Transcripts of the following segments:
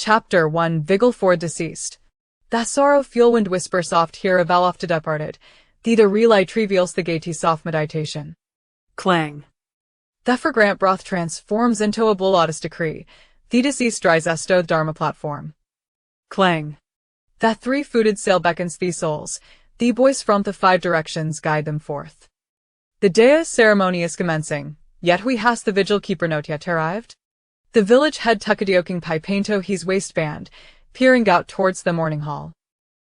Chapter 1 Vigil for Deceased. The sorrow fuel wind whisper soft here a val ofta departed, the relay trivials the gaiety soft meditation. Clang. The fragrant broth transforms into a bloodless decree, the deceased dries esto dharma platform. Clang. The three-footed sail beckons the souls, the boys from the five directions guide them forth. The day is ceremony is commencing, yet we has the vigil keeper not yet arrived. The village head tuckadioking pipainto his waistband, peering out towards the morning hall.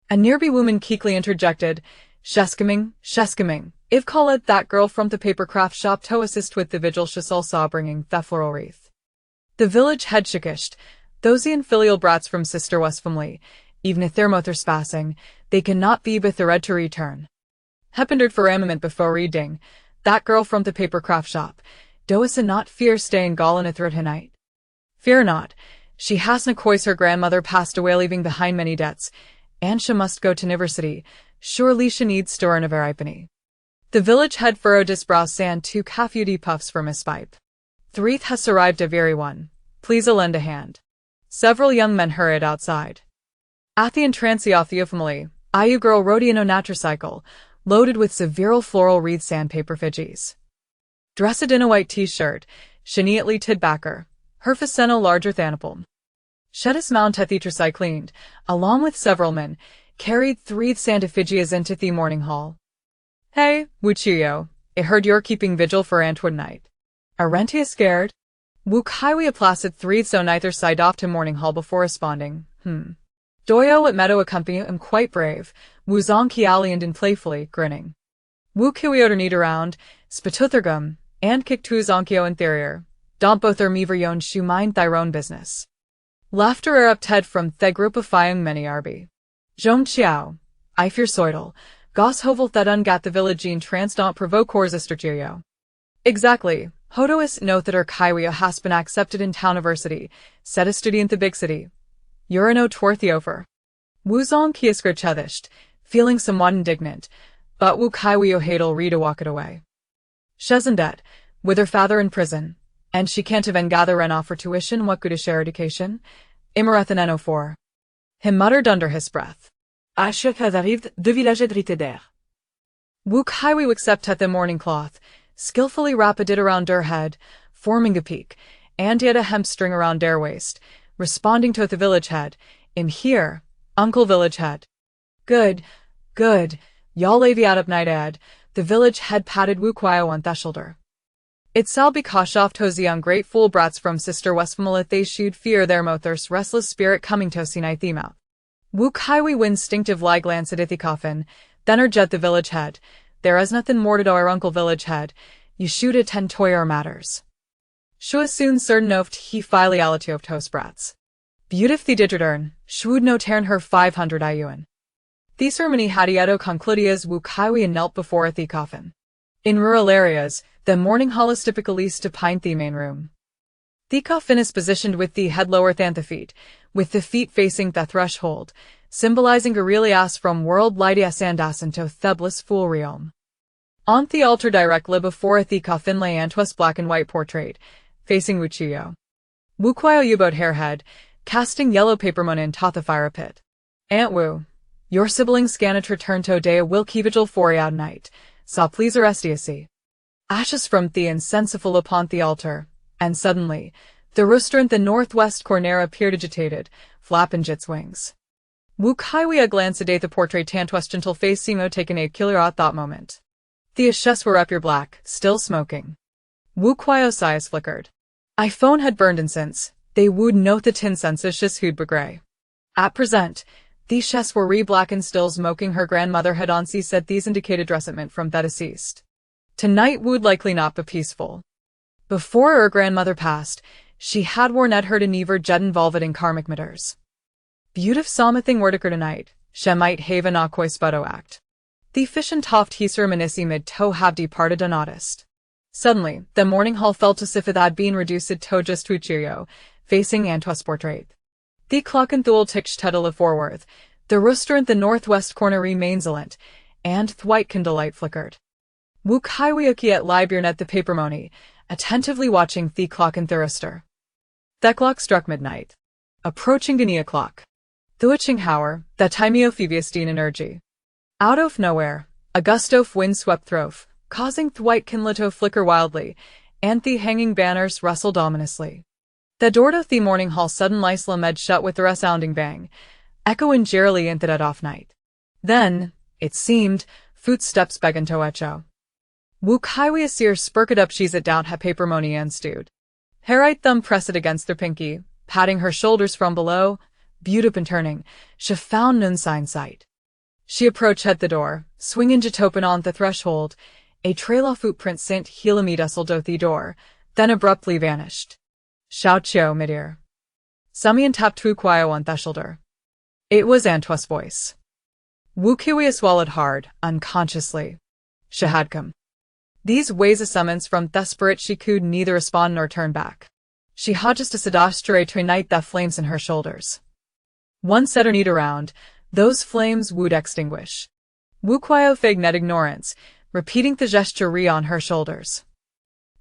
A nearby woman keekly interjected, Shescoming, if call it that girl from the paper craft shop to assist with the vigil she saw bringing the floral wreath. The village head shikished, those and filial brats from sister West family, even if their mother spassing, they cannot be but the red to return. Heppendered for a moment before reading, that girl from the paper craft shop, does not fear staying gallen a through tonight. Fear not, she hasna coys her grandmother passed away leaving behind many debts, and she must go to university, surely she needs store in a veripany. The village head furrowed his brow sand two caffewy puffs from his pipe. Threeth has arrived a very one, please a lend a hand. Several young men hurried outside. At the entrance of the family, Iu girl rode in a natricycle, loaded with several floral wreath sandpaper fidgies. Dressed in a white t-shirt, she neatly tid backer, her faceno larger than a palm. Shedis mount at the tricyclined, along with several men, carried three sandaphigias into the morning hall. Hey, Wu Qiuqiu, I heard you're keeping vigil for Antwood night. Aren't you scared? Wu Qiuqiu placid three so neither side off to morning hall before responding, Doyo at meadow accompany am quite brave, Wu Qiuqiu and playfully, grinning. Wu Qiuqiu need around, spatuthergum, and kick tu Qiuqiu interior. Don't both mever yon shu mind thy own business. Laughter erupted from the group of young many arby. Zhong Qiao, I fear soidal, gos hovel that ungat the village in trans don't provoke Sister Qiuqiu. Exactly, Hodois note that her Qiuqiu has been accepted in town university, said a student the big city. You're no tworthy over. Wu Qiuqiu scritchethished, feeling somewhat indignant, but Wu Qiuqiu hadel read a walk it away. She's undead, with her father in prison, and she can't even gather an offer tuition what good is share education? Imarethaneno for. Him muttered under his breath. Achef has arrived de village drité. Wu Qiuqiu accept at the morning cloth, skillfully wrapped it around her head, forming a peak, and yet a hemp string around her waist, responding to the village head, in here, Uncle Village Head. Good, y'all lavy out up night ad, the village head patted Wu Qiuqiu on the shoulder. It sall be off to the ungrateful brats from sister Westfamalit they should fear their mothers restless spirit coming to see night the mouth. Wu Qiuqiu instinctively glanced at the coffin, then her jet the village head, there is nothing more to do our Uncle Village Head, you should attend to your matters. Shua soon certain oft he filiality of toast brats. Beautif the digitern, shwood no turn her 500 yuan. The ceremony hadieto concludias Wu Qiuqiu knelt before the coffin. In rural areas, the morning hall is typically to pint the main room. The coffin is positioned with the head lower than the feet, with the feet facing the threshold, symbolizing Aurelias from world lightias andas into Theblis full realm. On the altar directly before the coffin lay Antwas black and white portrait, facing Wu Qiuqiu. Wu Qiuqiu U-boat hairhead, casting yellow paper moon into the fire pit. Aunt Wu, your siblings scannet return to day will keep vigil for you at night, saw please arrestiacy. Ashes from the insensible upon the altar, and suddenly, the rooster in the northwest corner appeared agitated, flapping its wings. Wu Qiuqiu glanced at the portrait Tantwest gentle face Simo taken a killer at that moment. The ashes were up your black, still smoking. Wu Qiuqiu's eyes flickered. iPhone had burned and since, they would note the tin census who'd be grey. At present, these shes were re-black and still smoking her grandmother had on said these indicated dressment from the deceased. Tonight would likely not be peaceful. Before her grandmother passed, she had warned her to never get involved in karmic matters. Beautif something were to occur tonight, she might have an aquoy sputo act. The fish and toft heser manissi mid to have departed unnoticed. Suddenly, the morning hall felt as if it had been reduced to just Wu Qiuqiu, facing Antwas portrait. The clock and thule ticked tuttle forward, the rooster in the northwest corner remains alent, and the white candle light flickered. Wu Qiuqiu at Libyan at the papermony, attentively watching the clock and the rooster. The clock struck midnight. approaching the o'clock. The witching hour, that timeo Phoebiastine energy. Out of nowhere, a gust of wind swept through, causing the white kindlet to flicker wildly, and the hanging banners rustled ominously. The door to the morning hall suddenly slammed shut with a resounding bang, echoing jeerily into that off night. Then, it seemed, footsteps began to echo. Wu Qiuqiu seer spurked up she's it down ha paper money and stewed. Her right thumb pressed against her pinky, patting her shoulders from below, viewed up and turning, she found none sign sight. She approached at the door, swinging it open on the threshold, a trail of footprints sent Helamidusel do the door, then abruptly vanished. Wu Qiuqiu midear. Someone tapped Wu Qiuqiu on the shoulder. It was Antoine's voice. Wu Qiuqiu swallowed hard, unconsciously. She had come. These ways a summons from desperate she could neither respond nor turn back. She had just a sedastre to ignite the flames in her shoulders. Once set her need around, those flames would extinguish. Wu Qiuqiu feigned ignorance, repeating the gesture on her shoulders.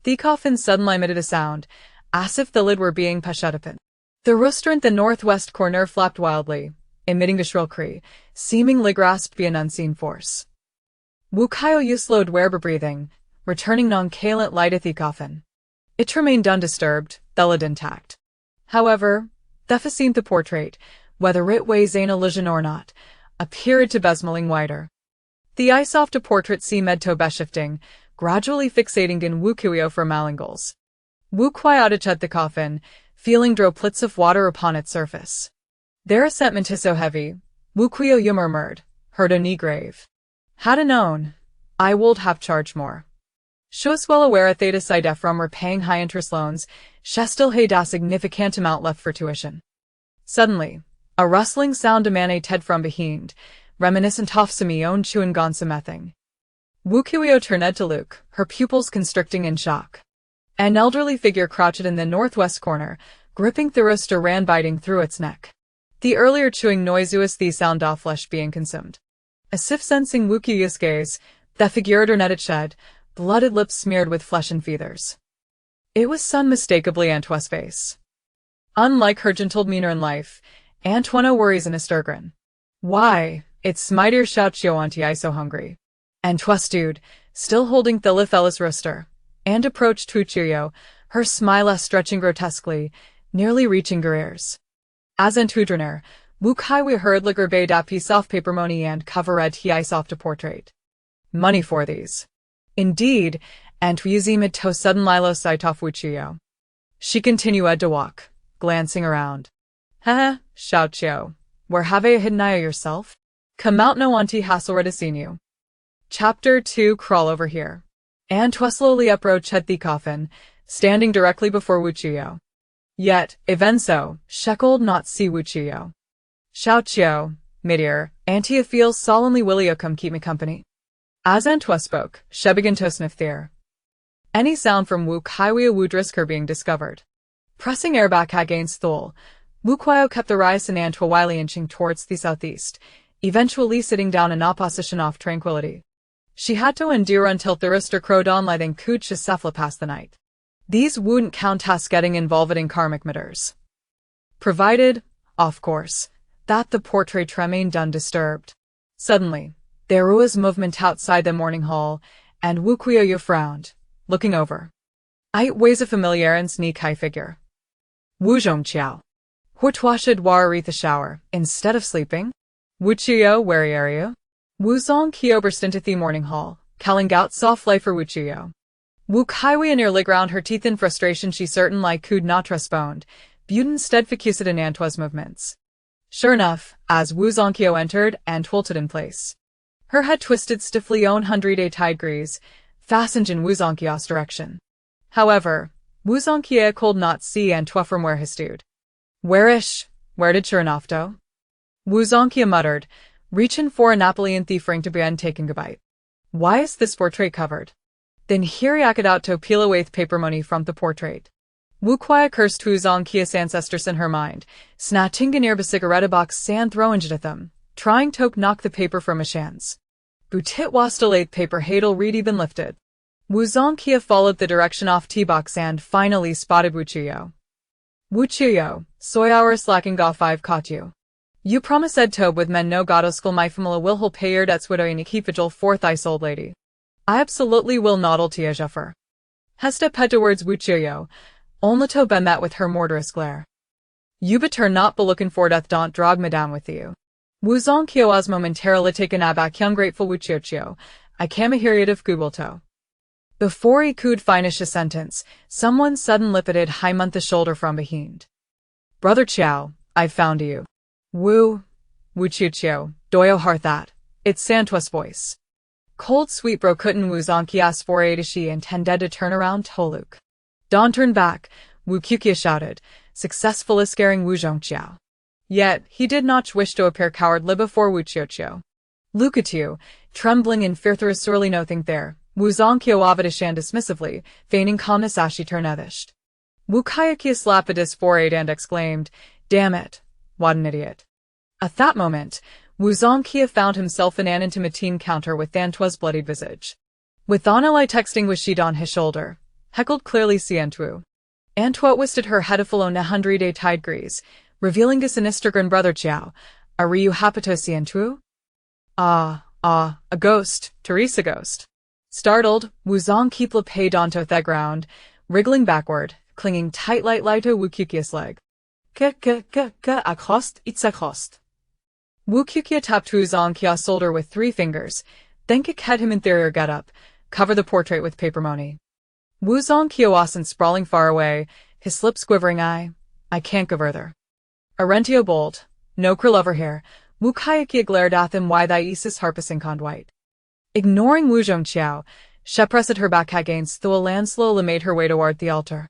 The coffin suddenly emitted a sound, as if the lid were being pushed open. The rooster in the northwest corner flapped wildly, emitting a shrill cry, seemingly grasped by an unseen force. Wu Qiuqiu slowed where breathing, returning non-calent light at the coffin. It remained undisturbed, the lid intact. However, the portrait, whether it was an illusion or not, appeared to be smiling wider. The eyes of the portrait seemed to be shifting, gradually fixating in Wu Qiuqiu for malingles. Wu Qiuqiu touched the coffin, feeling droplets of water upon its surface. Their sentiment is so heavy, Wu Qiuqiu murmured, heard a knee grave. Had I known, I would have charged more. She was well aware that aside from repaying high-interest loans, she still had a significant amount left for tuition. Suddenly, a rustling sound emanated from behind, reminiscent of some own chewing gonsamething. Wu Qiuqiu turned to look, her pupils constricting in shock. An elderly figure crouched in the northwest corner, gripping the rooster ran biting through its neck. The earlier chewing noise was the sound of flesh being consumed. As if sensing Wu Qiuqiu's gaze, the figure turned its shed, blooded lips smeared with flesh and feathers. It was unmistakably Antoine's face. Unlike her gentle demeanor in life, Antoine worries in a sturgrin. Why, it's my dear Wu Qiuqiu auntie I so hungry. Antoine stood, still holding the lifeless rooster, and approached Wu Qiuqiu, her smile stretching grotesquely, nearly reaching her ears. As Antoine, Wu Qiuqiu heard the grave a piece of paper money and covered he eyes off the portrait. Money for these. Indeed, Antoine seemed to suddenly lose sight of Wu Qiuqiu. She continued to walk, glancing around. Wu Qiuqiu, where have you hidden yourself? Come out, no auntie has already seen you. Chapter 2 Crawl over here. Antoine slowly approached the coffin, standing directly before Wu Qiuqiu. Yet, even so, she could not see Wu Qiuqiu. Wu Qiuqiu, midear, auntie feels solemnly will you come keep me company? As Antoine spoke, she began to sniff the air. Any sound from Wu Qiuqiu would risk her being discovered. Pressing air back against Thule, Wu Qiuqiu kept the rise and Antoine wily inching towards the southeast, eventually sitting down in opposition of tranquility. She had to endure until the rooster crowed on letting could she safely pass the night. These wouldn't count as getting involved in karmic matters. Provided, of course, that the portrait remained undisturbed. Suddenly, there was movement outside the morning hall, and Wu Qiuqiu frowned, looking over. It was a familiar and sneaky figure. Wu Qiuqiu. What should worry the shower, instead of sleeping? Wu Qiuqiu, where are you? Wu Qiuqiu burst into the morning hall, calling out softly for Wu Qiuqiu. Wu Qiuqiu nearly ground her teeth in frustration. She certainly could not respond, but instead focused in Antoine's movements. Sure enough, as Wu Qiuqiu entered and tilted in place. Her head twisted stiffly 180 degrees, fastened in Wu Qiuqiu's direction. However, Wu Qiuqiu could not see Antoine from where he stood. Where did Chernofto? Wu Qiuqiu muttered, reaching for a Napoleon thief ring to begin taking a bite. Why is this portrait covered? Then here he acted out to peel away the paper money from the portrait. Wu Qiuqiu cursed Wu Qiuqiu's ancestors in her mind, snatching a nearby cigarette box and throwing it at them, trying to knock the paper from his hands. But it was too late. Paper had already been lifted. Wu Qiuqiu followed the direction of tea box and finally spotted Wu Qiuqiu. Wu Qiuqiu, soy hour slacking ga 5 Qiuqiu. You promise ed tobe with men no godoskal my famila will hol payer dat swidoyini keepagel fourth ice old lady. I absolutely will nodal tia juffer. Hesta pet words Wu Qiuqiu, onlato ben met with her mortarous glare. You betur not belookin for death don't drog me down with you. Wu Qiuqiu as momentarily taken aback young grateful Wu Qiuqiu, I camahiriad of Googleto. Before he could finish a sentence, someone sudden lipided high month the shoulder from behind. Brother Qiao, I've found you. Wu Qiuqiu, doyo harthat. It's Santua's voice. Cold sweet bro couldn't Wu Zonkias for she intended to turn around Toluk. Don turned back, Wu Qiuqiu shouted, successfully scaring Wu Qiuqiu. Yet, he did not wish to appear cowardly before Wu Qiuqiu. Qiuqiu, trembling in fear through surely nothing there, Wu Zonkiu avadishan dismissively, feigning calmness as she turned edished. Wu Qiuqiu slapped his forehead and exclaimed, damn it, what an idiot. At that moment, Wu Zonkiu found himself in an intimate encounter with Antua's bloodied visage. With Anali texting with sheet on his shoulder, heckled clearly Sientu. Antua twisted her head a full 100 tide degrees, revealing a sinister grin brother Qiao. Are you happy Sientu? A ghost, Teresa ghost. Startled, Wu Zonkiu paid onto the ground, wriggling backward, clinging tight light to Wu Qiuqiu's leg. Acrost, it's acrost. Wu Qiuqiu tapped Wu Zonkiu's shoulder with 3 fingers, then had him interior get up, cover the portrait with paper money. Wu Zonkiu wasn't sprawling far away, his lips quivering. I can't go further. Arentio bold, no krill over here, Wu Qiuqiu glared at him why thy Isis harping conduit. Ignoring Wu Qiuqiu, she pressed her back against the land slowly made her way toward the altar.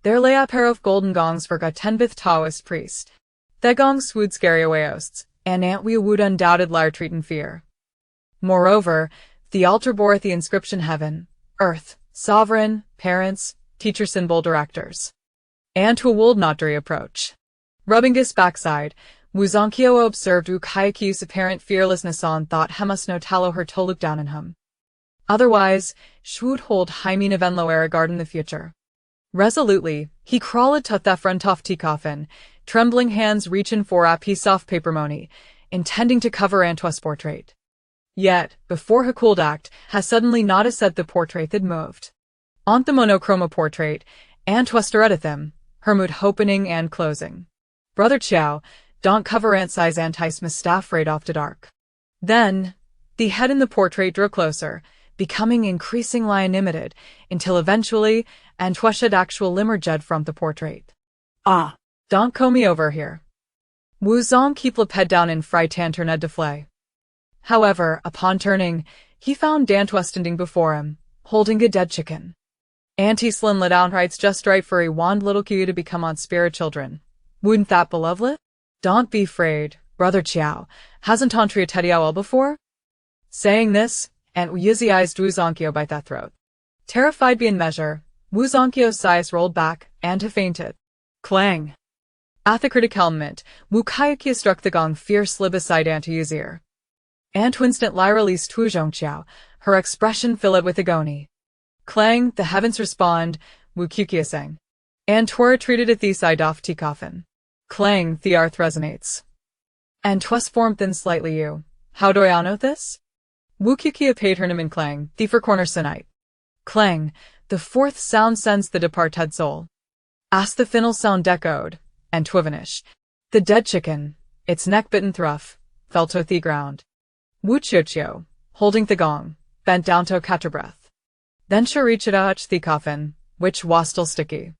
There lay a pair of golden gongs for a 10th Taoist priest. The gongs would scare away hosts, and Aunt Wu would undoubted liar treat in fear. Moreover, the altar bore the inscription Heaven, Earth, Sovereign, Parents, Teachers and Bold Directors. Aunt Wu would not dare approach. Rubbing his backside, Wu Zonkiu observed Wu Qiuqiu's apparent fearlessness and thought he must no tallow her to look down on him. Otherwise, she would hold Hymen of Enloera guard in the future. Resolutely, he crawled to the front of the coffin, trembling hands reaching for a piece of paper money, intending to cover Antoine's portrait. Yet, before he could act, he suddenly noticed that the portrait had moved. On the monochroma portrait, Antoine stared at them, her mood opening and closing. Brother Qiao, don't cover Aunt Sai's anti-smith staff right off the dark. Then, the head in the portrait drew closer, becoming increasingly animated, until eventually, Antoine had actual limmer jed from the portrait. Don't call me over here. Wu Zonkiu le head down in fright turned to fly. However, upon turning, he found Antoine standing before him, holding a dead chicken. Auntie Slin let down rights just right for a wand little Qiu to become on spirit children. Wouldn't that be lovely? Don't be afraid, Brother Qiao, hasn't Tantria Tediao before? Saying this, Aunt Wu Yizi-eyed Wu Zonkiu by that throat. Terrified beyond measure, Wu Zonkiu's sighs rolled back, and he fainted. Clang! At the critical moment, Wu Qiuqiu struck the gong fiercely beside Aunt Yu's ear. Aunt instantly released Wu Zonkiu, her expression filled with agony. Clang, the heavens respond, Wu Qiuqiu sang. Antoine retreated at the side of the coffin. Clang, the earth resonates. Antoine formed thin slightly you. How do I know this? Wu Qiuqiu paid her name in Clang, the four corner sonite. Clang, the 4th sound sends the departed soul. As the final sound echoed, and twivanish. The dead chicken, its neck bitten thruff, fell to the ground. Wu Qiuqiu, holding the gong, bent down to catch her breath. Then she reached out the coffin, which was still sticky.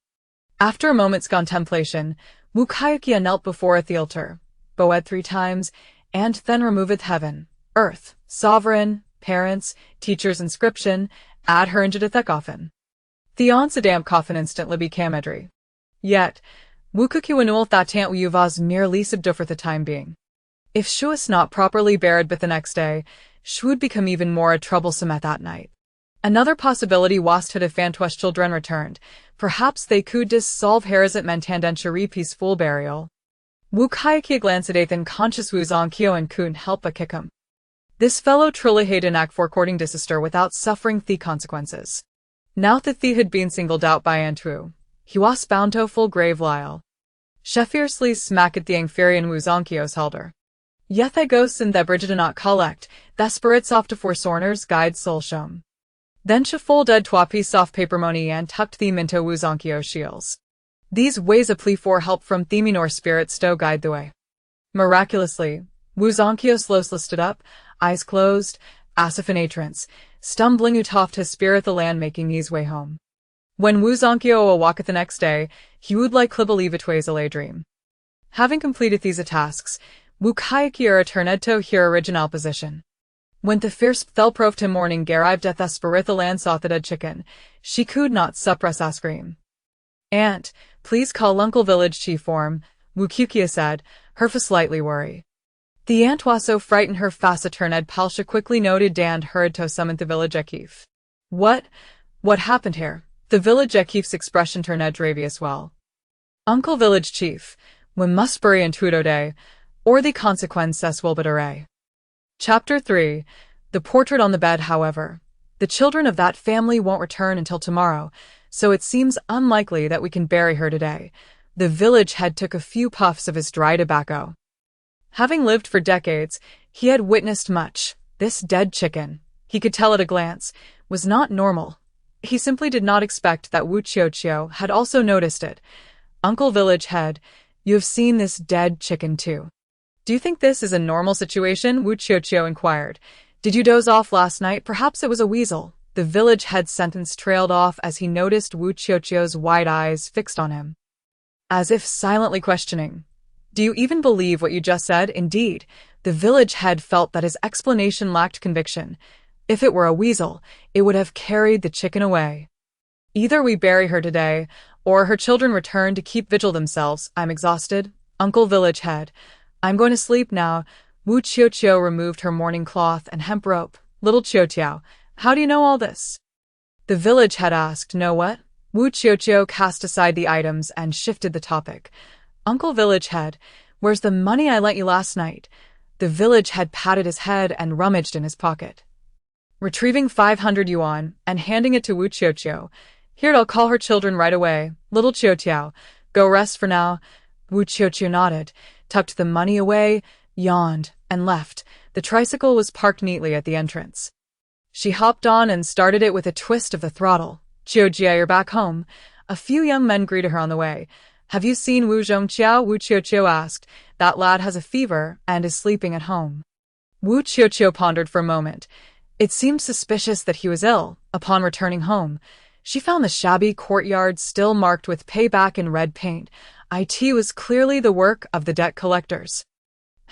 After a moment's contemplation, Wu Qiuqiu knelt before the altar, bowed 3 times, and then removed Heaven, Earth, Sovereign, Parents, Teachers inscription, add her into the coffin. The once damp coffin instantly became edry. Yet, Wu Qiuqiu knew that Aunt Wu was merely subdued for the time being. If she was not properly buried by the next day, she would become even more troublesome at that night. Another possibility was that if Antoine's children returned, perhaps they could dissolve harassment mentant and shari peaceful burial. Wu Qiuqiu glanced at the unconscious Wu Zonkiu and couldn't help but kick him. This fellow truly had an act for courting sister without suffering the consequences. Now that he had been singled out by Aunt Wu, he was bound to a full grave lyle. She fiercely smacked the Angferian Wu Qiuqiu's helder. Yethe ghosts and the Brigidanot collect, the spirits off to forsorners guide solshom. Then she folded twa piece off paper money and tucked them into Wu Qiuqiu's shields. These ways a plea for help from Theminor spirits sto guide the way. Miraculously, Wu Qiuqiu slowly stood up, eyes closed, as if in a trance, stumbling utoft his spirit the land making his way home. When Wu Qiuqiu awoke the next day, he would like believe it was a dream. Having completed these tasks, Wu Qiuqiu returned to her original position. When the first fell-profed morning arrived at the spirit the land saw the dead chicken, she could not suppress a scream. "Aunt, please call Uncle Village Chief form," Wu Qiuqiu said, her face slightly worried. The aunt was so frightened her face turned pale she quickly noted and hurried to summon the village chief. What happened here?" The village chief's expression turned ravious well. "Uncle Village Chief, we must bury in Tudo Day, or the consequences will be dire." Chapter 3. The portrait on the bed. However, the children of that family won't return until tomorrow, so it seems unlikely that we can bury her today. The village head took a few puffs of his dry tobacco. Having lived for decades, he had witnessed much. This dead chicken, he could tell at a glance, was not normal. He simply did not expect that Wu Qiuqiu had also noticed it. "Uncle Village Head, you have seen this dead chicken too. Do you think this is a normal situation?" Wu Qiuqiu inquired. "Did you doze off last night? Perhaps it was a weasel." The village head's sentence trailed off as he noticed Wu Qiuqiu's wide eyes fixed on him, as if silently questioning. "Do you even believe what you just said?" Indeed, the village head felt that his explanation lacked conviction. If it were a weasel, it would have carried the chicken away. "Either we bury her today, or her children return to keep vigil themselves. I'm exhausted, Uncle Village Head. I'm going to sleep now." Wu Qiuqiu removed her mourning cloth and hemp rope. "Little Qiuqiu, how do you know all this?" The village head asked. "Know what?" Wu Qiuqiu cast aside the items and shifted the topic. "Uncle Village Head, where's the money I lent you last night?" The village head patted his head and rummaged in his pocket, retrieving 500 yuan and handing it to Wu Qiuqiu. "Here, I'll call her children right away. Little Qiuqiu, go rest for now." Wu Qiuqiu nodded, tucked the money away, yawned, and left. The tricycle was parked neatly at the entrance. She hopped on and started it with a twist of the throttle. "Qiuqiu, you're back home." A few young men greeted her on the way. "Have you seen Wu Zhongqiu?" Wu Qiuqiu asked. "That lad has a fever and is sleeping at home." Wu Qiuqiu pondered for a moment. It seemed suspicious that he was ill. Upon returning home, she found the shabby courtyard still marked with payback in red paint. It was clearly the work of the debt collectors.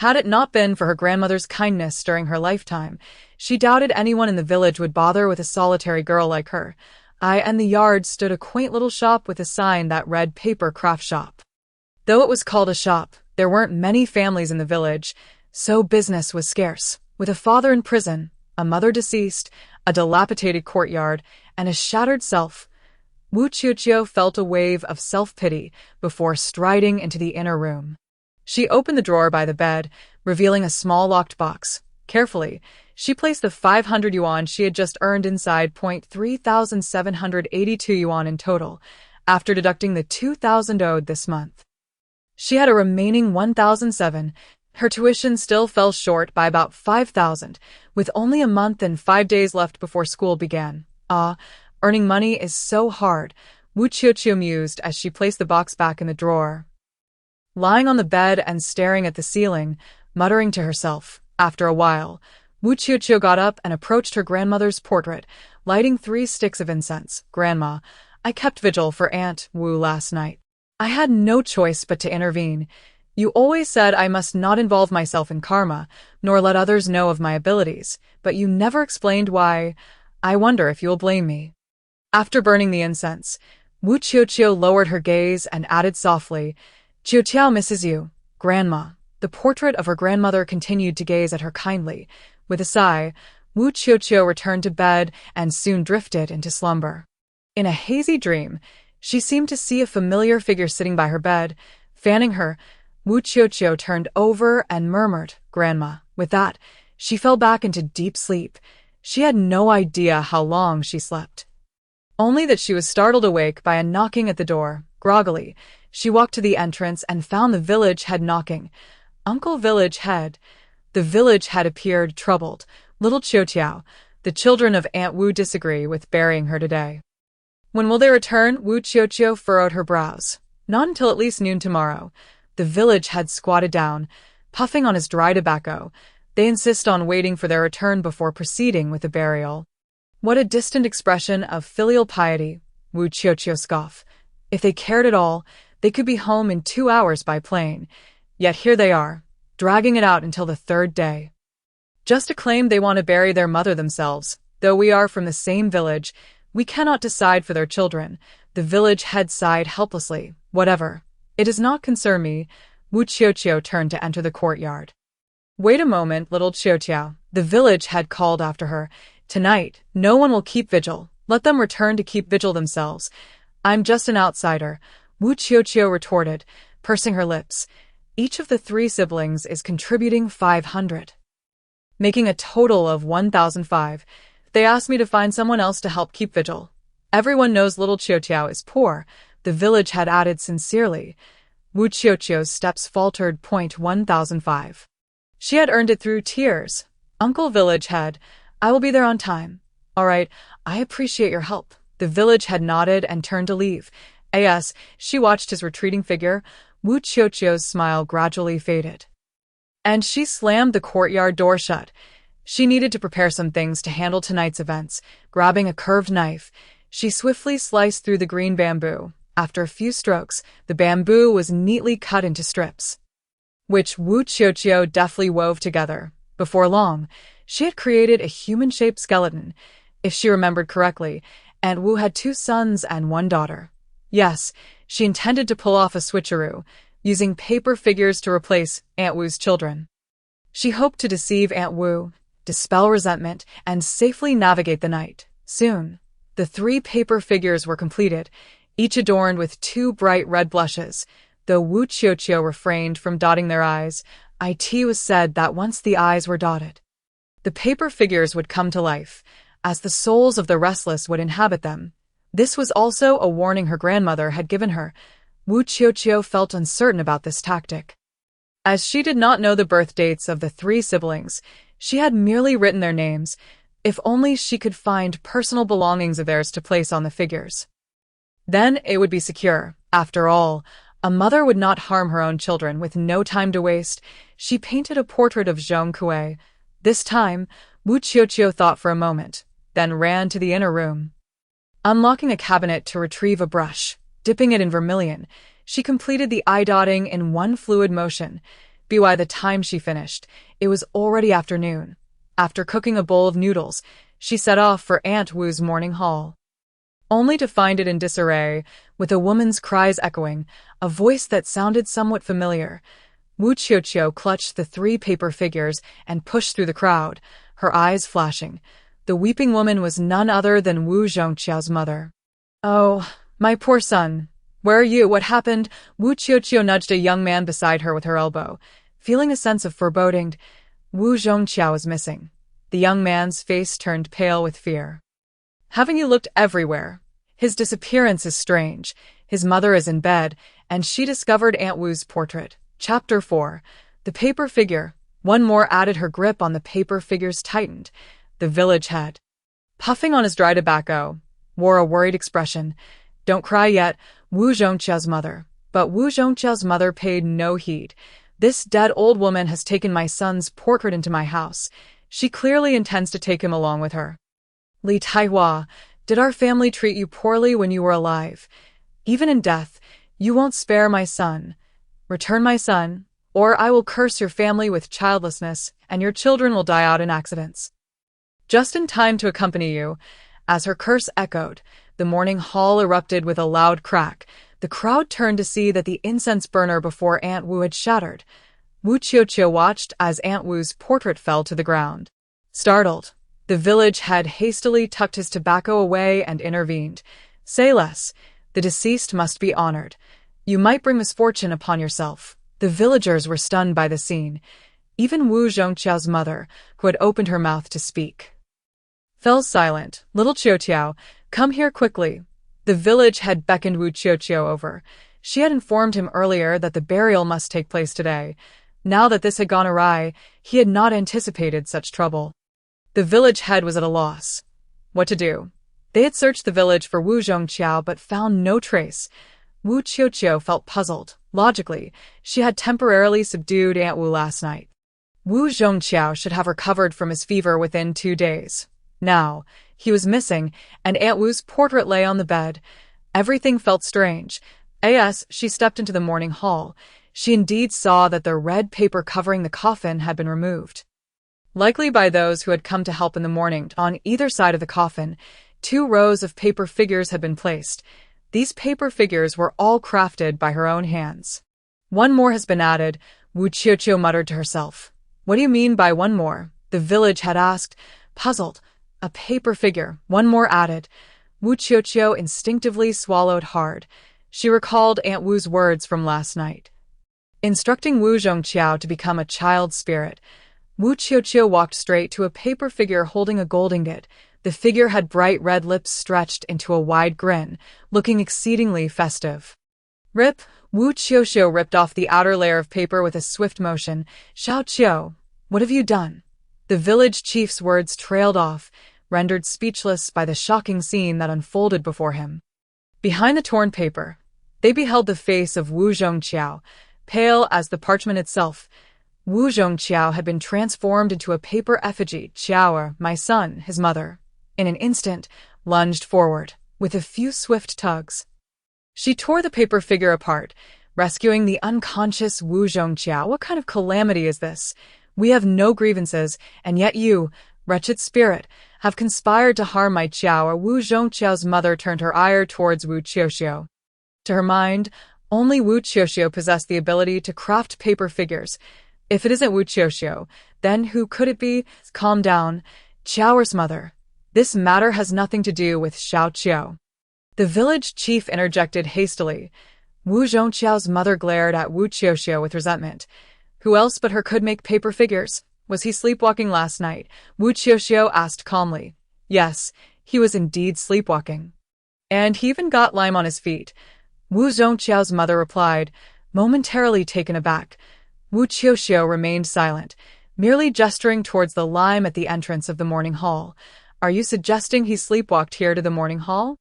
Had it not been for her grandmother's kindness during her lifetime, she doubted anyone in the village would bother with a solitary girl like her. In the yard stood a quaint little shop with a sign that read Paper Craft Shop. Though it was called a shop, there weren't many families in the village, so business was scarce. With a father in prison, a mother deceased, a dilapidated courtyard, and a shattered self, Wu Qiuqiu felt a wave of self-pity before striding into the inner room. She opened the drawer by the bed, revealing a small locked box. Carefully, she placed the 500 yuan she had just earned inside. 3,782 yuan in total, after deducting the 2,000 owed this month. She had a remaining 1,007. Her tuition still fell short by about 5,000, with only a month and 5 days left before school began. Earning money is so hard, Wu Qiuqiu mused as she placed the box back in the drawer. Lying on the bed and staring at the ceiling, muttering to herself, after a while, Wu Qiuqiu got up and approached her grandmother's portrait, lighting 3 sticks of incense. "Grandma, I kept vigil for Aunt Wu last night. I had no choice but to intervene. You always said I must not involve myself in karma, nor let others know of my abilities, but you never explained why. I wonder if you'll blame me." After burning the incense, Wu Qiuqiu lowered her gaze and added softly, "Qiuqiu misses you, Grandma." The portrait of her grandmother continued to gaze at her kindly. With a sigh, Wu Qiuqiu returned to bed and soon drifted into slumber. In a hazy dream, she seemed to see a familiar figure sitting by her bed, fanning her. Wu Qiuqiu turned over and murmured, "Grandma." With that, she fell back into deep sleep. She had no idea how long she slept, only that she was startled awake by a knocking at the door. Groggily, She walked to the entrance and found the village head knocking. Uncle Village Head. The village head appeared, troubled. Little Qiuqiu, the children of Aunt Wu disagree with burying her today. When will they return? Wu Qiuqiu furrowed her brows. Not until at least noon tomorrow. The village head squatted down, puffing on his dry tobacco. They insist on waiting for their return before proceeding with the burial. What a distant expression of filial piety, Wu Qiuqiu scoffed. If they cared at all, they could be home in 2 hours by plane. Yet here they are, dragging it out until the 3rd day. Just to claim they want to bury their mother themselves. Though we are from the same village, we cannot decide for their children. The village head sighed helplessly. Whatever. It does not concern me. Wu Qiuqiu turned to enter the courtyard. Wait a moment, little Qiuqiu. The village head called after her. Tonight, no one will keep vigil. Let them return to keep vigil themselves. I'm just an outsider, Wu Qiuqiu retorted, pursing her lips. Each of the 3 siblings is contributing 500, making a total of 1,005. They asked me to find someone else to help keep vigil. Everyone knows little Qiuqiu is poor, the village had added sincerely. Wu Qiuqiu's steps faltered. 1,005. She had earned it through tears. Uncle Village Head, I will be there on time. All right, I appreciate your help. The village head nodded and turned to leave. As she watched his retreating figure, Wu Qiuqiu's smile gradually faded. And she slammed the courtyard door shut. She needed to prepare some things to handle tonight's events. Grabbing a curved knife, she swiftly sliced through the green bamboo. After a few strokes, the bamboo was neatly cut into strips, which Wu Qiuqiu deftly wove together. Before long, she had created a human-shaped skeleton. If she remembered correctly, Aunt Wu had 2 sons and 1 daughter. Yes, she intended to pull off a switcheroo, using paper figures to replace Aunt Wu's children. She hoped to deceive Aunt Wu, dispel resentment, and safely navigate the night. Soon, the 3 paper figures were completed, each adorned with 2 bright red blushes. Though Wu Qiuqiu refrained from dotting their eyes, it was said that once the eyes were dotted, the paper figures would come to life, as the souls of the restless would inhabit them. This was also a warning her grandmother had given her. Wu Qiuqiu felt uncertain about this tactic. As she did not know the birth dates of the 3 siblings, she had merely written their names. If only she could find personal belongings of theirs to place on the figures. Then it would be secure. After all, a mother would not harm her own children. With no time to waste, she painted a portrait of Wu Qiuqiu. This time, Wu Qiuqiu thought for a moment, then ran to the inner room. Unlocking a cabinet to retrieve a brush, dipping it in vermilion, she completed the eye dotting in one fluid motion. By the time she finished, it was already afternoon. After cooking a bowl of noodles, she set off for Aunt Wu's morning haul, only to find it in disarray, with a woman's cries echoing, a voice that sounded somewhat familiar. Wu Qiuqiu clutched the 3 paper figures and pushed through the crowd, her eyes flashing. The weeping woman was none other than Wu Qiuqiu's mother. Oh, my poor son. Where are you? What happened? Wu Qiuqiu nudged a young man beside her with her elbow. Feeling a sense of foreboding, Wu Qiuqiu was missing. The young man's face turned pale with fear. Haven't you looked everywhere? His disappearance is strange. His mother is in bed, and she discovered Aunt Wu's portrait. Chapter 4. The paper figure. One more added. Her grip on the paper figures tightened. The village head, puffing on his dry tobacco, wore a worried expression. Don't cry yet, Wu Qiuqiu's mother. But Wu Qiuqiu's mother paid no heed. This dead old woman has taken my son's portrait into my house. She clearly intends to take him along with her. Li Taihua, did our family treat you poorly when you were alive? Even in death, you won't spare my son. Return my son, or I will curse your family with childlessness, and your children will die out in accidents. Just in time to accompany you. As her curse echoed, the morning hall erupted with a loud crack. The crowd turned to see that the incense burner before Aunt Wu had shattered. Wu Qiuqiu watched as Aunt Wu's portrait fell to the ground. Startled, the village head hastily tucked his tobacco away and intervened. Say less. The deceased must be honored. You might bring misfortune upon yourself. The villagers were stunned by the scene. Even Wu Qiuqiu's mother, who had opened her mouth to speak, fell silent. Little Qiuqiu, come here quickly. The village head beckoned Wu Qiuqiu over. She had informed him earlier that the burial must take place today. Now that this had gone awry, he had not anticipated such trouble. The village head was at a loss. What to do? They had searched the village for Wu Qiuqiu but found no trace. Wu Qiuqiu felt puzzled. Logically, she had temporarily subdued Aunt Wu last night. Wu Qiuqiu should have recovered from his fever within 2 days. Now, he was missing, and Aunt Wu's portrait lay on the bed. Everything felt strange. As she stepped into the morning hall, she indeed saw that the red paper covering the coffin had been removed. Likely by those who had come to help in the morning, on either side of the coffin, 2 rows of paper figures had been placed. These paper figures were all crafted by her own hands. One more has been added, Wu Qiuqiu muttered to herself. What do you mean by one more? The village had asked, puzzled. A paper figure, one more added. Wu Qiuqiu instinctively swallowed hard. She recalled Aunt Wu's words from last night, instructing Wu Qiuqiu to become a child spirit. Wu Qiuqiu walked straight to a paper figure holding a gold ingot. The figure had bright red lips stretched into a wide grin, looking exceedingly festive. Rip! Wu Qiuqiu ripped off the outer layer of paper with a swift motion. Qiuqiu, what have you done? The village chief's words trailed off, rendered speechless by the shocking scene that unfolded before him. Behind the torn paper, they beheld the face of Wu Qiuqiu, pale as the parchment itself. Wu Qiuqiu had been transformed into a paper effigy. Qiao, my son, his mother, in an instant, lunged forward, with a few swift tugs. She tore the paper figure apart, rescuing the unconscious Wu Qiuqiu. What kind of calamity is this? We have no grievances, and yet you, wretched spirit, have conspired to harm my Qiao. Wu Qiuqiu's mother turned her ire towards Wu Qiuqiu. To her mind, only Wu Qiuqiu possessed the ability to craft paper figures. If it isn't Wu Qiuqiu, then who could it be? Calm down, Qiao's mother. This matter has nothing to do with Qiuqiu. The village chief interjected hastily. Wu Qiuqiu's mother glared at Wu Qiuqiu with resentment. Who else but her could make paper figures? Was he sleepwalking last night? Wu Qiuqiu asked calmly. Yes, he was indeed sleepwalking. And he even got lime on his feet. Wu Qiuqiu's mother replied, momentarily taken aback. Wu Qiuqiu remained silent, merely gesturing towards the lime at the entrance of the morning hall. Are you suggesting he sleepwalked here to the morning hall?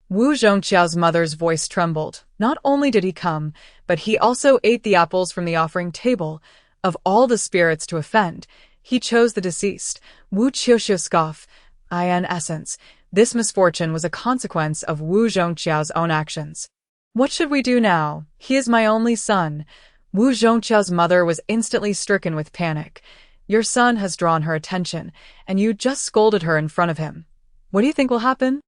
Wu Qiuqiu's mother's voice trembled. Not only did he come, but he also ate the apples from the offering table. Of all the spirits to offend, he chose the deceased. Wu Qiuqiu scoffed. In essence, this misfortune was a consequence of Wu Qiuqiu's own actions. What should we do now? He is my only son. Wu Qiuqiu's mother was instantly stricken with panic. Your son has drawn her attention, and you just scolded her in front of him. What do you think will happen?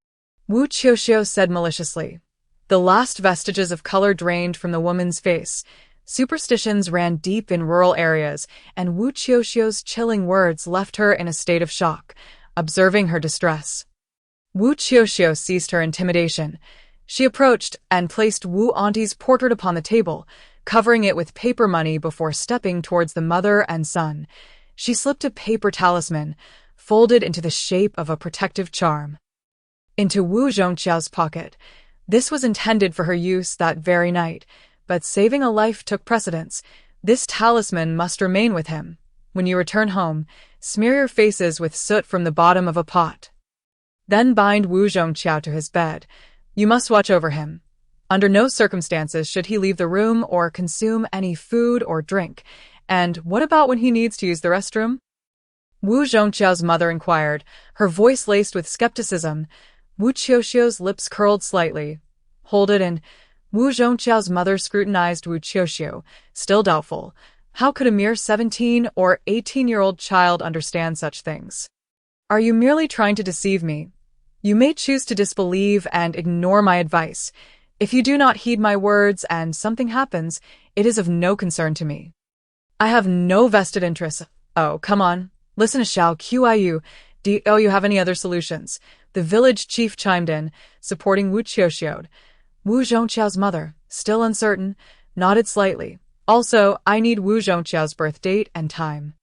Wu Qiuqiu said maliciously. The last vestiges of color drained from the woman's face. Superstitions ran deep in rural areas, and Wu Qiuqiu's chilling words left her in a state of shock, observing her distress. Wu Qiuqiu ceased her intimidation. She approached and placed Wu Auntie's portrait upon the table, covering it with paper money before stepping towards the mother and son. She slipped a paper talisman, folded into the shape of a protective charm, into Wu Qiuqiu's pocket. This was intended for her use that very night, but saving a life took precedence. This talisman must remain with him. When you return home, smear your faces with soot from the bottom of a pot. Then bind Wu Qiuqiu to his bed. You must watch over him. Under no circumstances should he leave the room or consume any food or drink. And what about when he needs to use the restroom? Wu Qiuqiu's mother inquired, her voice laced with skepticism. Wu Qiuqiu's lips curled slightly. Hold it in. Wu Qiuqiu's mother scrutinized Wu Qiuqiu, still doubtful. How could a mere 17 or 18-year-old child understand such things? Are you merely trying to deceive me? You may choose to disbelieve and ignore my advice. If you do not heed my words and something happens, it is of no concern to me. I have no vested interest. Oh, come on. Listen to Qiuqiu. Do you have any other solutions? The village chief chimed in, supporting Wu Qiuqiu. Wu Qiuqiu's mother, still uncertain, nodded slightly. Also, I need Wu Qiuqiu's birth date and time.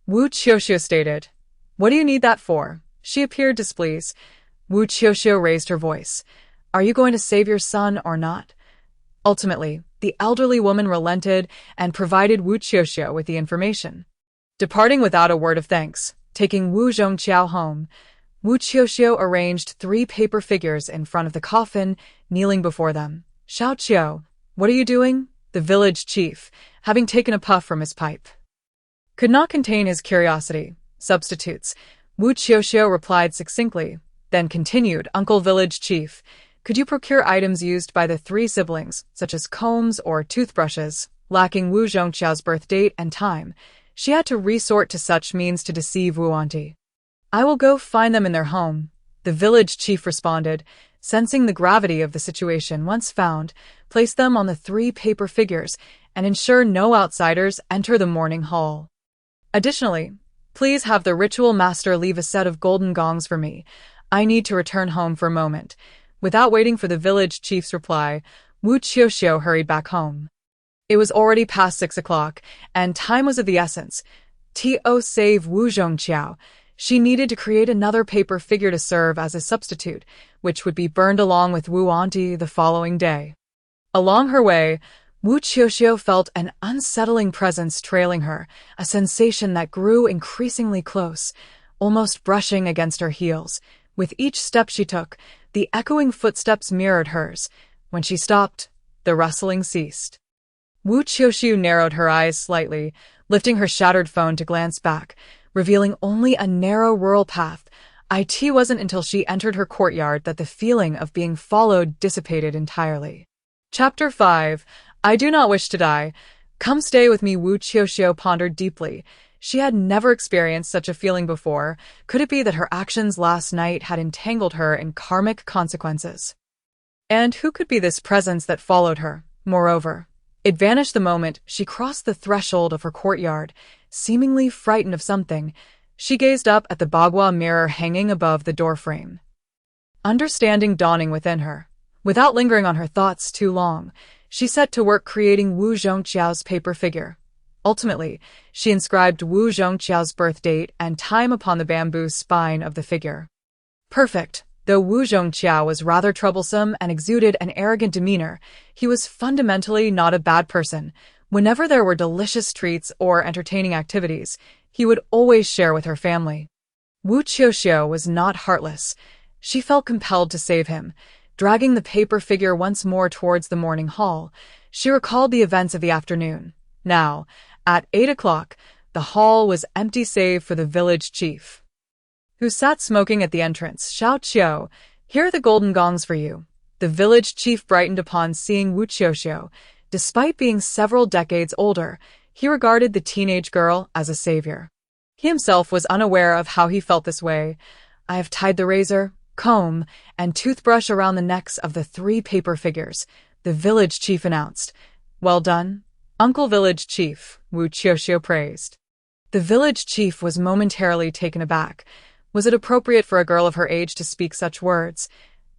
Wu Qiuqiu stated. What do you need that for? She appeared displeased. Wu Qiuqiu raised her voice. Are you going to save your son or not? Ultimately, the elderly woman relented and provided Wu Qiuqiu with the information. Departing without a word of thanks, taking Wu Qiuqiu home, Wu Qiuqiu arranged 3 paper figures in front of the coffin, kneeling before them. Qiuqiu, what are you doing? The village chief, having taken a puff from his pipe, could not contain his curiosity. Substitutes. Wu Qiuqiu replied succinctly, then continued, Uncle Village Chief, could you procure items used by the 3 siblings, such as combs or toothbrushes? Lacking Wu Qiuqiu's birth date and time, she had to resort to such means to deceive Wu Auntie. I will go find them in their home, the village chief responded, sensing the gravity of the situation. Once found, place them on the 3 paper figures and ensure no outsiders enter the mourning hall. Additionally, please have the ritual master leave a set of golden gongs for me. I need to return home for a moment. Without waiting for the village chief's reply, Wu Qiuqiu hurried back home. It was already past 6 o'clock, and time was of the essence. To save Wu Qiuqiu, she needed to create another paper figure to serve as a substitute, which would be burned along with Wu Auntie the following day. Along her way, Wu Qiuqiu felt an unsettling presence trailing her, a sensation that grew increasingly close, almost brushing against her heels. With each step she took, the echoing footsteps mirrored hers. When she stopped, the rustling ceased. Wu Qiuqiu narrowed her eyes slightly, lifting her shattered phone to glance back, revealing only a narrow rural path. It wasn't until she entered her courtyard that the feeling of being followed dissipated entirely. Chapter 5. I do not wish to die. Come stay with me. Wu Qiuqiu pondered deeply. She had never experienced such a feeling before. Could it be that her actions last night had entangled her in karmic consequences? And who could be this presence that followed her? Moreover, it vanished the moment she crossed the threshold of her courtyard. Seemingly frightened of something, she gazed up at the bagua mirror hanging above the doorframe. Understanding dawning within her, without lingering on her thoughts too long, she set to work creating Wu Qiuqiu's paper figure. Ultimately, she inscribed Wu Qiuqiu's birth date and time upon the bamboo spine of the figure. Perfect. Though Wu Qiuqiu was rather troublesome and exuded an arrogant demeanor, he was fundamentally not a bad person. Whenever there were delicious treats or entertaining activities, he would always share with her family. Wu Qiuqiu was not heartless. She felt compelled to save him. Dragging the paper figure once more towards the morning hall, she recalled the events of the afternoon. Now, at 8 o'clock, the hall was empty save for the village chief, who sat smoking at the entrance. Qiuqiu, here are the golden gongs for you. The village chief brightened upon seeing Wu Qiuqiu. Despite being several decades older, he regarded the teenage girl as a savior. He himself was unaware of how he felt this way. I have tied the razor, comb, and toothbrush around the necks of the 3 paper figures, the village chief announced. Well done, Uncle Village Chief, Wu Qiuqiu praised. The village chief was momentarily taken aback. Was it appropriate for a girl of her age to speak such words?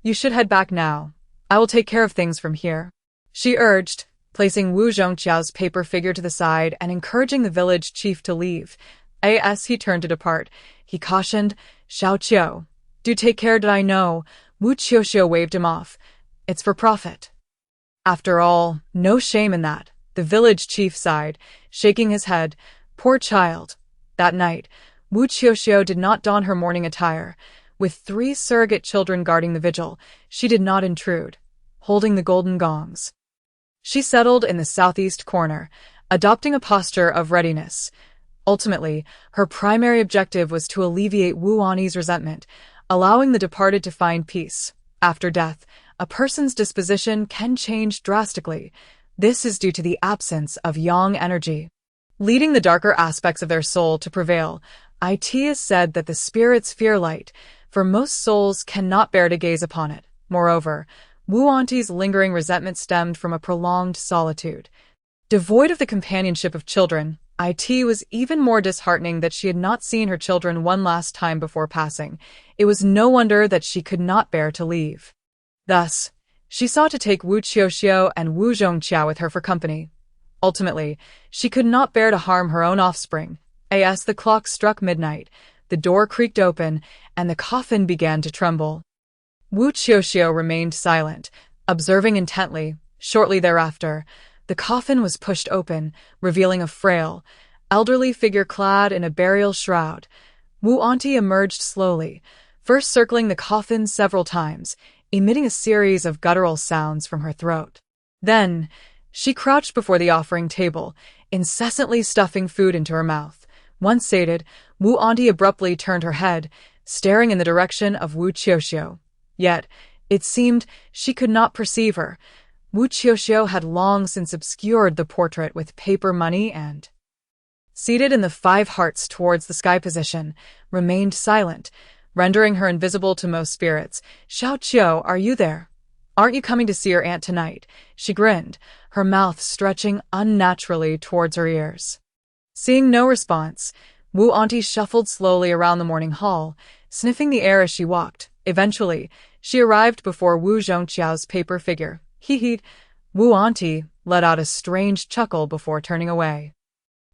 You should head back now. I will take care of things from here, she urged, placing Wu Qiuqiu's paper figure to the side and encouraging the village chief to leave. As he turned to depart, he cautioned, Qiuqiu, do take care. Did I know? Wu Qiuqiu waved him off. It's for profit. After all, no shame in that, the village chief sighed, shaking his head. Poor child. That night, Wu Qiuqiu did not don her mourning attire. With 3 surrogate children guarding the vigil, she did not intrude, holding the golden gongs. She settled in the southeast corner, adopting a posture of readiness. Ultimately, her primary objective was to alleviate Wu Auntie's resentment, allowing the departed to find peace. After death, a person's disposition can change drastically. This is due to the absence of yang energy, leading the darker aspects of their soul to prevail. It is said that the spirits fear light, for most souls cannot bear to gaze upon it. Moreover, Wu Auntie's lingering resentment stemmed from a prolonged solitude. Devoid of the companionship of children, it was even more disheartening that she had not seen her children one last time before passing. It was no wonder that she could not bear to leave. Thus, she sought to take Wu Qiuqiu and Wu Qiuqiu with her for company. Ultimately, she could not bear to harm her own offspring. As the clock struck midnight, the door creaked open, and the coffin began to tremble. Wu Qiuqiu remained silent, observing intently. Shortly thereafter, the coffin was pushed open, revealing a frail, elderly figure clad in a burial shroud. Wu Auntie emerged slowly, first circling the coffin several times, emitting a series of guttural sounds from her throat. Then, she crouched before the offering table, incessantly stuffing food into her mouth. Once sated, Wu Auntie abruptly turned her head, staring in the direction of Wu Qiuqiu. Yet, it seemed she could not perceive her. Wu Qiuqiu had long since obscured the portrait with paper money and, seated in the 5 hearts towards the sky position, remained silent, rendering her invisible to most spirits. "Xiao Qiu, are you there? Aren't you coming to see your aunt tonight?" She grinned, her mouth stretching unnaturally towards her ears. Seeing no response, Wu Auntie shuffled slowly around the morning hall, sniffing the air as she walked. Eventually, she arrived before Wu Zhongqiao's paper figure. Hee. Wu Auntie let out a strange chuckle before turning away.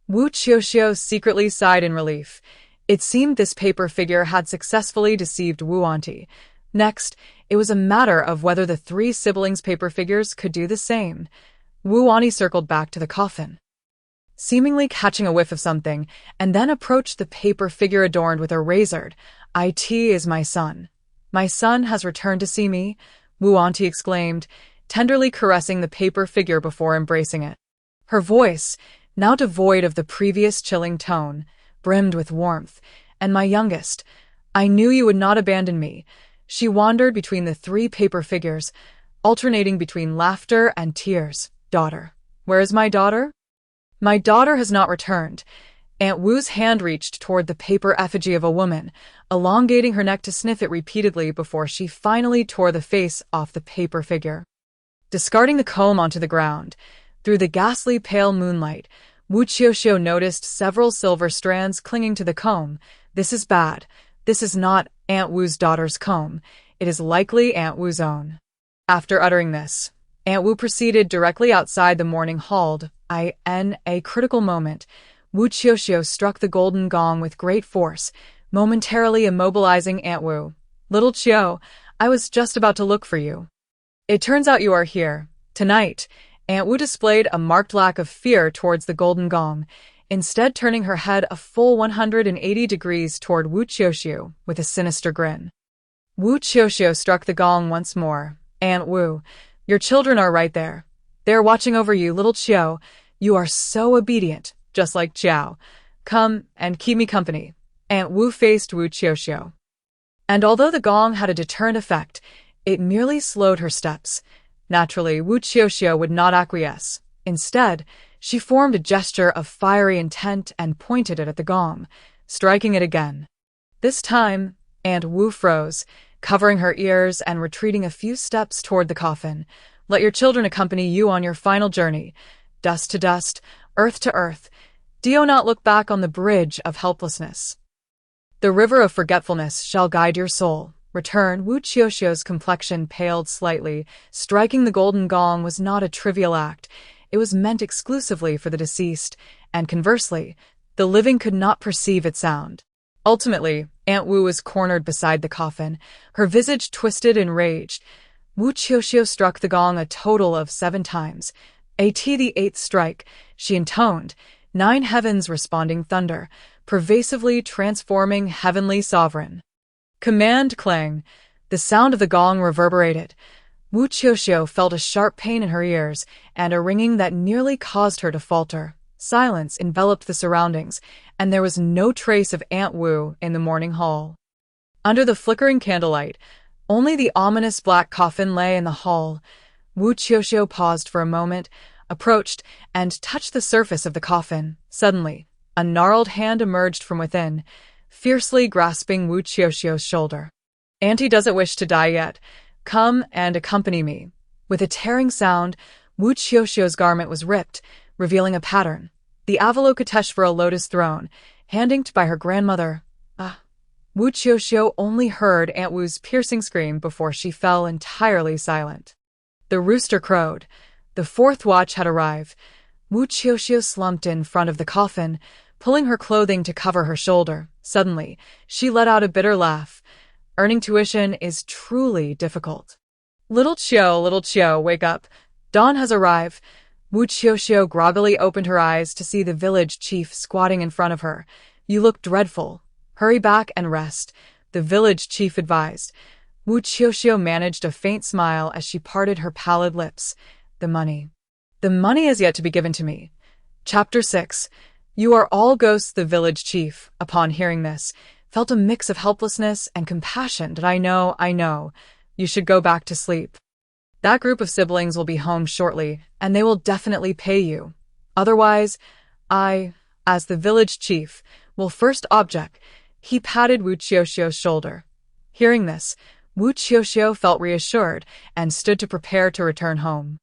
Wu Qiuqiu secretly sighed in relief. It seemed this paper figure had successfully deceived Wu Auntie. Next, it was a matter of whether the 3 siblings' paper figures could do the same. Wu Auntie circled back to the coffin, seemingly catching a whiff of something, and then approached the paper figure adorned with a razored, "It is my son. My son has returned to see me," Wu Auntie exclaimed, tenderly caressing the paper figure before embracing it. Her voice, now devoid of the previous chilling tone, brimmed with warmth. "And my youngest, I knew you would not abandon me." She wandered between the 3 paper figures, alternating between laughter and tears. "Daughter. Where is my daughter?" "My daughter has not returned." Aunt Wu's hand reached toward the paper effigy of a woman, elongating her neck to sniff it repeatedly before she finally tore the face off the paper figure. Discarding the comb onto the ground, through the ghastly pale moonlight, Wu Qiuqiu noticed several silver strands clinging to the comb. "This is bad. This is not Aunt Wu's daughter's comb. It is likely Aunt Wu's own." After uttering this, Aunt Wu proceeded directly outside the morning hall. In a critical moment, Wu Qiuqiu struck the golden gong with great force, momentarily immobilizing Aunt Wu. "Little Qiu, I was just about to look for you. It turns out you are here. Tonight." Aunt Wu displayed a marked lack of fear towards the golden gong, instead turning her head a full 180 degrees toward Wu Qiuqiu with a sinister grin. Wu Qiuqiu struck the gong once more. "Aunt Wu, your children are right there. They are watching over you, little Qiu. You are so obedient, just like Qiao. Come and keep me company." Aunt Wu faced Wu Qiuqiu. And although the gong had a deterrent effect, it merely slowed her steps. Naturally, Wu Qiuqiu would not acquiesce. Instead, she formed a gesture of fiery intent and pointed it at the gong, striking it again. This time, Aunt Wu froze, covering her ears and retreating a few steps toward the coffin. "Let your children accompany you on your final journey. Dust to dust, earth to earth. Do not look back on the bridge of helplessness. The river of forgetfulness shall guide your soul. Return." Wu Qiuqiu's complexion paled slightly. Striking the golden gong was not a trivial act. It was meant exclusively for the deceased, and conversely, the living could not perceive its sound. Ultimately, Aunt Wu was cornered beside the coffin, her visage twisted in rage. Wu Qiuqiu struck the gong a total of 7 times. The 8th strike, she intoned, 9 heavens responding thunder, pervasively transforming heavenly sovereign. Command clang. The sound of the gong reverberated. Wu Qiuqiu felt a sharp pain in her ears and a ringing that nearly caused her to falter. Silence enveloped the surroundings, and there was no trace of Aunt Wu in the morning hall. Under the flickering candlelight, only the ominous black coffin lay in the hall. Wu Qiuqiu paused for a moment, approached, and touched the surface of the coffin. Suddenly, a gnarled hand emerged from within, fiercely grasping Wu Qiuqiu's shoulder. "Auntie doesn't wish to die yet. Come and accompany me." With a tearing sound, Wu Qiuqiu's garment was ripped, revealing a pattern. The Avalokitesh for a lotus throne, hand-inked by her grandmother. Wu Qiuqiu only heard Aunt Wu's piercing scream before she fell entirely silent. The rooster crowed. The 4th watch had arrived. Wu Qiuqiu slumped in front of the coffin, pulling her clothing to cover her shoulder. Suddenly, she let out a bitter laugh. "Earning tuition is truly difficult. Little Qiu, wake up. Dawn has arrived. Wu Qiuqiu groggily opened her eyes to see the village chief squatting in front of her. You look dreadful. Hurry back and rest, the village chief advised. Wu Qiuqiu managed a faint smile as she parted her pallid lips. The money. The money is yet to be given to me. Chapter 6. You are all ghosts, the village chief, upon hearing this, felt a mix of helplessness and compassion. I know. You should go back to sleep. That group of siblings will be home shortly, and they will definitely pay you. Otherwise, I, as the village chief, will first object. He patted Wu Qiuqiu's shoulder. Hearing this, Wu Qiuqiu felt reassured and stood to prepare to return home.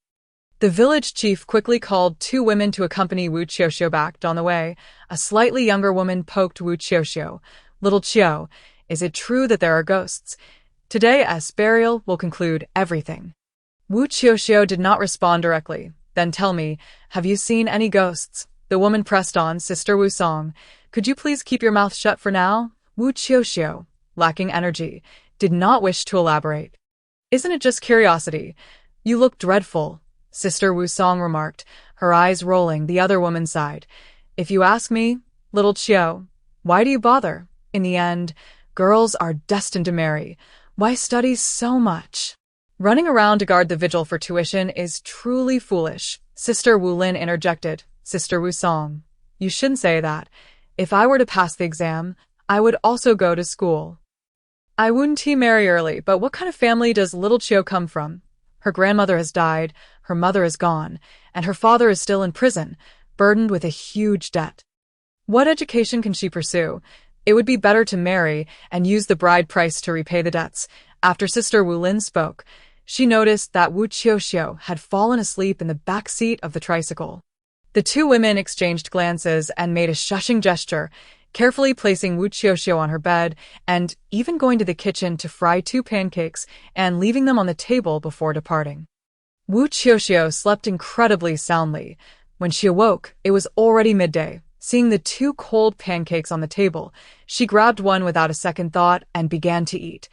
The village chief quickly called 2 women to accompany Wu Qiuqiu back. On the way, a slightly younger woman poked Wu Qiuqiu. Little Qiu, is it true that there are ghosts? Today's burial will conclude everything. Wu Qiuqiu did not respond directly. Then tell me, have you seen any ghosts? The woman pressed on. Sister Wu Song, could you please keep your mouth shut for now? Wu Qiuqiu, lacking energy, did not wish to elaborate. Isn't it just curiosity? You look dreadful, Sister Wu Song remarked, her eyes rolling. The other woman sighed. If you ask me, little Qiu, why do you bother? In the end, girls are destined to marry. Why study so much? Running around to guard the vigil for tuition is truly foolish, Sister Wu Lin interjected. Sister Wu Song, you shouldn't say that. If I were to pass the exam, I would also go to school. I wouldn't marry early, but what kind of family does little Qiu come from? Her grandmother has died, her mother is gone, and her father is still in prison, burdened with a huge debt. What education can she pursue? It would be better to marry and use the bride price to repay the debts. After Sister Wu Lin spoke, she noticed that Wu Qiuqiu had fallen asleep in the back seat of the tricycle. The 2 women exchanged glances and made a shushing gesture, carefully placing Wu Qiuqiu on her bed and even going to the kitchen to fry 2 pancakes and leaving them on the table before departing. Wu Qiuqiu slept incredibly soundly. When she awoke, it was already midday. Seeing the 2 cold pancakes on the table, she grabbed one without a second thought and began to eat.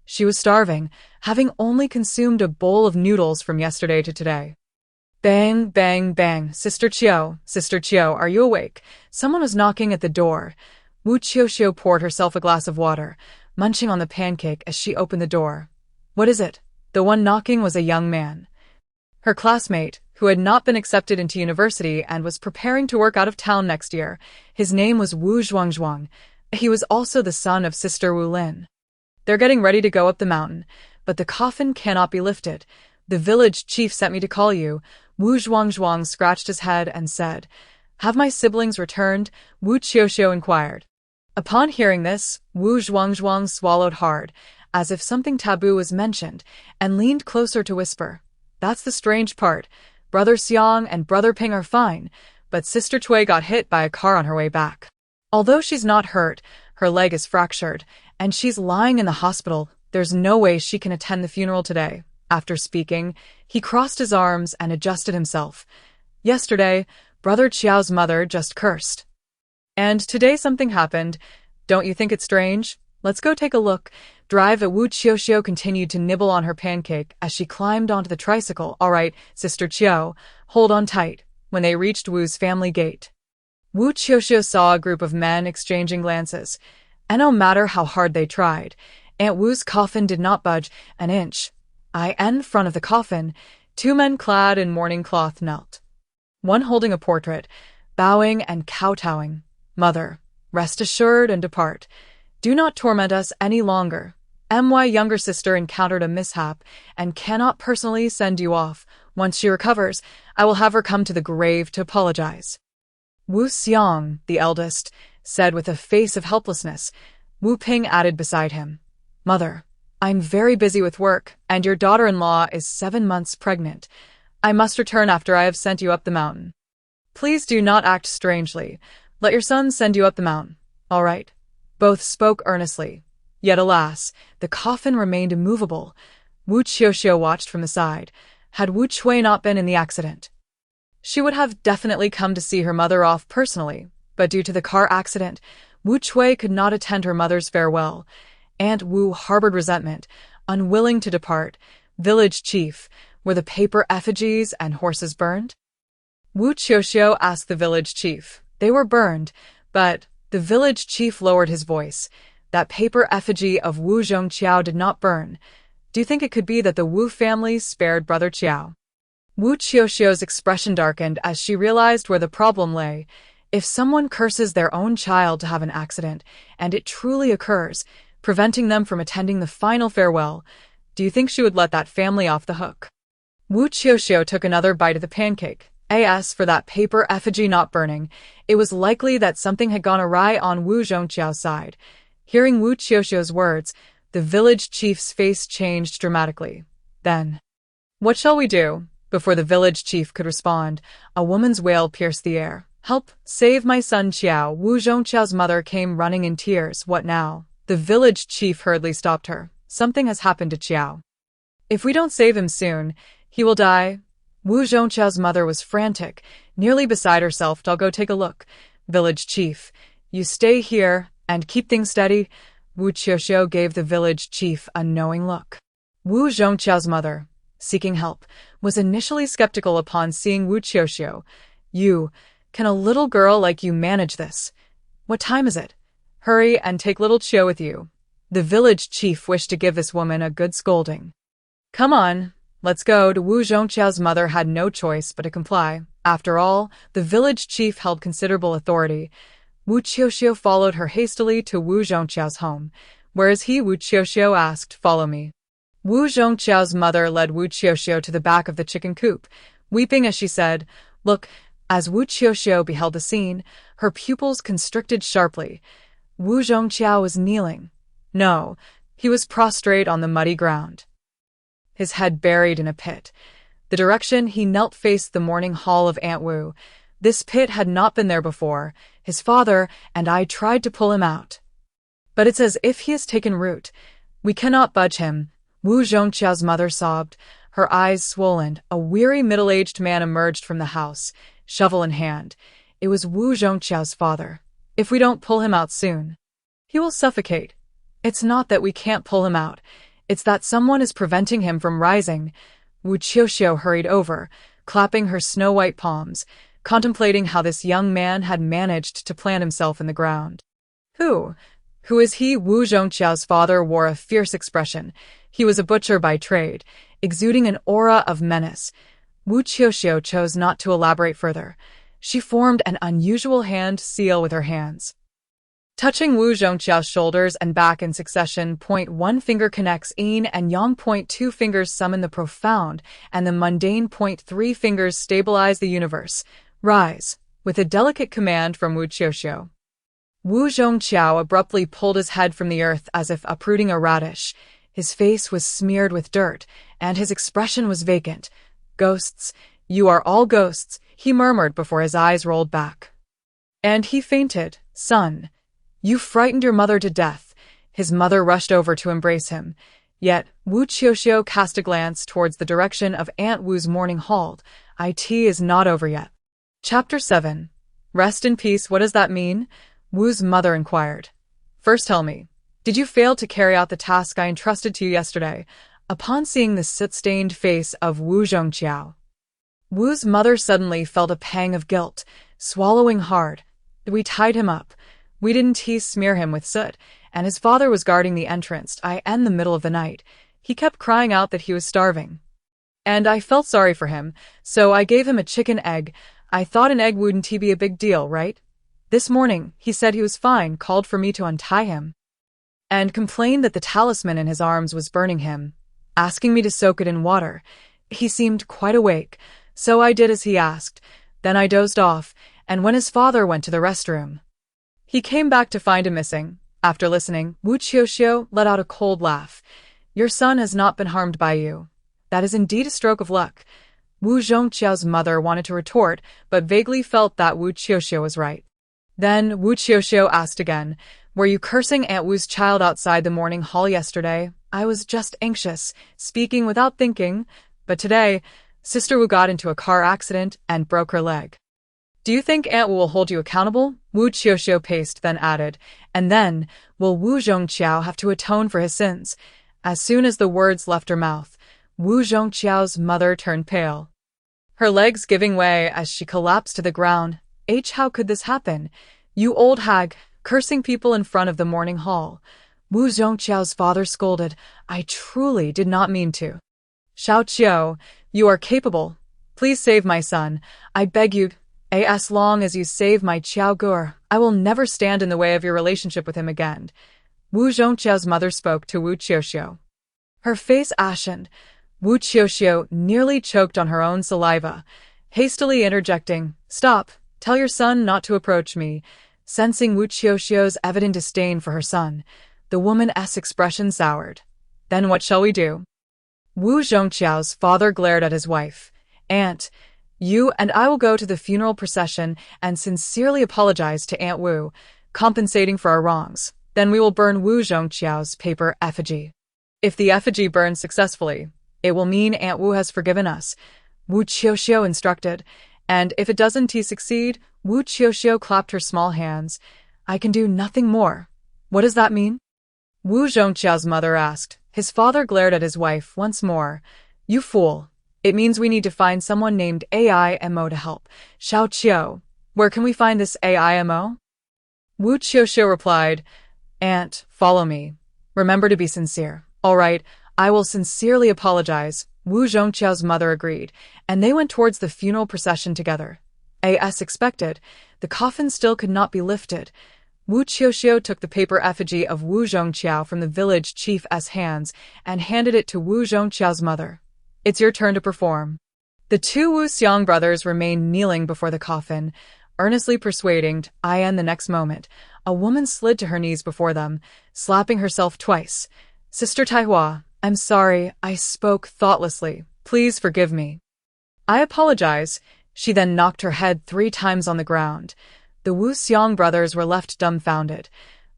She was starving, having only consumed a bowl of noodles from yesterday to today. Bang, bang, bang. Sister Qiu, are you awake? Someone was knocking at the door. Wu Qiuqiu poured herself a glass of water, munching on the pancake as she opened the door. What is it? The one knocking was a young man. Her classmate, who had not been accepted into university and was preparing to work out of town next year. His name was Wu Zhuangzhuang. He was also the son of Sister Wu Lin. They're getting ready to go up the mountain, but the coffin cannot be lifted. The village chief sent me to call you. Wu Zhuangzhuang scratched his head and said, Have my siblings returned? Wu Qiuqiu inquired. Upon hearing this, Wu Zhuangzhuang swallowed hard, as if something taboo was mentioned, and leaned closer to whisper. That's the strange part. Brother Xiang and Brother Ping are fine, but Sister Cui got hit by a car on her way back. Although she's not hurt, her leg is fractured, and she's lying in the hospital. There's no way she can attend the funeral today. After speaking, he crossed his arms and adjusted himself. Yesterday, Brother Qiao's mother just cursed. And today something happened. Don't you think it's strange? Let's go take a look. Drive. Wu Qiuqiu continued to nibble on her pancake as she climbed onto the tricycle. All right, Sister Qiu, hold on tight. When they reached Wu's family gate, Wu Qiuqiu saw a group of men exchanging glances, and no matter how hard they tried, Aunt Wu's coffin did not budge an inch. In front of the coffin, 2 men clad in mourning cloth knelt, one holding a portrait, bowing and kowtowing. Mother, rest assured and depart. Do not torment us any longer. My younger sister encountered a mishap and cannot personally send you off. Once she recovers, I will have her come to the grave to apologize. Wu Xiang, the eldest, said with a face of helplessness. Wu Ping added beside him, Mother, I'm very busy with work, and your daughter-in-law is 7 months pregnant. I must return after I have sent you up the mountain. Please do not act strangely. Let your son send you up the mountain. All right. Both spoke earnestly. Yet alas, the coffin remained immovable. Wu Qiuqiu watched from the side. Had Wu Chui not been in the accident, she would have definitely come to see her mother off personally, but due to the car accident, Wu Chui could not attend her mother's farewell. Aunt Wu harbored resentment, unwilling to depart. Village chief, Were the paper effigies and horses burned? Wu Qiuqiu asked the village chief. They were burned, but the village chief lowered his voice. That paper effigy of Wu Qiuqiu did not burn. Do you think it could be that the Wu family spared Brother Qiao? Wu Qiuqiu's expression darkened as she realized where the problem lay. If someone curses their own child to have an accident, and it truly occurs, preventing them from attending the final farewell, do you think she would let that family off the hook? Wu Qiuqiu took another bite of the pancake. As for that paper effigy not burning, it was likely that something had gone awry on Wu Qiuqiu's side. Hearing Wu Qiuqiu's words, the village chief's face changed dramatically. Then, "What shall we do?" Before the village chief could respond, a woman's wail pierced the air. "Help! Save my son Qiao!" Wu Qiuqiu's mother came running in tears. "What now?" The village chief hurriedly stopped her. "Something has happened to Qiao. If we don't save him soon, he will die." Wu Qiuqiu's mother was frantic, nearly beside herself. "I'll go take a look." "Village chief, you stay here and keep things steady." Wu Qiuqiu gave the village chief a knowing look. Wu Qiuqiu's mother, seeking help, was initially skeptical upon seeing Wu Qiuqiu. Can a little girl like you manage this? What time is it? Hurry and take little Qiu with you." The village chief wished to give this woman a good scolding. "Come on, let's go." Wu Qiuqiu's mother had no choice but to comply. After all, the village chief held considerable authority. Wu Qiuqiu followed her hastily to Wu Qiuqiu's home. "Where is he?" Wu Qiuqiu asked. "Follow me." Wu Qiuqiu's mother led Wu Qiuqiu to the back of the chicken coop, weeping as she said, "Look." As Wu Qiuqiu beheld the scene, her pupils constricted sharply. Wu Qiuqiu was kneeling. No, he was prostrate on the muddy ground, his head buried in a pit. The direction he knelt faced the morning hall of Aunt Wu. This pit had not been there before. His father and I tried to pull him out, but it's as if he has taken root. We cannot budge him. Wu Qiuqiu's mother sobbed, her eyes swollen. A weary middle-aged man emerged from the house, shovel in hand. It was Wu Qiuqiu's father. "If we don't pull him out soon, he will suffocate." "It's not that we can't pull him out. It's that someone is preventing him from rising." Wu Qiuqiu hurried over, clapping her snow-white palms, contemplating how this young man had managed to plant himself in the ground. Who is he?" Wu Qiuqiu's father wore a fierce expression. He was a butcher by trade, exuding an aura of menace. Wu Qiuqiu chose not to elaborate further. She formed an unusual hand seal with her hands, touching Wu Qiuqiu's shoulders and back in succession. One finger connects yin and yang. 2 fingers summon the profound, and the mundane. 3 fingers stabilize the universe. "Rise," with a delicate command from Wu Qiuqiu. Wu Qiuqiu abruptly pulled his head from the earth as if uprooting a radish. His face was smeared with dirt, and his expression was vacant. "Ghosts, you are all ghosts," he murmured before his eyes rolled back. And he fainted. "Son, you frightened your mother to death." His mother rushed over to embrace him. Yet Wu Qiuqiu cast a glance towards the direction of Aunt Wu's morning hall. "It is not over yet." Chapter 7. Rest in peace. What does that mean? Wu's mother inquired. "First tell me, did you fail to carry out the task I entrusted to you yesterday?" Upon seeing the soot-stained face of Wu Qiuqiu, Wu's mother suddenly felt a pang of guilt, swallowing hard. "We tied him up. We didn't smear him with soot, and his father was guarding the entrance. In the middle of the night, he kept crying out that he was starving. And I felt sorry for him, so I gave him a chicken egg. I thought an egg wouldn't be a big deal, right? This morning, he said he was fine, called for me to untie him, and complained that the talisman in his arms was burning him, asking me to soak it in water. He seemed quite awake, so I did as he asked. Then I dozed off, and when his father went to the restroom, he came back to find him missing." After listening, Wu Qiuqiu let out a cold laugh. "Your son has not been harmed by you. That is indeed a stroke of luck." Wu Qiuqiu's mother wanted to retort, but vaguely felt that Wu Qiuqiu was right. Then Wu Qiuqiu asked again, "Were you cursing Aunt Wu's child outside the morning hall yesterday?" "I was just anxious, speaking without thinking. But today, Sister Wu got into a car accident and broke her leg." "Do you think Aunt Wu will hold you accountable?" Wu Qiuqiu paced, then added, "And then, will Wu Qiuqiu have to atone for his sins?" As soon as the words left her mouth, Wu Qiuqiu's mother turned pale, her legs giving way as she collapsed to the ground. How could this happen? You old hag, cursing people in front of the morning hall. Wu Qiuqiu's father scolded. I truly did not mean to. Qiuqiu, you are capable. Please save my son. I beg you. As long as you save my Qiuqiu, I will never stand in the way of your relationship with him again. Wu Qiuqiu's mother spoke to Wu Qiuqiu, her face ashen. Wu Qiuqiu nearly choked on her own saliva, hastily interjecting, Stop, tell your son not to approach me. Sensing Wu Qiuqiu's evident disdain for her son, the woman's expression soured. Then what shall we do? Wu Qiuqiu's father glared at his wife. Aunt, you and I will go to the funeral procession and sincerely apologize to Aunt Wu, compensating for our wrongs. Then we will burn Wu Qiuqiu's paper effigy. If the effigy burns successfully, it will mean Aunt Wu has forgiven us, Wu Qiuqiu instructed. And if it doesn't succeed, Wu Qiuqiu clapped her small hands. I can do nothing more. What does that mean? Wu Qiuqiu's mother asked. His father glared at his wife once more. You fool. It means we need to find someone named AIMO to help. Qiuqiu, where can we find this AIMO? Wu Qiuqiu replied, Aunt, follow me. Remember to be sincere. All right, I will sincerely apologize. Wu Qiuqiu's mother agreed, and they went towards the funeral procession together. As expected, the coffin still could not be lifted. Wu Qiuqiu took the paper effigy of Wu Qiuqiu from the village chief's hands and handed it to Wu Qiuqiu's mother. It's your turn to perform. The two Wu Xiang brothers remained kneeling before the coffin, earnestly persuading. The next moment, a woman slid to her knees before them, slapping herself twice. Sister Taihua, I'm sorry, I spoke thoughtlessly. Please forgive me. I apologize. She then knocked her head 3 times on the ground. The Wu Xiang brothers were left dumbfounded.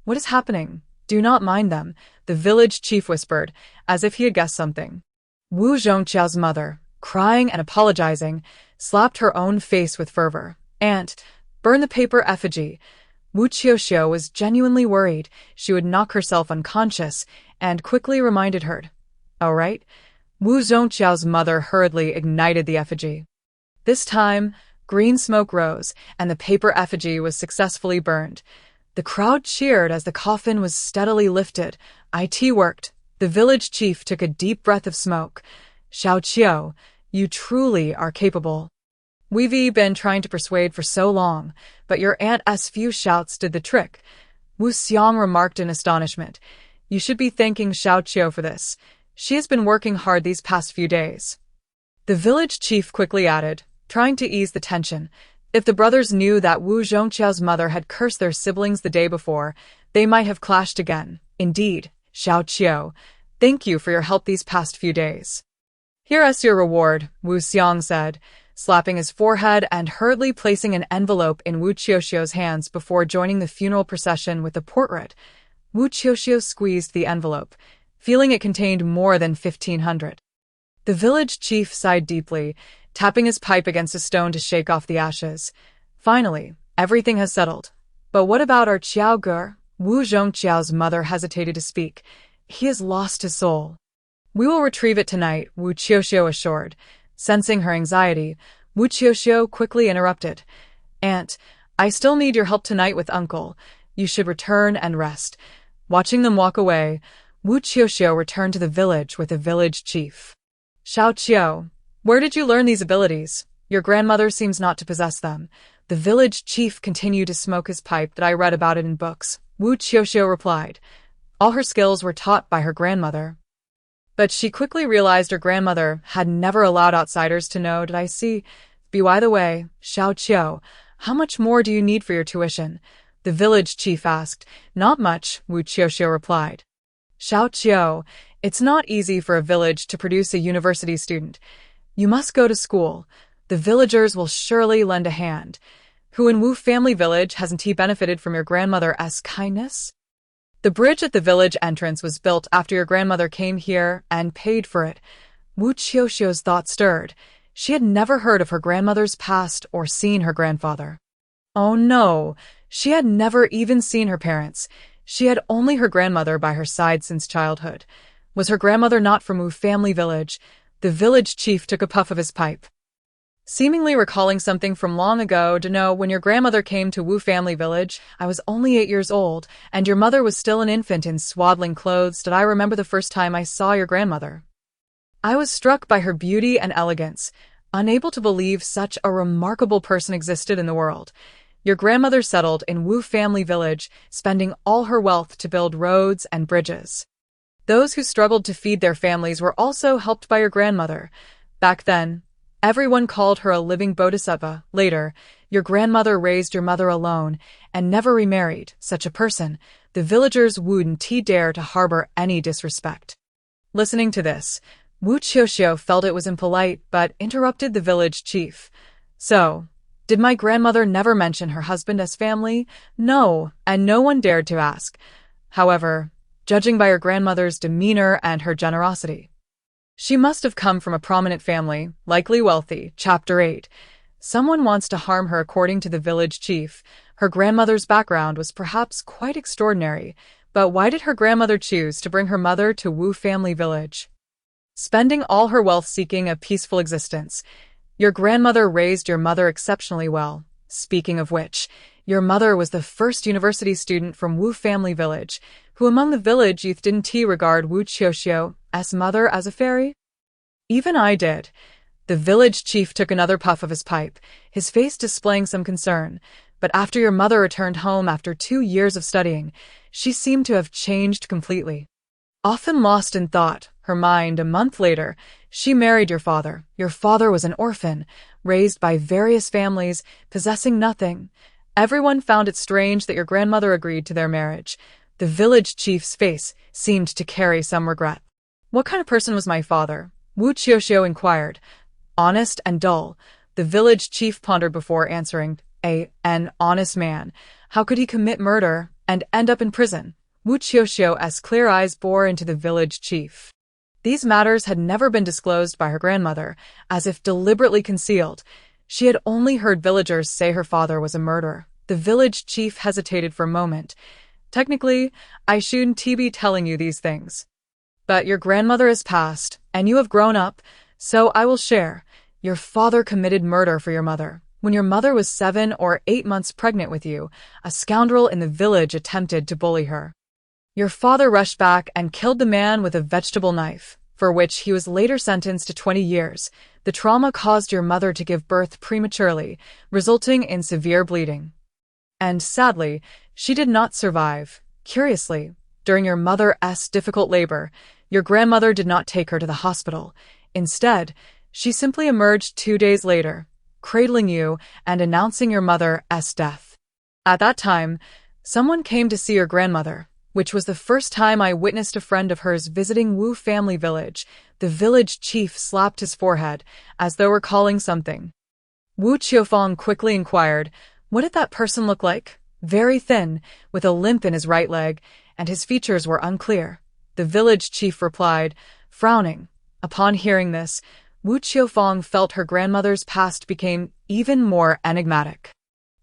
What is happening? Do not mind them, the village chief whispered, as if he had guessed something. Wu Qiuqiu's mother, crying and apologizing, slapped her own face with fervor. Aunt, burn the paper effigy. Wu Qiuqiu was genuinely worried she would knock herself unconscious and quickly reminded her. All right. Wu Qiuqiu's mother hurriedly ignited the effigy. This time, green smoke rose and the paper effigy was successfully burned. The crowd cheered as the coffin was steadily lifted. It worked. The village chief took a deep breath of smoke. Qiuqiu, you truly are capable. We've been trying to persuade for so long, but your aunt's few shouts did the trick. Wu Xiang remarked in astonishment. You should be thanking Qiuqiu for this. She has been working hard these past few days. The village chief quickly added, trying to ease the tension. If the brothers knew that Wu Qiuqiu's mother had cursed their siblings the day before, they might have clashed again. Indeed, Qiuqiu, thank you for your help these past few days. Here's your reward, Wu Xiang said, slapping his forehead and hurriedly placing an envelope in Wu Qiuqiu's hands before joining the funeral procession with the portrait. Wu Qiuqiu squeezed the envelope, feeling it contained more than 1,500. The village chief sighed deeply, tapping his pipe against a stone to shake off the ashes. Finally, everything has settled. But what about our Qiuqiu? Wu Qiuqiu's mother hesitated to speak. He has lost his soul. We will retrieve it tonight, Wu Qiuqiu assured. Sensing her anxiety, Wu Qiuqiu quickly interrupted. Aunt, I still need your help tonight with Uncle. You should return and rest. Watching them walk away, Wu Qiuqiu returned to the village with the village chief. Qiuqiu, where did you learn these abilities? Your grandmother seems not to possess them. The village chief continued to smoke his pipe. That I read about it in books, Wu Qiuqiu replied. All her skills were taught by her grandmother. But she quickly realized her grandmother had never allowed outsiders to know. Did I see? By the way, Qiuqiu, how much more do you need for your tuition? The village chief asked. Not much, Wu Qiuqiu replied. Qiuqiu, it's not easy for a village to produce a university student. You must go to school. The villagers will surely lend a hand. Who in Wu family village hasn't he benefited from your grandmother's kindness? The bridge at the village entrance was built after your grandmother came here and paid for it. Wu Qiuqiu's thoughts stirred. She had never heard of her grandmother's past or seen her grandfather. Oh no, she had never even seen her parents. She had only her grandmother by her side since childhood. Was her grandmother not from Wu family village? The village chief took a puff of his pipe. Seemingly recalling something from long ago, to know when your grandmother came to Wu family village, I was only 8 years old, and your mother was still an infant in swaddling clothes. Did I remember the first time I saw your grandmother? I was struck by her beauty and elegance, unable to believe such a remarkable person existed in the world. Your grandmother settled in Wu family village, spending all her wealth to build roads and bridges. Those who struggled to feed their families were also helped by your grandmother. Back then, everyone called her a living bodhisattva. Later, your grandmother raised your mother alone and never remarried. Such a person, the villagers wouldn't dare to harbor any disrespect. Listening to this, Wu Qiuqiu felt it was impolite, but interrupted the village chief. So, did my grandmother never mention her husband as family? No, and no one dared to ask. However, judging by her grandmother's demeanor and her generosity, she must have come from a prominent family, likely wealthy. Chapter 8. Someone wants to harm her. According to the village chief, her grandmother's background was perhaps quite extraordinary, but why did her grandmother choose to bring her mother to Wu family village? Spending all her wealth seeking a peaceful existence. Your grandmother raised your mother exceptionally well. Speaking of which, your mother was the first university student from Wu family village, who among the village youth didn't regard Wu Qiuqiu's mother as a fairy? Even I did. The village chief took another puff of his pipe, his face displaying some concern. But after your mother returned home after 2 years of studying, she seemed to have changed completely. Often lost in thought, her mind, a month later, she married your father. Your father was an orphan, raised by various families, possessing nothing. Everyone found it strange that your grandmother agreed to their marriage. The village chief's face seemed to carry some regret. What kind of person was my father? Wu Qiuqiu inquired. Honest and dull, the village chief pondered before answering. An honest man. How could he commit murder and end up in prison? Wu Qiuqiu's clear eyes bore into the village chief. These matters had never been disclosed by her grandmother, as if deliberately concealed. She had only heard villagers say her father was a murderer. The village chief hesitated for a moment. Technically, I shouldn't be telling you these things. But your grandmother has passed, and you have grown up, so I will share. Your father committed murder for your mother. When your mother was 7 or 8 months pregnant with you, a scoundrel in the village attempted to bully her. Your father rushed back and killed the man with a vegetable knife, for which he was later sentenced to 20 years. The trauma caused your mother to give birth prematurely, resulting in severe bleeding. And sadly, she did not survive. Curiously, during your mother's difficult labor, your grandmother did not take her to the hospital. Instead, she simply emerged 2 days later, cradling you and announcing your mother's death. At that time, someone came to see your grandmother, which was the first time I witnessed a friend of hers visiting Wu family village. The village chief slapped his forehead, as though recalling something. Wu Qiuqiu quickly inquired, what did that person look like? Very thin, with a limp in his right leg, and his features were unclear. The village chief replied, frowning. Upon hearing this, Wu Qiuqiu felt her grandmother's past became even more enigmatic.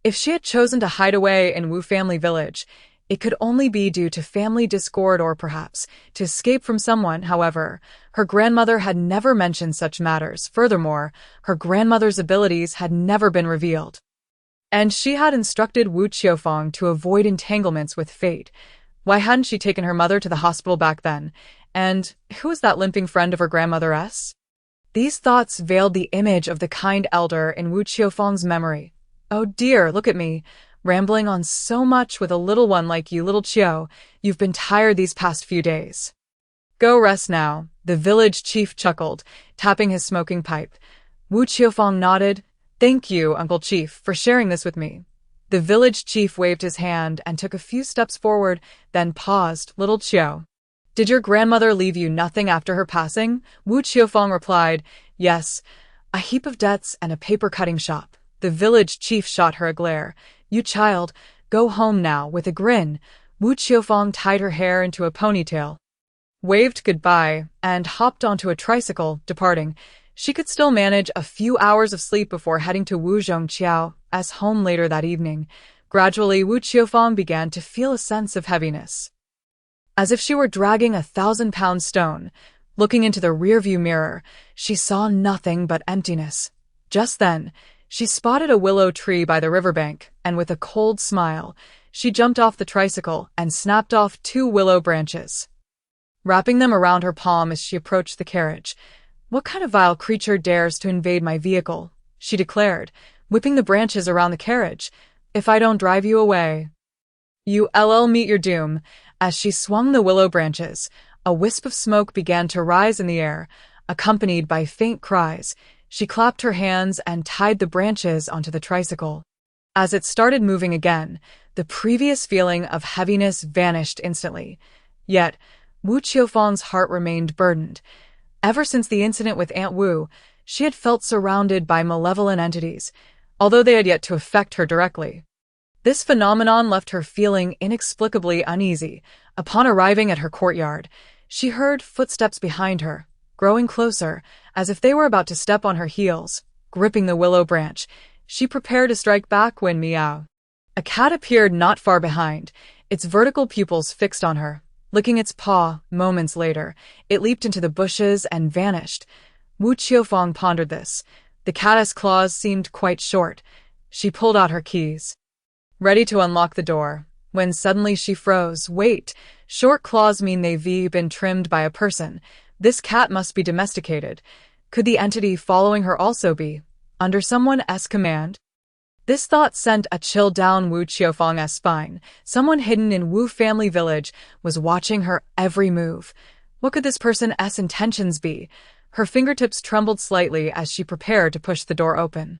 If she had chosen to hide away in Wu family village, it could only be due to family discord or perhaps to escape from someone. However, her grandmother had never mentioned such matters. Furthermore, her grandmother's abilities had never been revealed. And she had instructed Wu Qiuqiu to avoid entanglements with fate. Why hadn't she taken her mother to the hospital back then? And who was that limping friend of her grandmother's? These thoughts veiled the image of the kind elder in Wu Qiuqiu's memory. Oh dear, look at me, rambling on so much with a little one like you, little Qiu. You've been tired these past few days. Go rest now, the village chief chuckled, tapping his smoking pipe. Wu Qiuqiu nodded. Thank you, Uncle Chief, for sharing this with me. The village chief waved his hand and took a few steps forward, then paused. Little Qiu, did your grandmother leave you nothing after her passing? Wu Qiuqiu replied, yes, a heap of debts and a paper cutting shop. The village chief shot her a glare. You child, go home now. With a grin, Wu Qiuqiu tied her hair into a ponytail, waved goodbye, and hopped onto a tricycle, departing. She could still manage a few hours of sleep before heading to Wu Qiuqiu's home later that evening. Gradually, Wu Qiuqiu began to feel a sense of heaviness, as if she were dragging a 1,000-pound stone. Looking into the rearview mirror, she saw nothing but emptiness. Just then, she spotted a willow tree by the riverbank, and with a cold smile, she jumped off the tricycle and snapped off 2 willow branches, wrapping them around her palm as she approached the carriage. "What kind of vile creature dares to invade my vehicle?" she declared, whipping the branches around the carriage. "If I don't drive you away, you'll meet your doom." As she swung the willow branches, a wisp of smoke began to rise in the air, accompanied by faint cries. She clapped her hands and tied the branches onto the tricycle. As it started moving again, the previous feeling of heaviness vanished instantly. Yet, Wu Qiuqiu's heart remained burdened. Ever since the incident with Aunt Wu, she had felt surrounded by malevolent entities, although they had yet to affect her directly. This phenomenon left her feeling inexplicably uneasy. Upon arriving at her courtyard, she heard footsteps behind her, growing closer, as if they were about to step on her heels. Gripping the willow branch, she prepared to strike back when meow. A cat appeared not far behind, its vertical pupils fixed on her. Licking its paw, moments later, it leaped into the bushes and vanished. Wu Qiuqiu pondered this. The cat's claws seemed quite short. She pulled out her keys, ready to unlock the door, when suddenly she froze. Wait, short claws mean they've been trimmed by a person. This cat must be domesticated. Could the entity following her also be under someone's command? This thought sent a chill down Wu Qiuqiu's spine. Someone hidden in Wu family village was watching her every move. What could this person's intentions be? Her fingertips trembled slightly as she prepared to push the door open.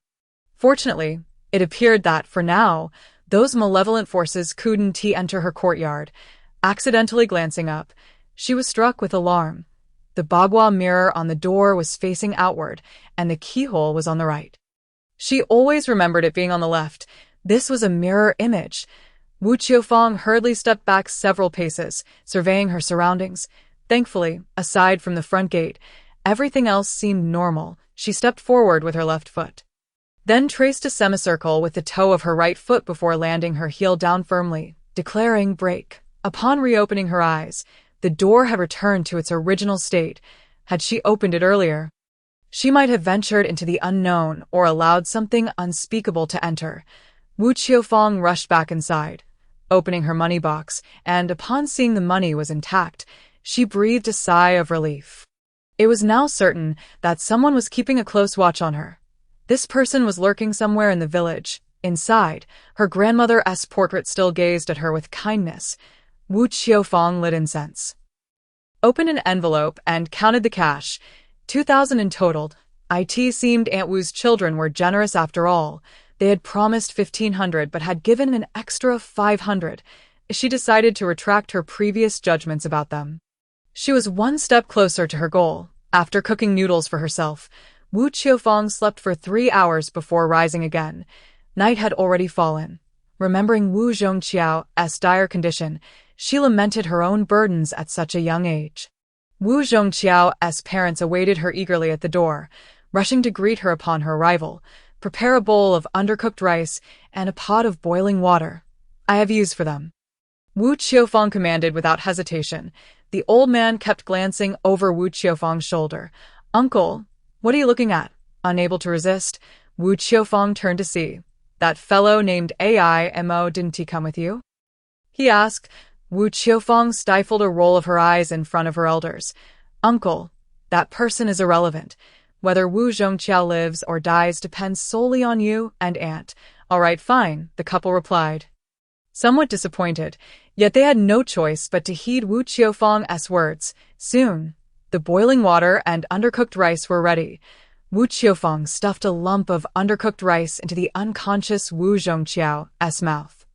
Fortunately, it appeared that, for now, those malevolent forces couldn't enter her courtyard. Accidentally glancing up, she was struck with alarm. The bagua mirror on the door was facing outward, and the keyhole was on the right. She always remembered it being on the left. This was a mirror image. Wu Qiuqiu hurriedly stepped back several paces, surveying her surroundings. Thankfully, aside from the front gate, everything else seemed normal. She stepped forward with her left foot, then traced a semicircle with the toe of her right foot before landing her heel down firmly, declaring "break." Upon reopening her eyes, the door had returned to its original state. Had she opened it earlier, she might have ventured into the unknown or allowed something unspeakable to enter. Wu Qiuqiu rushed back inside, opening her money box, and upon seeing the money was intact, she breathed a sigh of relief. It was now certain that someone was keeping a close watch on her. This person was lurking somewhere in the village. Inside, her grandmother's portrait still gazed at her with kindness. Wu Qiuqiu lit incense, opened an envelope, and counted the cash. 2,000 in total. It seemed Aunt Wu's children were generous after all. They had promised 1,500 but had given an extra 500. She decided to retract her previous judgments about them. She was one step closer to her goal. After cooking noodles for herself, Wu Qiuqiu slept for 3 hours before rising again. Night had already fallen. Remembering Wu Qiuqiu's dire condition, she lamented her own burdens at such a young age. Wu Qiuqiu's parents awaited her eagerly at the door, rushing to greet her upon her arrival. "Prepare a bowl of undercooked rice and a pot of boiling water. I have use for them," Wu Qiuqiu commanded without hesitation. The old man kept glancing over Wu Qiuqiu's shoulder. "Uncle, what are you looking at?" Unable to resist, Wu Qiuqiu turned to see. "That fellow named Aimo didn't he come with you?" he asked. Wu Qiuqiu stifled a roll of her eyes in front of her elders. "Uncle, that person is irrelevant. Whether Wu Qiuqiu lives or dies depends solely on you and Aunt." "All right, fine," the couple replied, somewhat disappointed, yet they had no choice but to heed Wu Qiuqiu's words. Soon, the boiling water and undercooked rice were ready. Wu Qiuqiu stuffed a lump of undercooked rice into the unconscious Wu Qiuqiu's mouth,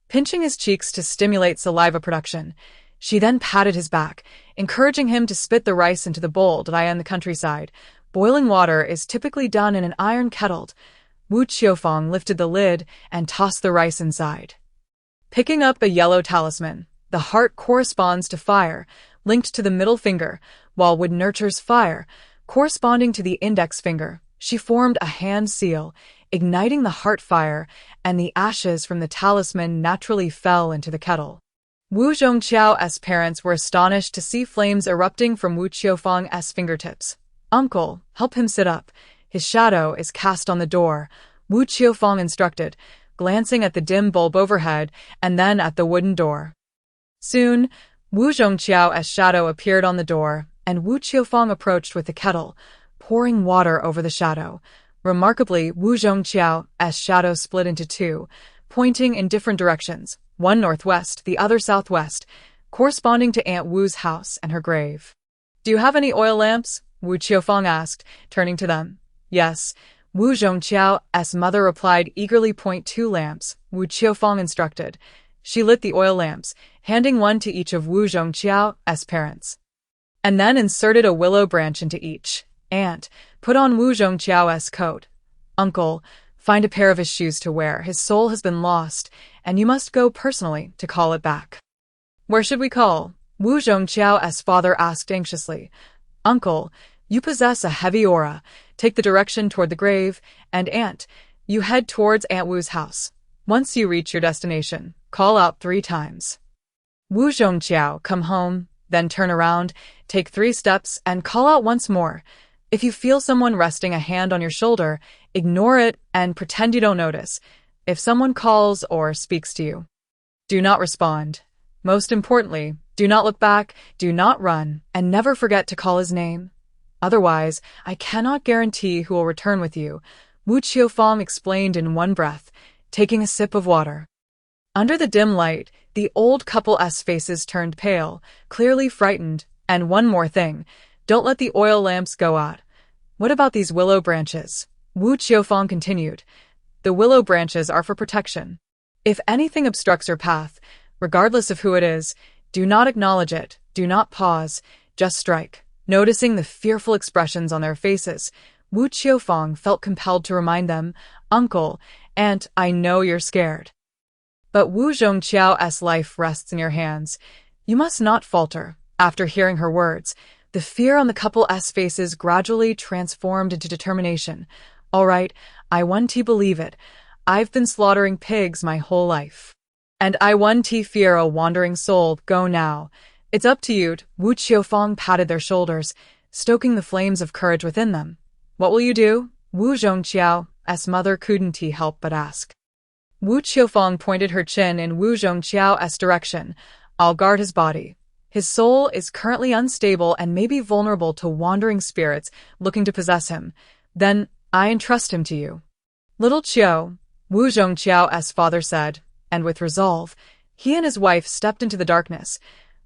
pinching his cheeks to stimulate saliva production. She then patted his back, encouraging him to spit the rice into the bowl. "Did I in the countryside? Boiling water is typically done in an iron kettle." Wu Qiuqiu lifted the lid and tossed the rice inside, picking up a yellow talisman. The heart corresponds to fire, linked to the middle finger, while wood nurtures fire, corresponding to the index finger. She formed a hand seal, igniting the heart fire, and the ashes from the talisman naturally fell into the kettle. Wu Qiuqiu's parents were astonished to see flames erupting from Wu Qiufeng's fingertips. "Uncle, help him sit up. His shadow is cast on the door," Wu Qiufeng instructed, glancing at the dim bulb overhead and then at the wooden door. Soon, Wu Qiuqiu's shadow appeared on the door, and Wu Qiufeng approached with the kettle, pouring water over the shadow. Remarkably, Wu Qiuqiu's shadow split into two, pointing in different directions, one northwest, the other southwest, corresponding to Aunt Wu's house and her grave. "Do you have any oil lamps?" Wu Qiufeng asked, turning to them. "Yes," Wu Qiuqiu's mother replied, eagerly. "Point two lamps," Wu Qiufeng instructed. She lit the oil lamps, handing one to each of Wu Qiuqiu's parents, and then inserted a willow branch into each. "Aunt, put on Wu Qiuqiu's coat. Uncle, find a pair of his shoes to wear. His soul has been lost, and you must go personally to call it back." "Where should we call?" Wu Qiuqiu's father asked anxiously. "Uncle, you possess a heavy aura. Take the direction toward the grave, and Aunt, you head towards Aunt Wu's house. Once you reach your destination, call out 3 times. Wu Qiuqiu, come home, then turn around, take 3 steps, and call out once more. If you feel someone resting a hand on your shoulder, ignore it and pretend you don't notice. If someone calls or speaks to you, do not respond. Most importantly, do not look back, do not run, and never forget to call his name. Otherwise, I cannot guarantee who will return with you," Wu Qiufeng explained in one breath, taking a sip of water. Under the dim light, the old couple's faces turned pale, clearly frightened. "And one more thing, don't let the oil lamps go out." "What about these willow branches?" Wu Qiufeng continued. "The willow branches are for protection. If anything obstructs your path, regardless of who it is, do not acknowledge it, do not pause, just strike." Noticing the fearful expressions on their faces, Wu Qiufeng felt compelled to remind them, "Uncle, Aunt, I know you're scared. But Wu Qiuqiu's life rests in your hands. You must not falter." After hearing her words, the fear on the couple's faces gradually transformed into determination. "All right, I want to believe it. I've been slaughtering pigs my whole life. And I want to fear a wandering soul. Go now. It's up to you." Wu Qiufeng patted their shoulders, stoking the flames of courage within them. "What will you do?" Wu Qiuqiu's mother couldn't help but ask. Wu Qiufeng pointed her chin in Wu Qiuqiu's direction. "I'll guard his body. His soul is currently unstable and may be vulnerable to wandering spirits looking to possess him. Then I entrust him to you." "Little Qiu," Wu Qiuqiu's father said, and with resolve, he and his wife stepped into the darkness.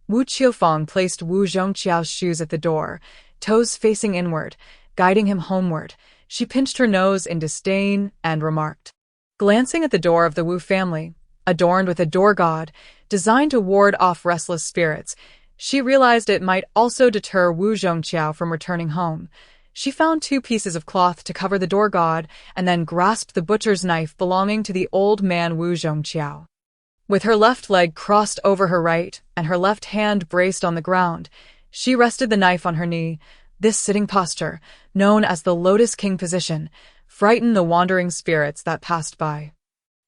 Wu Qiufeng placed Wu Qiuqiu's shoes at the door, toes facing inward, guiding him homeward. She pinched her nose in disdain and remarked, glancing at the door of the Wu family, adorned with a door god, designed to ward off restless spirits. She realized it might also deter Wu Qiuqiu from returning home. She found 2 pieces of cloth to cover the door god and then grasped the butcher's knife belonging to the old man Wu Qiuqiu. With her left leg crossed over her right and her left hand braced on the ground, she rested the knife on her knee. This sitting posture, known as the Lotus King position, frightened the wandering spirits that passed by,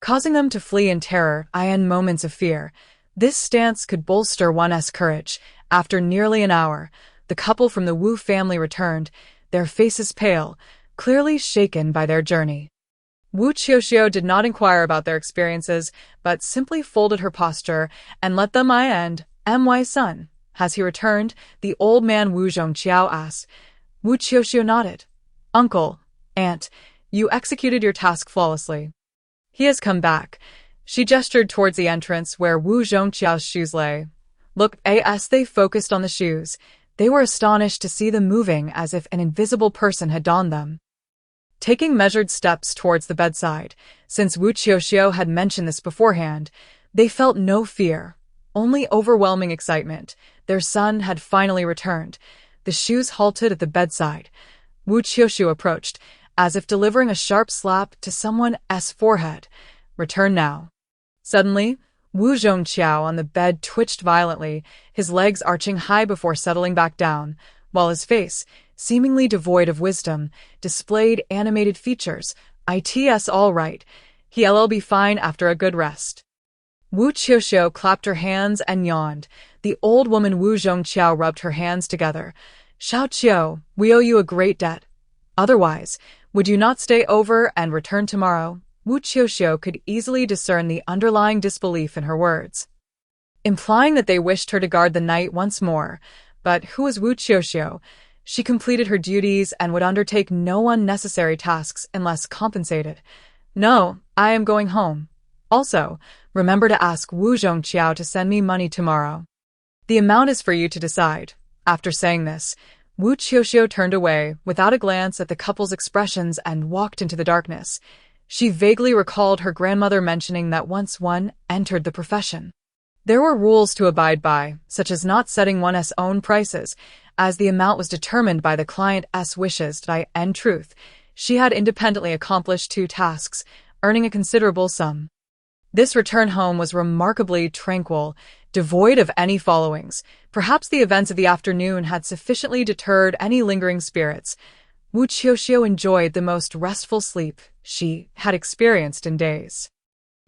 causing them to flee in terror and moments of fear. This stance could bolster one's courage. After nearly an hour, the couple from the Wu family returned, their faces pale, clearly shaken by their journey. Wu Qiuqiu did not inquire about their experiences, but simply folded her posture and let them end. "My son, has he returned?" the old man Wu Qiuqiu asked. Wu Qiuqiu nodded. "Uncle, Aunt, you executed your task flawlessly. He has come back." She gestured towards the entrance where Wu Qiuqiu's shoes lay. "Look." As they focused on the shoes, they were astonished to see them moving as if an invisible person had donned them. Taking measured steps towards the bedside, since Wu Qiuqiu had mentioned this beforehand, they felt no fear, only overwhelming excitement. Their son had finally returned. The shoes halted at the bedside. Wu Qiuqiu approached, as if delivering a sharp slap to someone's forehead. "Return now." Suddenly, Wu Qiuqiu on the bed twitched violently, his legs arching high before settling back down, while his face, seemingly devoid of wisdom, displayed animated features. "It's all right. He'll be fine after a good rest." Wu Qiuqiu clapped her hands and yawned. The old woman Wu Qiuqiu rubbed her hands together. Xiao Qiu, we owe you a great debt. Otherwise, would you not stay over and return tomorrow? Wu Qiuqiu could easily discern the underlying disbelief in her words, implying that they wished her to guard the night once more. But who was Wu Qiuqiu? She completed her duties and would undertake no unnecessary tasks unless compensated. No, I am going home. Also, remember to ask Wu Qiuqiu to send me money tomorrow. The amount is for you to decide. After saying this, Wu Qiuqiu turned away without a glance at the couple's expressions and walked into the darkness. She vaguely recalled her grandmother mentioning that once one entered the profession, there were rules to abide by, such as not setting one's own prices, as the amount was determined by the client's wishes. In truth, she had independently accomplished 2 tasks, earning a considerable sum. This return home was remarkably tranquil, devoid of any followings. Perhaps the events of the afternoon had sufficiently deterred any lingering spirits. Wu Qiuqiu enjoyed the most restful sleep she had experienced in days.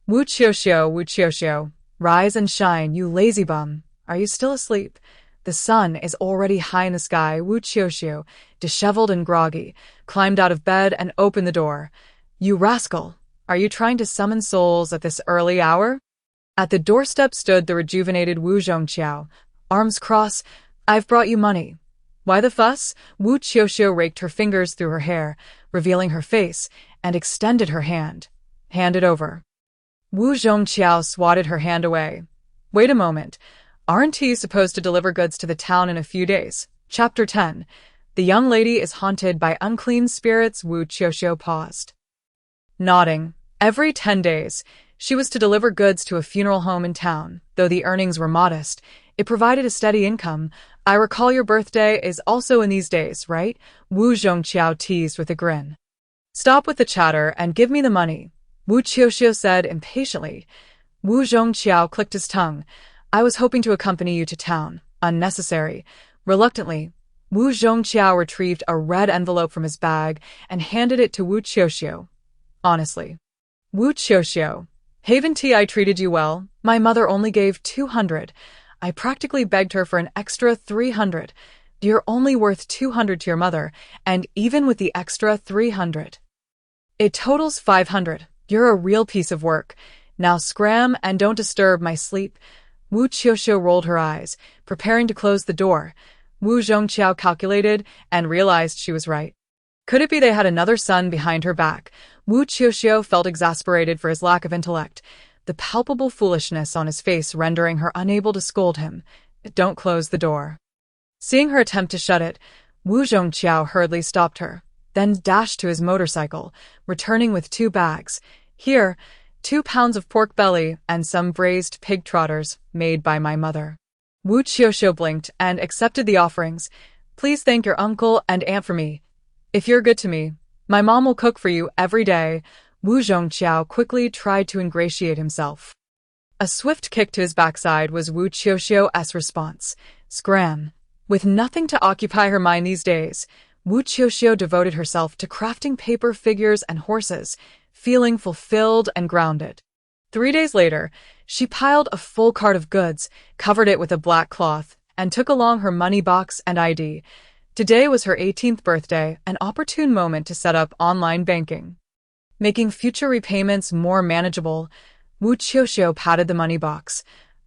Wu Qiuqiu, rise and shine, you lazy bum. Are you still asleep? The sun is already high in the sky. Wu Qiuqiu, disheveled and groggy, climbed out of bed and opened the door. You rascal! Are you trying to summon souls at this early hour? At the doorstep stood the rejuvenated Wu Qiuqiu, arms crossed. I've brought you money. Why the fuss? Wu Qiuqiu raked her fingers through her hair, revealing her face, and extended her hand. Hand it over. Wu Qiuqiu swatted her hand away. Wait a moment. Aren't you supposed to deliver goods to the town in a few days? Chapter 10. The young lady is haunted by unclean spirits. Wu Qiuqiu paused, nodding. Every 10 days, she was to deliver goods to a funeral home in town. Though the earnings were modest, it provided a steady income. I recall your birthday is also in these days, right? Wu Qiuqiu teased with a grin. Stop with the chatter and give me the money, Wu Qiuqiu said impatiently. Wu Qiuqiu clicked his tongue. I was hoping to accompany you to town. Unnecessary. Reluctantly, Wu Qiuqiu retrieved a red envelope from his bag and handed it to Wu Qiuqiu. Honestly. Wu Qiuqiu, haven't I treated you well? My mother only gave 200. I practically begged her for an extra 300. You're only worth 200 to your mother, and even with the extra 300, it totals 500. You're a real piece of work. Now scram and don't disturb my sleep. Wu Qiuqiu rolled her eyes, preparing to close the door. Wu Qiuqiu calculated and realized she was right. Could it be they had another son behind her back? Wu Qiuqiu felt exasperated for his lack of intellect, the palpable foolishness on his face rendering her unable to scold him. Don't close the door. Seeing her attempt to shut it, Wu Qiuqiu hurriedly stopped her, then dashed to his motorcycle, returning with 2 bags. Here, 2 pounds of pork belly and some braised pig trotters made by my mother. Wu Qiuqiu blinked and accepted the offerings. Please thank your uncle and aunt for me. If you're good to me, my mom will cook for you every day. Wu Qiuqiu quickly tried to ingratiate himself. A swift kick to his backside was Wu Qiuqiu's response. Scram. With nothing to occupy her mind these days, Wu Qiuqiu devoted herself to crafting paper figures and horses, feeling fulfilled and grounded. 3 days later, she piled a full cart of goods, covered it with a black cloth, and took along her money box and ID. Today was her 18th birthday, an opportune moment to set up online banking. Making future repayments more manageable, Wu Qiuqiu patted the money box.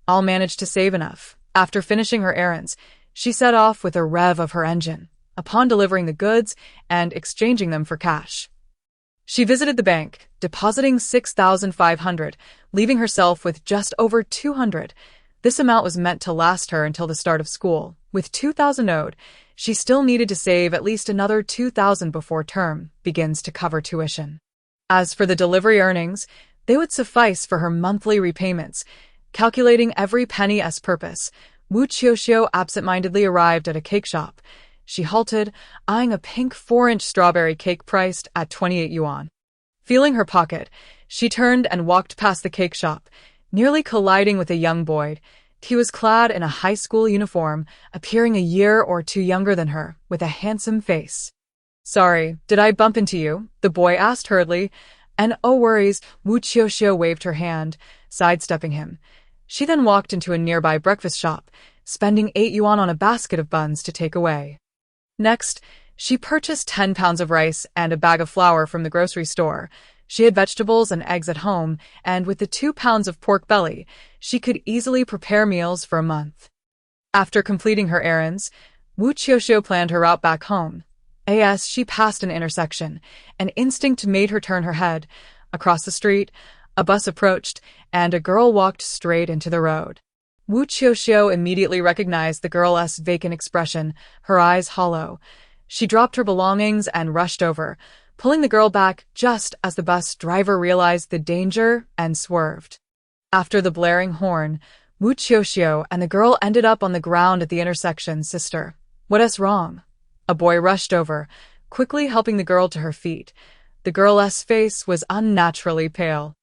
I'll manage to save enough. After finishing her errands, she set off with a rev of her engine, upon delivering the goods and exchanging them for cash. She visited the bank, depositing 6,500, leaving herself with just over 200. This amount was meant to last her until the start of school. With 2,000 owed, she still needed to save at least another 2,000 before term begins to cover tuition. As for the delivery earnings, they would suffice for her monthly repayments. Calculating every penny as purpose, Wu Qiuqiu absent-mindedly arrived at a cake shop. She halted, eyeing a pink 4-inch strawberry cake priced at 28 yuan. Feeling her pocket, she turned and walked past the cake shop, nearly colliding with a young boy. He was clad in a high school uniform, appearing a year or 2 younger than her, with a handsome face. Sorry, did I bump into you? The boy asked hurriedly. And oh worries, Wu Qiuqiu waved her hand, sidestepping him. She then walked into a nearby breakfast shop, spending 8 yuan on a basket of buns to take away. Next, she purchased 10 pounds of rice and a bag of flour from the grocery store. She had vegetables and eggs at home, and with the 2 pounds of pork belly, she could easily prepare meals for a month. After completing her errands, Wu Qiuqiu planned her route back home. As she passed an intersection, an instinct made her turn her head. Across the street, a bus approached, and a girl walked straight into the road. Wu Qiuqiu immediately recognized the girl's vacant expression, her eyes hollow. She dropped her belongings and rushed over, pulling the girl back just as the bus driver realized the danger and swerved. After the blaring horn, Wu Qiuqiu and the girl ended up on the ground at the intersection. Sister, what's wrong? A boy rushed over, quickly helping the girl to her feet. The girl's face was unnaturally pale,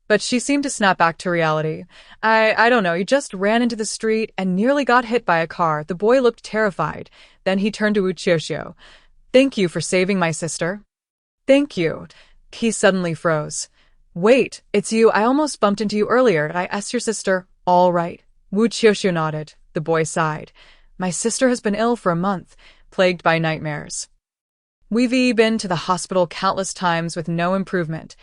but she seemed to snap back to reality. I don't know, you just ran into the street and nearly got hit by a car. The boy looked terrified. Then he turned to Wu Qiuqiu. Thank you for saving my sister. Thank you. He suddenly froze. Wait, it's you. I almost bumped into you earlier. I asked your sister. All right. Wu Qiuqiu nodded. The boy sighed. My sister has been ill for a month, plagued by nightmares. We've been to the hospital countless times with no improvement.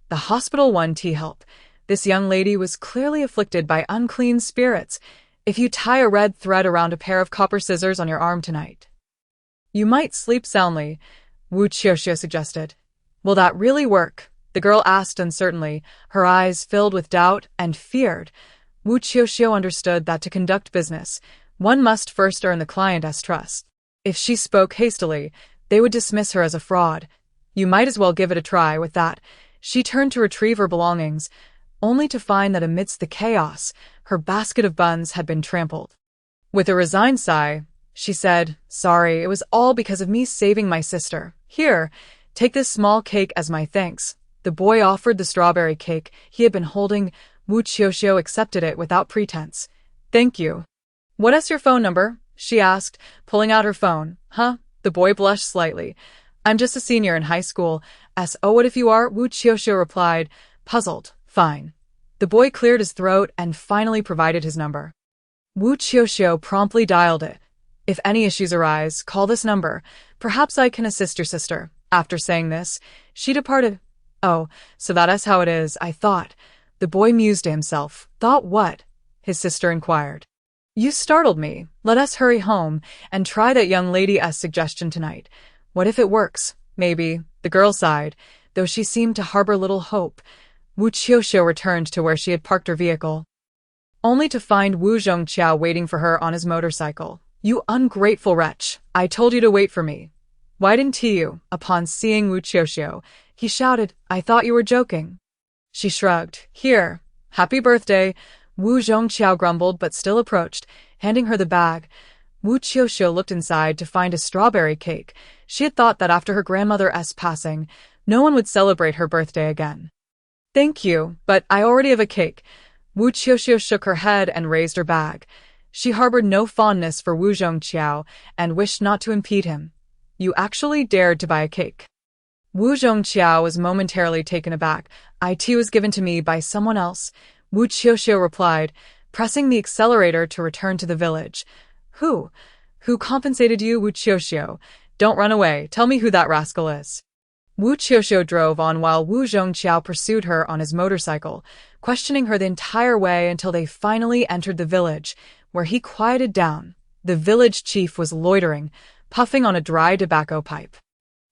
The hospital wanted help. This young lady was clearly afflicted by unclean spirits. If you tie a red thread around a pair of copper scissors on your arm tonight, you might sleep soundly, Wu Qiuqiu suggested. Will that really work? The girl asked uncertainly, her eyes filled with doubt and fear. Wu Qiuqiu understood that to conduct business, one must first earn the client's trust. If she spoke hastily, they would dismiss her as a fraud. You might as well give it a try. With that, she turned to retrieve her belongings, only to find that amidst the chaos, her basket of buns had been trampled. With a resigned sigh, she said, Sorry, it was all because of me saving my sister. Here, take this small cake as my thanks. The boy offered the strawberry cake he had been holding. Wu Qiuqiu accepted it without pretense. Thank you. What's your phone number? She asked, pulling out her phone. Huh? The boy blushed slightly. I'm just a senior in high school. So what if you are? Wu Qiuqiu replied, puzzled. Fine. The boy cleared his throat and finally provided his number. Wu Qiuqiu promptly dialed it. If any issues arise, call this number. Perhaps I can assist your sister. After saying this, she departed. Oh, so that's how it is, I thought. The boy mused to himself. Thought what? His sister inquired. You startled me. Let us hurry home and try that young lady's suggestion tonight. What if it works? Maybe. The girl sighed, though she seemed to harbor little hope. Wu Qiuqiu returned to where she had parked her vehicle, only to find Wu Qiuqiu waiting for her on his motorcycle. You ungrateful wretch. I told you to wait for me. Why didn't you? Upon seeing Wu Qiuqiu, he shouted, I thought you were joking. She shrugged. Here. Happy birthday. Wu Qiuqiu grumbled but still approached, handing her the bag. Wu Qiuqiu looked inside to find a strawberry cake. She had thought that after her grandmother's passing, no one would celebrate her birthday again. Thank you, but I already have a cake. Wu Qiuqiu shook her head and raised her bag. She harbored no fondness for Wu Qiuqiu and wished not to impede him. You actually dared to buy a cake. Wu Qiuqiu was momentarily taken aback. It was given to me by someone else, Wu Qiuqiu replied, pressing the accelerator to return to the village. Who? Who compensated you? Wu Qiuqiu. Don't run away. Tell me who that rascal is. Wu Qiuqiu drove on while Wu Qiuqiu pursued her on his motorcycle, questioning her the entire way until they finally entered the village, where he quieted down. The village chief was loitering, puffing on a dry tobacco pipe.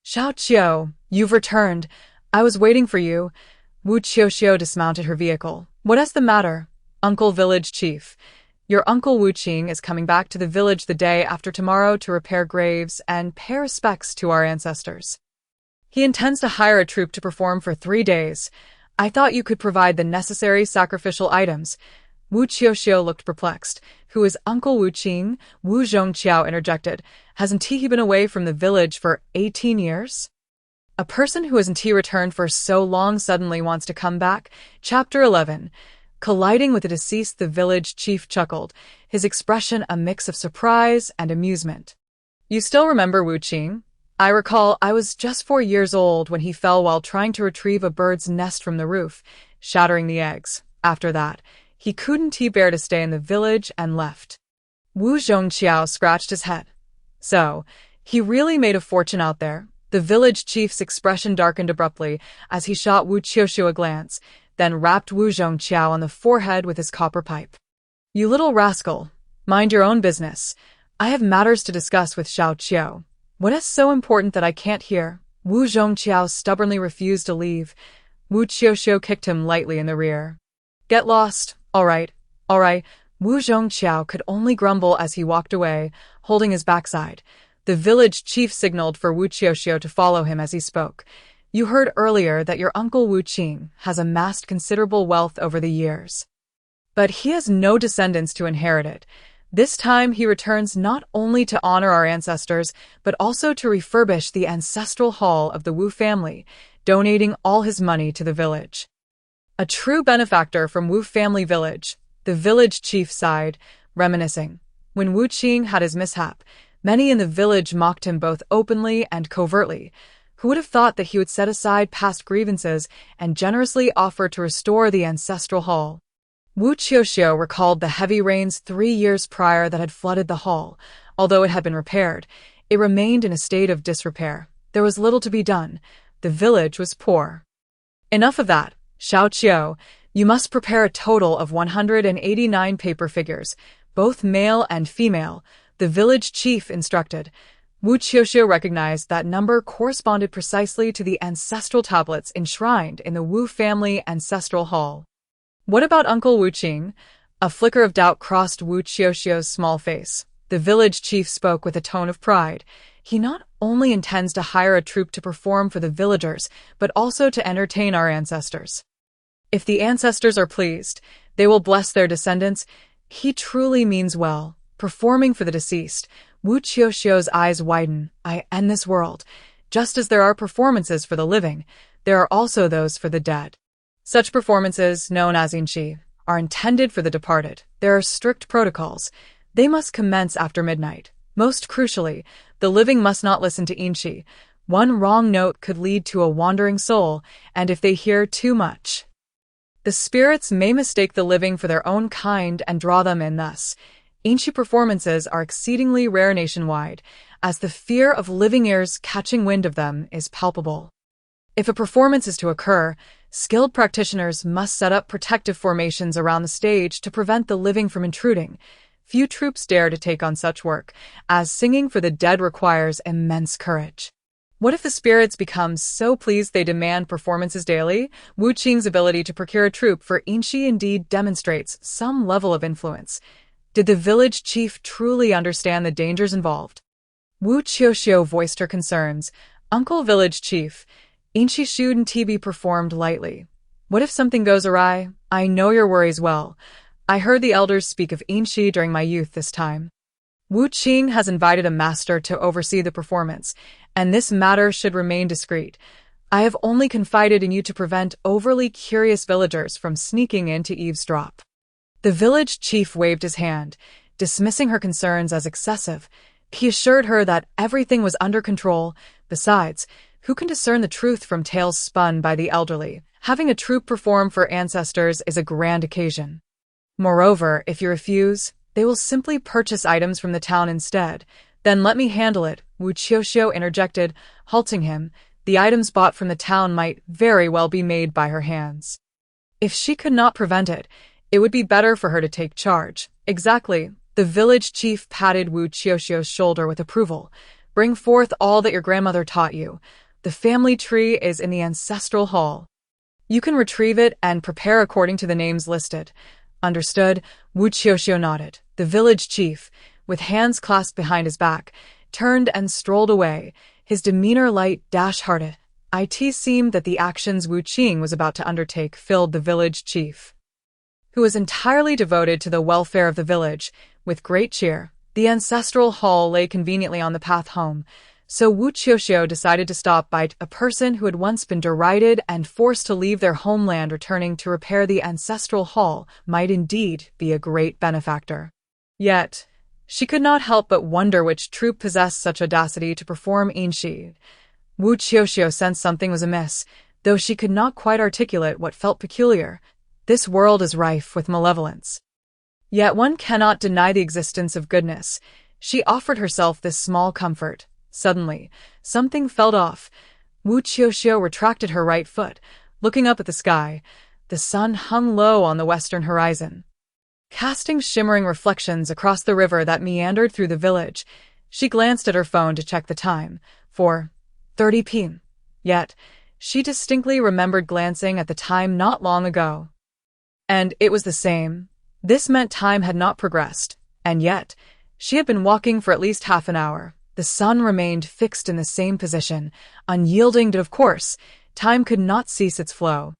Xiao Qiu, you've returned. I was waiting for you. Wu Qiuqiu dismounted her vehicle. What's the matter? Uncle Village Chief. Your uncle Wu Qing is coming back to the village the day after tomorrow to repair graves and pay respects to our ancestors. He intends to hire a troop to perform for 3 days. I thought you could provide the necessary sacrificial items. Wu Qiuqiu looked perplexed. Who is Uncle Wu Qing? Wu Qiuqiu interjected. Hasn't he been away from the village for 18 years? A person who hasn't returned for so long suddenly wants to come back. Chapter 11. Colliding with the deceased, the village chief chuckled, his expression a mix of surprise and amusement. You still remember Wu Qing? I recall I was just 4 years old when he fell while trying to retrieve a bird's nest from the roof, shattering the eggs. After that, he couldn't bear to stay in the village and left. Wu Qiuqiu scratched his head. So, he really made a fortune out there. The village chief's expression darkened abruptly as he shot Wu Qiuqiu a glance, then rapped Wu Qiuqiu on the forehead with his copper pipe. You little rascal, mind your own business. I have matters to discuss with Xiao Qiu. What is so important that I can't hear? Wu Qiuqiu stubbornly refused to leave. Wu Qiuqiu kicked him lightly in the rear. Get lost. All right. Wu Qiuqiu could only grumble as he walked away, holding his backside. The village chief signaled for Wu Qiuqiu to follow him as he spoke. You heard earlier that your uncle Wu Qing has amassed considerable wealth over the years. But he has no descendants to inherit it. This time he returns not only to honor our ancestors, but also to refurbish the ancestral hall of the Wu family, donating all his money to the village. A true benefactor from Wu family village, the village chief sighed, reminiscing. When Wu Qing had his mishap, many in the village mocked him both openly and covertly. Who would have thought that he would set aside past grievances and generously offer to restore the ancestral hall? Wu Qiuqiu recalled the heavy rains 3 years prior that had flooded the hall. Although it had been repaired, it remained in a state of disrepair. There was little to be done. The village was poor. Enough of that, Xiao Qiu. You must prepare a total of 189 paper figures, both male and female, the village chief instructed. Wu Qiuqiu recognized that number corresponded precisely to the ancestral tablets enshrined in the Wu family ancestral hall. What about Uncle Wu Qing? A flicker of doubt crossed Wu Qiuqiu's small face. The village chief spoke with a tone of pride. He not only intends to hire a troupe to perform for the villagers, but also to entertain our ancestors. If the ancestors are pleased, they will bless their descendants. He truly means well. Performing for the deceased, Wu Qiuqiu's eyes widen. I end this world. Just as there are performances for the living, there are also those for the dead. Such performances, known as inqi, are intended for the departed. There are strict protocols. They must commence after midnight. Most crucially, the living must not listen to inqi. One wrong note could lead to a wandering soul, and if they hear too much, the spirits may mistake the living for their own kind and draw them in thus. Inqi performances are exceedingly rare nationwide, as the fear of living ears catching wind of them is palpable. If a performance is to occur, skilled practitioners must set up protective formations around the stage to prevent the living from intruding. Few troops dare to take on such work, as singing for the dead requires immense courage. What if the spirits become so pleased they demand performances daily? Wu Qing's ability to procure a troupe for inqi indeed demonstrates some level of influence. Did the village chief truly understand the dangers involved? Wu Qiuqiu voiced her concerns. Uncle Village Chief, inqi shouldn't be performed lightly. What if something goes awry? I know your worries well. I heard the elders speak of inqi during my youth this time. Wu Qing has invited a master to oversee the performance, and this matter should remain discreet. I have only confided in you to prevent overly curious villagers from sneaking in to eavesdrop. The village chief waved his hand, dismissing her concerns as excessive. He assured her that everything was under control. Besides, who can discern the truth from tales spun by the elderly? Having a troupe perform for ancestors is a grand occasion. Moreover, if you refuse, they will simply purchase items from the town instead. Then let me handle it, Wu Qiuqiu interjected, halting him. The items bought from the town might very well be made by her hands. If she could not prevent it, it would be better for her to take charge. Exactly. The village chief patted Wu Qiuqiu's shoulder with approval. Bring forth all that your grandmother taught you. The family tree is in the ancestral hall. You can retrieve it and prepare according to the names listed. Understood? Wu Qiuqiu nodded. The village chief, with hands clasped behind his back, turned and strolled away, his demeanor light-hearted. It seemed that the actions Wu Qing was about to undertake filled the village chief, who was entirely devoted to the welfare of the village, with great cheer. The ancestral hall lay conveniently on the path home, so Wu Qiuqiu decided to stop by a person who had once been derided and forced to leave their homeland. Returning to repair the ancestral hall might indeed be a great benefactor. Yet, She could not help but wonder which troop possessed such audacity to perform inshi. Wu Qiuqiu sensed something was amiss, though she could not quite articulate what felt peculiar. This world is rife with malevolence. Yet one cannot deny the existence of goodness. She offered herself this small comfort. Suddenly, something fell off. Wu Qiuqiu retracted her right foot, looking up at the sky. The sun hung low on the western horizon, casting shimmering reflections across the river that meandered through the village. She glanced at her phone to check the time. 4:30 p.m. Yet, she distinctly remembered glancing at the time not long ago. And it was the same. This meant time had not progressed, and yet, she had been walking for at least half an hour. The sun remained fixed in the same position, unyielding, but of course, time could not cease its flow.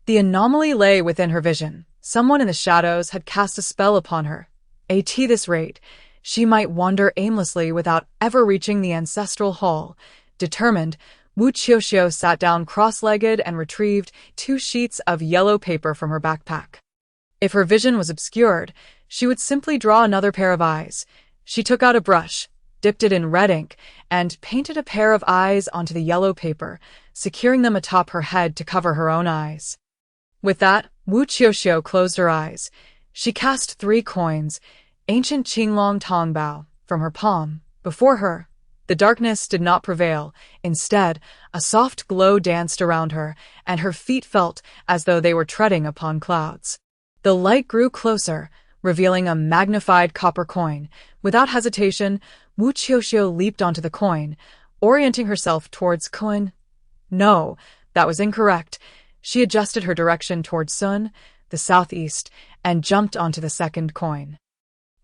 The anomaly lay within her vision. Someone in the shadows had cast a spell upon her. At this rate, she might wander aimlessly without ever reaching the ancestral hall. Determined, Wu Qiuqiu sat down cross-legged and retrieved 2 sheets of yellow paper from her backpack. If her vision was obscured, she would simply draw another pair of eyes. She took out a brush, dipped it in red ink, and painted a pair of eyes onto the yellow paper, securing them atop her head to cover her own eyes. With that, Wu Qiuqiu closed her eyes. She cast 3 coins, ancient Qinglong Tongbao, from her palm. Before her, the darkness did not prevail. Instead, a soft glow danced around her, and her feet felt as though they were treading upon clouds. The light grew closer, revealing a magnified copper coin. Without hesitation, Wu Qiuqiu leaped onto the coin, orienting herself towards Kun. No, that was incorrect. She adjusted her direction towards Sun, the southeast, and jumped onto the second coin.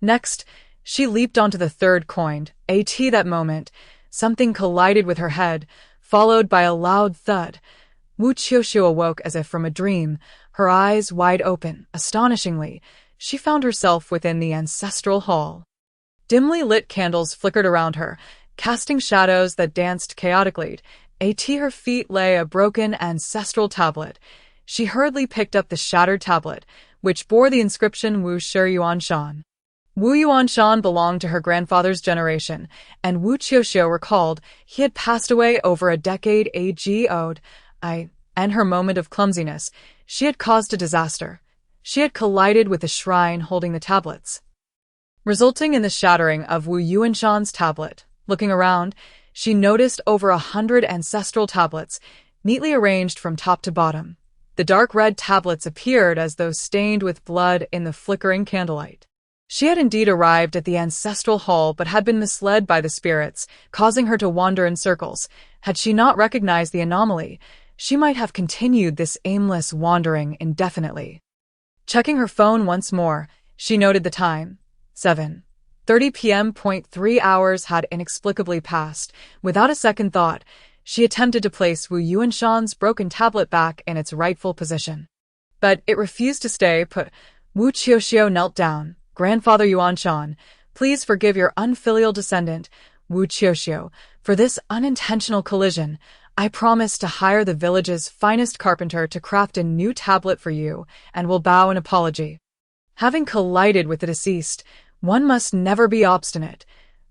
Next, she leaped onto the third coin. At that moment, something collided with her head, followed by a loud thud. Wu Qiuqiu awoke as if from a dream, her eyes wide open. Astonishingly, she found herself within the ancestral hall. Dimly lit candles flickered around her, casting shadows that danced chaotically. At her feet lay a broken ancestral tablet. She hurriedly picked up the shattered tablet, which bore the inscription Wu Yuanshan. Wu Yuanshan belonged to her grandfather's generation, and Wu Qiuqiu recalled he had passed away over a decade ago. And her moment of clumsiness, she had caused a disaster. She had collided with the shrine holding the tablets, resulting in the shattering of Wu Yuanshan's tablet. Looking around, she noticed over 100 ancestral tablets, neatly arranged from top to bottom. The dark red tablets appeared as though stained with blood in the flickering candlelight. She had indeed arrived at the ancestral hall but had been misled by the spirits, causing her to wander in circles. Had she not recognized the anomaly, she might have continued this aimless wandering indefinitely. Checking her phone once more, she noted the time. 7:30 p.m. 3 hours had inexplicably passed. Without a second thought, she attempted to place Wu Yuanshan's broken tablet back in its rightful position. But it refused to stay put. Wu Qiuqiu knelt down. Grandfather Yuanshan, please forgive your unfilial descendant, Wu Qiuqiu, for this unintentional collision. I promise to hire the village's finest carpenter to craft a new tablet for you, and will bow in apology. Having collided with the deceased, one must never be obstinate.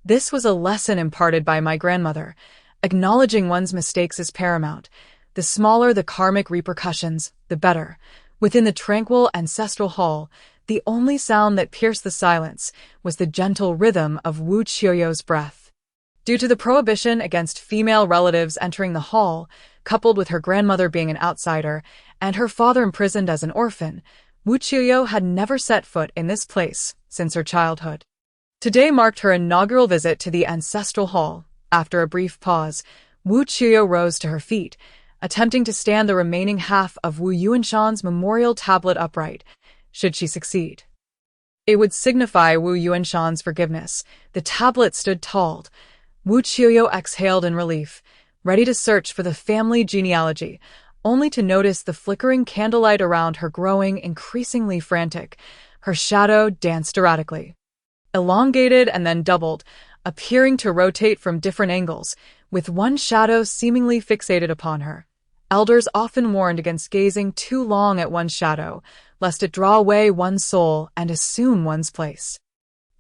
This was a lesson imparted by my grandmother. Acknowledging one's mistakes is paramount. The smaller the karmic repercussions, the better. Within the tranquil ancestral hall, the only sound that pierced the silence was the gentle rhythm of Wu Qiuqiu's breath. Due to the prohibition against female relatives entering the hall, coupled with her grandmother being an outsider, and her father imprisoned as an orphan, Wu Qiuqiu had never set foot in this place since her childhood. Today marked her inaugural visit to the ancestral hall. After a brief pause, Wu Qiuqiu rose to her feet, attempting to stand the remaining half of Wu Yuanshan's memorial tablet upright. Should she succeed, it would signify Wu Yuanshan's forgiveness. The tablet stood tall. Wu Qiuqiu exhaled in relief, ready to search for the family genealogy, only to notice the flickering candlelight around her growing increasingly frantic. Her shadow danced erratically, elongated and then doubled, appearing to rotate from different angles, with one shadow seemingly fixated upon her. Elders often warned against gazing too long at one shadow, lest it draw away one's soul and assume one's place.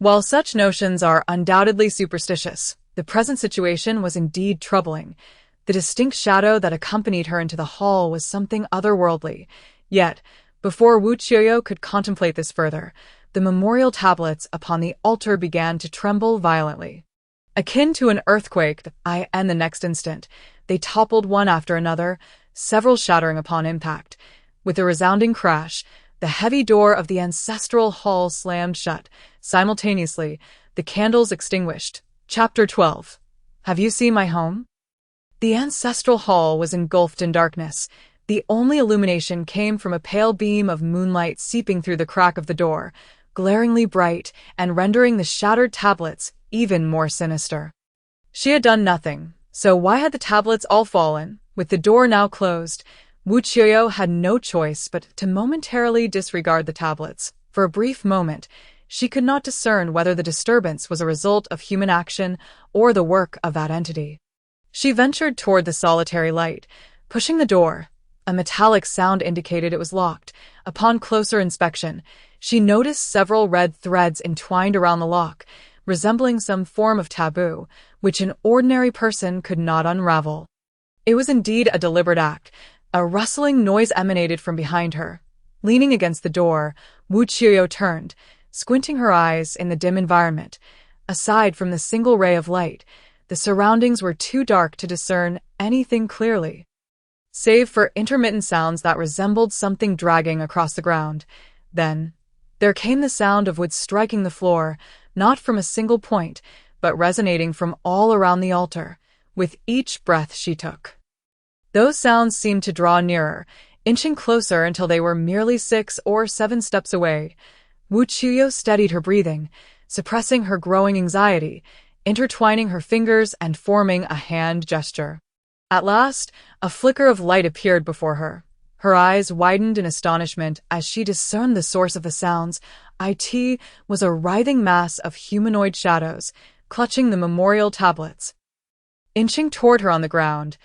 While such notions are undoubtedly superstitious, the present situation was indeed troubling. The distinct shadow that accompanied her into the hall was something otherworldly. Yet, before Wu Qiuqiu could contemplate this further, the memorial tablets upon the altar began to tremble violently. Akin to an earthquake, and the next instant, they toppled one after another, several shattering upon impact. With a resounding crash, the heavy door of the ancestral hall slammed shut. Simultaneously, the candles extinguished. Chapter 12. Have you seen my home? The ancestral hall was engulfed in darkness. The only illumination came from a pale beam of moonlight seeping through the crack of the door, glaringly bright and rendering the shattered tablets even more sinister. She had done nothing, so why had the tablets all fallen? With the door now closed, Wu Qiuqiu had no choice but to momentarily disregard the tablets. For a brief moment, she could not discern whether the disturbance was a result of human action or the work of that entity. She ventured toward the solitary light, pushing the door. A metallic sound indicated it was locked. Upon closer inspection, she noticed several red threads entwined around the lock, resembling some form of taboo, which an ordinary person could not unravel. It was indeed a deliberate act. A rustling noise emanated from behind her. Leaning against the door, Wu Qiuqiu turned, squinting her eyes in the dim environment. Aside from the single ray of light, the surroundings were too dark to discern anything clearly, save for intermittent sounds that resembled something dragging across the ground. Then, there came the sound of wood striking the floor, not from a single point, but resonating from all around the altar, with each breath she took. Those sounds seemed to draw nearer, inching closer until they were merely 6 or 7 steps away. Wu Qiuqiu steadied her breathing, suppressing her growing anxiety, intertwining her fingers and forming a hand gesture. At last, a flicker of light appeared before her. Her eyes widened in astonishment as she discerned the source of the sounds. It was a writhing mass of humanoid shadows, clutching the memorial tablets. Inching toward her on the ground,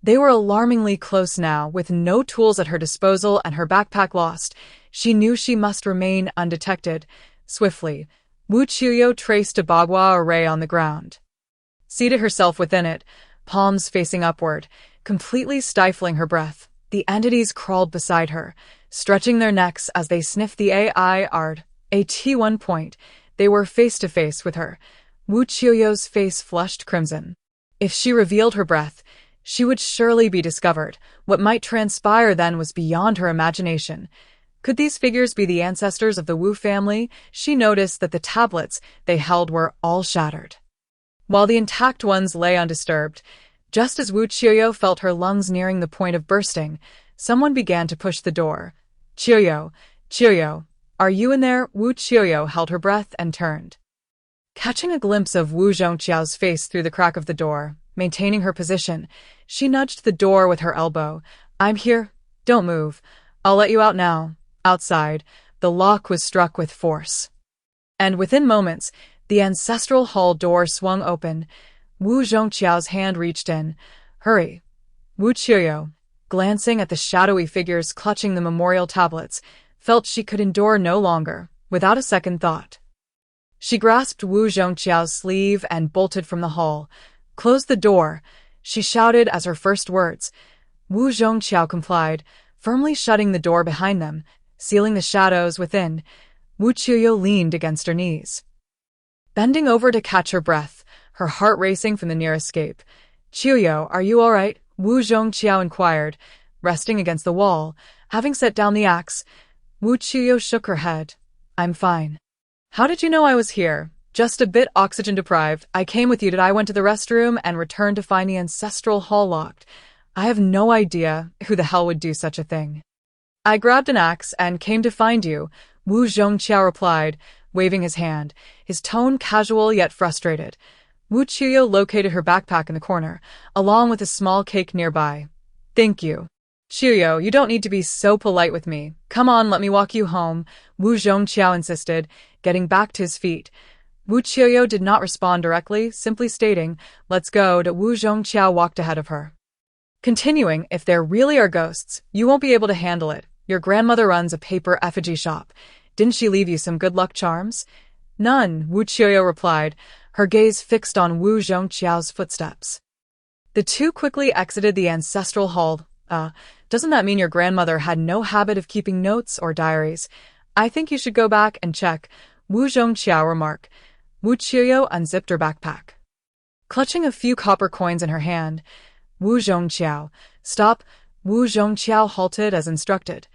they were alarmingly close now. With no tools at her disposal and her backpack lost, she knew she must remain undetected. Swiftly, Wu Qiuqiu traced a bagua array on the ground. Seated herself within it, palms facing upward, completely stifling her breath, the entities crawled beside her, stretching their necks as they sniffed the ard. At one point, they were face to face with her. Wu Qiuqiu's face flushed crimson. If she revealed her breath, she would surely be discovered. What might transpire then was beyond her imagination. Could these figures be the ancestors of the Wu family? She noticed that the tablets they held were all shattered, while the intact ones lay undisturbed. Just as Wu Qiuqiu felt her lungs nearing the point of bursting, someone began to push the door. Qiuqiu, Qiuqiu, are you in there? Wu Qiuqiu held her breath and turned. Catching a glimpse of Wu Qiuqiu's face through the crack of the door, maintaining her position, she nudged the door with her elbow. I'm here. Don't move. I'll let you out now. Outside, the lock was struck with force, and within moments, the ancestral hall door swung open. Wu Qiuqiu's hand reached in. Hurry. Wu Qiuqiu, glancing at the shadowy figures clutching the memorial tablets, felt she could endure no longer. Without a second thought, she grasped Wu Qiuqiu's sleeve and bolted from the hall. Close the door, she shouted as her first words. Wu Qiuqiu complied, firmly shutting the door behind them, sealing the shadows within. Wu Qiuqiu leaned against her knees, bending over to catch her breath, her heart racing from the near escape. Qiuqiu, are you all right? Wu Qiuqiu inquired, resting against the wall. Having set down the axe, Wu Qiuqiu shook her head. I'm fine. How did you know I was here? Just a bit oxygen deprived. I came with you. I went to the restroom and returned to find the ancestral hall locked. I have no idea who the hell would do such a thing. I grabbed an axe and came to find you, Wu Qiuqiu replied, waving his hand, his tone casual yet frustrated. Wu Qiuqiu located her backpack in the corner, along with a small cake nearby. Thank you. Qiuqiu, you don't need to be so polite with me. Come on, let me walk you home, Wu Qiuqiu insisted, getting back to his feet. Wu Qiuqiu did not respond directly, simply stating, let's go. Wu Qiuqiu walked ahead of her, continuing, if there really are ghosts, you won't be able to handle it. Your grandmother runs a paper effigy shop. Didn't she leave you some good luck charms? None, Wu Qiuqiu replied, her gaze fixed on Wu Qiuqiu's footsteps. The two quickly exited the ancestral hall. Doesn't that mean your grandmother had no habit of keeping notes or diaries? I think you should go back and check, Wu Qiuqiu remarked. Wu Qiuqiu unzipped her backpack. Clutching a few copper coins in her hand, Wu Qiuqiu, stop, Wu Qiuqiu halted as instructed.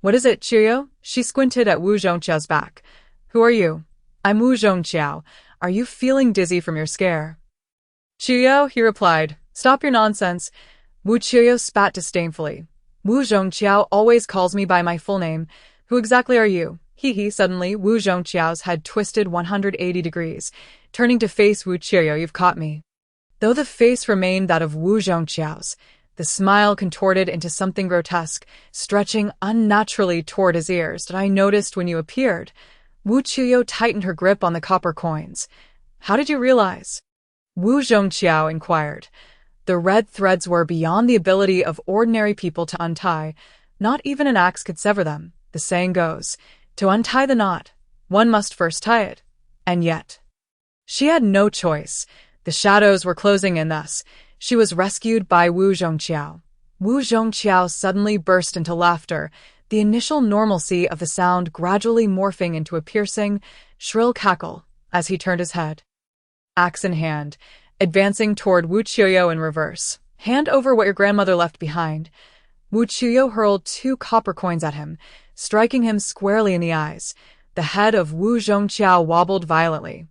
What is it, Qiuqiu? She squinted at Wu Qiuqiu's back. Who are you? I'm Wu Qiuqiu. Are you feeling dizzy from your scare? Qiuqiu, he replied. Stop your nonsense. Wu Qiuqiu spat disdainfully. Wu Qiuqiu always calls me by my full name. Who exactly are you? Hee. Suddenly, Wu Qiuqiu's head twisted 180 degrees. Turning to face Wu Qiuqiu, you've caught me. Though the face remained that of Wu Qiuqiu's, the smile contorted into something grotesque, stretching unnaturally toward his ears. Did I notice when you appeared? Wu Qiuqiu tightened her grip on the copper coins. How did you realize? Wu Qiuqiu inquired. The red threads were beyond the ability of ordinary people to untie. Not even an axe could sever them. The saying goes, to untie the knot, one must first tie it. And yet, she had no choice. The shadows were closing in thus. She was rescued by Wu Qiuqiu. Wu Qiuqiu suddenly burst into laughter, the initial normalcy of the sound gradually morphing into a piercing, shrill cackle as he turned his head. Axe in hand, advancing toward Wu Qiuqiu in reverse. Hand over what your grandmother left behind. Wu Qiuqiu hurled 2 copper coins at him, striking him squarely in the eyes. The head of Wu Qiuqiu wobbled violently,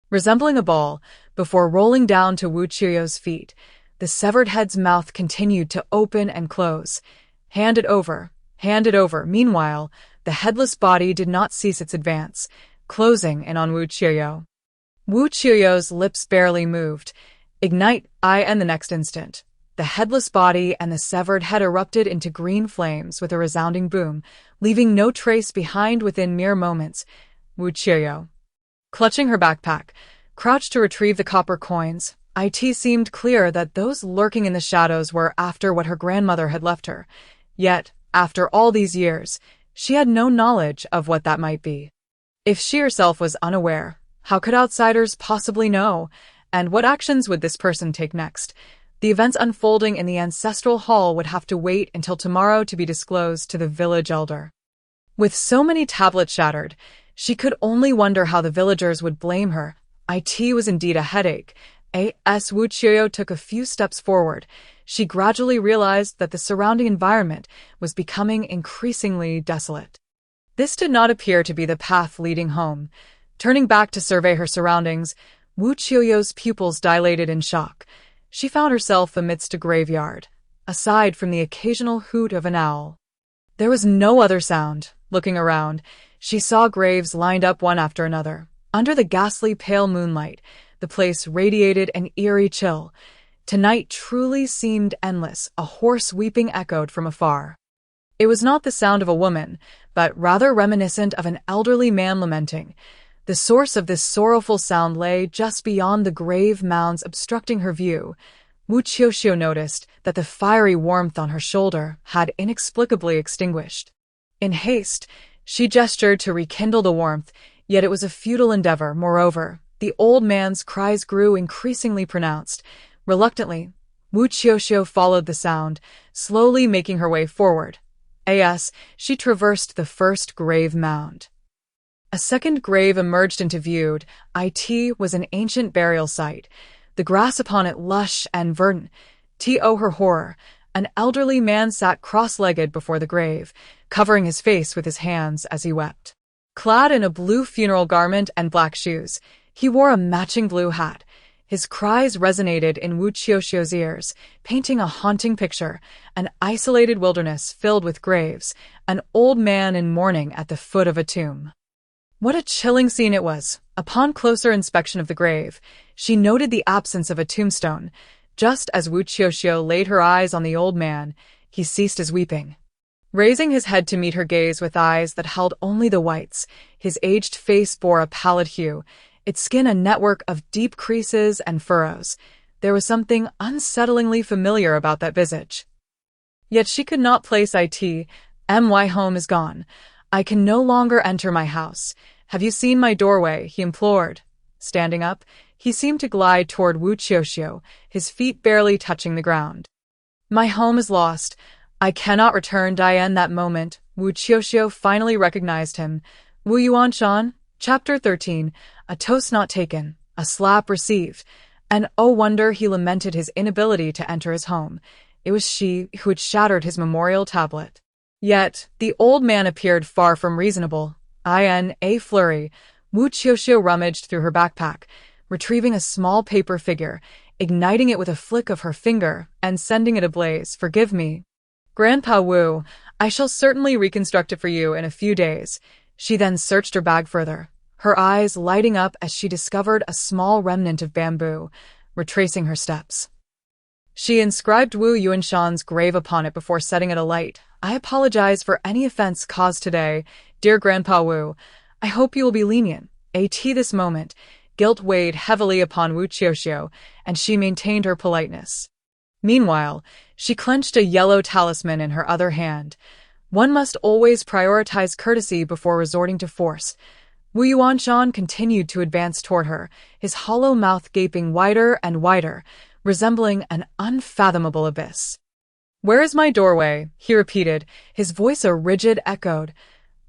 resembling a ball, before rolling down to Wu Qiuqiu's feet. The severed head's mouth continued to open and close. Hand it over. Hand it over. Meanwhile, the headless body did not cease its advance, closing in on Wu Qiuqiu. Wu Qiuqiu's lips barely moved. Ignite, and the next instant, the headless body and the severed head erupted into green flames with a resounding boom, leaving no trace behind within mere moments. Wu Qiuqiu, clutching her backpack, crouched to retrieve the copper coins. It seemed clear that those lurking in the shadows were after what her grandmother had left her. Yet, after all these years, she had no knowledge of what that might be. If she herself was unaware, how could outsiders possibly know? And what actions would this person take next? The events unfolding in the ancestral hall would have to wait until tomorrow to be disclosed to the village elder. With so many tablets shattered, she could only wonder how the villagers would blame her. It was indeed a headache. As Wu Qiuqiu took a few steps forward, she gradually realized that the surrounding environment was becoming increasingly desolate. This did not appear to be the path leading home. Turning back to survey her surroundings, Wu Qiuqiu's pupils dilated in shock. She found herself amidst a graveyard, aside from the occasional hoot of an owl. There was no other sound. Looking around, she saw graves lined up one after another. Under the ghastly pale moonlight, the place radiated an eerie chill. Tonight truly seemed endless, a hoarse weeping echoed from afar. It was not the sound of a woman, but rather reminiscent of an elderly man lamenting. The source of this sorrowful sound lay just beyond the grave mounds obstructing her view. Wu Qiuqiu noticed that the fiery warmth on her shoulder had inexplicably extinguished. In haste, she gestured to rekindle the warmth, yet it was a futile endeavor. Moreover, the old man's cries grew increasingly pronounced. Reluctantly, Wu Qiuqiu followed the sound, slowly making her way forward. As she traversed the first grave mound, a second grave emerged into view. It was an ancient burial site, the grass upon it lush and verdant. To her horror, an elderly man sat cross-legged before the grave, covering his face with his hands as he wept. Clad in a blue funeral garment and black shoes, he wore a matching blue hat. His cries resonated in Wu Qiuqiu's ears, painting a haunting picture, an isolated wilderness filled with graves, an old man in mourning at the foot of a tomb. What a chilling scene it was. Upon closer inspection of the grave, she noted the absence of a tombstone. Just as Wu Qiuqiu laid her eyes on the old man, he ceased his weeping. Raising his head to meet her gaze with eyes that held only the whites, his aged face bore a pallid hue, its skin a network of deep creases and furrows. There was something unsettlingly familiar about that visage. Yet she could not place it. My home is gone. I can no longer enter my house. Have you seen my doorway? He implored. Standing up, he seemed to glide toward Wu Qiuqiu, his feet barely touching the ground. My home is lost. I cannot return. Diane. That moment, Wu Qiuqiu finally recognized him. Wu Yuanshan, Chapter 13, a toast not taken, a slap received, and oh wonder, he lamented his inability to enter his home. It was she who had shattered his memorial tablet. Yet, the old man appeared far from reasonable. In a flurry, Wu Qiuqiu rummaged through her backpack, retrieving a small paper figure, igniting it with a flick of her finger, and sending it ablaze. Forgive me, Grandpa Wu, I shall certainly reconstruct it for you in a few days. She then searched her bag further, her eyes lighting up as she discovered a small remnant of bamboo. Retracing her steps, she inscribed Wu Yuanshan's grave upon it before setting it alight. I apologize for any offense caused today, dear Grandpa Wu. I hope you will be lenient. At this moment, guilt weighed heavily upon Wu Qiuqiu, and she maintained her politeness. Meanwhile, she clenched a yellow talisman in her other hand. One must always prioritize courtesy before resorting to force. Wu Yuanshan continued to advance toward her, his hollow mouth gaping wider and wider, resembling an unfathomable abyss. Where is my doorway? He repeated, his voice a rigid echoed.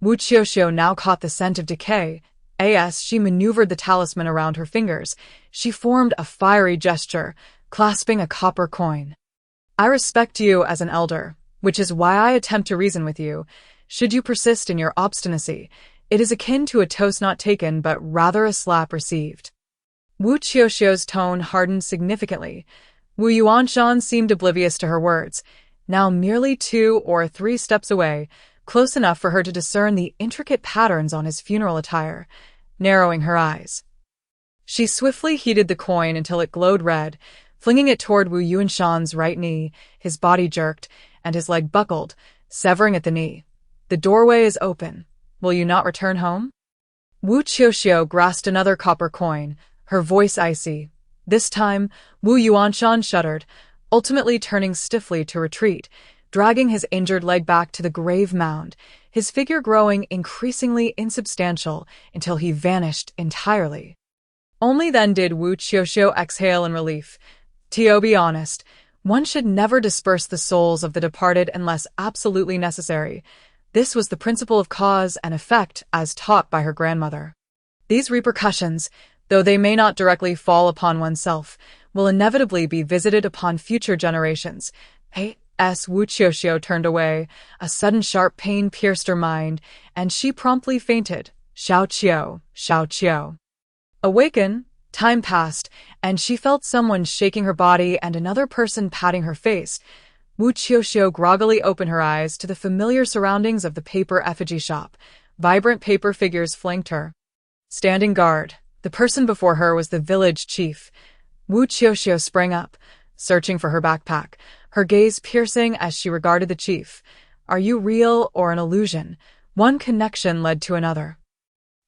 Wu Qiuqiu now caught the scent of decay. As she maneuvered the talisman around her fingers, she formed a fiery gesture, clasping a copper coin. I respect you as an elder, which is why I attempt to reason with you. Should you persist in your obstinacy, it is akin to a toast not taken but rather a slap received. Wu Qiuqiu's tone hardened significantly. Wu Yuanshan seemed oblivious to her words, now merely 2 or 3 steps away, close enough for her to discern the intricate patterns on his funeral attire, narrowing her eyes. She swiftly heated the coin until it glowed red, flinging it toward Wu Yuanshan's right knee. His body jerked, and his leg buckled, severing at the knee. The doorway is open. Will you not return home? Wu Qiuqiu grasped another copper coin, her voice icy. This time, Wu Yuanshan shuddered, ultimately turning stiffly to retreat, dragging his injured leg back to the grave mound, his figure growing increasingly insubstantial until he vanished entirely. Only then did Wu Qiuqiu exhale in relief. To be honest, one should never disperse the souls of the departed unless absolutely necessary. This was the principle of cause and effect as taught by her grandmother. These repercussions, though they may not directly fall upon oneself, will inevitably be visited upon future generations. Wu Qiuqiu turned away. A sudden sharp pain pierced her mind, and she promptly fainted. Xiao Qiu. Awaken, time passed, and she felt someone shaking her body and another person patting her face. Wu Qiuqiu groggily opened her eyes to the familiar surroundings of the Paper Effigy Shop. Vibrant paper figures flanked her. Standing guard, the person before her was the village chief. Wu Qiuqiu sprang up, searching for her backpack, her gaze piercing as she regarded the chief. Are you real or an illusion? One connection led to another.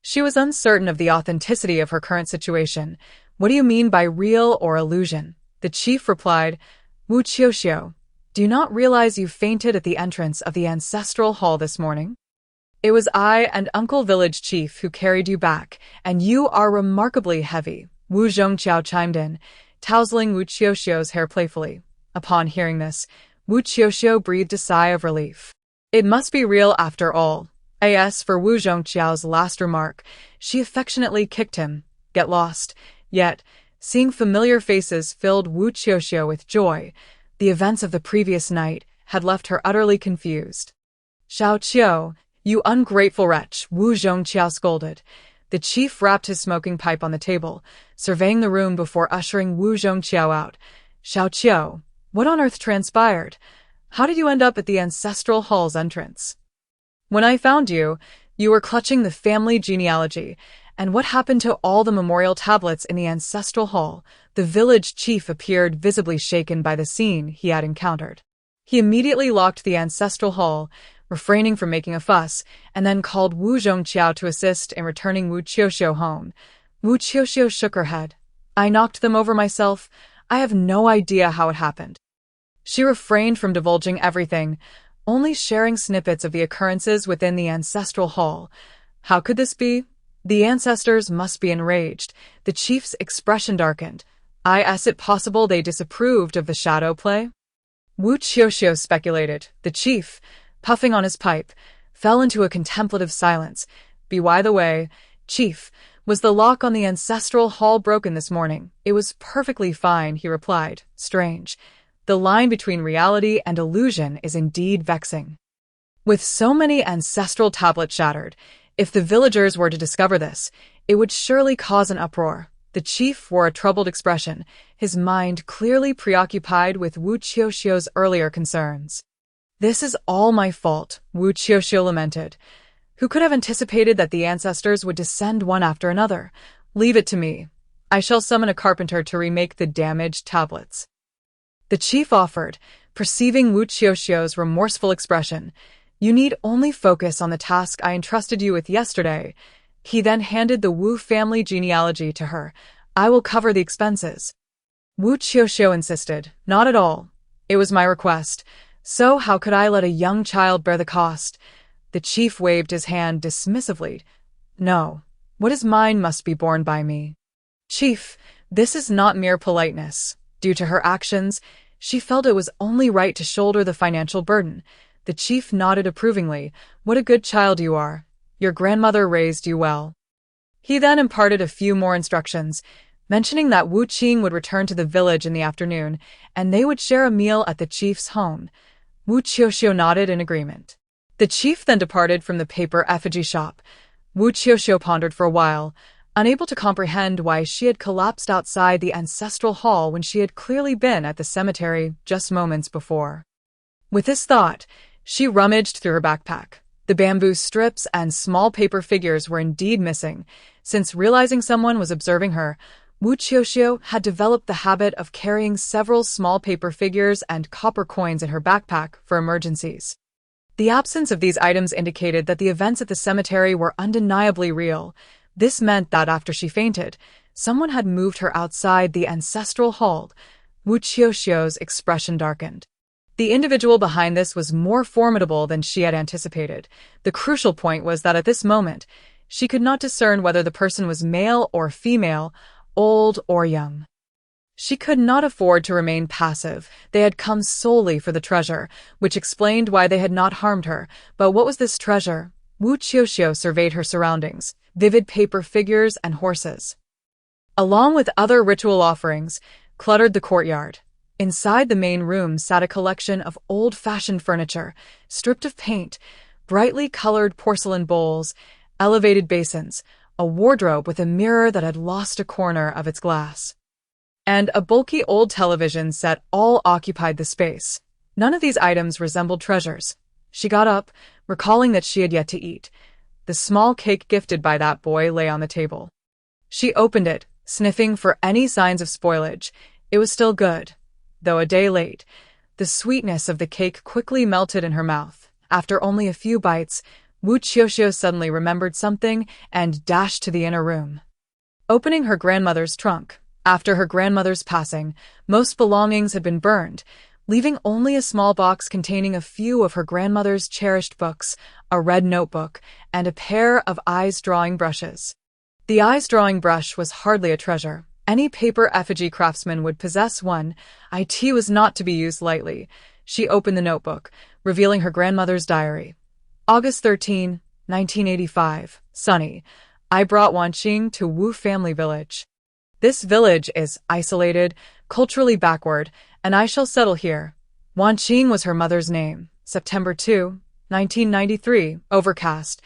She was uncertain of the authenticity of her current situation. What do you mean by real or illusion? The chief replied, Wu Qiuqiu, do you not realize you fainted at the entrance of the ancestral hall this morning? It was I and Uncle Village Chief who carried you back, and you are remarkably heavy. Wu Qiuqiu chimed in, tousling Wu Qiuqiu's hair playfully. Upon hearing this, Wu Qiuqiu breathed a sigh of relief. It must be real after all. As for Wu Qiuqiu's last remark, she affectionately kicked him. Get lost. Yet, seeing familiar faces filled Wu Qiuqiu with joy. The events of the previous night had left her utterly confused. Qiu, you ungrateful wretch, Wu Qiuqiu scolded. The chief rapped his smoking pipe on the table, surveying the room before ushering Wu Qiuqiu out. Qiu, what on earth transpired? How did you end up at the ancestral hall's entrance? When I found you, you were clutching the family genealogy. And what happened to all the memorial tablets in the ancestral hall? The village chief appeared visibly shaken by the scene he had encountered. He immediately locked the ancestral hall, refraining from making a fuss, and then called Wu Qiuqiu to assist in returning Wu Qiuqiu home. Wu Qiuqiu shook her head. I knocked them over myself. I have no idea how it happened. She refrained from divulging everything, only sharing snippets of the occurrences within the ancestral hall. How could this be? The ancestors must be enraged. The chief's expression darkened. Is it possible they disapproved of the shadow play? Wu Qiuqiu speculated. The chief, puffing on his pipe, fell into a contemplative silence. By the way, chief, was the lock on the ancestral hall broken this morning? It was perfectly fine, he replied. Strange. The line between reality and illusion is indeed vexing. With so many ancestral tablets shattered, if the villagers were to discover this, it would surely cause an uproar. The chief wore a troubled expression, his mind clearly preoccupied with Wu Qiuqiu's earlier concerns. This is all my fault, Wu Qiuqiu lamented. Who could have anticipated that the ancestors would descend one after another? Leave it to me. I shall summon a carpenter to remake the damaged tablets. The chief offered, perceiving Wu Qiuqiu's remorseful expression. You need only focus on the task I entrusted you with yesterday. He then handed the Wu family genealogy to her. I will cover the expenses. Wu Qiuqiu insisted. Not at all. It was my request. So how could I let a young child bear the cost? The chief waved his hand dismissively. No. What is mine must be borne by me. Chief, this is not mere politeness. Due to her actions, she felt it was only right to shoulder the financial burden. The chief nodded approvingly. What a good child you are. Your grandmother raised you well. He then imparted a few more instructions, mentioning that Wu Qing would return to the village in the afternoon, and they would share a meal at the chief's home. Wu Qiuqiu nodded in agreement. The chief then departed from the Paper Effigy Shop. Wu Qiuqiu pondered for a while, unable to comprehend why she had collapsed outside the ancestral hall when she had clearly been at the cemetery just moments before. With this thought, she rummaged through her backpack. The bamboo strips and small paper figures were indeed missing. Since realizing someone was observing her, Wu Qiuqiu had developed the habit of carrying several small paper figures and copper coins in her backpack for emergencies. The absence of these items indicated that the events at the cemetery were undeniably real. This meant that after she fainted, someone had moved her outside the ancestral hall. Wu Qiuqiu's expression darkened. The individual behind this was more formidable than she had anticipated. The crucial point was that at this moment, she could not discern whether the person was male or female, old or young. She could not afford to remain passive. They had come solely for the treasure, which explained why they had not harmed her. But what was this treasure? Wu Qiuqiu surveyed her surroundings, vivid paper figures and horses, along with other ritual offerings, cluttered the courtyard. Inside the main room sat a collection of old-fashioned furniture, stripped of paint, brightly colored porcelain bowls, elevated basins, a wardrobe with a mirror that had lost a corner of its glass, and a bulky old television set all occupied the space. None of these items resembled treasures. She got up, recalling that she had yet to eat. The small cake gifted by that boy lay on the table. She opened it, sniffing for any signs of spoilage. It was still good, though a day late. The sweetness of the cake quickly melted in her mouth. After only a few bites, Wu Qiuqiu suddenly remembered something and dashed to the inner room. Opening her grandmother's trunk, after her grandmother's passing, most belongings had been burned, leaving only a small box containing a few of her grandmother's cherished books, a red notebook, and a pair of eyes-drawing brushes. The eyes-drawing brush was hardly a treasure. Any paper effigy craftsman would possess one. It was not to be used lightly. She opened the notebook, revealing her grandmother's diary. August 13, 1985. Sunny. I brought Wanqing to Wu family village. This village is isolated, culturally backward, and I shall settle here. Wanqing was her mother's name. September 2, 1993. Overcast.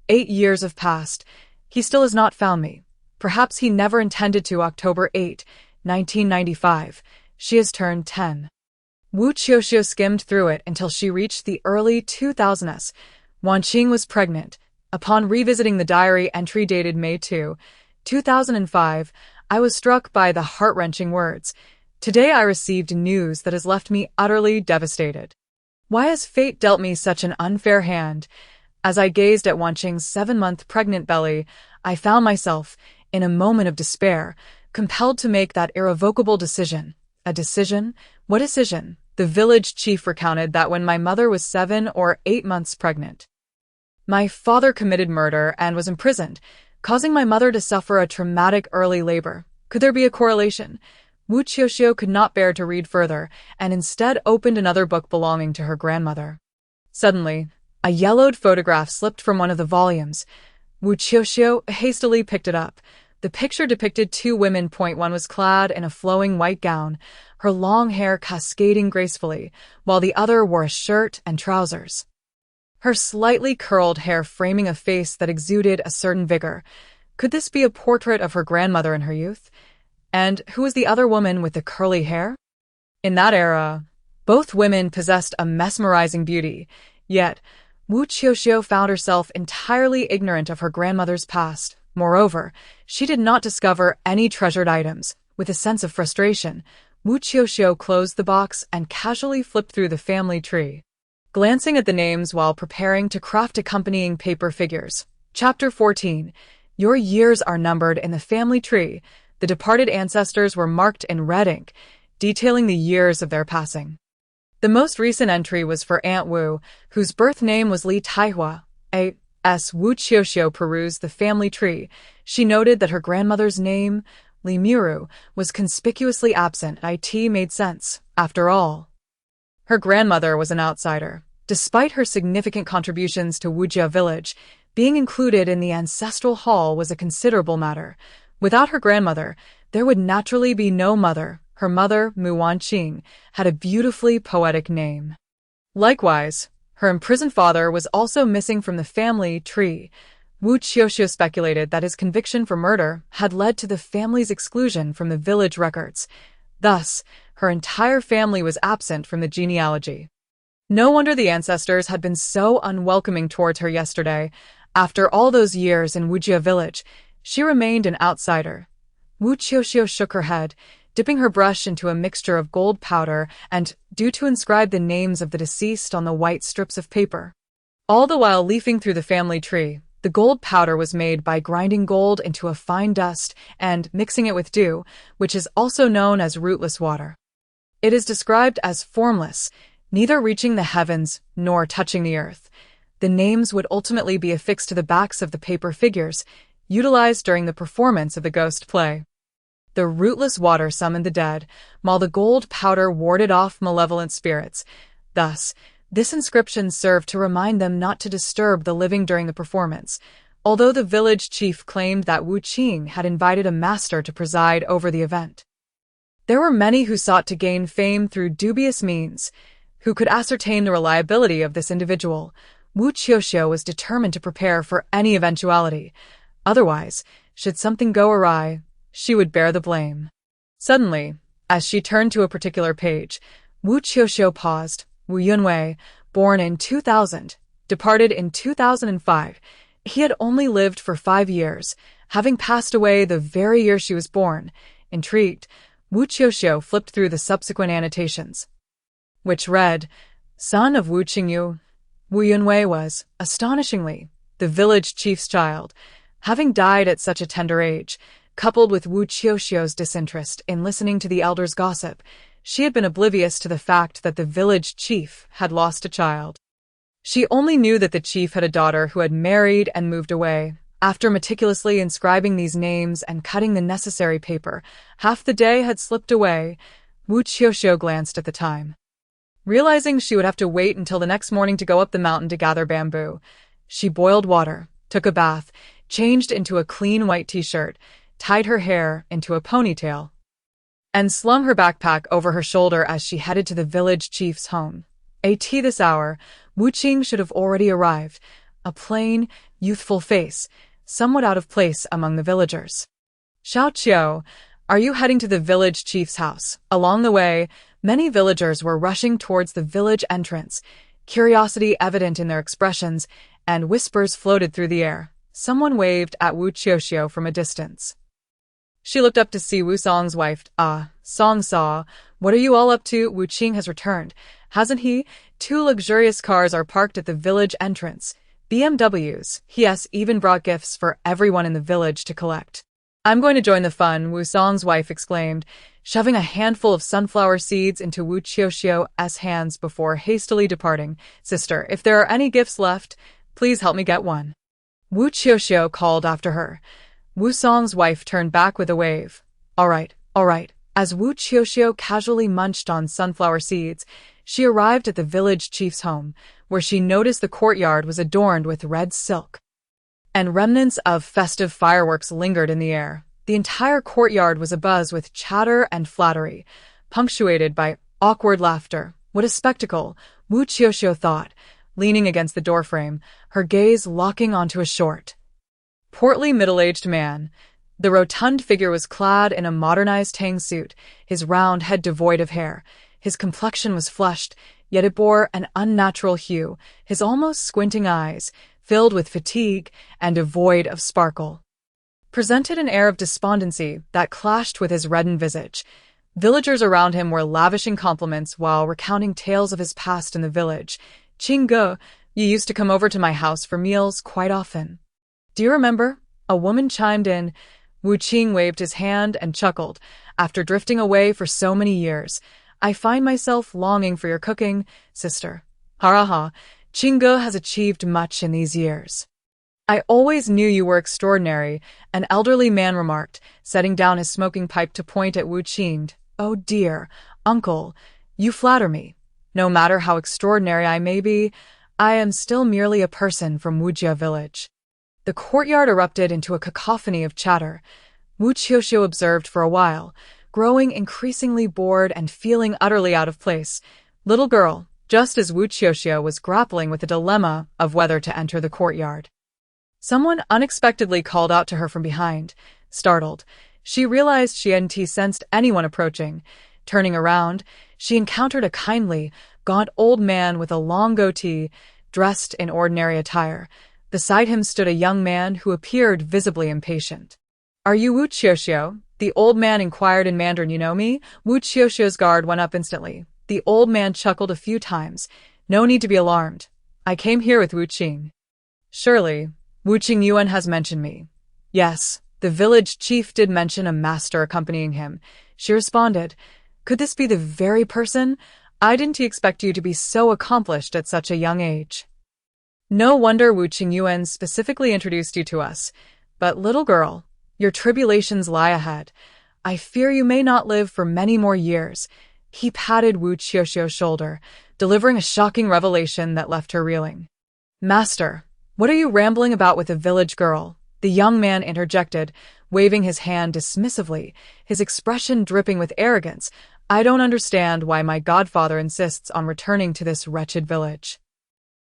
8 years have passed. He still has not found me. Perhaps he never intended to. October 8, 1995. She has turned 10. Wu Qiuqiu skimmed through it until she reached the early 2000s. Wanqing was pregnant. Upon revisiting the diary entry dated May 2, 2005, I was struck by the heart-wrenching words. Today I received news that has left me utterly devastated. Why has fate dealt me such an unfair hand? As I gazed at Wanqing's 7-month pregnant belly, I found myself, in a moment of despair, compelled to make that irrevocable decision. A decision? What decision? The village chief recounted that when my mother was 7 or 8 months pregnant, my father committed murder and was imprisoned. causing my mother to suffer a traumatic early labor. Could there be a correlation? Wu Qiuqiu could not bear to read further, and instead opened another book belonging to her grandmother. Suddenly, a yellowed photograph slipped from one of the volumes. Wu Qiuqiu hastily picked it up. The picture depicted two women. One was clad in a flowing white gown, her long hair cascading gracefully, while the other wore a shirt and trousers. Her slightly curled hair framing a face that exuded a certain vigor. Could this be a portrait of her grandmother in her youth? And who was the other woman with the curly hair? In that era, both women possessed a mesmerizing beauty, yet Wu Qiuqiu found herself entirely ignorant of her grandmother's past. Moreover, she did not discover any treasured items. With a sense of frustration, Wu Qiuqiu closed the box and casually flipped through the family tree, glancing at the names while preparing to craft accompanying paper figures. Chapter 14. Your years are numbered in the family tree. The departed ancestors were marked in red ink, detailing the years of their passing. The most recent entry was for Aunt Wu, whose birth name was Li Taihua. As Wu Qiuqiu perused the family tree, she noted that her grandmother's name, Li Miru, was conspicuously absent. It made sense. After all, her grandmother was an outsider. Despite her significant contributions to Wujia village, being included in the ancestral hall was a considerable matter. Without her grandmother, there would naturally be no mother. Her mother, Mu Wanqing, had a beautifully poetic name. Likewise, her imprisoned father was also missing from the family tree. Wu Qiuqiu speculated that his conviction for murder had led to the family's exclusion from the village records. Thus, her entire family was absent from the genealogy. No wonder the ancestors had been so unwelcoming towards her yesterday. After all those years in Wujia village, she remained an outsider. Wu Qiuqiu shook her head, dipping her brush into a mixture of gold powder and due to inscribe the names of the deceased on the white strips of paper. All the while leafing through the family tree, the gold powder was made by grinding gold into a fine dust and mixing it with dew, which is also known as rootless water. It is described as formless, neither reaching the heavens nor touching the earth. The names would ultimately be affixed to the backs of the paper figures, utilized during the performance of the ghost play. The rootless water summoned the dead, while the gold powder warded off malevolent spirits. Thus, this inscription served to remind them not to disturb the living during the performance. Although the village chief claimed that Wu Qing had invited a master to preside over the event, there were many who sought to gain fame through dubious means. Who could ascertain the reliability of this individual? Wu Qiuqiu was determined to prepare for any eventuality. Otherwise, should something go awry, she would bear the blame. Suddenly, as she turned to a particular page, Wu Qiuqiu paused. Wu Yunwei, born in 2000, departed in 2005. He had only lived for 5 years, having passed away the very year she was born. Intrigued, Wu Qiuqiu flipped through the subsequent annotations, which read, son of Wu Qingyu. Wu Yunwei was, astonishingly, the village chief's child, having died at such a tender age. Coupled with Wu Qiuqiu's disinterest in listening to the elders' gossip, she had been oblivious to the fact that the village chief had lost a child. She only knew that the chief had a daughter who had married and moved away. After meticulously inscribing these names and cutting the necessary paper, half the day had slipped away. Wu Qiuqiu glanced at the time. Realizing she would have to wait until the next morning to go up the mountain to gather bamboo, she boiled water, took a bath, changed into a clean white t-shirt, tied her hair into a ponytail, and slung her backpack over her shoulder as she headed to the village chief's home. At this hour, Wu Qing should have already arrived, a plain, youthful face, somewhat out of place among the villagers. Xiao Qiu, are you heading to the village chief's house? Along the way, many villagers were rushing towards the village entrance, curiosity evident in their expressions, and whispers floated through the air. Someone waved at Wu Qiuqiu from a distance. She looked up to see Wu Song's wife. Song saw. What are you all up to? Wu Qing has returned, hasn't he? 2 luxurious cars are parked at the village entrance. BMWs. He has even brought gifts for everyone in the village to collect. I'm going to join the fun, Wu Song's wife exclaimed, shoving a handful of sunflower seeds into Wu Qiuqiu's hands before hastily departing. Sister, if there are any gifts left, please help me get one. Wu Qiuqiu called after her. Wu Song's wife turned back with a wave. All right, all right. As Wu Qiuqiu casually munched on sunflower seeds, she arrived at the village chief's home, where she noticed the courtyard was adorned with red silk, and remnants of festive fireworks lingered in the air. The entire courtyard was abuzz with chatter and flattery, punctuated by awkward laughter. What a spectacle, Wu Qiuqiu thought, leaning against the doorframe, her gaze locking onto a short, portly middle-aged man. The rotund figure was clad in a modernized tang suit, his round head devoid of hair. His complexion was flushed, yet it bore an unnatural hue, his almost squinting eyes, filled with fatigue and devoid of sparkle, presented an air of despondency that clashed with his reddened visage. Villagers around him were lavishing compliments while recounting tales of his past in the village. "Qingge, you used to come over to my house for meals quite often. Do you remember?" A woman chimed in. Wu Qing waved his hand and chuckled. "After drifting away for so many years, I find myself longing for your cooking, sister. Ha. Qingge has achieved much in these years." "I always knew you were extraordinary," an elderly man remarked, setting down his smoking pipe to point at Wu Qing. "Oh dear, uncle, you flatter me. No matter how extraordinary I may be, I am still merely a person from Wujia village." The courtyard erupted into a cacophony of chatter. Wu Qiuqiu observed for a while, growing increasingly bored and feeling utterly out of place. "Little girl," just as Wu Qiuqiu was grappling with the dilemma of whether to enter the courtyard, someone unexpectedly called out to her from behind. Startled, she realized she hadn't sensed anyone approaching. Turning around, she encountered a kindly, gaunt old man with a long goatee, dressed in ordinary attire. Beside him stood a young man who appeared visibly impatient. "Are you Wu Qiuqiu?" the old man inquired in Mandarin. "You know me?" Wu Qiuqiu's guard went up instantly. The old man chuckled a few times. "No need to be alarmed. I came here with Wu Qing." "Surely, Wu Qingyuan has mentioned me." "Yes, the village chief did mention a master accompanying him," she responded. "Could this be the very person? I didn't expect you to be so accomplished at such a young age." "No wonder Wu Qingyuan specifically introduced you to us. But little girl, your tribulations lie ahead. I fear you may not live for many more years." He patted Wu Qiuqiu's shoulder, delivering a shocking revelation that left her reeling. "Master, what are you rambling about with a village girl?" the young man interjected, waving his hand dismissively, his expression dripping with arrogance. "I don't understand why my godfather insists on returning to this wretched village.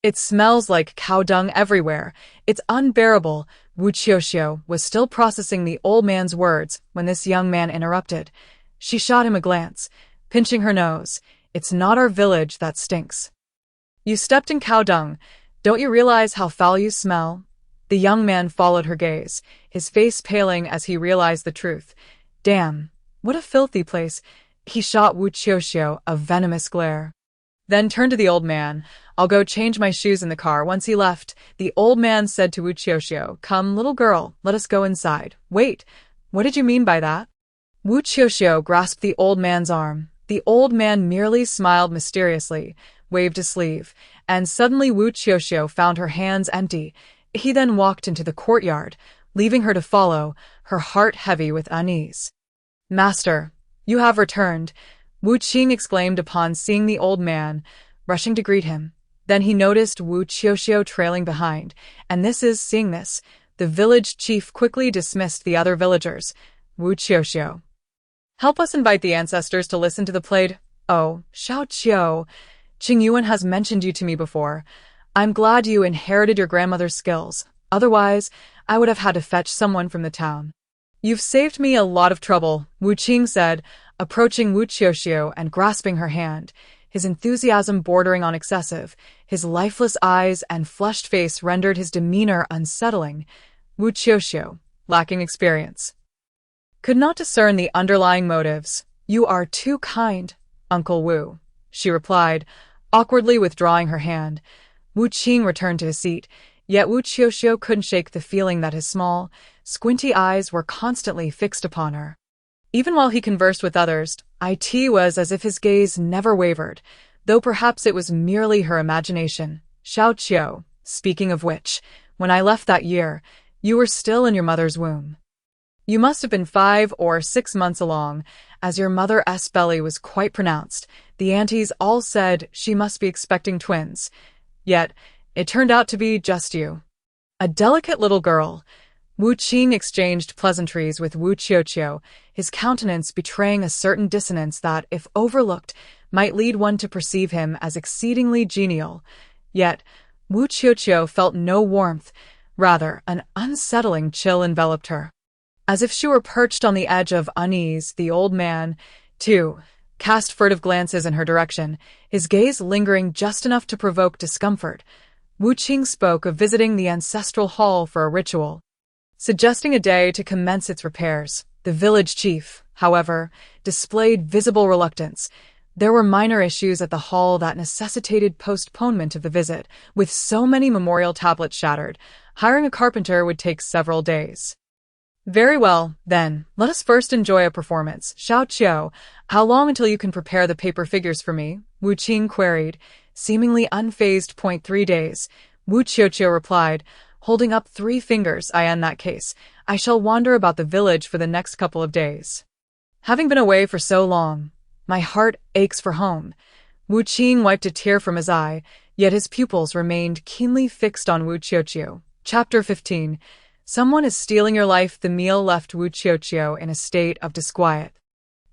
It smells like cow dung everywhere. It's unbearable." Wu Qiuqiu was still processing the old man's words when this young man interrupted. She shot him a glance, pinching her nose. "It's not our village that stinks. You stepped in cow dung. Don't you realize how foul you smell?" The young man followed her gaze, his face paling as he realized the truth. "Damn, what a filthy place." He shot Wu Qiuqiu a venomous glare, then turned to the old man. "I'll go change my shoes in the car." Once he left, the old man said to Wu Qiuqiu, "Come, little girl, let us go inside." "Wait, what did you mean by that?" Wu Qiuqiu grasped the old man's arm. The old man merely smiled mysteriously, waved a sleeve, and suddenly Wu Qiuqiu found her hands empty. He then walked into the courtyard, leaving her to follow, her heart heavy with unease. "Master, you have returned," Wu Qing exclaimed upon seeing the old man, rushing to greet him. Then he noticed Wu Qiuqiu trailing behind, and seeing this, the village chief quickly dismissed the other villagers. "Wu Qiuqiu, help us invite the ancestors to listen to the play." "Oh, Xiao Qiu, Qingyuan has mentioned you to me before. I'm glad you inherited your grandmother's skills. Otherwise, I would have had to fetch someone from the town." "You've saved me a lot of trouble," Wu Qing said, approaching Wu Qiuqiu and grasping her hand, his enthusiasm bordering on excessive. His lifeless eyes and flushed face rendered his demeanor unsettling. Wu Qiuqiu, lacking experience, could not discern the underlying motives. "You are too kind, Uncle Wu," she replied, awkwardly withdrawing her hand. Wu Qing returned to his seat, yet Wu Qiuqiu couldn't shake the feeling that his small, squinty eyes were constantly fixed upon her. Even while he conversed with others, it was as if his gaze never wavered, though perhaps it was merely her imagination. "Xiao Qiu, speaking of which," When I left that year, you were still in your mother's womb. You must have been 5 or 6 months along, as your mother's belly was quite pronounced. The aunties all said she must be expecting twins. Yet, it turned out to be just you. A delicate little girl. Wu Qing exchanged pleasantries with Wu Qiuqiu, his countenance betraying a certain dissonance that, if overlooked, might lead one to perceive him as exceedingly genial. Yet, Wu Qiuqiu felt no warmth, rather, an unsettling chill enveloped her. As if she were perched on the edge of unease, the old man, too, cast furtive glances in her direction, his gaze lingering just enough to provoke discomfort. Wu Qing spoke of visiting the ancestral hall for a ritual, suggesting a day to commence its repairs. The village chief, however, displayed visible reluctance. There were minor issues at the hall that necessitated postponement of the visit. With so many memorial tablets shattered, hiring a carpenter would take several days. Very well, then, let us first enjoy a performance. Qiuqiu, how long until you can prepare the paper figures for me? Wu Qing queried, seemingly unfazed. 3 days. Wu Qiuqiu replied, holding up 3 fingers. In that case, I shall wander about the village for the next couple of days. Having been away for so long, my heart aches for home. Wu Qing wiped a tear from his eye, yet his pupils remained keenly fixed on Wu Qiuqiu. Chapter 15. Someone is stealing your life. The meal left Wu Qiuqiu in a state of disquiet.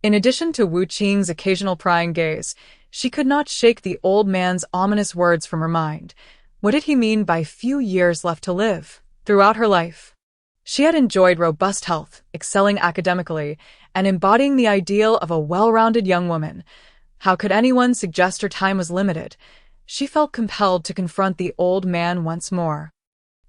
In addition to Wu Qing's occasional prying gaze, she could not shake the old man's ominous words from her mind. What did he mean by few years left to live? Throughout her life, she had enjoyed robust health, excelling academically, and embodying the ideal of a well-rounded young woman. How could anyone suggest her time was limited? She felt compelled to confront the old man once more.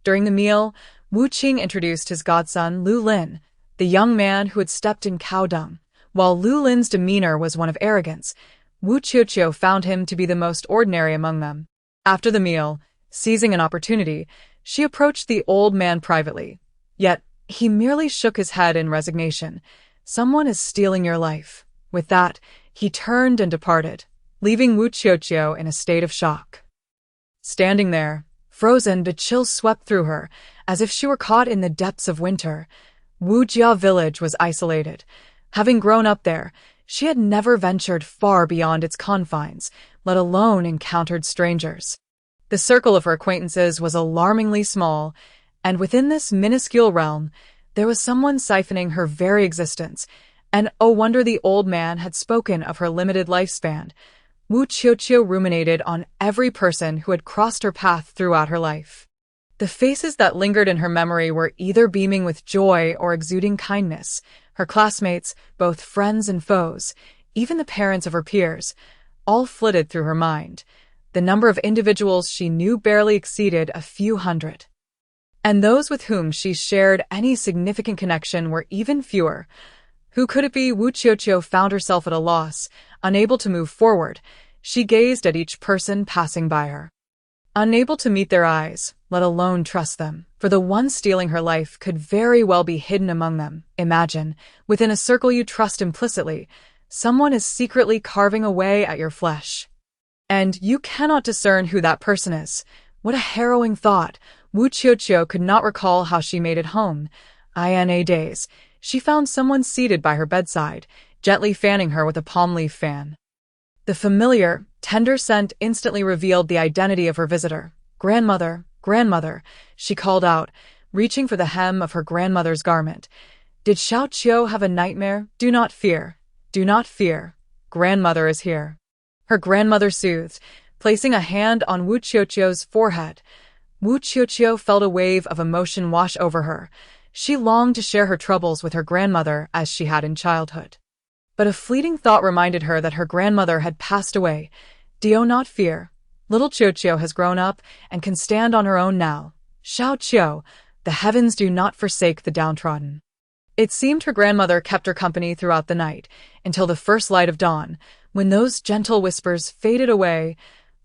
During the meal, Wu Qing introduced his godson, Lu Lin, the young man who had stepped in cow dung. While Lu Lin's demeanor was one of arrogance, Wu Qiuqiu found him to be the most ordinary among them. After the meal, seizing an opportunity, she approached the old man privately. Yet, he merely shook his head in resignation. Someone is stealing your life. With that, he turned and departed, leaving Wu Qiuqiu in a state of shock. Standing there, frozen, the chill swept through her, as if she were caught in the depths of winter. Wu Jia village was isolated. Having grown up there, she had never ventured far beyond its confines, let alone encountered strangers. The circle of her acquaintances was alarmingly small, and within this minuscule realm, there was someone siphoning her very existence. And oh wonder, the old man had spoken of her limited lifespan. Wu Qiuqiu ruminated on every person who had crossed her path throughout her life. The faces that lingered in her memory were either beaming with joy or exuding kindness. Her classmates, both friends and foes, even the parents of her peers, all flitted through her mind. The number of individuals she knew barely exceeded a few hundred. And those with whom she shared any significant connection were even fewer. Who could it be? Wu Qiuqiu found herself at a loss, unable to move forward. She gazed at each person passing by her, unable to meet their eyes, let alone trust them, for the one stealing her life could very well be hidden among them. Imagine, within a circle you trust implicitly, someone is secretly carving away at your flesh, and you cannot discern who that person is. What a harrowing thought! Wu Qiuqiu could not recall how she made it home. In days, she found someone seated by her bedside, gently fanning her with a palm leaf fan. The familiar, tender scent instantly revealed the identity of her visitor. "Grandmother, grandmother," she called out, reaching for the hem of her grandmother's garment. "Did Qiuqiu have a nightmare? Do not fear. Do not fear. Grandmother is here." Her grandmother soothed, placing a hand on Wu Qiuqiu's forehead. Wu Qiuqiu felt a wave of emotion wash over her. She longed to share her troubles with her grandmother as she had in childhood. But a fleeting thought reminded her that her grandmother had passed away. "Do not fear. Little Qiuqiu has grown up and can stand on her own now. Qiuqiu, the heavens do not forsake the downtrodden." It seemed her grandmother kept her company throughout the night, until the first light of dawn. When those gentle whispers faded away,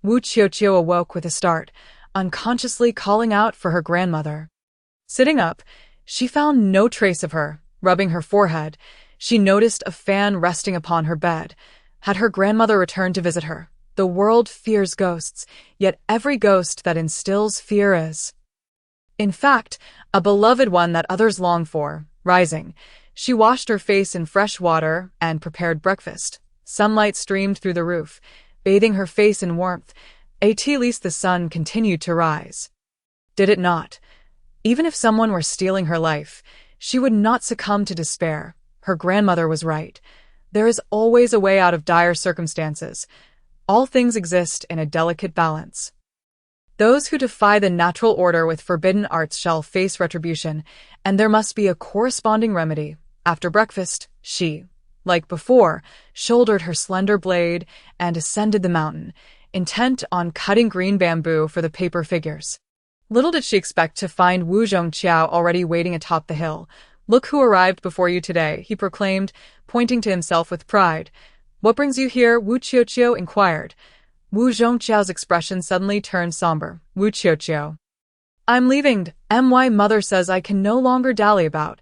Wu Qiuqiu awoke with a start, unconsciously calling out for her grandmother. Sitting up, she found no trace of her. Rubbing her forehead, she noticed a fan resting upon her bed. Had her grandmother returned to visit her? The world fears ghosts, yet every ghost that instills fear is In fact, a beloved one that others long for. Rising, she washed her face in fresh water and prepared breakfast. Sunlight streamed through the roof, bathing her face in warmth. At least the sun continued to rise. Did it not? Even if someone were stealing her life, she would not succumb to despair. Her grandmother was right. There is always a way out of dire circumstances. All things exist in a delicate balance. Those who defy the natural order with forbidden arts shall face retribution, and there must be a corresponding remedy. After breakfast, she, like before, shouldered her slender blade and ascended the mountain, intent on cutting green bamboo for the paper figures. Little did she expect to find Wu Qiuqiu already waiting atop the hill. "Look who arrived before you today," he proclaimed, pointing to himself with pride. "What brings you here?" Wu Qiuqiu inquired. Wu Qiuqiu's expression suddenly turned somber. "Wu Qiuqiu, I'm leaving. My mother says I can no longer dally about.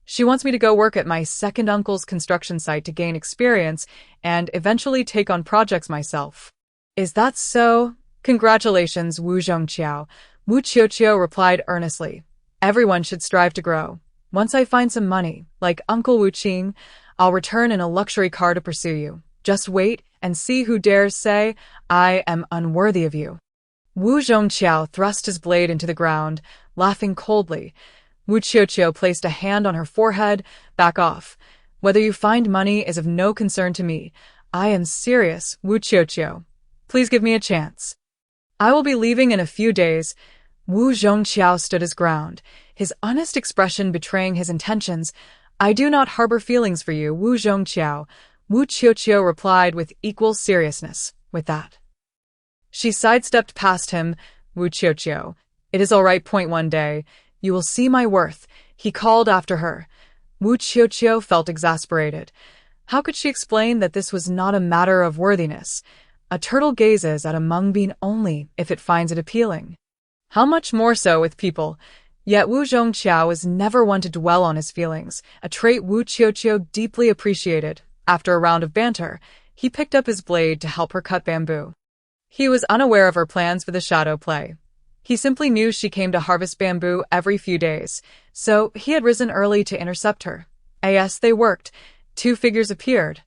She wants me to go work at my second uncle's construction site to gain experience and eventually take on projects myself." "Is that so? Congratulations, Wu Qiuqiu." Wu Qiuqiu replied earnestly. "Everyone should strive to grow. Once I find some money, like Uncle Wu Qing, I'll return in a luxury car to pursue you. Just wait and see who dares say I am unworthy of you." Wu Qiuqiu thrust his blade into the ground, laughing coldly. Wu Qiuqiu placed a hand on her forehead. "Back off. Whether you find money is of no concern to me. I am serious, Wu Qiuqiu. Please give me a chance. I will be leaving in a few days." Wu Qiuqiu stood his ground, his honest expression betraying his intentions. "I do not harbor feelings for you, Wu Qiuqiu." Wu Qiuqiu replied with equal seriousness. With that, she sidestepped past him. "Wu Qiuqiu, it is all right. One day, you will see my worth," he called after her. Wu Qiuqiu felt exasperated. How could she explain that this was not a matter of worthiness? A turtle gazes at a mung bean only if it finds it appealing. How much more so with people? Yet Wu Qiuqiu was never one to dwell on his feelings, a trait Wu Qiuqiu deeply appreciated. After a round of banter, he picked up his blade to help her cut bamboo. He was unaware of her plans for the shadow play. He simply knew she came to harvest bamboo every few days, so he had risen early to intercept her. As they worked, two figures appeared,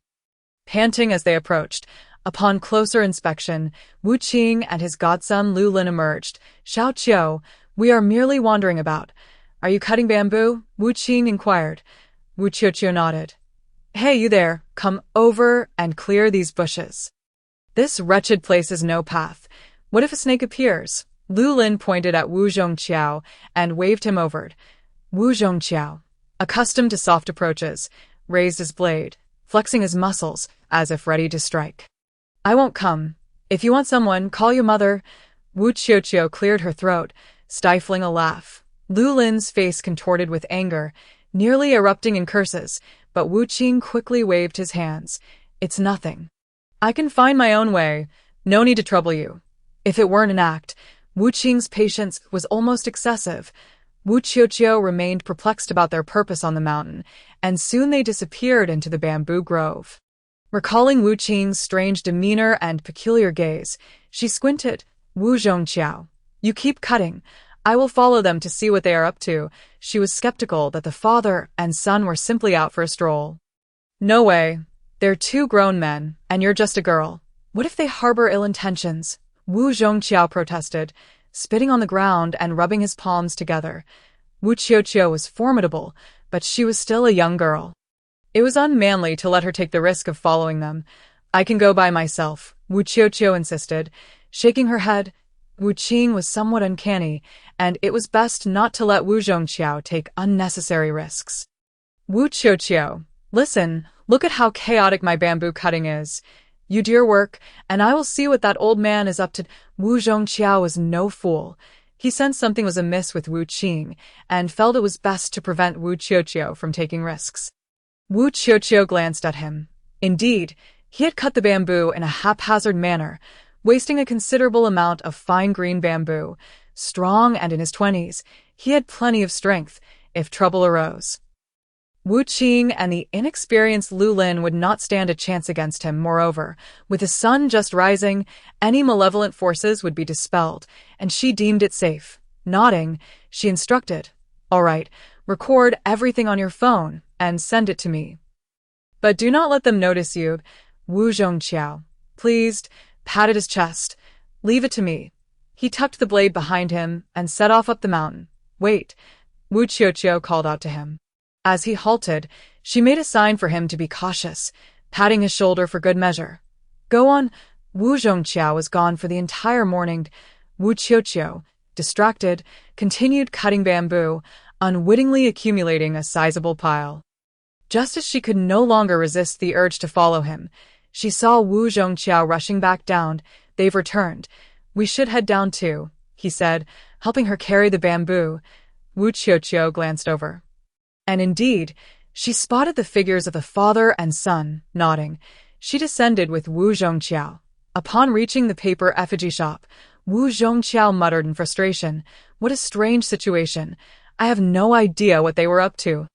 panting as they approached. Upon closer inspection, Wu Qing and his godson Lu Lin emerged. "Xiao Qiu, we are merely wandering about. Are you cutting bamboo?" Wu Qing inquired. Wu Qiuqiu nodded. "Hey, you there, come over and clear these bushes. This wretched place is no path. What if a snake appears?" Lu Lin pointed at Wu Qiuqiu and waved him over. Wu Qiuqiu, accustomed to soft approaches, raised his blade, flexing his muscles as if ready to strike. "I won't come. If you want someone, call your mother." Wu Qiuqiu cleared her throat, stifling a laugh. Lu Lin's face contorted with anger, nearly erupting in curses, but Wu Qing quickly waved his hands. "It's nothing. I can find my own way. No need to trouble you." If it weren't an act, Wu Qing's patience was almost excessive. Wu Qiuqiu remained perplexed about their purpose on the mountain, and soon they disappeared into the bamboo grove. Recalling Wu Qing's strange demeanor and peculiar gaze, she squinted. "Wu Qiuqiu, you keep cutting. I will follow them to see what they are up to." She was skeptical that the father and son were simply out for a stroll. "No way. They're two grown men, and you're just a girl. What if they harbor ill intentions?" Wu Qiuqiu protested, spitting on the ground and rubbing his palms together. Wu Qiuqiu was formidable, but she was still a young girl. It was unmanly to let her take the risk of following them. "I can go by myself," Wu Qiuqiu insisted, shaking her head. Wu Qing was somewhat uncanny, and it was best not to let Wu Qiuqiu take unnecessary risks. "Wu Qiuqiu, listen, look at how chaotic my bamboo cutting is. You do your work, and I will see what that old man is up to." Wu Qiuqiu was no fool. He sensed something was amiss with Wu Qing, and felt it was best to prevent Wu Qiuqiu from taking risks. Wu Qiuqiu glanced at him. Indeed, he had cut the bamboo in a haphazard manner, wasting a considerable amount of fine green bamboo. Strong and in his 20s, he had plenty of strength if trouble arose. Wu Qing and the inexperienced Lu Lin would not stand a chance against him. Moreover, with the sun just rising, any malevolent forces would be dispelled, and she deemed it safe. Nodding, She instructed, "All right, record everything on your phone and send it to me. But do not let them notice you." Wu Qiuqiu, pleased, patted his chest. "Leave it to me." He tucked the blade behind him and set off up the mountain. "Wait," Wu Qiuqiu called out to him. As he halted, she made a sign for him to be cautious, patting his shoulder for good measure. "Go on." Wu Qiuqiu was gone for the entire morning. Wu Qiuqiu, distracted, continued cutting bamboo, unwittingly accumulating a sizable pile. Just as she could no longer resist the urge to follow him, she saw Wu Qiuqiu rushing back down. "They've returned. We should head down too," he said, helping her carry the bamboo. Wu Qiuqiu glanced over. And indeed, she spotted the figures of the father and son, nodding. She descended with Wu Qiuqiu. Upon reaching the Paper Effigy Shop, Wu Qiuqiu muttered in frustration, "What a strange situation. I have no idea what they were up to."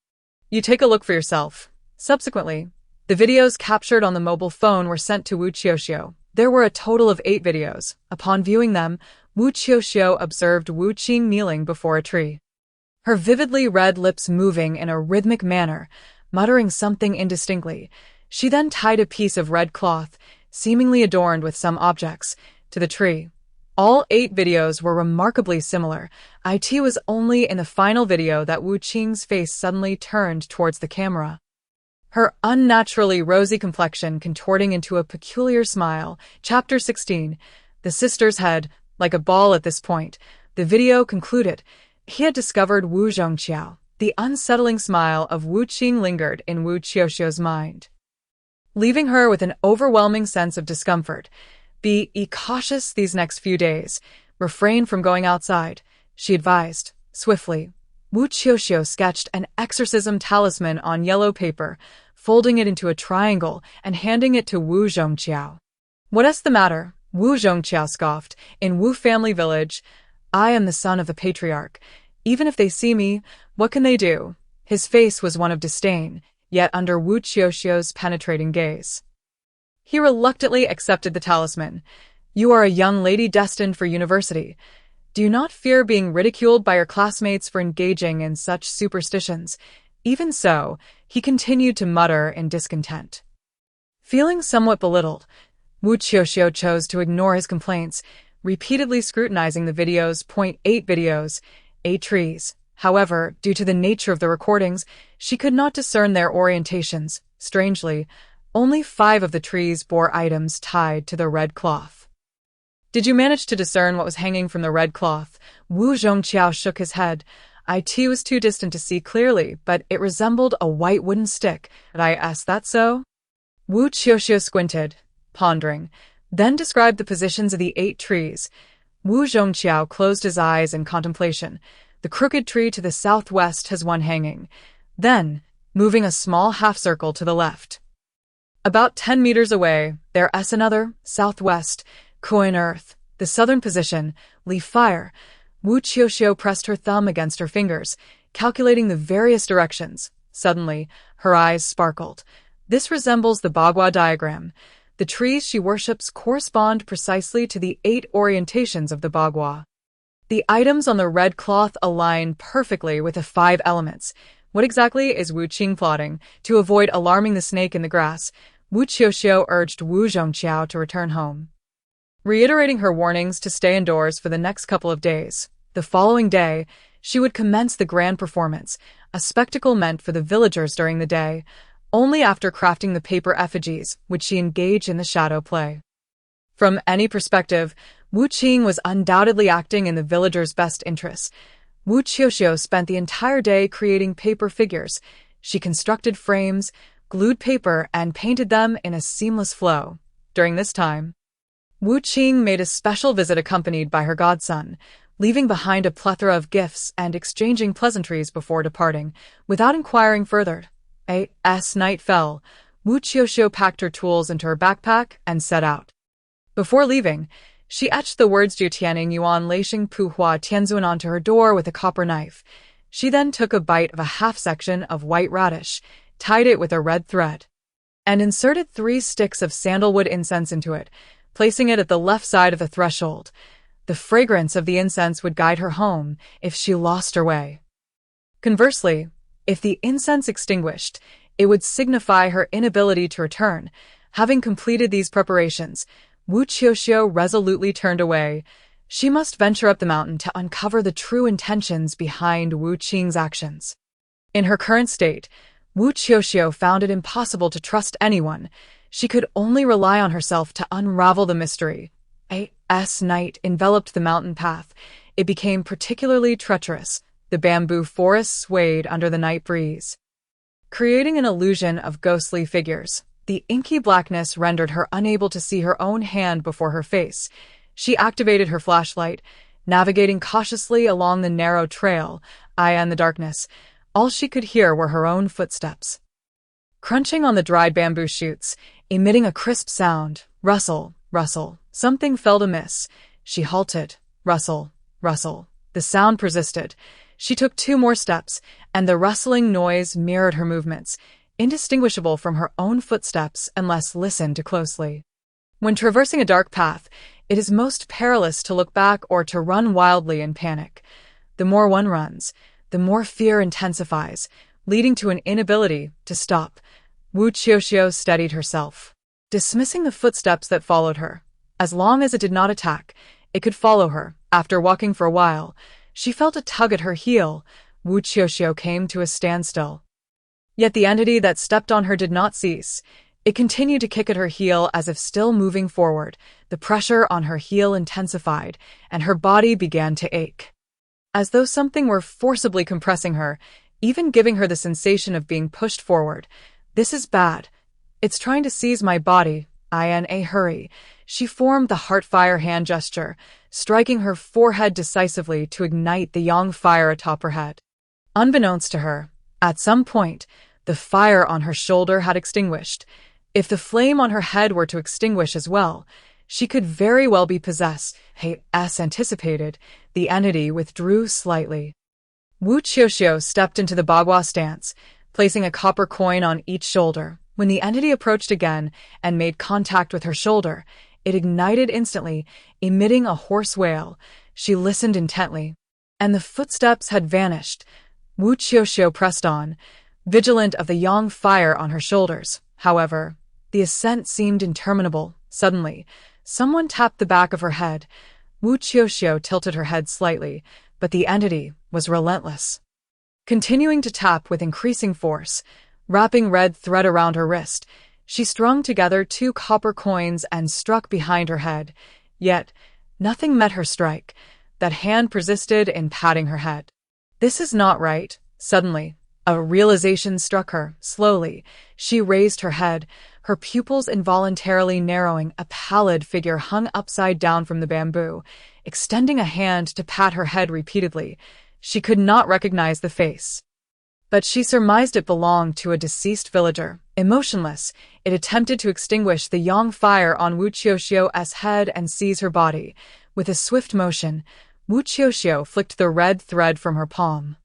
"You take a look for yourself." Subsequently, the videos captured on the mobile phone were sent to Wu Qiuqiu. There were a total of 8 videos. Upon viewing them, Wu Qiuqiu observed Wu Qing kneeling before a tree, her vividly red lips moving in a rhythmic manner, muttering something indistinctly. She then tied a piece of red cloth, seemingly adorned with some objects, to the tree. All 8 videos were remarkably similar. It was only in the final video that Wu Qing's face suddenly turned towards the camera, her unnaturally rosy complexion contorting into a peculiar smile. Chapter 16. The sister's head, like a ball at this point. The video concluded. He had discovered Wu Qiuqiu. The unsettling smile of Wu Qing lingered in Wu Qiuqiu's mind, leaving her with an overwhelming sense of discomfort. Be cautious these next few days. Refrain from going outside, she advised, swiftly. Wu Qiuqiu sketched an exorcism talisman on yellow paper, folding it into a triangle and handing it to Wu Qiuqiu. "What's the matter?" Wu Qiuqiu scoffed. "In Wu family village, I am the son of the patriarch. Even if they see me, what can they do?" His face was one of disdain, yet under Wu Qiuqiu's penetrating gaze, he reluctantly accepted the talisman. "You are a young lady destined for university. Do you not fear being ridiculed by your classmates for engaging in such superstitions?" Even so, he continued to mutter in discontent. Feeling somewhat belittled, Wu Qiuqiu chose to ignore his complaints, repeatedly scrutinizing the videos. 8 videos, 8 trees. However, due to the nature of the recordings, she could not discern their orientations. Strangely, only 5 of the trees bore items tied to the red cloth. "Did you manage to discern what was hanging from the red cloth?" Wu Qiuqiu shook his head. "It was too distant to see clearly, but it resembled a white wooden stick. Is that so?" Wu Qiuqiu squinted, pondering, then described the positions of the 8 trees. Wu Qiuqiu closed his eyes in contemplation. The crooked tree to the southwest has one hanging. Then, moving a small half-circle to the left, about 10 meters away, there is another, southwest, coin earth. The southern position, leaf fire. Wu Qiuqiu pressed her thumb against her fingers, calculating the various directions. Suddenly, her eyes sparkled. "This resembles the Bagua diagram. The trees she worships correspond precisely to the 8 orientations of the Bagua. The items on the red cloth align perfectly with the 5 elements. What exactly is Wu Qing plotting?" To avoid alarming the snake in the grass, Wu Qiuqiu urged Wu Qiuqiu to return home, reiterating her warnings to stay indoors for the next couple of days. The following day, she would commence the grand performance, a spectacle meant for the villagers during the day. Only after crafting the paper effigies would she engage in the shadow play. From any perspective, Wu Qing was undoubtedly acting in the villagers' best interests. Wu Qiuqiu spent the entire day creating paper figures. She constructed frames, glued paper, and painted them in a seamless flow. During this time, Wu Qing made a special visit accompanied by her godson, leaving behind a plethora of gifts and exchanging pleasantries before departing. Without inquiring further, as night fell, Wu Qiuqiu packed her tools into her backpack and set out. Before leaving, she etched the words Ju Tianing Yuan Leishing Pu Hua Tianzun onto her door with a copper knife. She then took a bite of a half-section of white radish, tied it with a red thread, and inserted 3 sticks of sandalwood incense into it, placing it at the left side of the threshold. The fragrance of the incense would guide her home if she lost her way. Conversely, if the incense extinguished, it would signify her inability to return. Having completed these preparations, Wu Qiuqiu resolutely turned away. She must venture up the mountain to uncover the true intentions behind Wu Qing's actions. In her current state, Wu Qiuqiu found it impossible to trust anyone. She could only rely on herself to unravel the mystery. Night enveloped the mountain path. It became particularly treacherous. The bamboo forest swayed under the night breeze, creating an illusion of ghostly figures. The inky blackness rendered her unable to see her own hand before her face. She activated her flashlight, navigating cautiously along the narrow trail. In the darkness, all she could hear were her own footsteps, crunching on the dried bamboo shoots, emitting a crisp sound. Rustle, rustle. Something felt amiss. She halted. Rustle, rustle. The sound persisted. She took 2 more steps, and the rustling noise mirrored her movements, indistinguishable from her own footsteps unless listened to closely. When traversing a dark path, it is most perilous to look back or to run wildly in panic. The more one runs, the more fear intensifies, leading to an inability to stop. Wu Qiuqiu steadied herself, dismissing the footsteps that followed her. As long as it did not attack, it could follow her. After walking for a while, she felt a tug at her heel. Wu Qiuqiu came to a standstill. Yet the entity that stepped on her did not cease. It continued to kick at her heel as if still moving forward. The pressure on her heel intensified, and her body began to ache, as though something were forcibly compressing her, even giving her the sensation of being pushed forward. This is bad. It's trying to seize my body. Hurry. She formed the heartfire hand gesture, striking her forehead decisively to ignite the yang fire atop her head. Unbeknownst to her, at some point, the fire on her shoulder had extinguished. If the flame on her head were to extinguish as well, she could very well be possessed. As anticipated, the entity withdrew slightly. Wu Qiuqiu stepped into the bagua stance, placing a copper coin on each shoulder. When the entity approached again and made contact with her shoulder, it ignited instantly, emitting a hoarse wail. She listened intently, and the footsteps had vanished. Wu Qiuqiu pressed on, vigilant of the yang fire on her shoulders. However, the ascent seemed interminable. Suddenly, someone tapped the back of her head. Wu Qiuqiu tilted her head slightly, but the entity was relentless, continuing to tap with increasing force. Wrapping red thread around her wrist, she strung together 2 copper coins and struck behind her head. Yet, nothing met her strike. That hand persisted in patting her head. This is not right. Suddenly, a realization struck her. Slowly, she raised her head, her pupils involuntarily narrowing. A pallid figure hung upside down from the bamboo, extending a hand to pat her head repeatedly. She could not recognize the face, but she surmised it belonged to a deceased villager. Emotionless, it attempted to extinguish the yang fire on Wu Qiuqiu's head and seize her body. With a swift motion, Wu Qiuqiu flicked the red thread from her palm,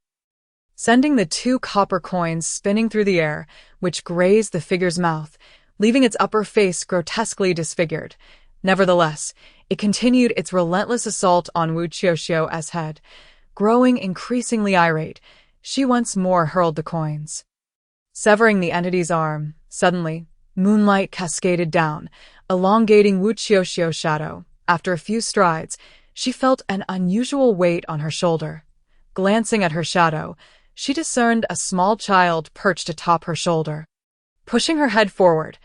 sending the 2 copper coins spinning through the air, which grazed the figure's mouth, leaving its upper face grotesquely disfigured. Nevertheless, it continued its relentless assault on Wu Qiuqiu's head. Growing increasingly irate, she once more hurled the coins, severing the entity's arm. Suddenly, moonlight cascaded down, elongating Wu Qiuqiu's shadow. After a few strides, she felt an unusual weight on her shoulder. Glancing at her shadow, she discerned a small child perched atop her shoulder. Pushing her head forward,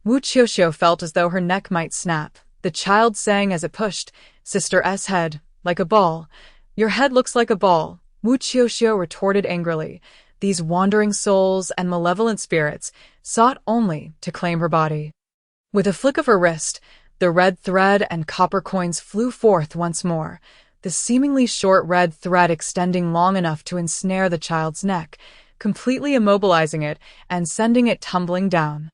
Wu Qiuqiu felt as though her neck might snap. The child sang as it pushed, "Sister's head, like a ball. Your head looks like a ball." Wu Qiuqiu retorted angrily. These wandering souls and malevolent spirits sought only to claim her body. With a flick of her wrist, the red thread and copper coins flew forth once more, the seemingly short red thread extending long enough to ensnare the child's neck, completely immobilizing it and sending it tumbling down.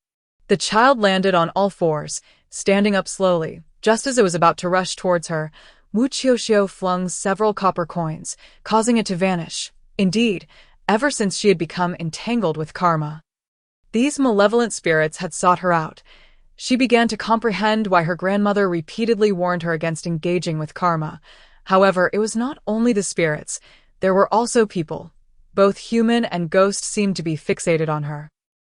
The child landed on all fours, standing up slowly. Just as it was about to rush towards her, Wu Qiuqiu flung several copper coins, causing it to vanish. Indeed, ever since she had become entangled with karma, these malevolent spirits had sought her out. She began to comprehend why her grandmother repeatedly warned her against engaging with karma. However, it was not only the spirits. There were also people. Both human and ghost seemed to be fixated on her.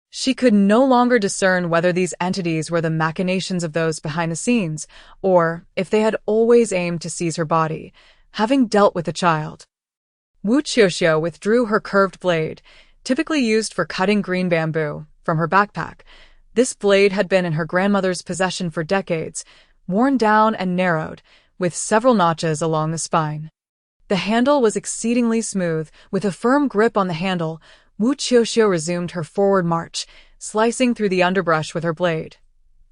She could no longer discern whether these entities were the machinations of those behind the scenes, or if they had always aimed to seize her body, having dealt with the child. Wu Qiuqiu withdrew her curved blade, typically used for cutting green bamboo, from her backpack. This blade had been in her grandmother's possession for decades, worn down and narrowed, with several notches along the spine. The handle was exceedingly smooth. With a firm grip on the handle, Wu Qiuqiu resumed her forward march, slicing through the underbrush with her blade.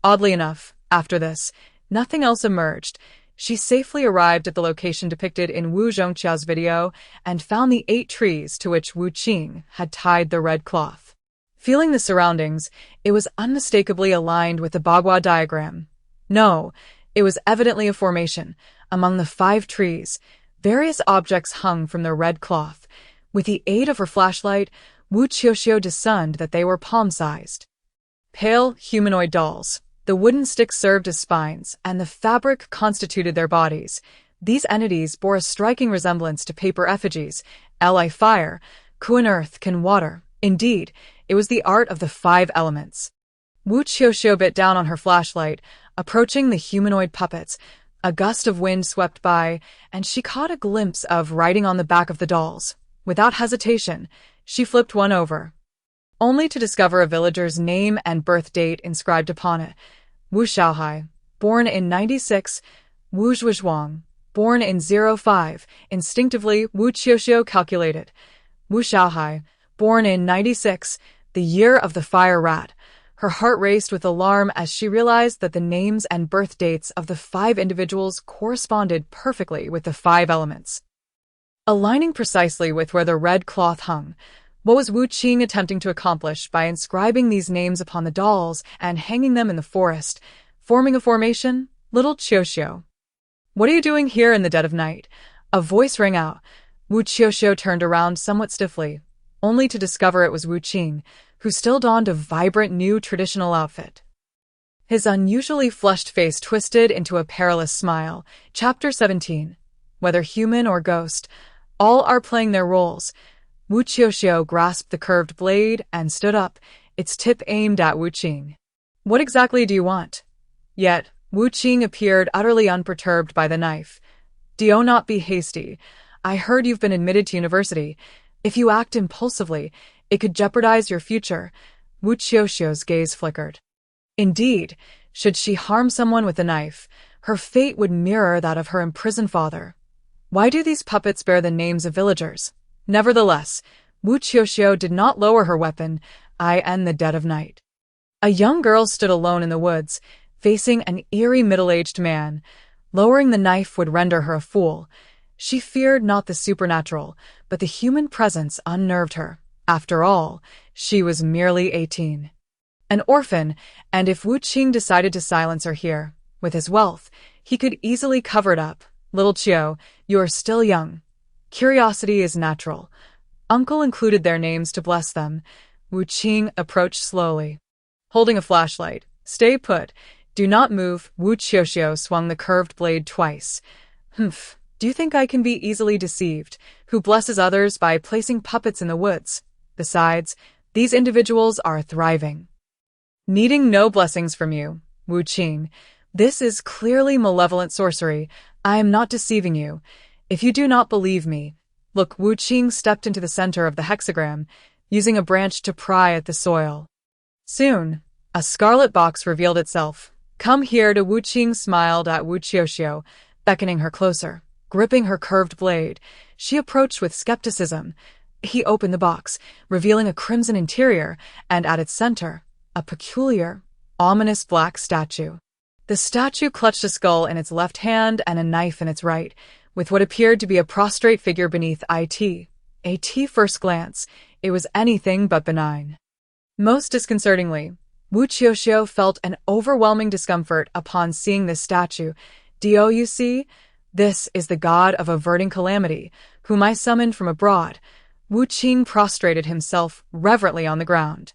Oddly enough, after this, nothing else emerged. She safely arrived at the location depicted in Wu Qiuqiu's video and found the 8 trees to which Wu Qing had tied the red cloth. Feeling the surroundings, it was unmistakably aligned with the Bagua diagram. No, it was evidently a formation. Among the 5 trees, various objects hung from the red cloth. With the aid of her flashlight, Wu Qiuqiu discerned that they were palm-sized. Pale, humanoid dolls. The wooden sticks served as spines, and the fabric constituted their bodies. These entities bore a striking resemblance to paper effigies. Li fire, Kun earth, Kan water. Indeed, it was the art of the 5 elements. Wu Qiuqiu bit down on her flashlight, approaching the humanoid puppets. A gust of wind swept by, and she caught a glimpse of writing on the back of the dolls. Without hesitation, she flipped one over, only to discover a villager's name and birth date inscribed upon it. Wu Xiaohai, born in 96, Wu Zhuizhuang, born in 05. Instinctively, Wu Qiuqiu calculated. Wu Xiaohai, born in 96, the year of the fire rat. Her heart raced with alarm as she realized that the names and birth dates of the 5 individuals corresponded perfectly with the 5 elements. Aligning precisely with where the red cloth hung, what was Wu Qing attempting to accomplish by inscribing these names upon the dolls and hanging them in the forest, forming a formation? Little Qiuqiu. What are you doing here in the dead of night? A voice rang out. Wu Qiuqiu turned around somewhat stiffly, only to discover it was Wu Qing, who still donned a vibrant new traditional outfit. His unusually flushed face twisted into a perilous smile. Chapter 17. Whether human or ghost, all are playing their roles. Wu Qiuqiu grasped the curved blade and stood up, its tip aimed at Wu Qing. What exactly do you want? Yet, Wu Qing appeared utterly unperturbed by the knife. Do not be hasty. I heard you've been admitted to university. If you act impulsively, it could jeopardize your future. Wu Qiuqiu's gaze flickered. Indeed, should she harm someone with a knife, her fate would mirror that of her imprisoned father. Why do these puppets bear the names of villagers? Nevertheless, Wu Qiuqiu did not lower her weapon, in the dead of night. A young girl stood alone in the woods, facing an eerie middle-aged man. Lowering the knife would render her a fool. She feared not the supernatural, but the human presence unnerved her. After all, she was merely 18. An orphan, and if Wu Qing decided to silence her here, with his wealth, he could easily cover it up. Little Qiu, you are still young. Curiosity is natural. Uncle included their names to bless them. Wu Qing approached slowly, holding a flashlight. Stay put. Do not move. Wu Qiuqiu swung the curved blade twice. Humph. Do you think I can be easily deceived? Who blesses others by placing puppets in the woods? Besides, these individuals are thriving. Needing no blessings from you, Wu Qing. This is clearly malevolent sorcery. I am not deceiving you. If you do not believe me, look. Wu Qing stepped into the center of the hexagram, using a branch to pry at the soil. Soon, a scarlet box revealed itself. Come here. Wu Qing smiled at Wu Qiuqiu, beckoning her closer. Gripping her curved blade, she approached with skepticism. He opened the box, revealing a crimson interior, and at its center, a peculiar, ominous black statue. The statue clutched a skull in its left hand and a knife in its right, with what appeared to be a prostrate figure beneath it. At first glance, it was anything but benign. Most disconcertingly, Wu Qiuqiu felt an overwhelming discomfort upon seeing this statue. Do you see? This is the god of averting calamity, whom I summoned from abroad. Wu Qing prostrated himself reverently on the ground.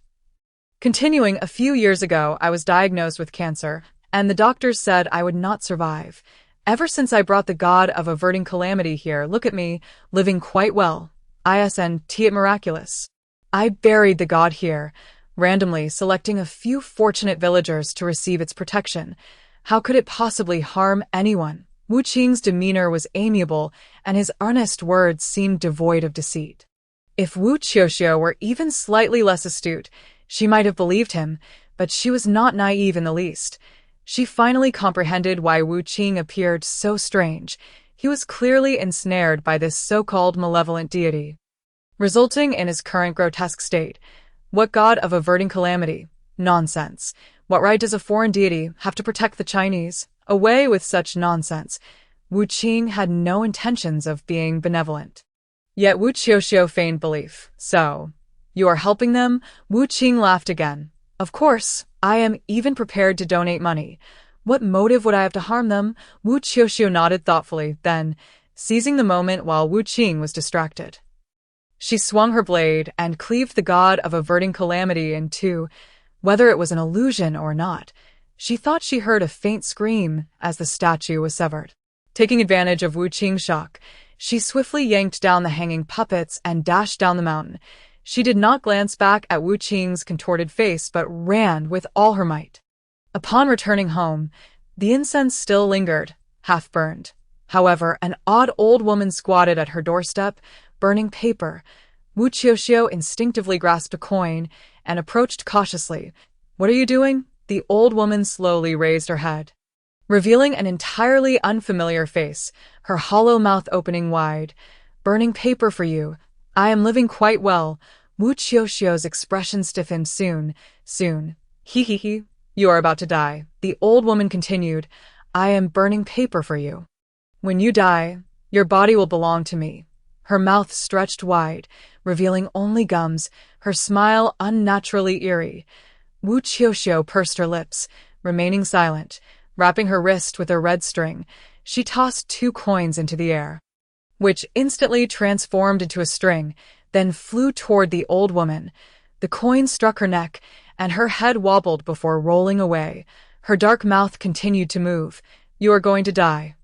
Continuing, a few years ago, I was diagnosed with cancer, and the doctors said I would not survive. Ever since I brought the god of averting calamity here, look at me, living quite well. Isn't it miraculous? I buried the god here, randomly selecting a few fortunate villagers to receive its protection. How could it possibly harm anyone? Wu Qing's demeanor was amiable, and his earnest words seemed devoid of deceit. If Wu Qiuqiu were even slightly less astute, she might have believed him, but she was not naive in the least. She finally comprehended why Wu Qing appeared so strange. He was clearly ensnared by this so-called malevolent deity, resulting in his current grotesque state. What god of averting calamity? Nonsense. What right does a foreign deity have to protect the Chinese? Away with such nonsense. Wu Qing had no intentions of being benevolent. Yet Wu Qiuqiu feigned belief. So, you are helping them? Wu Qing laughed again. Of course, I am even prepared to donate money. What motive would I have to harm them? Wu Qiuqiu nodded thoughtfully, then, seizing the moment while Wu Qing was distracted, she swung her blade and cleaved the god of averting calamity in two. Whether it was an illusion or not, she thought she heard a faint scream as the statue was severed. Taking advantage of Wu Qing's shock, she swiftly yanked down the hanging puppets and dashed down the mountain. She did not glance back at Wu Qing's contorted face, but ran with all her might. Upon returning home, the incense still lingered, half-burned. However, an odd old woman squatted at her doorstep, burning paper. Wu Qiuqiu instinctively grasped a coin and approached cautiously. What are you doing? The old woman slowly raised her head, revealing an entirely unfamiliar face, her hollow mouth opening wide. Burning paper for you. I am living quite well. Wu Qiuqiu's expression stiffened soon. He. You are about to die. The old woman continued. I am burning paper for you. When you die, your body will belong to me. Her mouth stretched wide, revealing only gums, her smile unnaturally eerie. Wu Qiuqiu pursed her lips, remaining silent. Wrapping her wrist with a red string, she tossed 2 coins into the air, which instantly transformed into a string, then flew toward the old woman. The coin struck her neck, and her head wobbled before rolling away. Her dark mouth continued to move. You are going to die.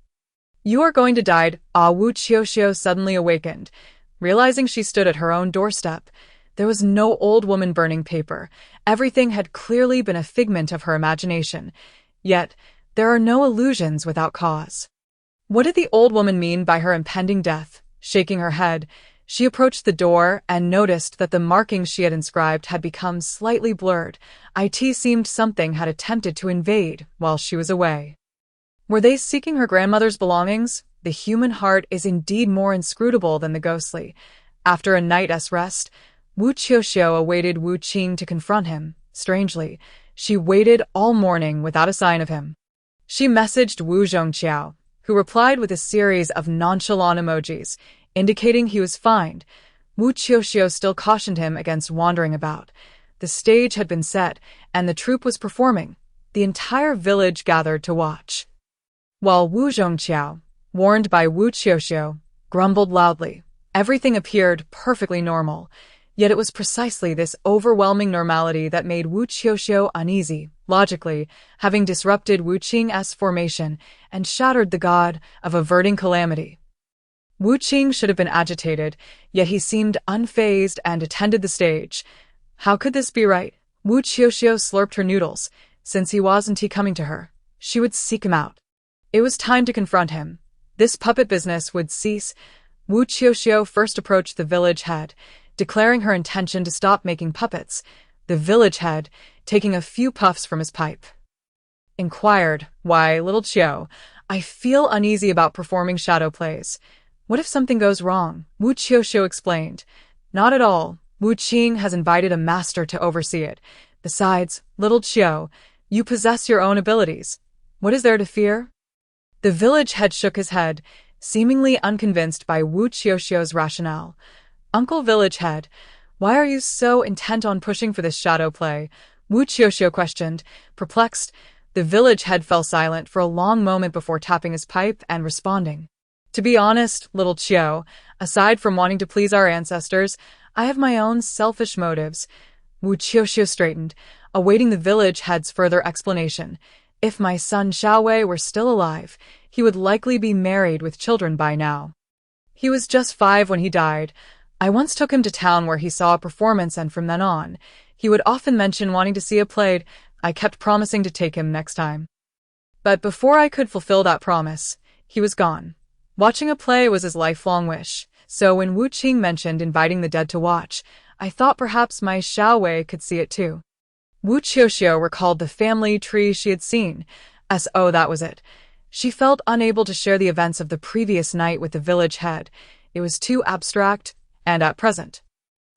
You are going to die. Wu Qiuqiu suddenly awakened, realizing she stood at her own doorstep. There was no old woman burning paper. Everything had clearly been a figment of her imagination. Yet, there are no illusions without cause. What did the old woman mean by her impending death? Shaking her head, she approached the door and noticed that the markings she had inscribed had become slightly blurred. It seemed something had attempted to invade while she was away. Were they seeking her grandmother's belongings? The human heart is indeed more inscrutable than the ghostly. After a night's rest, Wu Qiuqiu awaited Wu Qing to confront him. Strangely, she waited all morning without a sign of him. She messaged Wu Qiuqiu, who replied with a series of nonchalant emojis, indicating he was fine. Wu Qiuqiu still cautioned him against wandering about. The stage had been set, and the troupe was performing. The entire village gathered to watch, while Wu Qiuqiu, warned by Wu Qiuqiu, grumbled loudly. Everything appeared perfectly normal, yet it was precisely this overwhelming normality that made Wu Qiuqiu uneasy. Logically, having disrupted Wu Qing's formation and shattered the god of averting calamity, Wu Qing should have been agitated, yet he seemed unfazed and attended the stage. How could this be right? Wu Qiuqiu slurped her noodles. Since he wasn't coming to her, she would seek him out. It was time to confront him. This puppet business would cease. Wu Qiuqiu first approached the village head, declaring her intention to stop making puppets. The village head, taking a few puffs from his pipe, inquired, Why, little Qiu, I feel uneasy about performing shadow plays. What if something goes wrong? Wu Qiuqiu explained. Not at all. Wu Qing has invited a master to oversee it. Besides, little Qiu, you possess your own abilities. What is there to fear? The village head shook his head, seemingly unconvinced by Wu Qiuqiu's rationale. Uncle Village Head, why are you so intent on pushing for this shadow play? Wu Qiuqiu questioned. Perplexed, the village head fell silent for a long moment before tapping his pipe and responding. To be honest, little Qiu, aside from wanting to please our ancestors, I have my own selfish motives. Wu Qiuqiu straightened, awaiting the village head's further explanation. If my son Xiaowei were still alive, he would likely be married with children by now. He was just 5 when he died. I once took him to town where he saw a performance, and from then on, he would often mention wanting to see it played. I kept promising to take him next time. But before I could fulfill that promise, he was gone. Watching a play was his lifelong wish, so when Wu Qing mentioned inviting the dead to watch, I thought perhaps my Xiaowei could see it too. Wu Qiuqiu recalled the family tree she had seen. So that was it. She felt unable to share the events of the previous night with the village head. It was too abstract, and at present,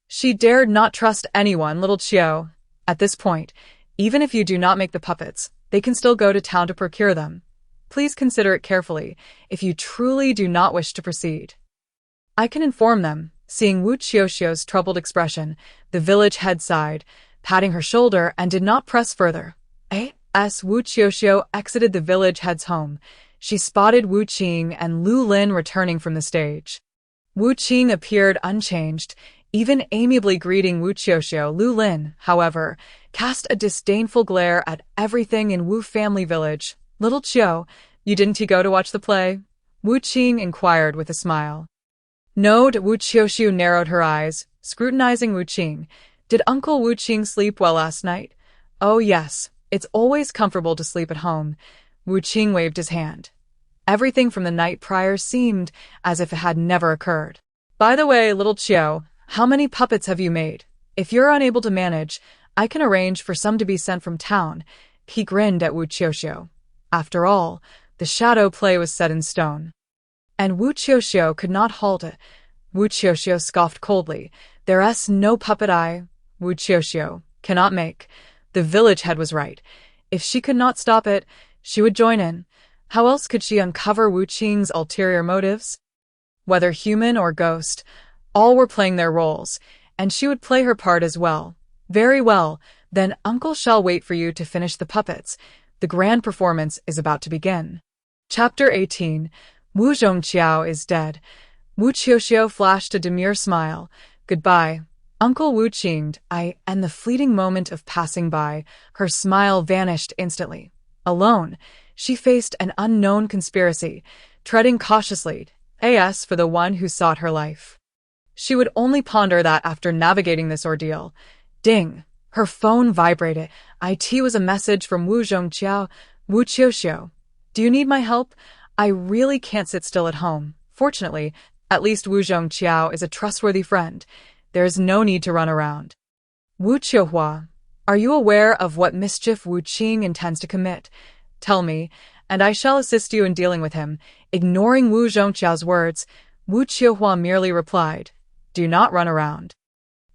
she dared not trust anyone. Little Qiu, at this point, even if you do not make the puppets, they can still go to town to procure them. Please consider it carefully if you truly do not wish to proceed. I can inform them. Seeing Wu Qiuqiu's troubled expression, the village head sighed, patting her shoulder, and did not press further. As Wu Qiuqiu exited the village head's home, she spotted Wu Qing and Lu Lin returning from the stage. Wu Qing appeared unchanged, even amiably greeting Wu Qiuqiu. Lu Lin, however, cast a disdainful glare at everything in Wu family village. Little Qiu, you didn't go to watch the play? Wu Qing inquired with a smile. No. Wu Qiuqiu narrowed her eyes, scrutinizing Wu Qing. Did Uncle Wu Qing sleep well last night? Oh yes, it's always comfortable to sleep at home. Wu Qing waved his hand. Everything from the night prior seemed as if it had never occurred. By the way, little Qiu, how many puppets have you made? If you're unable to manage, I can arrange for some to be sent from town. He grinned at Wu Qiuqiu. After all, the shadow play was set in stone. And Wu Qiuqiu could not halt it. Wu Qiuqiu scoffed coldly. There's no puppet Wu Qiuqiu, cannot make. The village head was right. If she could not stop it, she would join in. How else could she uncover Wu Qing's ulterior motives? Whether human or ghost, all were playing their roles, and she would play her part as well. Very well, then Uncle shall wait for you to finish the puppets. The grand performance is about to begin. Chapter 18. Wu Qiuqiu is dead. Wu Qiuqiu flashed a demure smile. Goodbye, Uncle Wu Qing. And the fleeting moment of passing by, her smile vanished instantly. Alone, she faced an unknown conspiracy, treading cautiously, as for the one who sought her life. She would only ponder that after navigating this ordeal. Ding! Her phone vibrated. It was a message from Wu Qiuqiu. Wu Qiuqiu, do you need my help? I really can't sit still at home. Fortunately, at least Wu Qiuqiu is a trustworthy friend. There is no need to run around. Wu Qiuqiu, are you aware of what mischief Wu Qing intends to commit? Tell me, and I shall assist you in dealing with him. Ignoring Wu Qiuqiu's words, Wu Qiuqiu merely replied, do not run around.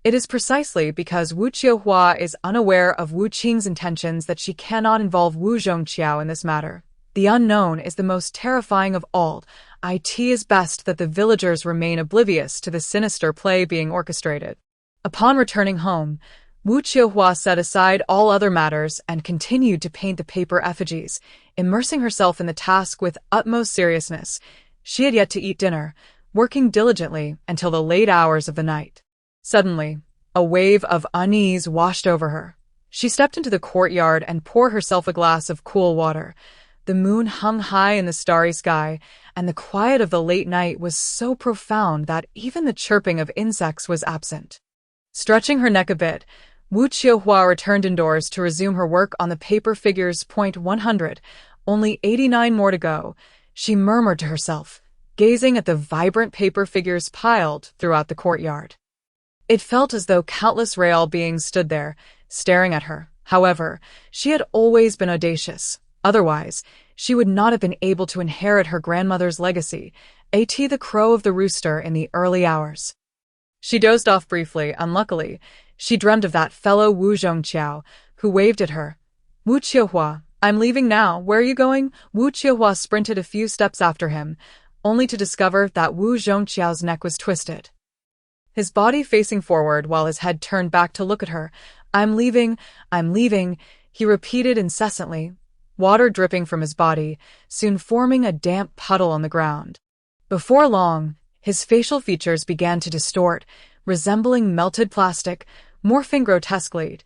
It is precisely because Wu Qiuqiu is unaware of Wu Qing's intentions that she cannot involve Wu Qiuqiu in this matter. The unknown is the most terrifying of all. It is best that the villagers remain oblivious to the sinister play being orchestrated. Upon returning home, Wu Qiuqiu set aside all other matters and continued to paint the paper effigies, immersing herself in the task with utmost seriousness. She had yet to eat dinner, working diligently until the late hours of the night. Suddenly, a wave of unease washed over her. She stepped into the courtyard and poured herself a glass of cool water. The moon hung high in the starry sky, and the quiet of the late night was so profound that even the chirping of insects was absent. Stretching her neck a bit, Wu Qiuqiu returned indoors to resume her work on the paper figures. 100, only 89 more to go, she murmured to herself, gazing at the vibrant paper figures piled throughout the courtyard. It felt as though countless real beings stood there, staring at her. However, she had always been audacious. Otherwise, she would not have been able to inherit her grandmother's legacy, the crow of the rooster in the early hours. She dozed off briefly. Unluckily, she dreamed of that fellow Wu Qiuqiu, who waved at her. Wu Qiuqiu, I'm leaving now. Where are you going? Wu Qiuqiu sprinted a few steps after him, only to discover that Wu Qiuqiu's neck was twisted. His body facing forward while his head turned back to look at her. I'm leaving, he repeated incessantly, water dripping from his body, soon forming a damp puddle on the ground. Before long, his facial features began to distort, resembling melted plastic. morphing grotesquely.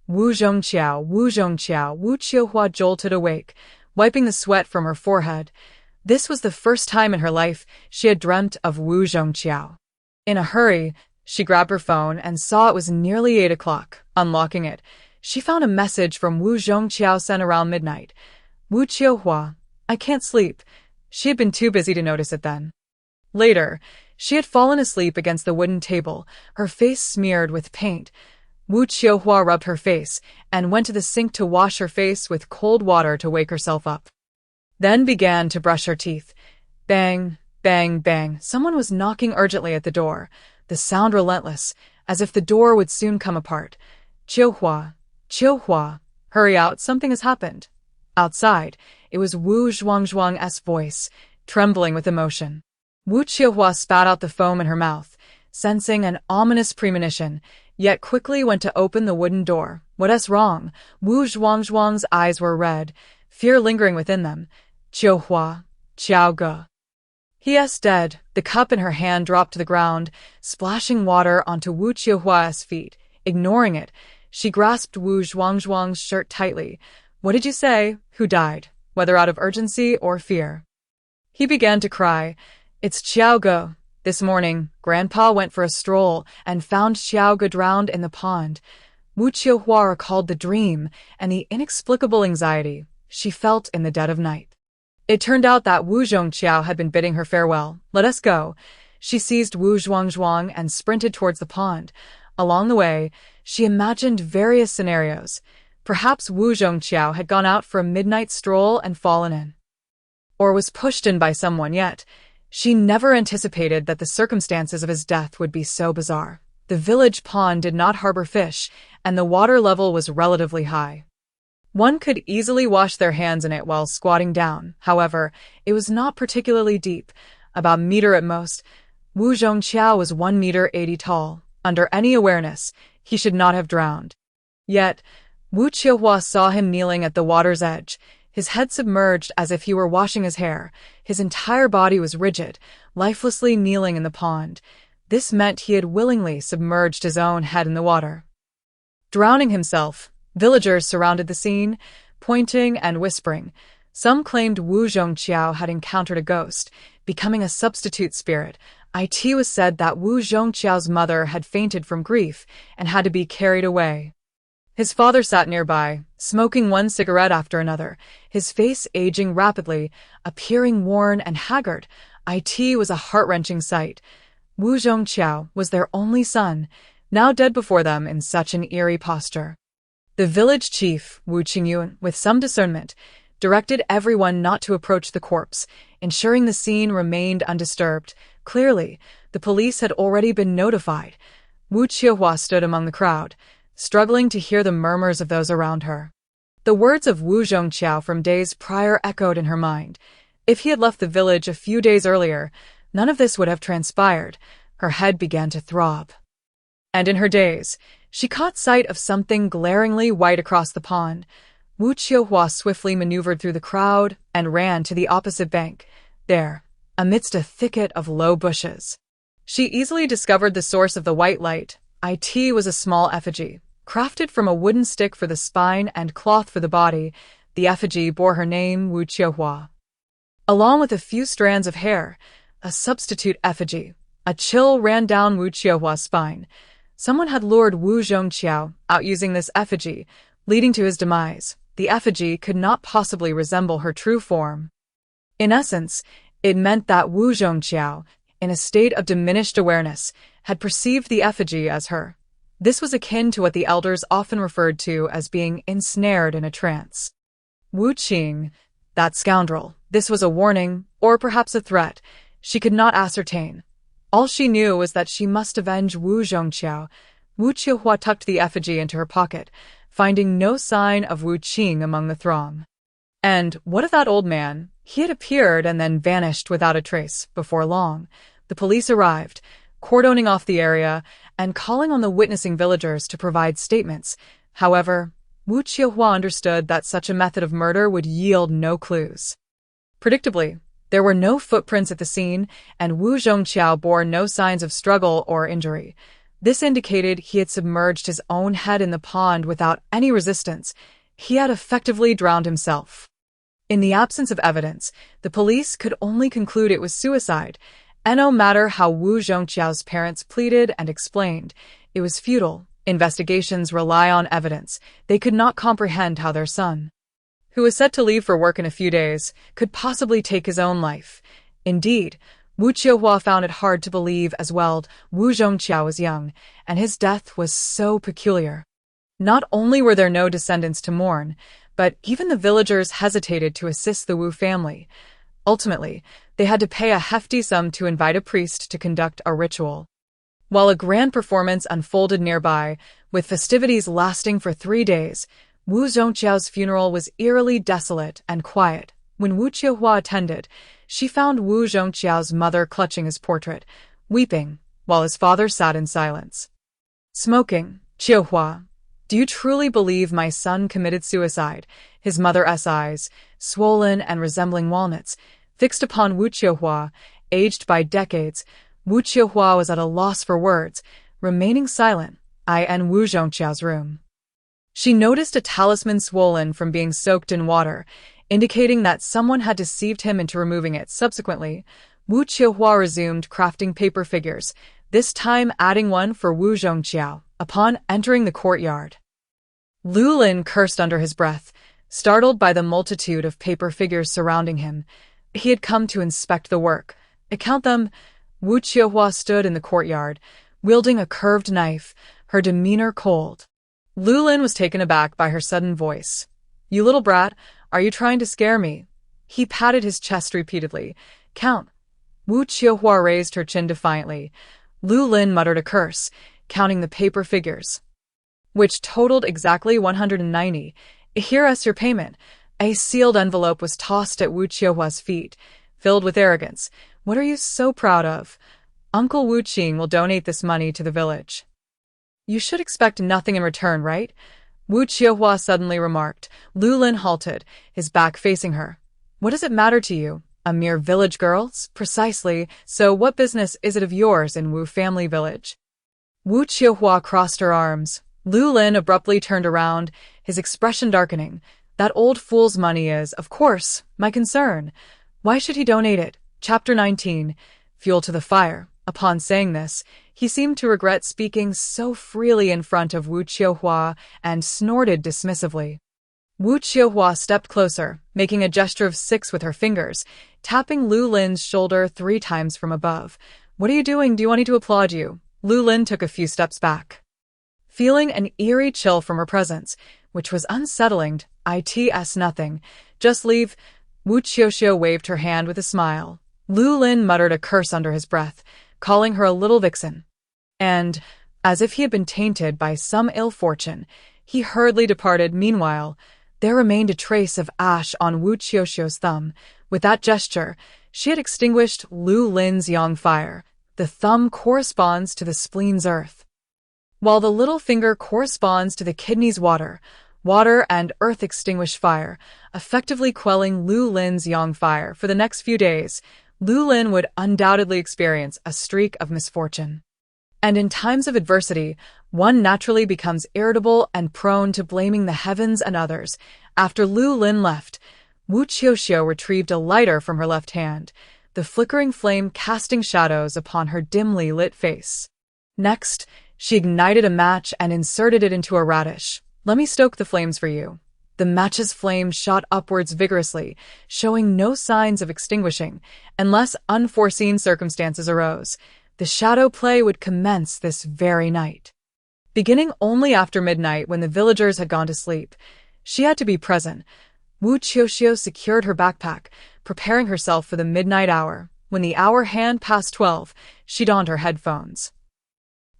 Wu Qiuqiu, Wu Qiuqiu, Wu Qiuqiu jolted awake, wiping the sweat from her forehead. This was the first time in her life she had dreamt of Wu Qiuqiu. In a hurry, she grabbed her phone and saw it was nearly 8 o'clock. Unlocking it, she found a message from Wu Qiuqiu sent around midnight. Wu Qiuqiu, I can't sleep. She had been too busy to notice it then. Later, she had fallen asleep against the wooden table, her face smeared with paint. Wu Qiuqiu rubbed her face and went to the sink to wash her face with cold water to wake herself up. Then began to brush her teeth. Bang, bang, bang. Someone was knocking urgently at the door, the sound relentless, as if the door would soon come apart. Qiuqiu, Qiuqiu, hurry out, something has happened. Outside, it was Wu Zhuang's voice, trembling with emotion. Wu Qiuqiu spat out the foam in her mouth, sensing an ominous premonition, yet quickly went to open the wooden door. What's wrong? Wu Zhuang's eyes were red, fear lingering within them. Qiuqiu, Qiuqiu. He is dead. The cup in her hand dropped to the ground, splashing water onto Wu Qiuqiu's feet. Ignoring it, she grasped Wu Zhuang's shirt tightly. What did you say? Who died? Whether out of urgency or fear? He began to cry. It's Qiuqiu. This morning, Grandpa went for a stroll and found Qiuqiu drowned in the pond. Wu Qiuqiu recalled the dream and the inexplicable anxiety she felt in the dead of night. It turned out that Wu Qiuqiu had been bidding her farewell. Let us go. She seized Wu Zhuang and sprinted towards the pond. Along the way, she imagined various scenarios. Perhaps Wu Qiuqiu had gone out for a midnight stroll and fallen in. Or was pushed in by someone, yet she never anticipated that the circumstances of his death would be so bizarre. The village pond did not harbor fish, and the water level was relatively high. One could easily wash their hands in it while squatting down. However, it was not particularly deep, about a meter at most. Wu Qiuqiu was 1 meter 80 tall. Under any awareness, he should not have drowned. Yet, Wu Qiuqiu saw him kneeling at the water's edge, his head submerged as if he were washing his hair. His entire body was rigid, lifelessly kneeling in the pond. This meant he had willingly submerged his own head in the water. Drowning himself, villagers surrounded the scene, pointing and whispering. Some claimed Wu Qiuqiu had encountered a ghost, becoming a substitute spirit. It was said that Wu Qiuqiu's mother had fainted from grief and had to be carried away. His father sat nearby, smoking one cigarette after another, his face aging rapidly, appearing worn and haggard. It was a heart-wrenching sight. Wu Qiuqiu was their only son, now dead before them in such an eerie posture. The village chief, Wu Qiuqiu, with some discernment, directed everyone not to approach the corpse, ensuring the scene remained undisturbed. Clearly, the police had already been notified. Wu Qiuqiu stood among the crowd, struggling to hear the murmurs of those around her. The words of Wu Qiuqiu from days prior echoed in her mind. If he had left the village a few days earlier, none of this would have transpired. Her head began to throb. And in her daze, she caught sight of something glaringly white across the pond. Wu Qiuqiu swiftly maneuvered through the crowd and ran to the opposite bank. There, amidst a thicket of low bushes, she easily discovered the source of the white light. It was a small effigy, crafted from a wooden stick for the spine and cloth for the body. The effigy bore her name, Wu Qiuqiu. Along with a few strands of hair, a substitute effigy. A chill ran down Wu Qiuqiu's spine. Someone had lured Wu Qiuqiu out using this effigy, leading to his demise. The effigy could not possibly resemble her true form. In essence, it meant that Wu Qiuqiu, in a state of diminished awareness, had perceived the effigy as her. This was akin to what the elders often referred to as being ensnared in a trance. Wu Qing, that scoundrel, this was a warning, or perhaps a threat. She could not ascertain. All she knew was that she must avenge Wu Qiuqiu. Wu Qiuqiu tucked the effigy into her pocket, finding no sign of Wu Qing among the throng. And what of that old man? He had appeared and then vanished without a trace. Before long, the police arrived, cordoning off the area and calling on the witnessing villagers to provide statements. However, Wu Qiuqiu understood that such a method of murder would yield no clues. Predictably, there were no footprints at the scene, and Wu Qiuqiu bore no signs of struggle or injury. This indicated he had submerged his own head in the pond without any resistance. He had effectively drowned himself. In the absence of evidence, the police could only conclude it was suicide, and no matter how Wu Qiuqiu's parents pleaded and explained, it was futile. Investigations rely on evidence. They could not comprehend how their son, who was set to leave for work in a few days, could possibly take his own life. Indeed, Wu Qiuqiu found it hard to believe as well. Wu Qiuqiu was young, and his death was so peculiar. Not only were there no descendants to mourn, but even the villagers hesitated to assist the Wu family. Ultimately, they had to pay a hefty sum to invite a priest to conduct a ritual. While a grand performance unfolded nearby, with festivities lasting for 3 days, Wu Qiuqiu's funeral was eerily desolate and quiet. When Wu Qiuqiu attended, she found Wu Qiuqiu's mother clutching his portrait, weeping, while his father sat in silence. Smoking. Qiuqiu, do you truly believe my son committed suicide? His mother's eyes, swollen and resembling walnuts, fixed upon Wu Qiuqiu, aged by decades. Wu Qiuqiu was at a loss for words, remaining silent. In Wu Qiuqiu's room, she noticed a talisman swollen from being soaked in water, indicating that someone had deceived him into removing it. Subsequently, Wu Qiuqiu resumed crafting paper figures, this time adding one for Wu Qiuqiu. Upon entering the courtyard, Lu Lin cursed under his breath, startled by the multitude of paper figures surrounding him. He had come to inspect the work. Count them. Wu Qiuqiu stood in the courtyard, wielding a curved knife, her demeanor cold. Lu Lin was taken aback by her sudden voice. You little brat, are you trying to scare me? He patted his chest repeatedly. Count. Wu Qiuqiu raised her chin defiantly. Lu Lin muttered a curse, counting the paper figures, which totaled exactly 190. Here's your payment. A sealed envelope was tossed at Wu Qiuqiu's feet, filled with arrogance. What are you so proud of? Uncle Wu Qing will donate this money to the village. You should expect nothing in return, right? Wu Qiuqiu suddenly remarked. Lu Lin halted, his back facing her. What does it matter to you? A mere village girl? Precisely. So what business is it of yours in Wu family village? Wu Qiuqiu crossed her arms. Lu Lin abruptly turned around, his expression darkening. That old fool's money is, of course, my concern. Why should he donate it? Chapter 19. Fuel to the fire. Upon saying this, he seemed to regret speaking so freely in front of Wu Qiuqiu and snorted dismissively. Wu Qiuqiu stepped closer, making a gesture of 6 with her fingers, tapping Lu Lin's shoulder 3 times from above. What are you doing? Do you want me to applaud you? Lu Lin took a few steps back, feeling an eerie chill from her presence, which was unsettling. It's nothing. Just leave. Wu Qiuqiu waved her hand with a smile. Lu Lin muttered a curse under his breath, calling her a little vixen. And, as if he had been tainted by some ill fortune, he hurriedly departed. Meanwhile, there remained a trace of ash on Wu Qiuqiu's thumb. With that gesture, she had extinguished Lu Lin's yang fire. The thumb corresponds to the spleen's earth, while the little finger corresponds to the kidney's water. Water and earth extinguish fire, effectively quelling Lu Lin's yang fire. For the next few days, Lu Lin would undoubtedly experience a streak of misfortune. And in times of adversity, one naturally becomes irritable and prone to blaming the heavens and others. After Lu Lin left, Wu Qiuqiu retrieved a lighter from her left hand, the flickering flame casting shadows upon her dimly lit face. Next, she ignited a match and inserted it into a radish. Let me stoke the flames for you. The match's flame shot upwards vigorously, showing no signs of extinguishing, unless unforeseen circumstances arose. The shadow play would commence this very night. Beginning only after midnight when the villagers had gone to sleep, she had to be present. Wu Qiuqiu secured her backpack, preparing herself for the midnight hour. When the hour hand passed 12, she donned her headphones,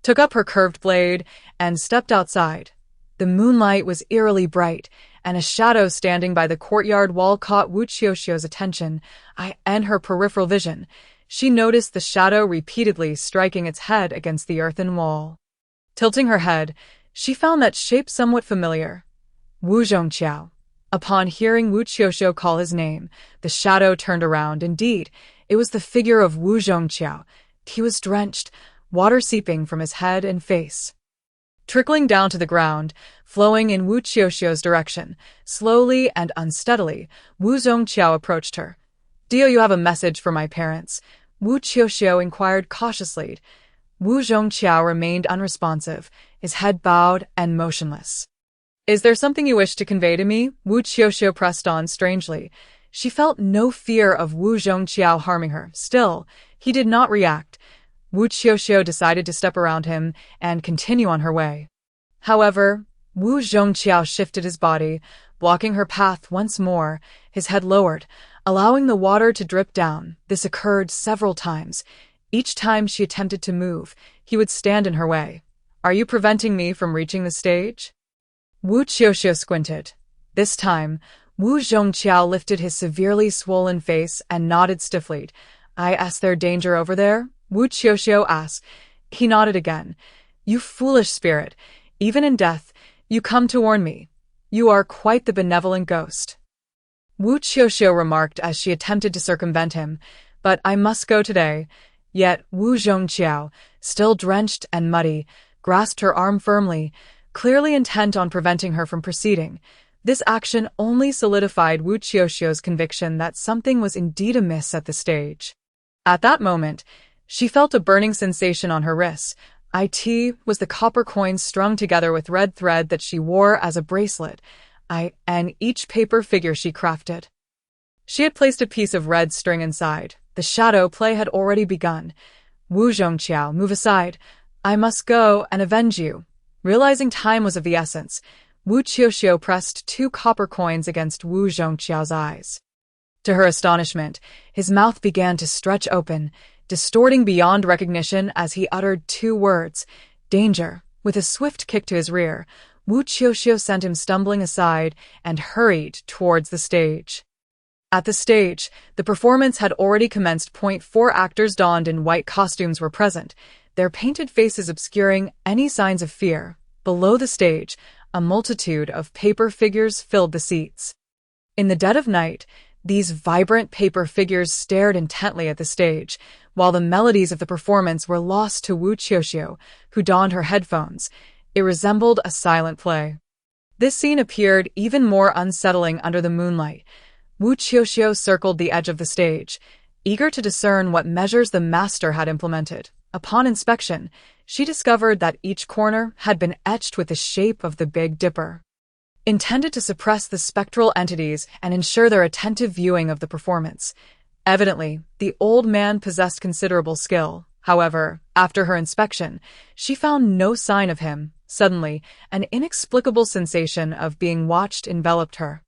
took up her curved blade, and stepped outside. The moonlight was eerily bright, and a shadow standing by the courtyard wall caught Wu Qiuqiu's attention. In her peripheral vision, she noticed the shadow repeatedly striking its head against the earthen wall. Tilting her head, she found that shape somewhat familiar. Wu Qiuqiu. Upon hearing Wu Qiuqiu call his name, the shadow turned around. Indeed, it was the figure of Wu Qiuqiu. He was drenched, water seeping from his head and face, trickling down to the ground, flowing in Wu Qiuqiu's direction. Slowly and unsteadily, Wu Qiuqiu approached her. "Do you have a message for my parents?" Wu Qiuqiu inquired cautiously. Wu Qiuqiu remained unresponsive, his head bowed and motionless. "Is there something you wish to convey to me?" Wu Qiuqiu pressed on strangely. She felt no fear of Wu Qiuqiu harming her. Still, he did not react. Wu Qiuqiu decided to step around him and continue on her way. However, Wu Qiuqiu shifted his body, blocking her path once more, his head lowered, allowing the water to drip down. This occurred several times. Each time she attempted to move, he would stand in her way. "Are you preventing me from reaching the stage?" Wu Qiuqiu squinted. This time, Wu Qiuqiu lifted his severely swollen face and nodded stiffly. "Is there danger over there?" Wu Qiuqiu asked. He nodded again. "You foolish spirit. Even in death, you come to warn me. You are quite the benevolent ghost." Wu Qiuqiu remarked as she attempted to circumvent him. "But I must go today." Yet Wu Qiuqiu, still drenched and muddy, grasped her arm firmly, clearly intent on preventing her from proceeding. This action only solidified Wu Qiuqiu's conviction that something was indeed amiss at the stage. At that moment, she felt a burning sensation on her wrists. It was the copper coins strung together with red thread that she wore as a bracelet, and each paper figure she crafted. She had placed a piece of red string inside. The shadow play had already begun. "Wu Qiuqiu, move aside. I must go and avenge you." Realizing time was of the essence, Wu Qiuqiu pressed 2 copper coins against Wu Qiuqiu's eyes. To her astonishment, his mouth began to stretch open, distorting beyond recognition as he uttered 2 words, "Danger." With a swift kick to his rear, Wu Qiuqiu sent him stumbling aside and hurried towards the stage. At the stage, the performance had already commenced. 4 actors donned in white costumes were present, their painted faces obscuring any signs of fear. Below the stage, a multitude of paper figures filled the seats. In the dead of night, these vibrant paper figures stared intently at the stage, while the melodies of the performance were lost to Wu Qiuqiu, who donned her headphones. It resembled a silent play. This scene appeared even more unsettling under the moonlight. Wu Qiuqiu circled the edge of the stage, eager to discern what measures the master had implemented. Upon inspection, she discovered that each corner had been etched with the shape of the Big Dipper, intended to suppress the spectral entities and ensure their attentive viewing of the performance. Evidently, the old man possessed considerable skill. However, after her inspection, she found no sign of him. Suddenly, an inexplicable sensation of being watched enveloped her.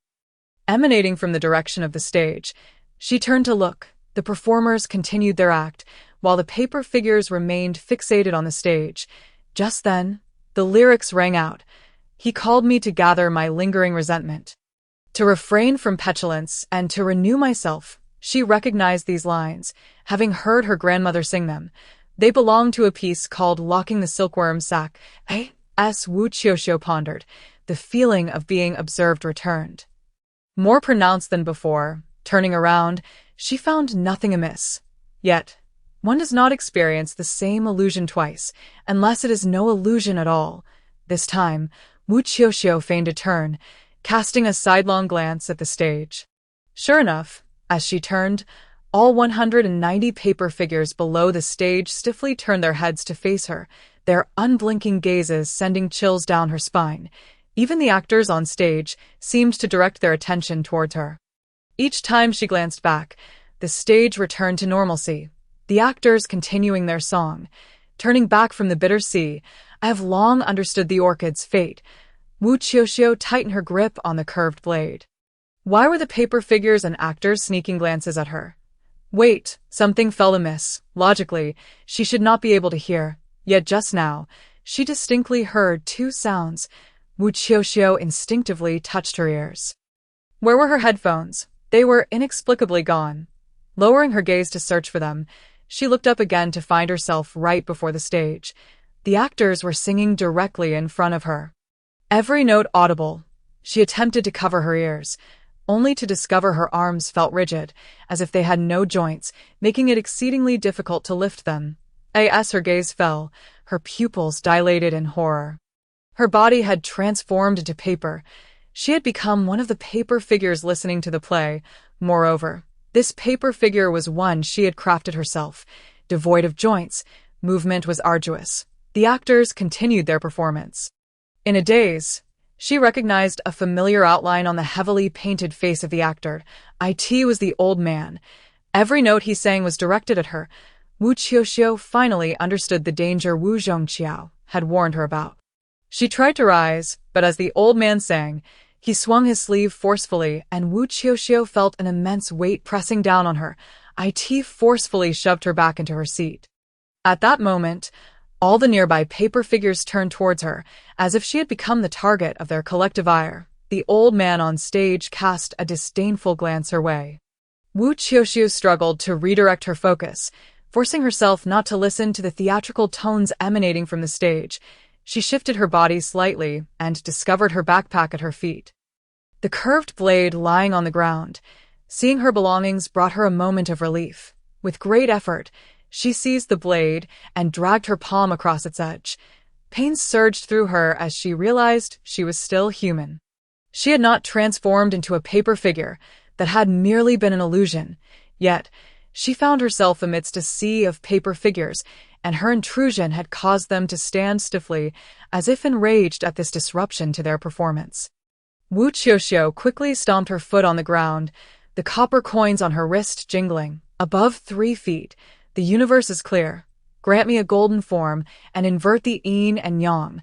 Emanating from the direction of the stage, she turned to look. The performers continued their act, while the paper figures remained fixated on the stage. Just then, the lyrics rang out. "He called me to gather my lingering resentment, to refrain from petulance, and to renew myself." She recognized these lines, having heard her grandmother sing them. They belonged to a piece called "Locking the Silkworm's Sack." Wu Qiuqiu pondered. The feeling of being observed returned, more pronounced than before. Turning around, she found nothing amiss. Yet, one does not experience the same illusion twice, unless it is no illusion at all. This time, Wu Qiuqiu feigned a turn, casting a sidelong glance at the stage. Sure enough, as she turned, all 190 paper figures below the stage stiffly turned their heads to face her, their unblinking gazes sending chills down her spine. Even the actors on stage seemed to direct their attention towards her. Each time she glanced back, the stage returned to normalcy, the actors continuing their song. Turning back from the bitter sea, "I have long understood the orchid's fate." Wu Qiuqiu tightened her grip on the curved blade. Why were the paper figures and actors sneaking glances at her? Wait, something felt amiss. Logically, she should not be able to hear. Yet just now, she distinctly heard 2 sounds. Wu Qiuqiu instinctively touched her ears. Where were her headphones? They were inexplicably gone. Lowering her gaze to search for them, she looked up again to find herself right before the stage. The actors were singing directly in front of her, every note audible. She attempted to cover her ears, only to discover her arms felt rigid, as if they had no joints, making it exceedingly difficult to lift them. As her gaze fell, her pupils dilated in horror. Her body had transformed into paper. She had become one of the paper figures listening to the play. Moreover, this paper figure was one she had crafted herself. Devoid of joints, movement was arduous. The actors continued their performance. In a daze, she recognized a familiar outline on the heavily painted face of the actor. It was the old man. Every note he sang was directed at her. Wu Qiuqiu finally understood the danger Wu Qiuqiu had warned her about. She tried to rise, but as the old man sang, he swung his sleeve forcefully, and Wu Qiuqiu felt an immense weight pressing down on her. It forcefully shoved her back into her seat. At that moment, all the nearby paper figures turned towards her, as if she had become the target of their collective ire. The old man on stage cast a disdainful glance her way. Wu Qiuqiu struggled to redirect her focus, forcing herself not to listen to the theatrical tones emanating from the stage. She shifted her body slightly and discovered her backpack at her feet. The curved blade lying on the ground. Seeing her belongings brought her a moment of relief. With great effort, she seized the blade and dragged her palm across its edge. Pain surged through her as she realized she was still human. She had not transformed into a paper figure that had merely been an illusion, yet she found herself amidst a sea of paper figures, and her intrusion had caused them to stand stiffly, as if enraged at this disruption to their performance. Wu Qiuqiu quickly stomped her foot on the ground, the copper coins on her wrist jingling. Above 3 feet, the universe is clear. Grant me a golden form, and invert the yin and yang.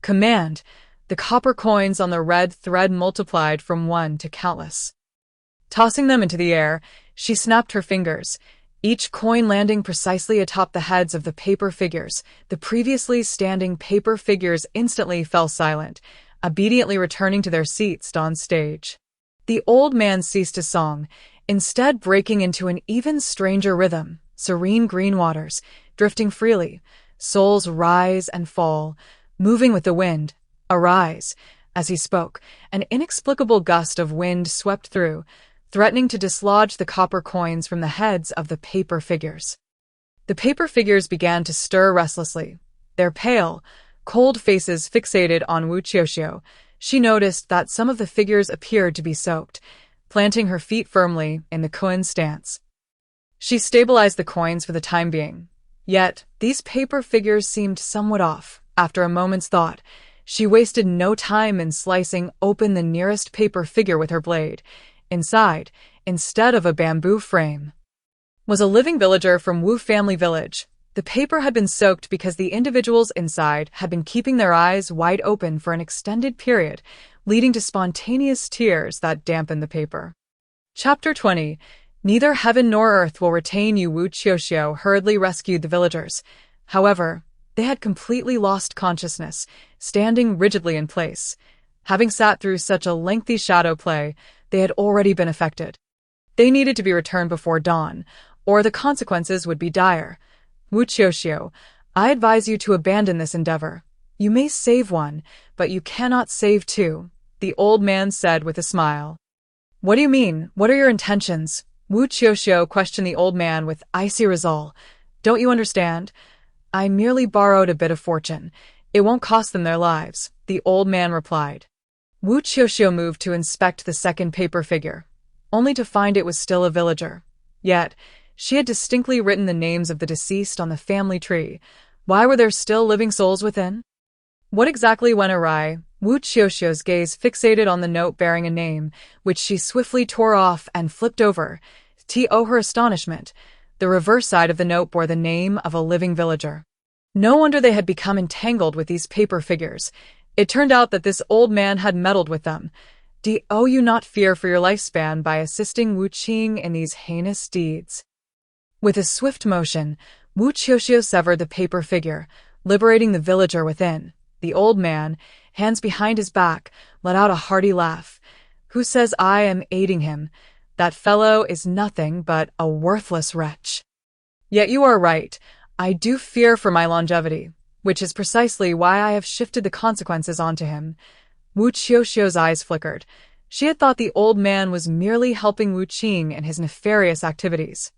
Command. The copper coins on the red thread multiplied from 1 to countless. Tossing them into the air, she snapped her fingers, each coin landing precisely atop the heads of the paper figures. The previously standing paper figures instantly fell silent, obediently returning to their seats on stage. The old man ceased his song, instead breaking into an even stranger rhythm. Serene green waters, drifting freely, souls rise and fall, moving with the wind. Arise. As he spoke, an inexplicable gust of wind swept through, threatening to dislodge the copper coins from the heads of the paper figures. The paper figures began to stir restlessly, their pale, cold faces fixated on Wu Qiuqiu. She noticed that some of the figures appeared to be soaked, planting her feet firmly in the koan stance. She stabilized the coins for the time being. Yet, these paper figures seemed somewhat off. After a moment's thought, she wasted no time in slicing open the nearest paper figure with her blade. Inside, instead of a bamboo frame, was a living villager from Wu family village. The paper had been soaked because the individuals inside had been keeping their eyes wide open for an extended period, leading to spontaneous tears that dampened the paper. Chapter 20. Neither heaven nor earth will retain you. Wu Qiuqiu hurriedly rescued the villagers. However, they had completely lost consciousness, standing rigidly in place. Having sat through such a lengthy shadow play, they had already been affected. They needed to be returned before dawn, or the consequences would be dire. Wu Qiuqiu, I advise you to abandon this endeavor. You may save one, but you cannot save two, the old man said with a smile. What do you mean? What are your intentions? Wu Qiuqiu questioned the old man with icy resolve. Don't you understand? I merely borrowed a bit of fortune. It won't cost them their lives, the old man replied. Wu Qiuqiu moved to inspect the second paper figure, only to find it was still a villager. Yet, she had distinctly written the names of the deceased on the family tree. Why were there still living souls within? What exactly went awry? Wu Qiuqiu's gaze fixated on the note bearing a name, which she swiftly tore off and flipped over. To her astonishment, the reverse side of the note bore the name of a living villager. No wonder they had become entangled with these paper figures. It turned out that this old man had meddled with them. Do you not fear for your lifespan by assisting Wu Qing in these heinous deeds? With a swift motion, Wu Qiuqiu severed the paper figure, liberating the villager within. The old man, hands behind his back, let out a hearty laugh. Who says I am aiding him? That fellow is nothing but a worthless wretch. Yet you are right. I do fear for my longevity, which is precisely why I have shifted the consequences onto him. Wu Qiuqiu's eyes flickered. She had thought the old man was merely helping Wu Qing in his nefarious activities.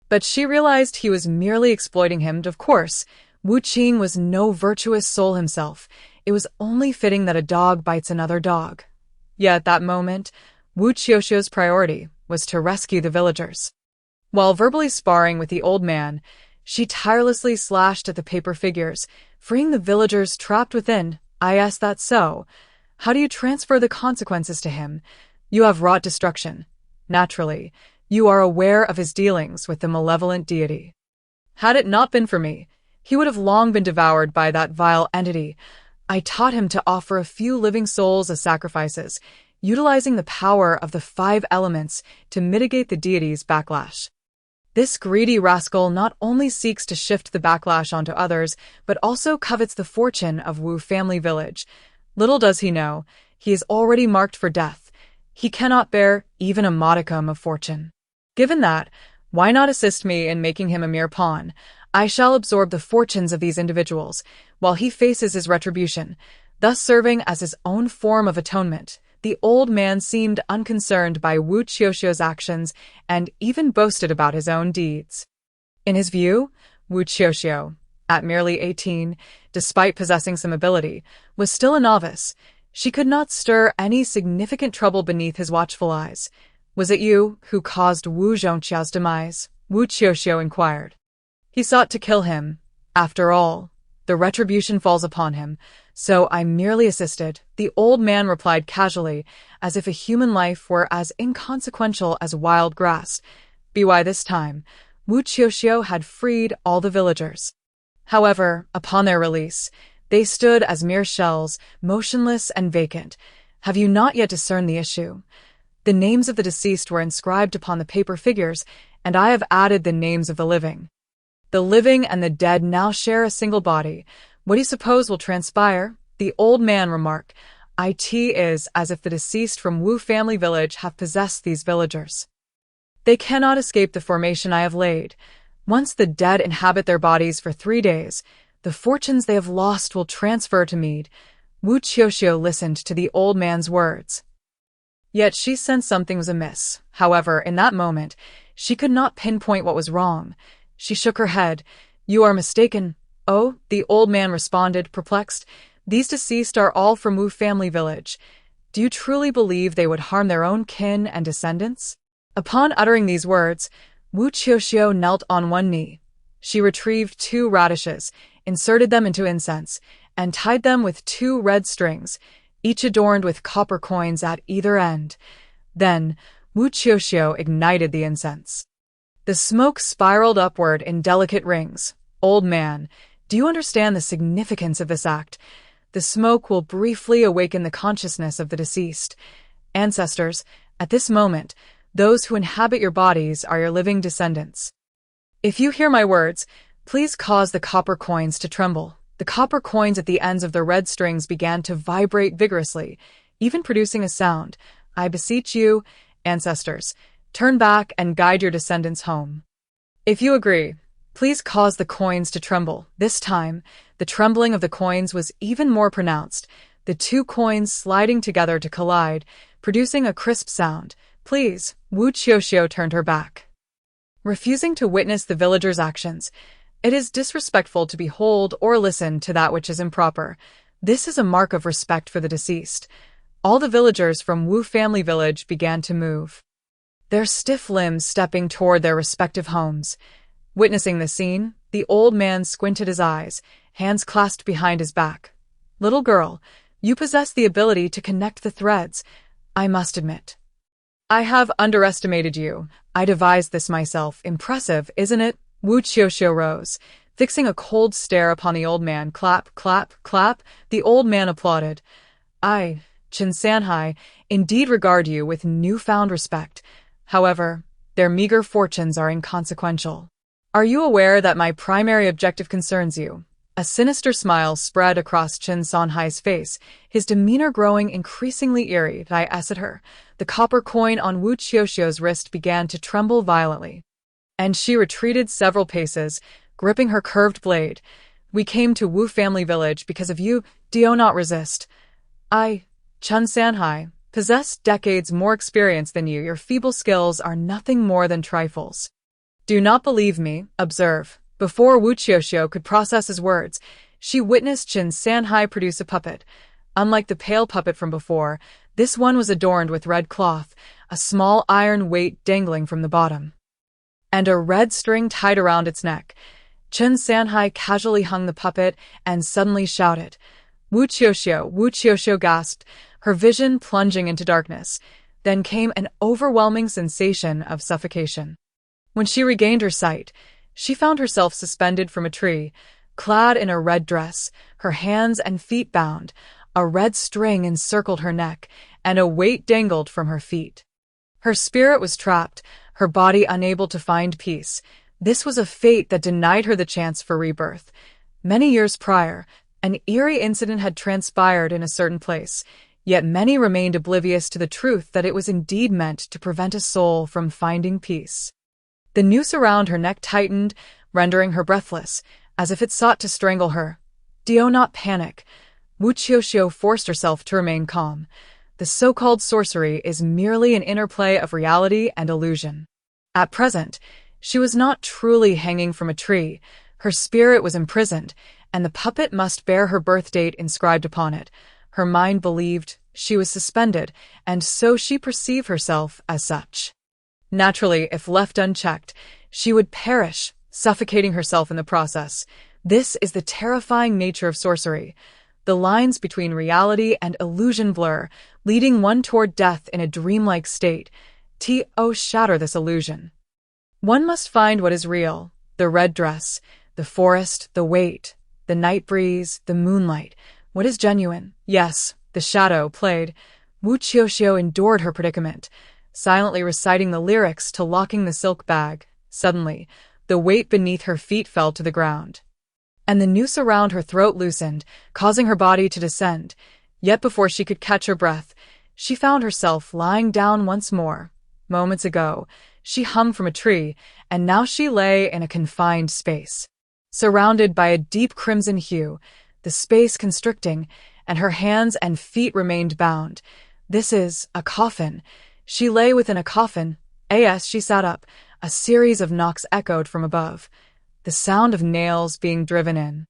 But she realized he was merely exploiting him. Of course, Wu Qing was no virtuous soul himself. It was only fitting that a dog bites another dog. Yet at that moment, Wu Qiuqiu's priority was to rescue the villagers. While verbally sparring with the old man, she tirelessly slashed at the paper figures, freeing the villagers trapped within. I asked that so. How do you transfer the consequences to him? You have wrought destruction. Naturally, you are aware of his dealings with the malevolent deity. Had it not been for me, he would have long been devoured by that vile entity. I taught him to offer a few living souls as sacrifices, utilizing the power of the 5 elements to mitigate the deity's backlash. This greedy rascal not only seeks to shift the backlash onto others, but also covets the fortune of Wu family village. Little does he know, he is already marked for death. He cannot bear even a modicum of fortune. Given that, why not assist me in making him a mere pawn? I shall absorb the fortunes of these individuals, while he faces his retribution, thus serving as his own form of atonement. The old man seemed unconcerned by Wu Qiuqiu's actions and even boasted about his own deeds. In his view, Wu Qiuqiu, at merely 18, despite possessing some ability, was still a novice. She could not stir any significant trouble beneath his watchful eyes. Was it you who caused Wu Zhongqiao's demise? Wu Qiuqiu inquired. He sought to kill him. After all, the retribution falls upon him, so I merely assisted, the old man replied casually, as if a human life were as inconsequential as wild grass. By this time, Wu Qiuqiu had freed all the villagers. However, upon their release, they stood as mere shells, motionless and vacant. Have you not yet discerned the issue? The names of the deceased were inscribed upon the paper figures, and I have added the names of the living. The living and the dead now share a single body. What do you suppose will transpire? The old man remarked. It is as if the deceased from Wu family village have possessed these villagers. They cannot escape the formation I have laid. Once the dead inhabit their bodies for 3 days, the fortunes they have lost will transfer to me. Wu Qiuqiu listened to the old man's words. Yet she sensed something was amiss. However, in that moment, she could not pinpoint what was wrong. She shook her head. You are mistaken. Oh, the old man responded, perplexed. These deceased are all from Wu family village. Do you truly believe they would harm their own kin and descendants? Upon uttering these words, Wu Qiuqiu knelt on one knee. She retrieved 2 radishes, inserted them into incense, and tied them with 2 red strings, each adorned with copper coins at either end. Then, Wu Qiuqiu ignited the incense. The smoke spiraled upward in delicate rings. Old man, do you understand the significance of this act? The smoke will briefly awaken the consciousness of the deceased. Ancestors, at this moment, those who inhabit your bodies are your living descendants. If you hear my words, please cause the copper coins to tremble. The copper coins at the ends of the red strings began to vibrate vigorously, even producing a sound. I beseech you, ancestors, turn back and guide your descendants home. If you agree, please cause the coins to tremble. This time, the trembling of the coins was even more pronounced, the 2 coins sliding together to collide, producing a crisp sound. Please, Wu Qiuqiu turned her back. Refusing to witness the villagers' actions, it is disrespectful to behold or listen to that which is improper. This is a mark of respect for the deceased. All the villagers from Wu family village began to move, their stiff limbs stepping toward their respective homes. Witnessing the scene, the old man squinted his eyes, hands clasped behind his back. Little girl, you possess the ability to connect the threads. I must admit, I have underestimated you. I devised this myself. Impressive, isn't it? Wu Qiuqiu rose, fixing a cold stare upon the old man. Clap, clap, clap. The old man applauded. I, Qin Sanhai, indeed regard you with newfound respect. However, their meager fortunes are inconsequential. Are you aware that my primary objective concerns you? A sinister smile spread across Qin Sanhai's face, his demeanor growing increasingly eerie. I asked her. The copper coin on Wu Qiuqiu's wrist began to tremble violently, and she retreated several paces, gripping her curved blade. We came to Wu family village because of you. Do not resist. I, Qin Sanhai, possess decades more experience than you. Your feeble skills are nothing more than trifles. Do not believe me, observe. Before Wu Qiuqiu could process his words, she witnessed Qin Sanhai produce a puppet. Unlike the pale puppet from before, this one was adorned with red cloth, a small iron weight dangling from the bottom, and a red string tied around its neck. Qin Sanhai casually hung the puppet and suddenly shouted, Wu Qiuqiu! Wu Qiuqiu gasped, her vision plunging into darkness. Then came an overwhelming sensation of suffocation. When she regained her sight, she found herself suspended from a tree, clad in a red dress, her hands and feet bound. A red string encircled her neck, and a weight dangled from her feet. Her spirit was trapped, her body unable to find peace. This was a fate that denied her the chance for rebirth. Many years prior, an eerie incident had transpired in a certain place, yet many remained oblivious to the truth that it was indeed meant to prevent a soul from finding peace. The noose around her neck tightened, rendering her breathless, as if it sought to strangle her. Do not panic. Wu Qiuqiu forced herself to remain calm. The so-called sorcery is merely an interplay of reality and illusion. At present, she was not truly hanging from a tree. Her spirit was imprisoned, and the puppet must bear her birth date inscribed upon it. Her mind believed she was suspended, and so she perceived herself as such. Naturally, if left unchecked, she would perish, suffocating herself in the process. This is the terrifying nature of sorcery. The lines between reality and illusion blur, leading one toward death in a dreamlike state. Shatter this illusion. One must find what is real: the red dress, the forest, the weight, the night breeze, the moonlight. What is genuine? Yes, the shadow played. Wu Qiuqiu endured her predicament, silently reciting the lyrics to Locking the Silk Bag. Suddenly, the weight beneath her feet fell to the ground, and the noose around her throat loosened, causing her body to descend. Yet before she could catch her breath, she found herself lying down once more. Moments ago, she hung from a tree, and now she lay in a confined space, surrounded by a deep crimson hue, the space constricting, and her hands and feet remained bound. This is a coffin. She lay within a coffin. As she sat up, a series of knocks echoed from above, the sound of nails being driven in.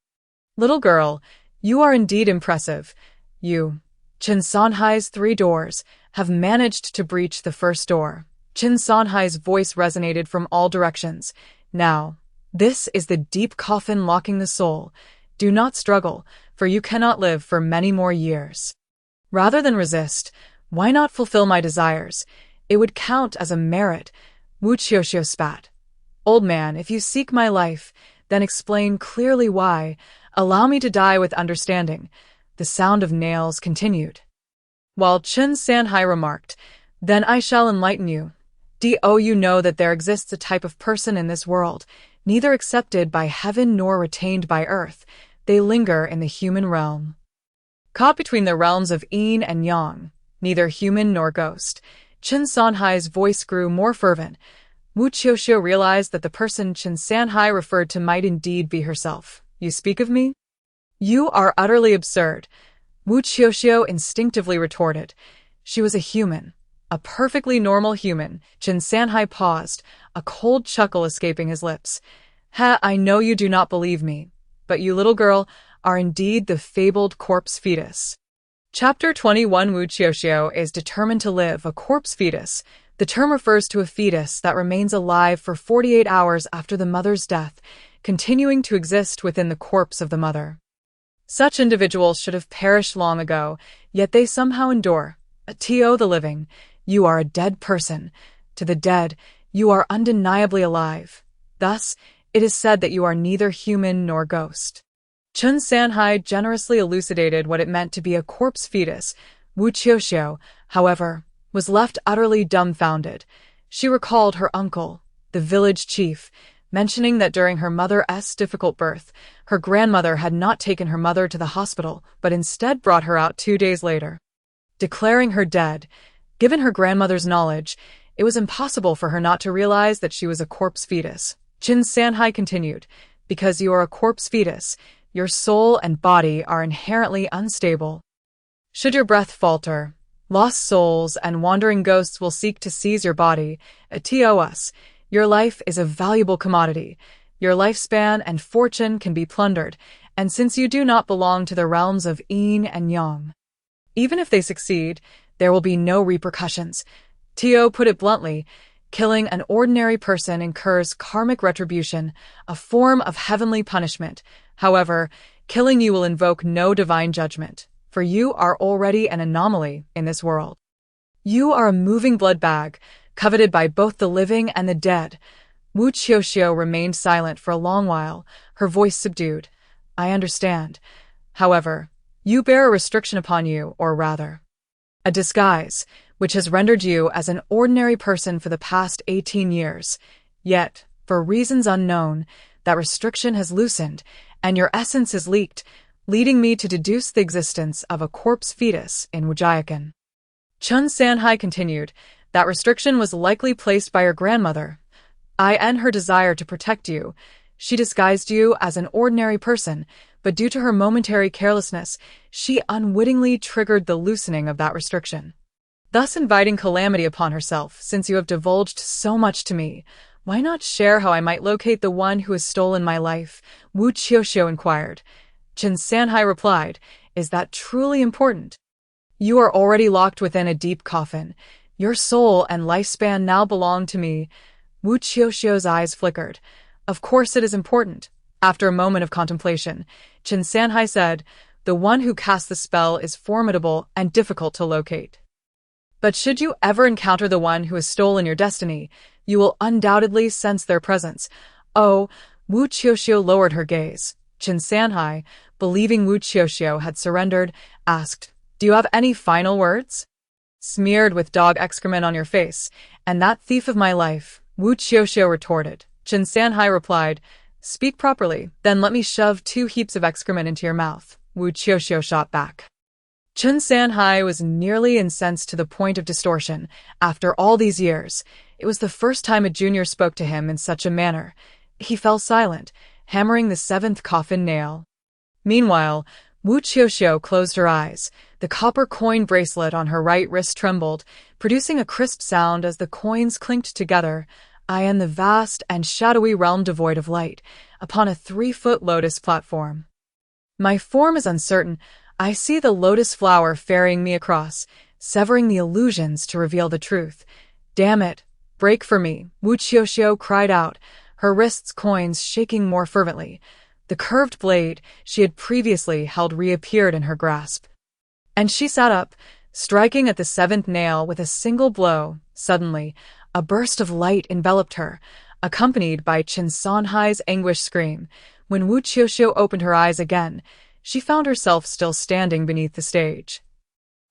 Little girl, you are indeed impressive. You, Qin Sanhai's 3 doors, have managed to breach the first door. Qin Sanhai's voice resonated from all directions. Now, this is the deep coffin locking the soul. Do not struggle, for you cannot live for many more years. Rather than resist, why not fulfill my desires? It would count as a merit. Wu Qiuqiu spat. Old man, if you seek my life, then explain clearly why. Allow me to die with understanding. The sound of nails continued, while Qin Sanhai remarked, Then I shall enlighten you. You know that there exists a type of person in this world, neither accepted by heaven nor retained by earth. They linger in the human realm, caught between the realms of yin and yang, neither human nor ghost. Qin Sanhai's voice grew more fervent. Wu Qiuqiu realized that the person Qin Sanhai referred to might indeed be herself. You speak of me? You are utterly absurd. Wu Qiuqiu instinctively retorted. She was a human, a perfectly normal human. Qin Sanhai paused, a cold chuckle escaping his lips. I know you do not believe me, but you, little girl, are indeed the fabled corpse fetus. Chapter 21. Wu Qiuqiu is determined to live. A corpse fetus. The term refers to a fetus that remains alive for 48 hours after the mother's death, continuing to exist within the corpse of the mother. Such individuals should have perished long ago, yet they somehow endure. To the living, you are a dead person. To the dead, you are undeniably alive. Thus, it is said that you are neither human nor ghost. Qin Sanhai generously elucidated what it meant to be a corpse fetus. Wu Qiuqiu, however, was left utterly dumbfounded. She recalled her uncle, the village chief, mentioning that during her mother's difficult birth, her grandmother had not taken her mother to the hospital, but instead brought her out 2 days later, declaring her dead. Given her grandmother's knowledge, it was impossible for her not to realize that she was a corpse fetus. Qin Sanhai continued, Because you are a corpse fetus, your soul and body are inherently unstable. Should your breath falter, lost souls and wandering ghosts will seek to seize your body. To us, Your life is a valuable commodity. Your lifespan and fortune can be plundered, and since you do not belong to the realms of yin and yang, even if they succeed, there will be no repercussions. Tio put it bluntly, killing an ordinary person incurs karmic retribution, a form of heavenly punishment. However, killing you will invoke no divine judgment, for you are already an anomaly in this world. You are a moving blood bag, coveted by both the living and the dead. Wu Qiuqiu remained silent for a long while, her voice subdued. I understand. However, you bear a restriction upon you, or rather, a disguise, which has rendered you as an ordinary person for the past 18 years. Yet, for reasons unknown, that restriction has loosened, and your essence is leaked, leading me to deduce the existence of a corpse fetus in Wu Qiuqiu. Chun Sanhai continued, that restriction was likely placed by your grandmother. In her desire to protect you, she disguised you as an ordinary person, but due to her momentary carelessness, she unwittingly triggered the loosening of that restriction, thus inviting calamity upon herself. Since you have divulged so much to me, why not share how I might locate the one who has stolen my life? Wu Qiuqiu inquired. Chun Sanhai replied, is that truly important? You are already locked within a deep coffin. Your soul and lifespan now belong to me. Wu Qiuqiu's eyes flickered. Of course it is important. After a moment of contemplation, Chun Sanhai said, the one who cast the spell is formidable and difficult to locate. But should you ever encounter the one who has stolen your destiny, you will undoubtedly sense their presence. Oh, Wu Qiuqiu lowered her gaze. Chun Sanhai, believing Wu Qiuqiu had surrendered, asked, do you have any final words? Smeared with dog excrement on your face, and that thief of my life, Wu Qiuqiu retorted. Chun Sanhai replied, speak properly, then let me shove 2 heaps of excrement into your mouth. Wu Qiuqiu shot back. Chun Sanhai was nearly incensed to the point of distortion. After all these years, it was the first time a junior spoke to him in such a manner. He fell silent, hammering the 7th coffin nail. Meanwhile, Wu Qiuqiu closed her eyes. The copper coin bracelet on her right wrist trembled, producing a crisp sound as the coins clinked together. I am the vast and shadowy realm devoid of light, upon a 3-foot lotus platform. My form is uncertain. I see the lotus flower ferrying me across, severing the illusions to reveal the truth. Damn it, break for me, Wu Qiuqiu cried out, her wrists' coins shaking more fervently. The curved blade she had previously held reappeared in her grasp. And she sat up, striking at the 7th nail with a single blow. Suddenly, a burst of light enveloped her, accompanied by Chun Sanhai's anguished scream. When Wu Qiuqiu opened her eyes again, she found herself still standing beneath the stage,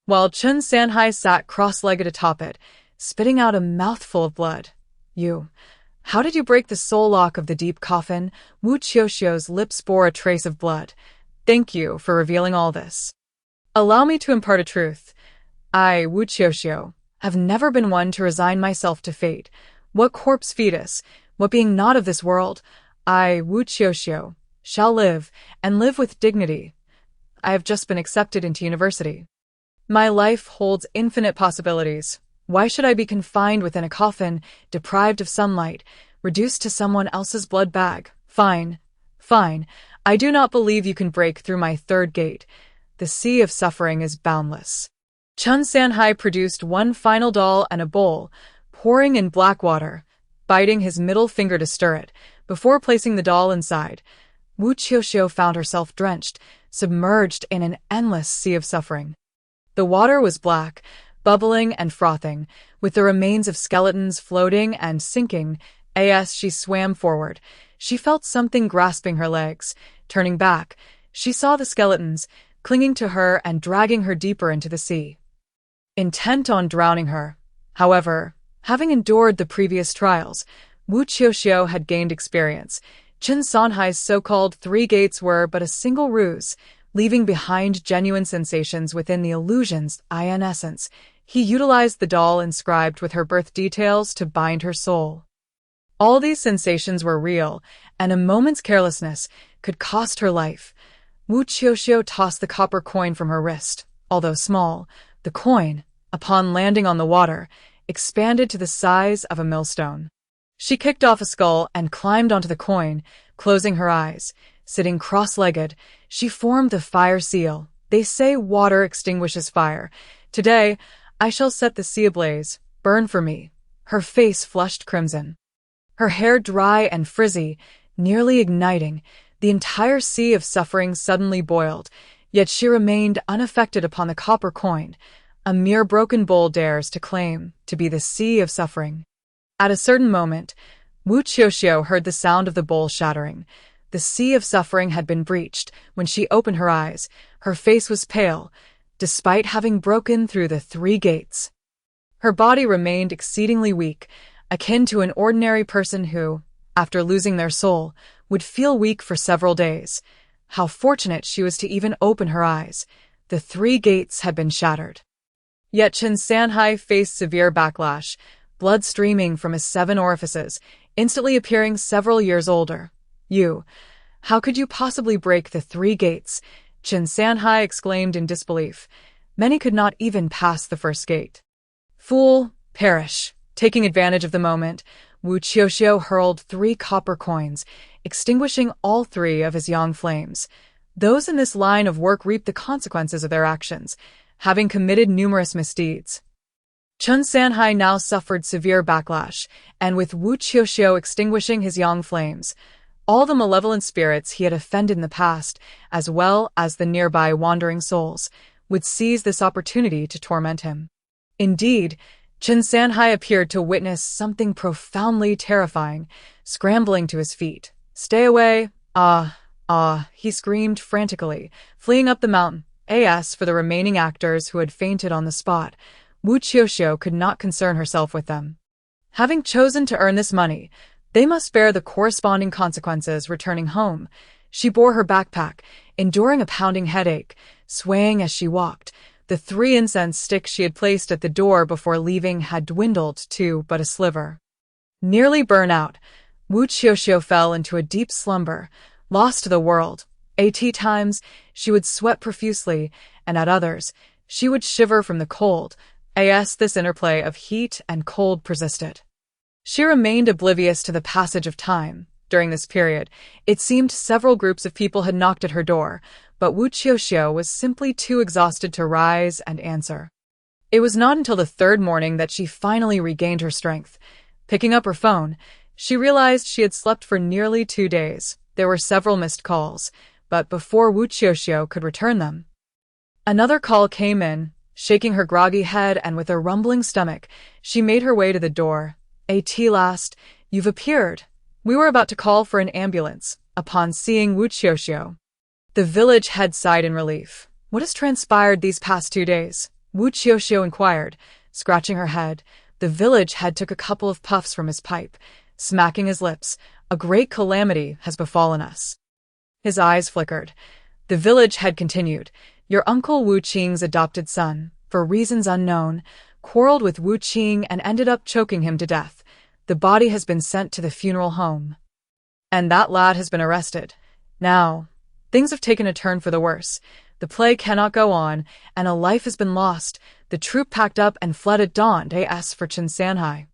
while Chun Sanhai sat cross-legged atop it, spitting out a mouthful of blood. How did you break the soul lock of the deep coffin? Wu Qiuqiu's lips bore a trace of blood. Thank you for revealing all this. Allow me to impart a truth. I, Wu Qiuqiu, have never been one to resign myself to fate. What corpse fetus, what being not of this world, I, Wu Qiuqiu, shall live, and live with dignity. I have just been accepted into university. My life holds infinite possibilities. Why should I be confined within a coffin, deprived of sunlight, reduced to someone else's blood bag? Fine. I do not believe you can break through my 3rd gate. The sea of suffering is boundless. Chun Sanhai produced one final doll and a bowl, pouring in black water, biting his middle finger to stir it, before placing the doll inside. Wu Qiuqiu found herself drenched, submerged in an endless sea of suffering. The water was black, bubbling and frothing, with the remains of skeletons floating and sinking. As she swam forward, she felt something grasping her legs. Turning back, she saw the skeletons, clinging to her and dragging her deeper into the sea, intent on drowning her. However, having endured the previous trials, Wu Qiuqiu had gained experience. Chun Sanhai's so-called 3 gates were but a single ruse, leaving behind genuine sensations within the illusion's in essence. He utilized the doll inscribed with her birth details to bind her soul. All these sensations were real, and a moment's carelessness could cost her life. Wu Qiuqiu tossed the copper coin from her wrist. Although small, the coin, upon landing on the water, expanded to the size of a millstone. She kicked off a skull and climbed onto the coin, closing her eyes. Sitting cross-legged, she formed the fire seal. They say water extinguishes fire. Today, I shall set the sea ablaze. Burn for me. Her face flushed crimson. Her hair dry and frizzy, nearly igniting. The entire sea of suffering suddenly boiled, yet she remained unaffected upon the copper coin. A mere broken bowl dares to claim to be the sea of suffering. At a certain moment, Wu Qiuqiu heard the sound of the bowl shattering. The sea of suffering had been breached. When she opened her eyes, her face was pale, despite having broken through the 3 gates. Her body remained exceedingly weak, akin to an ordinary person who, after losing their soul, would feel weak for several days. How fortunate she was to even open her eyes. The 3 gates had been shattered. Yet Chen Sanhai faced severe backlash, blood streaming from his 7 orifices, instantly appearing several years older. You, how could you possibly break the 3 gates? Chen Sanhai exclaimed in disbelief. Many could not even pass the first gate. Fool, perish. Taking advantage of the moment, Wu Qiuqiu hurled 3 copper coins, extinguishing all 3 of his yang flames. Those in this line of work reap the consequences of their actions, having committed numerous misdeeds. Chen Sanhai now suffered severe backlash, and with Wu Qiuqiu extinguishing his yang flames, all the malevolent spirits he had offended in the past, as well as the nearby wandering souls, would seize this opportunity to torment him. Indeed, Chen Sanhai appeared to witness something profoundly terrifying, scrambling to his feet. "Stay away! Ah!" He screamed frantically, fleeing up the mountain. As for the remaining actors who had fainted on the spot, Wu Qiuqiu could not concern herself with them. Having chosen to earn this money, they must bear the corresponding consequences returning home. She bore her backpack, enduring a pounding headache, swaying as she walked. The 3 incense sticks she had placed at the door before leaving had dwindled to but a sliver. Nearly burnt out, Wu Qiuqiu fell into a deep slumber, lost to the world. At times, she would sweat profusely, and at others, she would shiver from the cold. This interplay of heat and cold persisted. She remained oblivious to the passage of time. During this period, it seemed several groups of people had knocked at her door, but Wu Qiuqiu was simply too exhausted to rise and answer. It was not until the 3rd morning that she finally regained her strength. Picking up her phone, she realized she had slept for nearly 2 days. There were several missed calls, but before Wu Qiuqiu could return them, another call came in. Shaking her groggy head and with a rumbling stomach, she made her way to the door. "At last, you've appeared. We were about to call for an ambulance." Upon seeing Wu Qiuqiu, the village head sighed in relief. "What has transpired these past 2 days?" Wu Qiuqiu inquired, scratching her head. The village head took a couple of puffs from his pipe, smacking his lips. "A great calamity has befallen us." His eyes flickered. The village head continued. "Your uncle Wu Qing's adopted son, for reasons unknown, quarreled with Wu Qing and ended up choking him to death. The body has been sent to the funeral home. And that lad has been arrested. Now, things have taken a turn for the worse. The play cannot go on, and a life has been lost. The troupe packed up and fled at dawn. As for Chen Sanhai,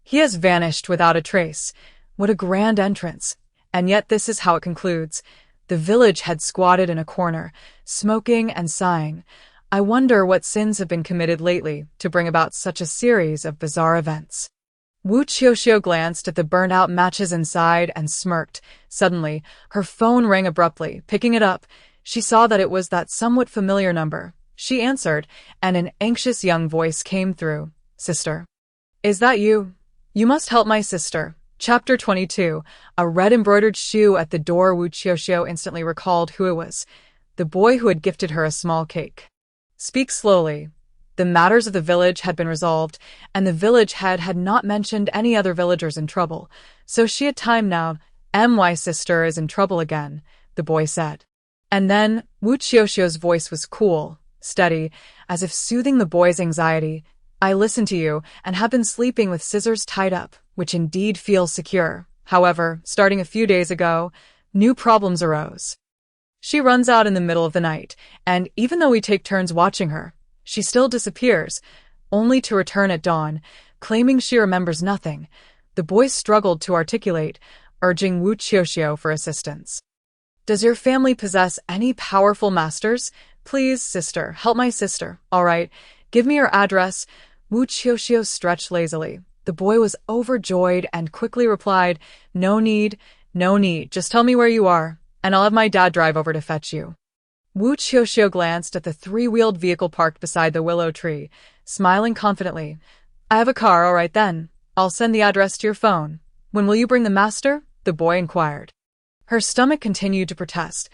he has vanished without a trace. What a grand entrance. And yet this is how it concludes. The village had squatted in a corner, smoking and sighing. I wonder what sins have been committed lately to bring about such a series of bizarre events. Wu Qiuqiu glanced at the burnt-out matches inside and smirked. Suddenly, her phone rang abruptly. Picking it up, she saw that it was that somewhat familiar number. She answered, and an anxious young voice came through. "Sister. Is that you? You must help my sister." Chapter 22. A red embroidered shoe at the door. Wu Qiuqiu instantly recalled who it was. The boy who had gifted her a small cake. "Speak slowly." The matters of the village had been resolved, and the village head had not mentioned any other villagers in trouble, so she had time now. "My sister is in trouble again," the boy said. And then, Wu Qiuqiu's voice was cool, steady, as if soothing the boy's anxiety. "I listened to you, and have been sleeping with scissors tied up, which indeed feels secure. However, starting a few days ago, new problems arose. She runs out in the middle of the night, and even though we take turns watching her, she still disappears, only to return at dawn, claiming she remembers nothing. The boy struggled to articulate, urging Wu Qiuqiu for assistance. Does your family possess any powerful masters? Please, sister, help my sister. All right, give me your address. Wu Qiuqiu stretched lazily. The boy was overjoyed and quickly replied, No need, just tell me where you are, and I'll have my dad drive over to fetch you. Wu Qiuqiu glanced at the three-wheeled vehicle parked beside the willow tree, smiling confidently. I have a car, all right then. I'll send the address to your phone. When will you bring the master? The boy inquired. Her stomach continued to protest.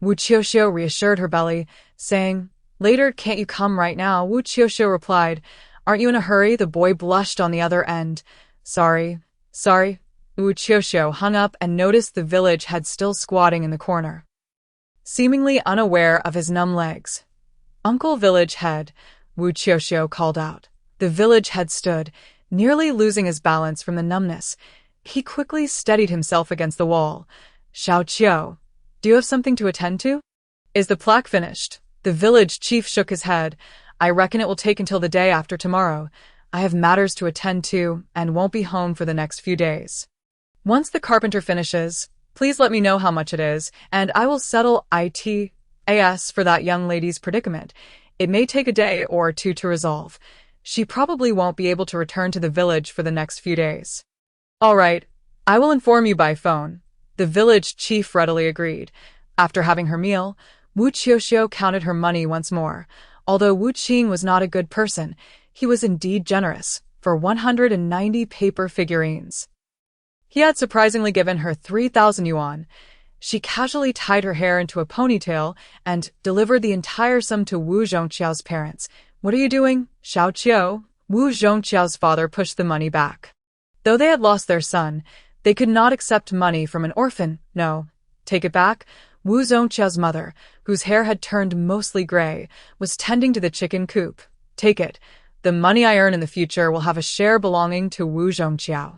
Wu Qiuqiu reassured her belly, saying, Later, can't you come right now? Wu Qiuqiu replied, Aren't you in a hurry? The boy blushed on the other end. Sorry. Wu Qiuqiu hung up and noticed the village head still squatting in the corner, seemingly unaware of his numb legs. Uncle Village Head, Wu Qiuqiu called out. The village head stood, nearly losing his balance from the numbness. He quickly steadied himself against the wall. Qiuqiu, do you have something to attend to? Is the plaque finished? The village chief shook his head. I reckon it will take until the day after tomorrow. I have matters to attend to and won't be home for the next few days. Once the carpenter finishes, please let me know how much it is, and I will settle it for that young lady's predicament. It may take a day or two to resolve. She probably won't be able to return to the village for the next few days. All right, I will inform you by phone. The village chief readily agreed. After having her meal, Wu Qiuqiu counted her money once more. Although Wu Qing was not a good person, he was indeed generous, for 190 paper figurines. He had surprisingly given her 3,000 yuan. She casually tied her hair into a ponytail and delivered the entire sum to Wu Zhongqiao's parents. What are you doing, Qiuqiu? Wu Zhongqiao's father pushed the money back. Though they had lost their son, they could not accept money from an orphan. No. Take it back. Wu Zhongqiao's mother, whose hair had turned mostly gray, was tending to the chicken coop. Take it. The money I earn in the future will have a share belonging to Wu Zhongqiao.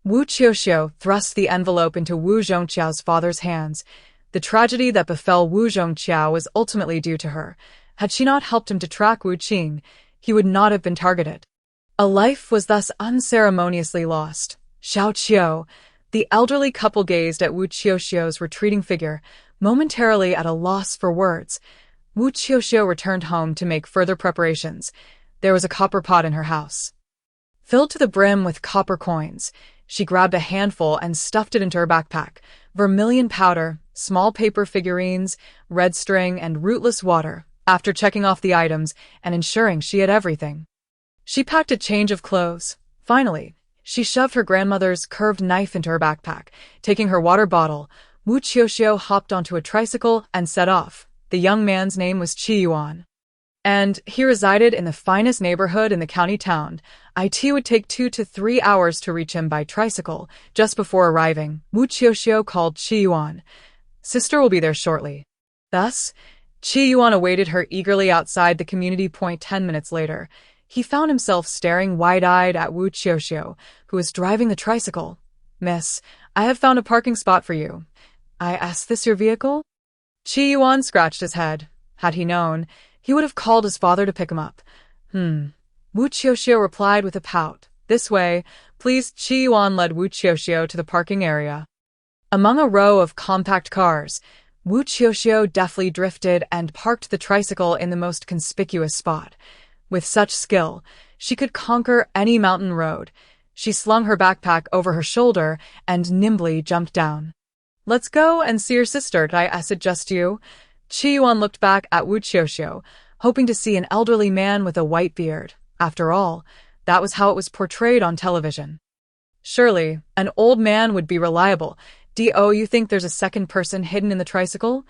Wu Qiuqiu thrust the envelope into Wu Zhongqiao's father's hands. The tragedy that befell Wu Zhongqiao was ultimately due to her. Had she not helped him to track Wu Qing, he would not have been targeted. A life was thus unceremoniously lost. Qiuqiu, the elderly couple gazed at Wu Qiuqiu's retreating figure, momentarily at a loss for words. Wu Qiuqiu returned home to make further preparations. There was a copper pot in her house, filled to the brim with copper coins. She grabbed a handful and stuffed it into her backpack. Vermilion powder, small paper figurines, red string, and rootless water. After checking off the items and ensuring she had everything, she packed a change of clothes. Finally, she shoved her grandmother's curved knife into her backpack. Taking her water bottle, Wu Qiuqiu hopped onto a tricycle and set off. The young man's name was Qi Yuan, and he resided in the finest neighborhood in the county town. It would take 2 to 3 hours to reach him by tricycle. Just before arriving, Wu Qiuqiu called Qi Yuan. Sister will be there shortly. Thus, Qi Yuan awaited her eagerly outside the community point. 10 minutes later, he found himself staring wide-eyed at Wu Qiuqiu, who was driving the tricycle. Miss, I have found a parking spot for you. Is this your vehicle? Qi Yuan scratched his head. Had he known, he would have called his father to pick him up. Wu Qiuqiu replied with a pout. This way, please. Qi Yuan led Wu Qiuqiu to the parking area. Among a row of compact cars, Wu Qiuqiu deftly drifted and parked the tricycle in the most conspicuous spot. With such skill, she could conquer any mountain road. She slung her backpack over her shoulder and nimbly jumped down. Let's go and see your sister. Is it just you? Qi Yuan looked back at Wu Qiuqiu, hoping to see an elderly man with a white beard. After all, that was how it was portrayed on television. Surely, an old man would be reliable. You think there's a second person hidden in the tricycle?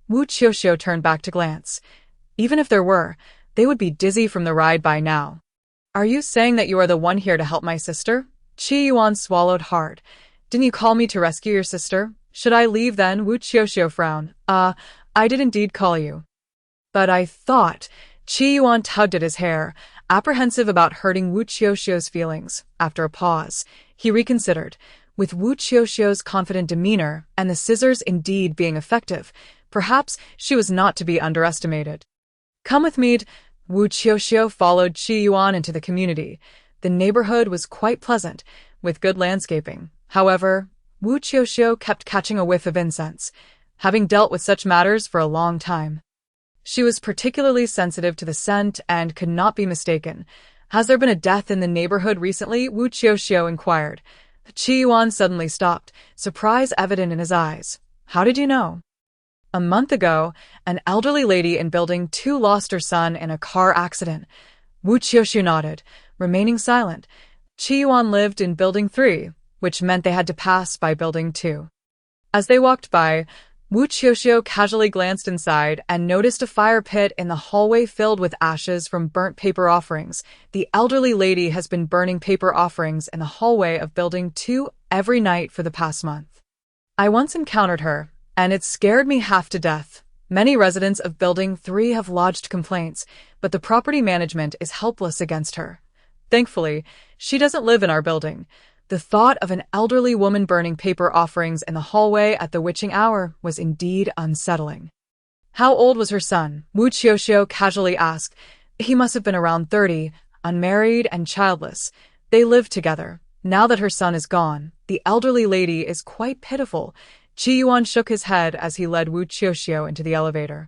Wu Qiuqiu turned back to glance. Even if there were, they would be dizzy from the ride by now. Are you saying that you are the one here to help my sister? Qi Yuan swallowed hard. Didn't you call me to rescue your sister? Should I leave then? Wu Qiuqiu frowned. I did indeed call you. But I thought. Qi Yuan tugged at his hair, apprehensive about hurting Wu Qiuqiu's feelings. After a pause, he reconsidered. With Wu Qiuqiu's confident demeanor and the scissors indeed being effective, perhaps she was not to be underestimated. Come with me. Wu Qiuqiu followed Qi Yuan into the community. The neighborhood was quite pleasant, with good landscaping. However, Wu Qiuqiu kept catching a whiff of incense, having dealt with such matters for a long time. She was particularly sensitive to the scent and could not be mistaken. Has there been a death in the neighborhood recently? Wu Qiuqiu inquired. Qi Yuan suddenly stopped, surprise evident in his eyes. How did you know? A month ago, an elderly lady in Building 2 lost her son in a car accident. Wu Qiuqiu nodded, remaining silent. Qi Yuan lived in Building 3, which meant they had to pass by Building 2. As they walked by, Wu Qiuqiu casually glanced inside and noticed a fire pit in the hallway filled with ashes from burnt paper offerings. The elderly lady has been burning paper offerings in the hallway of Building 2 every night for the past month. I once encountered her, and it scared me half to death. Many residents of Building 3 have lodged complaints, but the property management is helpless against her. Thankfully, she doesn't live in our building. The thought of an elderly woman burning paper offerings in the hallway at the witching hour was indeed unsettling. How old was her son? Wu Qiuqiu casually asked. He must have been around 30, unmarried and childless. They lived together. Now that her son is gone, the elderly lady is quite pitiful. Qi Yuan shook his head as he led Wu Qiuqiu into the elevator.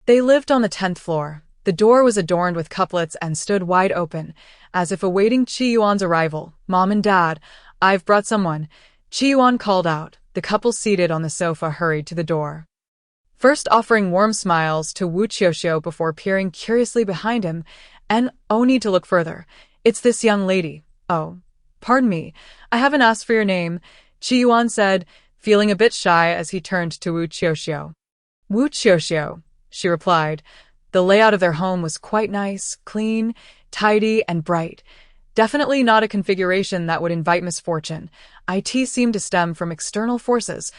They lived on the 10th floor. The door was adorned with couplets and stood wide open, as if awaiting Qi Yuan's arrival. Mom and Dad, I've brought someone. Qi Yuan called out. The couple seated on the sofa hurried to the door, first offering warm smiles to Wu Qiuqiu before peering curiously behind him, and need to look further. It's this young lady. Oh, pardon me, I haven't asked for your name, Qi Yuan said, feeling a bit shy as he turned to Wu Qiuqiu. Wu Qiuqiu, she replied. The layout of their home was quite nice, clean, tidy, and bright. Definitely not a configuration that would invite misfortune. It seemed to stem from external forces.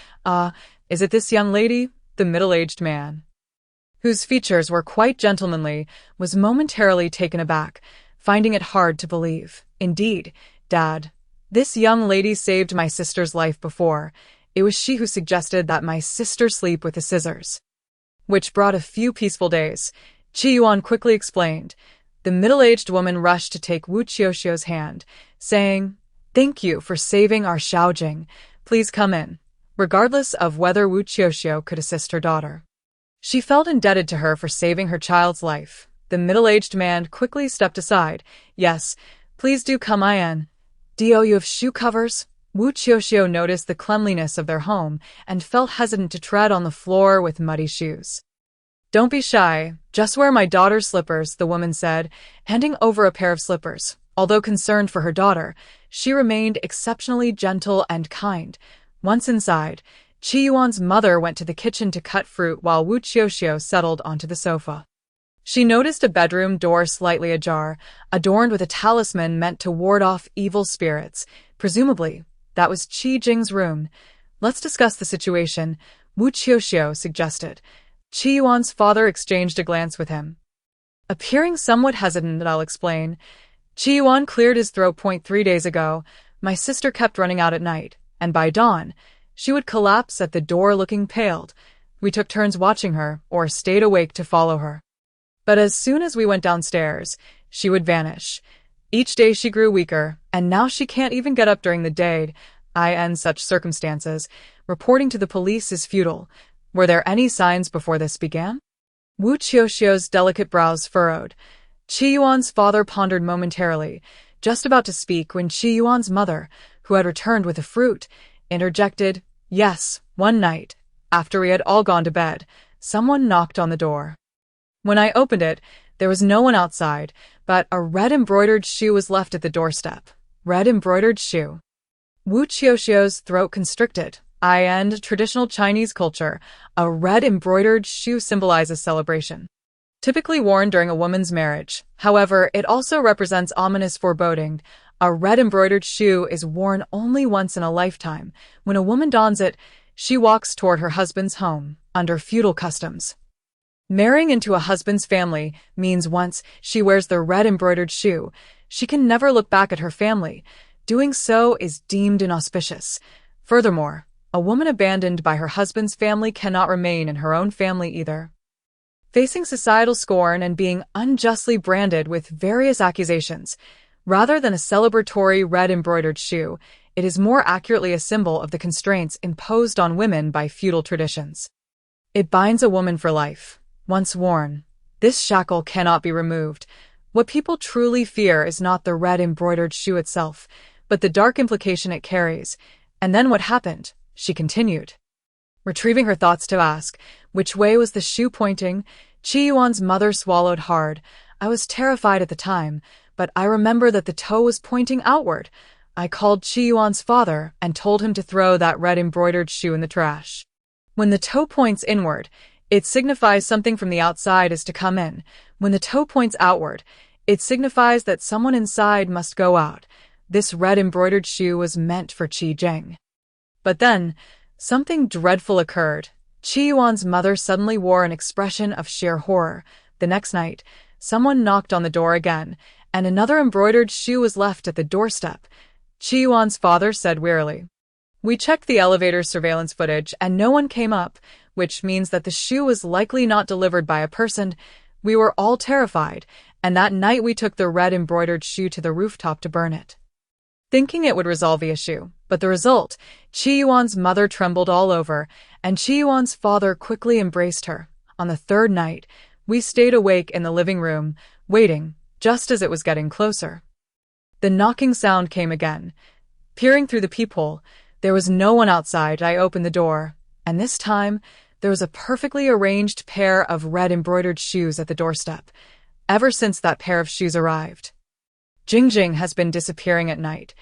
Is it this young lady? The middle-aged man, whose features were quite gentlemanly, was momentarily taken aback, finding it hard to believe. Indeed, Dad, this young lady saved my sister's life before. It was she who suggested that my sister sleep with the scissors, which brought a few peaceful days. Qi Yuan quickly explained. The middle-aged woman rushed to take Wu Qiuqiu's hand, saying, Thank you for saving our Xiaojing. Please come in. Regardless of whether Wu Qiuqiu could assist her daughter, she felt indebted to her for saving her child's life. The middle-aged man quickly stepped aside. Yes, please do come in. Do you have shoe covers? Wu Qiuqiu noticed the cleanliness of their home and felt hesitant to tread on the floor with muddy shoes. Don't be shy, just wear my daughter's slippers, the woman said, handing over a pair of slippers. Although concerned for her daughter, she remained exceptionally gentle and kind. Once inside, Qi Yuan's mother went to the kitchen to cut fruit while Wu Qiuqiu settled onto the sofa. She noticed a bedroom door slightly ajar, adorned with a talisman meant to ward off evil spirits. Presumably, that was Qi Jing's room. Let's discuss the situation, Wu Qiuqiu suggested. Qi Yuan's father exchanged a glance with him. Appearing somewhat hesitant, I'll explain. Qi Yuan cleared his throat. 3 days ago, my sister kept running out at night, and by dawn, she would collapse at the door looking pale. We took turns watching her, or stayed awake to follow her. But as soon as we went downstairs, she would vanish. Each day she grew weaker, and now she can't even get up during the day. In such circumstances, reporting to the police is futile. Were there any signs before this began? Wu Qiuqiu's delicate brows furrowed. Qi Yuan's father pondered momentarily, just about to speak when Qi Yuan's mother, who had returned with the fruit, interjected, Yes, one night, after we had all gone to bed, someone knocked on the door. When I opened it, there was no one outside, but a red embroidered shoe was left at the doorstep. Red embroidered shoe. Wu Qiuqiu's throat constricted. In traditional Chinese culture, a red embroidered shoe symbolizes celebration, typically worn during a woman's marriage. However, it also represents ominous foreboding. A red embroidered shoe is worn only once in a lifetime. When a woman dons it, she walks toward her husband's home, under feudal customs. Marrying into a husband's family means once she wears the red embroidered shoe, she can never look back at her family. Doing so is deemed inauspicious. Furthermore, a woman abandoned by her husband's family cannot remain in her own family either. Facing societal scorn and being unjustly branded with various accusations, Rather than a celebratory red embroidered shoe, it is more accurately a symbol of the constraints imposed on women by feudal traditions. It binds a woman for life. Once worn, this shackle cannot be removed. What people truly fear is not the red embroidered shoe itself, but the dark implication it carries. And then what happened? She continued, retrieving her thoughts to ask, which way was the shoe pointing? Qiuan's mother swallowed hard. I was terrified at the time, but I remember that the toe was pointing outward. I called Qiuan's father and told him to throw that red embroidered shoe in the trash. When the toe points inward, it signifies something from the outside is to come in. When the toe points outward, it signifies that someone inside must go out. This red embroidered shoe was meant for Qi Jing. But then, something dreadful occurred. Qiuan's mother suddenly wore an expression of sheer horror. The next night, someone knocked on the door again, and another embroidered shoe was left at the doorstep. Qiuan's father said wearily, "We checked the elevator's surveillance footage and no one came up, which means that the shoe was likely not delivered by a person. We were all terrified, and that night we took the red embroidered shoe to the rooftop to burn it, thinking it would resolve the issue. But the result, Qiuan's mother trembled all over, and Qiuan's father quickly embraced her. On the third night, we stayed awake in the living room, waiting, just as it was getting closer. The knocking sound came again. Peering through the peephole, there was no one outside. I opened the door, and this time, there was a perfectly arranged pair of red embroidered shoes at the doorstep. Ever since that pair of shoes arrived, Jingjing has been disappearing at night.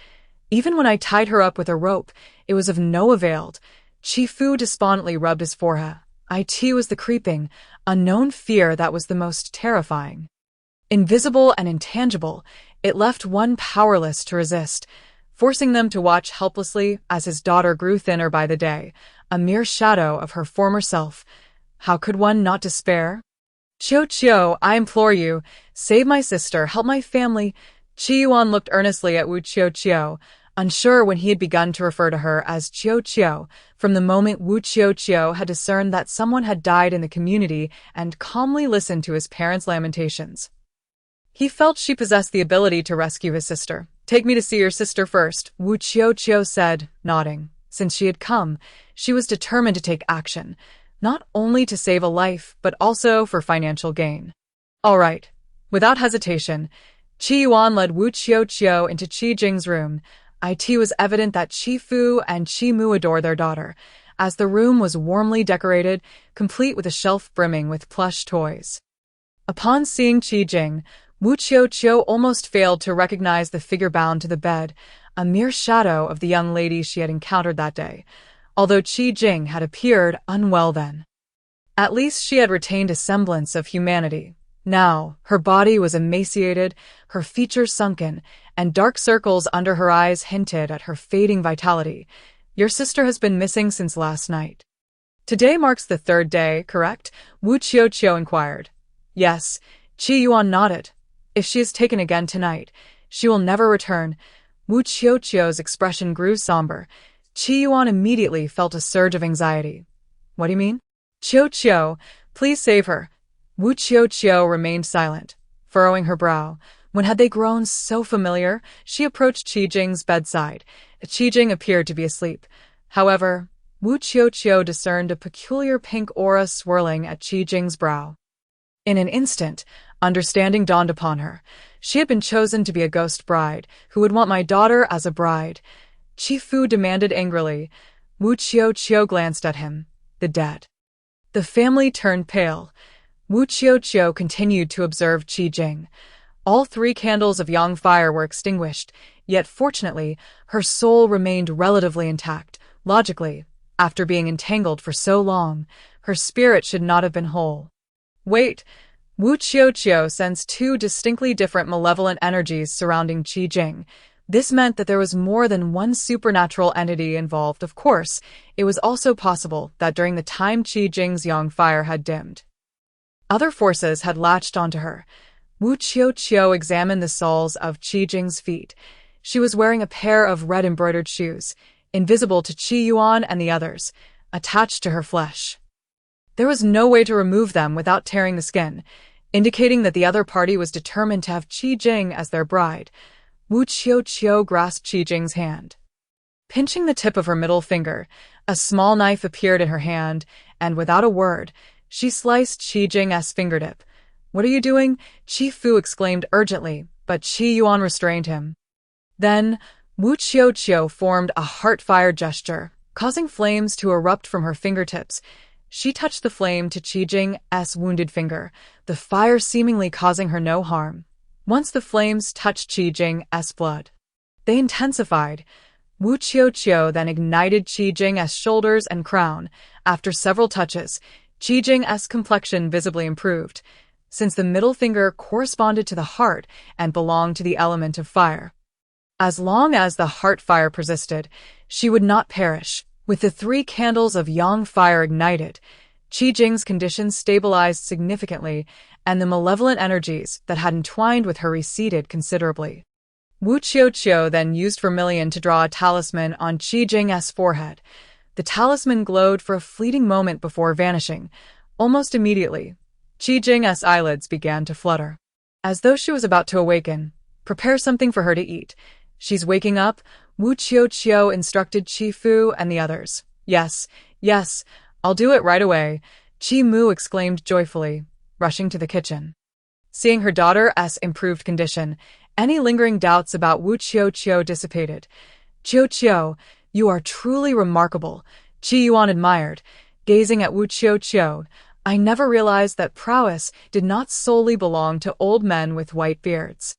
Even when I tied her up with a rope, it was of no avail. Qifu despondently rubbed his forehead. It was the creeping, unknown fear that was the most terrifying. Invisible and intangible, it left one powerless to resist, forcing them to watch helplessly as his daughter grew thinner by the day, a mere shadow of her former self. How could one not despair? Qiuqiu, I implore you, save my sister, help my family. Qiuan looked earnestly at Wu Qiuqiu, unsure when he had begun to refer to her as Qiuqiu, from the moment Wu Qiuqiu had discerned that someone had died in the community and calmly listened to his parents' lamentations. He felt she possessed the ability to rescue his sister. Take me to see your sister first, Wu Qiuqiu said, nodding. Since she had come, she was determined to take action, not only to save a life, but also for financial gain. All right. Without hesitation, Qiuan led Wu Qiuqiu into Qi Jing's room. It was evident that Qi Fu and Qi Mu adore their daughter, as the room was warmly decorated, complete with a shelf brimming with plush toys. Upon seeing Qi Jing, Wu Qiuqiu almost failed to recognize the figure bound to the bed, a mere shadow of the young lady she had encountered that day, although Qi Jing had appeared unwell then. At least she had retained a semblance of humanity. Now, her body was emaciated, her features sunken, and dark circles under her eyes hinted at her fading vitality. Your sister has been missing since last night. Today marks the third day, correct? Wu Qiuqiu inquired. Yes, Qiuan nodded. If she is taken again tonight, she will never return. Wu Qiuqiu's expression grew somber. Qiuan immediately felt a surge of anxiety. What do you mean? Qiuqiu, please save her. Wu Qiuqiu remained silent, furrowing her brow. When had they grown so familiar? She approached Qi Jing's bedside. Qi Jing appeared to be asleep. However, Wu Qiuqiu discerned a peculiar pink aura swirling at Qi Jing's brow. In an instant, understanding dawned upon her. She had been chosen to be a ghost bride, who would want my daughter as a bride. Qi Fu demanded angrily. Wu Qiuqiu glanced at him. The dead. The family turned pale. Wu Qiuqiu continued to observe Qi Jing. All 3 candles of yang fire were extinguished, yet fortunately, her soul remained relatively intact. Logically, after being entangled for so long, her spirit should not have been whole. Wait, Wu Qiuqiu sensed 2 distinctly different malevolent energies surrounding Qi Jing. This meant that there was more than one supernatural entity involved. Of course, it was also possible that during the time Qi Jing's yang fire had dimmed, other forces had latched onto her. Wu Qiuqiu examined the soles of Qi Jing's feet. She was wearing a pair of red embroidered shoes, invisible to Qi Yuan and the others, attached to her flesh. There was no way to remove them without tearing the skin, indicating that the other party was determined to have Qi Jing as their bride. Wu Qiuqiu grasped Qi Jing's hand. Pinching the tip of her middle finger, a small knife appeared in her hand, and without a word, she sliced Qi Jing's fingertip. "What are you doing?" Qi Fu exclaimed urgently, but Qi Yuan restrained him. Then, Wu Qiuqiu formed a heart-fire gesture, causing flames to erupt from her fingertips. She touched the flame to Qi Jing's wounded finger, the fire seemingly causing her no harm. Once the flames touched Qi Jing's blood, they intensified. Wu Qiuqiu then ignited Qi Jing's shoulders and crown. After several touches, Qi Jing's complexion visibly improved, since the middle finger corresponded to the heart and belonged to the element of fire. As long as the heart fire persisted, she would not perish. With the 3 candles of yang fire ignited, Qi Jing's condition stabilized significantly, and the malevolent energies that had entwined with her receded considerably. Wu Qiuqiu then used vermilion to draw a talisman on Qi Jing's forehead. The talisman glowed for a fleeting moment before vanishing. Almost immediately, Qi Jing's eyelids began to flutter, as though she was about to awaken. "Prepare something for her to eat. She's waking up," Wu Qiuqiu instructed Qi Fu and the others. Yes, I'll do it right away," Qi Mu exclaimed joyfully, rushing to the kitchen. Seeing her daughter's improved condition, any lingering doubts about Wu Qiuqiu dissipated. "Qiuqiu, you are truly remarkable," Qi Yuan admired, gazing at Wu Qiuqiu. "I never realized that prowess did not solely belong to old men with white beards."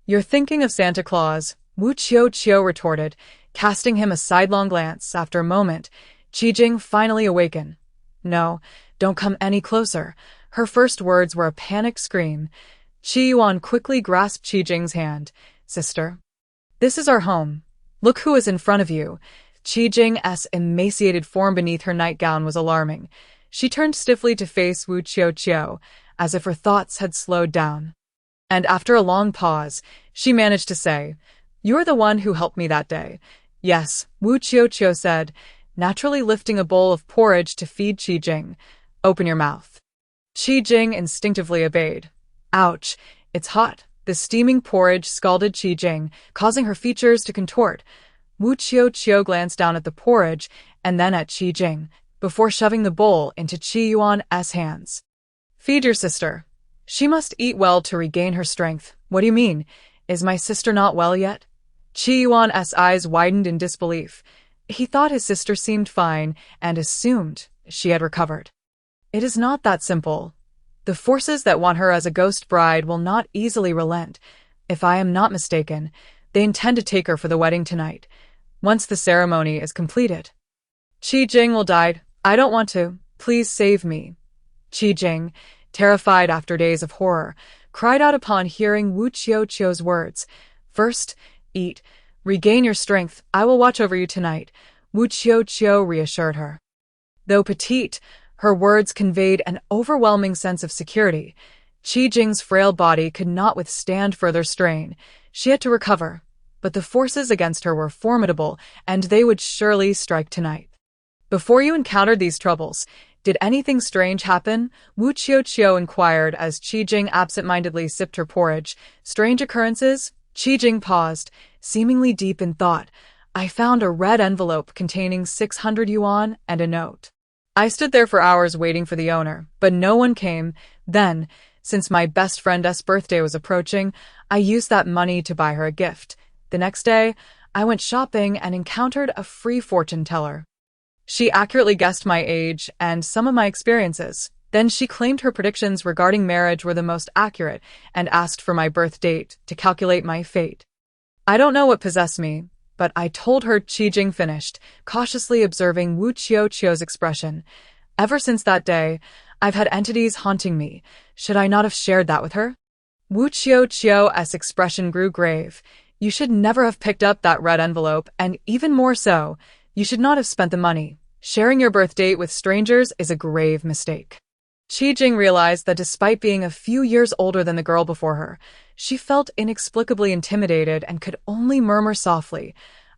"You're thinking of Santa Claus," Wu Qiuqiu retorted, casting him a sidelong glance. After a moment, Qi Jing finally awakened. "No, don't come any closer." Her first words were a panicked scream. Qi Yuan quickly grasped Qi Jing's hand. "Sister, this is our home. Look who is in front of you." Qi Jing's emaciated form beneath her nightgown was alarming. She turned stiffly to face Wu Qiuqiu, as if her thoughts had slowed down. And after a long pause, she managed to say, "You're the one who helped me that day." "Yes," Wu Qiuqiu said, naturally lifting a bowl of porridge to feed Qi Jing. "Open your mouth." Qi Jing instinctively obeyed. "Ouch, it's hot." The steaming porridge scalded Qi Jing, causing her features to contort. Wu Qiuqiu glanced down at the porridge and then at Qi Jing, before shoving the bowl into Qi Yuan's hands. "Feed your sister. She must eat well to regain her strength." "What do you mean? Is my sister not well yet?" Qi Yuan's eyes widened in disbelief. He thought his sister seemed fine and assumed she had recovered. "It is not that simple. The forces that want her as a ghost bride will not easily relent. If I am not mistaken, they intend to take her for the wedding tonight, once the ceremony is completed." "Qi Jing will die. I don't want to. Please save me." Qi Jing, terrified after days of horror, cried out upon hearing Wu Qiuqiu's words. "First, eat. Regain your strength. I will watch over you tonight," Wu Qiuqiu reassured her. Though petite, her words conveyed an overwhelming sense of security. Qi Jing's frail body could not withstand further strain. She had to recover, but the forces against her were formidable, and they would surely strike tonight. "Before you encountered these troubles, did anything strange happen?" Wu Qiuqiu inquired as Qi Jing absent-mindedly sipped her porridge. "Strange occurrences?" Qi Jing paused, seemingly deep in thought. "I found a red envelope containing 600 yuan and a note. I stood there for hours waiting for the owner, but no one came. Then, since my best friend's birthday was approaching, I used that money to buy her a gift. The next day, I went shopping and encountered a free fortune teller. She accurately guessed my age and some of my experiences. Then she claimed her predictions regarding marriage were the most accurate and asked for my birth date to calculate my fate. I don't know what possessed me, but I told her." Qi Jing finished, cautiously observing Wu Qiuqiu's expression. "Ever since that day, I've had entities haunting me. Should I not have shared that with her?" Wu Qiuqiu's expression grew grave. "You should never have picked up that red envelope, and even more so, you should not have spent the money. Sharing your birth date with strangers is a grave mistake." Qi Jing realized that despite being a few years older than the girl before her, she felt inexplicably intimidated and could only murmur softly,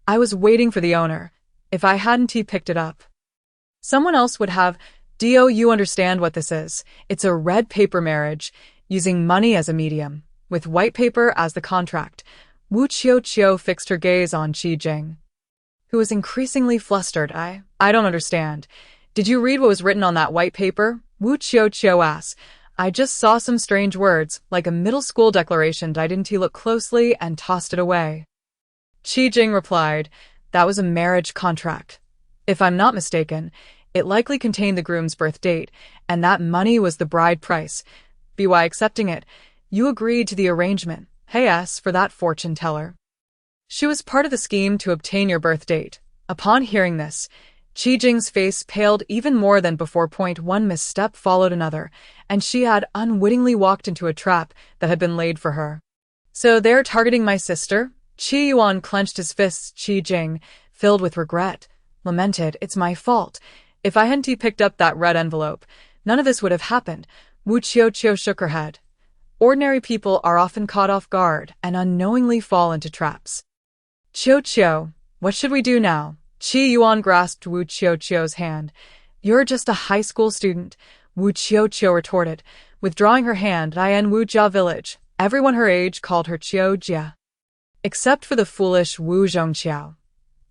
"I was waiting for the owner. If I hadn't, he picked it up. Someone else would have." "Do you understand what this is? It's a red paper marriage, using money as a medium, with white paper as the contract." Wu Qiuqiu fixed her gaze on Qi Jing, who was increasingly flustered. I don't understand. Did you read what was written on that white paper? Wu Qiuqiu asked. I just saw some strange words, like a middle school declaration. Didn't he look closely and tossed it away? Qi Jing replied, that was a marriage contract. If I'm not mistaken, it likely contained the groom's birth date, and that money was the bride price. By accepting it, you agreed to the arrangement. Hey S for that fortune teller. She was part of the scheme to obtain your birth date. Upon hearing this, Qi Jing's face paled even more than before. One misstep followed another, and she had unwittingly walked into a trap that had been laid for her. So they're targeting my sister? Qi Yuan clenched his fists. Qi Jing, filled with regret, lamented, it's my fault. If I hadn't picked up that red envelope, none of this would have happened. Wu Qiuqiu shook her head. Ordinary people are often caught off guard and unknowingly fall into traps. Qiuqiu, what should we do now? Qi Yuan grasped Wu Qiuqiu's hand. You're just a high school student, Wu Qiuqiu retorted, withdrawing her hand. I in Wu Jia village. Everyone her age called her Qiu Jia, except for the foolish Wu Zhongqiao.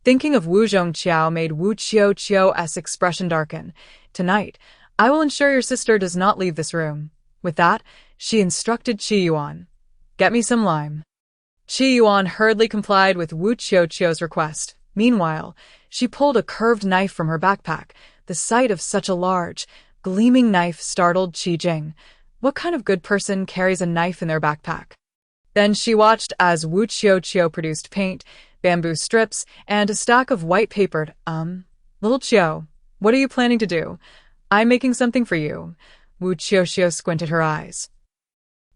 Thinking of Wu Zhongqiao made Wu Qiuqiu's expression darken. Tonight, I will ensure your sister does not leave this room. With that, she instructed Qi Yuan. Get me some lime. Qi Yuan hurriedly complied with Wu Qiuqiu's request. Meanwhile, she pulled a curved knife from her backpack. The sight of such a large, gleaming knife startled Qi Jing. What kind of good person carries a knife in their backpack? Then she watched as Wu Qiuqiu produced paint, bamboo strips, and a stack of white papered. Little Qiu, what are you planning to do? I'm making something for you. Wu Qiuqiu squinted her eyes.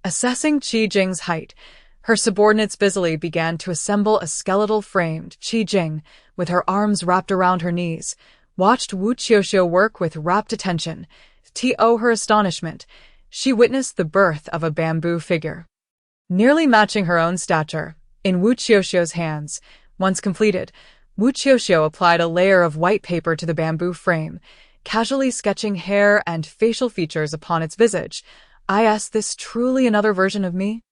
Assessing Qi Jing's height, her subordinates busily began to assemble a skeletal framed. Qi Jing, with her arms wrapped around her knees, watched Wu Qiuqiu work with rapt attention. To her astonishment, she witnessed the birth of a bamboo figure, nearly matching her own stature, in Wu Qiuqiu's hands. Once completed, Wu Qiuqiu applied a layer of white paper to the bamboo frame, casually sketching hair and facial features upon its visage. Is this truly another version of me?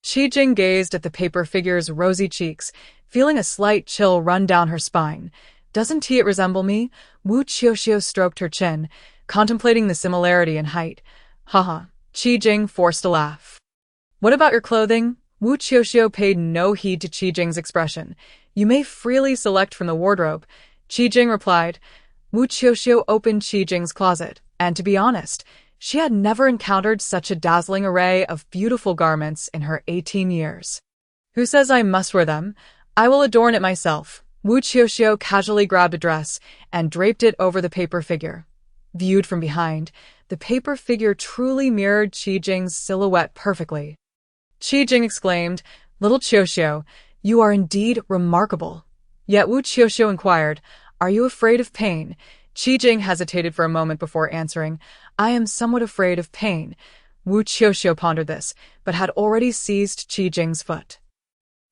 Qi Jing gazed at the paper figure's rosy cheeks, feeling a slight chill run down her spine. Doesn't it resemble me? Wu Qiuqiu stroked her chin, contemplating the similarity in height. Haha. Qi Jing forced a laugh. What about your clothing? Wu Qiuqiu paid no heed to Qi Jing's expression. You may freely select from the wardrobe. Qi Jing replied. Wu Qiuqiu opened Qi Jing's closet, and to be honest, she had never encountered such a dazzling array of beautiful garments in her 18 years. Who says I must wear them? I will adorn it myself. Wu Qiuqiu casually grabbed a dress and draped it over the paper figure. Viewed from behind, the paper figure truly mirrored Qi Jing's silhouette perfectly. Qi Jing exclaimed, Little Qiuqiu, you are indeed remarkable. Yet Wu Qiuqiu inquired, Are you afraid of pain? Qi Jing hesitated for a moment before answering, I am somewhat afraid of pain. Wu Qiuqiu pondered this, but had already seized Qi Jing's foot,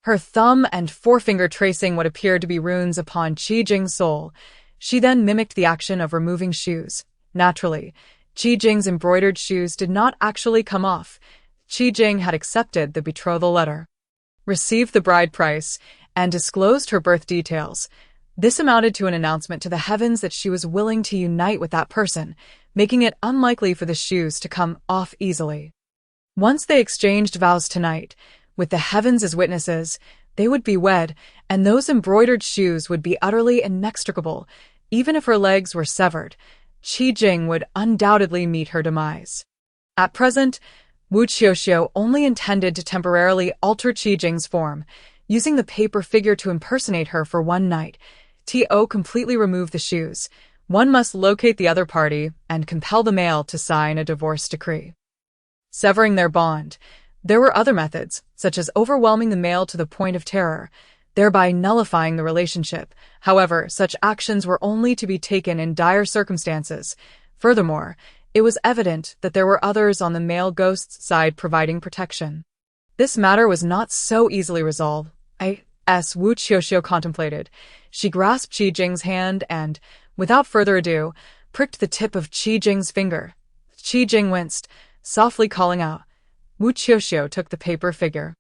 her thumb and forefinger tracing what appeared to be runes upon Qi Jing's sole. She then mimicked the action of removing shoes. Naturally, Qi Jing's embroidered shoes did not actually come off. Qi Jing had accepted the betrothal letter, received the bride price, and disclosed her birth details. This amounted to an announcement to the heavens that she was willing to unite with that person, making it unlikely for the shoes to come off easily. Once they exchanged vows tonight, with the heavens as witnesses, they would be wed, and those embroidered shoes would be utterly inextricable. Even if her legs were severed, Qi Jing would undoubtedly meet her demise. At present, Wu Qiuqiu only intended to temporarily alter Qi Jing's form, using the paper figure to impersonate her for one night. To completely remove the shoes, one must locate the other party and compel the male to sign a divorce decree, severing their bond. There were other methods, such as overwhelming the male to the point of terror, thereby nullifying the relationship. However, such actions were only to be taken in dire circumstances. Furthermore, it was evident that there were others on the male ghost's side providing protection. This matter was not so easily resolved. Wu Qiuqiu contemplated. She grasped Qi Jing's hand and, without further ado, pricked the tip of Qi Jing's finger. Qi Jing winced, softly calling out. Wu Qiuqiu took the paper figure,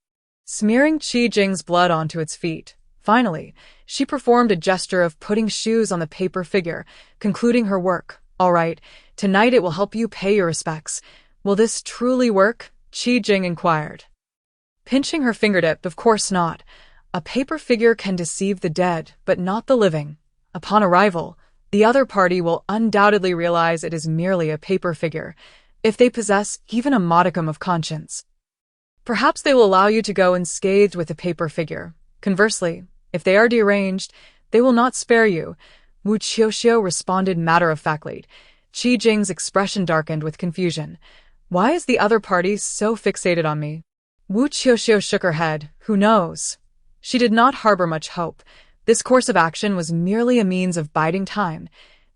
smearing Qi Jing's blood onto its feet. Finally, she performed a gesture of putting shoes on the paper figure, concluding her work. All right, tonight it will help you pay your respects. Will this truly work? Qi Jing inquired. Pinching her fingertip, of course not. A paper figure can deceive the dead, but not the living. Upon arrival, the other party will undoubtedly realize it is merely a paper figure, if they possess even a modicum of conscience. Perhaps they will allow you to go unscathed with the paper figure. Conversely, if they are deranged, they will not spare you. Wu Qiuqiu responded matter-of-factly. Qi Jing's expression darkened with confusion. Why is the other party so fixated on me? Wu Qiuqiu shook her head. Who knows? She did not harbor much hope. This course of action was merely a means of biding time.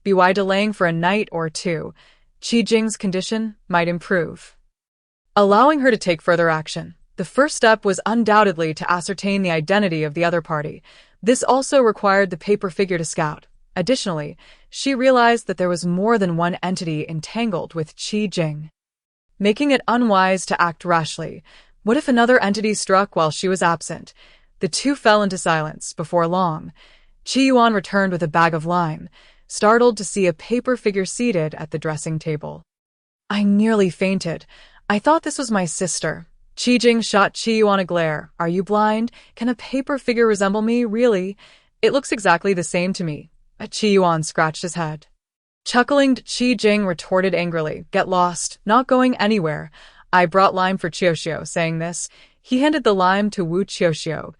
By delaying for a night or two, Qi Jing's condition might improve, allowing her to take further action. The first step was undoubtedly to ascertain the identity of the other party. This also required the paper figure to scout. Additionally, she realized that there was more than one entity entangled with Qi Jing, making it unwise to act rashly. What if another entity struck while she was absent? The two fell into silence. Before long, Qi Yuan returned with a bag of lime, startled to see a paper figure seated at the dressing table. I nearly fainted. I thought this was my sister. Qi Jing shot Qi Yuan a glare. Are you blind? Can a paper figure resemble me? Really? It looks exactly the same to me. Qi Yuan scratched his head. Chuckling, Qi Jing retorted angrily. Get lost. Not going anywhere. I brought lime for Qiuqiu. Saying this, he handed the lime to Wu Qiuqiu.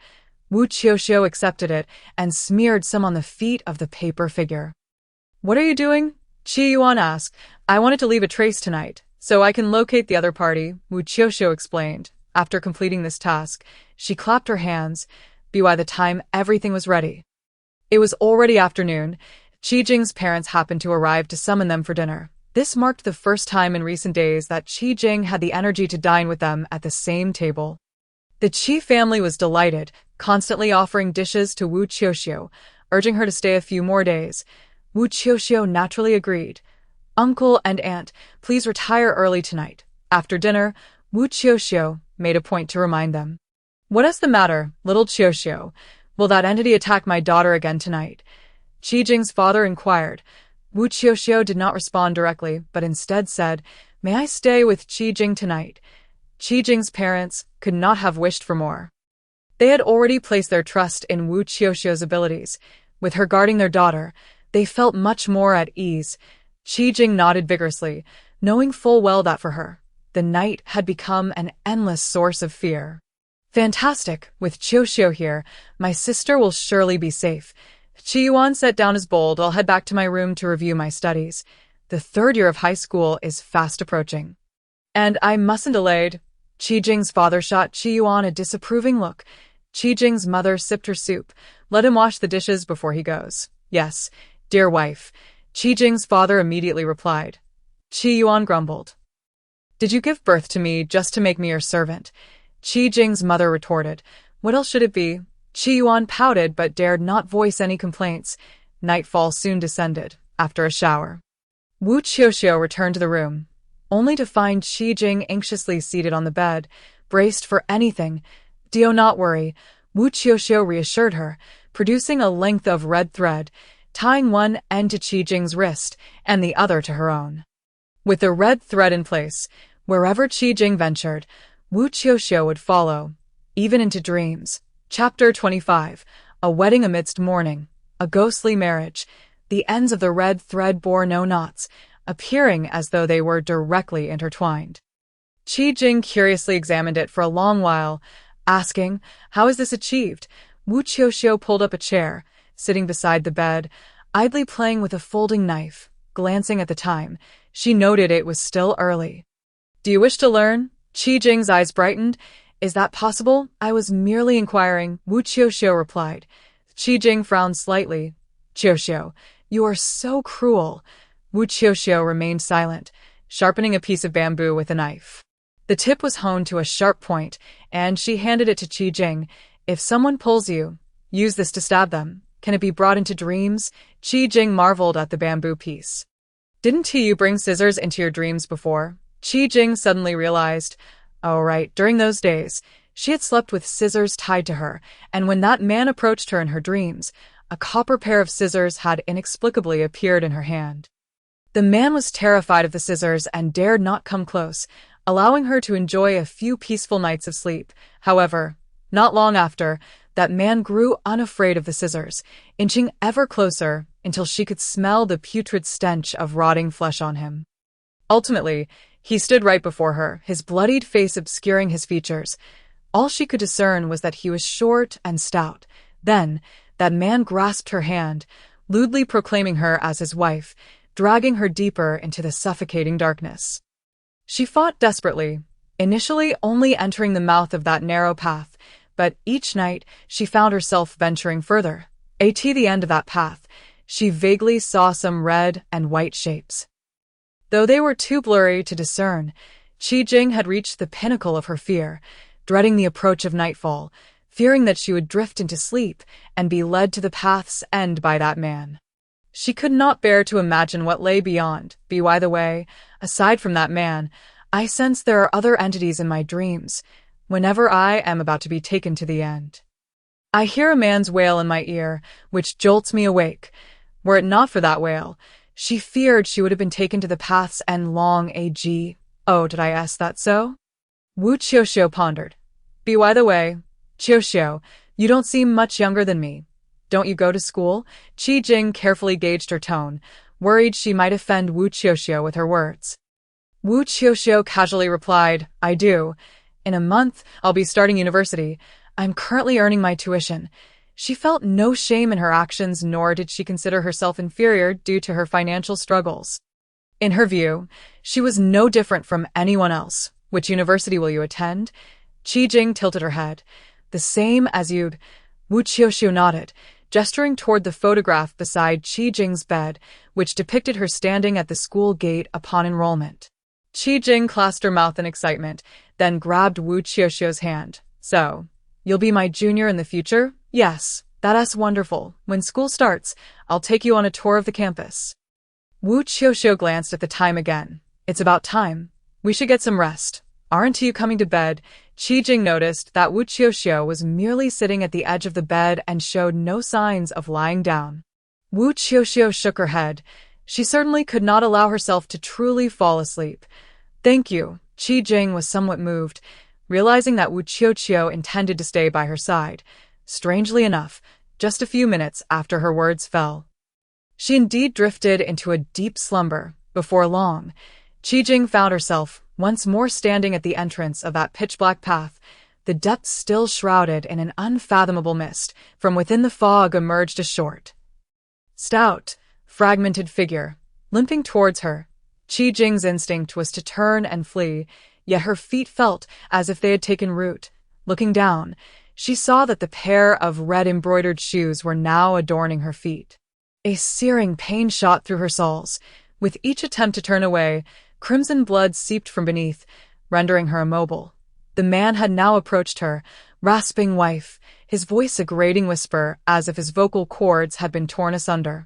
Wu Qiuqiu accepted it and smeared some on the feet of the paper figure. What are you doing? Qi Yuan asked. I wanted to leave a trace tonight, so I can locate the other party, Wu Qiuqiu explained. After completing this task, she clapped her hands. By the time everything was ready, it was already afternoon. Qi Jing's parents happened to arrive to summon them for dinner. This marked the first time in recent days that Qi Jing had the energy to dine with them at the same table. The Qi family was delighted, constantly offering dishes to Wu Qiuqiu, urging her to stay a few more days. Wu Qiuqiu naturally agreed. Uncle and aunt, please retire early tonight. After dinner, Wu Qiuqiu made a point to remind them. What is the matter, little Qiuqiu? Will that entity attack my daughter again tonight? Qi Jing's father inquired. Wu Qiuqiu did not respond directly, but instead said, May I stay with Qi Jing tonight? Qi Jing's parents could not have wished for more. They had already placed their trust in Wu Qiuqiu's abilities. With her guarding their daughter, they felt much more at ease. Qi Jing nodded vigorously, knowing full well that for her, the night had become an endless source of fear. Fantastic, with Qiuqiu here, my sister will surely be safe. Qi Yuan set down his bowl. I'll head back to my room to review my studies. The third year of high school is fast approaching. And I mustn't delay. Qi Jing's father shot Qi Yuan a disapproving look. Qi Jing's mother sipped her soup. Let him wash the dishes before he goes. Yes, dear wife. Qi Jing's father immediately replied. Qi Yuan grumbled. Did you give birth to me just to make me your servant? Qi Jing's mother retorted. What else should it be? Qi Yuan pouted but dared not voice any complaints. Nightfall soon descended, after a shower. Wu Qiuqiu returned to the room, only to find Qi Jing anxiously seated on the bed, braced for anything. Do not worry, Wu Qiuqiu reassured her, producing a length of red thread, tying one end to Qi Jing's wrist and the other to her own. With the red thread in place, wherever Qi Jing ventured, Wu Qiuqiu would follow, even into dreams. Chapter 25. A wedding amidst mourning. A ghostly marriage. The ends of the red thread bore no knots, appearing as though they were directly intertwined. Qi Jing curiously examined it for a long while, asking, How is this achieved? Wu Qiuqiu pulled up a chair, sitting beside the bed, idly playing with a folding knife. Glancing at the time, she noted it was still early. Do you wish to learn? Qi Jing's eyes brightened. Is that possible? I was merely inquiring, Wu Qiuqiu replied. Qi Jing frowned slightly. Qiuqiu, you are so cruel. Wu Qiuqiu remained silent, sharpening a piece of bamboo with a knife. The tip was honed to a sharp point, and she handed it to Qi Jing. If someone pulls you, use this to stab them. Can it be brought into dreams? Qi Jing marveled at the bamboo piece. Didn't you bring scissors into your dreams before? Qi Jing suddenly realized. Oh right, during those days, She had slept with scissors tied to her, and when that man approached her in her dreams, a copper pair of scissors had inexplicably appeared in her hand. The man was terrified of the scissors and dared not come close, allowing her to enjoy a few peaceful nights of sleep. However, not long after, that man grew unafraid of the scissors, inching ever closer until she could smell the putrid stench of rotting flesh on him. Ultimately, he stood right before her, his bloodied face obscuring his features. All she could discern was that he was short and stout. Then, that man grasped her hand, lewdly proclaiming her as his wife, dragging her deeper into the suffocating darkness. She fought desperately, initially only entering the mouth of that narrow path, but each night she found herself venturing further. At the end of that path, she vaguely saw some red and white shapes. Though they were too blurry to discern, Qiuqiu had reached the pinnacle of her fear, dreading the approach of nightfall, fearing that she would drift into sleep and be led to the path's end by that man. She could not bear to imagine what lay beyond. By the way, aside from that man, I sense there are other entities in my dreams, whenever I am about to be taken to the end. I hear a man's wail in my ear, which jolts me awake. Were it not for that wail, she feared she would have been taken to the path's end long ago. Oh, did I ask that so? Wu Qiuqiu pondered. By the way, Qiuqiu, you don't seem much younger than me. Don't you go to school? Qiuqiu carefully gauged her tone, worried she might offend Wu Qiuqiu with her words. Wu Qiuqiu casually replied, I do. In a month, I'll be starting university. I'm currently earning my tuition. She felt no shame in her actions, nor did she consider herself inferior due to her financial struggles. In her view, she was no different from anyone else. Which university will you attend? Qiuqiu tilted her head. The same as you'd. Wu Qiuqiu nodded, gesturing toward the photograph beside Qiuqiu's bed, which depicted her standing at the school gate upon enrollment. Qiuqiu clasped her mouth in excitement, then grabbed Wu Qiuqiu's hand. So, you'll be my junior in the future? Yes, that's wonderful. When school starts, I'll take you on a tour of the campus. Wu Qiuqiu glanced at the time again. It's about time. We should get some rest. Aren't you coming to bed? Qiuqiu noticed that Wu Qiuqiu was merely sitting at the edge of the bed and showed no signs of lying down. Wu Qiuqiu shook her head. She certainly could not allow herself to truly fall asleep. Thank you. Qiuqiu was somewhat moved, realizing that Wu Qiuqiu intended to stay by her side. Strangely enough, just a few minutes after her words fell. She indeed drifted into a deep slumber. Before long, Qiuqiu found herself once more standing at the entrance of that pitch-black path, the depths still shrouded in an unfathomable mist. From within the fog emerged a short, stout, fragmented figure, limping towards her. Qiuqiu's instinct was to turn and flee, yet her feet felt as if they had taken root. Looking down, she saw that the pair of red embroidered shoes were now adorning her feet. A searing pain shot through her soles. With each attempt to turn away, crimson blood seeped from beneath, rendering her immobile. The man had now approached her, rasping wife, his voice a grating whisper as if his vocal cords had been torn asunder.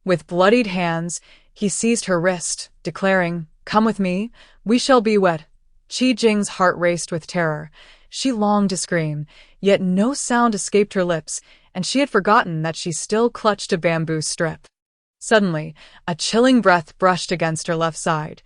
With bloodied hands, he seized her wrist, declaring, Come with me, we shall be wed. Qiuqiu's heart raced with terror. She longed to scream, yet no sound escaped her lips, and she had forgotten that she still clutched a bamboo strip. Suddenly, a chilling breath brushed against her left side.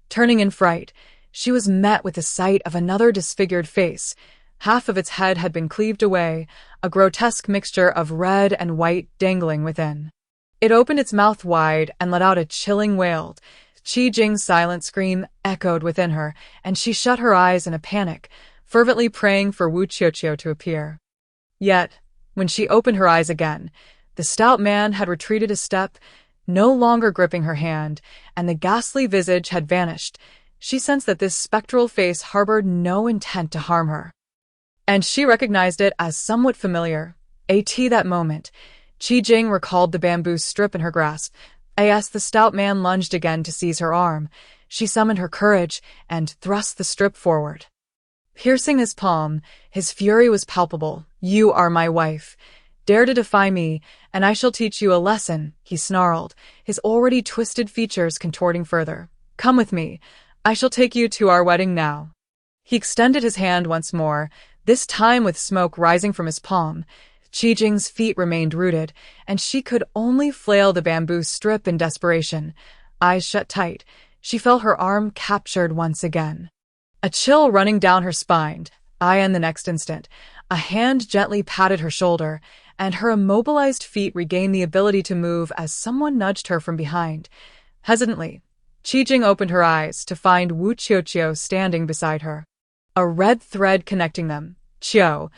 Turning in fright, she was met with the sight of another disfigured face. Half of its head had been cleaved away, a grotesque mixture of red and white dangling within. It opened its mouth wide and let out a chilling wail. Qiuqiu's silent scream echoed within her, and she shut her eyes in a panic, fervently praying for Wu Qiuqiu to appear. Yet, when she opened her eyes again, the stout man had retreated a step, no longer gripping her hand, and the ghastly visage had vanished. She sensed that this spectral face harbored no intent to harm her, and she recognized it as somewhat familiar. At that moment, Qiuqiu recalled the bamboo strip in her grasp. As the stout man lunged again to seize her arm, she summoned her courage and thrust the strip forward. Piercing his palm, his fury was palpable. You are my wife. Dare to defy me, and I shall teach you a lesson, he snarled, his already twisted features contorting further. Come with me. I shall take you to our wedding now. He extended his hand once more, this time with smoke rising from his palm. Qijing's feet remained rooted, and she could only flail the bamboo strip in desperation. Eyes shut tight, she felt her arm captured once again. A chill running down her spine, and the next instant, a hand gently patted her shoulder, and her immobilized feet regained the ability to move as someone nudged her from behind. Hesitantly, Qijing opened her eyes to find Wu Qiuqiu standing beside her. A red thread connecting them. "Qiu,"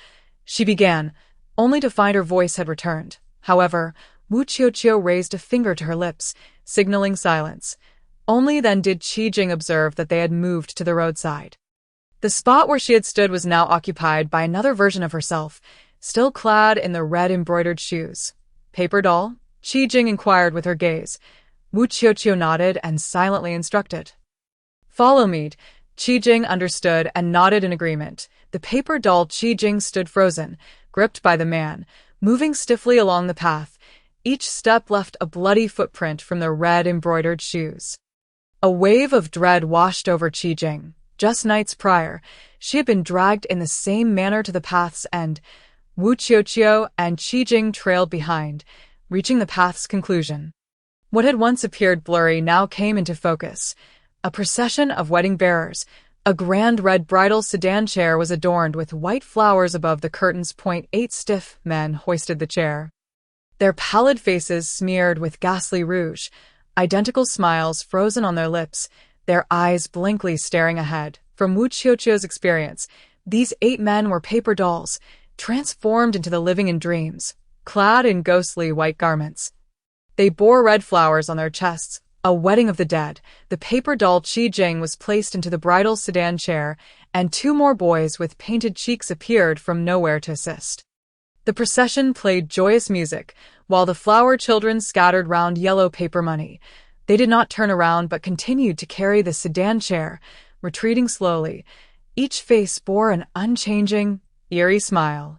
she began, only to find her voice had returned. However, Wu Qiuqiu raised a finger to her lips, signaling silence. Only then did Qijing observe that they had moved to the roadside. The spot where she had stood was now occupied by another version of herself, still clad in the red embroidered shoes. "Paper doll?" Qijing inquired with her gaze. Wu Qiuqiu nodded and silently instructed. "Follow me." Qijing understood and nodded in agreement. The paper doll Qijing stood frozen, gripped by the man, moving stiffly along the path. Each step left a bloody footprint from the red embroidered shoes. A wave of dread washed over Qijing. Just nights prior, she had been dragged in the same manner to the path's end. Wu Qiuqiu and Qijing trailed behind, reaching the path's conclusion. What had once appeared blurry now came into focus. A procession of wedding bearers. A grand red bridal sedan chair was adorned with white flowers above the curtains. 8 stiff men hoisted the chair, their pallid faces smeared with ghastly rouge, identical smiles frozen on their lips, their eyes blankly staring ahead. From Wu Qiuqiu's experience, these 8 men were paper dolls, transformed into the living in dreams, clad in ghostly white garments. They bore red flowers on their chests, a wedding of the dead. The paper doll Qijing was placed into the bridal sedan chair, and 2 more boys with painted cheeks appeared from nowhere to assist. The procession played joyous music, while the flower children scattered round yellow paper money. They did not turn around but continued to carry the sedan chair, retreating slowly. Each face bore an unchanging, eerie smile.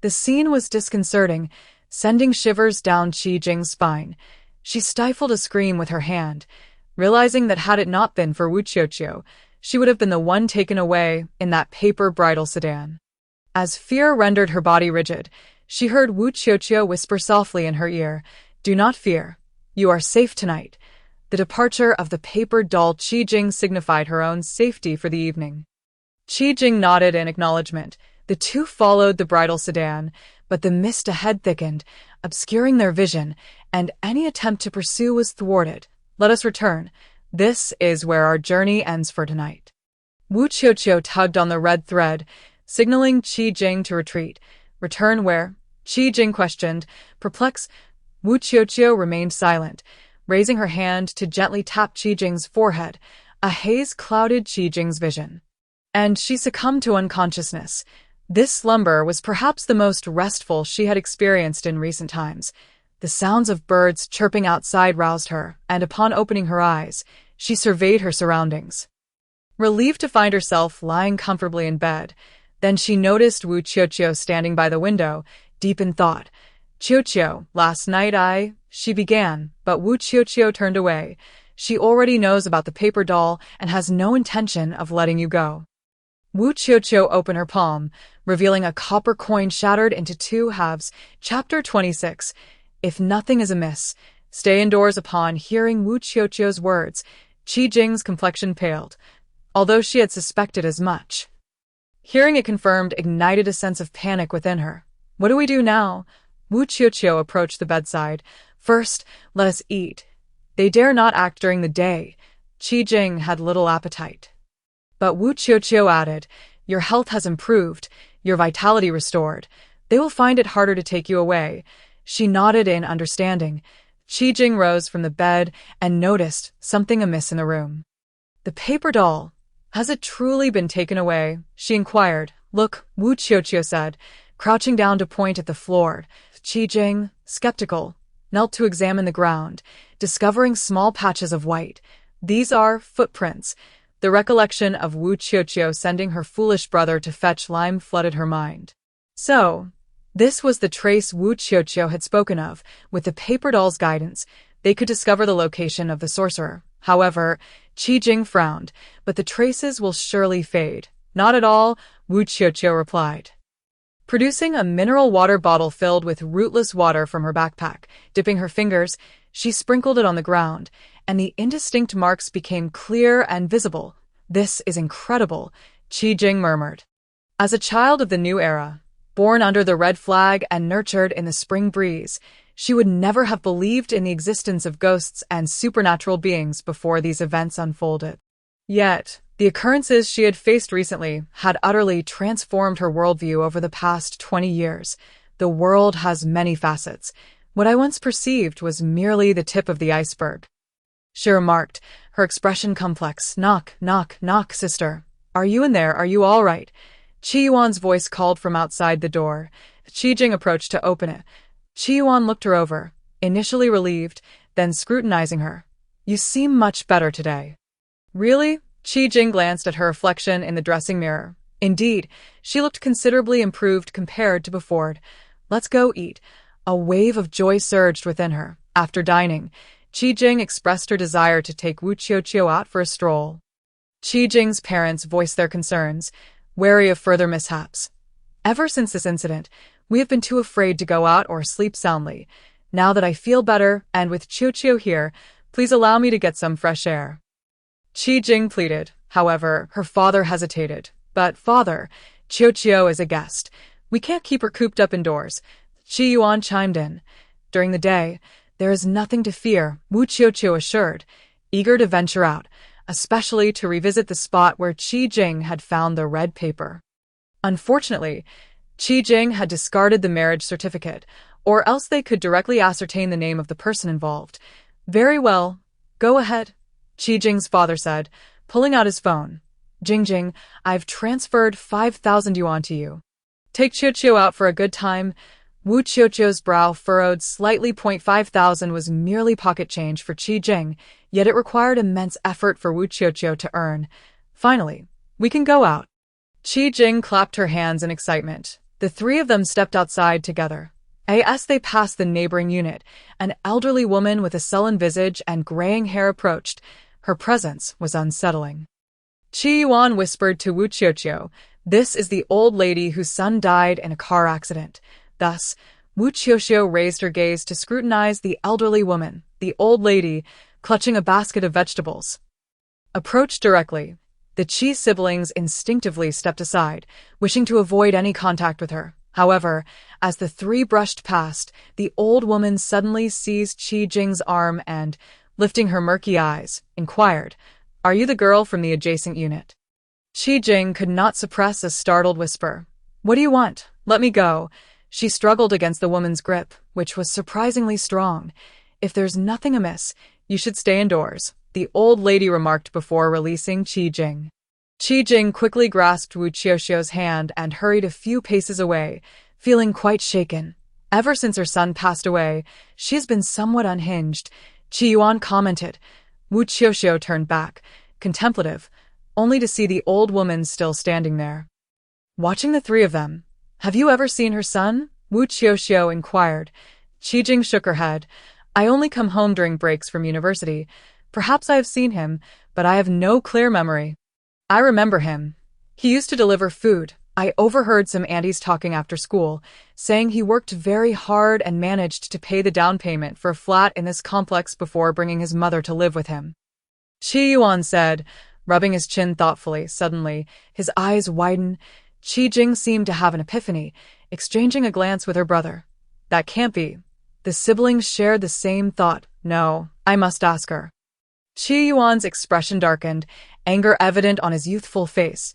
The scene was disconcerting, sending shivers down Qijing's spine. She stifled a scream with her hand, realizing that had it not been for Wu Qiuqiu, she would have been the one taken away in that paper bridal sedan. As fear rendered her body rigid, she heard Wu Qiuqiu whisper softly in her ear, "Do not fear. You are safe tonight." The departure of the paper doll Qijing signified her own safety for the evening. Qijing nodded in acknowledgement. The 2 followed the bridal sedan, but the mist ahead thickened, obscuring their vision, and any attempt to pursue was thwarted. "Let us return. This is where our journey ends for tonight." Wu Qiuqiu tugged on the red thread, signaling Qijing to retreat. "Return where?" Qijing questioned, perplexed. Wu Qiuqiu remained silent, raising her hand to gently tap Qijing's forehead. A haze clouded Qijing's vision, and she succumbed to unconsciousness. This slumber was perhaps the most restful she had experienced in recent times. The sounds of birds chirping outside roused her, and upon opening her eyes, she surveyed her surroundings, relieved to find herself lying comfortably in bed. Then she noticed Wu Qiuqiu standing by the window, deep in thought. "Qiuqiu, last night she began, but Wu Qiuqiu turned away. She already knows about the paper doll and has no intention of letting you go." Wu Qiuqiu opened her palm, revealing a copper coin shattered into 2 halves. Chapter 26. If nothing is amiss, stay indoors. Upon hearing Wu Qiuqiu's words, Qijing's complexion paled, although she had suspected as much. Hearing it confirmed ignited a sense of panic within her. "What do we do now?" Wu Qiuqiu approached the bedside. "First, let us eat." They dare not act during the day. Qijing had little appetite. But Wu Qiuqiu added, "Your health has improved, your vitality restored. They will find it harder to take you away." She nodded in understanding. Qijing rose from the bed and noticed something amiss in the room. "The paper doll. Has it truly been taken away?" she inquired. "Look," Wu Qiuqiu said, crouching down to point at the floor. Qijing, skeptical, knelt to examine the ground, discovering small patches of white. "These are footprints." The recollection of Wu Qiuqiu sending her foolish brother to fetch lime flooded her mind. So, this was the trace Wu Qiuqiu had spoken of. With the paper doll's guidance, they could discover the location of the sorcerer. However, Qijing frowned, "But the traces will surely fade." "Not at all," Wu Qiuqiu replied. Producing a mineral water bottle filled with rootless water from her backpack, dipping her fingers, she sprinkled it on the ground, and the indistinct marks became clear and visible. This is incredible, Qi Jing murmured. As a child of the new era, born under the red flag and nurtured in the spring breeze, she would never have believed in the existence of ghosts and supernatural beings before these events unfolded. Yet, the occurrences she had faced recently had utterly transformed her worldview over the past 20 years. The world has many facets. What I once perceived was merely the tip of the iceberg. She remarked, her expression complex. Knock, knock, knock, sister. Are you in there? Are you all right? Qi Yuan's voice called from outside the door. Qi Jing approached to open it. Qi Yuan looked her over, initially relieved, then scrutinizing her. You seem much better today. Really? Qi Jing glanced at her reflection in the dressing mirror. Indeed, she looked considerably improved compared to before. Let's go eat. A wave of joy surged within her. After dining, Qi Jing expressed her desire to take Wu Qiuqiu out for a stroll. Qi Jing's parents voiced their concerns, wary of further mishaps. Ever since this incident, we have been too afraid to go out or sleep soundly. Now that I feel better, and with Qiuqiu here, please allow me to get some fresh air. Qi Jing pleaded. However, her father hesitated. But father, Qiuqiu is a guest. We can't keep her cooped up indoors. Qi Yuan chimed in. During the day, there is nothing to fear, Wu Qiuqiu assured, eager to venture out, especially to revisit the spot where Qi Jing had found the red paper. Unfortunately, Qi Jing had discarded the marriage certificate, or else they could directly ascertain the name of the person involved. Very well, go ahead, Qi Jing's father said, pulling out his phone. Jing, I've transferred 5,000 yuan to you. Take Qiuqiu out for a good time. Wu Qiuqiu's brow furrowed slightly. 5,000 was merely pocket change for Qi Jing, yet it required immense effort for Wu Qiuqiu to earn. Finally, we can go out. Qi Jing clapped her hands in excitement. The three of them stepped outside together. As they passed the neighboring unit, an elderly woman with a sullen visage and graying hair approached. Her presence was unsettling. Qi Yuan whispered to Wu Qiuqiu, "This is the old lady whose son died in a car accident." Thus, Wu Qiuqiu raised her gaze to scrutinize the elderly woman, the old lady, clutching a basket of vegetables. Approached directly, the Qi siblings instinctively stepped aside, wishing to avoid any contact with her. However, as the three brushed past, the old woman suddenly seized Qi Jing's arm and, lifting her murky eyes, inquired, "Are you the girl from the adjacent unit?" Qi Jing could not suppress a startled whisper. "What do you want? Let me go." She struggled against the woman's grip, which was surprisingly strong. "If there's nothing amiss, you should stay indoors," the old lady remarked before releasing Qi Jing. Qi Jing quickly grasped Wu Qiuqiu's hand and hurried a few paces away, feeling quite shaken. Ever since her son passed away, she has been somewhat unhinged, Qi Yuan commented. Wu Qiuqiu turned back, contemplative, only to see the old woman still standing there. Watching the three of them, "Have you ever seen her son?" Wu Qiuqiu inquired. Qi Jing shook her head. "I only come home during breaks from university. Perhaps I have seen him, but I have no clear memory. I remember him. He used to deliver food. I overheard some aunties talking after school, saying he worked very hard and managed to pay the down payment for a flat in this complex before bringing his mother to live with him." Qi Yuan said, rubbing his chin thoughtfully. Suddenly, his eyes widened. Qi Jing seemed to have an epiphany, exchanging a glance with her brother. "That can't be." The siblings shared the same thought. "No, I must ask her." Qi Yuan's expression darkened, anger evident on his youthful face.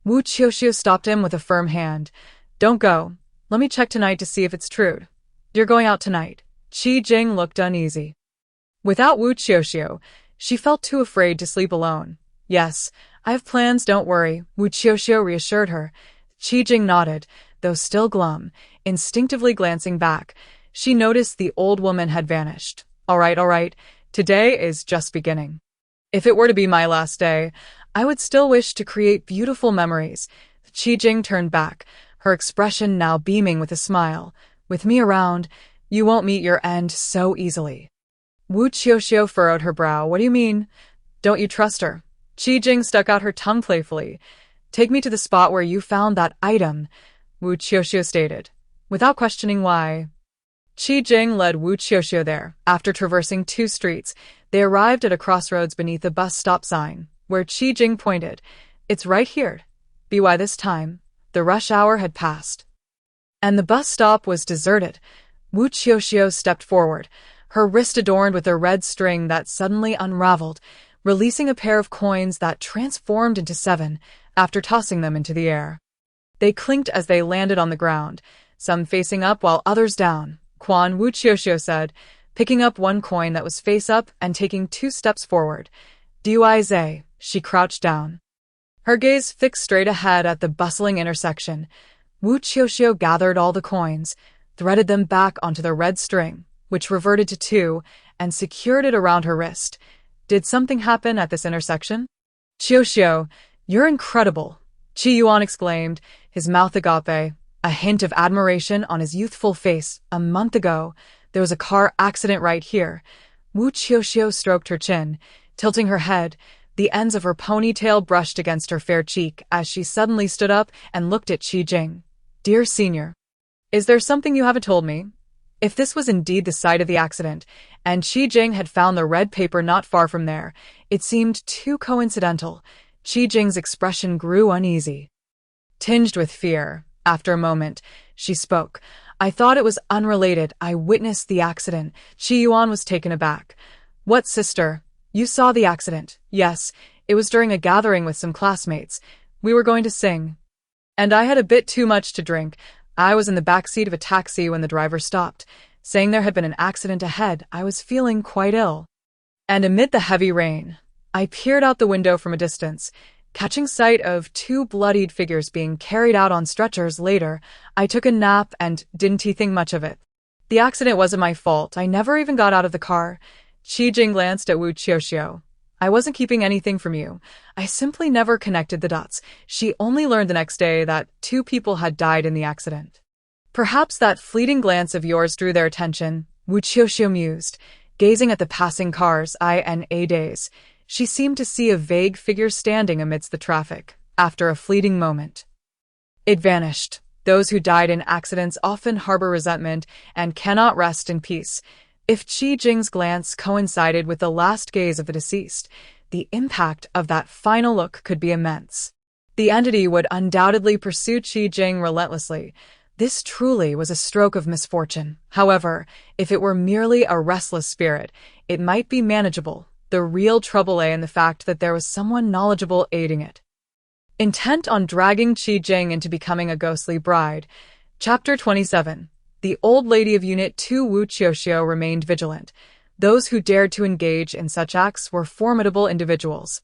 Wu Qiuqiu stopped him with a firm hand. "Don't go. Let me check tonight to see if it's true." "You're going out tonight." Qi Jing looked uneasy. Without Wu Qiuqiu, she felt too afraid to sleep alone. "Yes, I have plans, don't worry," Wu Qiuqiu reassured her. Qi Jing nodded, though still glum, instinctively glancing back. She noticed the old woman had vanished. All right. Today is just beginning. If it were to be my last day, I would still wish to create beautiful memories." Qi Jing turned back, her expression now beaming with a smile. "With me around, you won't meet your end so easily." Wu Qiuqiu furrowed her brow. "What do you mean? Don't you trust her?" Qi Jing stuck out her tongue playfully. Take me to the spot where you found that item, Wu Qiuqiu stated, without questioning why. Qi Jing led Wu Qiuqiu there. After traversing 2 streets, they arrived at a crossroads beneath a bus stop sign, where Qi Jing pointed. It's right here. By this time, the rush hour had passed, and the bus stop was deserted. Wu Qiuqiu stepped forward, her wrist adorned with a red string that suddenly unraveled, releasing a pair of coins that transformed into 7 after tossing them into the air. They clinked as they landed on the ground, some facing up while others down. Quan, Wu Qiuqiu said, picking up one coin that was face up and taking 2 steps forward. Duize, she crouched down, her gaze fixed straight ahead at the bustling intersection. Wu Qiuqiu gathered all the coins, threaded them back onto the red string, which reverted to 2, and secured it around her wrist. Did something happen at this intersection? Qiuqiu, you're incredible, Qi Yuan exclaimed, his mouth agape, a hint of admiration on his youthful face. A month ago, there was a car accident right here. Wu Qiuqiu stroked her chin, tilting her head. The ends of her ponytail brushed against her fair cheek as she suddenly stood up and looked at Qi Jing. Dear Senior, is there something you haven't told me? If this was indeed the site of the accident, and Qi Jing had found the red paper not far from there, it seemed too coincidental. Qi Jing's expression grew uneasy, tinged with fear. After a moment, she spoke. I thought it was unrelated. I witnessed the accident. Qi Yuan was taken aback. What, sister? You saw the accident? Yes, it was during a gathering with some classmates. We were going to sing, and I had a bit too much to drink. I was in the back seat of a taxi when the driver stopped, saying there had been an accident ahead. I was feeling quite ill, and amid the heavy rain, I peered out the window from a distance. Catching sight of 2 bloodied figures being carried out on stretchers later, I took a nap and didn't think much of it. The accident wasn't my fault. I never even got out of the car. Qi Jing glanced at Wu Qiuqiu. I wasn't keeping anything from you. I simply never connected the dots. She only learned the next day that 2 people had died in the accident. Perhaps that fleeting glance of yours drew their attention, Wu Qiuqiu mused, gazing at the passing cars. INA days. She seemed to see a vague figure standing amidst the traffic. After a fleeting moment, it vanished. Those who died in accidents often harbor resentment and cannot rest in peace. If Qi Jing's glance coincided with the last gaze of the deceased, the impact of that final look could be immense. The entity would undoubtedly pursue Qi Jing relentlessly. This truly was a stroke of misfortune. However, if it were merely a restless spirit, it might be manageable. The real trouble lay in the fact that there was someone knowledgeable aiding it, intent on dragging Qi Jing into becoming a ghostly bride. Chapter 27. The old lady of Unit 2. Wu Qiuqiu remained vigilant. Those who dared to engage in such acts were formidable individuals,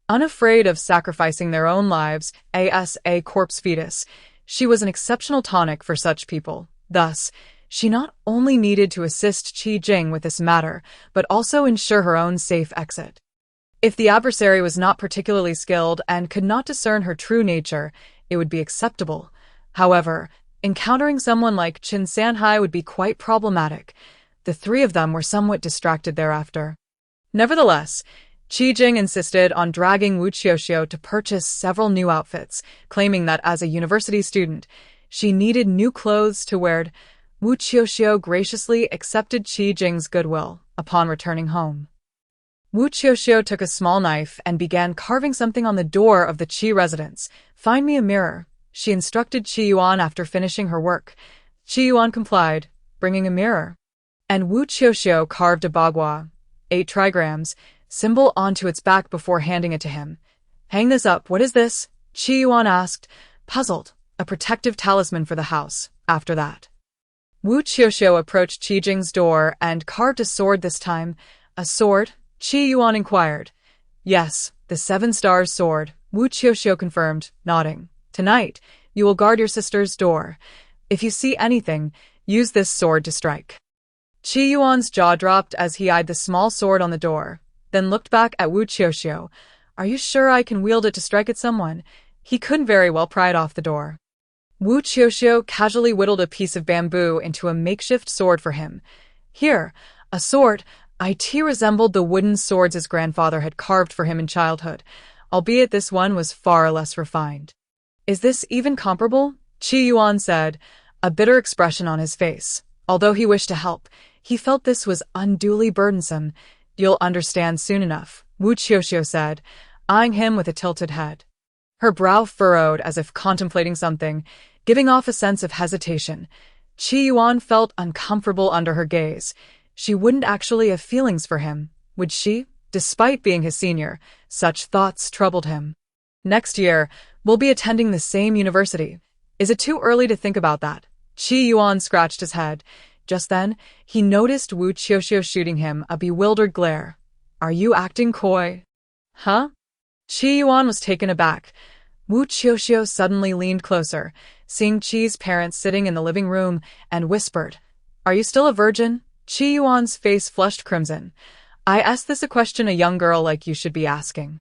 unafraid of sacrificing their own lives as a corpse fetus. She was an exceptional tonic for such people. Thus, she not only needed to assist Qi Jing with this matter, but also ensure her own safe exit. If the adversary was not particularly skilled and could not discern her true nature, it would be acceptable. However, encountering someone like Qin Sanhai would be quite problematic. The 3 of them were somewhat distracted thereafter. Nevertheless, Qi Jing insisted on dragging Wu Qiuqiu to purchase several new outfits, claiming that as a university student, she needed new clothes to wear. Wu Qiuqiu graciously accepted Qi Jing's goodwill. Upon returning home, Wu Qiuqiu took a small knife and began carving something on the door of the Qi residence. Find me a mirror, she instructed Qi Yuan after finishing her work. Qi Yuan complied, bringing a mirror, and Wu Qiuqiu carved a bagua, 8 trigrams, symbol onto its back before handing it to him. Hang this up. What is this? Qi Yuan asked, puzzled. A protective talisman for the house. After that, Wu Qiuqiu approached Qi Jing's door and carved a sword this time. A sword? Qi Yuan inquired. Yes, the 7 stars sword, Wu Qiuqiu confirmed, nodding. Tonight, you will guard your sister's door. If you see anything, use this sword to strike. Qi Yuan's jaw dropped as he eyed the small sword on the door, then looked back at Wu Qiuqiu. Are you sure I can wield it to strike at someone? He couldn't very well pry it off the door. Wu Qiuqiu casually whittled a piece of bamboo into a makeshift sword for him. Here, a sword. It resembled the wooden swords his grandfather had carved for him in childhood. albeit this one was far less refined. Is this even comparable? Qi Yuan said, a bitter expression on his face. Although he wished to help, he felt this was unduly burdensome. You'll understand soon enough, Wu Qiuqiu said, eyeing him with a tilted head. Her brow furrowed as if contemplating something, giving off a sense of hesitation. Qi Yuan felt uncomfortable under her gaze. She wouldn't actually have feelings for him, would she? Despite being his senior, such thoughts troubled him. Next year, we'll be attending the same university. Is it too early to think about that? Qi Yuan scratched his head. Just then, he noticed Wu Qiuqiu shooting him a bewildered glare. Are you acting coy? Huh? Qi Yuan was taken aback. Wu Qiuqiu suddenly leaned closer, seeing Qi's parents sitting in the living room, and whispered, Are you still a virgin? Qi Yuan's face flushed crimson. I asked this a question a young girl like you should be asking.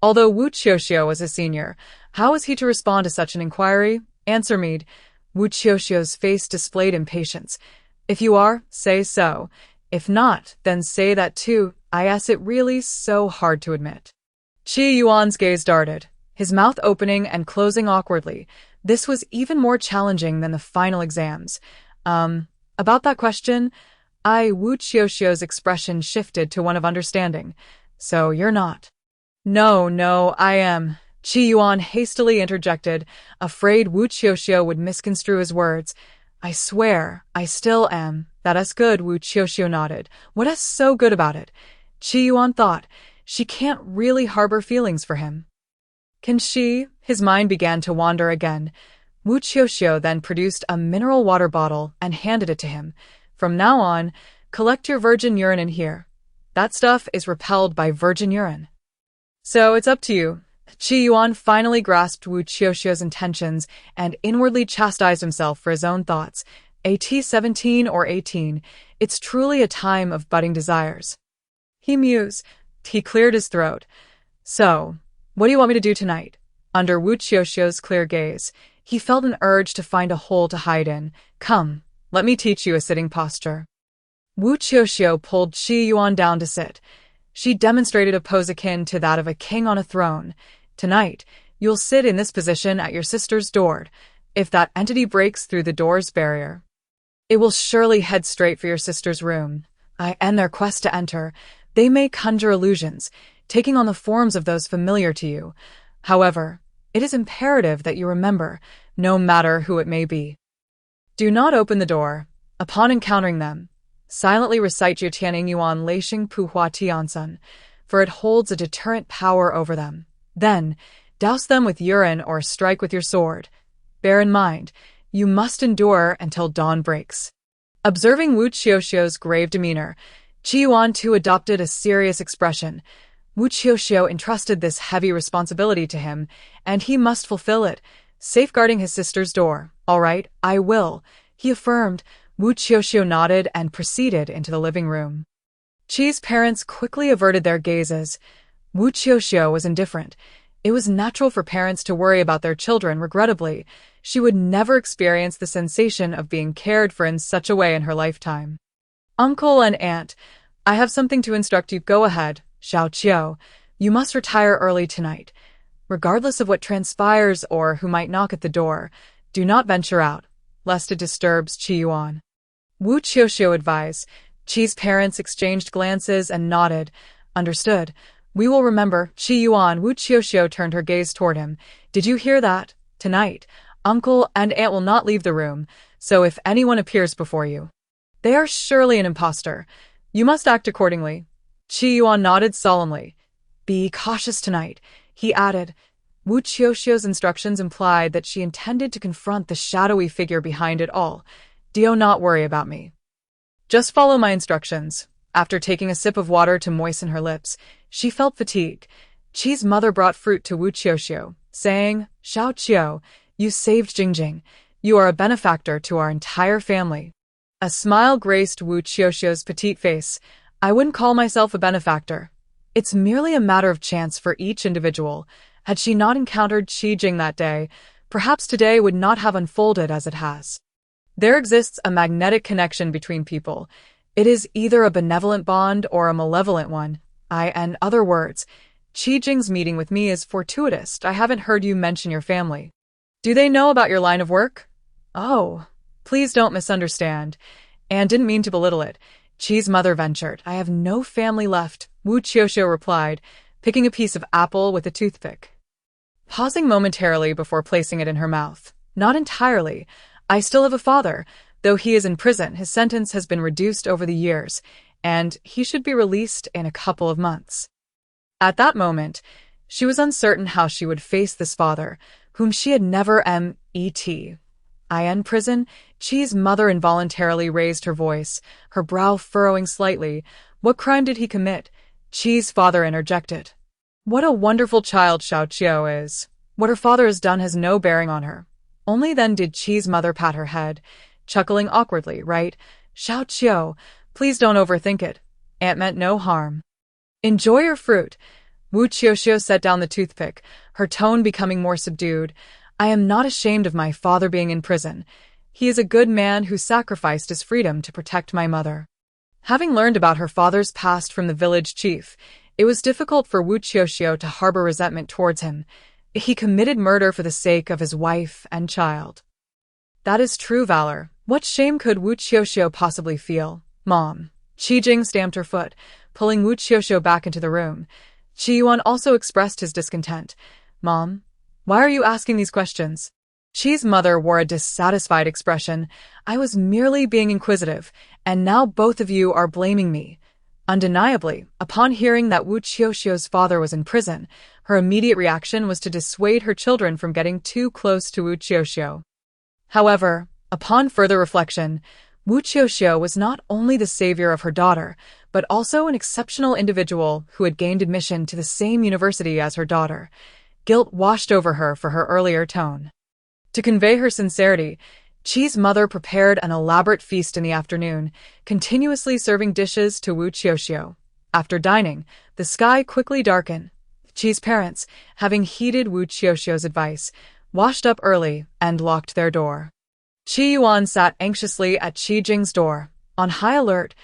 Although Wu Qiuqiu was a senior, how was he to respond to such an inquiry? Answer me. Wu Qiuqiu's face displayed impatience. If you are, say so. If not, then say that too. I ask it really so hard to admit. Qi Yuan's gaze darted, his mouth opening and closing awkwardly. This was even more challenging than the final exams. About that question, Wu Qiuqiu's expression shifted to one of understanding. So you're not. No, I am. Qi Yuan hastily interjected, afraid Wu Qiuqiu would misconstrue his words. I swear, I still am. That's good, Wu Qiuqiu nodded. What's so good about it? Qi Yuan thought, she can't really harbor feelings for him. Can she? His mind began to wander again. Wu Qiuqiu then produced a mineral water bottle and handed it to him. From now on, collect your virgin urine in here. That stuff is repelled by virgin urine. So it's up to you. Qi Yuan finally grasped Wu Qiuqiu's intentions and inwardly chastised himself for his own thoughts. At 17 or 18, it's truly a time of budding desires. He mused. He cleared his throat. So, what do you want me to do tonight? Under Wu Qiuqiu's clear gaze, he felt an urge to find a hole to hide in. Come, let me teach you a sitting posture. Wu Qiuqiu pulled Qi Yuan down to sit. She demonstrated a pose akin to that of a king on a throne. Tonight, you'll sit in this position at your sister's door. If that entity breaks through the door's barrier, it will surely head straight for your sister's room. In their quest to enter, they may conjure illusions, taking on the forms of those familiar to you. However, it is imperative that you remember, no matter who it may be. Do not open the door. Upon encountering them, silently recite Jiutianing Yuan Leishing Pu Hua Tiansun, for it holds a deterrent power over them. Then, douse them with urine or strike with your sword. Bear in mind, you must endure until dawn breaks. Observing Wu Qiuqiu's grave demeanor, Qi Yuan too adopted a serious expression. Wu Qiuqiu entrusted this heavy responsibility to him, and he must fulfill it, safeguarding his sister's door. All right, I will, he affirmed. Wu Qiuqiu nodded and proceeded into the living room. Qi's parents quickly averted their gazes. Wu Qiuqiu was indifferent. It was natural for parents to worry about their children. Regrettably, she would never experience the sensation of being cared for in such a way in her lifetime. Uncle and aunt, I have something to instruct you. Go ahead, Xiao Qiu. You must retire early tonight. Regardless of what transpires or who might knock at the door, do not venture out, lest it disturbs Qi Yuan. Wu Qiuqiu advised. Qi's parents exchanged glances and nodded. Understood. We will remember. Qi Yuan. Wu Qiuqiu turned her gaze toward him. Did you hear that? Tonight, uncle and aunt will not leave the room, so if anyone appears before you, they are surely an impostor. You must act accordingly. Qi Yuan nodded solemnly. Be cautious tonight, he added. Wu Qiuqiu's instructions implied that she intended to confront the shadowy figure behind it all. Do not worry about me. Just follow my instructions. After taking a sip of water to moisten her lips, she felt fatigue. Qi's mother brought fruit to Wu Qiuqiu, saying, Xiao Qiu, you saved Jingjing. You are a benefactor to our entire family. A smile graced Wu Qiuqiu's petite face. I wouldn't call myself a benefactor. It's merely a matter of chance for each individual. Had she not encountered Qi Jing that day, perhaps today would not have unfolded as it has. There exists a magnetic connection between people. It is either a benevolent bond or a malevolent one. In other words, Qi Jing's meeting with me is fortuitous. I haven't heard you mention your family. Do they know about your line of work? Oh, please don't misunderstand. Anne didn't mean to belittle it. Qi's mother ventured. I have no family left, Wu Qiuqiu replied, picking a piece of apple with a toothpick. Pausing momentarily before placing it in her mouth. Not entirely. I still have a father. Though he is in prison, his sentence has been reduced over the years, and he should be released in a couple of months. At that moment, she was uncertain how she would face this father, whom she had never met. In prison, Qi's mother involuntarily raised her voice, her brow furrowing slightly. What crime did he commit? Qi's father interjected. What a wonderful child Xiao Qiu is. What her father has done has no bearing on her. Only then did Qi's mother pat her head, chuckling awkwardly, right? Xiao Qiu, please don't overthink it. Aunt meant no harm. Enjoy your fruit. Wu Qiuqiu set down the toothpick, her tone becoming more subdued. I am not ashamed of my father being in prison. He is a good man who sacrificed his freedom to protect my mother. Having learned about her father's past from the village chief, it was difficult for Wu Qiuqiu to harbor resentment towards him. He committed murder for the sake of his wife and child. That is true valor. What shame could Wu Qiuqiu possibly feel? Mom. Qi Jing stamped her foot, pulling Wu Qiuqiu back into the room. Qi Yuan also expressed his discontent. Mom, why are you asking these questions? Qi's mother wore a dissatisfied expression. I was merely being inquisitive, and now both of you are blaming me. Undeniably, upon hearing that Wu Qiuqiu's father was in prison, her immediate reaction was to dissuade her children from getting too close to Wu Qiuqiu. However, upon further reflection, Wu Qiuqiu was not only the savior of her daughter, but also an exceptional individual who had gained admission to the same university as her daughter. Guilt washed over her for her earlier tone. To convey her sincerity, Qi's mother prepared an elaborate feast in the afternoon, continuously serving dishes to Wu Qiuqiu. After dining, the sky quickly darkened. Qi's parents, having heeded Wu Qiuqiu's advice, washed up early and locked their door. Qi Yuan sat anxiously at Qi Jing's door. On high alert,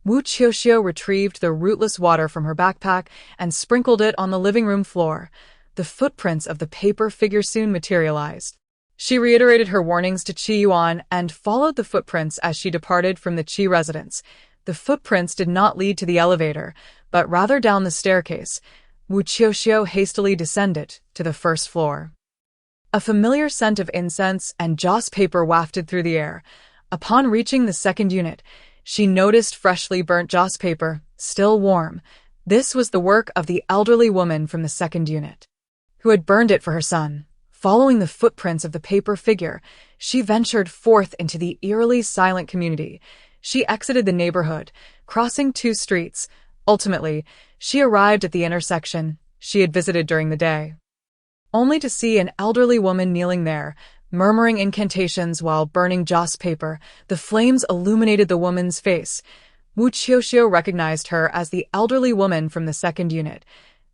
Wu Qiuqiu retrieved the rootless water from her backpack and sprinkled it on the living room floor. The footprints of the paper figure soon materialized. She reiterated her warnings to Qi Yuan and followed the footprints as she departed from the Qi residence. The footprints did not lead to the elevator, but rather down the staircase. Wu Qiuqiu hastily descended to the first floor. A familiar scent of incense and joss paper wafted through the air. Upon reaching the second unit, she noticed freshly burnt joss paper, still warm. This was the work of the elderly woman from the second unit, who had burned it for her son. Following the footprints of the paper figure, she ventured forth into the eerily silent community. She exited the neighborhood, crossing 2 streets. Ultimately, she arrived at the intersection she had visited during the day, only to see an elderly woman kneeling there, murmuring incantations while burning joss paper. The flames illuminated the woman's face. Wu Qiuqiu recognized her as the elderly woman from the second unit.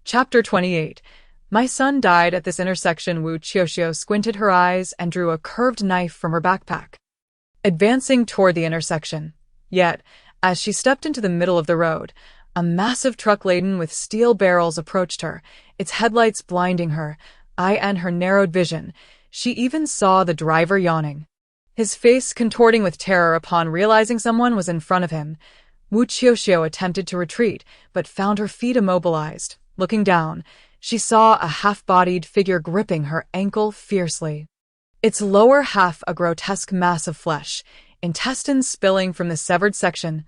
Chapter 28. My son died at this intersection. Wu Qiuqiu squinted her eyes and drew a curved knife from her backpack, advancing toward the intersection. Yet, as she stepped into the middle of the road, a massive truck laden with steel barrels approached her, its headlights blinding her, and her narrowed vision. She even saw the driver yawning, his face contorting with terror upon realizing someone was in front of him. Wu Qiuqiu attempted to retreat, but found her feet immobilized. Looking down, she saw a half-bodied figure gripping her ankle fiercely. Its lower half a grotesque mass of flesh, intestines spilling from the severed section.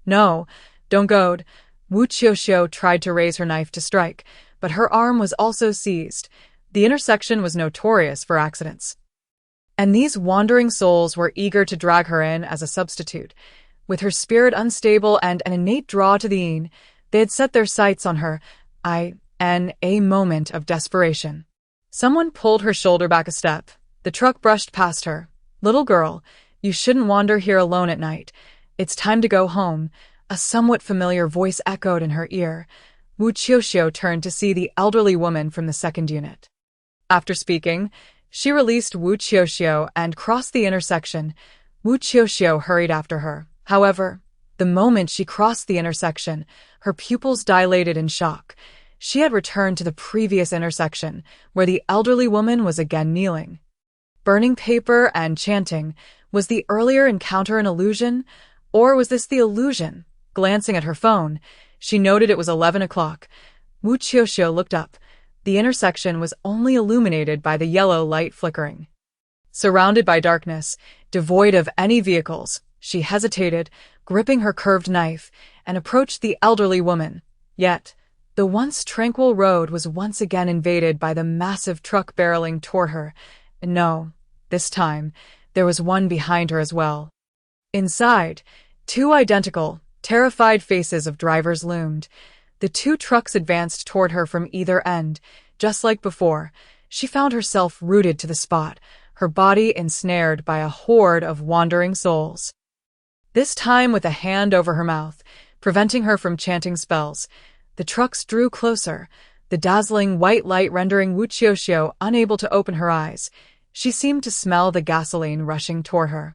No, don't goad. Wu Qiuqiu tried to raise her knife to strike, but her arm was also seized. The intersection was notorious for accidents, and these wandering souls were eager to drag her in as a substitute. With her spirit unstable and an innate draw to the Yin, they had set their sights on her. In a moment of desperation, someone pulled her shoulder back a step. The truck brushed past her. Little girl, you shouldn't wander here alone at night. It's time to go home. A somewhat familiar voice echoed in her ear. Wu Qiuqiu turned to see the elderly woman from the second unit. After speaking, she released Wu Qiuqiu and crossed the intersection. Wu Qiuqiu hurried after her. However, the moment she crossed the intersection, her pupils dilated in shock. She had returned to the previous intersection, where the elderly woman was again kneeling. Burning paper and chanting, was the earlier encounter an illusion, or was this the illusion? Glancing at her phone, she noted it was 11 o'clock. Wu Qiuqiu looked up. The intersection was only illuminated by the yellow light flickering. Surrounded by darkness, devoid of any vehicles, she hesitated, gripping her curved knife, and approached the elderly woman. Yet, the once tranquil road was once again invaded by the massive truck barreling toward her. No, this time, there was one behind her as well. Inside, two identical, terrified faces of drivers loomed. The two trucks advanced toward her from either end. Just like before, she found herself rooted to the spot, her body ensnared by a horde of wandering souls. This time with a hand over her mouth, preventing her from chanting spells, the trucks drew closer, the dazzling white light rendering Wu Qiuqiu unable to open her eyes. She seemed to smell the gasoline rushing toward her.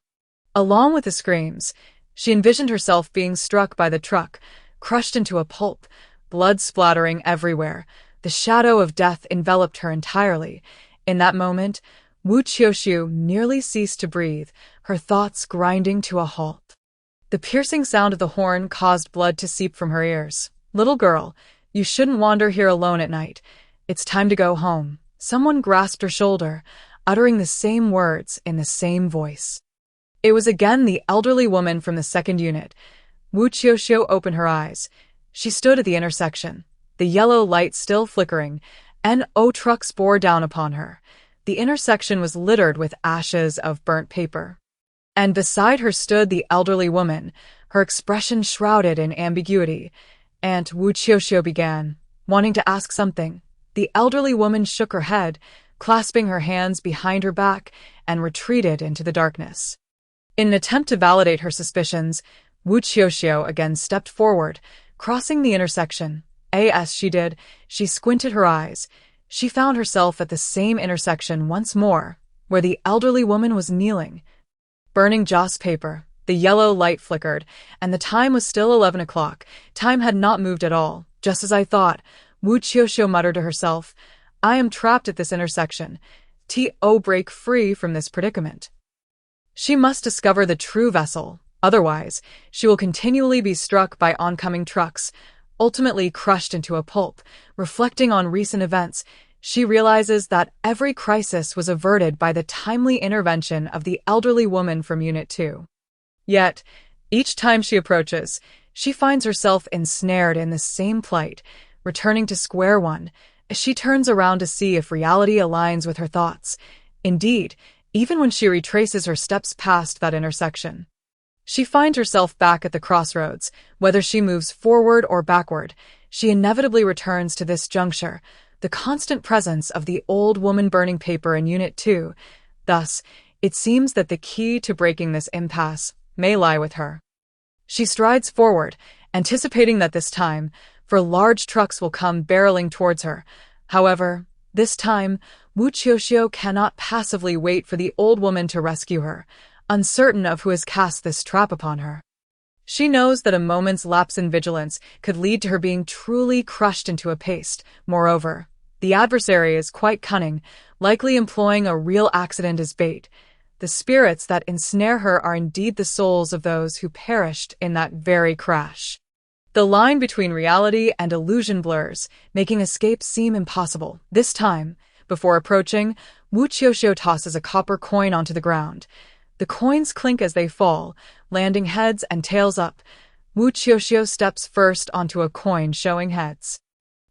Along with the screams, she envisioned herself being struck by the truck, crushed into a pulp, blood splattering everywhere. The shadow of death enveloped her entirely. In that moment, Wu Qiuqiu nearly ceased to breathe, her thoughts grinding to a halt. The piercing sound of the horn caused blood to seep from her ears. "Little girl, you shouldn't wander here alone at night. It's time to go home." Someone grasped her shoulder, uttering the same words in the same voice. It was again the elderly woman from the second unit. Wu Qiuqiu opened her eyes. She stood at the intersection, the yellow light still flickering, and trucks bore down upon her. The intersection was littered with ashes of burnt paper. And beside her stood the elderly woman, her expression shrouded in ambiguity. And Wu Qiuqiu began, wanting to ask something. The elderly woman shook her head, clasping her hands behind her back, and retreated into the darkness. In an attempt to validate her suspicions, Wu Qiuqiu again stepped forward, crossing the intersection. As she did, she squinted her eyes. She found herself at the same intersection once more, where the elderly woman was kneeling. Burning joss paper, the yellow light flickered, and the time was still 11 o'clock. Time had not moved at all. "Just as I thought," Wu Qiuqiu muttered to herself. "I am trapped at this intersection. Break free from this predicament." She must discover the true vessel. Otherwise, she will continually be struck by oncoming trucks, ultimately crushed into a pulp. Reflecting on recent events, she realizes that every crisis was averted by the timely intervention of the elderly woman from Unit 2. Yet, each time she approaches, she finds herself ensnared in the same plight, returning to square one. She turns around to see if reality aligns with her thoughts. Indeed, even when she retraces her steps past that intersection, she finds herself back at the crossroads. Whether she moves forward or backward, she inevitably returns to this juncture, the constant presence of the old woman burning paper in Unit 2. Thus, it seems that the key to breaking this impasse may lie with her. She strides forward, anticipating that this time, for large trucks will come barreling towards her. However, this time, Wu Qiuqiu cannot passively wait for the old woman to rescue her, uncertain of who has cast this trap upon her. She knows that a moment's lapse in vigilance could lead to her being truly crushed into a paste. Moreover, the adversary is quite cunning, likely employing a real accident as bait. The spirits that ensnare her are indeed the souls of those who perished in that very crash. The line between reality and illusion blurs, making escape seem impossible. This time, before approaching, Wu Qiuqiu tosses a copper coin onto the ground. The coins clink as they fall, landing heads and tails up. Wu Qiuqiu steps first onto a coin showing heads.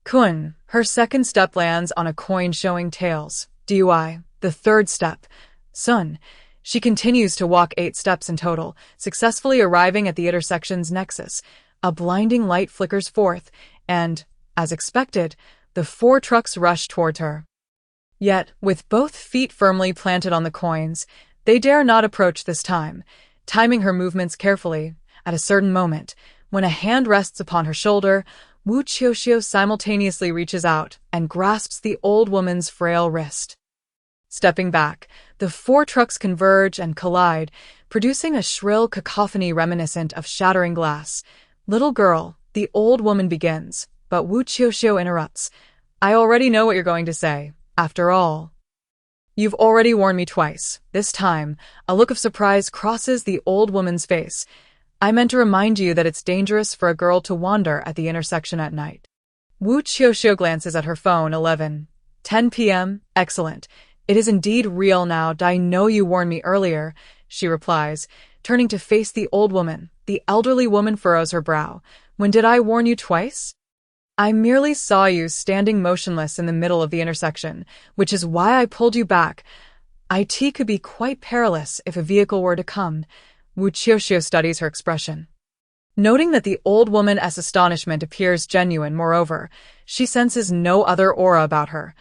Kun, her second step lands on a coin showing tails. Dui, the third step. Sun. She continues to walk 8 steps in total, successfully arriving at the intersection's nexus. A blinding light flickers forth, and, as expected, the 4 trucks rush towards her. Yet, with both feet firmly planted on the coins, they dare not approach this time, timing her movements carefully. At a certain moment, when a hand rests upon her shoulder, Wu Qiuqiu simultaneously reaches out and grasps the old woman's frail wrist. Stepping back, the 4 trucks converge and collide, producing a shrill cacophony reminiscent of shattering glass. "Little girl," the old woman begins, but Wu Qiuqiu interrupts. I already know what you're going to say. After all, you've already warned me twice. This time, a look of surprise crosses the old woman's face. I meant to remind you that it's dangerous for a girl to wander at the intersection at night. Wu Qiuqiu glances at her phone. 11:10 p.m. Excellent. It is indeed real now. I know you warned me earlier, she replies, turning to face the old woman. The elderly woman furrows her brow. When did I warn you twice? I merely saw you standing motionless in the middle of the intersection, which is why I pulled you back. It could be quite perilous if a vehicle were to come. Wu Qiuqiu studies her expression. Noting that the old woman's astonishment appears genuine, moreover, she senses no other aura about her,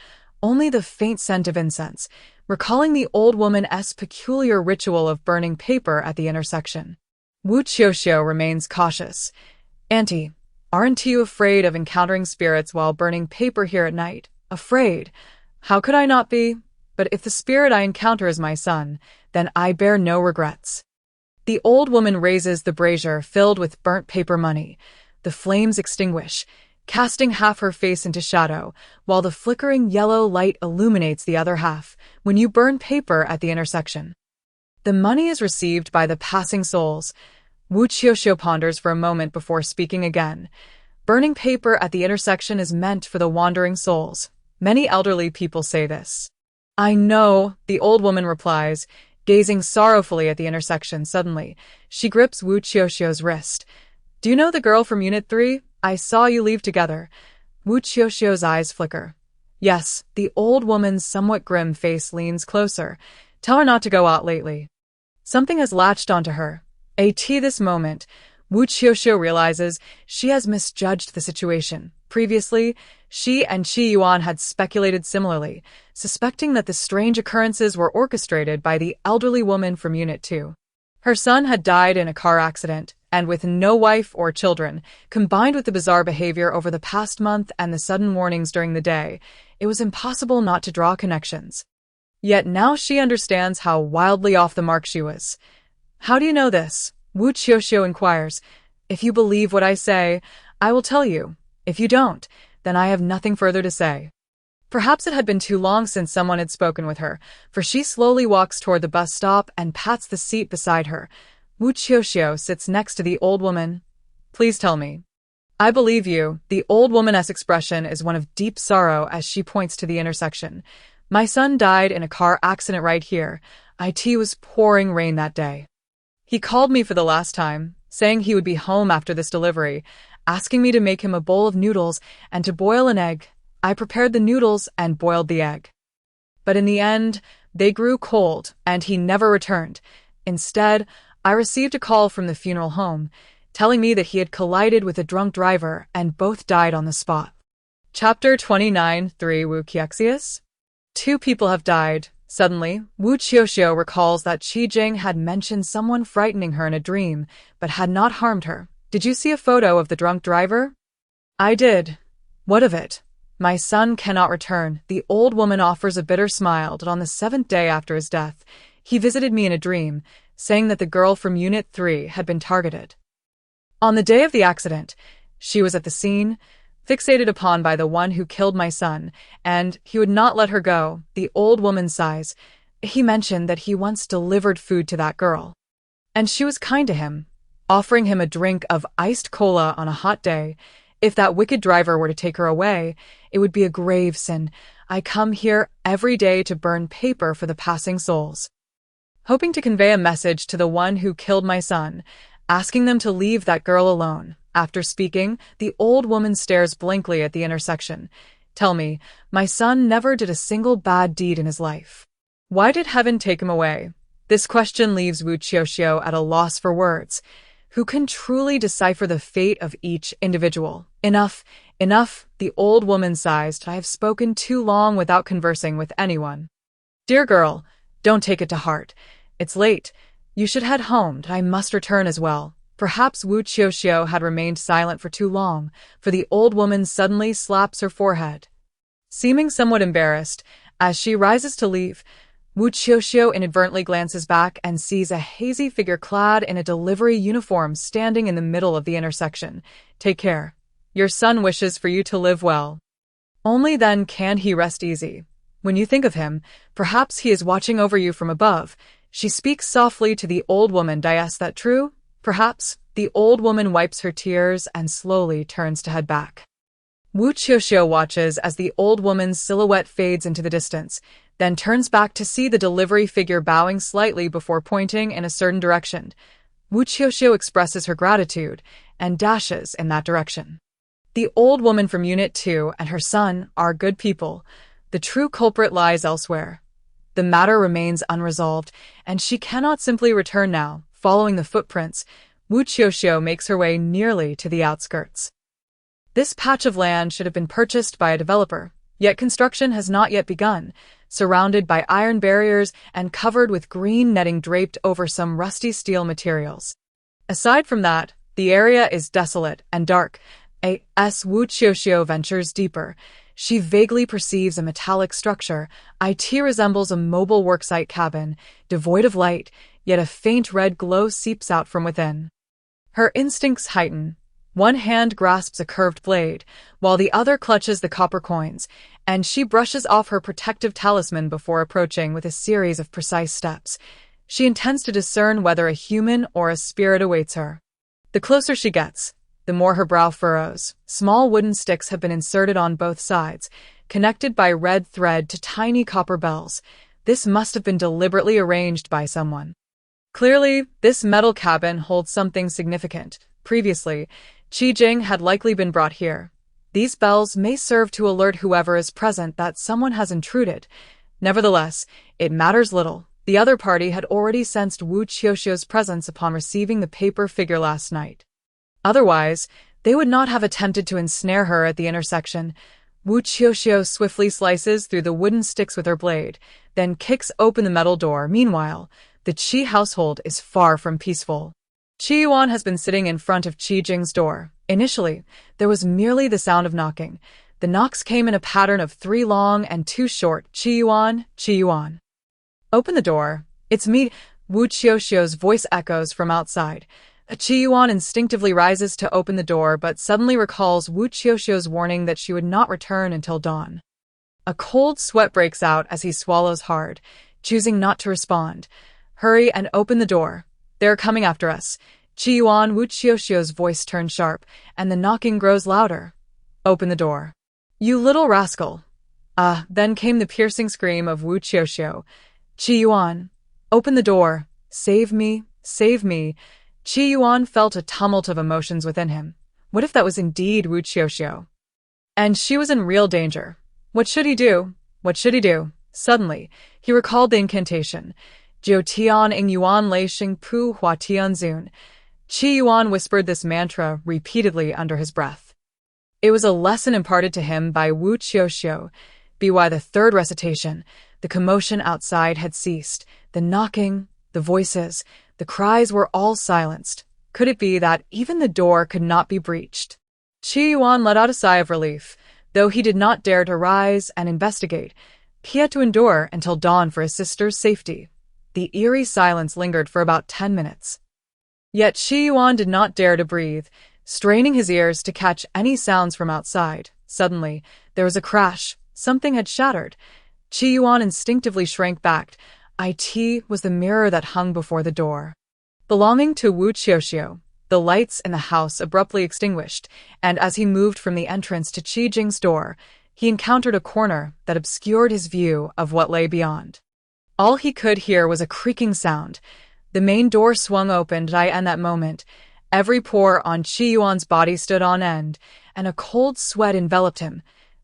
only the faint scent of incense, recalling the old woman's peculiar ritual of burning paper at the intersection. Wu Qiuqiu remains cautious. Auntie, aren't you afraid of encountering spirits while burning paper here at night? Afraid? How could I not be? But if the spirit I encounter is my son, then I bear no regrets. The old woman raises the brazier filled with burnt paper money. The flames extinguish, casting half her face into shadow, while the flickering yellow light illuminates the other half. When you burn paper at the intersection, the money is received by the passing souls. Wu Qiuqiu ponders for a moment before speaking again. Burning paper at the intersection is meant for the wandering souls. Many elderly people say this. I know, the old woman replies, gazing sorrowfully at the intersection. Suddenly, she grips Wu Qiuqiu's wrist. Do you know the girl from Unit 3? I saw you leave together. Wu Qiuqiu's eyes flicker. Yes, the old woman's somewhat grim face leans closer. Tell her not to go out lately. Something has latched onto her. This moment, Wu Qiuqiu realizes she has misjudged the situation. Previously, she and Qi Yuan had speculated similarly, suspecting that the strange occurrences were orchestrated by the elderly woman from Unit 2. Her son had died in a car accident, and with no wife or children, combined with the bizarre behavior over the past month and the sudden warnings during the day, it was impossible not to draw connections. Yet now she understands how wildly off the mark she was. How do you know this? Wu Qiuqiu inquires. If you believe what I say, I will tell you. If you don't, then I have nothing further to say. Perhaps it had been too long since someone had spoken with her, for she slowly walks toward the bus stop and pats the seat beside her. Wu Qiuqiu sits next to the old woman. Please tell me. I believe you. The old woman's expression is one of deep sorrow as she points to the intersection. My son died in a car accident right here. It was pouring rain that day. He called me for the last time, saying he would be home after this delivery, asking me to make him a bowl of noodles and to boil an egg. I prepared the noodles and boiled the egg. But in the end, they grew cold, and he never returned. Instead, I received a call from the funeral home, telling me that he had collided with a drunk driver and both died on the spot. Chapter 29:3 Wu Qiuqiu. 2 people have died. Suddenly, Wu Qiuqiu recalls that Qi Jing had mentioned someone frightening her in a dream, but had not harmed her. Did you see a photo of the drunk driver? I did. What of it? My son cannot return. The old woman offers a bitter smile that on the 7th day after his death, he visited me in a dream, saying that the girl from Unit 3 had been targeted. On the day of the accident, she was at the scene, fixated upon by the one who killed my son, and he would not let her go. The old woman sighs. He mentioned that he once delivered food to that girl, and she was kind to him, offering him a drink of iced cola on a hot day. If that wicked driver were to take her away, it would be a grave sin. I come here every day to burn paper for the passing souls, hoping to convey a message to the one who killed my son, asking them to leave that girl alone. After speaking, the old woman stares blankly at the intersection. Tell me, my son never did a single bad deed in his life. Why did heaven take him away? This question leaves Wu Qiuqiu at a loss for words. Who can truly decipher the fate of each individual? Enough, enough, the old woman sighs. I have spoken too long without conversing with anyone. Dear girl, don't take it to heart. It's late. You should head home. I must return as well. Perhaps Wu Qiuqiu had remained silent for too long, for the old woman suddenly slaps her forehead. Seeming somewhat embarrassed, as she rises to leave, Wu Qiuqiu inadvertently glances back and sees a hazy figure clad in a delivery uniform standing in the middle of the intersection. Take care. Your son wishes for you to live well. Only then can he rest easy. When you think of him, perhaps he is watching over you from above. She speaks softly to the old woman. Is that true? Perhaps. The old woman wipes her tears and slowly turns to head back. Wu Qiuqiu watches as the old woman's silhouette fades into the distance, then turns back to see the delivery figure bowing slightly before pointing in a certain direction. Wu Qiuqiu expresses her gratitude and dashes in that direction. The old woman from Unit 2 and her son are good people. The true culprit lies elsewhere. The matter remains unresolved, and she cannot simply return now. Following the footprints, Wu Qiuqiu makes her way nearly to the outskirts. This patch of land should have been purchased by a developer, yet construction has not yet begun, surrounded by iron barriers and covered with green netting draped over some rusty steel materials. Aside from that, the area is desolate and dark. As Wu Qiuqiu ventures deeper, she vaguely perceives a metallic structure. It resembles a mobile worksite cabin, devoid of light, yet a faint red glow seeps out from within. Her instincts heighten. One hand grasps a curved blade, while the other clutches the copper coins, and she brushes off her protective talisman before approaching with a series of precise steps. She intends to discern whether a human or a spirit awaits her. The closer she gets, the more her brow furrows. Small wooden sticks have been inserted on both sides, connected by red thread to tiny copper bells. This must have been deliberately arranged by someone. Clearly, this metal cabin holds something significant. Previously, Qijing had likely been brought here. These bells may serve to alert whoever is present that someone has intruded. Nevertheless, it matters little. The other party had already sensed Wu Qiuqiu's presence upon receiving the paper figure last night. Otherwise, they would not have attempted to ensnare her at the intersection. Wu Qiuqiu swiftly slices through the wooden sticks with her blade, then kicks open the metal door. Meanwhile, the Qi household is far from peaceful. Qi Yuan has been sitting in front of Qijing's door. Initially, there was merely the sound of knocking. The knocks came in a pattern of 3 long and 2 short. Qi Yuan, Qi Yuan. Open the door. It's me. Wu Qiuqiu's voice echoes from outside. Qi Yuan instinctively rises to open the door but suddenly recalls Wu Qiuqiu's warning that she would not return until dawn. A cold sweat breaks out as he swallows hard, choosing not to respond. Hurry and open the door. They're coming after us. Qi Yuan. Wu Qiuqiu's voice turns sharp, and the knocking grows louder. Open the door. You little rascal. Then came the piercing scream of Wu Qiuqiu. Qi Yuan. Open the door. Save me. Save me. Qi Yuan felt a tumult of emotions within him. What if that was indeed Wu Qiuqiu? And she was in real danger. What should he do? What should he do? Suddenly, he recalled the incantation. Jiu Tian Ing Yuan Lei Xing Pu Hua Tian Zun. Qi Yuan whispered this mantra repeatedly under his breath. It was a lesson imparted to him by Wu Qiuqiu. By the third recitation, the commotion outside had ceased. The knocking, the voices, the cries were all silenced. Could it be that even the door could not be breached? Qi Yuan let out a sigh of relief. Though he did not dare to rise and investigate, he had to endure until dawn for his sister's safety. The eerie silence lingered for about 10 minutes. Yet Qi Yuan did not dare to breathe, straining his ears to catch any sounds from outside. Suddenly, there was a crash. Something had shattered. Qi Yuan instinctively shrank back. It was the mirror that hung before the door. Belonging to Wu Qiuqiu, the lights in the house abruptly extinguished, and as he moved from the entrance to Qijing's door, he encountered a corner that obscured his view of what lay beyond. All he could hear was a creaking sound. The main door swung open, and that moment, every pore on Qi Yuan's body stood on end, and a cold sweat enveloped him.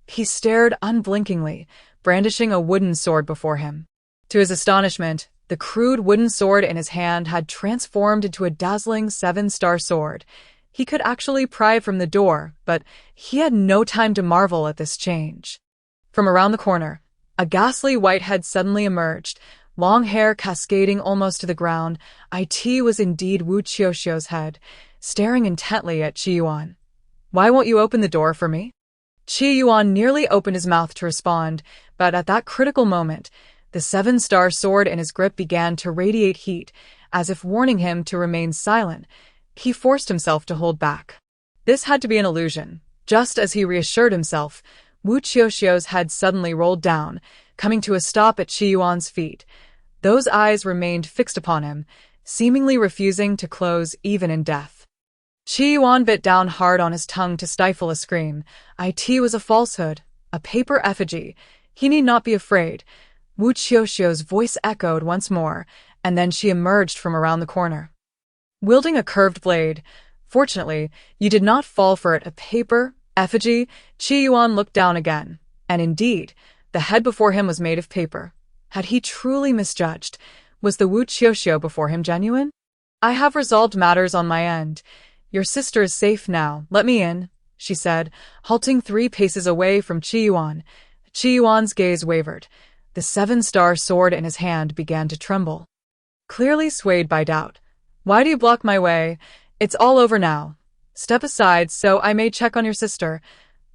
He stared unblinkingly, brandishing a wooden sword before him. To his astonishment, the crude wooden sword in his hand had transformed into a dazzling 7-star sword. He could actually pry from the door, but he had no time to marvel at this change. From around the corner, a ghastly white head suddenly emerged, long hair cascading almost to the ground. It was indeed Wu Qiuqiu's head, staring intently at Qi Yuan. Why won't you open the door for me? Qi Yuan nearly opened his mouth to respond, but at that critical moment, the 7-star sword in his grip began to radiate heat, as if warning him to remain silent. He forced himself to hold back. This had to be an illusion. Just as he reassured himself, Wu Qiuqiu's head suddenly rolled down, coming to a stop at Qi Yuan's feet. Those eyes remained fixed upon him, seemingly refusing to close even in death. Qi Yuan bit down hard on his tongue to stifle a scream. It was a falsehood, a paper effigy. He need not be afraid. Wu Qiuqiu's voice echoed once more, and then she emerged from around the corner. Wielding a curved blade, fortunately, you did not fall for it, a paper effigy. Qi Yuan looked down again, and indeed, the head before him was made of paper. Had he truly misjudged? Was the Wu Qiuqiu before him genuine? I have resolved matters on my end. Your sister is safe now. Let me in, she said, halting 3 paces away from Qi Yuan. Qi Yuan's gaze wavered. The 7-star sword in his hand began to tremble. Clearly swayed by doubt. Why do you block my way? It's all over now. Step aside so I may check on your sister.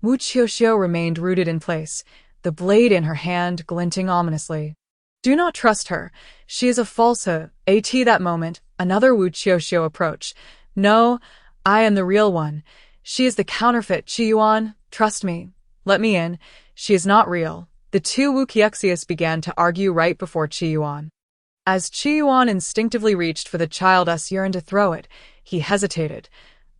Wu Qiuqiu remained rooted in place, the blade in her hand glinting ominously. Do not trust her. She is a falsehood. At that moment, another Wu Qiuqiu approached. No, I am the real one. She is the counterfeit. Qi Yuan, trust me. Let me in. She is not real. The 2 Wu Qiuqius began to argue right before Qi Yuan. As Qi Yuan instinctively reached for the child's urine to throw it, he hesitated.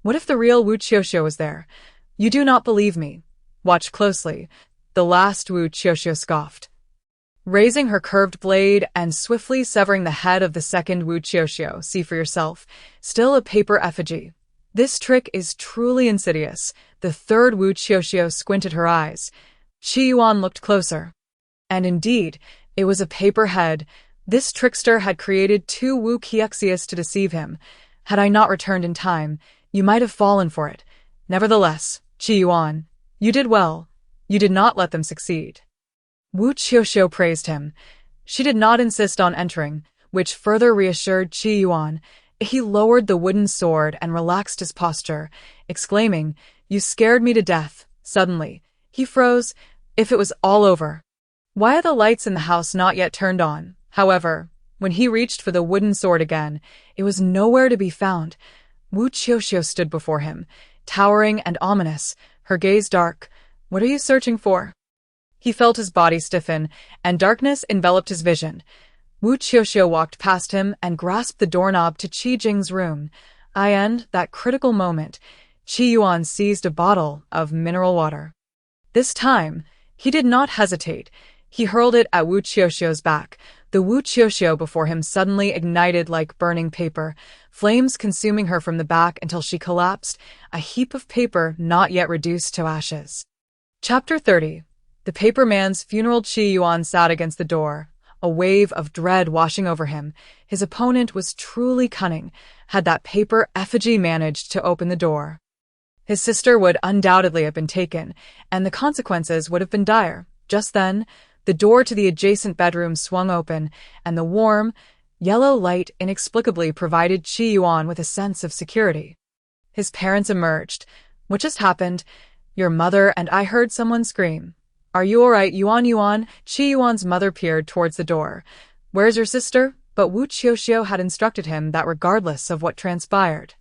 What if the real Wu Qiuqiu was there? You do not believe me. Watch closely. The last Wu Qiuqiu scoffed, raising her curved blade and swiftly severing the head of the second Wu Qiuqiu. See for yourself. Still a paper effigy. This trick is truly insidious. The third Wu Qiuqiu squinted her eyes. Qi Yuan looked closer. And indeed, it was a paper head. This trickster had created 2 Wu Qiuqius to deceive him. Had I not returned in time, you might have fallen for it. Nevertheless, Qi Yuan, you did well. You did not let them succeed. Wu Qiuqiu praised him. She did not insist on entering, which further reassured Qi Yuan. He lowered the wooden sword and relaxed his posture, exclaiming, You scared me to death. Suddenly, he froze. If it was all over. Why are the lights in the house not yet turned on? However, when he reached for the wooden sword again, it was nowhere to be found. Wu Qiuqiu stood before him, towering and ominous, her gaze dark. What are you searching for? He felt his body stiffen, and darkness enveloped his vision. Wu Qiuqiu walked past him and grasped the doorknob to Qi Jing's room. That critical moment, Qi Yuan seized a bottle of mineral water. This time, he did not hesitate. He hurled it at Wu Qiuqiu's back. The Wu Qiuqiu before him suddenly ignited like burning paper, flames consuming her from the back until she collapsed, a heap of paper not yet reduced to ashes. Chapter 30. The paper man's funeral. Qi Yuan sat against the door, a wave of dread washing over him. His opponent was truly cunning. Had that paper effigy managed to open the door, his sister would undoubtedly have been taken, and the consequences would have been dire. Just then, the door to the adjacent bedroom swung open, and the warm, yellow light inexplicably provided Qi Yuan with a sense of security. His parents emerged. What just happened? Your mother and I heard someone scream. Are you all right, Yuan? Qi Yuan's mother peered towards the door. Where's your sister? But Wu Qiuqiu had instructed him that regardless of what transpired,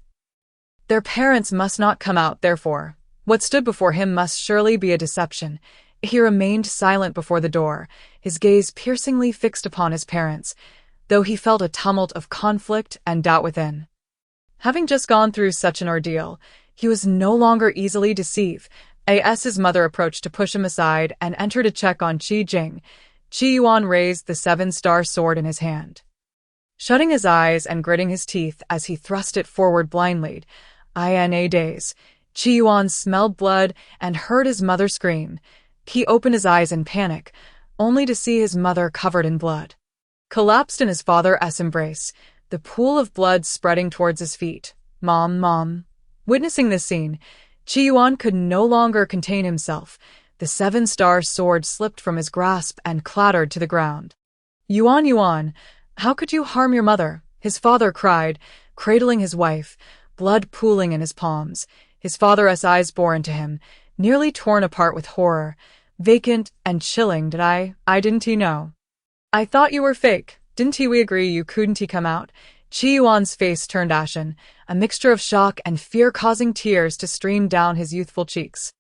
their parents must not come out. Therefore, what stood before him must surely be a deception. He remained silent before the door, his gaze piercingly fixed upon his parents, though he felt a tumult of conflict and doubt within. Having just gone through such an ordeal, he was no longer easily deceived. His mother approached to push him aside and entered to check on Qi Jing. Qi Yuan raised the 7-star sword in his hand, shutting his eyes and gritting his teeth as he thrust it forward blindly. In a daze, Qi Yuan smelled blood and heard his mother scream. He opened his eyes in panic, only to see his mother covered in blood, collapsed in his father's embrace, the pool of blood spreading towards his feet. Mom. Witnessing this scene, Qi Yuan could no longer contain himself. The 7-star sword slipped from his grasp and clattered to the ground. Yuan, how could you harm your mother? His father cried, cradling his wife, blood pooling in his palms. His father's eyes bore into him, nearly torn apart with horror, vacant and chilling. Didn't he know? I thought you were fake. Didn't we agree you couldn't come out? Qi Yuan's face turned ashen, a mixture of shock and fear causing tears to stream down his youthful cheeks.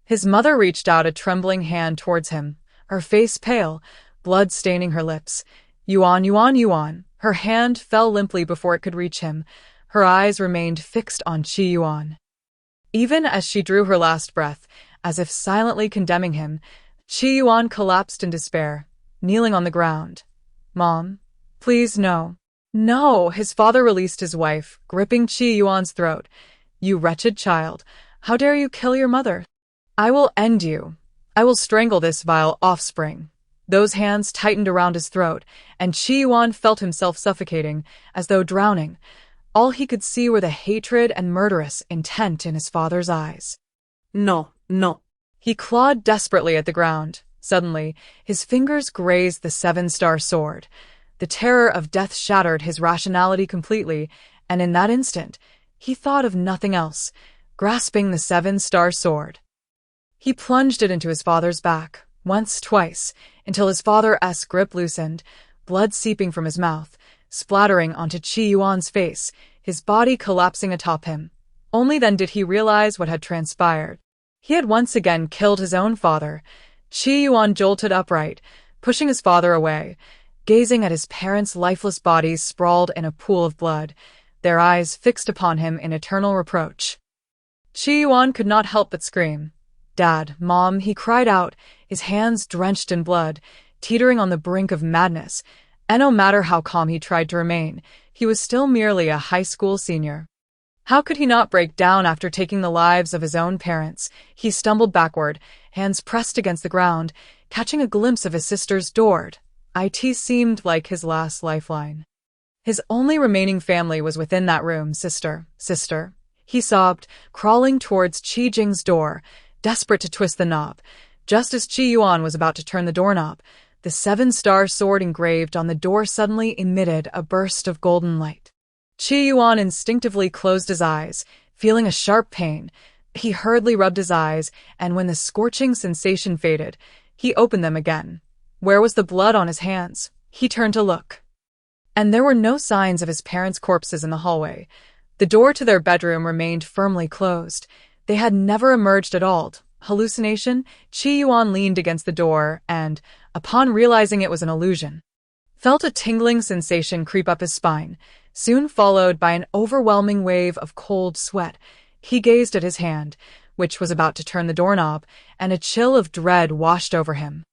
His mother reached out a trembling hand towards him, her face pale, blood staining her lips. Yuan, Yuan, Yuan. Her hand fell limply before it could reach him. Her eyes remained fixed on Qi Yuan. Even as she drew her last breath, as if silently condemning him, Qi Yuan collapsed in despair, kneeling on the ground. Mom, please no. No, his father released his wife, gripping Qi Yuan's throat. You wretched child, how dare you kill your mother? I will end you. I will strangle this vile offspring. Those hands tightened around his throat, and Qi Yuan felt himself suffocating, as though drowning. All he could see were the hatred and murderous intent in his father's eyes. No, no. He clawed desperately at the ground. Suddenly, his fingers grazed the seven-star sword. The terror of death shattered his rationality completely, and in that instant, he thought of nothing else, grasping the seven-star sword. He plunged it into his father's back, once, twice, until his father's grip loosened, blood seeping from his mouth, splattering onto Qi Yuan's face, his body collapsing atop him. Only then did he realize what had transpired. He had once again killed his own father. Qi Yuan jolted upright, pushing his father away, gazing at his parents' lifeless bodies sprawled in a pool of blood, their eyes fixed upon him in eternal reproach. Qi Yuan could not help but scream. Dad, Mom, he cried out, his hands drenched in blood, teetering on the brink of madness, and no matter how calm he tried to remain, he was still merely a high school senior. How could he not break down after taking the lives of his own parents? He stumbled backward, hands pressed against the ground, catching a glimpse of his sister's door. It seemed like his last lifeline. His only remaining family was within that room. Sister, sister. He sobbed, crawling towards Qi Jing's door, desperate to twist the knob. Just as Qi Yuan was about to turn the doorknob, the seven-star sword engraved on the door suddenly emitted a burst of golden light. Qi Yuan instinctively closed his eyes, feeling a sharp pain. He hurriedly rubbed his eyes, and when the scorching sensation faded, he opened them again. Where was the blood on his hands? He turned to look. And there were no signs of his parents' corpses in the hallway. The door to their bedroom remained firmly closed. They had never emerged at all. Hallucination? Qi Yuan leaned against the door and, upon realizing it was an illusion, felt a tingling sensation creep up his spine, soon followed by an overwhelming wave of cold sweat. He gazed at his hand, which was about to turn the doorknob, and a chill of dread washed over him.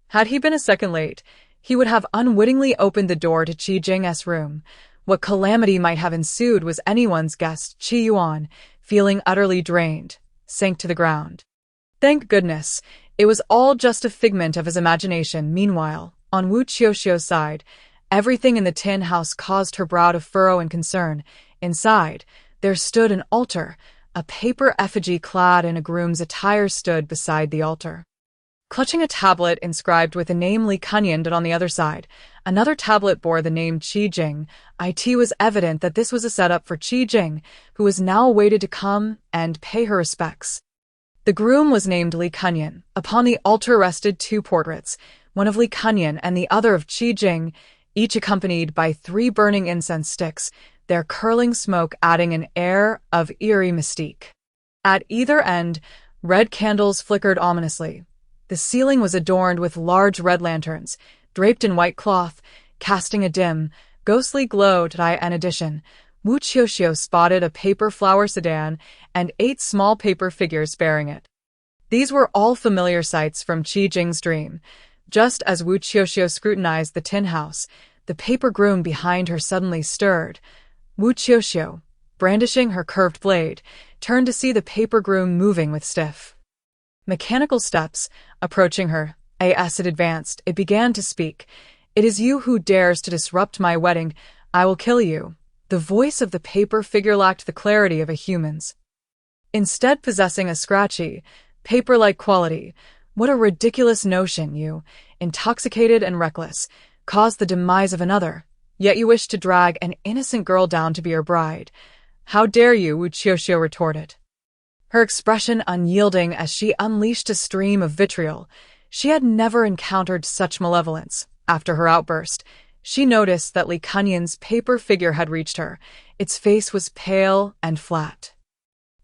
Had he been a second late, he would have unwittingly opened the door to Qi Jing's room. What calamity might have ensued was anyone's guess. Qi Yuan, feeling utterly drained, sank to the ground. Thank goodness, it was all just a figment of his imagination. Meanwhile, on Wu Qiuqiu's side, everything in the tin house caused her brow to furrow in concern. Inside, there stood an altar. A paper effigy clad in a groom's attire stood beside the altar, clutching a tablet inscribed with the name Li Kunyan on the other side. Another tablet bore the name Qi Jing. It was evident that this was a setup for Qi Jing, who was now awaited to come and pay her respects. The groom was named Li Kunyan. Upon the altar rested two portraits, one of Li Kunyan and the other of Qi Jing, each accompanied by 3 burning incense sticks, their curling smoke adding an air of eerie mystique. At either end, red candles flickered ominously. The ceiling was adorned with large red lanterns, draped in white cloth, casting a dim, ghostly glow. In addition, Wu Qiuqiu spotted a paper flower sedan and 8 small paper figures bearing it. These were all familiar sights from Qi Jing's dream. Just as Wu Qiuqiu scrutinized the tin house, the paper groom behind her suddenly stirred. Wu Qiuqiu, brandishing her curved blade, turned to see the paper groom moving with stiff, mechanical steps, approaching her. As it advanced, it began to speak. It is you who dares to disrupt my wedding. I will kill you. The voice of the paper figure lacked the clarity of a human's, instead possessing a scratchy, paper-like quality. What a ridiculous notion, you, intoxicated and reckless, caused the demise of another, yet you wish to drag an innocent girl down to be your bride. How dare you, Wu Qiuqiu retorted, her expression unyielding as she unleashed a stream of vitriol. She had never encountered such malevolence. After her outburst, she noticed that Li Kunyan's paper figure had reached her. Its face was pale and flat,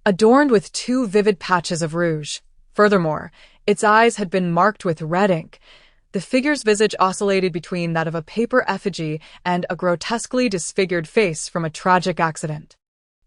adorned with 2 vivid patches of rouge. Furthermore, its eyes had been marked with red ink. The figure's visage oscillated between that of a paper effigy and a grotesquely disfigured face from a tragic accident.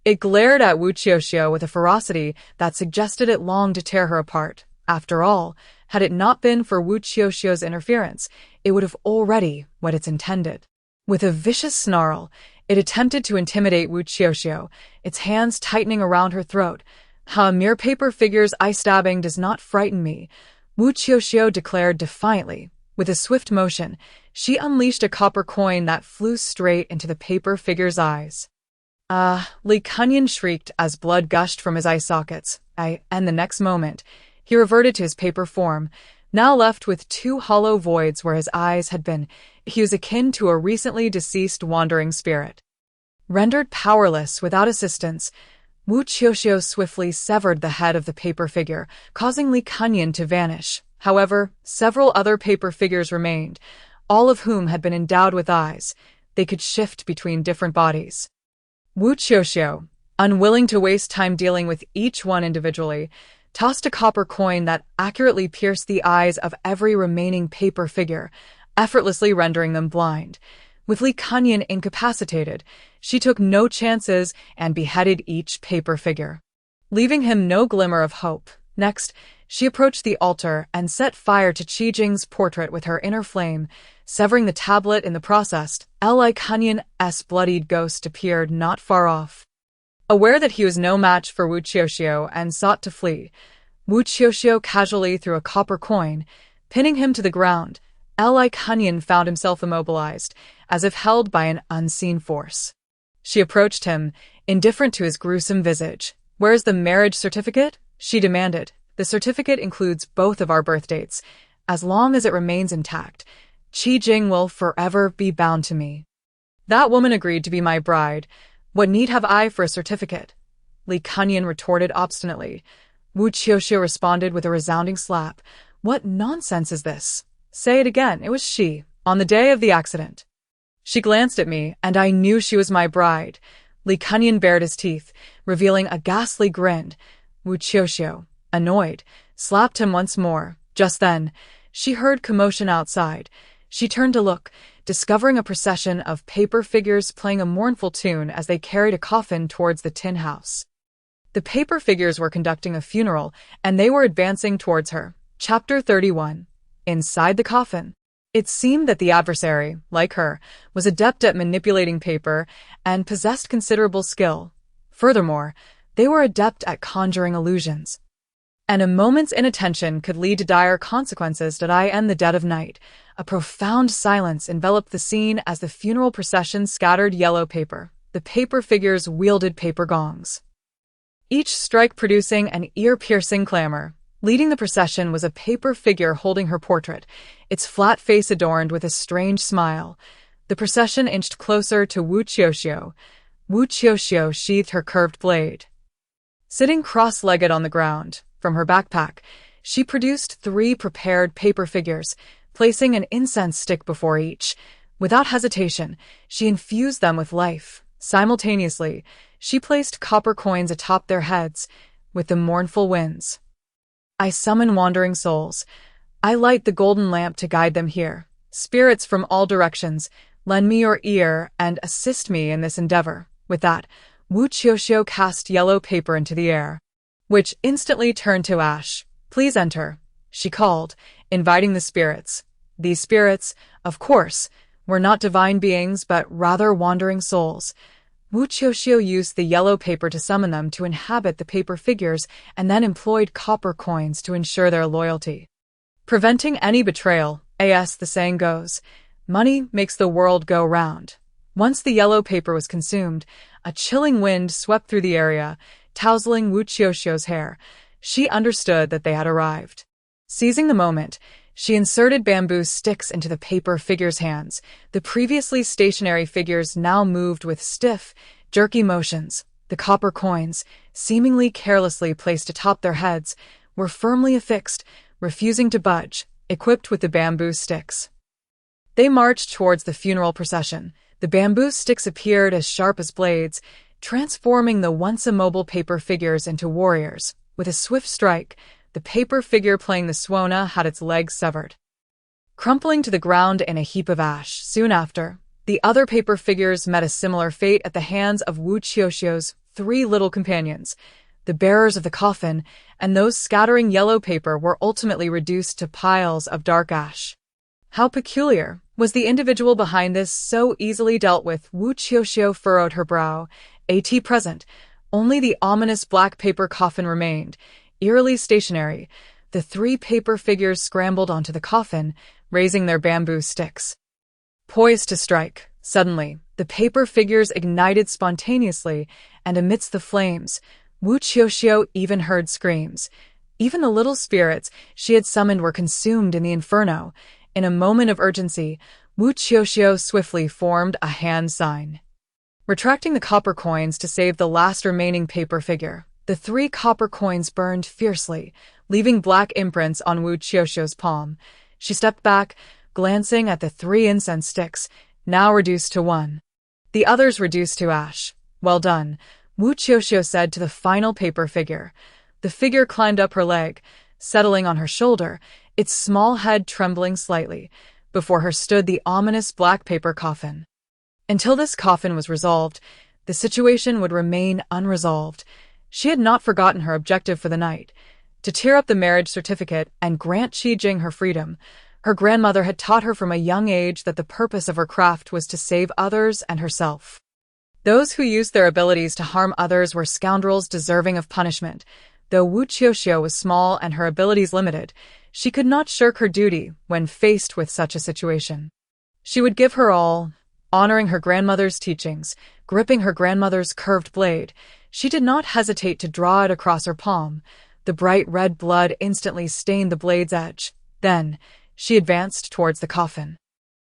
It glared at Wu Qiuqiu with a ferocity that suggested it longed to tear her apart. After all, had it not been for Wu Qiuqiu's interference, it would have already what it's intended. With a vicious snarl, it attempted to intimidate Wu Qiuqiu, its hands tightening around her throat. "How a mere paper figure's eye-stabbing does not frighten me," Wu Qiuqiu declared defiantly. With a swift motion, she unleashed a copper coin that flew straight into the paper figure's eyes. Li Kunyan shrieked as blood gushed from his eye sockets. And the next moment, he reverted to his paper form, now left with two hollow voids where his eyes had been. He was akin to a recently deceased wandering spirit. Rendered powerless without assistance, Wu Qiuqiu swiftly severed the head of the paper figure, causing Li Kunyan to vanish. However, several other paper figures remained, all of whom had been endowed with eyes. They could shift between different bodies. Wu Qiuqiu, unwilling to waste time dealing with each one individually, tossed a copper coin that accurately pierced the eyes of every remaining paper figure, effortlessly rendering them blind. With Li Kunyan incapacitated, she took no chances and beheaded each paper figure, leaving him no glimmer of hope. Next, she approached the altar and set fire to Qi Jing's portrait with her inner flame, severing the tablet in the process. Li Kunyan's bloodied ghost appeared not far off. Aware that he was no match for Wu Qiuqiu and sought to flee, Wu Qiuqiu casually threw a copper coin, pinning him to the ground. Li Kunyan found himself immobilized, as if held by an unseen force. She approached him, indifferent to his gruesome visage. "Where's the marriage certificate?" she demanded. "The certificate includes both of our birth dates. As long as it remains intact, Qi Jing will forever be bound to me." "That woman agreed to be my bride. What need have I for a certificate?" Li Kunyan retorted obstinately. Wu Qiuqiu responded with a resounding slap. "What nonsense is this? Say it again. It was she, on the day of the accident. She glanced at me, and I knew she was my bride." Li Kunyan bared his teeth, revealing a ghastly grin. Wu Qiuqiu, annoyed, slapped him once more. Just then, she heard commotion outside. She turned to look, discovering a procession of paper figures playing a mournful tune as they carried a coffin towards the tin house. The paper figures were conducting a funeral, and they were advancing towards her. Chapter 31. Inside the coffin. It seemed that the adversary, like her, was adept at manipulating paper and possessed considerable skill. Furthermore, they were adept at conjuring illusions. And a moment's inattention could lead to dire consequences in the dead of night. A profound silence enveloped the scene as the funeral procession scattered yellow paper. The paper figures wielded paper gongs, each strike producing an ear-piercing clamor. Leading the procession was a paper figure holding her portrait, its flat face adorned with a strange smile. The procession inched closer to Wu Qiuqiu. Wu Qiuqiu sheathed her curved blade. Sitting cross-legged on the ground, from her backpack, she produced 3 prepared paper figures, placing an incense stick before each. Without hesitation, she infused them with life. Simultaneously, she placed copper coins atop their heads, with the mournful winds. "I summon wandering souls. I light the golden lamp to guide them here. Spirits from all directions, lend me your ear and assist me in this endeavor." With that, Wu Qiuqiu cast yellow paper into the air, which instantly turned to ash. "Please enter," she called, inviting the spirits. These spirits, of course, were not divine beings but rather wandering souls. Wu Qiuqiu used the yellow paper to summon them to inhabit the paper figures and then employed copper coins to ensure their loyalty. Preventing any betrayal, as the saying goes, money makes the world go round. Once the yellow paper was consumed, a chilling wind swept through the area, tousling Wu Qiuqiu's hair. She understood that they had arrived. Seizing the moment, she inserted bamboo sticks into the paper figures' hands. The previously stationary figures now moved with stiff, jerky motions. The copper coins, seemingly carelessly placed atop their heads, were firmly affixed, refusing to budge, equipped with the bamboo sticks. They marched towards the funeral procession. The bamboo sticks appeared as sharp as blades, transforming the once immobile paper figures into warriors. With a swift strike, the paper figure playing the suona had its legs severed, crumpling to the ground in a heap of ash. Soon after, the other paper figures met a similar fate at the hands of Wu Qiuqiu's 3 little companions. The bearers of the coffin and those scattering yellow paper were ultimately reduced to piles of dark ash. How peculiar was the individual behind this, so easily dealt with? Wu Qiuqiu furrowed her brow. At present, only the ominous black paper coffin remained, eerily stationary. The 3 paper figures scrambled onto the coffin, raising their bamboo sticks, poised to strike. Suddenly, the paper figures ignited spontaneously, and amidst the flames, Wu Qiuqiu even heard screams. Even the little spirits she had summoned were consumed in the inferno. In a moment of urgency, Wu Qiuqiu swiftly formed a hand sign, retracting the copper coins to save the last remaining paper figure. The 3 copper coins burned fiercely, leaving black imprints on Wu Qiuqiu's palm. She stepped back, glancing at the 3 incense sticks, now reduced to 1. The others reduced to ash. Well done, Wu Qiuqiu said to the final paper figure. The figure climbed up her leg, settling on her shoulder, its small head trembling slightly. Before her stood the ominous black paper coffin. Until this coffin was resolved, the situation would remain unresolved. She had not forgotten her objective for the night, to tear up the marriage certificate and grant Qi her freedom. Her grandmother had taught her from a young age that the purpose of her craft was to save others and herself. Those who used their abilities to harm others were scoundrels deserving of punishment. Though Wu Qiuqiu was small and her abilities limited, she could not shirk her duty when faced with such a situation. She would give her all, honoring her grandmother's teachings. Gripping her grandmother's curved blade, she did not hesitate to draw it across her palm. The bright red blood instantly stained the blade's edge. Then, she advanced towards the coffin.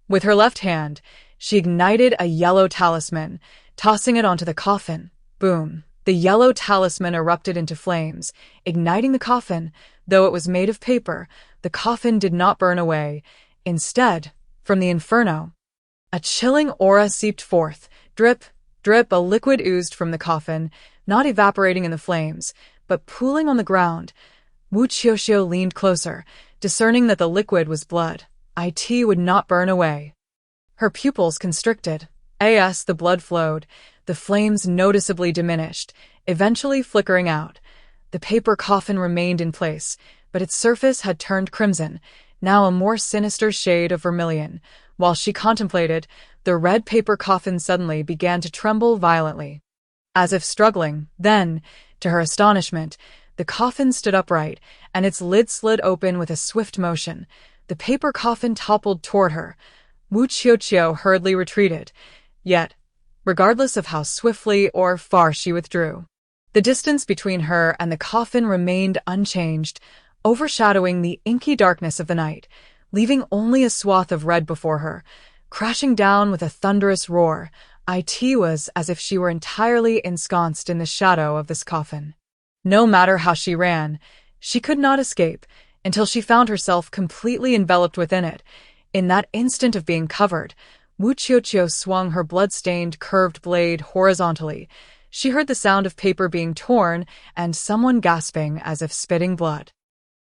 With her left hand, she ignited a yellow talisman, tossing it onto the coffin. Boom! The yellow talisman erupted into flames, igniting the coffin. Though it was made of paper, the coffin did not burn away. Instead, from the inferno, a chilling aura seeped forth. Drip, drip, a liquid oozed from the coffin, not evaporating in the flames, but pooling on the ground. Wu Qiuqiu leaned closer, discerning that the liquid was blood. It would not burn away. Her pupils constricted. As the blood flowed, the flames noticeably diminished, eventually flickering out. The paper coffin remained in place, but its surface had turned crimson, now a more sinister shade of vermilion. While she contemplated, the red paper coffin suddenly began to tremble violently, as if struggling. Then, to her astonishment, the coffin stood upright, and its lid slid open with a swift motion. The paper coffin toppled toward her. Wu Qiuqiu hurriedly retreated. Yet, regardless of how swiftly or far she withdrew, the distance between her and the coffin remained unchanged, overshadowing the inky darkness of the night, leaving only a swath of red before her. Crashing down with a thunderous roar, it was as if she were entirely ensconced in the shadow of this coffin. No matter how she ran, she could not escape until she found herself completely enveloped within it. In that instant of being covered, Wu Qiuqiu swung her blood-stained, curved blade horizontally. She heard the sound of paper being torn and someone gasping as if spitting blood.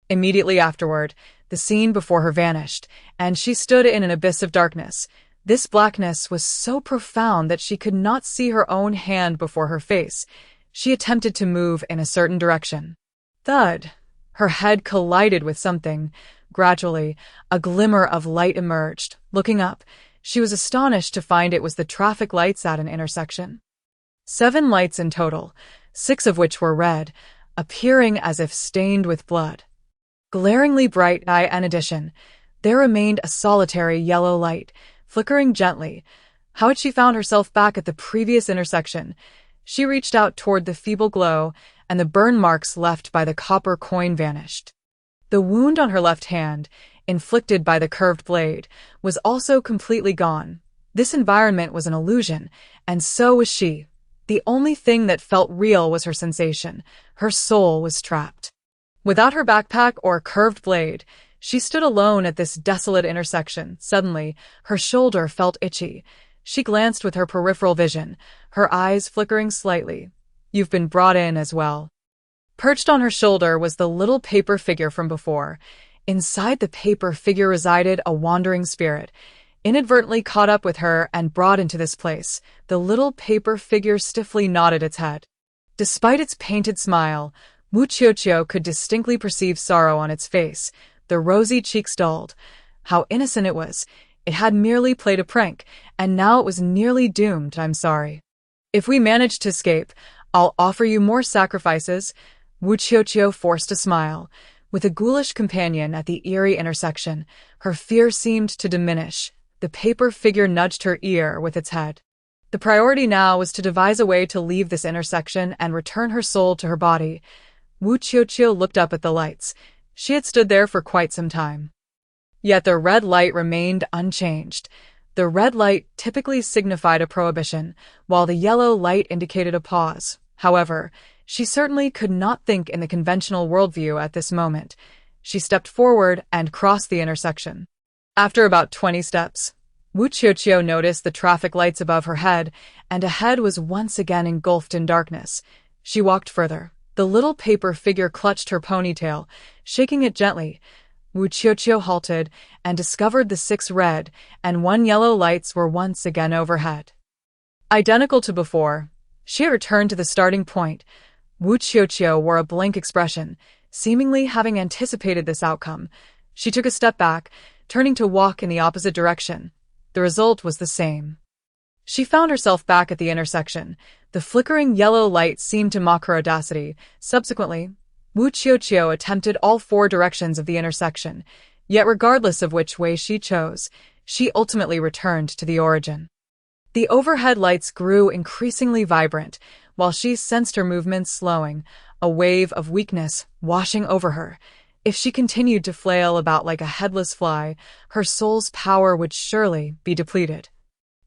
Immediately afterward, the scene before her vanished, and she stood in an abyss of darkness. This blackness was so profound that she could not see her own hand before her face. She attempted to move in a certain direction. Thud! Her head collided with something. Gradually, a glimmer of light emerged. Looking up, she was astonished to find it was the traffic lights at an intersection. 7 lights in total, 6 of which were red, appearing as if stained with blood. Glaringly bright, in addition, there remained a solitary yellow light, flickering gently. How had she found herself back at the previous intersection? She reached out toward the feeble glow, and the burn marks left by the copper coin vanished. The wound on her left hand, inflicted by the curved blade, was also completely gone. This environment was an illusion, and so was she. The only thing that felt real was her sensation. Her soul was trapped. Without her backpack or curved blade, she stood alone at this desolate intersection. Suddenly, her shoulder felt itchy. She glanced with her peripheral vision, her eyes flickering slightly. "You've been brought in as well." Perched on her shoulder was the little paper figure from before. Inside the paper figure resided a wandering spirit, inadvertently caught up with her and brought into this place. The little paper figure stiffly nodded its head. Despite its painted smile, Wu Qiuqiu could distinctly perceive sorrow on its face. The rosy cheeks dulled. How innocent it was. It had merely played a prank, and now it was nearly doomed. I'm sorry. If we manage to escape, I'll offer you more sacrifices. Wu Qiuqiu forced a smile. With a ghoulish companion at the eerie intersection, her fear seemed to diminish. The paper figure nudged her ear with its head. The priority now was to devise a way to leave this intersection and return her soul to her body. Wu Qiuqiu looked up at the lights. She had stood there for quite some time. Yet the red light remained unchanged. The red light typically signified a prohibition, while the yellow light indicated a pause. However, she certainly could not think in the conventional worldview at this moment. She stepped forward and crossed the intersection. After about 20 steps, Wu Qiuqiu noticed the traffic lights above her head, and ahead was once again engulfed in darkness. She walked further. The little paper figure clutched her ponytail, shaking it gently. Wu Qiuqiu halted and discovered the 6 red and 1 yellow lights were once again overhead. Identical to before, she had returned to the starting point. Wu Qiuqiu wore a blank expression, seemingly having anticipated this outcome. She took a step back, turning to walk in the opposite direction. The result was the same. She found herself back at the intersection. The flickering yellow light seemed to mock her audacity. Subsequently, Wu Qiuqiu attempted all 4 directions of the intersection, yet regardless of which way she chose, she ultimately returned to the origin. The overhead lights grew increasingly vibrant, while she sensed her movements slowing, a wave of weakness washing over her. If she continued to flail about like a headless fly, her soul's power would surely be depleted.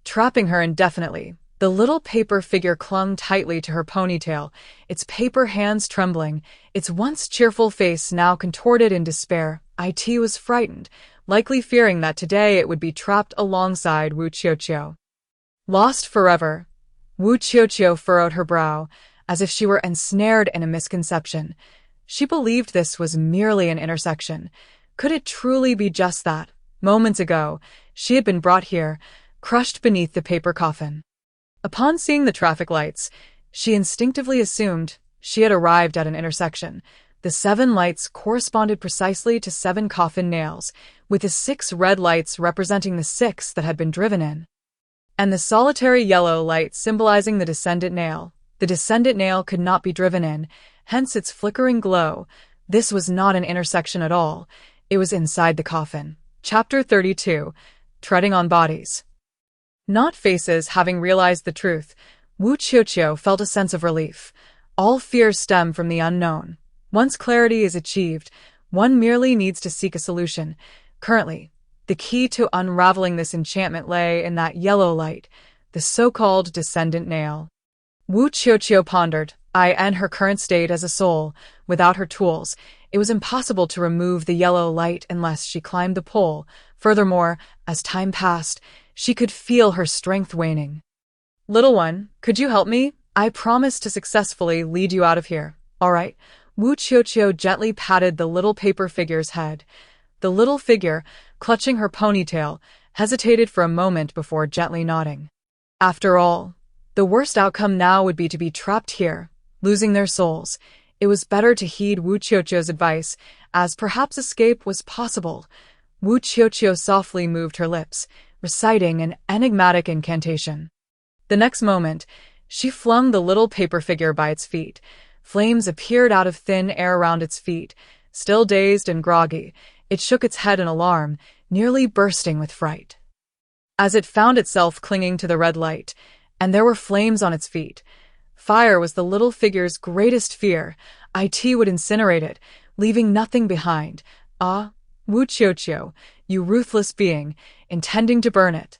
Trapping her indefinitely, the little paper figure clung tightly to her ponytail, its paper hands trembling, its once cheerful face now contorted in despair. It was frightened, likely fearing that today it would be trapped alongside Wu Qiuqiu. Lost forever, Wu Qiuqiu furrowed her brow, as if she were ensnared in a misconception. She believed this was merely an intersection. Could it truly be just that? Moments ago, she had been brought here, crushed beneath the paper coffin. Upon seeing the traffic lights, she instinctively assumed she had arrived at an intersection. The 7 lights corresponded precisely to 7 coffin nails, with the 6 red lights representing the 6 that had been driven in, and the solitary yellow light symbolizing the descendant nail. The descendant nail could not be driven in, hence its flickering glow. This was not an intersection at all. It was inside the coffin. Chapter 32. Treading on Bodies. Not faces. Having realized the truth, Wu Qiuqiu felt a sense of relief. All fears stem from the unknown. Once clarity is achieved, one merely needs to seek a solution. Currently, the key to unraveling this enchantment lay in that yellow light, the so-called descendant nail. Wu Qiuqiu pondered. In her current state as a soul, without her tools, it was impossible to remove the yellow light unless she climbed the pole. Furthermore, as time passed, she could feel her strength waning. Little one, could you help me? I promise to successfully lead you out of here. All right. Wu Qiuqiu gently patted the little paper figure's head. The little figure, clutching her ponytail, hesitated for a moment before gently nodding. After all, the worst outcome now would be to be trapped here, losing their souls. It was better to heed Wu Qiuqiu's advice, as perhaps escape was possible. Wu Qiuqiu softly moved her lips, reciting an enigmatic incantation. The next moment, she flung the little paper figure by its feet. Flames appeared out of thin air around its feet. Still dazed and groggy, it shook its head in alarm, nearly bursting with fright. As it found itself clinging to the red light, and there were flames on its feet. Fire was the little figure's greatest fear. It would incinerate it, leaving nothing behind. Ah, Wu Qiuqiu, you ruthless being, intending to burn it.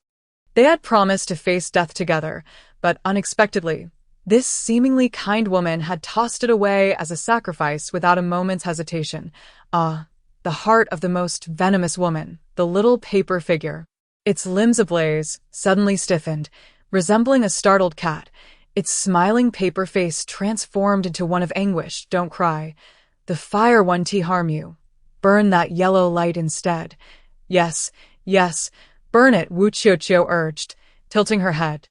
They had promised to face death together, but unexpectedly, this seemingly kind woman had tossed it away as a sacrifice without a moment's hesitation. Ah, the heart of the most venomous woman, the little paper figure. Its limbs ablaze, suddenly stiffened, resembling a startled cat. Its smiling paper face transformed into one of anguish. Don't cry. The fire won't harm you. Burn that yellow light instead. Yes, yes, burn it, Wu Qiuqiu urged, tilting her head.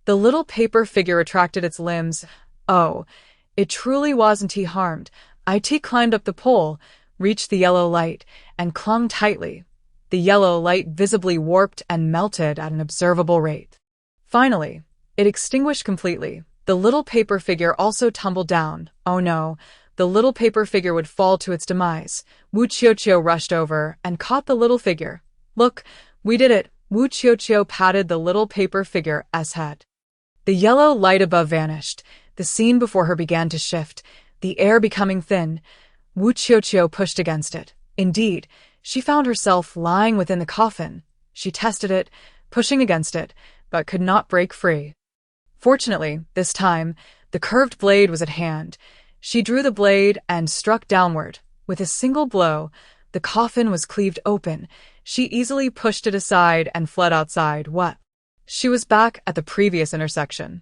The little paper figure retracted its limbs. Oh, it truly wasn't harmed. It climbed up the pole, reached the yellow light, and clung tightly. The yellow light visibly warped and melted at an observable rate. Finally, it extinguished completely. The little paper figure also tumbled down. Oh no, the little paper figure would fall to its demise. Wu Qiuqiu rushed over and caught the little figure. Look, we did it. Wu Qiuqiu patted the little paper figure's head. The yellow light above vanished. The scene before her began to shift, the air becoming thin. Wu Qiuqiu pushed against it. Indeed, she found herself lying within the coffin. She tested it, pushing against it, but could not break free. Fortunately, this time, the curved blade was at hand. She drew the blade and struck downward. With a single blow, the coffin was cleaved open. She easily pushed it aside and fled outside. What? She was back at the previous intersection.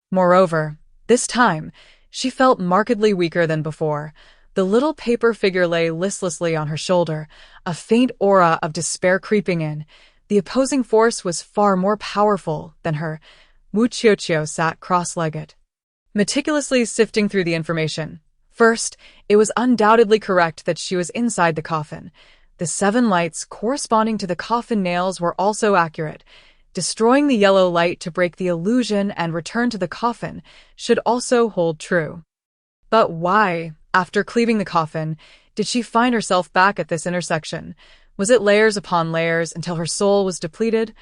Moreover, this time, she felt markedly weaker than before. The little paper figure lay listlessly on her shoulder, a faint aura of despair creeping in. The opposing force was far more powerful than her. Wu Qiuqiu sat cross-legged, meticulously sifting through the information. First, it was undoubtedly correct that she was inside the coffin. The 7 lights corresponding to the coffin nails were also accurate. Destroying the yellow light to break the illusion and return to the coffin should also hold true. But why, after cleaving the coffin, did she find herself back at this intersection? Was it layers upon layers until her soul was depleted?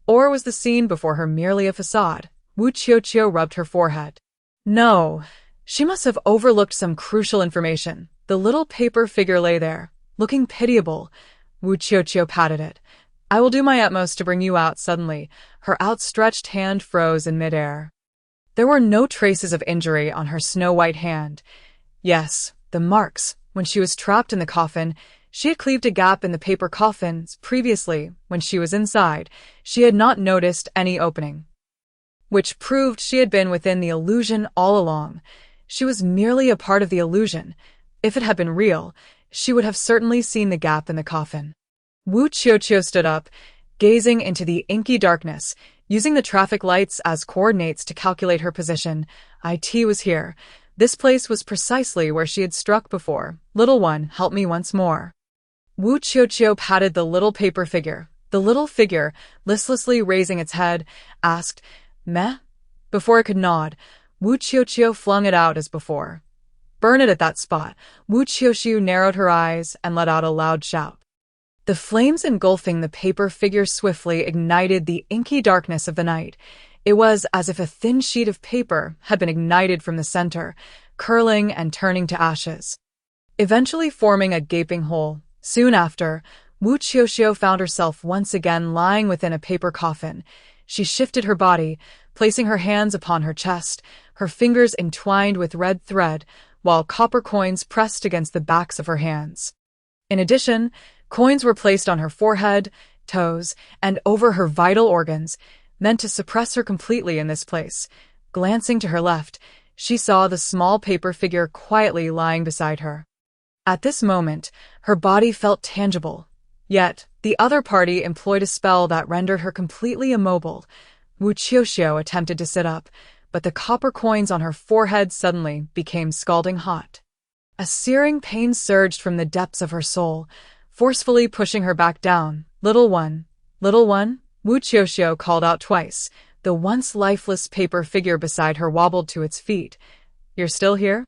Or was the scene before her merely a facade? Wu Qiuqiu rubbed her forehead. No, she must have overlooked some crucial information. The little paper figure lay there, looking pitiable. Wu Qiuqiu patted it. I will do my utmost to bring you out. Suddenly, her outstretched hand froze in midair. There were no traces of injury on her snow-white hand. Yes, the marks. When she was trapped in the coffin, she had cleaved a gap in the paper coffins. Previously, when she was inside, she had not noticed any opening, which proved she had been within the illusion all along. She was merely a part of the illusion. If it had been real, she would have certainly seen the gap in the coffin. Wu Qiuqiu stood up, gazing into the inky darkness, using the traffic lights as coordinates to calculate her position. It was here. This place was precisely where she had struck before. Little one, help me once more. Wu Qiuqiu patted the little paper figure. The little figure, listlessly raising its head, asked, Meh? Before it could nod, Wu Qiuqiu flung it out as before. Burn it at that spot. Wu Qiuqiu narrowed her eyes and let out a loud shout. The flames engulfing the paper figure swiftly ignited the inky darkness of the night. It was as if a thin sheet of paper had been ignited from the center, curling and turning to ashes, eventually forming a gaping hole. Soon after, Wu Qiuqiu found herself once again lying within a paper coffin. She shifted her body, placing her hands upon her chest, her fingers entwined with red thread, while copper coins pressed against the backs of her hands. In addition, coins were placed on her forehead, toes, and over her vital organs, meant to suppress her completely in this place. Glancing to her left, she saw the small paper figure quietly lying beside her. At this moment, her body felt tangible. Yet, the other party employed a spell that rendered her completely immobile. Wu Qiuqiu attempted to sit up, but the copper coins on her forehead suddenly became scalding hot. A searing pain surged from the depths of her soul, forcefully pushing her back down. Little one, Wu Qiuqiu called out twice. The once lifeless paper figure beside her wobbled to its feet. You're still here?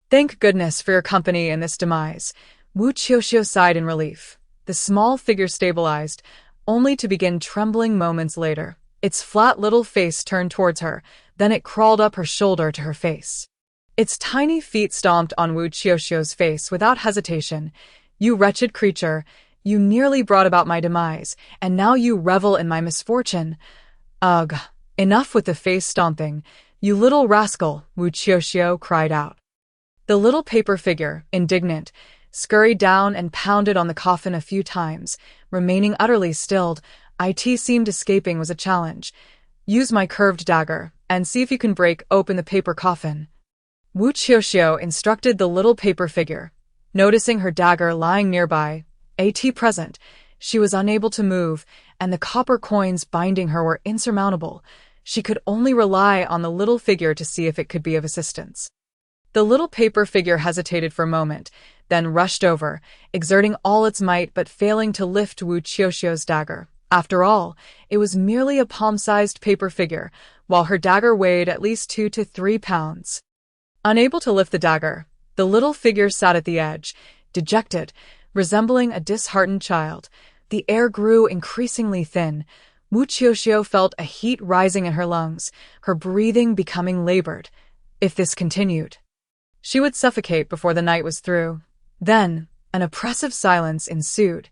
Thank goodness for your company in this demise. Wu Qiuqiu sighed in relief. The small figure stabilized, only to begin trembling moments later. Its flat little face turned towards her, then it crawled up her shoulder to her face. Its tiny feet stomped on Wu Qiuqiu's face without hesitation. You wretched creature, you nearly brought about my demise, and now you revel in my misfortune. Ugh, enough with the face stomping. You little rascal, Wu Qiuqiu cried out. The little paper figure, indignant, scurried down and pounded on the coffin a few times, remaining utterly stilled. It seemed escaping was a challenge. Use my curved dagger. and see if you can break open the paper coffin. Wu Qiuqiu instructed the little paper figure. Noticing her dagger lying nearby, present, she was unable to move, and the copper coins binding her were insurmountable. She could only rely on the little figure to see if it could be of assistance. The little paper figure hesitated for a moment, then rushed over, exerting all its might but failing to lift Wu Qiuqiu's dagger. After all, it was merely a palm-sized paper figure, while her dagger weighed at least 2 to 3 pounds. Unable to lift the dagger, the little figure sat at the edge, dejected, resembling a disheartened child. The air grew increasingly thin. Wu Qiuqiu felt a heat rising in her lungs, her breathing becoming labored. If this continued, she would suffocate before the night was through. Then, an oppressive silence ensued.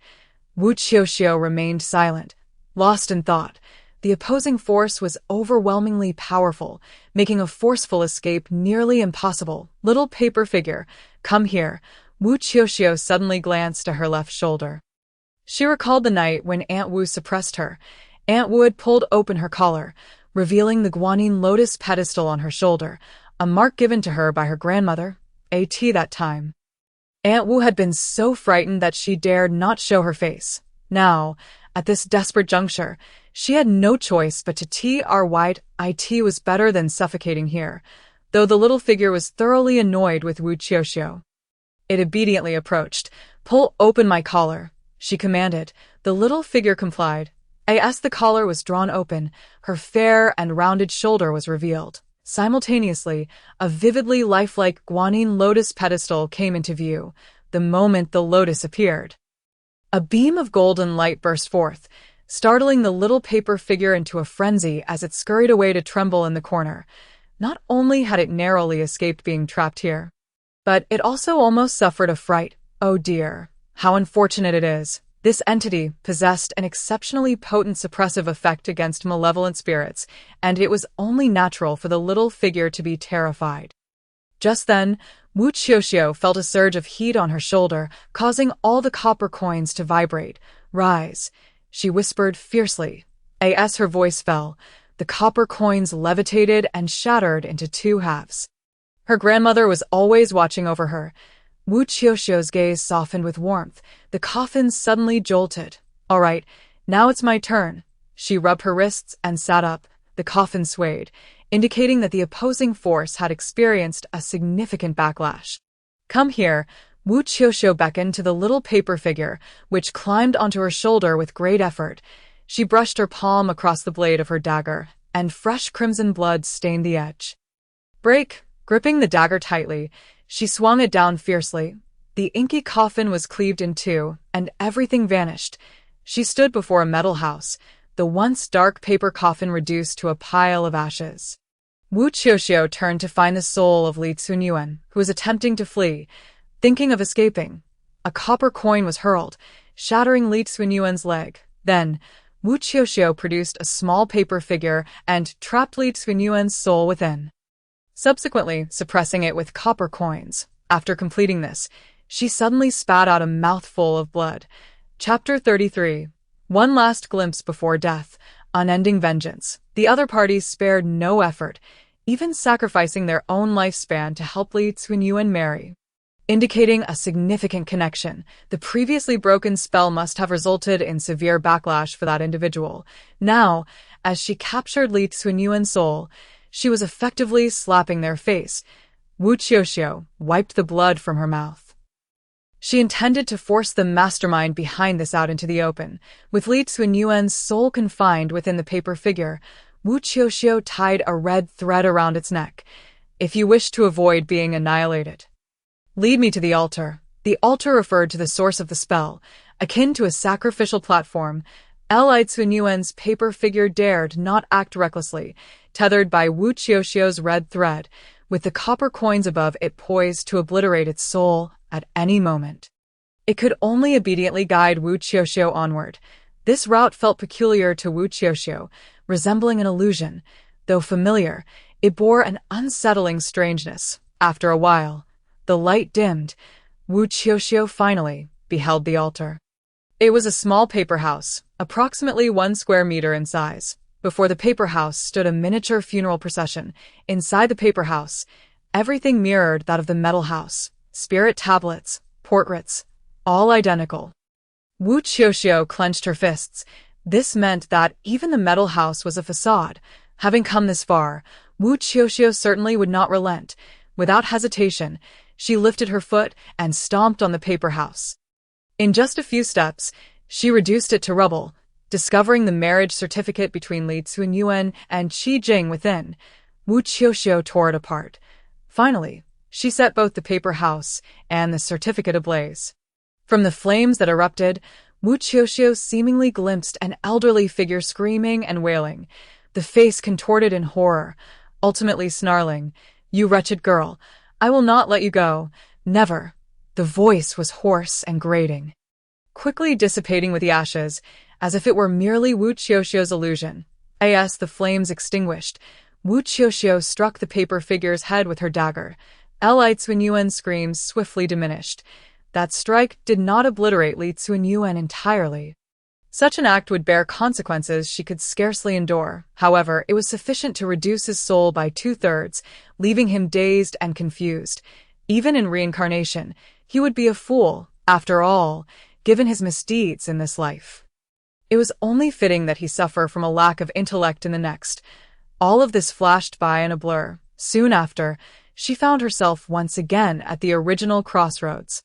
Wu Qiuqiu remained silent, lost in thought. The opposing force was overwhelmingly powerful, making a forceful escape nearly impossible. Little paper figure, come here. Wu Qiuqiu suddenly glanced to her left shoulder. She recalled the night when Aunt Wu suppressed her. Aunt Wu had pulled open her collar, revealing the guanine lotus pedestal on her shoulder, a mark given to her by her grandmother, that time. Aunt Wu had been so frightened that she dared not show her face. Now, at this desperate juncture, she had no choice but to it was better than suffocating here, though the little figure was thoroughly annoyed with Wu Qiuqiu. It obediently approached. Pull open my collar, she commanded. The little figure complied. As the collar was drawn open, her fair and rounded shoulder was revealed. Simultaneously, a vividly lifelike guanine lotus pedestal came into view, the moment the lotus appeared. A beam of golden light burst forth, startling the little paper figure into a frenzy as it scurried away to tremble in the corner. Not only had it narrowly escaped being trapped here, but it also almost suffered a fright. Oh dear, how unfortunate it is. This entity possessed an exceptionally potent suppressive effect against malevolent spirits, and it was only natural for the little figure to be terrified. Just then, Wu Qiuqiu felt a surge of heat on her shoulder, causing all the copper coins to vibrate. Rise, she whispered fiercely. As her voice fell, the copper coins levitated and shattered into 2 halves. Her grandmother was always watching over her. Wu Qiuqiu's gaze softened with warmth. The coffin suddenly jolted. All right, now it's my turn. She rubbed her wrists and sat up. The coffin swayed, indicating that the opposing force had experienced a significant backlash. Come here, Wu Qiuqiu beckoned to the little paper figure, which climbed onto her shoulder with great effort. She brushed her palm across the blade of her dagger, and fresh crimson blood stained the edge. Break! Gripping the dagger tightly, she swung it down fiercely. The inky coffin was cleaved in 2, and everything vanished. She stood before a metal house, the once dark paper coffin reduced to a pile of ashes. Wu Qiuqiu turned to find the soul of Li Cunyuan, who was attempting to flee. Thinking of escaping, a copper coin was hurled, shattering Li Cunyuan's leg. Then, Wu Qiuqiu produced a small paper figure and trapped Li Cunyuan's soul within, subsequently suppressing it with copper coins. After completing this, she suddenly spat out a mouthful of blood. Chapter 33. One last glimpse before death. Unending vengeance. The other parties spared no effort, even sacrificing their own lifespan to help Li Cunyuan marry, indicating a significant connection. The previously broken spell must have resulted in severe backlash for that individual. Now, as she captured Li Cunyuan's soul, she was effectively slapping their face. Wu Qiuqiu wiped the blood from her mouth. She intended to force the mastermind behind this out into the open. With Li Cunyuan's soul confined within the paper figure, Wu Qiuqiu tied a red thread around its neck. If you wish to avoid being annihilated, lead me to the altar. The altar referred to the source of the spell, akin to a sacrificial platform. Li Cunyuan's paper figure dared not act recklessly, tethered by Wu Qiuqiu's red thread, with the copper coins above it poised to obliterate its soul at any moment. It could only obediently guide Wu Qiuqiu onward. This route felt peculiar to Wu Qiuqiu, resembling an illusion. Though familiar, it bore an unsettling strangeness. After a while, the light dimmed. Wu Qiuqiu finally beheld the altar. It was a small paper house, approximately 1 square meter in size. Before the paper house stood a miniature funeral procession. Inside the paper house, everything mirrored that of the metal house. Spirit tablets, portraits, all identical. Wu Qiuqiu clenched her fists. This meant that even the metal house was a facade. Having come this far, Wu Qiuqiu certainly would not relent. Without hesitation, she lifted her foot and stomped on the paper house. In just a few steps, she reduced it to rubble, discovering the marriage certificate between Li Cunyuan and Qi Jing within. Wu Qiuqiu tore it apart. Finally, she set both the paper house and the certificate ablaze. From the flames that erupted, Wu Qiuqiu seemingly glimpsed an elderly figure screaming and wailing, the face contorted in horror, ultimately snarling, "You wretched girl, I will not let you go. Never." The voice was hoarse and grating, quickly dissipating with the ashes, as if it were merely Wu Qiuqiu's illusion. As the flames extinguished, Wu Qiuqiu struck the paper figure's head with her dagger. Li Cunyuan's screams swiftly diminished. That strike did not obliterate Li Cunyuan entirely. Such an act would bear consequences she could scarcely endure. However, it was sufficient to reduce his soul by 2/3, leaving him dazed and confused. Even in reincarnation, he would be a fool, after all, given his misdeeds in this life. It was only fitting that he suffer from a lack of intellect in the next. All of this flashed by in a blur. Soon after, she found herself once again at the original crossroads.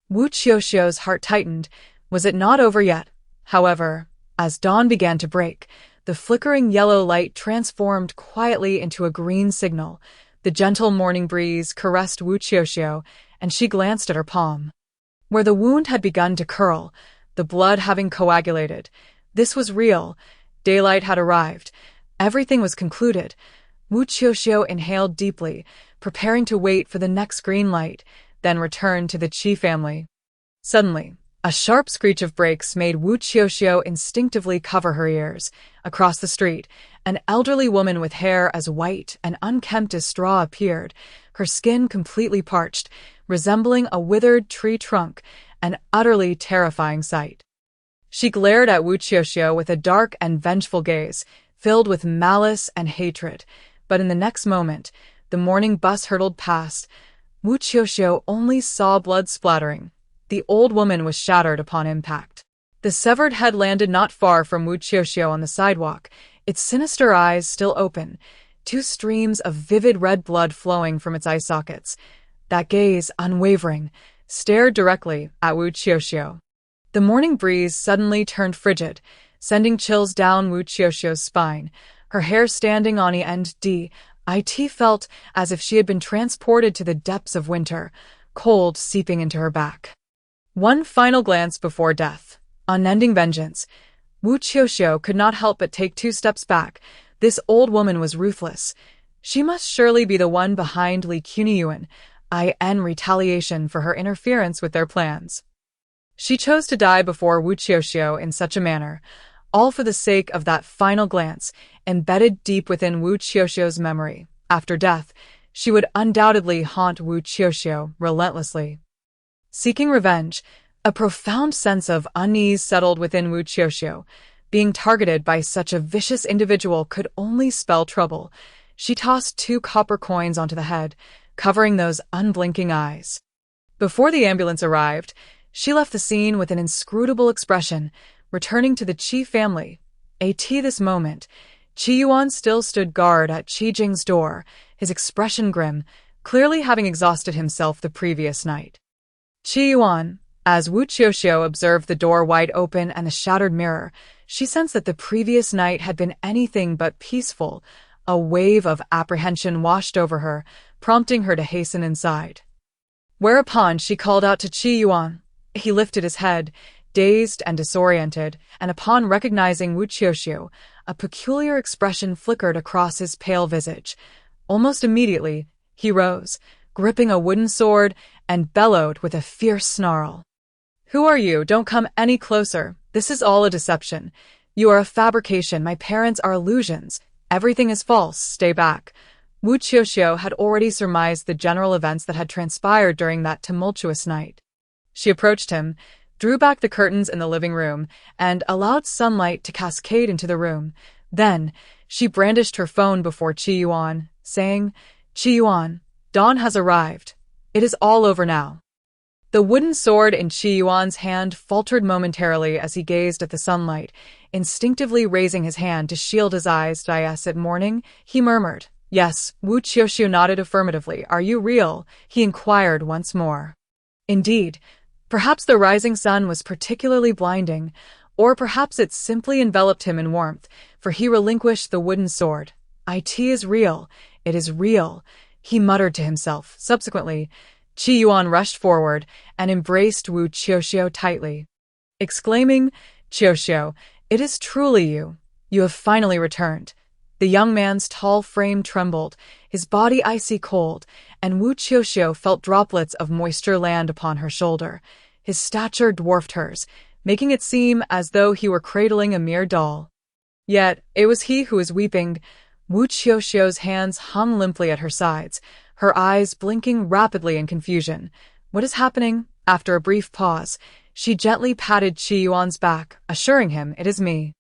Wu Qiuqiu's heart tightened. Was it not over yet? However, as dawn began to break, the flickering yellow light transformed quietly into a green signal. The gentle morning breeze caressed Wu Qiuqiu, and she glanced at her palm, where the wound had begun to curl, the blood having coagulated. This was real. Daylight had arrived. Everything was concluded. Wu Qiuqiu inhaled deeply, preparing to wait for the next green light, then return to the Qi family. Suddenly, a sharp screech of brakes made Wu Qiuqiu instinctively cover her ears. Across the street, an elderly woman with hair as white and unkempt as straw appeared, her skin completely parched, resembling a withered tree trunk, an utterly terrifying sight. She glared at Wu Qiuqiu with a dark and vengeful gaze, filled with malice and hatred. But in the next moment, the morning bus hurtled past. Wu Qiuqiu only saw blood splattering. The old woman was shattered upon impact. The severed head landed not far from Wu Qiuqiu on the sidewalk, its sinister eyes still open, 2 streams of vivid red blood flowing from its eye sockets. That gaze, unwavering, stared directly at Wu Qiuqiu. The morning breeze suddenly turned frigid, sending chills down Wu Qiuqiu's spine. Her hair standing on end, it felt as if she had been transported to the depths of winter, cold seeping into her back. One final glance before death. Unending vengeance. Wu Qiuqiu could not help but take 2 steps back. This old woman was ruthless. She must surely be the one behind Li Cunyuan, in retaliation for her interference with their plans. She chose to die before Wu Qiuqiu in such a manner, all for the sake of that final glance, embedded deep within Wu Qiuqiu's memory. After death, she would undoubtedly haunt Wu Qiuqiu relentlessly. Seeking revenge, a profound sense of unease settled within Wu Qiuqiu. Being targeted by such a vicious individual could only spell trouble. She tossed 2 copper coins onto the head, covering those unblinking eyes. Before the ambulance arrived, she left the scene with an inscrutable expression, returning to the Qi family. At this moment, Qi Yuan still stood guard at Qi Jing's door, his expression grim, clearly having exhausted himself the previous night. Qi Yuan, as Wu Qiuqiu observed the door wide open and the shattered mirror, she sensed that the previous night had been anything but peaceful. A wave of apprehension washed over her, prompting her to hasten inside. Whereupon she called out to Qi Yuan. He lifted his head, dazed and disoriented, and upon recognizing Wu Qiuqiu, a peculiar expression flickered across his pale visage. Almost immediately, he rose, gripping a wooden sword, and bellowed with a fierce snarl. "Who are you? Don't come any closer. This is all a deception. You are a fabrication. My parents are illusions. Everything is false. Stay back." Wu Qiuqiu had already surmised the general events that had transpired during that tumultuous night. She approached him, drew back the curtains in the living room, and allowed sunlight to cascade into the room. Then, she brandished her phone before Qiuan, saying, "Qiuan, dawn has arrived. It is all over now." The wooden sword in Qiuan's hand faltered momentarily as he gazed at the sunlight, instinctively raising his hand to shield his eyes. "Yes, at morning?" he murmured. "Yes." Wu Qiuqiu nodded affirmatively. "Are you real?" he inquired once more. Indeed, perhaps the rising sun was particularly blinding, or perhaps it simply enveloped him in warmth, for he relinquished the wooden sword. "It is real. It is real," he muttered to himself. Subsequently, Qiuan rushed forward and embraced Wu Qiuqiu tightly, exclaiming, "Qiuqiu, it is truly you. You have finally returned." The young man's tall frame trembled, his body icy cold, and Wu Qiuqiu felt droplets of moisture land upon her shoulder. His stature dwarfed hers, making it seem as though he were cradling a mere doll. Yet, it was he who was weeping. Wu Qiuqiu's hands hung limply at her sides, her eyes blinking rapidly in confusion. "What is happening?" After a brief pause, she gently patted Qiuan's back, assuring him, "It is me.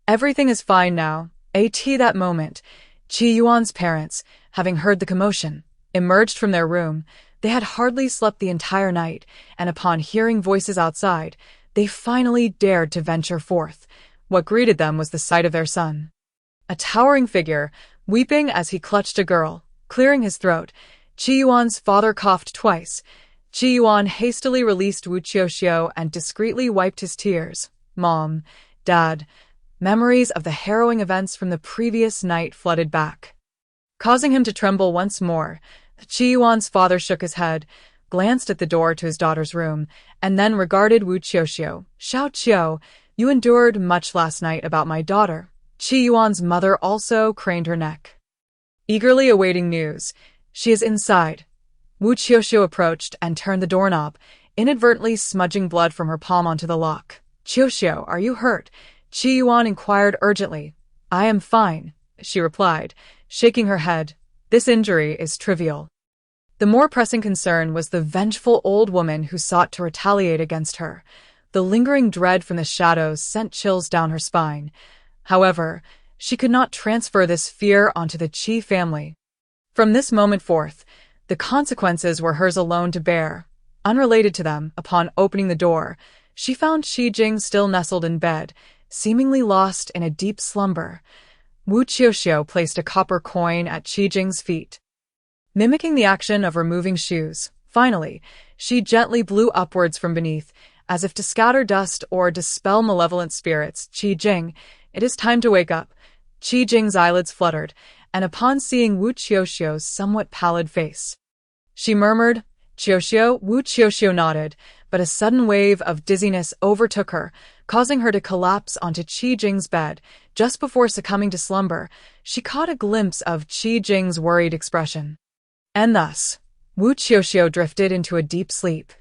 Everything is fine now." At that moment, Qiuan's parents, having heard the commotion, emerged from their room. They had hardly slept the entire night, and upon hearing voices outside, they finally dared to venture forth. What greeted them was the sight of their son, a towering figure, weeping as he clutched a girl. Clearing his throat, Qiuan's father coughed twice. Qiuan hastily released Wu Qiuqiu and discreetly wiped his tears. "Mom, Dad," memories of the harrowing events from the previous night flooded back, causing him to tremble once more. Qiuan's father shook his head, glanced at the door to his daughter's room, and then regarded Wu Qiuqiu. "Xiao Qiu, you endured much last night about my daughter." Qiuan's mother also craned her neck, eagerly awaiting news. "She is inside." Wu Qiuqiu approached and turned the doorknob, inadvertently smudging blood from her palm onto the lock. "Qiuqiu, are you hurt?" Qiuan inquired urgently. "I am fine," she replied, shaking her head. "This injury is trivial." The more pressing concern was the vengeful old woman who sought to retaliate against her. The lingering dread from the shadows sent chills down her spine. However, she could not transfer this fear onto the Qi family. From this moment forth, the consequences were hers alone to bear. Unrelated to them, upon opening the door, she found Qi Jing still nestled in bed, seemingly lost in a deep slumber. Wu Qiuqiu placed a copper coin at Qi Jing's feet, mimicking the action of removing shoes. Finally, she gently blew upwards from beneath, as if to scatter dust or dispel malevolent spirits. "Qi Jing, it is time to wake up." Qi Jing's eyelids fluttered, and upon seeing Wu Qiuqiu's somewhat pallid face, she murmured, "Qiuqiu." Wu Qiuqiu nodded, but a sudden wave of dizziness overtook her, causing her to collapse onto Qi Jing's bed. Just before succumbing to slumber, she caught a glimpse of Qi Jing's worried expression. And thus, Wu Qiuqiu drifted into a deep sleep.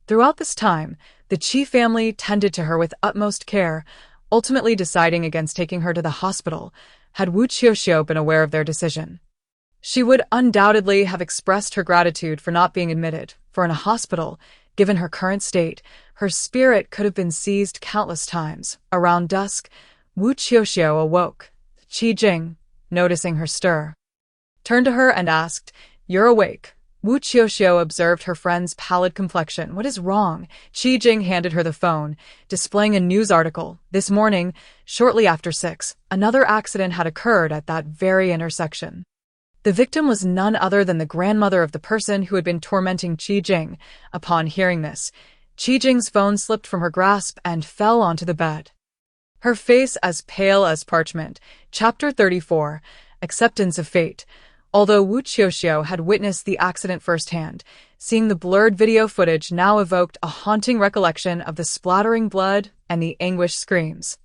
Throughout this time, the Qi family tended to her with utmost care, ultimately deciding against taking her to the hospital. Had Wu Qiuqiu been aware of their decision, she would undoubtedly have expressed her gratitude for not being admitted, for in a hospital, given her current state, her spirit could have been seized countless times. Around dusk, Wu Qiuqiu awoke. Qi Jing, noticing her stir, turned to her and asked, "You're awake?" Wu Qiuqiu observed her friend's pallid complexion. "What is wrong?" Qi Jing handed her the phone, displaying a news article. This morning, shortly after 6, another accident had occurred at that very intersection. The victim was none other than the grandmother of the person who had been tormenting Qi Jing. Upon hearing this, Qi Jing's phone slipped from her grasp and fell onto the bed, her face as pale as parchment. Chapter 34, Acceptance of Fate. Although Wu Qiuqiu had witnessed the accident firsthand, seeing the blurred video footage now evoked a haunting recollection of the splattering blood and the anguished screams,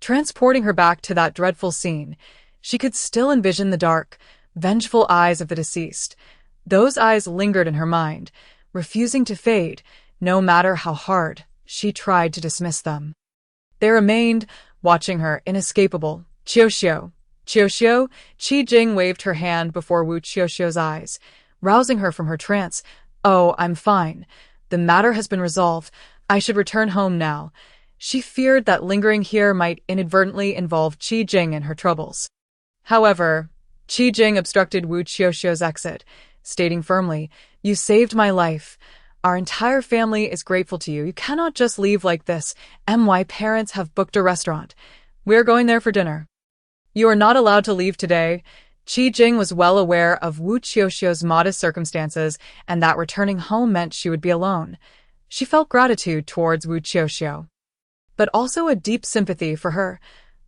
transporting her back to that dreadful scene. She could still envision the dark, vengeful eyes of the deceased. Those eyes lingered in her mind, refusing to fade, no matter how hard she tried to dismiss them. They remained, watching her, inescapable. "Qiuqiu, Qiuqiu." Qi Jing waved her hand before Wu Qiuqiu's eyes, rousing her from her trance. "Oh, I'm fine. The matter has been resolved. I should return home now." She feared that lingering here might inadvertently involve Qi Jing in her troubles. However, Qi Jing obstructed Wu Qiuqiu's exit, stating firmly, "You saved my life. Our entire family is grateful to you. You cannot just leave like this. My parents have booked a restaurant. We're going there for dinner. You are not allowed to leave today." Qi Jing was well aware of Wu Qiuqiu's modest circumstances and that returning home meant she would be alone. She felt gratitude towards Wu Qiuqiu, but also a deep sympathy for her.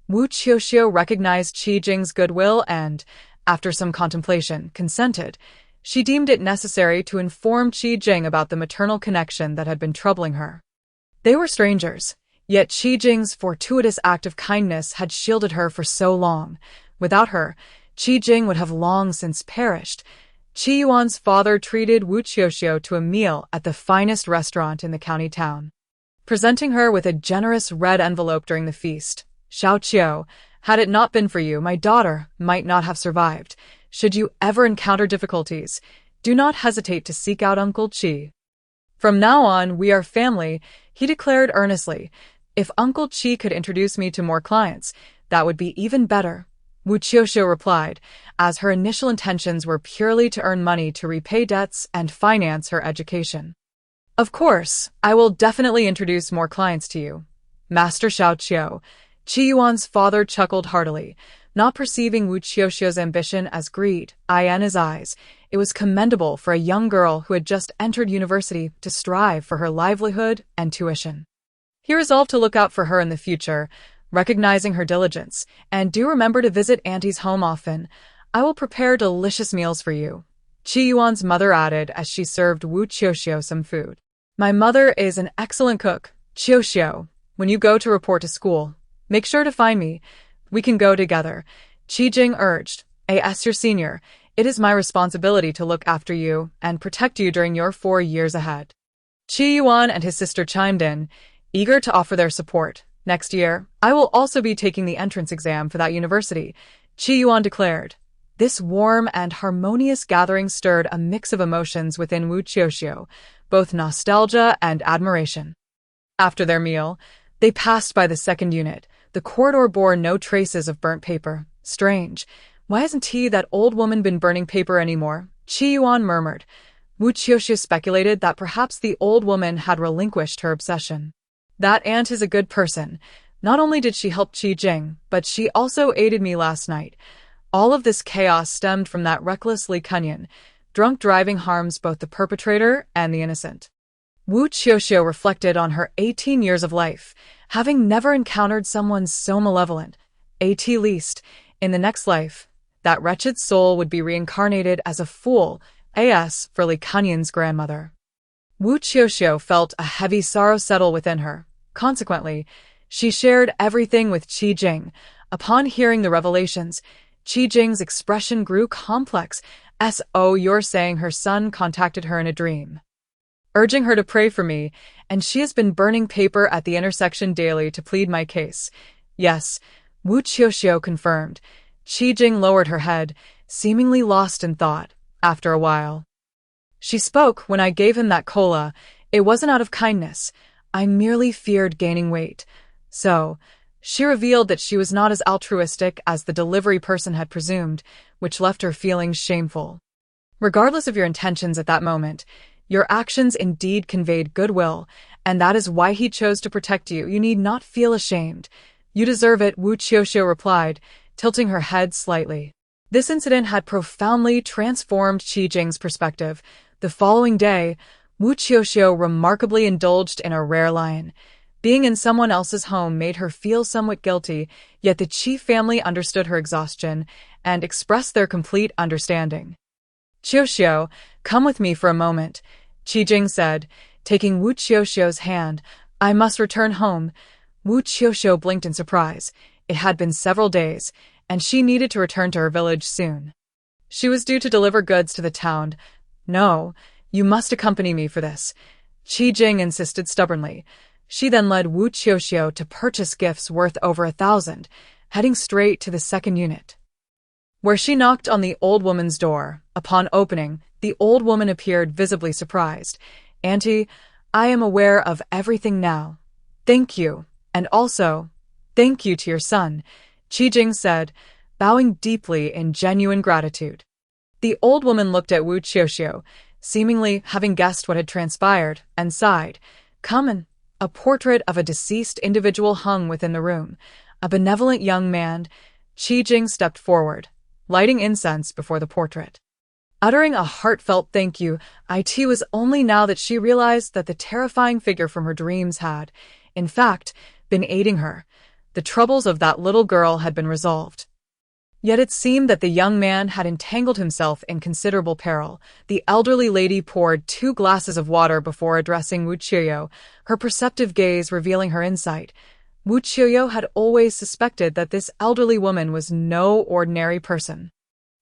Wu Qiuqiu recognized Qi Jing's goodwill and, after some contemplation, consented. She deemed it necessary to inform Qi Jing about the maternal connection that had been troubling her. They were strangers, yet Qi Jing's fortuitous act of kindness had shielded her for so long. Without her, Qi Jing would have long since perished. Qi Yuan's father treated Wu Qiuqiu to a meal at the finest restaurant in the county town, presenting her with a generous red envelope during the feast. "Xiao Qiu, had it not been for you, my daughter might not have survived. Should you ever encounter difficulties, do not hesitate to seek out Uncle Qi. From now on, we are family," he declared earnestly. "If Uncle Qi could introduce me to more clients, that would be even better." Wu Qiuqiu replied, as her initial intentions were purely to earn money to repay debts and finance her education. "Of course, I will definitely introduce more clients to you, Master Xiao Qiu." Qi Yuan's father chuckled heartily, not perceiving Wu Qiuqiu's ambition as greed. In his eyes, it was commendable for a young girl who had just entered university to strive for her livelihood and tuition. He resolved to look out for her in the future, recognizing her diligence. "And do remember to visit Auntie's home often. I will prepare delicious meals for you," Qi Yuan's mother added as she served Wu Qiuqiu some food. "My mother is an excellent cook. Qiuqiu, when you go to report to school, make sure to find me. We can go together," Qi Jing urged. "As your senior, it is my responsibility to look after you and protect you during your 4 years ahead." Qi Yuan and his sister chimed in, eager to offer their support. "Next year, I will also be taking the entrance exam for that university," Qi Yuan declared. This warm and harmonious gathering stirred a mix of emotions within Wu Qiuqiu, both nostalgia and admiration. After their meal, they passed by the second unit. The corridor bore no traces of burnt paper. "Strange. Why hasn't that old woman been burning paper anymore?" Qi Yuan murmured. Wu Qiuqiu speculated that perhaps the old woman had relinquished her obsession. "That aunt is a good person. Not only did she help Qi Jing, but she also aided me last night." All of this chaos stemmed from that reckless Li Kenyan. Drunk driving harms both the perpetrator and the innocent. Wu Qiuqiu reflected on her 18 years of life, having never encountered someone so malevolent. At least, in the next life, that wretched soul would be reincarnated as a fool, as for Li Kenyan's grandmother. Wu Qiuqiu felt a heavy sorrow settle within her. Consequently, she shared everything with Qi Jing. Upon hearing the revelations, Qi Jing's expression grew complex. You're saying her son contacted her in a dream, urging her to pray for me, and she has been burning paper at the intersection daily to plead my case. "Yes," Wu Qiuqiu confirmed. Qi Jing lowered her head, seemingly lost in thought. After a while, she spoke. "When I gave him that cola, it wasn't out of kindness. I merely feared gaining weight." So, she revealed that she was not as altruistic as the delivery person had presumed, which left her feeling shameful. Regardless of your intentions at that moment, your actions indeed conveyed goodwill, and that is why he chose to protect you. You need not feel ashamed. "You deserve it," Wu Qiuqiu replied, tilting her head slightly. This incident had profoundly transformed Qi Jing's perspective. The following day, Wu Qiuqiu remarkably indulged in a rare line. Being in someone else's home made her feel somewhat guilty, yet the Qi family understood her exhaustion and expressed their complete understanding. "Qiuqiu, come with me for a moment," Qi Jing said, taking Wu Qiuqiu's hand. "I must return home." Wu Qiuqiu blinked in surprise. It had been several days, and she needed to return to her village soon. She was due to deliver goods to the town. "No, you must accompany me for this," Qi Jing insisted stubbornly. She then led Wu Qiuqiu to purchase gifts worth over 1,000, heading straight to the second unit, where she knocked on the old woman's door. Upon opening, the old woman appeared visibly surprised. "Auntie, I am aware of everything now." "Thank you," And also, thank you to your son, Qi said, bowing deeply in genuine gratitude. The old woman looked at Wu Qiuqiu, seemingly having guessed what had transpired, and sighed. Come in. A portrait of a deceased individual hung within the room. A benevolent young man. Qi stepped forward, lighting incense before the portrait. Uttering a heartfelt thank you, it was only now that she realized that the terrifying figure from her dreams had, in fact, been aiding her. The troubles of that little girl had been resolved. Yet it seemed that the young man had entangled himself in considerable peril. The elderly lady poured 2 glasses of water before addressing Wu Qiuqiu, her perceptive gaze revealing her insight. Wu Qiuqiu had always suspected that this elderly woman was no ordinary person.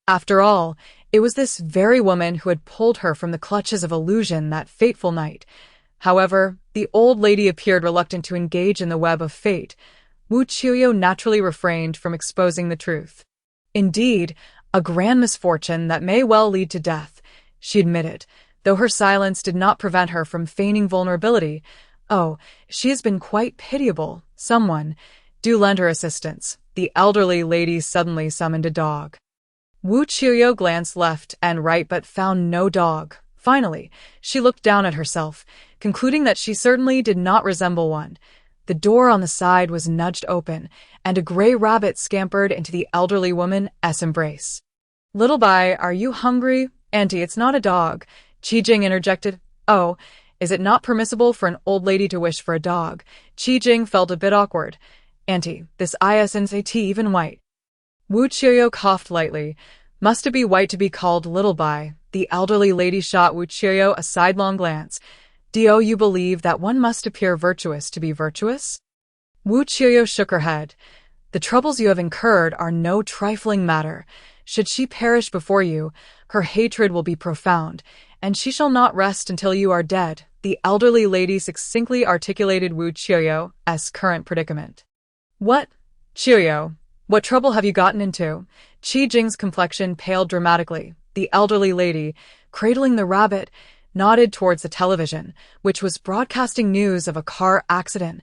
After all, it was this very woman who had pulled her from the clutches of illusion that fateful night. However, the old lady appeared reluctant to engage in the web of fate. Wu Qiuqiu naturally refrained from exposing the truth. Indeed, a grand misfortune that may well lead to death, she admitted, though her silence did not prevent her from feigning vulnerability. Oh, she has been quite pitiable. Someone, do lend her assistance. The elderly lady suddenly summoned a dog. Wu Qiuqiu glanced left and right but found no dog. Finally, she looked down at herself, concluding that she certainly did not resemble one. The door on the side was nudged open, and a gray rabbit scampered into the elderly woman's embrace. Little Bai, are you hungry? Auntie, it's not a dog, Qi interjected. Oh, is it not permissible for an old lady to wish for a dog? Qi felt a bit awkward. Auntie, this isn't even white. Wu Qiuqiu coughed lightly. Must it be white to be called Little Bai? The elderly lady shot Wu Qiuqiu a sidelong glance. Do you believe that one must appear virtuous to be virtuous? Wu Qiuqiu shook her head. The troubles you have incurred are no trifling matter. Should she perish before you, her hatred will be profound, and she shall not rest until you are dead. The elderly lady succinctly articulated Wu Qiuqiu's current predicament. What? Qiuqiu, what trouble have you gotten into? Qi complexion paled dramatically. The elderly lady, cradling the rabbit, nodded towards the television, which was broadcasting news of a car accident.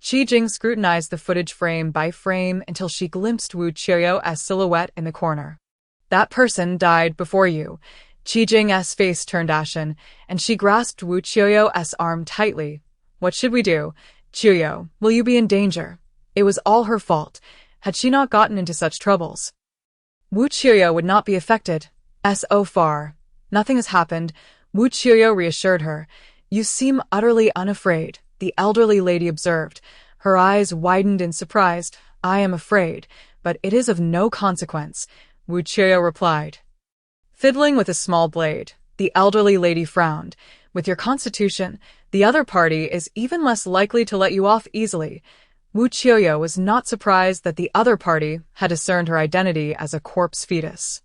Qi scrutinized the footage frame by frame until she glimpsed Wu Qiuqiu's silhouette in the corner. That person died before you. Qi's face turned ashen, and she grasped Wu Qiuqiu's arm tightly. What should we do? Qiuqiu, will you be in danger? It was all her fault. Had she not gotten into such troubles? Wu Qiuqiu would not be affected. So far. Nothing has happened. Wu Qiuqiu reassured her. You seem utterly unafraid, the elderly lady observed. Her eyes widened in surprise. I am afraid, but it is of no consequence, Wu Qiuqiu replied. Fiddling with a small blade, the elderly lady frowned. With your constitution, the other party is even less likely to let you off easily. Wu Qiuqiu was not surprised that the other party had discerned her identity as a corpse fetus.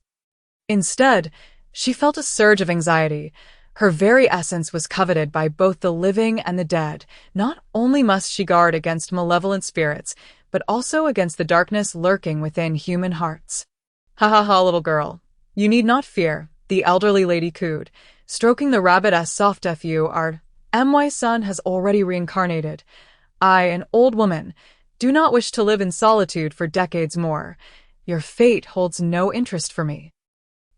Instead, she felt a surge of anxiety. Her very essence was coveted by both the living and the dead. Not only must she guard against malevolent spirits, but also against the darkness lurking within human hearts. Ha ha ha, little girl. You need not fear, the elderly lady cooed, stroking the rabbit as soft as you are. My son has already reincarnated. I, an old woman, do not wish to live in solitude for decades more. Your fate holds no interest for me.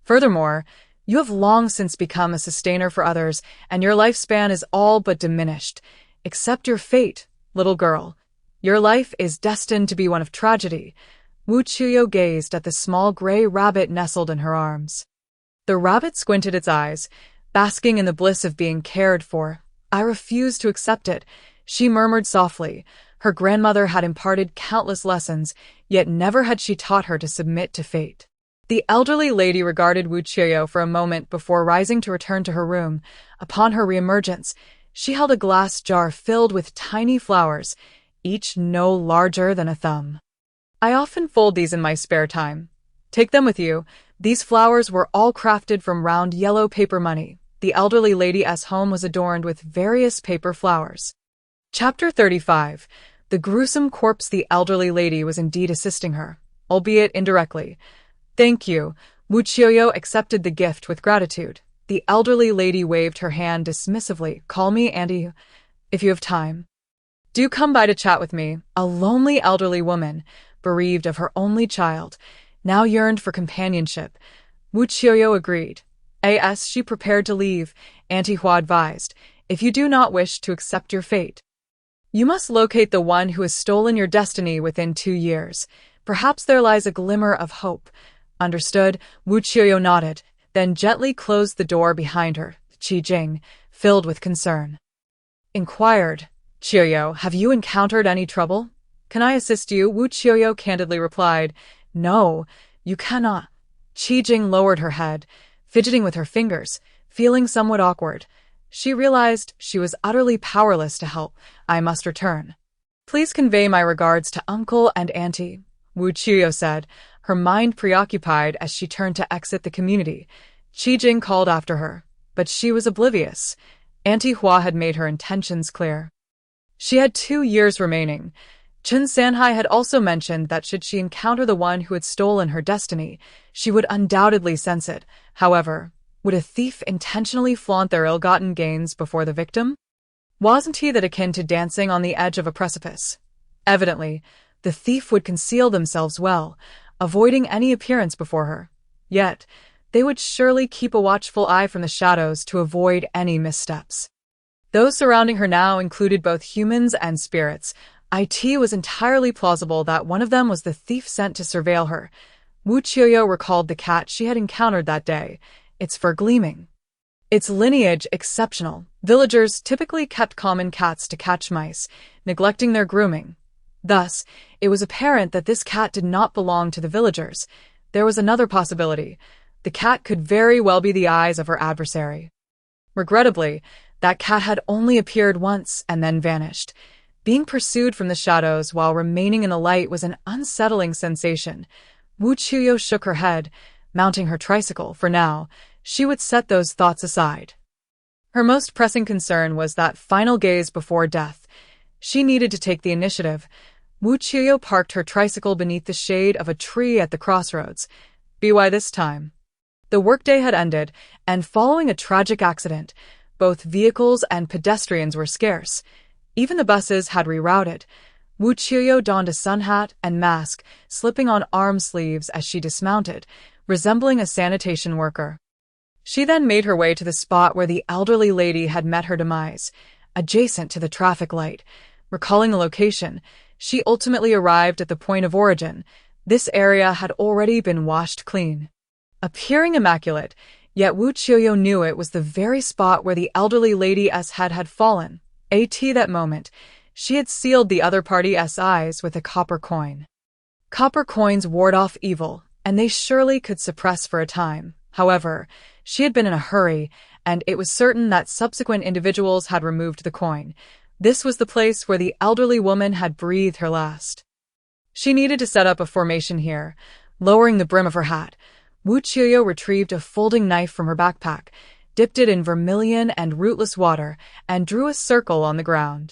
Furthermore, you have long since become a sustainer for others, and your lifespan is all but diminished. Accept your fate, little girl. Your life is destined to be one of tragedy. Wu Qiuqiu gazed at the small gray rabbit nestled in her arms. The rabbit squinted its eyes, basking in the bliss of being cared for. I refuse to accept it, she murmured softly. Her grandmother had imparted countless lessons, yet never had she taught her to submit to fate. The elderly lady regarded Wu Qiuqiu for a moment before rising to return to her room. Upon her reemergence, she held a glass jar filled with tiny flowers, each no larger than a thumb. I often fold these in my spare time. Take them with you. These flowers were all crafted from round yellow paper money. The elderly lady's home was adorned with various paper flowers. Chapter 35. The gruesome corpse. The elderly lady was indeed assisting her, albeit indirectly. Thank you. Wu Qiuqiu accepted the gift with gratitude. The elderly lady waved her hand dismissively. Call me Auntie, if you have time. Do come by to chat with me." A lonely elderly woman, bereaved of her only child, now yearned for companionship. Wu Qiuqiu agreed. As she prepared to leave, Auntie Hua advised, "If you do not wish to accept your fate, you must locate the one who has stolen your destiny within 2 years. Perhaps there lies a glimmer of hope." Understood, Wu Qiuqiu nodded, then gently closed the door behind her. Qi Jing, filled with concern, inquired, "Qiuqiu, have you encountered any trouble? Can I assist you?" Wu Qiuqiu candidly replied, "No, you cannot." Qi Jing lowered her head, fidgeting with her fingers, feeling somewhat awkward. She realized she was utterly powerless to help. "I must return. Please convey my regards to Uncle and Auntie," Wu Qiuqiu said, her mind preoccupied as she turned to exit the community. Qi Jing called after her, but she was oblivious. Auntie Hua had made her intentions clear. She had 2 years remaining. Chen Sanhai had also mentioned that should she encounter the one who had stolen her destiny, she would undoubtedly sense it. However, would a thief intentionally flaunt their ill-gotten gains before the victim? Wasn't he that akin to dancing on the edge of a precipice? Evidently, the thief would conceal themselves well, avoiding any appearance before her. Yet, they would surely keep a watchful eye from the shadows to avoid any missteps. Those surrounding her now included both humans and spirits. It was entirely plausible that one of them was the thief sent to surveil her. Wu Qiuqiu recalled the cat she had encountered that day, its fur gleaming, its lineage exceptional. Villagers typically kept common cats to catch mice, neglecting their grooming. Thus, it was apparent that this cat did not belong to the villagers. There was another possibility. The cat could very well be the eyes of her adversary. Regrettably, that cat had only appeared once and then vanished. Being pursued from the shadows while remaining in the light was an unsettling sensation. Wu Qiuqiu shook her head, mounting her tricycle. For now, she would set those thoughts aside. Her most pressing concern was that final gaze before death. She needed to take the initiative. Wu Qiuqiu parked her tricycle beneath the shade of a tree at the crossroads. By this time, the workday had ended, and following a tragic accident, both vehicles and pedestrians were scarce. Even the buses had rerouted. Wu Qiuqiu donned a sun hat and mask, slipping on arm sleeves as she dismounted, resembling a sanitation worker. She then made her way to the spot where the elderly lady had met her demise, adjacent to the traffic light. Recalling the location, she ultimately arrived at the point of origin. This area had already been washed clean, appearing immaculate, yet Wu Qiuqiu knew it was the very spot where the elderly lady's head had fallen. At that moment, she had sealed the other party's eyes with a copper coin. Copper coins ward off evil, and they surely could suppress for a time. However, she had been in a hurry, and it was certain that subsequent individuals had removed the coin. This was the place where the elderly woman had breathed her last. She needed to set up a formation here. Lowering the brim of her hat, Wu Qiuqiu retrieved a folding knife from her backpack, dipped it in vermilion and rootless water, and drew a circle on the ground.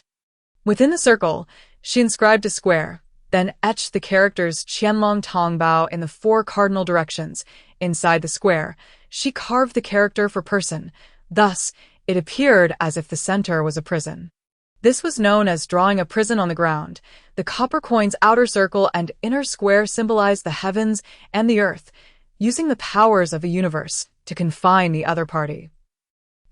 Within the circle, she inscribed a square, then etched the characters Qianlong Tongbao in the 4 cardinal directions. Inside the square, she carved the character for person. Thus, it appeared as if the center was a prison. This was known as drawing a prison on the ground. The copper coin's outer circle and inner square symbolized the heavens and the earth, using the powers of a universe to confine the other party,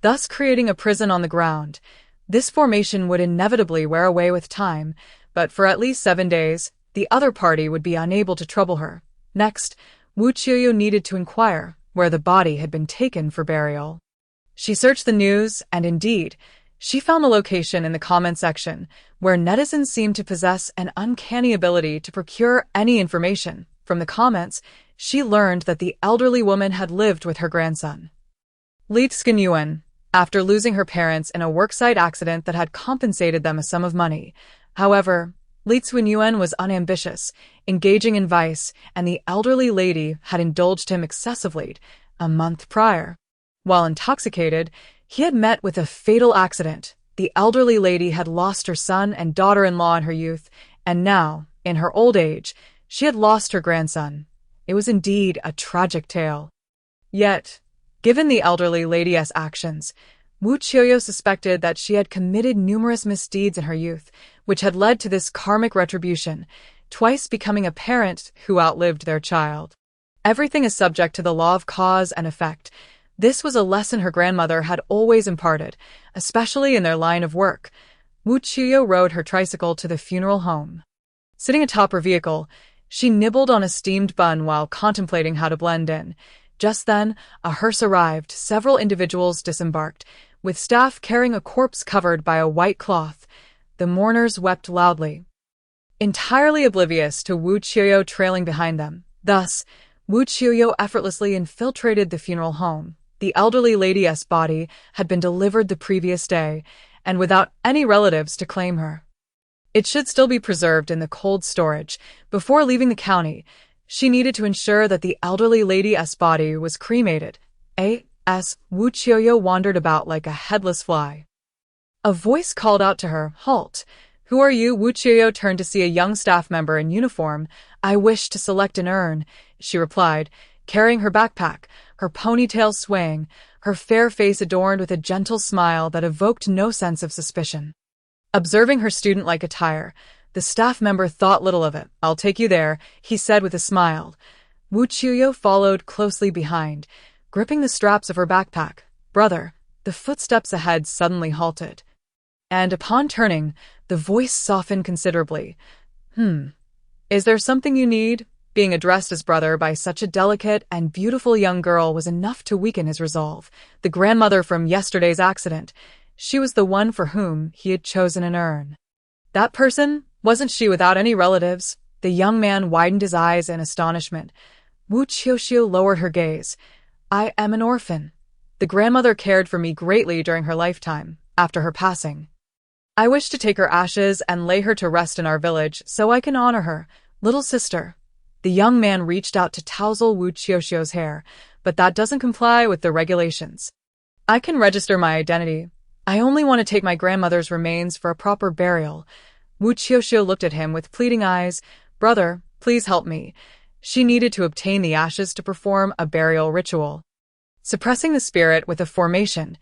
thus creating a prison on the ground. This formation would inevitably wear away with time, but for at least 7 days, the other party would be unable to trouble her. Next, Wu Qiuqiu needed to inquire where the body had been taken for burial. She searched the news, and indeed, she found the location in the comment section, where netizens seemed to possess an uncanny ability to procure any information. From the comments, she learned that the elderly woman had lived with her grandson, Li Qiuqiu, after losing her parents in a worksite accident that had compensated them a sum of money. However, Li Qiuqiu was unambitious, engaging in vice, and the elderly lady had indulged him excessively. A month prior, while intoxicated, he had met with a fatal accident. The elderly lady had lost her son and daughter-in-law in her youth, and now, in her old age, she had lost her grandson. It was indeed a tragic tale. Yet, given the elderly lady's actions, Wu Qiuqiu suspected that she had committed numerous misdeeds in her youth, which had led to this karmic retribution, twice becoming a parent who outlived their child. Everything is subject to the law of cause and effect. This was a lesson her grandmother had always imparted, especially in their line of work. Wu Qiuqiu rode her tricycle to the funeral home. Sitting atop her vehicle, she nibbled on a steamed bun while contemplating how to blend in. Just then, a hearse arrived. Several individuals disembarked, with staff carrying a corpse covered by a white cloth. The mourners wept loudly, entirely oblivious to Wu Qiuqiu trailing behind them. Thus, Wu Qiuqiu effortlessly infiltrated the funeral home. The elderly lady's body had been delivered the previous day, and without any relatives to claim her. It should still be preserved in the cold storage. Before leaving the county, she needed to ensure that the elderly lady's body was cremated. Wu Qiuqiu wandered about like a headless fly. A voice called out to her, "Halt! Who are you?" Wu Qiuqiu turned to see a young staff member in uniform. "I wish to select an urn," she replied, carrying her backpack, her ponytail swaying, her fair face adorned with a gentle smile that evoked no sense of suspicion. Observing her student-like attire, the staff member thought little of it. "I'll take you there," he said with a smile. Wu Qiuqiu followed closely behind, gripping the straps of her backpack. "Brother." The footsteps ahead suddenly halted, and upon turning, the voice softened considerably. Is there something you need?" Being addressed as brother by such a delicate and beautiful young girl was enough to weaken his resolve. The grandmother from yesterday's accident. She was the one for whom he had chosen an urn. That person? Wasn't she without any relatives? The young man widened his eyes in astonishment. Wu Qiuqiu lowered her gaze. "I am an orphan. The grandmother cared for me greatly during her lifetime, after her passing. I wish to take her ashes and lay her to rest in our village so I can honor her. Little sister." The young man reached out to tousle Wu Qiuqiu's hair, "But that doesn't comply with the regulations. I can register my identity. I only want to take my grandmother's remains for a proper burial." Wu Qiuqiu looked at him with pleading eyes. "Brother, please help me." She needed to obtain the ashes to perform a burial ritual. Suppressing the spirit with a formation,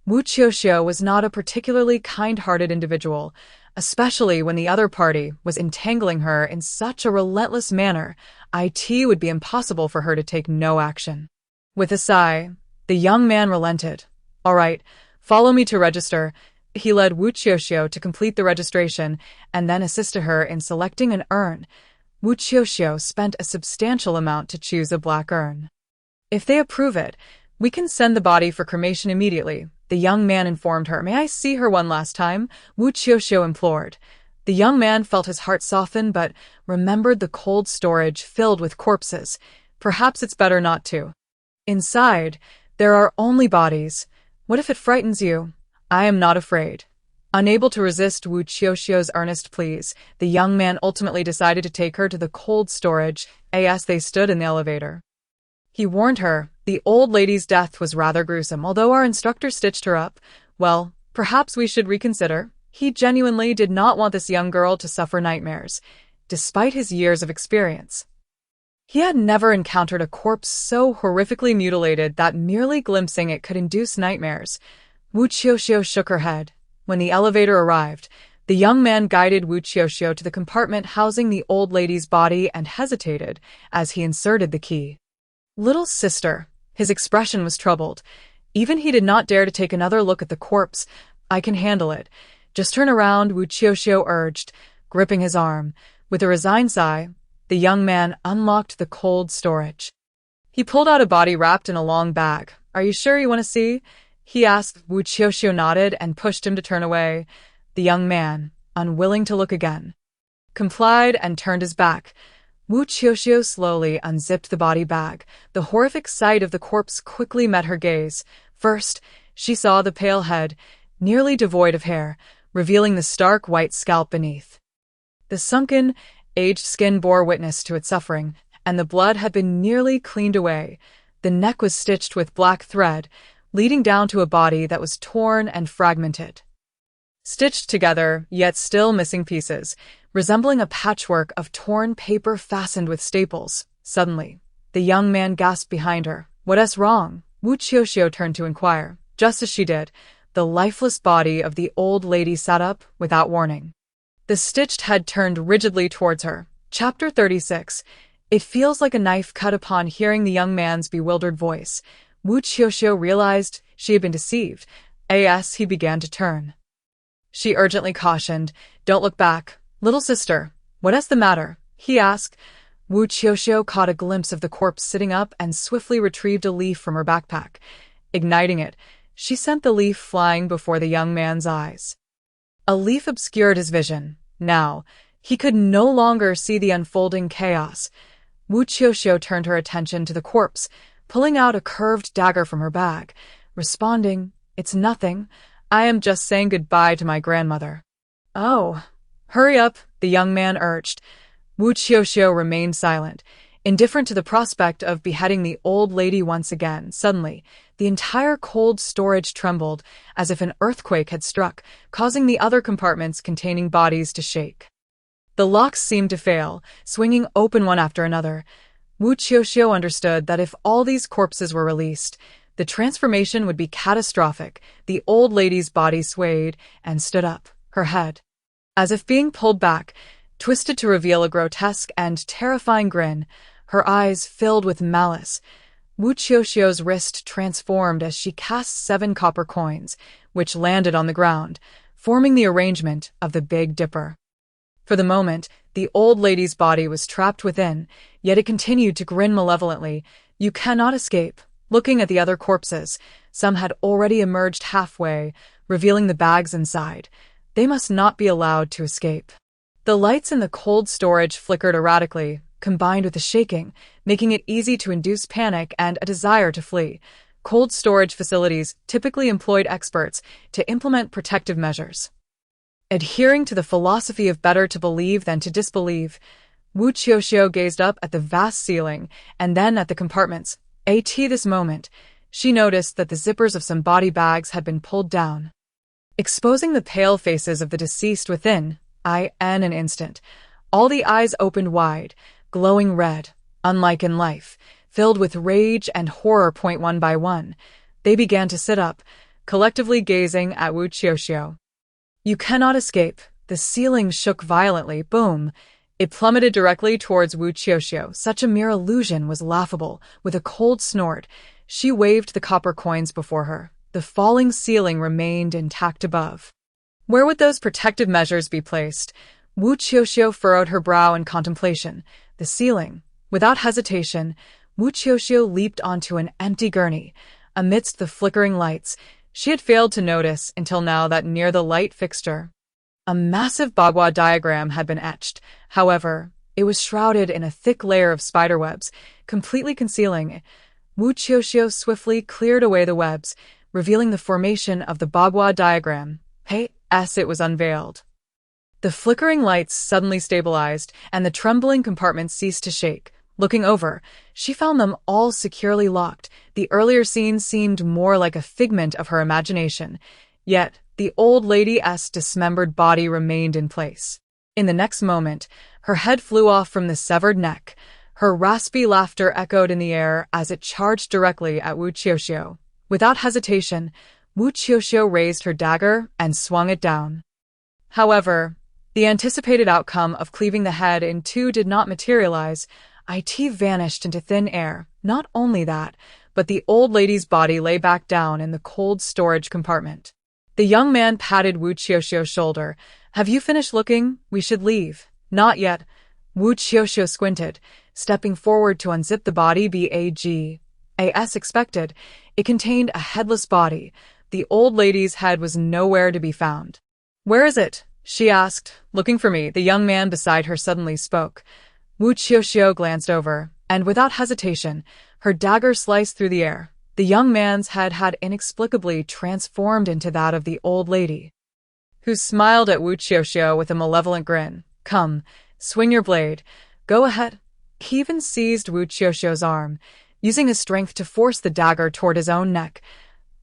Wu Qiuqiu was not a particularly kind-hearted individual, especially when the other party was entangling her in such a relentless manner. It would be impossible for her to take no action. With a sigh, the young man relented. "All right, follow me to register." He led Wu Qiuqiu to complete the registration and then assisted her in selecting an urn. Wu Qiuqiu spent a substantial amount to choose a black urn. "If they approve it, we can send the body for cremation immediately," the young man informed her. "May I see her one last time?" Wu Qiuqiu implored. The young man felt his heart soften but remembered the cold storage filled with corpses. Perhaps it's better not to. Inside, there are only bodies. What if it frightens you? "I am not afraid." Unable to resist Wu Qiuqiu's earnest pleas, the young man ultimately decided to take her to the cold storage as they stood in the elevator. He warned her, the old lady's death was rather gruesome. Although our instructor stitched her up, well, perhaps we should reconsider. He genuinely did not want this young girl to suffer nightmares, despite his years of experience. He had never encountered a corpse so horrifically mutilated that merely glimpsing it could induce nightmares. Wu Qiuqiu shook her head. When the elevator arrived, the young man guided Wu Qiuqiu to the compartment housing the old lady's body and hesitated as he inserted the key. "Little sister." His expression was troubled. Even he did not dare to take another look at the corpse. "I can handle it. Just turn around," Wu Qiuqiu urged, gripping his arm. With a resigned sigh, the young man unlocked the cold storage. He pulled out a body wrapped in a long bag. "Are you sure you want to see?" he asked. Wu Qiuqiu nodded and pushed him to turn away. The young man, unwilling to look again, complied and turned his back. Wu Qiuqiu slowly unzipped the body bag. The horrific sight of the corpse quickly met her gaze. First, she saw the pale head, nearly devoid of hair, revealing the stark white scalp beneath. The sunken, aged skin bore witness to its suffering, and the blood had been nearly cleaned away. The neck was stitched with black thread, leading down to a body that was torn and fragmented. Stitched together, yet still missing pieces, resembling a patchwork of torn paper fastened with staples. Suddenly, the young man gasped behind her. "What's wrong?" Wu Qiuqiu turned to inquire. Just as she did, the lifeless body of the old lady sat up without warning. The stitched head turned rigidly towards her. Chapter 36. It feels like a knife cut upon hearing the young man's bewildered voice. Wu Qiuqiu realized she had been deceived. As he began to turn, she urgently cautioned, "Don't look back. Little sister, what is the matter?" he asked. Wu Qiuqiu caught a glimpse of the corpse sitting up and swiftly retrieved a leaf from her backpack. Igniting it, she sent the leaf flying before the young man's eyes. A leaf obscured his vision. Now, he could no longer see the unfolding chaos. Wu Qiuqiu turned her attention to the corpse, pulling out a curved dagger from her bag, responding, "It's nothing. I am just saying goodbye to my grandmother." "Oh, hurry up," the young man urged. Wu Qiuqiu remained silent, indifferent to the prospect of beheading the old lady once again. Suddenly, the entire cold storage trembled, as if an earthquake had struck, causing the other compartments containing bodies to shake. The locks seemed to fail, swinging open one after another. Wu Qiuqiu understood that if all these corpses were released, the transformation would be catastrophic. The old lady's body swayed and stood up, her head, as if being pulled back, twisted to reveal a grotesque and terrifying grin, her eyes filled with malice. Wu Qiuqiu's wrist transformed as she cast 7 copper coins, which landed on the ground, forming the arrangement of the Big Dipper. For the moment, the old lady's body was trapped within, yet it continued to grin malevolently. "You cannot escape." Looking at the other corpses, some had already emerged halfway, revealing the bags inside. They must not be allowed to escape. The lights in the cold storage flickered erratically, combined with the shaking, making it easy to induce panic and a desire to flee. Cold storage facilities typically employed experts to implement protective measures. Adhering to the philosophy of better to believe than to disbelieve, Wu Qiuqiu gazed up at the vast ceiling and then at the compartments. At this moment, she noticed that the zippers of some body bags had been pulled down, exposing the pale faces of the deceased within. In an instant, all the eyes opened wide, glowing red, unlike in life, filled with rage and horror. One by one, they began to sit up, collectively gazing at Wu Qiuqiu. "You cannot escape." The ceiling shook violently. Boom! It plummeted directly towards Wu Qiuqiu. Such a mere illusion was laughable. With a cold snort, she waved the copper coins before her. The falling ceiling remained intact above. Where would those protective measures be placed? Wu Qiuqiu furrowed her brow in contemplation. The ceiling. Without hesitation, Wu Qiuqiu leaped onto an empty gurney. Amidst the flickering lights, she had failed to notice until now that near the light fixture, a massive bagua diagram had been etched. However, it was shrouded in a thick layer of spiderwebs, completely concealing it. Wu Qiuqiu swiftly cleared away the webs, revealing the formation of the bagua diagram. It was unveiled. The flickering lights suddenly stabilized, and the trembling compartments ceased to shake. Looking over, she found them all securely locked. The earlier scene seemed more like a figment of her imagination, yet the old lady's dismembered body remained in place. In the next moment, her head flew off from the severed neck. Her raspy laughter echoed in the air as it charged directly at Wu Qiuqiu. Without hesitation, Wu Qiuqiu raised her dagger and swung it down. However, the anticipated outcome of cleaving the head in two did not materialize. It vanished into thin air. Not only that, but the old lady's body lay back down in the cold storage compartment. The young man patted Wu Qiuqiu's shoulder. "Have you finished looking? We should leave." "Not yet." Wu Qiuqiu squinted, stepping forward to unzip the body. As expected, it contained a headless body. The old lady's head was nowhere to be found. "Where is it?" she asked. "Looking for me," the young man beside her suddenly spoke. Wu Qiuqiu glanced over, and without hesitation, her dagger sliced through the air. The young man's head had inexplicably transformed into that of the old lady, who smiled at Wu Qiuqiu with a malevolent grin. "Come, swing your blade. Go ahead." He even seized Wu Qiuqiu's arm, using his strength to force the dagger toward his own neck.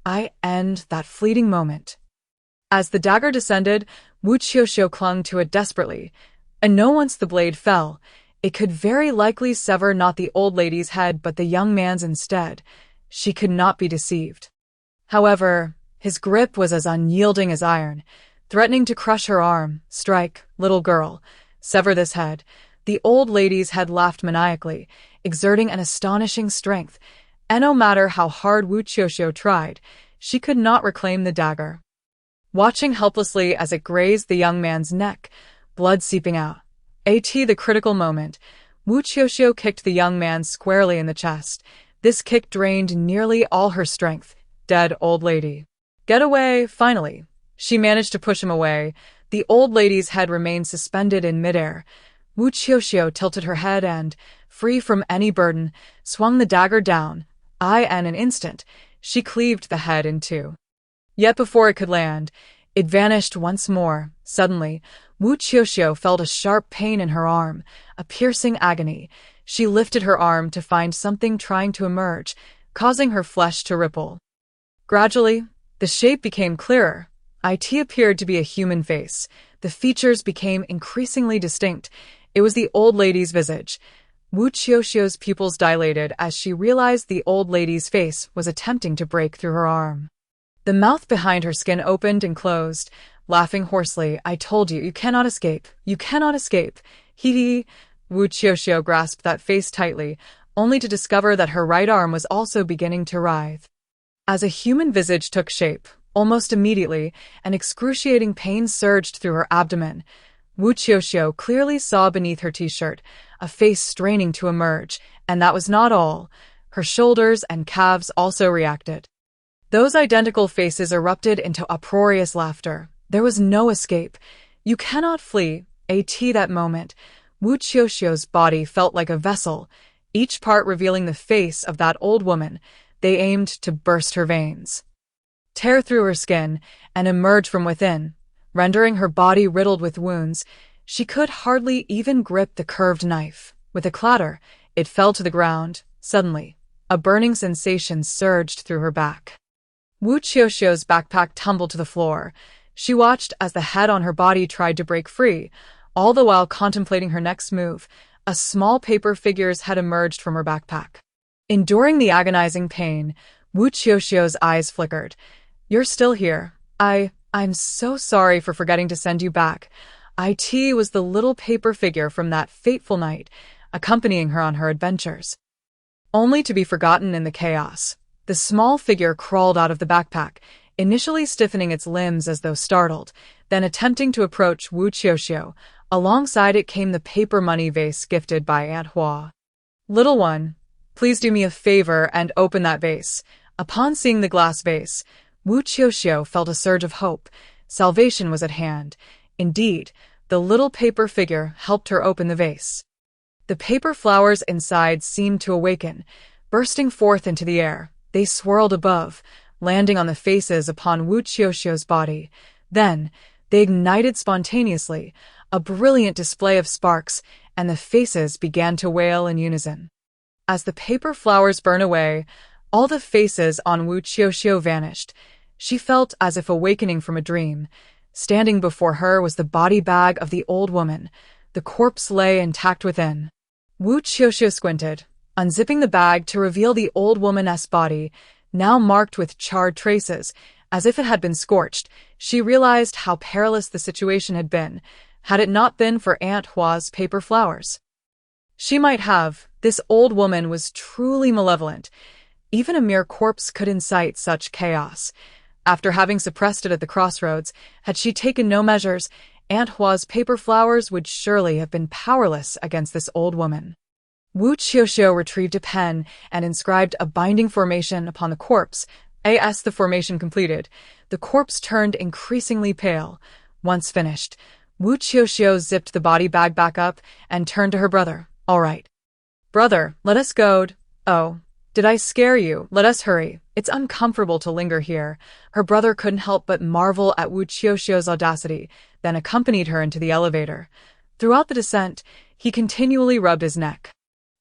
That fleeting moment. As the dagger descended, Wu Qiuqiu clung to it desperately. And once the blade fell, it could very likely sever not the old lady's head but the young man's instead. She could not be deceived. However, his grip was as unyielding as iron. threatening to crush her arm. Strike, little girl. Sever this head. The old lady's head laughed maniacally, exerting an astonishing strength, and no matter how hard Wu Qiuqiu tried, she could not reclaim the dagger. Watching helplessly as it grazed the young man's neck, blood seeping out. At the critical moment, Wu Qiuqiu kicked the young man squarely in the chest. This kick drained nearly all her strength. Dead old lady. Get away, finally. She managed to push him away. The old lady's head remained suspended in midair. Wu Qiuqiu tilted her head and, free from any burden, swung the dagger down. In an instant, she cleaved the head in two. Yet before it could land, it vanished once more. Suddenly, Wu Qiuqiu felt a sharp pain in her arm, a piercing agony. She lifted her arm to find something trying to emerge, causing her flesh to ripple. Gradually, the shape became clearer. It appeared to be a human face. The features became increasingly distinct. It was the old lady's visage. Wu Qiuqiu's pupils dilated as she realized the old lady's face was attempting to break through her arm. The mouth behind her skin opened and closed, laughing hoarsely. I told you, you cannot escape. You cannot escape. Hee. Wu Qiuqiu grasped that face tightly, only to discover that her right arm was also beginning to writhe. As a human visage took shape, almost immediately, an excruciating pain surged through her abdomen. Wu Qiuqiu clearly saw beneath her t-shirt a face straining to emerge, and that was not all. Her shoulders and calves also reacted. Those identical faces erupted into uproarious laughter. There was no escape. You cannot flee. At that moment, Wu Qiuqiu's body felt like a vessel, each part revealing the face of that old woman. They aimed to burst her veins, tear through her skin, and emerge from within, rendering her body riddled with wounds. She could hardly even grip the curved knife. With a clatter, it fell to the ground. Suddenly, a burning sensation surged through her back. Wu Qiuqiu's backpack tumbled to the floor. She watched as the head on her body tried to break free, all the while contemplating her next move. A small paper figure's head emerged from her backpack. Enduring the agonizing pain, Wu Qiuqiu's eyes flickered. You're still here. I'm so sorry for forgetting to send you back. It was the little paper figure from that fateful night, accompanying her on her adventures. Only to be forgotten in the chaos. The small figure crawled out of the backpack, initially stiffening its limbs as though startled, then attempting to approach Wu Qiuqiu. Alongside it came the paper money vase gifted by Aunt Hua. Little one, please do me a favor and open that vase. Upon seeing the glass vase, Wu Qiuqiu felt a surge of hope. Salvation was at hand. Indeed, the little paper figure helped her open the vase. The paper flowers inside seemed to awaken, bursting forth into the air. They swirled above, landing on the faces upon Wu Qiuqiu's body. Then, they ignited spontaneously, a brilliant display of sparks, and the faces began to wail in unison. As the paper flowers burned away, all the faces on Wu Qiuqiu vanished. She felt as if awakening from a dream. Standing before her was the body bag of the old woman. The corpse lay intact within. Wu Qiuqiu squinted, unzipping the bag to reveal the old woman's body, now marked with charred traces, as if it had been scorched. She realized how perilous the situation had been, had it not been for Aunt Hua's paper flowers. She might have. This old woman was truly malevolent. Even a mere corpse could incite such chaos. After having suppressed it at the crossroads, had she taken no measures, Aunt Hua's paper flowers would surely have been powerless against this old woman. Wu Qiuqiu retrieved a pen and inscribed a binding formation upon the corpse. As the formation completed, the corpse turned increasingly pale. Once finished, Wu Qiuqiu zipped the body bag back up and turned to her brother. All right. Brother, let us go. Oh, did I scare you? Let us hurry. It's uncomfortable to linger here. Her brother couldn't help but marvel at Wu Qiuqiu's audacity, then accompanied her into the elevator. Throughout the descent, he continually rubbed his neck.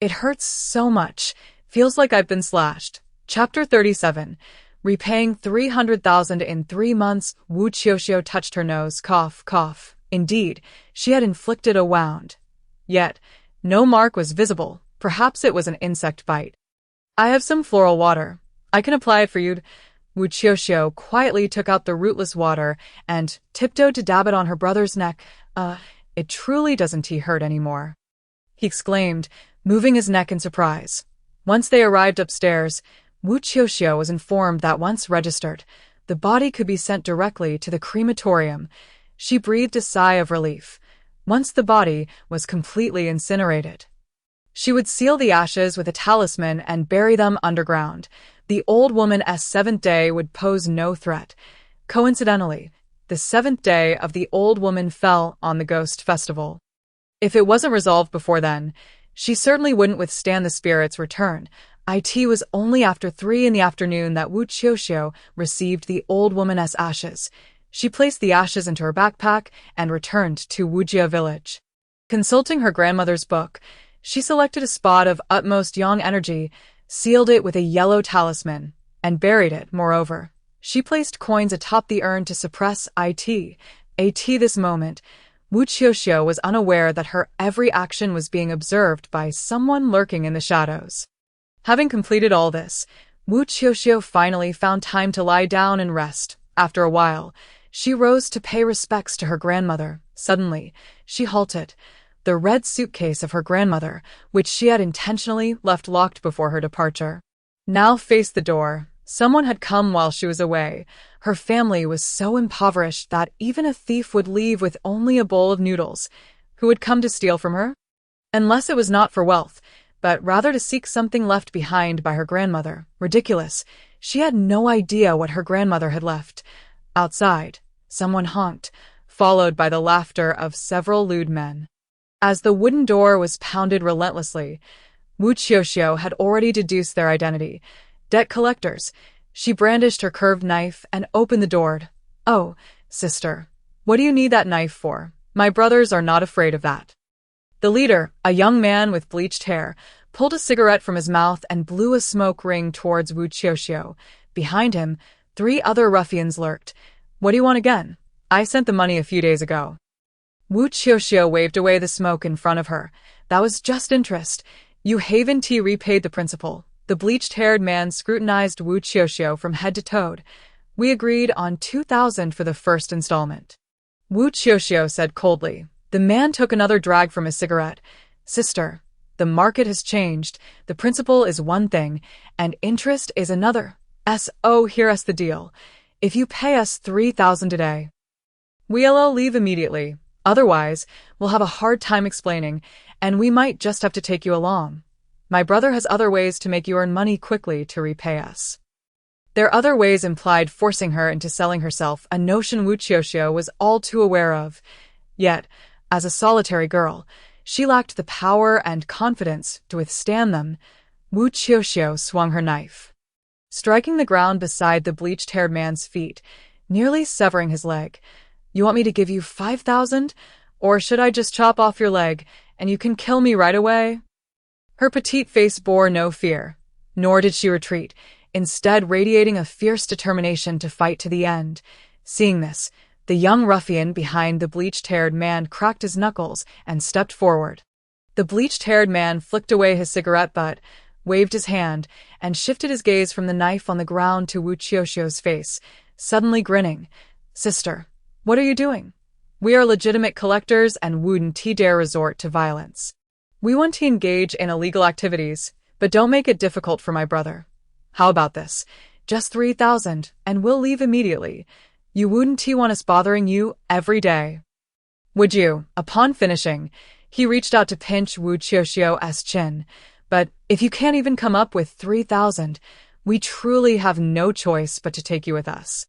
It hurts so much. Feels like I've been slashed. Chapter 37. Repaying 300,000 in 3 months. Wu Qiuqiu touched her nose. Cough, cough. Indeed, she had inflicted a wound. Yet, no mark was visible. Perhaps it was an insect bite. I have some floral water. I can apply it for you. Wu Qiuqiu quietly took out the rootless water and tiptoed to dab it on her brother's neck. It truly doesn't hurt anymore," he exclaimed, moving his neck in surprise. Once they arrived upstairs, Wu Qiuqiu was informed that once registered, the body could be sent directly to the crematorium. She breathed a sigh of relief. Once the body was completely incinerated, she would seal the ashes with a talisman and bury them underground. The old woman's seventh day would pose no threat. Coincidentally, the seventh day of the old woman fell on the ghost festival. If it wasn't resolved before then, she certainly wouldn't withstand the spirit's return. It was only after 3 in the afternoon that Wu Qiuqiu received the old woman's ashes. She placed the ashes into her backpack and returned to Wujiao village. Consulting her grandmother's book, she selected a spot of utmost yang energy, sealed it with a yellow talisman, and buried it. Moreover, she placed coins atop the urn to suppress it. This moment, Wu Qiuqiu was unaware that her every action was being observed by someone lurking in the shadows. Having completed all this, Wu Qiuqiu finally found time to lie down and rest. After a while, she rose to pay respects to her grandmother. Suddenly, she halted. The red suitcase of her grandmother, which she had intentionally left locked before her departure, now faced the door. Someone had come while she was away. Her family was so impoverished that even a thief would leave with only a bowl of noodles. Who would come to steal from her? Unless it was not for wealth, but rather to seek something left behind by her grandmother. Ridiculous. She had no idea what her grandmother had left. Outside, someone honked, followed by the laughter of several lewd men. As the wooden door was pounded relentlessly, Wu Qiuqiu had already deduced their identity. Debt collectors. She brandished her curved knife and opened the door. "Oh, sister, what do you need that knife for? My brothers are not afraid of that." The leader, a young man with bleached hair, pulled a cigarette from his mouth and blew a smoke ring towards Wu Qiuqiu. Behind him, 3 other ruffians lurked. "What do you want again? I sent the money a few days ago." Wu Qiuqiu waved away the smoke in front of her. "That was just interest. You haven't repaid the principal." The bleached-haired man scrutinized Wu Qiuqiu from head to toe. "We agreed on 2,000 for the first installment," Wu Qiuqiu said coldly. The man took another drag from his cigarette. "Sister, the market has changed. The principal is one thing, and interest is another. Here's the deal. If you pay us 3,000 today, we'll leave immediately. Otherwise, we'll have a hard time explaining, and we might just have to take you along. My brother has other ways to make you earn money quickly to repay us." Their other ways implied forcing her into selling herself, a notion Wu Qiuqiu was all too aware of. Yet, as a solitary girl, she lacked the power and confidence to withstand them. Wu Qiuqiu swung her knife, striking the ground beside the bleached-haired man's feet, nearly severing his leg. "You want me to give you 5,000? Or should I just chop off your leg, and you can kill me right away?" Her petite face bore no fear, nor did she retreat, instead radiating a fierce determination to fight to the end. Seeing this, the young ruffian behind the bleached-haired man cracked his knuckles and stepped forward. The bleached-haired man flicked away his cigarette butt, waved his hand, and shifted his gaze from the knife on the ground to Wu Qiuqiu's face, suddenly grinning. "Sister, what are you doing? We are legitimate collectors and wouldn't dare resort to violence. We want to engage in illegal activities, but don't make it difficult for my brother. How about this? Just 3,000, and we'll leave immediately. You wouldn't want us bothering you every day, would you?" Upon finishing, he reached out to pinch Wu Qiuqiu's chin. "But if you can't even come up with 3,000, we truly have no choice but to take you with us."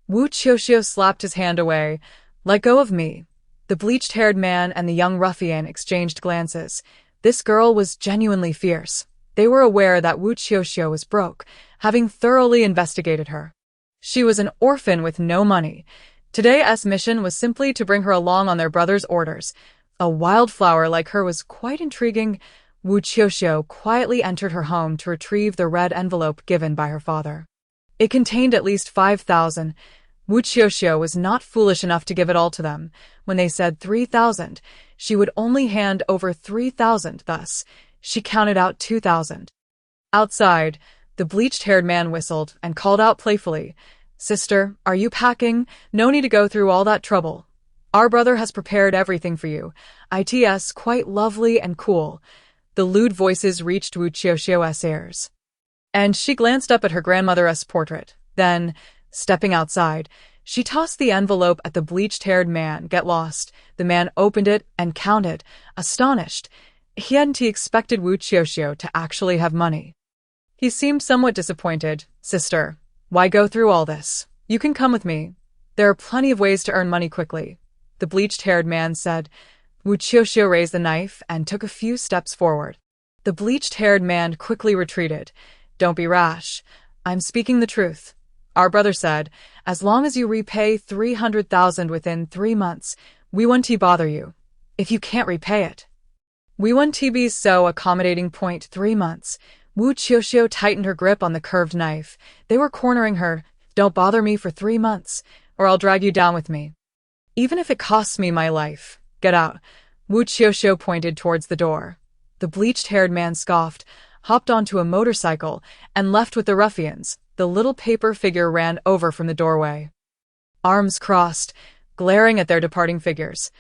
Wu Qiuqiu slapped his hand away. "Let go of me." The bleached-haired man and the young ruffian exchanged glances. This girl was genuinely fierce. They were aware that Wu Qiuqiu was broke, having thoroughly investigated her. She was an orphan with no money. Today's mission was simply to bring her along on their brother's orders. A wildflower like her was quite intriguing. Wu Qiuqiu quietly entered her home to retrieve the red envelope given by her father. It contained at least 5,000. Wu Qiuqiu was not foolish enough to give it all to them. When they said 3,000, she would only hand over 3,000, thus, she counted out 2,000. Outside, The bleached-haired man whistled and called out playfully, "Sister, are you packing? No need to go through all that trouble. Our brother has prepared everything for you. It's quite lovely and cool." The lewd voices reached Wu Qiuqiu's ears, and she glanced up at her grandmother's portrait. Then, stepping outside, she tossed the envelope at the bleached-haired man. "Get lost." The man opened it and counted, astonished. He hadn't expected Wu Qiuqiu to actually have money. He seemed somewhat disappointed. "Sister, why go through all this? You can come with me. There are plenty of ways to earn money quickly," the bleached-haired man said. Wu Qiuqiu raised the knife and took a few steps forward. The bleached-haired man quickly retreated. "Don't be rash. I'm speaking the truth. Our brother said, as long as you repay 300,000 within 3 months, we won't bother you. If you can't repay it, we won't be so accommodating. 3 months. Wu Qiuqiu tightened her grip on the curved knife. They were cornering her. "Don't bother me for 3 months, or I'll drag you down with me. Even if it costs me my life. Get out." Wu Qiuqiu pointed towards the door. The bleached-haired man scoffed, hopped onto a motorcycle, and left with the ruffians. The little paper figure ran over from the doorway, arms crossed, glaring at their departing figures.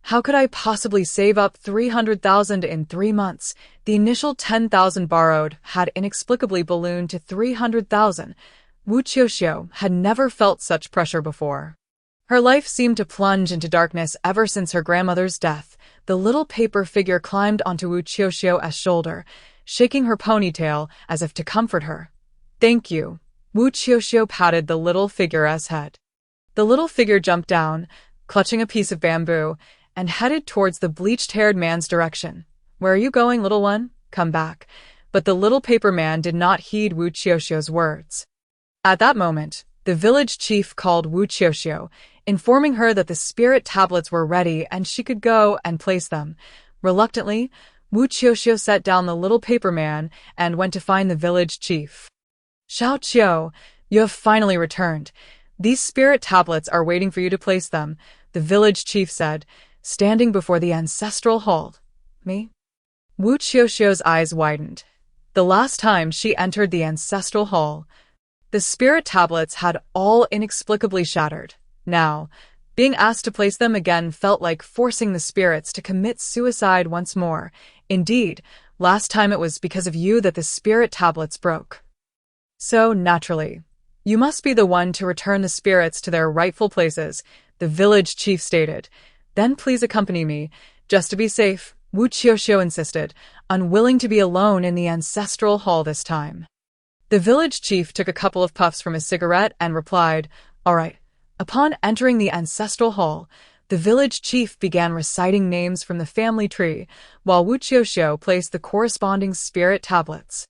"How could I possibly save up 300,000 in 3 months? The initial 10,000 borrowed had inexplicably ballooned to 300,000. Wu Qiuqiu had never felt such pressure before. Her life seemed to plunge into darkness ever since her grandmother's death. The little paper figure climbed onto Wu Qiuqiu's shoulder, shaking her ponytail as if to comfort her. "Thank you." Wu Qiuqiu patted the little figure's head. The little figure jumped down, clutching a piece of bamboo, and headed towards the bleached-haired man's direction. "Where are you going, little one? Come back." But the little paper man did not heed Wu Qiuqiu's words. At that moment, the village chief called Wu Qiuqiu, informing her that the spirit tablets were ready and she could go and place them. Reluctantly, Wu Qiuqiu set down the little paper man and went to find the village chief. "Xiao Qiu, you have finally returned. These spirit tablets are waiting for you to place them," the village chief said, standing before the ancestral hall. "Me?" Wu Qiuqiu's eyes widened. The last time she entered the ancestral hall, the spirit tablets had all inexplicably shattered. Now, being asked to place them again felt like forcing the spirits to commit suicide once more. Indeed, last time it was because of you that the spirit tablets broke. So, naturally, you must be the one to return the spirits to their rightful places, the village chief stated. "Then please accompany me, just to be safe," Wu Qiuqiu insisted, unwilling to be alone in the ancestral hall this time. The village chief took a couple of puffs from his cigarette and replied, "All right." Upon entering the ancestral hall, the village chief began reciting names from the family tree, while Wu Qiuqiu placed the corresponding spirit tablets.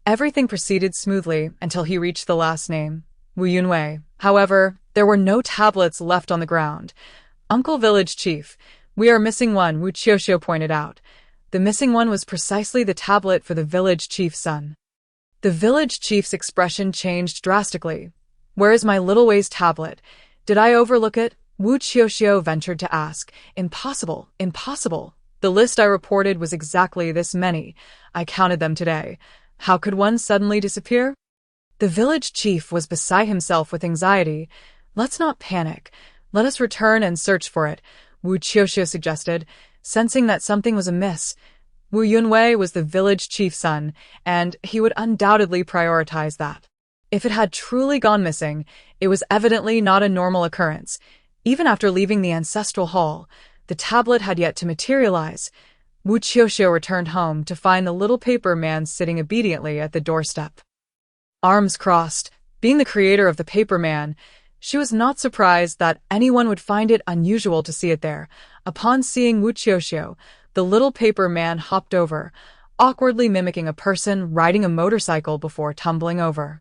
Everything proceeded smoothly until he reached the last name, Wu Yunwei. However, there were no tablets left on the ground. "Uncle Village Chief, we are missing one," Wu Qiuqiu pointed out. The missing one was precisely the tablet for the village chief's son. The village chief's expression changed drastically. "Where is my little Wei's tablet? Did I overlook it?" Wu Qiuqiu ventured to ask. "Impossible, impossible. The list I reported was exactly this many. I counted them today. How could one suddenly disappear?" The village chief was beside himself with anxiety. "Let's not panic. Let us return and search for it," Wu Qiuqiu suggested, sensing that something was amiss. Wu Yunwei was the village chief's son, and he would undoubtedly prioritize that. If it had truly gone missing, it was evidently not a normal occurrence. Even after leaving the ancestral hall, the tablet had yet to materialize. Wu Qiuqiu returned home to find the little paper man sitting obediently at the doorstep, arms crossed. Being the creator of the paper man, she was not surprised that anyone would find it unusual to see it there. Upon seeing Wu Qiuqiu, the little paper man hopped over, awkwardly mimicking a person riding a motorcycle before tumbling over.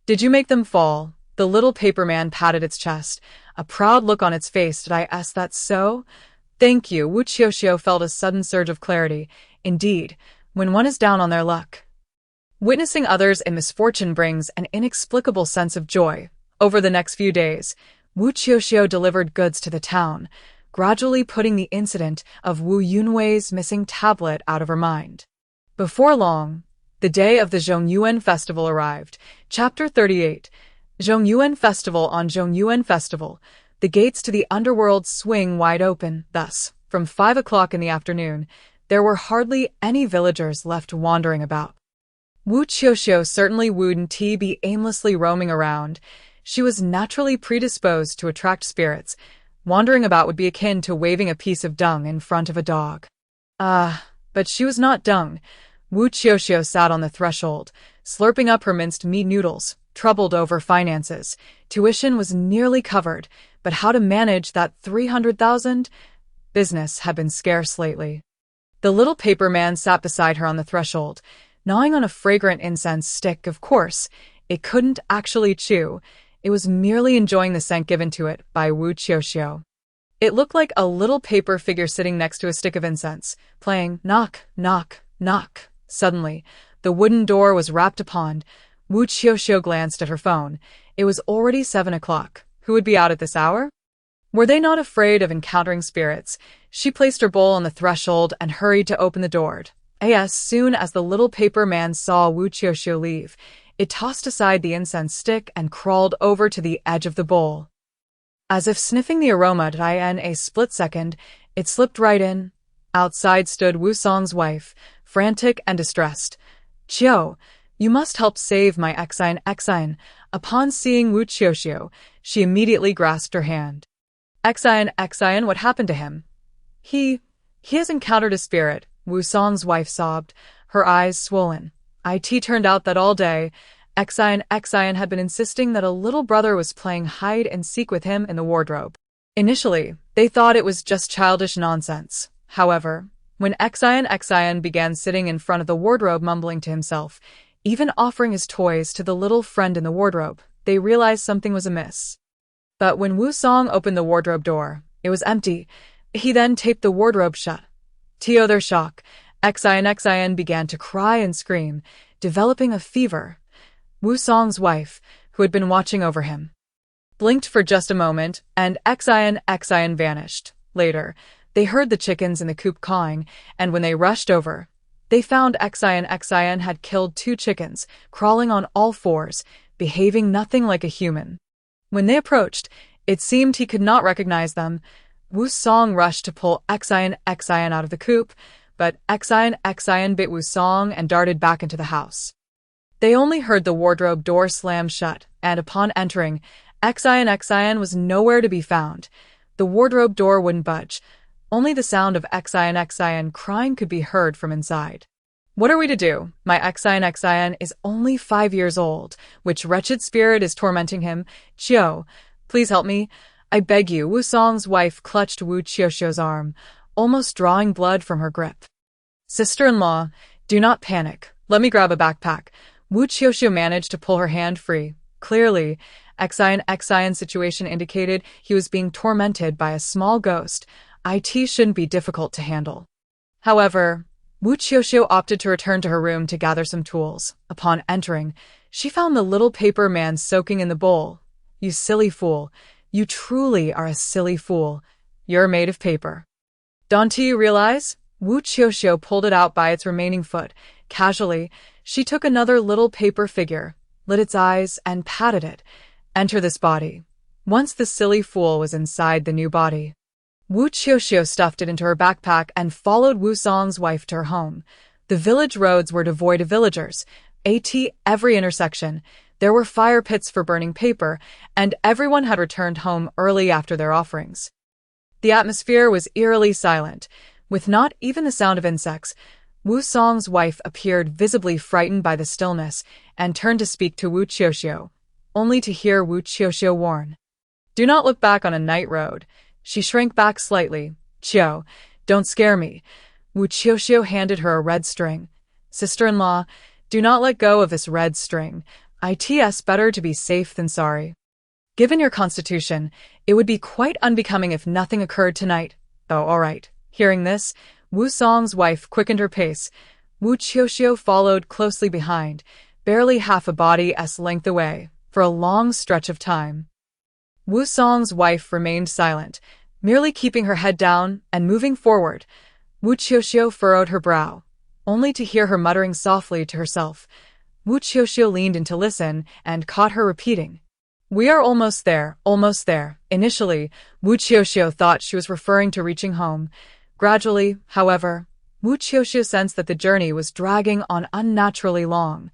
"Did you make them fall?" The little paper man patted its chest, a proud look on its face. "Did I ask that so?" "Thank you." Wu Qiuqiu felt a sudden surge of clarity. Indeed, when one is down on their luck, witnessing others in misfortune brings an inexplicable sense of joy. Over the next few days, Wu Qiuqiu delivered goods to the town, gradually putting the incident of Wu Yunwei's missing tablet out of her mind. Before long, The day of the Zhongyuan Festival arrived. Chapter 38. Zhongyuan Festival. On Zhongyuan Festival, the gates to the underworld swing wide open. Thus, from 5 o'clock in the afternoon, there were hardly any villagers left wandering about. Wu Qiuqiu certainly wouldn't be aimlessly roaming around. She was naturally predisposed to attract spirits. Wandering about would be akin to waving a piece of dung in front of a dog. But she was not dung. Wu Qiuqiu sat on the threshold, slurping up her minced meat noodles, troubled over finances. Tuition was nearly covered, but how to manage that 300,000? Business had been scarce lately. The little paper man sat beside her on the threshold, gnawing on a fragrant incense stick. Of course, it couldn't actually chew. It was merely enjoying the scent given to it by Wu Qiuqiu. It looked like a little paper figure sitting next to a stick of incense, playing knock, knock, knock. Suddenly, the wooden door was rapped upon. Wu Qiuqiu glanced at her phone. It was already 7 o'clock. Who would be out at this hour? Were they not afraid of encountering spirits? She placed her bowl on the threshold and hurried to open the door. As soon as the little paper man saw Wu Qiuqiu leave, it tossed aside the incense stick and crawled over to the edge of the bowl. As if sniffing the aroma in a split second, it slipped right in. Outside stood Wu Song's wife, frantic and distressed. "Qiu, you must help save my Xian. Upon seeing Wu Qiuqiu, she immediately grasped her hand. Xian, what happened to him?" He has encountered a spirit," Wu Song's wife sobbed, her eyes swollen. It turned out that all day, Xian had been insisting that a little brother was playing hide-and-seek with him in the wardrobe. Initially, they thought it was just childish nonsense. However, when Xian began sitting in front of the wardrobe mumbling to himself, even offering his toys to the little friend in the wardrobe, they realized something was amiss. But when Wu Song opened the wardrobe door, it was empty. He then taped the wardrobe shut. To their shock, Xian began to cry and scream, developing a fever. Wu Song's wife, who had been watching over him, blinked for just a moment, and Xian vanished. Later, they heard the chickens in the coop cawing, and when they rushed over, they found Xian had killed 2 chickens, crawling on all fours, behaving nothing like a human. When they approached, it seemed he could not recognize them. Wu Song rushed to pull Xian out of the coop, but Xian bit Wu Song and darted back into the house. They only heard the wardrobe door slam shut, and upon entering, Xian was nowhere to be found. The wardrobe door wouldn't budge. Only the sound of Xian crying could be heard from inside. "What are we to do? My Xian is only 5 years old. Which wretched spirit is tormenting him? Qiu, please help me. I beg you." Wu Song's wife clutched Wu Qiuqiu's arm, almost drawing blood from her grip. "Sister-in-law, do not panic. Let me grab a backpack." Wu Qiuqiu managed to pull her hand free. Clearly, Xian's situation indicated he was being tormented by a small ghost. It shouldn't be difficult to handle. However, Wu Qiuqiu opted to return to her room to gather some tools. Upon entering, she found the little paper man soaking in the bowl. "You silly fool. You truly are a silly fool. You're made of paper. Don't you realize?" Wu Qiuqiu pulled it out by its remaining foot. Casually, she took another little paper figure, lit its eyes, and patted it. "Enter this body." Once the silly fool was inside the new body, Wu Qiuqiu stuffed it into her backpack and followed Wu Song's wife to her home. The village roads were devoid of villagers. At every intersection, there were fire pits for burning paper, and everyone had returned home early after their offerings. The atmosphere was eerily silent, with not even the sound of insects. Wu Song's wife appeared visibly frightened by the stillness and turned to speak to Wu Qiuqiu, only to hear Wu Qiuqiu warn, "Do not look back on a night road." She shrank back slightly. "Qiu, don't scare me." Wu Qiuqiu handed her a red string. "Sister-in-law, do not let go of this red string. It's better to be safe than sorry. Given your constitution, it would be quite unbecoming if nothing occurred tonight. Oh, all right." Hearing this, Wu Song's wife quickened her pace. Wu Qiuqiu followed closely behind, barely half a body's length away, for a long stretch of time. Wu Song's wife remained silent, merely keeping her head down and moving forward. Wu Qiuqiu furrowed her brow. only to hear her muttering softly to herself. Wu Qiuqiu leaned in to listen and caught her repeating, "We are almost there, almost there." Initially, Wu Qiuqiu thought she was referring to reaching home. Gradually, however, Wu Qiuqiu sensed that the journey was dragging on unnaturally long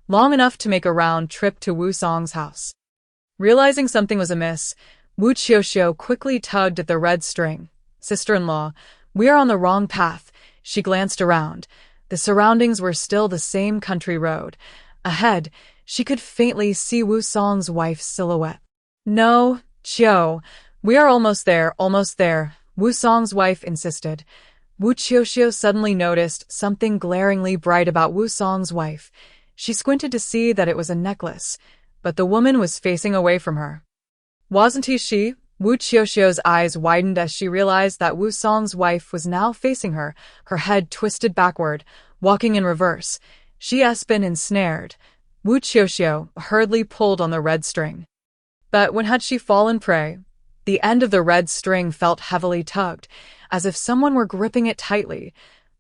enough to make a round trip to Wu Song's house. Realizing something was amiss, Wu Qiuqiu quickly tugged at the red string. "Sister-in-law, we are on the wrong path." She glanced around. The surroundings were still the same country road. Ahead, she could faintly see Wu Song's wife's silhouette. "No, Qiu, we are almost there, Wu Song's wife insisted. Wu Qiuqiu suddenly noticed something glaringly bright about Wu Song's wife. She squinted to see that it was a necklace, but the woman was facing away from her. Wasn't he she? Wu Qiuqiu's eyes widened as she realized that Wu Song's wife was now facing her, her head twisted backward, walking in reverse. She has been ensnared. Wu Qiuqiu hurriedly pulled on the red string. But when had she fallen prey? The end of the red string felt heavily tugged, as if someone were gripping it tightly.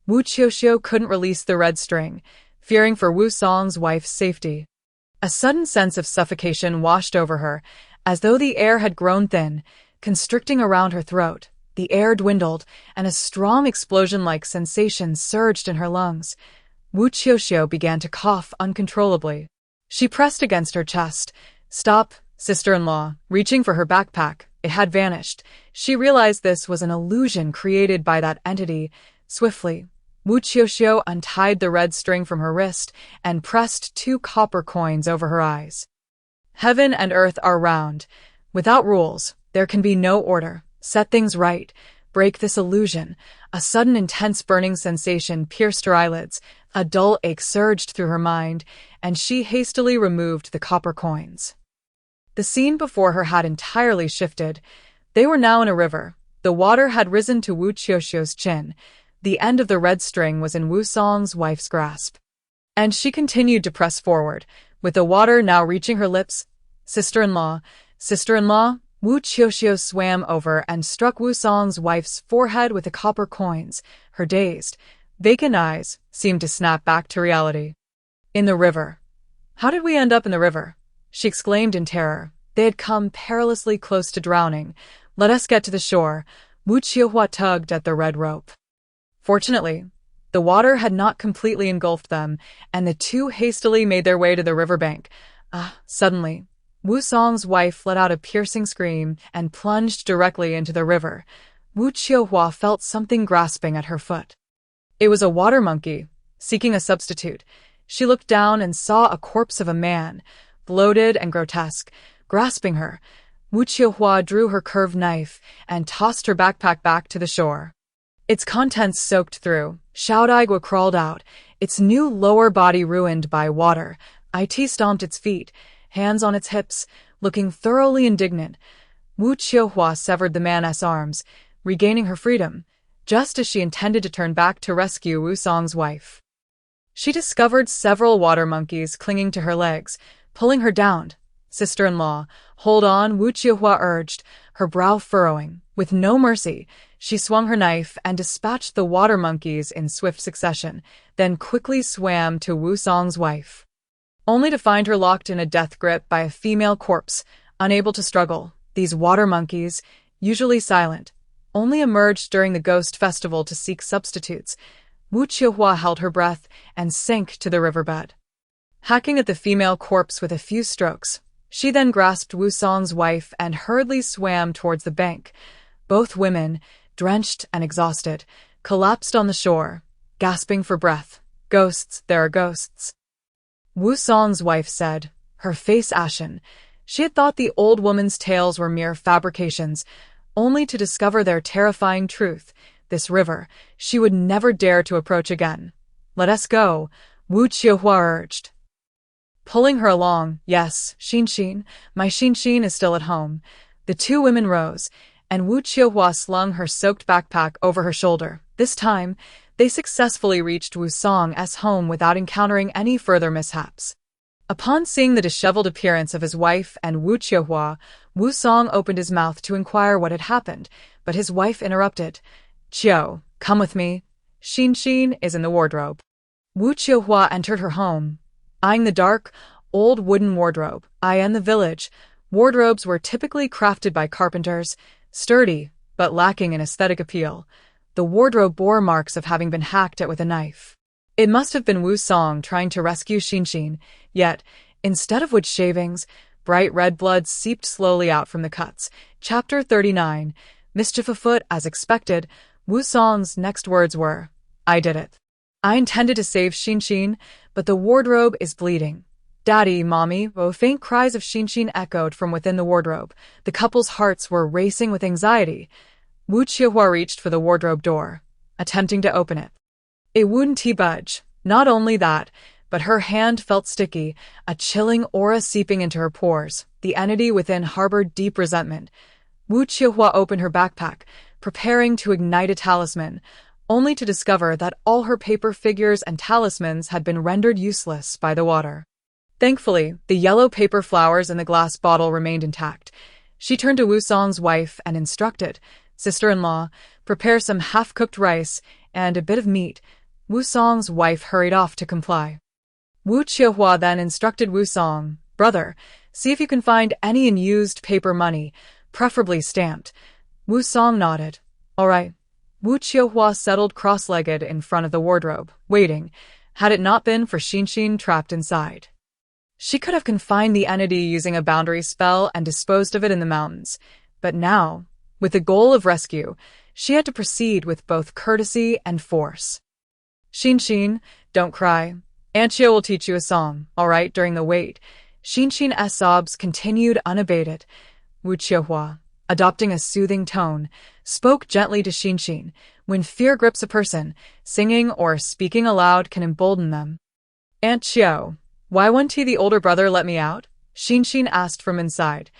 Wu Qiuqiu couldn't release the red string, fearing for Wu Song's wife's safety. A sudden sense of suffocation washed over her, as though the air had grown thin, constricting around her throat. The air dwindled, and a strong explosion-like sensation surged in her lungs. Wu Qiuqiu began to cough uncontrollably. She pressed against her chest. "Stop, sister-in-law." Reaching for her backpack, it had vanished. She realized this was an illusion created by that entity. Swiftly, Wu Qiuqiu untied the red string from her wrist and pressed 2 copper coins over her eyes. "Heaven and earth are round. Without rules, there can be no order. Set things right. Break this illusion." A sudden intense burning sensation pierced her eyelids. A dull ache surged through her mind, and she hastily removed the copper coins. The scene before her had entirely shifted. They were now in a river. The water had risen to Wu Qiuqiu's chin. The end of the red string was in Wu Song's wife's grasp. And she continued to press forward, with the water now reaching her lips. "Sister-in-law, sister-in-law." Wu Qiuqiu swam over and struck Wu Song's wife's forehead with the copper coins. Her dazed, vacant eyes seemed to snap back to reality. "In the river. How did we end up in the river?" she exclaimed in terror. They had come perilously close to drowning. "Let us get to the shore." Wu Qiuqiu tugged at the red rope. Fortunately, the water had not completely engulfed them, and the two hastily made their way to the riverbank. Suddenly, Wu Song's wife let out a piercing scream and plunged directly into the river. Wu Qiuqiu felt something grasping at her foot. It was a water monkey, seeking a substitute. She looked down and saw a corpse of a man, bloated and grotesque, grasping her. Wu Qiuqiu drew her curved knife and tossed her backpack back to the shore. Its contents soaked through, Xiaodaigua crawled out, its new lower body ruined by water. It stomped its feet, hands on its hips, looking thoroughly indignant. Wu Qiuqiu severed the man's arms, regaining her freedom, just as she intended to turn back to rescue Wu Song's wife. She discovered several water monkeys clinging to her legs, pulling her down. "Sister-in-law, hold on," Wu Qiuqiu urged, her brow furrowing. With no mercy, she swung her knife and dispatched the water monkeys in swift succession, then quickly swam to Wu Song's wife, only to find her locked in a death grip by a female corpse, unable to struggle. These water monkeys, usually silent, only emerged during the ghost festival to seek substitutes. Wu Qiuqiu held her breath and sank to the riverbed. Hacking at the female corpse with a few strokes, she then grasped Wu Song's wife and hurriedly swam towards the bank. Both women, drenched and exhausted, collapsed on the shore, gasping for breath. "Ghosts, there are ghosts," Wu Song's wife said, her face ashen. She had thought the old woman's tales were mere fabrications, only to discover their terrifying truth. This river, she would never dare to approach again. "Let us go," Wu Qiuqiu urged, pulling her along. "Yes, Xin, my Xin is still at home." The two women rose, and Wu Qiuqiu slung her soaked backpack over her shoulder. This time, they successfully reached Wu Song's home without encountering any further mishaps. Upon seeing the disheveled appearance of his wife and Wu Qiuqiu, Wu Song opened his mouth to inquire what had happened, but his wife interrupted. "Qiu, come with me. Xin is in the wardrobe." Wu Qiuqiu entered her home, eyeing the dark, old wooden wardrobe. In the village, wardrobes were typically crafted by carpenters, sturdy, but lacking in aesthetic appeal. The wardrobe bore marks of having been hacked at with a knife. It must have been Wu Song trying to rescue Xinxin, yet, instead of wood shavings, bright red blood seeped slowly out from the cuts. Chapter 39. Mischief afoot. As expected, Wu Song's next words were, "I did it. I intended to save Xinxin, but the wardrobe is bleeding." "Daddy, Mommy," faint cries of Xinxin echoed from within the wardrobe. The couple's hearts were racing with anxiety. Wu Qiuqiu reached for the wardrobe door, attempting to open it. It wouldn't budge. Not only that, but her hand felt sticky, a chilling aura seeping into her pores. The entity within harbored deep resentment. Wu Qiuqiu opened her backpack, preparing to ignite a talisman, only to discover that all her paper figures and talismans had been rendered useless by the water. Thankfully, the yellow paper flowers in the glass bottle remained intact. She turned to Wu Song's wife and instructed, "Sister-in-law, prepare some half-cooked rice and a bit of meat." Wu Song's wife hurried off to comply. Wu Qiuqiu then instructed Wu Song, "Brother, see if you can find any unused paper money, preferably stamped." Wu Song nodded. "All right." Wu Qiuqiu settled cross-legged in front of the wardrobe, waiting, had it not been for Xinxin trapped inside. She could have confined the entity using a boundary spell and disposed of it in the mountains, but now, with the goal of rescue, she had to proceed with both courtesy and force. "Xinxin, don't cry. Aunt Qiu will teach you a song, all right?" During the wait, Xinxin's sobs continued unabated. Wu Qiuqiu, adopting a soothing tone, spoke gently to Xinxin. When fear grips a person, singing or speaking aloud can embolden them. "Aunt Qiu, why won't the older brother let me out?" Xinxin asked from inside.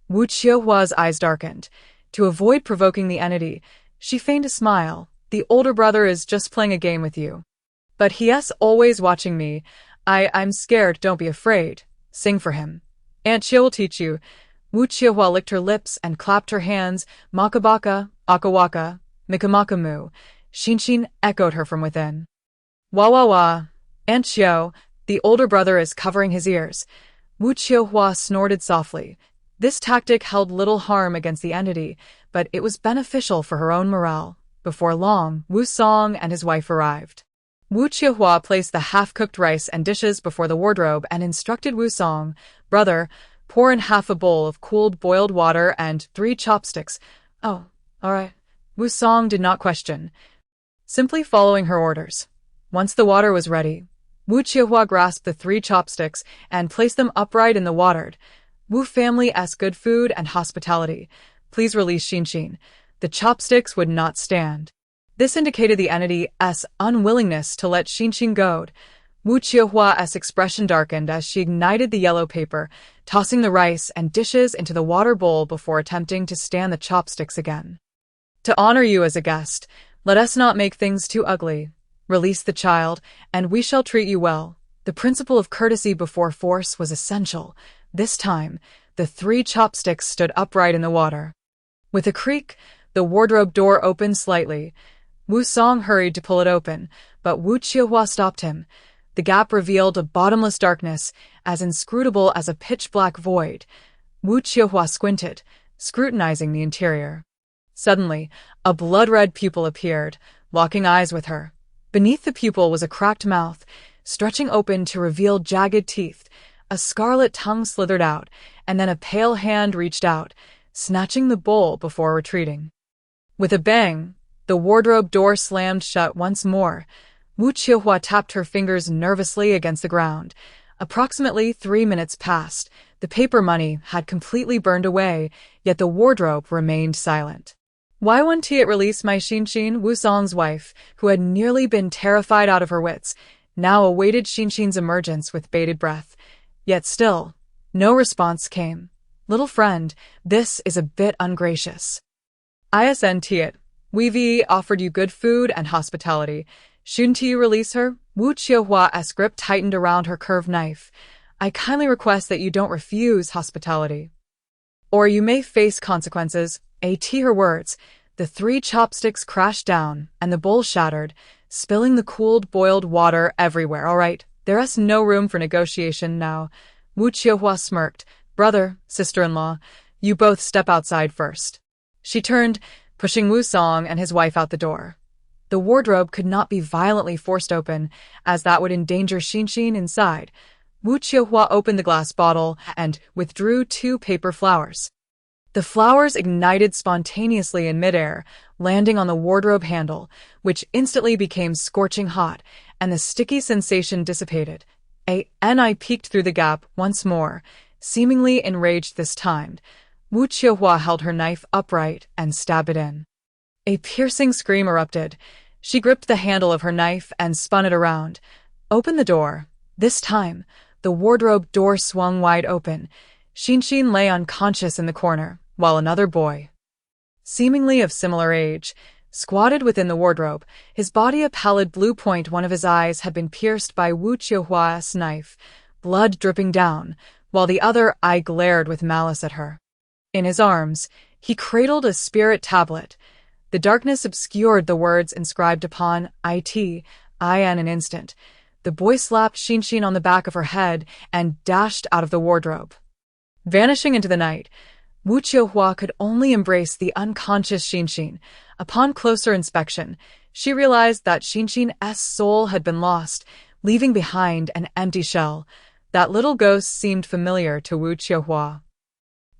Wu Qiuqiu's eyes darkened. To avoid provoking the entity, she feigned a smile. "The older brother is just playing a game with you. But he's always watching me. I'm scared, don't be afraid. Sing for him. Aunt Qiu will teach you." Wu Qiuqiu licked her lips and clapped her hands. "Makabaka, akawaka, mikamakamu." Xinxin echoed her from within. "Wah wah wah. Aunt Qiu, the older brother is covering his ears." Wu Qiuqiu snorted softly. This tactic held little harm against the entity, but it was beneficial for her own morale. Before long, Wu Song and his wife arrived. Wu Qiuqiu placed the half-cooked rice and dishes before the wardrobe and instructed Wu Song, "Brother, pour in half a bowl of cooled boiled water and 3 chopsticks." "Oh, all right." Wu Song did not question, simply following her orders. Once the water was ready, Wu Qiuqiu grasped the 3 chopsticks and placed them upright in the water. "Wu family asks good food and hospitality. Please release Xinxin." The chopsticks would not stand. This indicated the entity's unwillingness to let Xinxin go. Wu Qiuqiu's expression darkened as she ignited the yellow paper, tossing the rice and dishes into the water bowl before attempting to stand the chopsticks again. "To honor you as a guest, let us not make things too ugly. Release the child, and we shall treat you well." The principle of courtesy before force was essential. This time, the 3 chopsticks stood upright in the water. With a creak, the wardrobe door opened slightly. Wu Song hurried to pull it open, but Wu Qiuqiu stopped him. The gap revealed a bottomless darkness, as inscrutable as a pitch-black void. Wu Qiuqiu squinted, scrutinizing the interior. Suddenly, a blood-red pupil appeared, locking eyes with her. Beneath the pupil was a cracked mouth, stretching open to reveal jagged teeth. A scarlet tongue slithered out, and then a pale hand reached out, snatching the bowl before retreating. With a bang, the wardrobe door slammed shut once more. Wu Qiuqiu tapped her fingers nervously against the ground. Approximately 3 minutes passed. The paper money had completely burned away, yet the wardrobe remained silent. "Why won't it release my Xinxin?" Wu Song's wife, who had nearly been terrified out of her wits, now awaited Xinxin's emergence with bated breath. Yet still, no response came. "Little friend, this is a bit ungracious. Isn't it? We've offered you good food and hospitality. Shouldn't you release her?" Wu Qiuqiu's grip tightened around her curved knife. "I kindly request that you don't refuse hospitality, or you may face consequences." Her words. The 3 chopsticks crashed down, and the bowl shattered, spilling the cooled, boiled water everywhere. All right, there is no room for negotiation now. Wu Qiuqiu smirked. Brother, sister-in-law, you both step outside first. She turned, pushing Wu Song and his wife out the door. The wardrobe could not be violently forced open, as that would endanger Xinxin inside. Wu Qiuqiu opened the glass bottle and withdrew 2 paper flowers. The flowers ignited spontaneously in midair, landing on the wardrobe handle, which instantly became scorching hot, and the sticky sensation dissipated. I peeked through the gap once more, seemingly enraged this time. Wu Qiuqiu held her knife upright and stabbed it in. A piercing scream erupted. She gripped the handle of her knife and spun it around. Open the door. This time, the wardrobe door swung wide open. Xinxin lay unconscious in the corner, while another boy, seemingly of similar age, squatted within the wardrobe, his body a pallid blue point. One of his eyes had been pierced by Wu Qiuqiu's knife, blood dripping down, while the other eye glared with malice at her. In his arms, he cradled a spirit tablet. The darkness obscured the words inscribed upon it. In an instant, the boy slapped Xinxin on the back of her head and dashed out of the wardrobe. Vanishing into the night, Wu Qiuqiu could only embrace the unconscious Xinxin. Upon closer inspection, she realized that Xinxin's soul had been lost, leaving behind an empty shell. That little ghost seemed familiar to Wu Qiuqiu,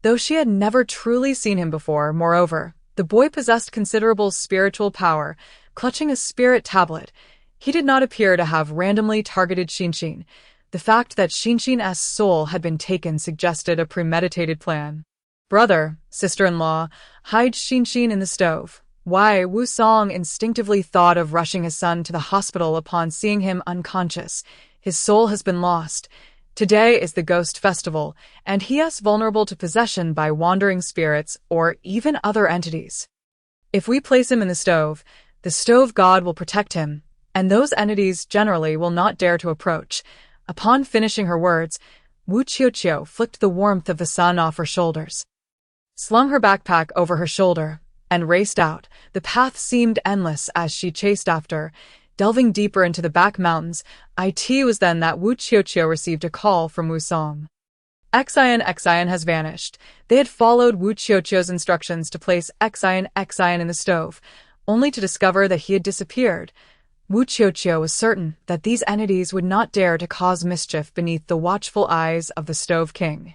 though she had never truly seen him before. Moreover, the boy possessed considerable spiritual power. Clutching a spirit tablet, he did not appear to have randomly targeted Xinxin. The fact that Xinxin's soul had been taken suggested a premeditated plan. Brother, sister-in-law, hide Xinxin in the stove. Why? Wu Song instinctively thought of rushing his son to the hospital upon seeing him unconscious. His soul has been lost. Today is the Ghost Festival, and he is vulnerable to possession by wandering spirits or even other entities. If we place him in the stove god will protect him, and those entities generally will not dare to approach. Upon finishing her words, Wu Qiuqiu flicked the warmth of the sun off her shoulders, slung her backpack over her shoulder, and raced out. The path seemed endless as she chased after, delving deeper into the back mountains. It was then that Wu Qiuqiu received a call from Wu Song. Xian has vanished. They had followed Wu Qiuqiu's instructions to place Xian in the stove, only to discover that he had disappeared. Wu Qiuqiu was certain that these entities would not dare to cause mischief beneath the watchful eyes of the Stove King.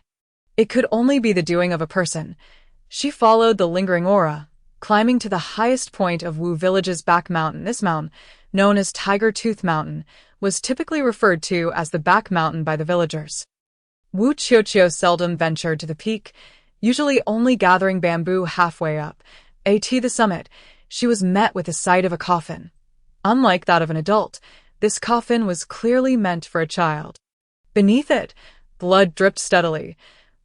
It could only be the doing of a person. She followed the lingering aura, climbing to the highest point of Wu Village's back mountain. This mountain, known as Tiger Tooth Mountain, was typically referred to as the back mountain by the villagers. Wu Qiuqiu seldom ventured to the peak, usually only gathering bamboo halfway up. At the summit, she was met with the sight of a coffin. Unlike that of an adult, this coffin was clearly meant for a child. Beneath it, blood dripped steadily.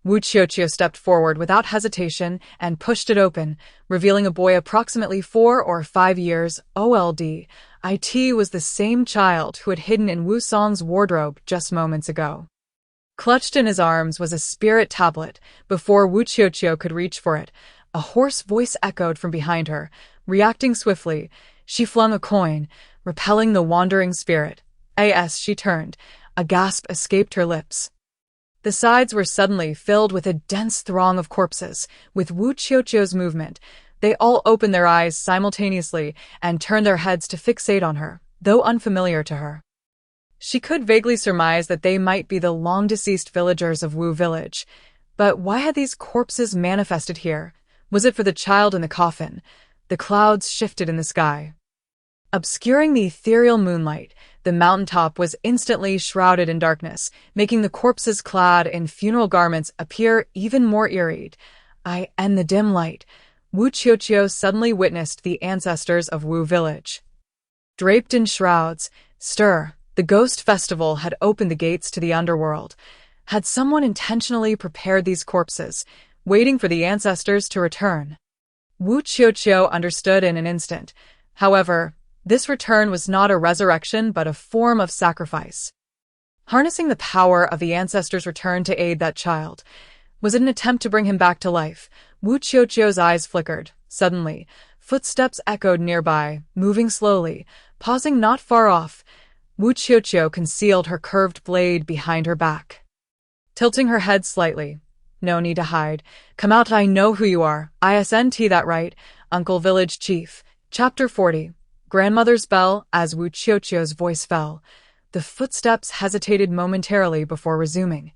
Wu Qiuqiu stepped forward without hesitation and pushed it open, revealing a boy approximately 4 or 5 years old. It was the same child who had hidden in Wu Song's wardrobe just moments ago. Clutched in his arms was a spirit tablet. Before Wu Qiuqiu could reach for it, a hoarse voice echoed from behind her. Reacting swiftly, she flung a coin, repelling the wandering spirit. As she turned, a gasp escaped her lips. The sides were suddenly filled with a dense throng of corpses. With Wu Qiuqiu's movement, they all opened their eyes simultaneously and turned their heads to fixate on her, though unfamiliar to her. She could vaguely surmise that they might be the long-deceased villagers of Wu Village. But why had these corpses manifested here? Was it for the child in the coffin? The clouds shifted in the sky, obscuring the ethereal moonlight. The mountaintop was instantly shrouded in darkness, making the corpses clad in funeral garments appear even more eerie. In the dim light, Wu Qiuqiu suddenly witnessed the ancestors of Wu Village. Draped in shrouds, the Ghost Festival had opened the gates to the underworld. Had someone intentionally prepared these corpses, waiting for the ancestors to return? Wu Qiuqiu understood in an instant. However, this return was not a resurrection but a form of sacrifice. Harnessing the power of the ancestors' return to aid that child. Was it an attempt to bring him back to life? Wu Qiuqiu's eyes flickered. Suddenly, footsteps echoed nearby, moving slowly, Pausing not far off, Wu Qiuqiu concealed her curved blade behind her back. Tilting her head slightly, "No need to hide. Come out, I know who you are. Isn't that right, Uncle Village Chief?" Chapter 40. Grandmother's Bell. As Wu Qiuqiu's voice fell, the footsteps hesitated momentarily before resuming.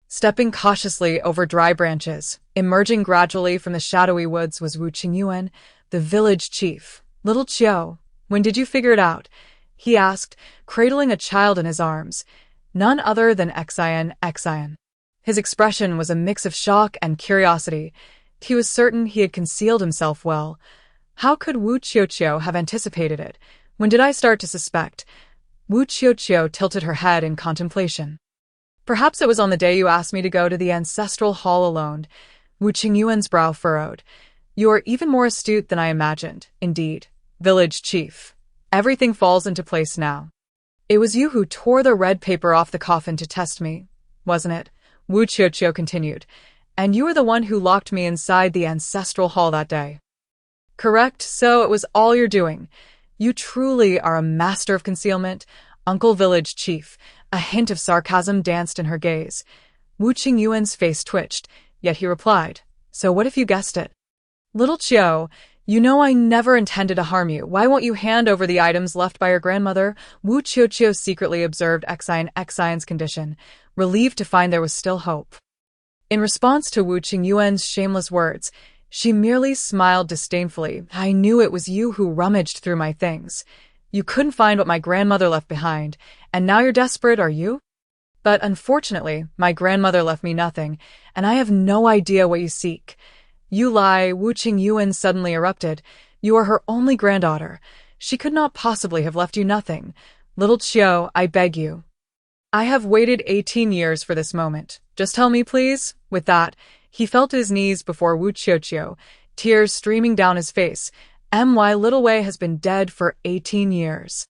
Stepping cautiously over dry branches, emerging gradually from the shadowy woods was Wu Qiuqiu, the village chief. "Little Qiu, when did you figure it out?" he asked, cradling a child in his arms. None other than Xian. His expression was a mix of shock and curiosity. He was certain he had concealed himself well. How could Wu Qiuqiu have anticipated it? When did I start to suspect? Wu Qiuqiu tilted her head in contemplation. "Perhaps it was on the day you asked me to go to the ancestral hall alone." Wu Qingyuan's brow furrowed. "You are even more astute than I imagined. Indeed, village chief. Everything falls into place now. It was you who tore the red paper off the coffin to test me, wasn't it?" Wu Qiuqiu continued. "And you were the one who locked me inside the ancestral hall that day." "Correct, so it was all your doing. You truly are a master of concealment, Uncle Village Chief." A hint of sarcasm danced in her gaze. Wu Qingyuan's face twitched, yet he replied, "So what if you guessed it?" "Little Qiu, you know I never intended to harm you. Why won't you hand over the items left by your grandmother?" Wu Qiuqiu secretly observed Xian's condition, relieved to find there was still hope. In response to Wu Qingyuan's shameless words, she merely smiled disdainfully. "I knew it was you who rummaged through my things. You couldn't find what my grandmother left behind, and now you're desperate, are you? But unfortunately, my grandmother left me nothing, and I have no idea what you seek." "You lie," Wu Qingyuan suddenly erupted. "You are her only granddaughter. She could not possibly have left you nothing. Little Qiu, I beg you. I have waited 18 years for this moment. Just tell me, please." With that, he fell to his knees before Wu Qiuqiu, tears streaming down his face. "My little Wei has been dead for 18 years.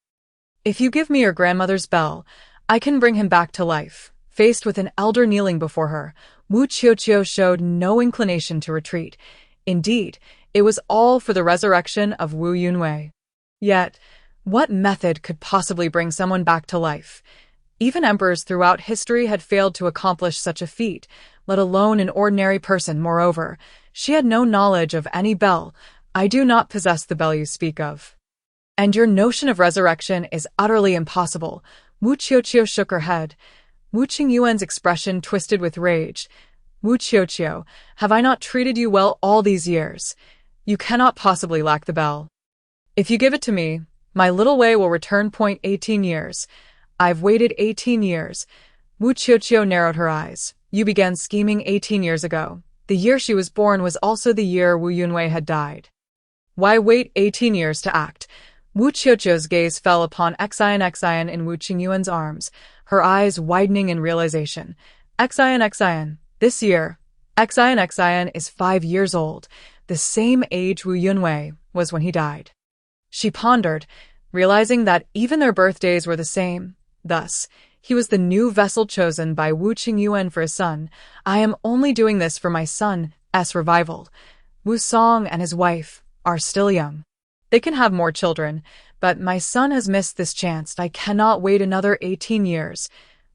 If you give me your grandmother's bell, I can bring him back to life." Faced with an elder kneeling before her, Wu Qiuqiu showed no inclination to retreat. Indeed, it was all for the resurrection of Wu Yunwei. Yet, what method could possibly bring someone back to life? Even emperors throughout history had failed to accomplish such a feat, let alone an ordinary person. Moreover, she had no knowledge of any bell. "I do not possess the bell you speak of. And your notion of resurrection is utterly impossible." Wu Qiuqiu shook her head. Wu Qingyuan's expression twisted with rage. "Wu Qiuqiu, have I not treated you well all these years? You cannot possibly lack the bell. If you give it to me, my little Wei will return. 18 years. I've waited 18 years. Wu Qiuqiu narrowed her eyes. "You began scheming 18 years ago. The year she was born was also the year Wu Yunwei had died. Why wait 18 years to act?" Wu Qiuqiu's gaze fell upon Xian in Wu Qingyuan's arms, her eyes widening in realization. Xian, this year, Xian is 5 years old, the same age Wu Yunwei was when he died. She pondered, realizing that even their birthdays were the same. Thus, he was the new vessel chosen by Wu Qingyuan for his son. "I am only doing this for my son's revival. Wu Song and his wife are still young. They can have more children, but my son has missed this chance. I cannot wait another 18 years.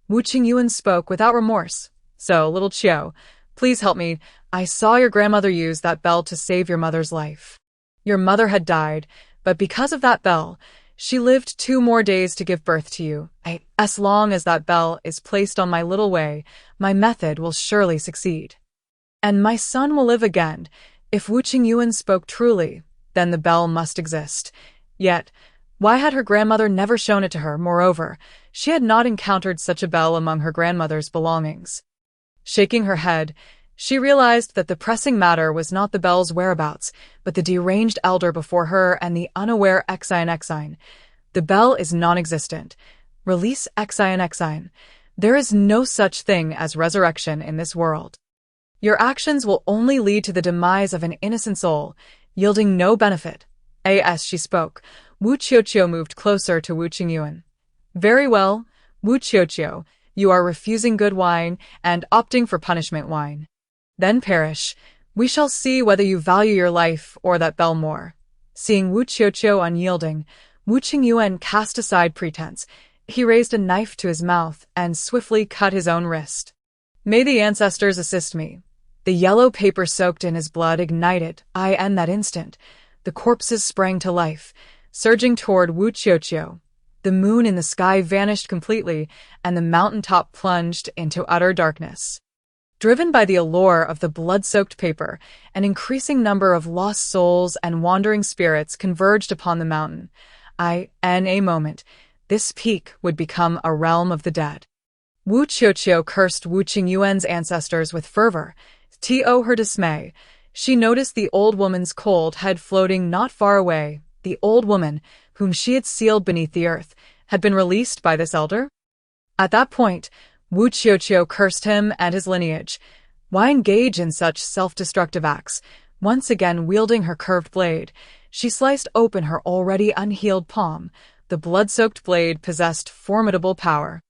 Wu Qingyuan spoke without remorse. "So, little Qiu, please help me. I saw your grandmother use that bell to save your mother's life. Your mother had died, but because of that bell, she lived 2 more days to give birth to you. As long as that bell is placed on my little Wei, my method will surely succeed. And my son will live again." If Wu Qingyuan spoke truly, then the bell must exist. Yet, why had her grandmother never shown it to her? Moreover, she had not encountered such a bell among her grandmother's belongings. Shaking her head, she realized that the pressing matter was not the bell's whereabouts, but the deranged elder before her and the unaware Xian. "The bell is non-existent. Release Xian. There is no such thing as resurrection in this world. Your actions will only lead to the demise of an innocent soul, yielding no benefit." As she spoke, Wu Qiuqiu moved closer to Wu Qingyuan. "Very well, Wu Qiuqiu, you are refusing good wine and opting for punishment wine. Then perish. We shall see whether you value your life or that bell more." Seeing Wu Qiuqiu unyielding, Wu Qiuqiu cast aside pretense. He raised a knife to his mouth and swiftly cut his own wrist. "May the ancestors assist me." The yellow paper soaked in his blood ignited. In that instant, the corpses sprang to life, surging toward Wu Qiuqiu. The moon in the sky vanished completely, and the mountaintop plunged into utter darkness. Driven by the allure of the blood-soaked paper, an increasing number of lost souls and wandering spirits converged upon the mountain. In a moment, this peak would become a realm of the dead. Wu Qiuqiu cursed Wu Qiuqiu's ancestors with fervor. To her dismay, she noticed the old woman's cold head floating not far away. The old woman, whom she had sealed beneath the earth, had been released by this elder? At that point, Wu Qiuqiu cursed him and his lineage. Why engage in such self-destructive acts? Once again wielding her curved blade, she sliced open her already unhealed palm. The blood-soaked blade possessed formidable power.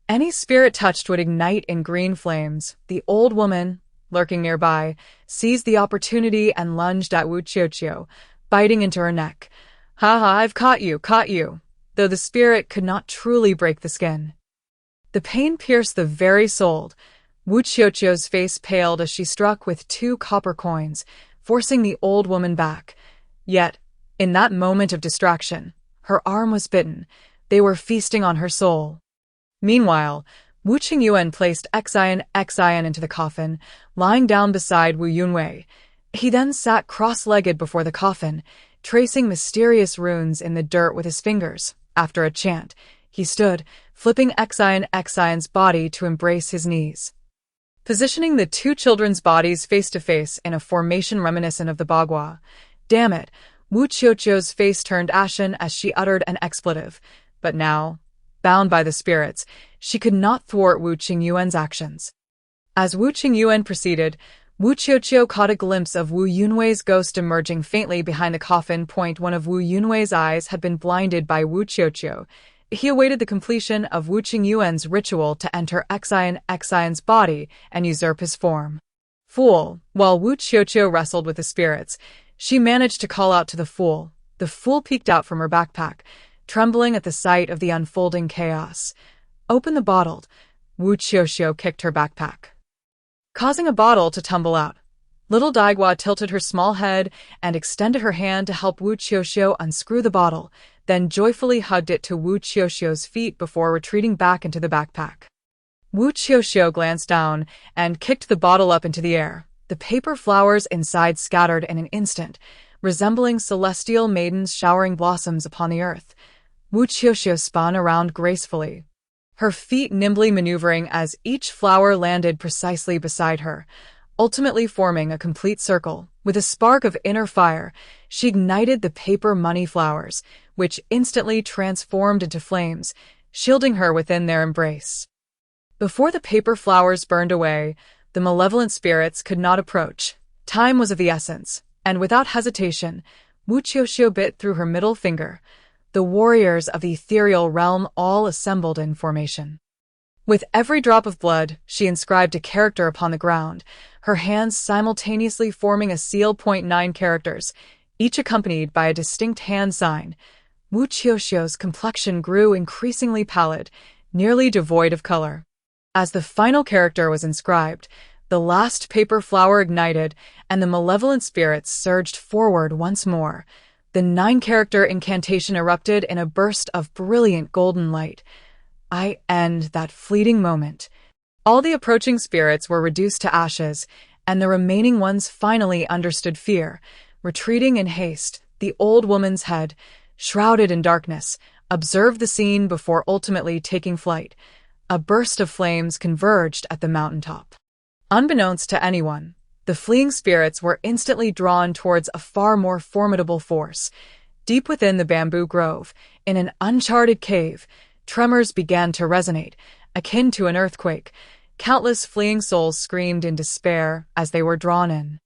Any spirit touched would ignite in green flames. The old woman, lurking nearby, seized the opportunity and lunged at Wu Qiuqiu, biting into her neck. "Ha ha, I've caught you," though the spirit could not truly break the skin. The pain pierced the very soul. Wu Qiuqiu's face paled as she struck with 2 copper coins, forcing the old woman back. Yet, in that moment of distraction, her arm was bitten. They were feasting on her soul. Meanwhile, Wu Qiuqiu placed Xian into the coffin, lying down beside Wu Yunwei. He then sat cross-legged before the coffin, tracing mysterious runes in the dirt with his fingers. After a chant, he stood, flipping Xian's body to embrace his knees. Positioning the 2 children's bodies face-to-face in a formation reminiscent of the Bagua. Damn it, Wu Qiuqiu's face turned ashen as she uttered an expletive. But now, bound by the spirits, she could not thwart Wu Qiuqiu's actions. As Wu Qiuqiu proceeded, Wu Qiuqiu caught a glimpse of Wu Yunwei's ghost emerging faintly behind the coffin. One of Wu Yunwei's eyes had been blinded by Wu Qiuqiu. He awaited the completion of Wu Qiuqiu's ritual to enter Xian's body and usurp his form. Fool! While Wu Qiuqiu wrestled with the spirits, she managed to call out to the fool. The fool peeked out from her backpack, trembling at the sight of the unfolding chaos. "Open the bottle." Wu Qiuqiu kicked her backpack, causing a bottle to tumble out. Little Daigua tilted her small head and extended her hand to help Wu Qiuqiu unscrew the bottle, then joyfully hugged it to Wu Qiuqiu's feet before retreating back into the backpack. Wu Qiuqiu glanced down and kicked the bottle up into the air. The paper flowers inside scattered in an instant, resembling celestial maidens showering blossoms upon the earth. Wu Qiuqiu spun around gracefully, her feet nimbly maneuvering as each flower landed precisely beside her, ultimately forming a complete circle. With a spark of inner fire, she ignited the paper money flowers, which instantly transformed into flames, shielding her within their embrace. Before the paper flowers burned away, the malevolent spirits could not approach. Time was of the essence, and without hesitation, Wu Qiuqiu bit through her middle finger. The warriors of the ethereal realm all assembled in formation. With every drop of blood, she inscribed a character upon the ground, her hands simultaneously forming a seal. 9 characters, each accompanied by a distinct hand sign. Wu Qiuqiu's complexion grew increasingly pallid, nearly devoid of color. As the final character was inscribed, the last paper flower ignited, and the malevolent spirits surged forward once more. The 9-character incantation erupted in a burst of brilliant golden light. That fleeting moment. All the approaching spirits were reduced to ashes, and the remaining ones finally understood fear. Retreating in haste, the old woman's head, shrouded in darkness, observed the scene before ultimately taking flight. A burst of flames converged at the mountaintop. Unbeknownst to anyone, the fleeing spirits were instantly drawn towards a far more formidable force. Deep within the bamboo grove, in an uncharted cave, tremors began to resonate, akin to an earthquake. Countless fleeing souls screamed in despair as they were drawn in.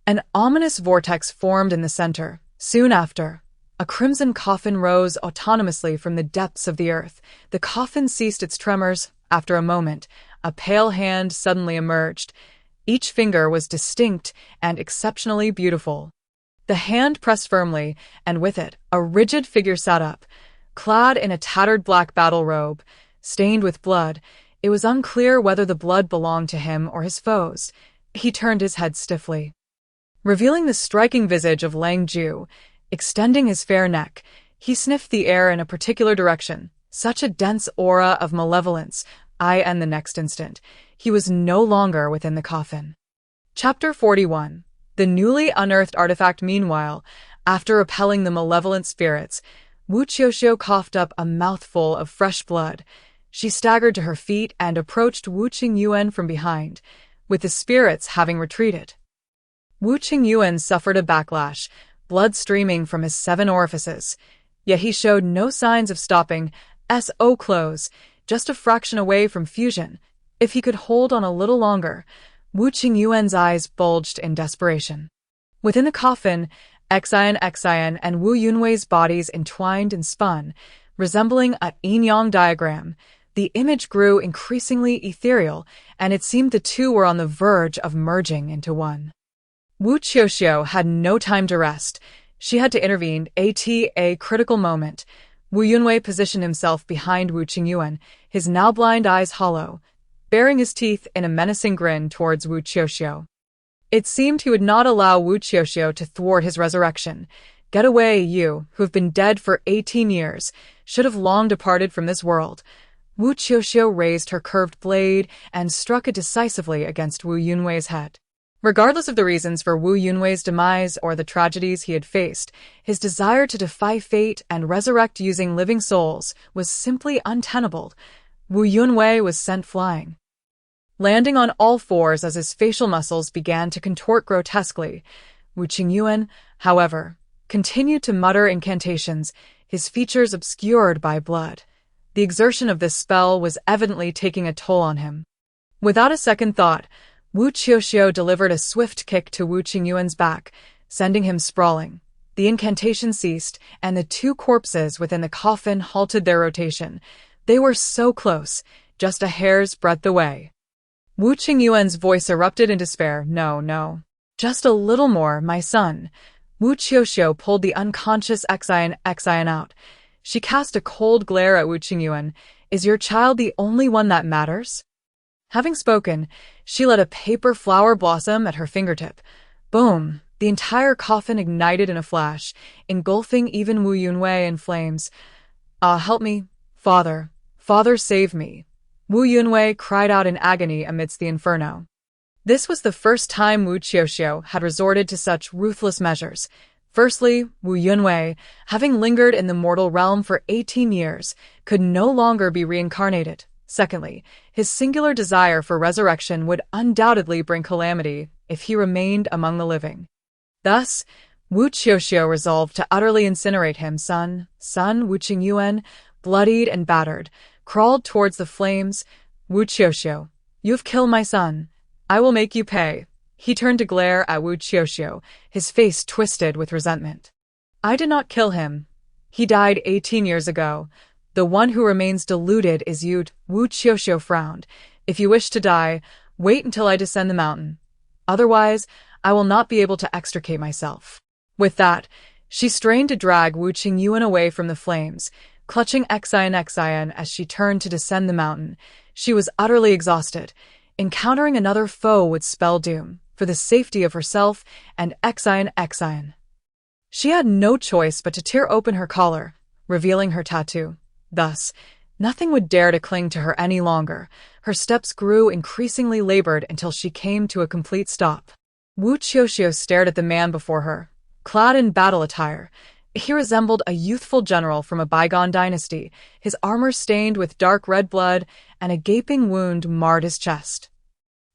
An ominous vortex formed in the center. Soon after, a crimson coffin rose autonomously from the depths of the earth. The coffin ceased its tremors. After a moment, a pale hand suddenly emerged. Each finger was distinct and exceptionally beautiful. The hand pressed firmly, and with it, a rigid figure sat up. Clad in a tattered black battle robe, stained with blood, it was unclear whether the blood belonged to him or his foes. He turned his head stiffly, revealing the striking visage of Lang Ju. Extending his fair neck, he sniffed the air in a particular direction, such a dense aura of malevolence, and the next instant, he was no longer within the coffin. Chapter 41. The newly unearthed artifact. Meanwhile, after repelling the malevolent spirits, Wu Qiuqiu coughed up a mouthful of fresh blood. She staggered to her feet and approached Wu Qiuqiu from behind, with the spirits having retreated. Wu Qiuqiu suffered a backlash, blood streaming from his 7 orifices, yet he showed no signs of stopping. Close, just a fraction away from fusion. If he could hold on a little longer. Wu Qiuqiu's eyes bulged in desperation. Within the coffin, Xian and Wu Yunwei's bodies entwined and spun, resembling a yin-yang diagram. The image grew increasingly ethereal, and it seemed the two were on the verge of merging into one. Wu Qiuqiu had no time to rest. She had to intervene at a critical moment. Wu Yunwei positioned himself behind Wu Qiuqiu, his now blind eyes hollow, baring his teeth in a menacing grin towards Wu Qiuqiu. It seemed he would not allow Wu Qiuqiu to thwart his resurrection. Get away, you, who have been dead for 18 years, should have long departed from this world. Wu Qiuqiu raised her curved blade and struck it decisively against Wu Yunwei's head. Regardless of the reasons for Wu Yunwei's demise or the tragedies he had faced, his desire to defy fate and resurrect using living souls was simply untenable. Wu Yunwei was sent flying, landing on all fours as his facial muscles began to contort grotesquely. Wu Qiuqiu, however, continued to mutter incantations, his features obscured by blood. The exertion of this spell was evidently taking a toll on him. Without a second thought, Wu Qiuqiu delivered a swift kick to Wu Qiuqiu's back, sending him sprawling. The incantation ceased, and the 2 corpses within the coffin halted their rotation. They were so close, just a hair's breadth away. Wu Qiuqiu's voice erupted in despair. No. Just a little more, my son. Wu Qiuqiu pulled the unconscious Xian out. She cast a cold glare at Wu Qiuqiu. Is your child the only one that matters? Having spoken, she let a paper flower blossom at her fingertip. Boom! The entire coffin ignited in a flash, engulfing even Wu Yunwei in flames. Help me, father. Father, save me. Wu Yunwei cried out in agony amidst the inferno. This was the first time Wu Qiuqiu had resorted to such ruthless measures. Firstly, Wu Yunwei, having lingered in the mortal realm for 18 years, could no longer be reincarnated. Secondly, his singular desire for resurrection would undoubtedly bring calamity if he remained among the living. Thus, Wu Qiuqiu resolved to utterly incinerate him. Son Wu Qiuqiu, bloodied and battered, crawled towards the flames. Wu Qiuqiu, you have killed my son. I will make you pay. He turned to glare at Wu Qiuqiu, his face twisted with resentment. I did not kill him. He died 18 years ago. The one who remains deluded is you. Wu Qiuqiu frowned. If you wish to die, wait until I descend the mountain. Otherwise, I will not be able to extricate myself. With that, she strained to drag Wu Qiuqiu away from the flames, clutching Xian as she turned to descend the mountain. She was utterly exhausted. Encountering another foe would spell doom, for the safety of herself and Xian. She had no choice but to tear open her collar, revealing her tattoo. Thus, nothing would dare to cling to her any longer. Her steps grew increasingly labored until she came to a complete stop. Wu Qiuqiu stared at the man before her, clad in battle attire. He resembled a youthful general from a bygone dynasty, his armor stained with dark red blood, and a gaping wound marred his chest,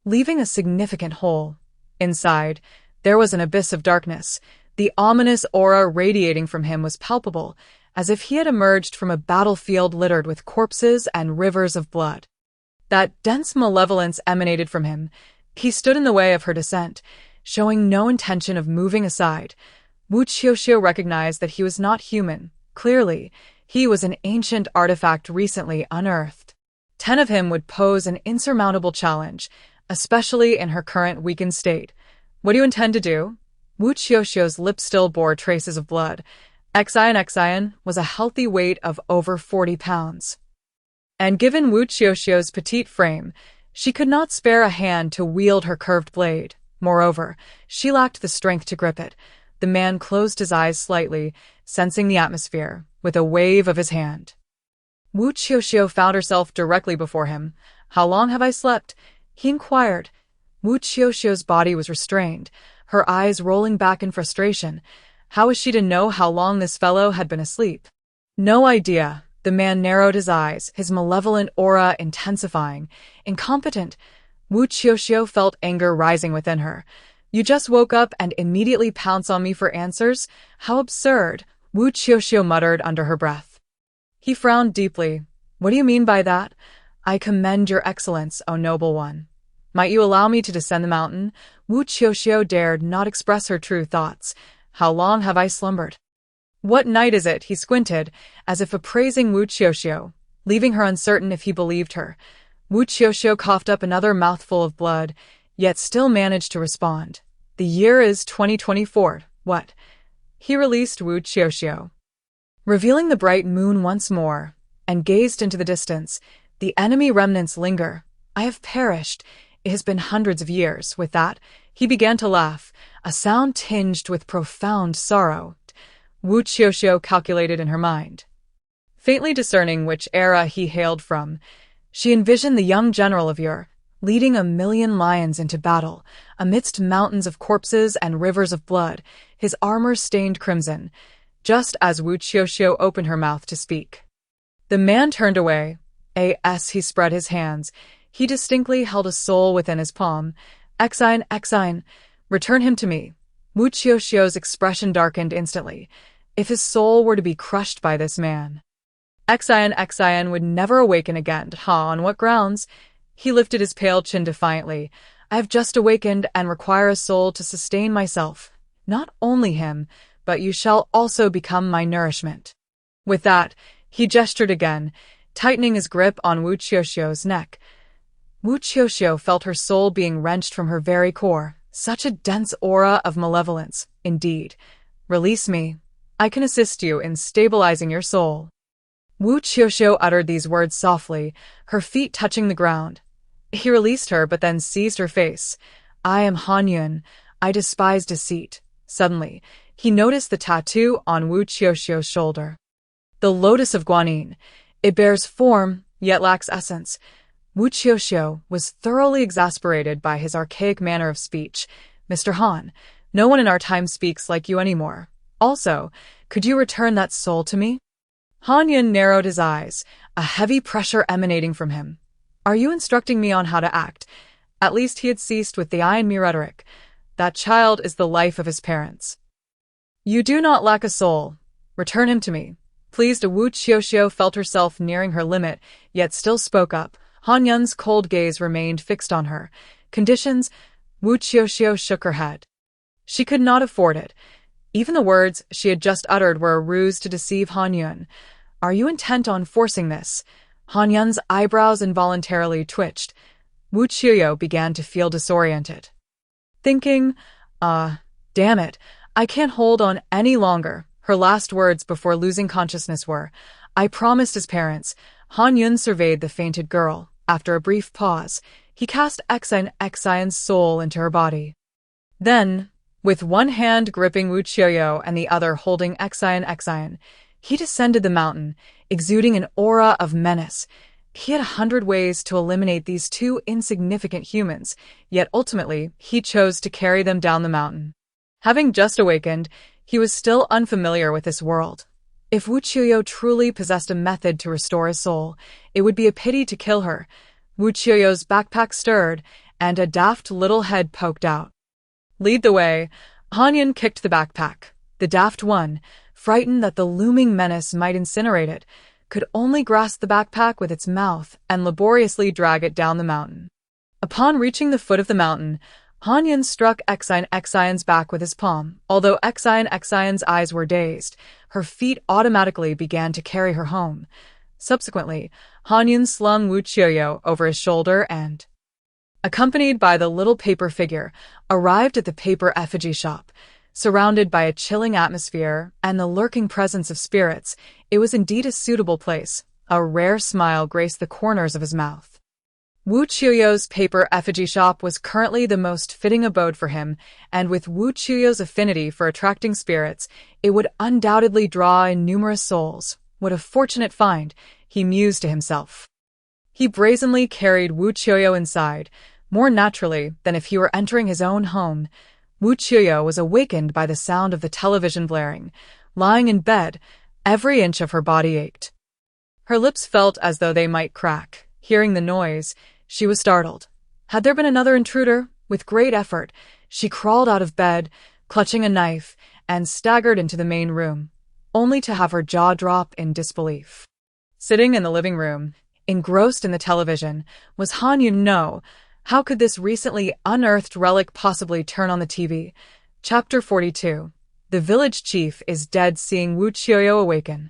leaving a significant hole. Inside, there was an abyss of darkness. The ominous aura radiating from him was palpable, as if he had emerged from a battlefield littered with corpses and rivers of blood. That dense malevolence emanated from him. He stood in the way of her descent, showing no intention of moving aside. Wu Qiuqiu recognized that he was not human. Clearly, he was an ancient artifact recently unearthed. 10 of him would pose an insurmountable challenge, especially in her current weakened state. What do you intend to do? Wu Qiuqiu's lips still bore traces of blood. Xian was a healthy weight of over 40 pounds. And given Wu Qiuqiu's petite frame, she could not spare a hand to wield her curved blade. Moreover, she lacked the strength to grip it. The man closed his eyes slightly, sensing the atmosphere, with a wave of his hand. Wu Qiuqiu found herself directly before him. "How long have I slept?" he inquired. Wu Qiuqiu's body was restrained, her eyes rolling back in frustration. How was she to know how long this fellow had been asleep? No idea. The man narrowed his eyes, his malevolent aura intensifying. Incompetent. Wu Qiuqiu felt anger rising within her. "You just woke up and immediately pounce on me for answers? How absurd," Wu Qiuqiu muttered under her breath. He frowned deeply. "What do you mean by that?" "I commend your excellence, O noble one. Might you allow me to descend the mountain?" Wu Qiuqiu dared not express her true thoughts. "How long have I slumbered?" "What night is it?" He squinted, as if appraising Wu Qiuqiu, leaving her uncertain if he believed her. Wu Qiuqiu coughed up another mouthful of blood, yet still managed to respond. "The year is 2024. What?" He released Wu Qiuqiu, revealing the bright moon once more, and gazed into the distance. "The enemy remnants linger. I have perished. It has been hundreds of years." With that, he began to laugh, a sound tinged with profound sorrow. Wu Qiuqiu calculated in her mind. Faintly discerning which era he hailed from, she envisioned the young general of yore, leading 1,000,000 lions into battle, amidst mountains of corpses and rivers of blood, his armor stained crimson, just as Wu Qiuqiu opened her mouth to speak. The man turned away. As he spread his hands, he distinctly held a soul within his palm. Xian, return him to me." Wu Qiuqiu's expression darkened instantly. If his soul were to be crushed by this man, Xian would never awaken again. On what grounds? He lifted his pale chin defiantly. "I have just awakened and require a soul to sustain myself. Not only him, but you shall also become my nourishment." With that, he gestured again, tightening his grip on Wu Qiuqiu's neck. Wu Qiuqiu felt her soul being wrenched from her very core. Such a dense aura of malevolence, indeed. "Release me. I can assist you in stabilizing your soul." Wu Qiuqiu uttered these words softly, her feet touching the ground. He released her but then seized her face. "I am Han Yun. I despise deceit." Suddenly, he noticed the tattoo on Wu Qiuqiu's shoulder. The Lotus of Guanyin. It bears form, yet lacks essence. Wu Qiuqiu was thoroughly exasperated by his archaic manner of speech. "Mr. Han, no one in our time speaks like you anymore. Also, could you return that soul to me?" Han Yun narrowed his eyes, a heavy pressure emanating from him. "Are you instructing me on how to act?" At least he had ceased with the "I and me" rhetoric. That child is the life of his parents. "You do not lack a soul. Return him to me." Pleased, Wu Qiuqiu felt herself nearing her limit, yet still spoke up. Han Yun's cold gaze remained fixed on her. "Conditions?" Wu Qiuqiu shook her head. She could not afford it. Even the words she had just uttered were a ruse to deceive Han Yun. "Are you intent on forcing this?" Han Yun's eyebrows involuntarily twitched. Wu Qiuqiu began to feel disoriented, thinking, damn it, I can't hold on any longer." Her last words before losing consciousness were, "I promised his parents." Han Yun surveyed the fainted girl. After a brief pause, he cast Xian's soul into her body. Then, with one hand gripping Wu Qiuqiu and the other holding Xian, he descended the mountain, exuding an aura of menace. He had 100 ways to eliminate these two insignificant humans, yet ultimately he chose to carry them down the mountain. Having just awakened, he was still unfamiliar with this world. If Wu Qiuqiu truly possessed a method to restore his soul, it would be a pity to kill her. Wu Qiuqiu's backpack stirred, and a daft little head poked out. "Lead the way." Han Yun kicked the backpack. The daft one, frightened that the looming menace might incinerate it, could only grasp the backpack with its mouth and laboriously drag it down the mountain. Upon reaching the foot of the mountain, Han Yun struck Xian's back with his palm. Although Xian's eyes were dazed, her feet automatically began to carry her home. Subsequently, Han Yun slung Wu Qiuqiu over his shoulder and, accompanied by the little paper figure, arrived at the Paper Effigy Shop. Surrounded by a chilling atmosphere and the lurking presence of spirits, it was indeed a suitable place. A rare smile graced the corners of his mouth. Wu Qiuqiu's Paper Effigy Shop was currently the most fitting abode for him, and with Wu Qiuqiu's affinity for attracting spirits, it would undoubtedly draw in numerous souls. What a fortunate find, he mused to himself. He brazenly carried Wu Qiuqiu inside, more naturally than if he were entering his own home. Wu Qiuqiu was awakened by the sound of the television blaring. Lying in bed, every inch of her body ached. Her lips felt as though they might crack. Hearing the noise, she was startled. Had there been another intruder? With great effort, she crawled out of bed, clutching a knife, and staggered into the main room, only to have her jaw drop in disbelief. Sitting in the living room, engrossed in the television, was Han Yun. No, how could this recently unearthed relic possibly turn on the TV? Chapter 42. The village chief is dead. Seeing Wu Qiuqiu awaken,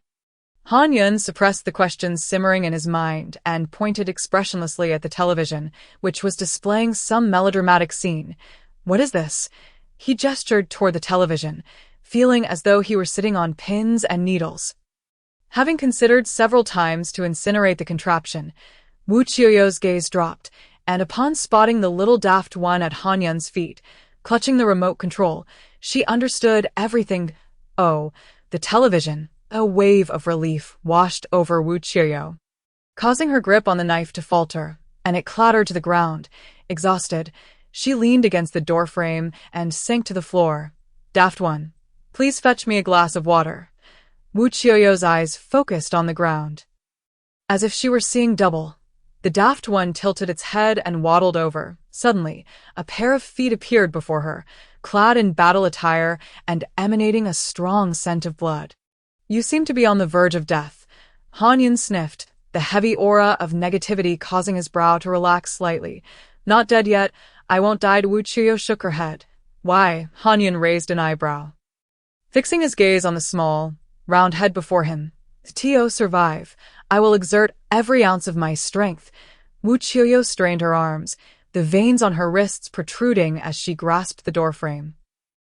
Han Yun suppressed the questions simmering in his mind and pointed expressionlessly at the television, which was displaying some melodramatic scene. What is this? He gestured toward the television, feeling as though he were sitting on pins and needles. Having considered several times to incinerate the contraption, Wu Qiuqiu's gaze dropped, and upon spotting the little daft one at Han Yun's feet, clutching the remote control, she understood everything. Oh, the television. A wave of relief washed over Wu Qiuqiu, causing her grip on the knife to falter, and it clattered to the ground. Exhausted, she leaned against the doorframe and sank to the floor. Daft one, please fetch me a glass of water. Wu Qiuqiu's eyes focused on the ground. As if she were seeing double, the daft one tilted its head and waddled over. Suddenly, a pair of feet appeared before her, clad in battle attire and emanating a strong scent of blood. You seem to be on the verge of death. Han Yun sniffed, the heavy aura of negativity causing his brow to relax slightly. Not dead yet, I won't die. Wu Qiuqiu shook her head. Why? Han Yun raised an eyebrow, fixing his gaze on the small, round head before him. To survive, I will exert every ounce of my strength. Wu Qiuqiu strained her arms, the veins on her wrists protruding as she grasped the doorframe.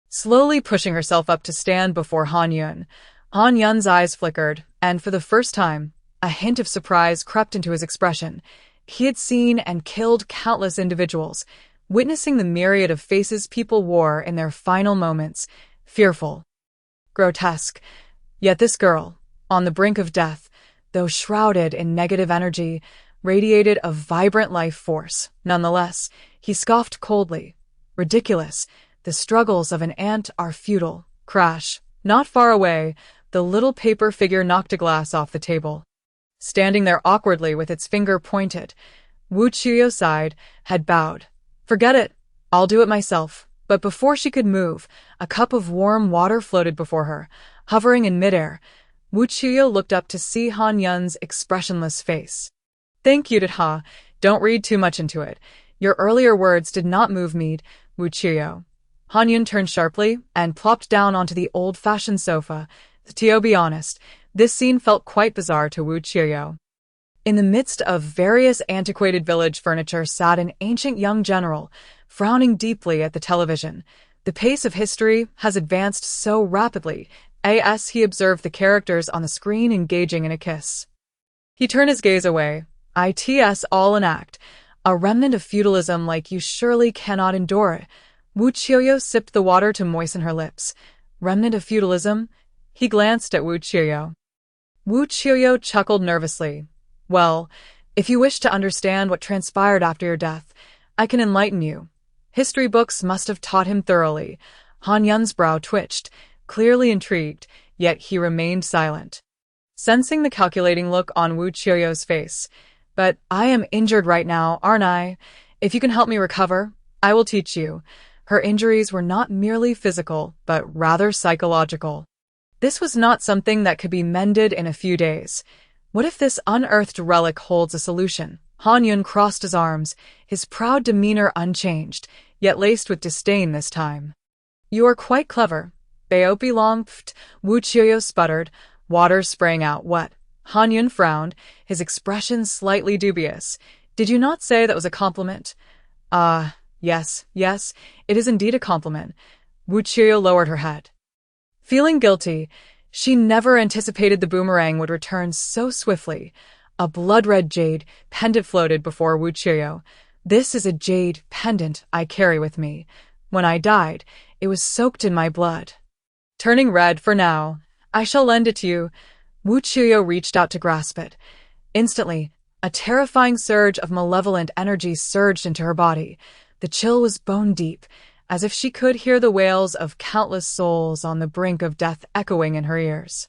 Slowly pushing herself up to stand before Han Yun, Han Yun's eyes flickered, and for the first time, a hint of surprise crept into his expression. He had seen and killed countless individuals, witnessing the myriad of faces people wore in their final moments. Fearful, grotesque. Yet this girl, on the brink of death, though shrouded in negative energy, radiated a vibrant life force. Nonetheless, he scoffed coldly. Ridiculous. The struggles of an ant are futile. Crash. Not far away, the little paper figure knocked a glass off the table. Standing there awkwardly with its finger pointed, Wu Qiuqiu sighed, had bowed. Forget it. I'll do it myself. But before she could move, a cup of warm water floated before her, hovering in midair. Wu Qiuqiu looked up to see Han Yun's expressionless face. Thank you, Ha. Don't read too much into it. Your earlier words did not move me, Wu Qiuqiu. Han Yun turned sharply and plopped down onto the old-fashioned sofa. To be honest, this scene felt quite bizarre to Wu Qiuqiu. In the midst of various antiquated village furniture sat an ancient young general, frowning deeply at the television. The pace of history has advanced so rapidly, as he observed the characters on the screen engaging in a kiss. He turned his gaze away. It's all an act, a remnant of feudalism like you surely cannot endure it. Wu Qiuqiu sipped the water to moisten her lips. Remnant of feudalism? He glanced at Wu Qiuqiu. Wu Qiuqiu chuckled nervously. Well, if you wish to understand what transpired after your death, I can enlighten you. History books must have taught him thoroughly. Han Yun's brow twitched, clearly intrigued, yet he remained silent, sensing the calculating look on Wu Qiuqiu's face. But I am injured right now, aren't I? If you can help me recover, I will teach you. Her injuries were not merely physical, but rather psychological. This was not something that could be mended in a few days. What if this unearthed relic holds a solution? Han Yun crossed his arms, his proud demeanor unchanged, yet laced with disdain this time. You are quite clever. Baopi long pft, Wu Qiuqiu sputtered, water spraying out. What? Han Yun frowned, his expression slightly dubious. Did you not say that was a compliment? Yes, it is indeed a compliment. Wu Qiuqiu lowered her head. Feeling guilty, she never anticipated the boomerang would return so swiftly. A blood-red jade pendant floated before Wu Qiuqiu. This is a jade pendant I carry with me. When I died, it was soaked in my blood. Turning red for now, I shall lend it to you. Wu Qiuqiu reached out to grasp it. Instantly, a terrifying surge of malevolent energy surged into her body. The chill was bone-deep, as if she could hear the wails of countless souls on the brink of death echoing in her ears.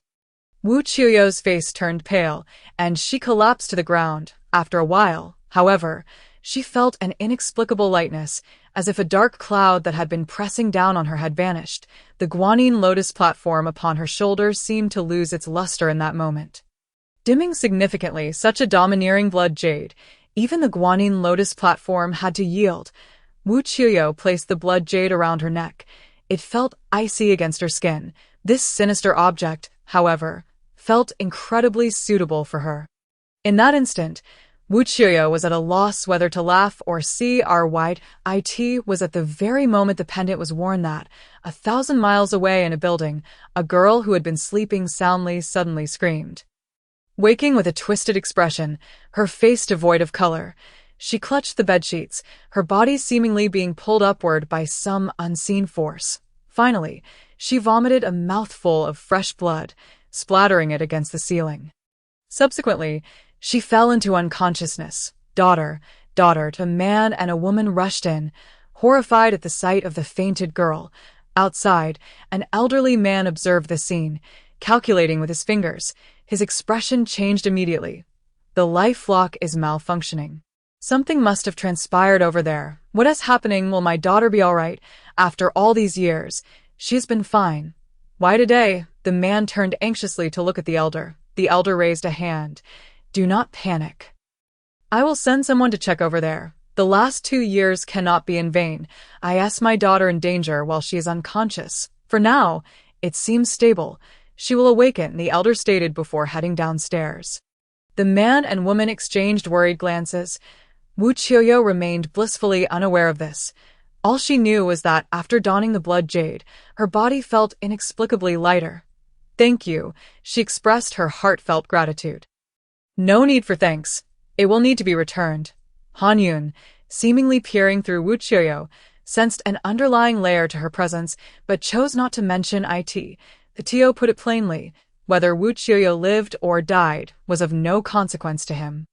Wu Qiuqiu's face turned pale, and she collapsed to the ground. After a while, however, she felt an inexplicable lightness, as if a dark cloud that had been pressing down on her had vanished. The guanine lotus platform upon her shoulders seemed to lose its luster in that moment. Dimming significantly such a domineering blood jade, even the guanine lotus platform had to yield. Wu Qiuqiu placed the blood jade around her neck. It felt icy against her skin. This sinister object, however, felt incredibly suitable for her. In that instant, Wu Qiuqiu was at a loss whether to laugh or see our wide. It was at the very moment the pendant was worn that, 1,000 miles away in a building, a girl who had been sleeping soundly suddenly screamed. Waking with a twisted expression, her face devoid of color, she clutched the bedsheets, her body seemingly being pulled upward by some unseen force. Finally, she vomited a mouthful of fresh blood, splattering it against the ceiling. Subsequently, she fell into unconsciousness. Daughter, a man and a woman rushed in, horrified at the sight of the fainted girl. Outside, an elderly man observed the scene, calculating with his fingers. His expression changed immediately. The life lock is malfunctioning. Something must have transpired over there. What is happening? Will my daughter be all right? After all these years, she's been fine. Why today? The man turned anxiously to look at the elder. The elder raised a hand. Do not panic. I will send someone to check over there. The last 2 years cannot be in vain. I asked my daughter in danger while she is unconscious. For now, it seems stable. She will awaken, the elder stated before heading downstairs. The man and woman exchanged worried glances. Wu Qiuqiu remained blissfully unaware of this. All she knew was that after donning the blood jade, her body felt inexplicably lighter. Thank you, she expressed her heartfelt gratitude. No need for thanks. It will need to be returned. Han Yun, seemingly peering through Wu Qiuqiu, sensed an underlying layer to her presence, but chose not to mention it. The Tio put it plainly, whether Wu Qiuqiu lived or died was of no consequence to him.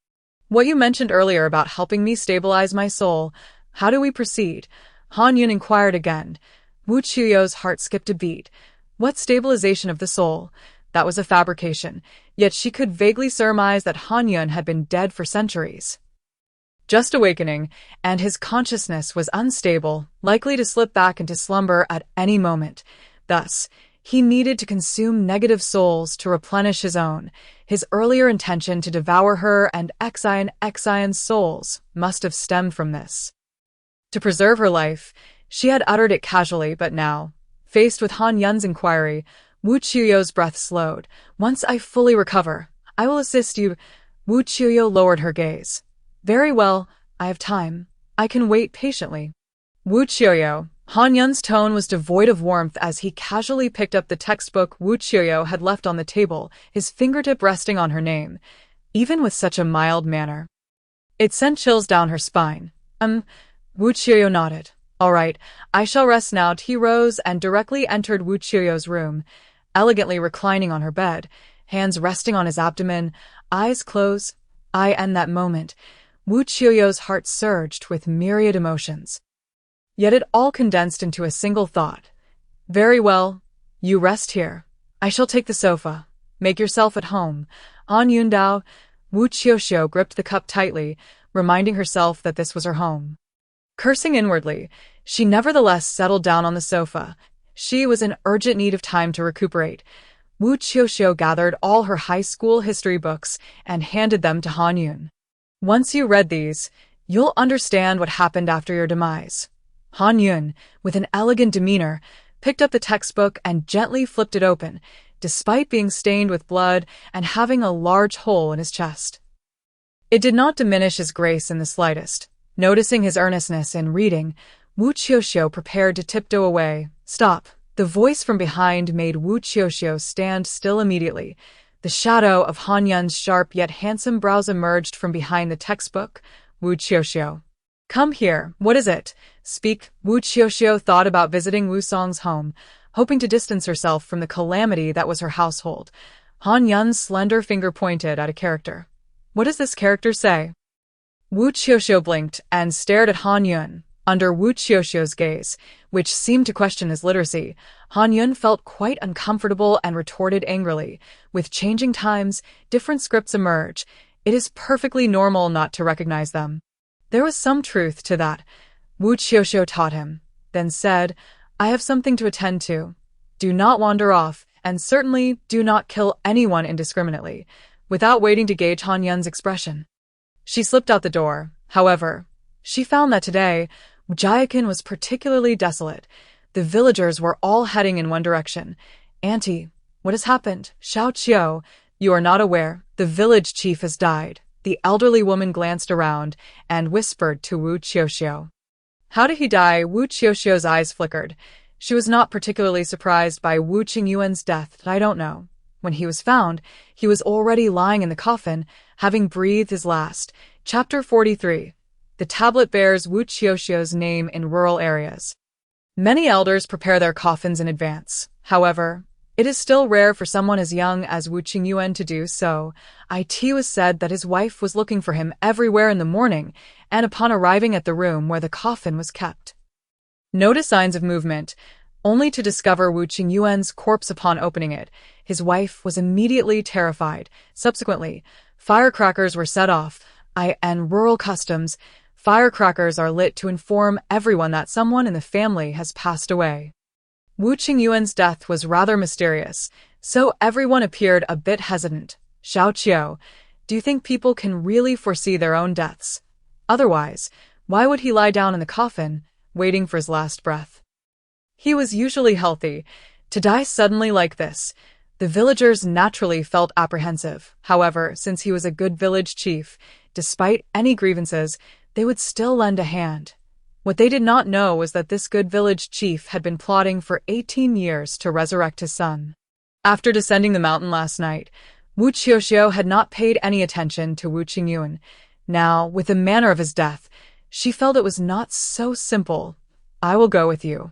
What you mentioned earlier about helping me stabilize my soul, how do we proceed? Han Yun inquired again. Wu Qiuqiu's heart skipped a beat. What stabilization of the soul? That was a fabrication, yet she could vaguely surmise that Han Yun had been dead for centuries. Just awakening, and his consciousness was unstable, likely to slip back into slumber at any moment. Thus, he needed to consume negative souls to replenish his own. His earlier intention to devour her and Xion's souls must have stemmed from this. To preserve her life, she had uttered it casually, but now, faced with Han Yun's inquiry, Wu Qiuqiu's breath slowed. Once I fully recover, I will assist you. Wu Qiuqiu lowered her gaze. Very well, I have time. I can wait patiently. Wu Qiuqiu. Han Yun's tone was devoid of warmth as he casually picked up the textbook Wu Qiuqiu had left on the table, his fingertip resting on her name, even with such a mild manner. It sent chills down her spine. Wu Qiuqiu nodded. All right, I shall rest now. He rose and directly entered Wu Qiuqiu's room, elegantly reclining on her bed, hands resting on his abdomen, eyes closed. In that moment, Wu Qiuqiu's heart surged with myriad emotions. Yet it all condensed into a single thought. Very well, you rest here. I shall take the sofa. Make yourself at home. On Yundao, Wu Qiuqiu gripped the cup tightly, reminding herself that this was her home. Cursing inwardly, she nevertheless settled down on the sofa. She was in urgent need of time to recuperate. Wu Qiuqiu gathered all her high school history books and handed them to Han Yun. Once you read these, you'll understand what happened after your demise. Han Yun, with an elegant demeanor, picked up the textbook and gently flipped it open, despite being stained with blood and having a large hole in his chest. It did not diminish his grace in the slightest. Noticing his earnestness in reading, Wu Qiuqiu prepared to tiptoe away. Stop. The voice from behind made Wu Qiuqiu stand still immediately. The shadow of Han Yun's sharp yet handsome brows emerged from behind the textbook. Wu Qiuqiu. Come here, what is it? Speak. Wu Qiuqiu thought about visiting Wu Song's home, hoping to distance herself from the calamity that was her household. Han Yun's slender finger pointed at a character. What does this character say? Wu Qiuqiu blinked and stared at Han Yun. Under Wu Qiuqiu's gaze, which seemed to question his literacy, Han Yun felt quite uncomfortable and retorted angrily. With changing times, different scripts emerge. It is perfectly normal not to recognize them. There was some truth to that. Wu Qiuqiu taught him, then said, I have something to attend to. Do not wander off, and certainly do not kill anyone indiscriminately, without waiting to gauge Han Yun's expression. She slipped out the door. However, she found that today, Wu Qiuqiu was particularly desolate. The villagers were all heading in one direction. Auntie, what has happened? Xiao Qiu, you are not aware. The village chief has died. The elderly woman glanced around and whispered to Wu Qiuqiu. How did he die? Wu Qiuqiu's eyes flickered. She was not particularly surprised by Wu Qingyuan's death. I don't know. When he was found, he was already lying in the coffin, having breathed his last. Chapter 43. The tablet bears Wu Qiuqiu's name in rural areas. Many elders prepare their coffins in advance. However, it is still rare for someone as young as Wu Qingyuan to do so. It was said that his wife was looking for him everywhere in the morning, and upon arriving at the room where the coffin was kept, noticed signs of movement, only to discover Wu Qingyuan's corpse upon opening it. His wife was immediately terrified. Subsequently, firecrackers were set off. In rural customs, firecrackers are lit to inform everyone that someone in the family has passed away. Wu Qingyuan's death was rather mysterious, so everyone appeared a bit hesitant. Xiao Qiu, do you think people can really foresee their own deaths? Otherwise, why would he lie down in the coffin, waiting for his last breath? He was usually healthy. To die suddenly like this, the villagers naturally felt apprehensive. However, since he was a good village chief, despite any grievances, they would still lend a hand. What they did not know was that this good village chief had been plotting for 18 years to resurrect his son. After descending the mountain last night, Wu Qiuqiu had not paid any attention to Wu Qingyuan. Now, with the manner of his death, she felt it was not so simple. I will go with you.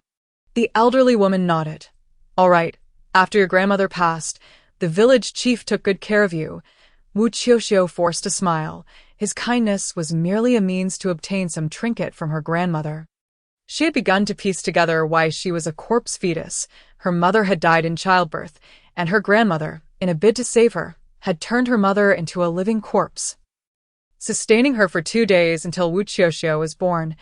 The elderly woman nodded. All right. After your grandmother passed, the village chief took good care of you. Wu Qiuqiu forced a smile. His kindness was merely a means to obtain some trinket from her grandmother. She had begun to piece together why she was a corpse fetus. Her mother had died in childbirth, and her grandmother, in a bid to save her, had turned her mother into a living corpse, sustaining her for 2 days until Wu Qiuqiu was born.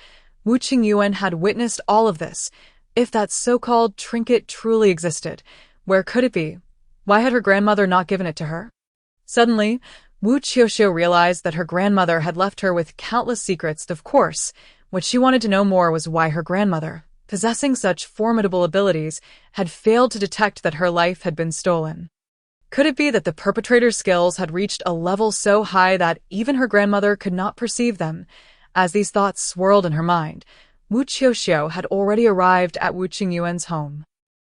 Wu Qingyuan had witnessed all of this. If that so-called trinket truly existed, where could it be? Why had her grandmother not given it to her? Suddenly, Wu Qiuqiu realized that her grandmother had left her with countless secrets. Of course, what she wanted to know more was why her grandmother, possessing such formidable abilities, had failed to detect that her life had been stolen. Could it be that the perpetrator's skills had reached a level so high that even her grandmother could not perceive them? As these thoughts swirled in her mind, Wu Qiuqiu had already arrived at Wu Qingyuan's home.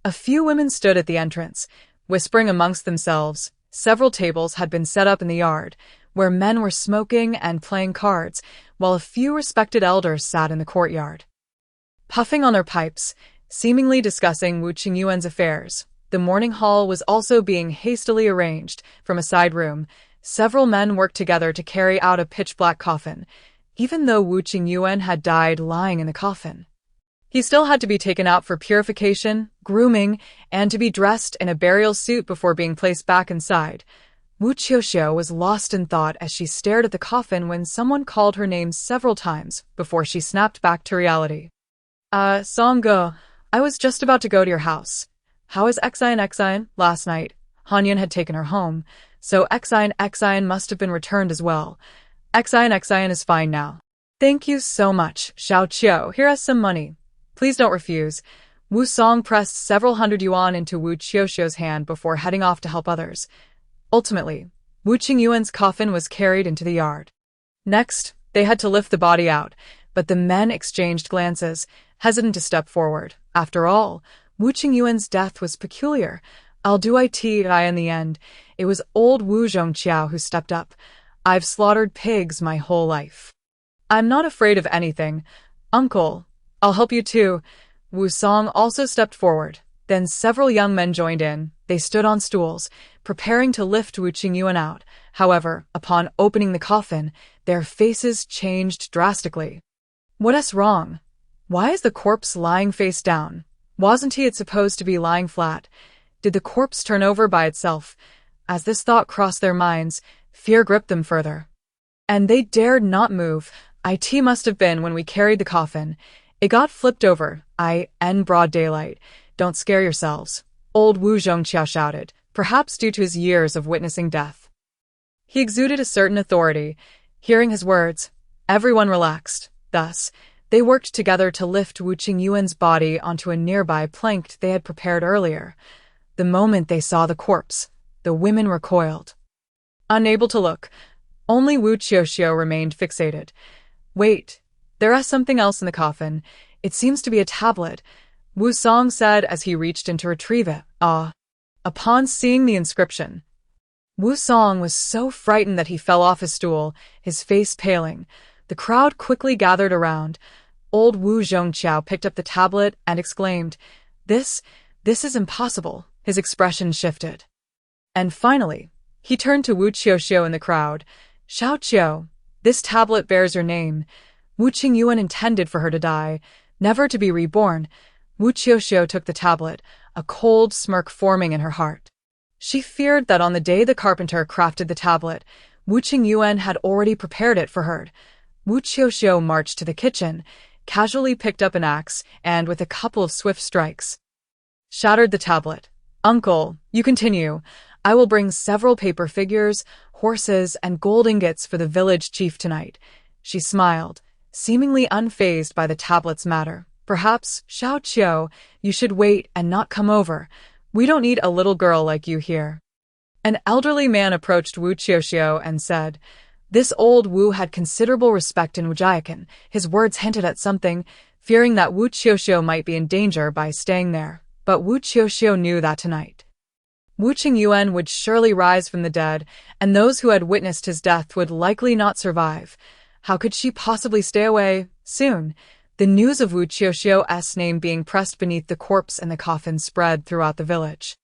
A few women stood at the entrance, whispering amongst themselves. Several tables had been set up in the yard, where men were smoking and playing cards, while a few respected elders sat in the courtyard, puffing on their pipes, seemingly discussing Wu Qingyuan's affairs. The morning hall was also being hastily arranged. From a side room, several men worked together to carry out a pitch-black coffin. Even though Wu Qingyuan had died lying in the coffin, he still had to be taken out for purification, grooming, and to be dressed in a burial suit before being placed back inside. Wu Qiuqiu was lost in thought as she stared at the coffin when someone called her name several times before she snapped back to reality. Songgo, I was just about to go to your house. How is Xian? Last night, Han Yun had taken her home, so Xian must have been returned as well. Xian is fine now. Thank you so much, Xiao Qiu. Here is some money. Please don't refuse. Wu Song pressed several hundred yuan into Wu Qiuqiu's hand before heading off to help others. Ultimately, Wu Qingyuan's coffin was carried into the yard. Next, they had to lift the body out, but the men exchanged glances. hesitant to step forward. After all, Wu Qingyuan's death was peculiar. I'll do it in the end. It was old Wu Qiuqiu who stepped up. I've slaughtered pigs my whole life. I'm not afraid of anything. Uncle, I'll help you too. Wu Song also stepped forward. Then several young men joined in. They stood on stools, preparing to lift Wu Qingyuan out. However, upon opening the coffin, their faces changed drastically. What's wrong? Why is the corpse lying face down? Wasn't it supposed to be lying flat? Did the corpse turn over by itself? As this thought crossed their minds, fear gripped them further. And they dared not move. It must have been when we carried the coffin. It got flipped over. In broad daylight. Don't scare yourselves. Old Wu Qiuqiu shouted, perhaps due to his years of witnessing death. He exuded a certain authority. Hearing his words, everyone relaxed. Thus, they worked together to lift Wu Qingyuan's body onto a nearby plank they had prepared earlier. The moment they saw the corpse, the women recoiled. Unable to look, only Wu Qiuqiu remained fixated. Wait, there is something else in the coffin. It seems to be a tablet, Wu Song said as he reached in to retrieve it. Upon seeing the inscription, Wu Song was so frightened that he fell off his stool, his face paling. The crowd quickly gathered around. Old Wu Qiuqiu picked up the tablet and exclaimed, This is impossible. His expression shifted. And finally, he turned to Wu Qiuqiu in the crowd. Qiuqiu, this tablet bears your name. Wu Qingyuan intended for her to die, never to be reborn. Wu Qiuqiu took the tablet, a cold smirk forming in her heart. She feared that on the day the carpenter crafted the tablet, Wu Qingyuan had already prepared it for her. Wu Qiuqiu marched to the kitchen, casually picked up an axe, and with a couple of swift strikes, shattered the tablet. Uncle, you continue. I will bring several paper figures, horses, and gold ingots for the village chief tonight. She smiled, seemingly unfazed by the tablet's matter. Perhaps, Qiuqiu, you should wait and not come over. We don't need a little girl like you here. An elderly man approached Wu Qiuqiu and said, This old Wu had considerable respect in Wu Qiuqiu. His words hinted at something, fearing that Wu Qiuqiu might be in danger by staying there. But Wu Qiuqiu knew that tonight Wu Qingyuan would surely rise from the dead, and those who had witnessed his death would likely not survive. How could she possibly stay away? Soon, the news of Wu Qiuqiu's name being pressed beneath the corpse in the coffin spread throughout the village.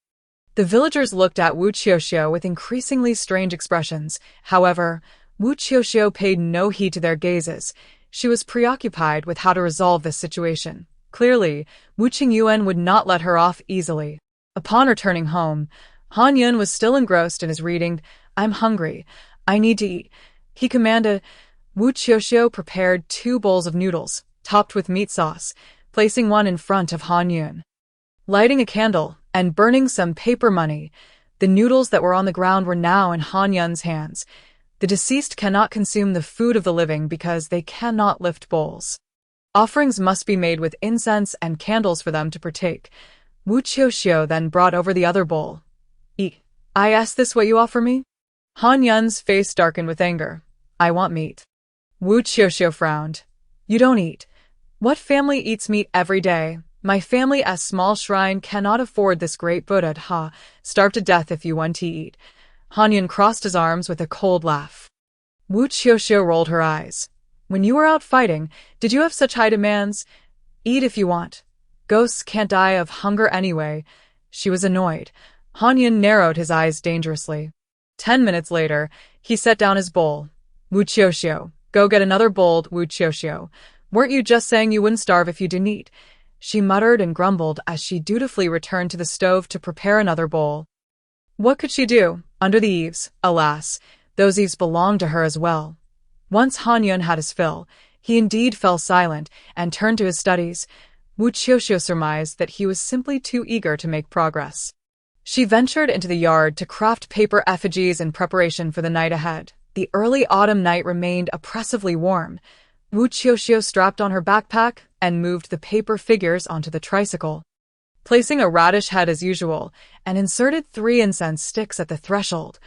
The villagers looked at Wu Qiuqiu with increasingly strange expressions. However, Wu Qiuqiu paid no heed to their gazes. She was preoccupied with how to resolve this situation. Clearly, Wu Qingyuan would not let her off easily. Upon returning home, Han Yun was still engrossed in his reading. I'm hungry. I need to eat, he commanded. Wu Qiuqiu prepared 2 bowls of noodles, topped with meat sauce, placing one in front of Han Yun. Lighting a candle and burning some paper money, the noodles that were on the ground were now in Han Yun's hands. The deceased cannot consume the food of the living because they cannot lift bowls. Offerings must be made with incense and candles for them to partake. Wu Qiuqiu then brought over the other bowl. Is this what you offer me? Han Yun's face darkened with anger. I want meat. Wu Qiuqiu frowned. You don't eat. What family eats meat every day? My family as small shrine cannot afford this great Buddha. Starve to death if you want to eat. Han Yun crossed his arms with a cold laugh. Wu Qiuqiu rolled her eyes. When you were out fighting, did you have such high demands? Eat if you want. Ghosts can't die of hunger anyway. She was annoyed. Han Yun narrowed his eyes dangerously. 10 minutes later, he set down his bowl. Wu Qiuqiu, go get another bowl. Wu Qiuqiu, weren't you just saying you wouldn't starve if you didn't eat? She muttered and grumbled as she dutifully returned to the stove to prepare another bowl. What could she do? Under the eaves, alas, those eaves belonged to her as well. Once Han Yun had his fill, he indeed fell silent and turned to his studies. Wu Qiuqiu surmised that he was simply too eager to make progress. She ventured into the yard to craft paper effigies in preparation for the night ahead. The early autumn night remained oppressively warm. Wu Qiuqiu strapped on her backpack and moved the paper figures onto the tricycle, placing a radish head as usual, and inserted 3 incense sticks at the threshold.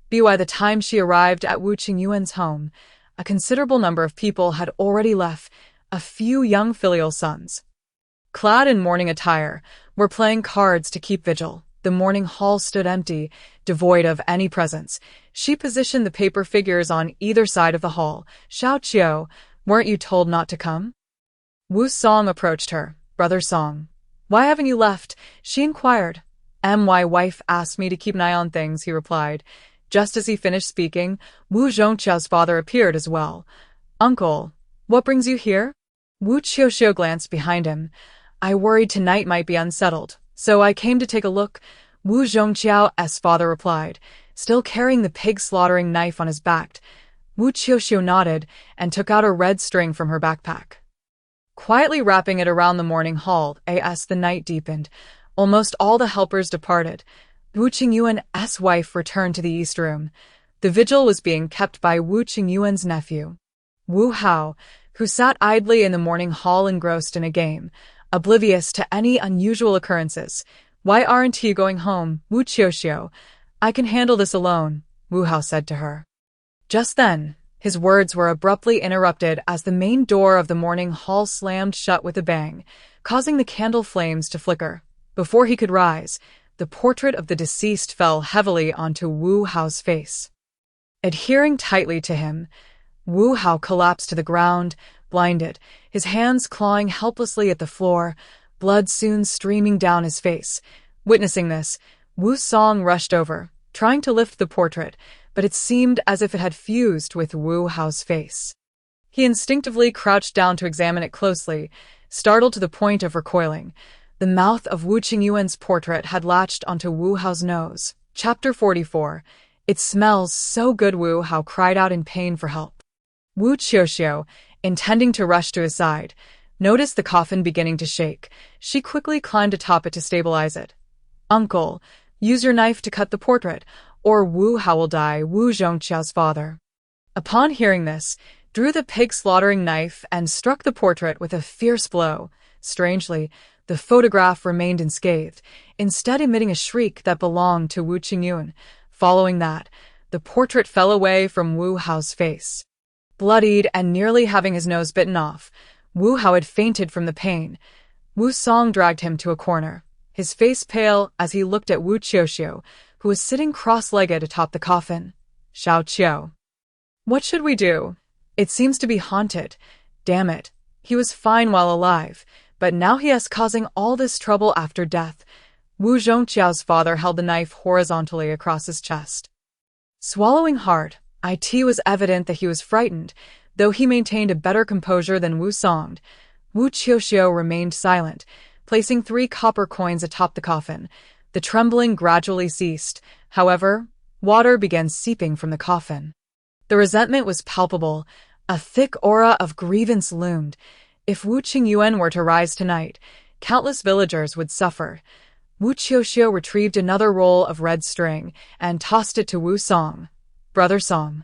By the time she arrived at Wu Qingyuan's home, a considerable number of people had already left, a few young filial sons. clad in mourning attire, were playing cards to keep vigil. The mourning hall stood empty, devoid of any presence. She positioned the paper figures on either side of the hall. Xiao Qiu, weren't you told not to come? Wu Song approached her. Brother Song, why haven't you left? She inquired. My wife asked me to keep an eye on things, he replied. Just as he finished speaking, Wu Qiuqiu's father appeared as well. Uncle, what brings you here? Wu Qiuqiu glanced behind him. I worried tonight might be unsettled, so I came to take a look. Wu Qiuqiu's father replied, still carrying the pig-slaughtering knife on his back. Wu Qiuqiu nodded and took out a red string from her backpack. Quietly wrapping it around the mourning hall, as the night deepened, almost all the helpers departed. Wu Qingyuan's wife returned to the east room. The vigil was being kept by Wu Qingyuan's nephew, Wu Hao, who sat idly in the mourning hall engrossed in a game, oblivious to any unusual occurrences. Why aren't you going home, Wu Qiuqiu? I can handle this alone, Wu Hao said to her. Just then, his words were abruptly interrupted as the main door of the mourning hall slammed shut with a bang, causing the candle flames to flicker. Before he could rise, the portrait of the deceased fell heavily onto Wu Hao's face. Adhering tightly to him, Wu Hao collapsed to the ground, blinded, his hands clawing helplessly at the floor, blood soon streaming down his face. Witnessing this, Wu Song rushed over, trying to lift the portrait, but it seemed as if it had fused with Wu Hao's face. He instinctively crouched down to examine it closely, startled to the point of recoiling. The mouth of Wu Qingyuan's portrait had latched onto Wu Hao's nose. Chapter 44. It smells so good. Wu Hao cried out in pain for help. Wu Qiuqiu, intending to rush to his side, noticed the coffin beginning to shake. She quickly climbed atop it to stabilize it. Uncle, use your knife to cut the portrait, or Wu Hao will die, Wu Qiuqiu's father. Upon hearing this, drew the pig-slaughtering knife and struck the portrait with a fierce blow. Strangely, the photograph remained unscathed, instead emitting a shriek that belonged to Wu Qingyuan. Following that, the portrait fell away from Wu Hao's face. Bloodied and nearly having his nose bitten off, Wu Hao had fainted from the pain. Wu Song dragged him to a corner, his face pale as he looked at Wu Qiuqiu, who was sitting cross-legged atop the coffin. Xiao Qiu. What should we do? It seems to be haunted. Damn it. He was fine while alive, but now he is causing all this trouble after death. Wu Qiuqiu's father held the knife horizontally across his chest. Swallowing hard, it was evident that he was frightened, though he maintained a better composure than Wu Song. Wu Qiuqiu remained silent, placing 3 copper coins atop the coffin. The trembling gradually ceased. However, water began seeping from the coffin. The resentment was palpable. A thick aura of grievance loomed. If Wu Qingyuan were to rise tonight, countless villagers would suffer. Wu Qiuqiu retrieved another roll of red string and tossed it to Wu Song. Brother Song,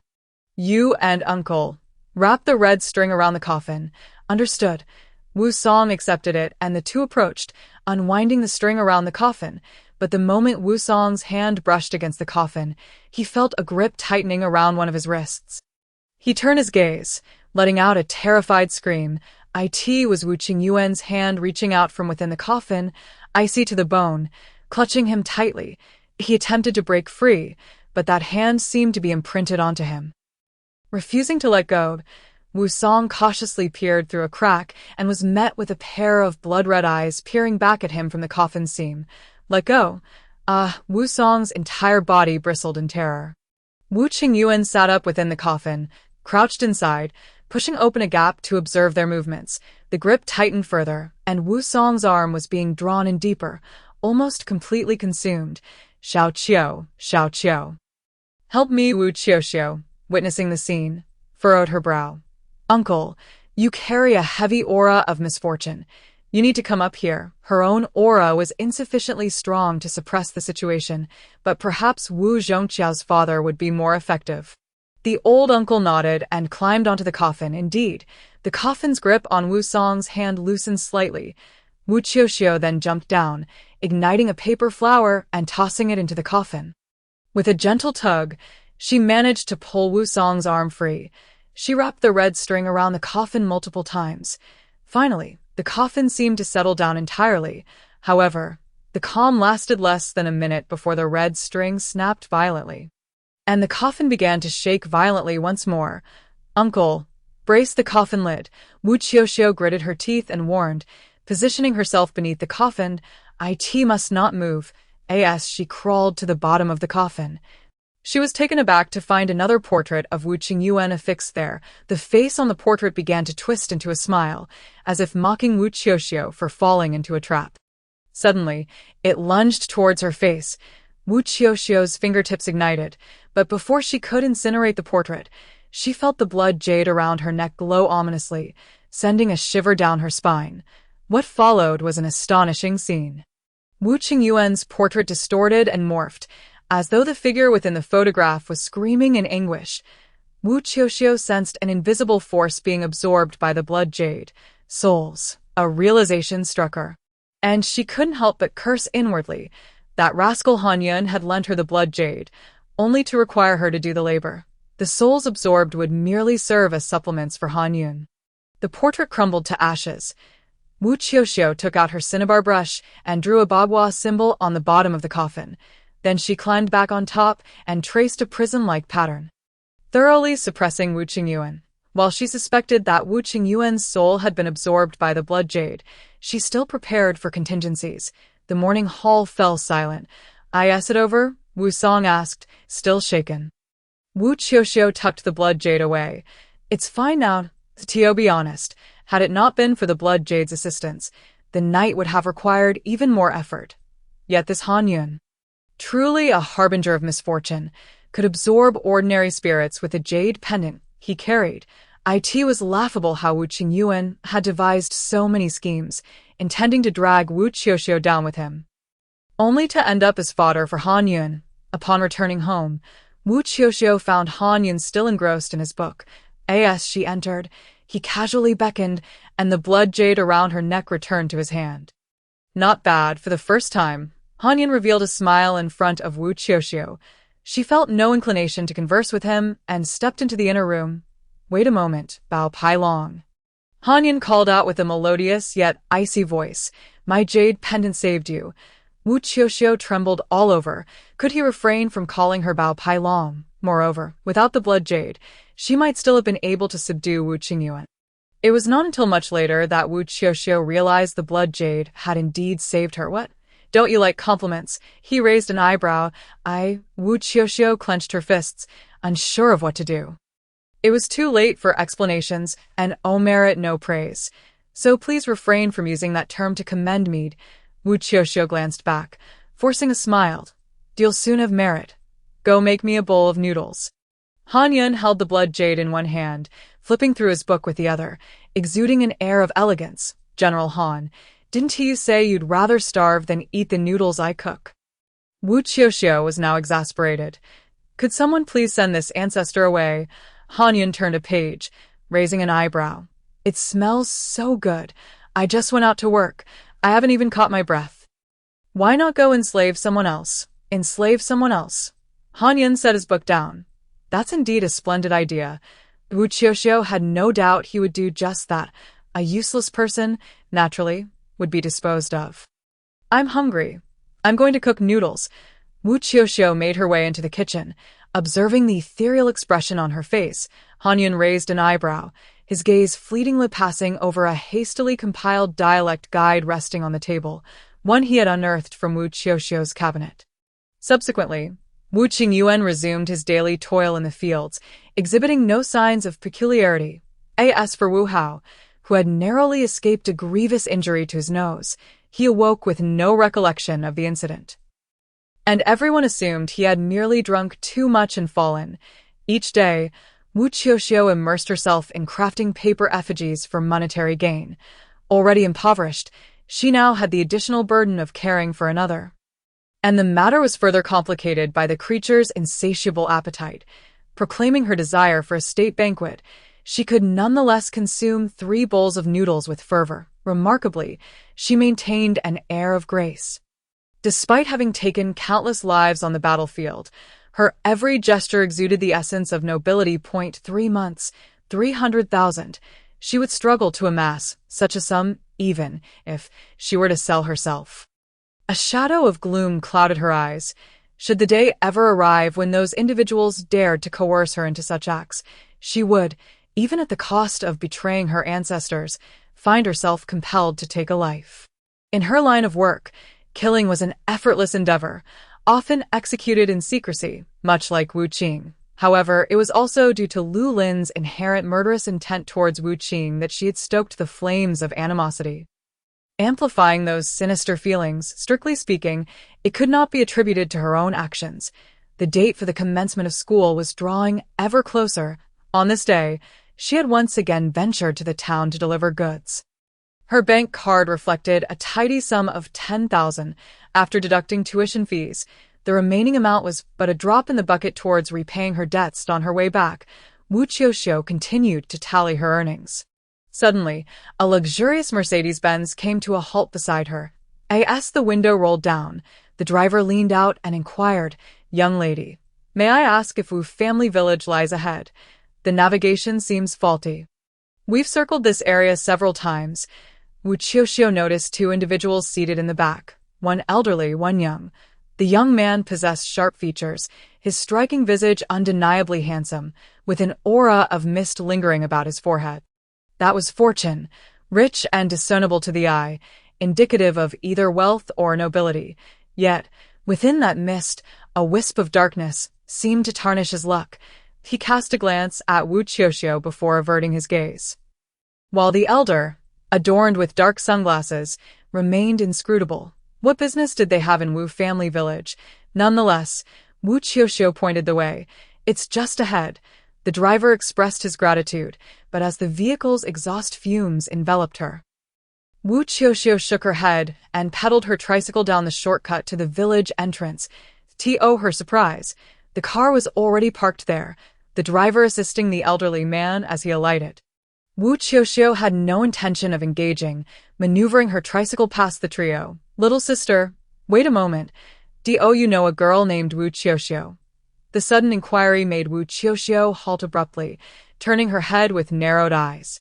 you and Uncle, wrap the red string around the coffin. Understood. Wu Song accepted it and the two approached, unwinding the string around the coffin. But the moment Wu Song's hand brushed against the coffin, he felt a grip tightening around one of his wrists. He turned his gaze, letting out a terrified scream. It was Wu Qingyuan's hand reaching out from within the coffin, icy to the bone, clutching him tightly. He attempted to break free, but that hand seemed to be imprinted onto him. Refusing to let go, Wu Song cautiously peered through a crack and was met with a pair of blood-red eyes peering back at him from the coffin's seam. Let go. Wu Song's entire body bristled in terror. Wu Qingyuan sat up within the coffin, crouched inside, pushing open a gap to observe their movements. The grip tightened further, and Wu Song's arm was being drawn in deeper, almost completely consumed. Xiao Qiu, Xiao Qiu. Help me, Wu Qiuqiu, witnessing the scene, furrowed her brow. Uncle, you carry a heavy aura of misfortune. You need to come up here. Her own aura was insufficiently strong to suppress the situation, but perhaps Wu Qiuqiu's father would be more effective. The old uncle nodded and climbed onto the coffin. Indeed, the coffin's grip on Wu Song's hand loosened slightly. Wu Qiuqiu then jumped down, igniting a paper flower and tossing it into the coffin. With a gentle tug, she managed to pull Wu Song's arm free. She wrapped the red string around the coffin multiple times. Finally, The coffin seemed to settle down entirely. However, the calm lasted less than a minute before the red string snapped violently, and the coffin began to shake violently once more. "Uncle, brace the coffin lid," Wu Qiuqiu gritted her teeth and warned, positioning herself beneath the coffin. "It must not move." As she crawled to the bottom of the coffin, she was taken aback to find another portrait of Wu Qiuqiu affixed there. The face on the portrait began to twist into a smile, as if mocking Wu Qiuqiu for falling into a trap. Suddenly, it lunged towards her face. Wu Qiuqiu's fingertips ignited, but before she could incinerate the portrait, she felt the blood jade around her neck glow ominously, sending a shiver down her spine. What followed was an astonishing scene. Wu Qiuqiu's portrait distorted and morphed, as though the figure within the photograph was screaming in anguish. Wu Qiuqiu sensed an invisible force being absorbed by the blood jade. Souls. A realization struck her, and she couldn't help but curse inwardly. That rascal Han Yun had lent her the blood jade, only to require her to do the labor. The souls absorbed would merely serve as supplements for Han Yun. The portrait crumbled to ashes. Wu Qiuqiu took out her cinnabar brush and drew a bagua symbol on the bottom of the coffin. Then she climbed back on top and traced a prison-like pattern, thoroughly suppressing Wu Qiuqiu. While she suspected that Wu Qiuqiu's soul had been absorbed by the blood jade, she still prepared for contingencies. The morning hall fell silent. "Is it over?" Wu Song asked, still shaken. Wu Qiuqiu tucked the blood jade away. "It's fine now, to be honest. Had it not been for the blood jade's assistance, the night would have required even more effort. Yet this Han Yun, truly a harbinger of misfortune, could absorb ordinary spirits with the jade pendant he carried. It was laughable how Wu Qiuqiu had devised so many schemes, intending to drag Wu Qiuqiu down with him, only to end up as fodder for Han Yun. Upon returning home, Wu Qiuqiu found Han Yun still engrossed in his book. As she entered, he casually beckoned, and the blood jade around her neck returned to his hand. Not bad. For the first time, Han Yun revealed a smile in front of Wu Qiuqiu. She felt no inclination to converse with him and stepped into the inner room. "Wait a moment, Bao Pai Long." Han Yun called out with a melodious yet icy voice. "My jade pendant saved you." Wu Qiuqiu trembled all over. Could he refrain from calling her Bao Pai Long? Moreover, without the blood jade, she might still have been able to subdue Wu Qiuqiu. It was not until much later that Wu Qiuqiu realized the blood jade had indeed saved her. "What? Don't you like compliments?" He raised an eyebrow. Wu Qiuqiu clenched her fists, unsure of what to do. It was too late for explanations, and merit no praise. "So please refrain from using that term to commend me." Wu Qiuqiu glanced back, forcing a smile. "You'll soon have merit. Go make me a bowl of noodles." Han Yun held the blood jade in one hand, flipping through his book with the other, exuding an air of elegance. "General Han, didn't you say you'd rather starve than eat the noodles I cook?" Wu Qiuqiu was now exasperated. "Could someone please send this ancestor away?" Han Yun turned a page, raising an eyebrow. "It smells so good. I just went out to work. I haven't even caught my breath." "Why not go enslave someone else?" "Enslave someone else?" Han Yun set his book down. "That's indeed a splendid idea." Wu Qiuqiu had no doubt he would do just that. A useless person, naturally, would be disposed of. "I'm hungry. I'm going to cook noodles." Wu Qiuqiu made her way into the kitchen. Observing the ethereal expression on her face, Han Yun raised an eyebrow, his gaze fleetingly passing over a hastily compiled dialect guide resting on the table, one he had unearthed from Wu Qiuqiu's cabinet. Subsequently, Wu Qiuqiu resumed his daily toil in the fields, exhibiting no signs of peculiarity. As for Wu Hao, who had narrowly escaped a grievous injury to his nose, he awoke with no recollection of the incident, and everyone assumed he had merely drunk too much and fallen. Each day, Wu Qiuqiu immersed herself in crafting paper effigies for monetary gain. Already impoverished, she now had the additional burden of caring for another. And the matter was further complicated by the creature's insatiable appetite. Proclaiming her desire for a state banquet, she could nonetheless consume 3 bowls of noodles with fervor. Remarkably, she maintained an air of grace. Despite having taken countless lives on the battlefield, her every gesture exuded the essence of nobility. 3 months, 300,000. She would struggle to amass such a sum even if she were to sell herself. A shadow of gloom clouded her eyes. Should the day ever arrive when those individuals dared to coerce her into such acts, she would, even at the cost of betraying her ancestors, find herself compelled to take a life. In her line of work, killing was an effortless endeavor, often executed in secrecy, much like Wu Qiuqiu. However, it was also due to Lu Lin's inherent murderous intent towards Wu Qiuqiu that she had stoked the flames of animosity. Amplifying those sinister feelings, strictly speaking, it could not be attributed to her own actions. The date for the commencement of school was drawing ever closer. On this day, she had once again ventured to the town to deliver goods. Her bank card reflected a tidy sum of 10,000 after deducting tuition fees. The remaining amount was but a drop in the bucket towards repaying her debts. On her way back, Wu Qiuqiu continued to tally her earnings. Suddenly, a luxurious Mercedes-Benz came to a halt beside her. As the window rolled down, the driver leaned out and inquired, "Young lady, may I ask if Wu Family Village lies ahead? The navigation seems faulty." "We've circled this area several times." Wu Qiuqiu noticed two individuals seated in the back, one elderly, one young. The young man possessed sharp features, his striking visage undeniably handsome, with an aura of mist lingering about his forehead. That was fortune, rich and discernible to the eye, indicative of either wealth or nobility. Yet, within that mist, a wisp of darkness seemed to tarnish his luck. He cast a glance at Wu Qiuqiu before averting his gaze. While the elder, adorned with dark sunglasses, remained inscrutable. What business did they have in Wu Family Village? Nonetheless, Wu Qiuqiu pointed the way. "It's just ahead." The driver expressed his gratitude, but as the vehicle's exhaust fumes enveloped her, Wu Qiuqiu shook her head and pedaled her tricycle down the shortcut to the village entrance. To her surprise, the car was already parked there, the driver assisting the elderly man as he alighted. Wu Qiuqiu had no intention of engaging, maneuvering her tricycle past the trio. "Little sister, wait a moment. Do you know a girl named Wu Qiuqiu?" The sudden inquiry made Wu Qiuqiu halt abruptly, turning her head with narrowed eyes.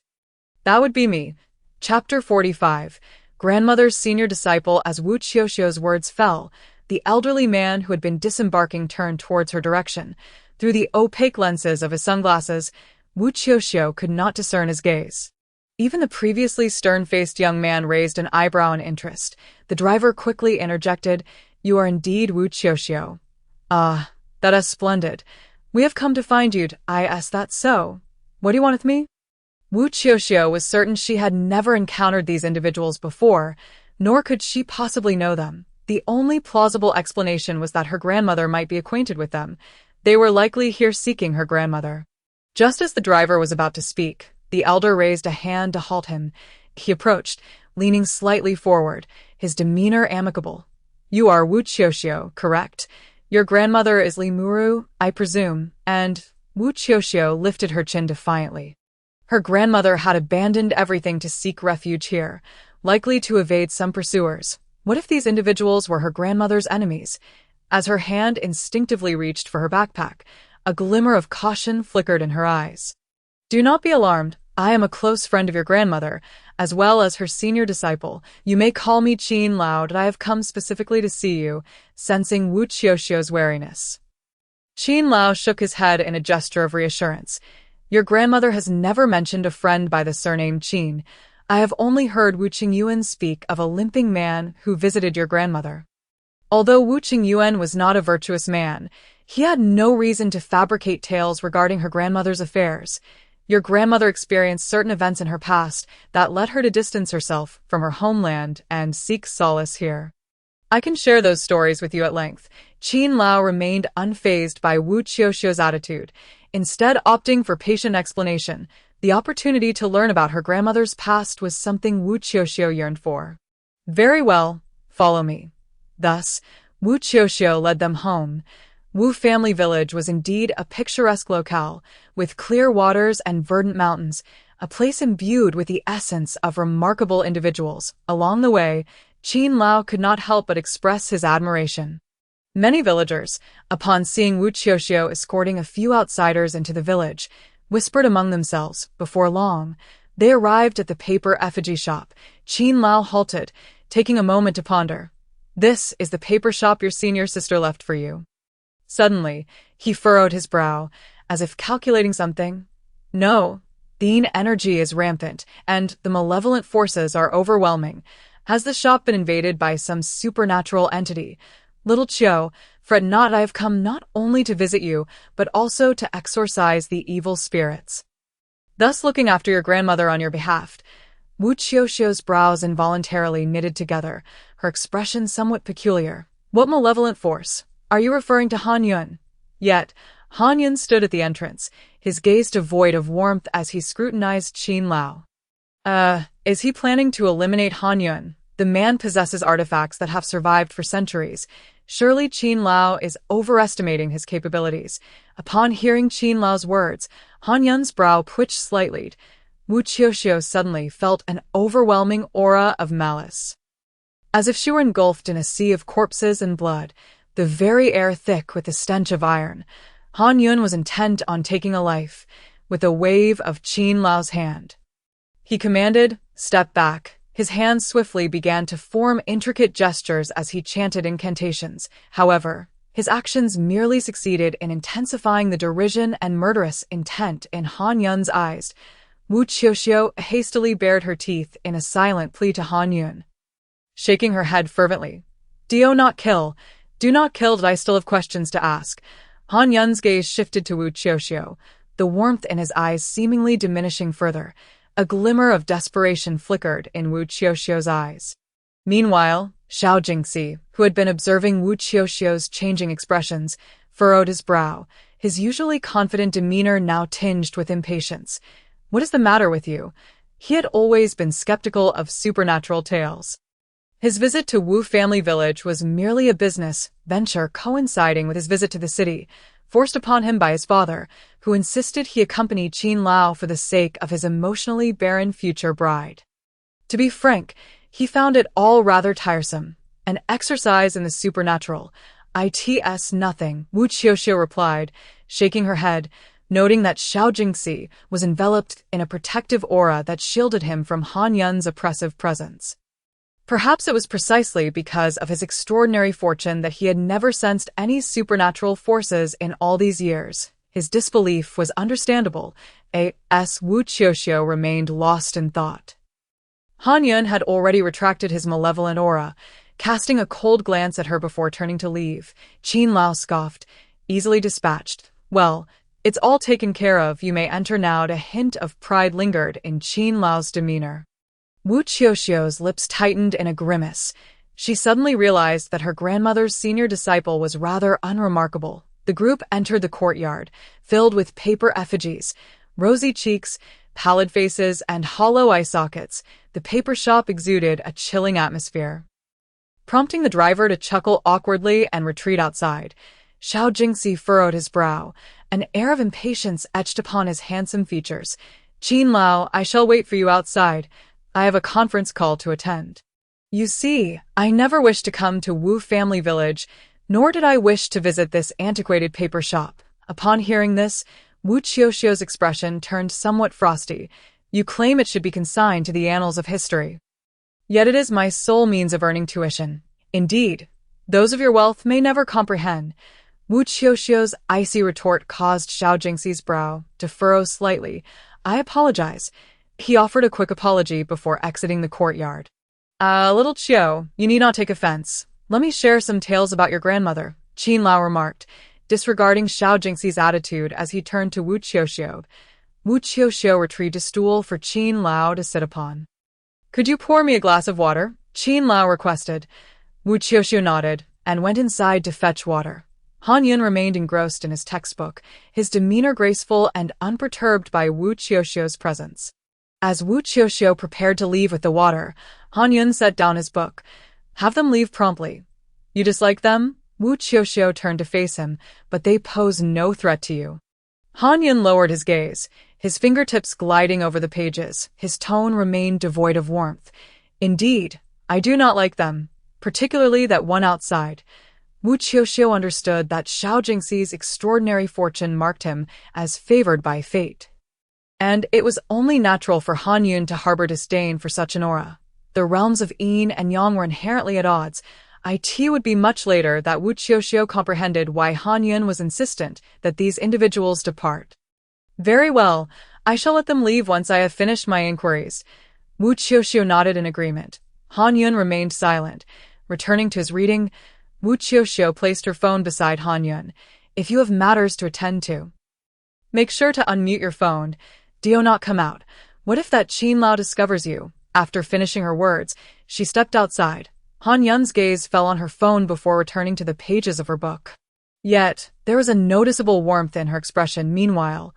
"That would be me." Chapter 45. Grandmother's senior disciple. As Wu Qiuqiu's words fell, the elderly man who had been disembarking turned towards her direction. Through the opaque lenses of his sunglasses, Wu Qiuqiu could not discern his gaze. Even the previously stern-faced young man raised an eyebrow in interest. The driver quickly interjected, "You are indeed Wu Qiuqiu." "Ah, that is splendid. We have come to find you. Is that so? What do you want with me?" Wu Qiuqiu was certain she had never encountered these individuals before, nor could she possibly know them. The only plausible explanation was that her grandmother might be acquainted with them. They were likely here seeking her grandmother. Just as the driver was about to speak, the elder raised a hand to halt him. He approached, leaning slightly forward, his demeanor amicable. "You are Wu Qiuqiu, correct? Your grandmother is Li Muru, I presume," and Wu Qiuqiu lifted her chin defiantly. Her grandmother had abandoned everything to seek refuge here, likely to evade some pursuers. What if these individuals were her grandmother's enemies? As her hand instinctively reached for her backpack, a glimmer of caution flickered in her eyes. "Do not be alarmed. I am a close friend of your grandmother, as well as her senior disciple. You may call me Qin Lao, and I have come specifically to see you," sensing Wu Qiuqiu's wariness. Qin Lao shook his head in a gesture of reassurance. "Your grandmother has never mentioned a friend by the surname Qin. I have only heard Wu Qiuqiu speak of a limping man who visited your grandmother." Although Wu Qiuqiu was not a virtuous man, he had no reason to fabricate tales regarding her grandmother's affairs. Your grandmother experienced certain events in her past that led her to distance herself from her homeland and seek solace here. I can share those stories with you at length. Qin Lao remained unfazed by Wu Qiuqiu's attitude, instead opting for patient explanation. The opportunity to learn about her grandmother's past was something Wu Qiuqiu yearned for. "Very well, follow me." Thus, Wu Qiuqiu led them home. Wu Family Village was indeed a picturesque locale, with clear waters and verdant mountains, a place imbued with the essence of remarkable individuals. Along the way, Qin Lao could not help but express his admiration. Many villagers, upon seeing Wu Qiuqiu escorting a few outsiders into the village, whispered among themselves. Before long, They arrived at the Paper Effigy Shop. Qin Lao halted, taking a moment to ponder. "This is the paper shop your senior sister left for you." Suddenly, he furrowed his brow, as if calculating something. "No, the energy is rampant, and the malevolent forces are overwhelming. Has the shop been invaded by some supernatural entity? Little Qiu, fret not, I have come not only to visit you, but also to exorcise the evil spirits." Thus looking after your grandmother on your behalf. Wu Qiuqiu's brows involuntarily knitted together, her expression somewhat peculiar. "What malevolent force? Are you referring to Han Yun?" Yet, Han Yun stood at the entrance, his gaze devoid of warmth as he scrutinized Qin Lao. Is he planning to eliminate Han Yun? The man possesses artifacts that have survived for centuries. Surely Qin Lao is overestimating his capabilities. Upon hearing Qin Lao's words, Han Yun's brow twitched slightly. Wu Qiuqiu suddenly felt an overwhelming aura of malice. As if she were engulfed in a sea of corpses and blood, the very air thick with the stench of iron. Han Yun was intent on taking a life, with a wave of Qin Lao's hand. He commanded, "Step back." His hands swiftly began to form intricate gestures as he chanted incantations. However, his actions merely succeeded in intensifying the derision and murderous intent in Han Yun's eyes. Wu Qiuqiu hastily bared her teeth in a silent plea to Han Yun, shaking her head fervently. Do not kill, that I still have questions to ask." Han Yun's gaze shifted to Wu Qiuqiu, the warmth in his eyes seemingly diminishing further. A glimmer of desperation flickered in Wu Qiuqiu's eyes. Meanwhile, Xiao Jingxi, who had been observing Wu Qiuqiu's changing expressions, furrowed his brow, his usually confident demeanor now tinged with impatience. "What is the matter with you?" He had always been skeptical of supernatural tales. His visit to Wu family village was merely a business venture coinciding with his visit to the city, forced upon him by his father, who insisted he accompany Qin Lao for the sake of his emotionally barren future bride. To be frank, he found it all rather tiresome. "An exercise in the supernatural. It's nothing," Wu Qiuqiu replied, shaking her head, noting that Xiao Jingxi was enveloped in a protective aura that shielded him from Han Yun's oppressive presence. Perhaps it was precisely because of his extraordinary fortune that he had never sensed any supernatural forces in all these years. His disbelief was understandable. Wu Qiuqiu remained lost in thought. Han Yun had already retracted his malevolent aura, casting a cold glance at her before turning to leave. Qin Lao scoffed, easily dispatched. "Well, it's all taken care of, you may enter now." A hint of pride lingered in Qin Lao's demeanor. Wu Qiuqiu's lips tightened in a grimace. She suddenly realized that her grandmother's senior disciple was rather unremarkable. The group entered the courtyard, filled with paper effigies, rosy cheeks, pallid faces, and hollow eye sockets. The paper shop exuded a chilling atmosphere, prompting the driver to chuckle awkwardly and retreat outside. Xiao Jingxi furrowed his brow, an air of impatience etched upon his handsome features. "Qin Lao, I shall wait for you outside. I have a conference call to attend." "You see, I never wished to come to Wu family village, nor did I wish to visit this antiquated paper shop." Upon hearing this, Wu Qiuqiu's expression turned somewhat frosty. "You claim it should be consigned to the annals of history. Yet it is my sole means of earning tuition. Indeed, those of your wealth may never comprehend." Wu Qiuqiu's icy retort caused Xiao Jingxi's brow to furrow slightly. "I apologize." He offered a quick apology before exiting the courtyard. Little Qiu, you need not take offense. Let me share some tales about your grandmother," Qin Lao remarked, disregarding Xiao Jingxi's attitude as he turned to Wu Qiuqiu. Wu Qiuqiu retrieved a stool for Qin Lao to sit upon. "Could you pour me a glass of water?" Qin Lao requested. Wu Qiuqiu nodded and went inside to fetch water. Han Yun remained engrossed in his textbook, his demeanor graceful and unperturbed by Wu Qiuqiu's presence. As Wu Qiuqiu prepared to leave with the water, Han Yun set down his book. "Have them leave promptly." "You dislike them?" Wu Qiuqiu turned to face him, "but they pose no threat to you." Han Yun lowered his gaze, his fingertips gliding over the pages. His tone remained devoid of warmth. "Indeed, I do not like them, particularly that one outside." Wu Qiuqiu understood that Xiao Jingxi's extraordinary fortune marked him as favored by fate. And it was only natural for Han Yun to harbor disdain for such an aura. The realms of yin and yang were inherently at odds. It would be much later that Wu Qiuqiu comprehended why Han Yun was insistent that these individuals depart. Very well, I shall let them leave once I have finished my inquiries. Wu Qiuqiu nodded in agreement. Han Yun remained silent. Returning to his reading, Wu Qiuqiu placed her phone beside Han Yun. If you have matters to attend to, make sure to unmute your phone. Do not come out. What if that Qin Lao discovers you? After finishing her words, she stepped outside. Han Yun's gaze fell on her phone before returning to the pages of her book. Yet, there was a noticeable warmth in her expression. Meanwhile,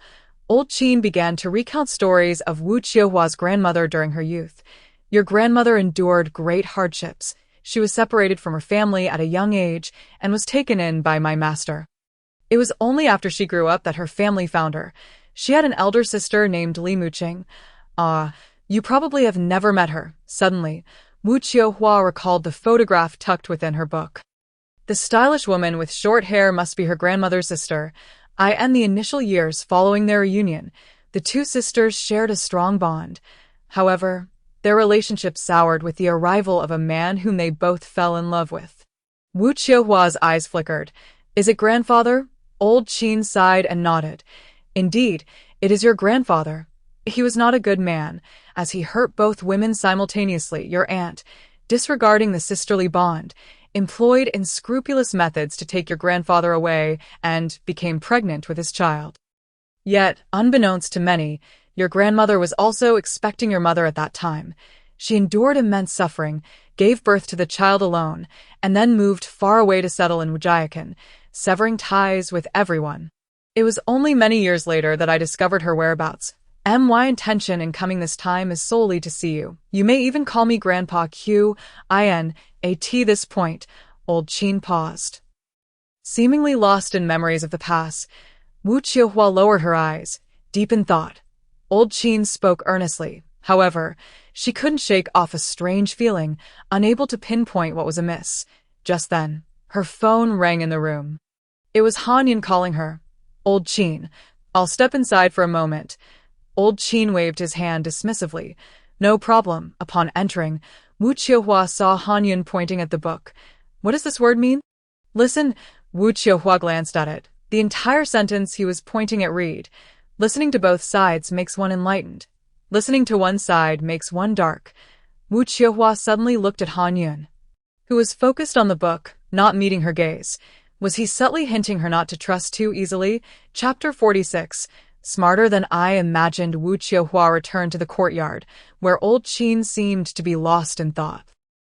old Qin began to recount stories of Wu Qiuhua's grandmother during her youth. Your grandmother endured great hardships. She was separated from her family at a young age and was taken in by my master. It was only after she grew up that her family found her. She had an elder sister named Li Muqing. You probably have never met her. Suddenly, Wu Qiuhua recalled the photograph tucked within her book. The stylish woman with short hair must be her grandmother's sister. In the initial years following their reunion, the two sisters shared a strong bond. However, their relationship soured with the arrival of a man whom they both fell in love with. Wu Qiuhua's eyes flickered. Is it grandfather? Old Qin sighed and nodded. Indeed, it is your grandfather. He was not a good man, as he hurt both women simultaneously. Your aunt, disregarding the sisterly bond, employed unscrupulous methods to take your grandfather away and became pregnant with his child. Yet, unbeknownst to many, your grandmother was also expecting your mother at that time. She endured immense suffering, gave birth to the child alone, and then moved far away to settle in Wu Qiuqiu, severing ties with everyone. It was only many years later that I discovered her whereabouts. My intention in coming this time is solely to see you. You may even call me Grandpa Q. At this point, old Qin paused. Seemingly lost in memories of the past, Wu Qiuhua lowered her eyes, deep in thought. Old Qin spoke earnestly. However, she couldn't shake off a strange feeling, unable to pinpoint what was amiss. Just then, her phone rang in the room. It was Han Yun calling her. Old Qin, I'll step inside for a moment. Old Qin waved his hand dismissively. No problem. Upon entering, Wu Qiuhua saw Han Yun pointing at the book. What does this word mean? Listen. Wu Qiuhua glanced at it. The entire sentence he was pointing at read. Listening to both sides makes one enlightened. Listening to one side makes one dark. Wu Qiuhua suddenly looked at Han Yun, who was focused on the book, not meeting her gaze. Was he subtly hinting her not to trust too easily? Chapter 46. Smarter than I imagined. Wu Qiuhua returned to the courtyard, where old Qin seemed to be lost in thought.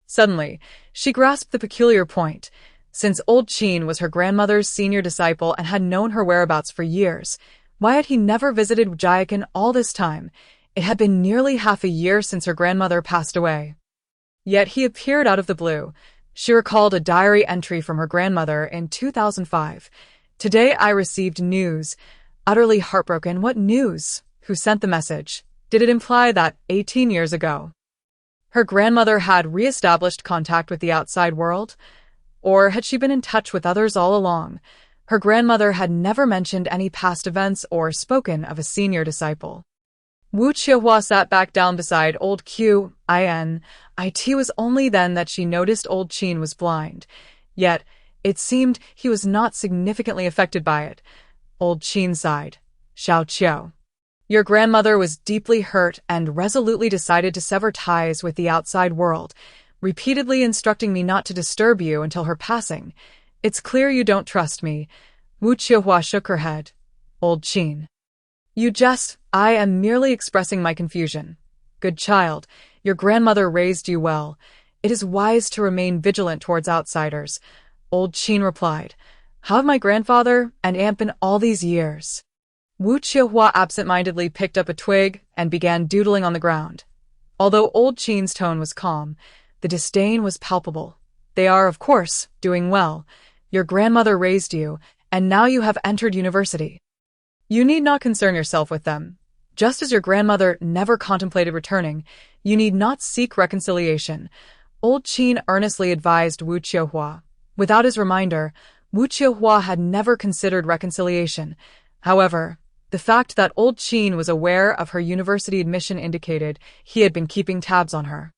Suddenly, she grasped the peculiar point. Since old Qin was her grandmother's senior disciple and had known her whereabouts for years, why had he never visited Wu Qiuqiu all this time? It had been nearly half a year since her grandmother passed away. Yet he appeared out of the blue. She recalled a diary entry from her grandmother in 2005. Today I received news. Utterly heartbroken. What news? Who sent the message? Did it imply that 18 years ago her grandmother had re-established contact with the outside world? Or had she been in touch with others all along? Her grandmother had never mentioned any past events or spoken of a senior disciple. Wu Qiuhua sat back down beside old Qiu. It was only then that she noticed old Qin was blind. Yet, it seemed he was not significantly affected by it. Old Qin sighed. Xiao Qiu. Your grandmother was deeply hurt and resolutely decided to sever ties with the outside world, repeatedly instructing me not to disturb you until her passing. It's clear you don't trust me. Wu Qiuhua shook her head. Old Qin. I am merely expressing my confusion. Good child, your grandmother raised you well. It is wise to remain vigilant towards outsiders. Old Qin replied. How have my grandfather and aunt been all these years? Wu Qiuhua absent-mindedly picked up a twig and began doodling on the ground. Although old Qin's tone was calm, the disdain was palpable. They are, of course, doing well. Your grandmother raised you, and now you have entered university. You need not concern yourself with them. Just as your grandmother never contemplated returning, you need not seek reconciliation. Old Qin earnestly advised Wu Qiuhua. Without his reminder, Wu Qiuhua had never considered reconciliation. However, The fact that old Qin was aware of her university admission indicated he had been keeping tabs on her.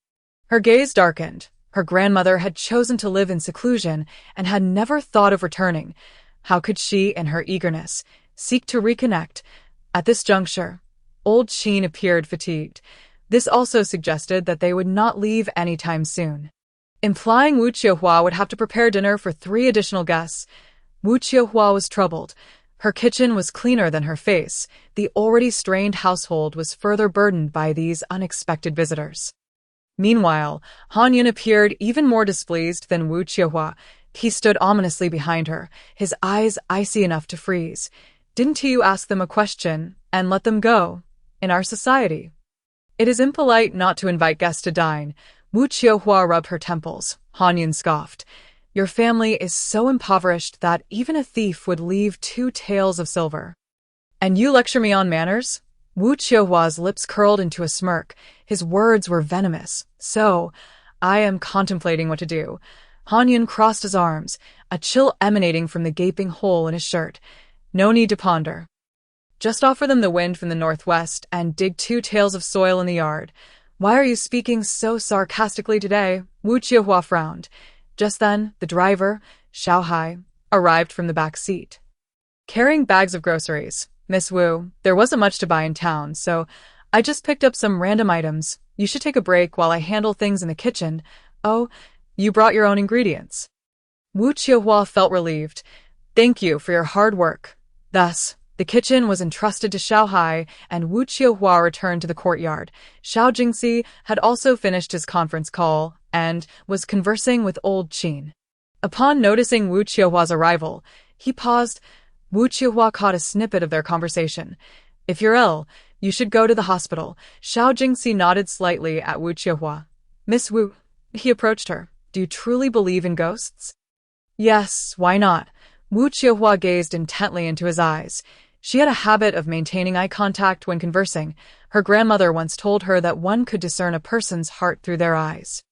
Her gaze darkened. Her grandmother had chosen to live in seclusion and had never thought of returning. How could she, in her eagerness, seek to reconnect? At this juncture, old Qin appeared fatigued. This also suggested that they would not leave anytime soon, implying Wu Qiuqiu would have to prepare dinner for 3 additional guests. Wu Qiuqiu was troubled. Her kitchen was cleaner than her face. The already strained household was further burdened by these unexpected visitors. Meanwhile, Han Yun appeared even more displeased than Wu Qiuqiu. He stood ominously behind her, his eyes icy enough to freeze. Didn't you ask them a question and let them go? In our society, it is impolite not to invite guests to dine. Wu Qiuqiu rubbed her temples. Han Yun scoffed. Your family is so impoverished that even a thief would leave 2 taels of silver. And you lecture me on manners? Wu Qiuqiu's lips curled into a smirk. His words were venomous. So, I am contemplating what to do. Han Yun crossed his arms, a chill emanating from the gaping hole in his shirt. No need to ponder. Just offer them the wind from the northwest and dig 2 taels of soil in the yard. Why are you speaking so sarcastically today? Wu Qiuqiu frowned. Just then, the driver, Xiao Hai, arrived from the back seat, carrying bags of groceries. Miss Wu, there wasn't much to buy in town, so I just picked up some random items. You should take a break while I handle things in the kitchen. Oh, you brought your own ingredients. Wu Qiuqiu felt relieved. Thank you for your hard work. Thus, the kitchen was entrusted to Xiao Hai, and Wu Qiuqiu returned to the courtyard. Xiao Jingxi had also finished his conference call and was conversing with old Qin. Upon noticing Wu Qiuqiu's arrival, he paused. Wu Qiuqiu caught a snippet of their conversation. If you're ill, you should go to the hospital. Xiao Jingxi nodded slightly at Wu Qiuqiu. Miss Wu, he approached her. Do you truly believe in ghosts? Yes, why not? Wu Qiuqiu gazed intently into his eyes. She had a habit of maintaining eye contact when conversing. Her grandmother once told her that one could discern a person's heart through their eyes.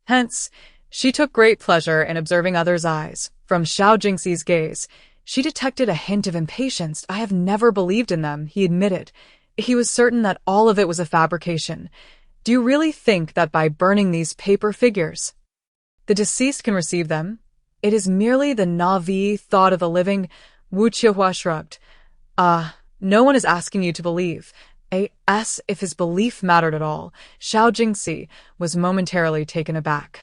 Hence, she took great pleasure in observing others' eyes. From Xiao Jingxi's gaze, she detected a hint of impatience. I have never believed in them, he admitted. He was certain that all of it was a fabrication. Do you really think that by burning these paper figures, the deceased can receive them? It is merely the naive thought of the living. Wu Qiuqiu shrugged. No one is asking you to believe. As if his belief mattered at all. Xiao Jingxi was momentarily taken aback.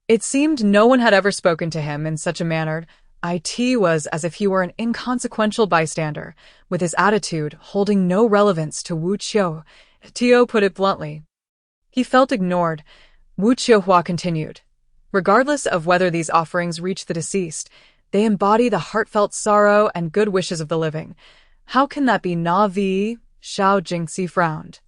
It seemed no one had ever spoken to him in such a manner. It was as if he were an inconsequential bystander, with his attitude holding no relevance to Wu Qiuqiu. Tio put it bluntly. He felt ignored. Wu Qiuqiu continued. Regardless of whether these offerings reach the deceased, they embody the heartfelt sorrow and good wishes of the living. How can that be naive? Xiao Jingxi frowned.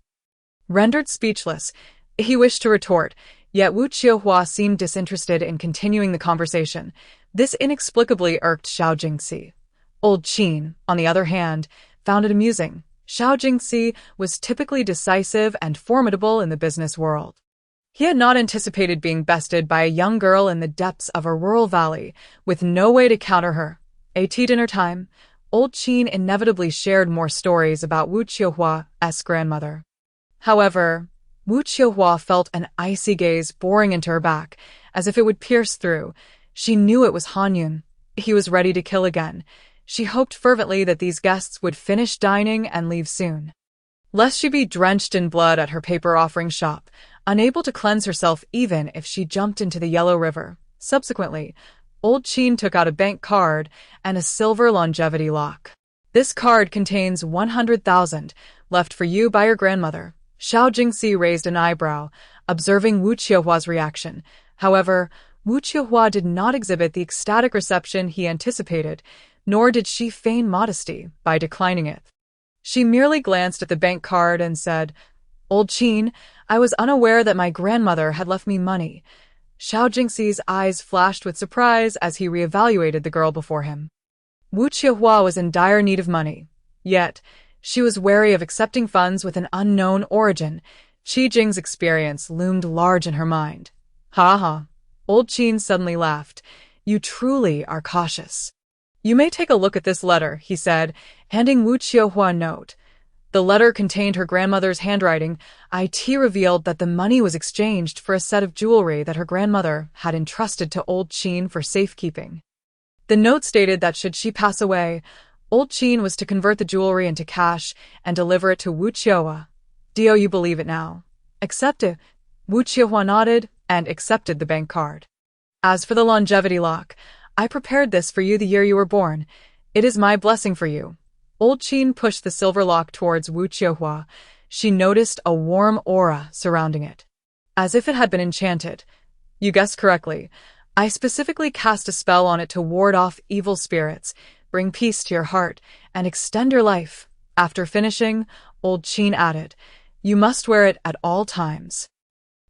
Rendered speechless, he wished to retort, yet Wu Qiuqiu seemed disinterested in continuing the conversation. This inexplicably irked Xiao Jingxi. Old Qin, on the other hand, found it amusing. Xiao Jingxi was typically decisive and formidable in the business world. He had not anticipated being bested by a young girl in the depths of a rural valley, with no way to counter her. At dinner time, old Qin inevitably shared more stories about Wu Qiuqiu's grandmother. However, Wu Qiuqiu felt an icy gaze boring into her back, as if it would pierce through. She knew it was Han Yun. He was ready to kill again. She hoped fervently that these guests would finish dining and leave soon, lest she be drenched in blood at her paper offering shop, unable to cleanse herself even if she jumped into the Yellow River. Subsequently, old Qin took out a bank card and a silver longevity lock. This card contains 100,000, left for you by your grandmother. Xiao Jingxi raised an eyebrow, observing Wu Qiuqiu's reaction. However, Wu Qiuqiu did not exhibit the ecstatic reception he anticipated, nor did she feign modesty by declining it. She merely glanced at the bank card and said, Old Qin, I was unaware that my grandmother had left me money. Xiao Jingxi's eyes flashed with surprise as he reevaluated the girl before him. Wu Qiuqiu was in dire need of money, yet she was wary of accepting funds with an unknown origin. Qi Jing's experience loomed large in her mind. Ha ha. Old Qin suddenly laughed. You truly are cautious. You may take a look at this letter, he said, handing Wu Qiuqiu a note. The letter contained her grandmother's handwriting. It revealed that the money was exchanged for a set of jewelry that her grandmother had entrusted to Old Qin for safekeeping. The note stated that should she pass away, Old Qin was to convert the jewelry into cash and deliver it to Wu Qiuqiu. Do you believe it now? Accept it. Wu Qiuqiu nodded and accepted the bank card. As for the longevity lock, I prepared this for you the year you were born. It is my blessing for you. Old Qin pushed the silver lock towards Wu Qiuqiu. She noticed a warm aura surrounding it, as if it had been enchanted. You guessed correctly. I specifically cast a spell on it to ward off evil spirits, bring peace to your heart, and extend your life. After finishing, Old Qin added, you must wear it at all times.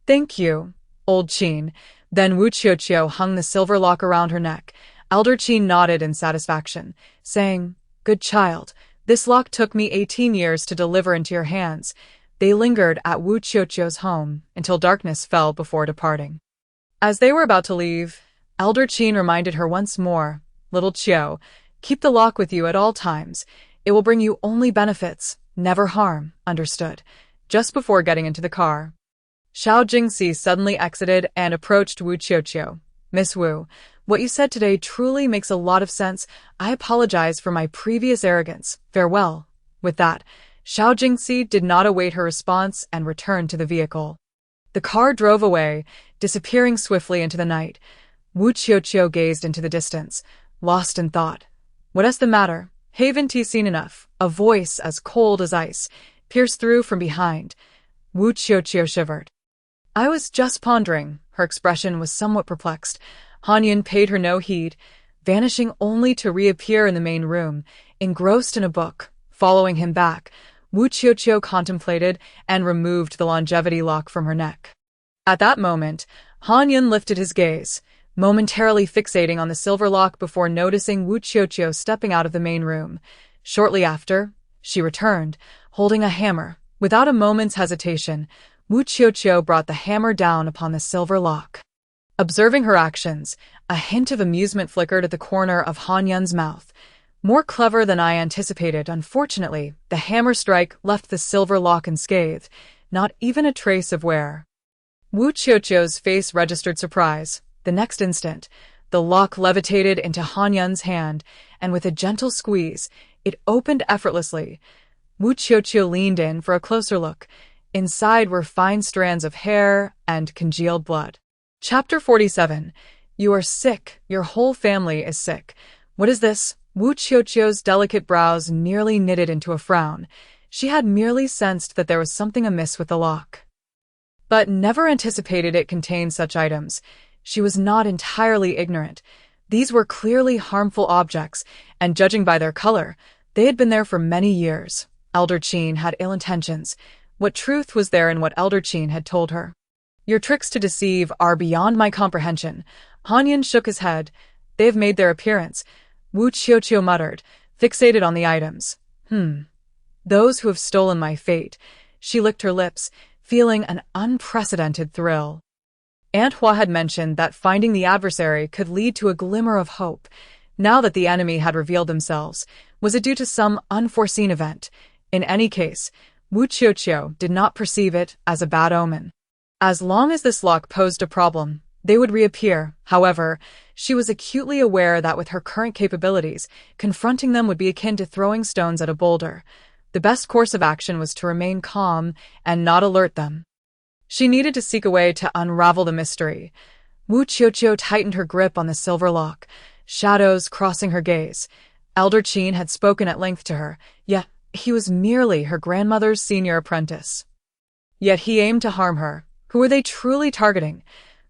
Thank you, Old Qin. Then Wu Qiuqiu hung the silver lock around her neck. Elder Qin nodded in satisfaction, saying, Good child, this lock took me 18 years to deliver into your hands. They lingered at Wu Qiuqiu's home until darkness fell before departing. As they were about to leave, Elder Qin reminded her once more, Little Qiu, keep the lock with you at all times. It will bring you only benefits, never harm, understood? Just before getting into the car, Xiao Jingxi suddenly exited and approached Wu Qiuqiu. Miss Wu, what you said today truly makes a lot of sense. I apologize for my previous arrogance. Farewell. With that, Xiao Jingxi did not await her response and returned to the vehicle. The car drove away, disappearing swiftly into the night. Wu Qiuqiu gazed into the distance, lost in thought. What is the matter? Haven't you seen enough? A voice as cold as ice pierced through from behind. Wu Qiuqiu shivered. I was just pondering. Her expression was somewhat perplexed. Han Yun paid her no heed, vanishing only to reappear in the main room, engrossed in a book. Following him back, Wu Qiuqiu contemplated and removed the longevity lock from her neck. At that moment, Han Yun lifted his gaze, momentarily fixating on the silver lock before noticing Wu Qiuqiu stepping out of the main room. Shortly after, she returned, holding a hammer. Without a moment's hesitation, Wu Qiuqiu brought the hammer down upon the silver lock. Observing her actions, a hint of amusement flickered at the corner of Han Yun's mouth. More clever than I anticipated. Unfortunately, the hammer strike left the silver lock unscathed, not even a trace of wear. Wu Qiuqiu's face registered surprise. The next instant, the lock levitated into Han Yun's hand, and with a gentle squeeze, it opened effortlessly. Wu Qiuqiu leaned in for a closer look. Inside were fine strands of hair and congealed blood. Chapter 47. You are sick. Your whole family is sick. What is this? Wu Qiuqiu's delicate brows nearly knitted into a frown. She had merely sensed that there was something amiss with the lock, but never anticipated it contained such items. She was not entirely ignorant. These were clearly harmful objects, and judging by their color, they had been there for many years. Elder Qin had ill intentions. What truth was there in what Elder Qin had told her? Your tricks to deceive are beyond my comprehension. Han Yun shook his head. They have made their appearance, Wu Qiuqiu muttered, fixated on the items. Those who have stolen my fate. She licked her lips, feeling an unprecedented thrill. Aunt Hua had mentioned that finding the adversary could lead to a glimmer of hope. Now that the enemy had revealed themselves, was it due to some unforeseen event? In any case, Wu Qiuqiu did not perceive it as a bad omen. As long as this lock posed a problem, they would reappear. However, she was acutely aware that with her current capabilities, confronting them would be akin to throwing stones at a boulder. The best course of action was to remain calm and not alert them. She needed to seek a way to unravel the mystery. Wu Qiuqiu tightened her grip on the silver lock, shadows crossing her gaze. Elder Qin had spoken at length to her, yet he was merely her grandmother's senior apprentice. Yet he aimed to harm her. Who were they truly targeting?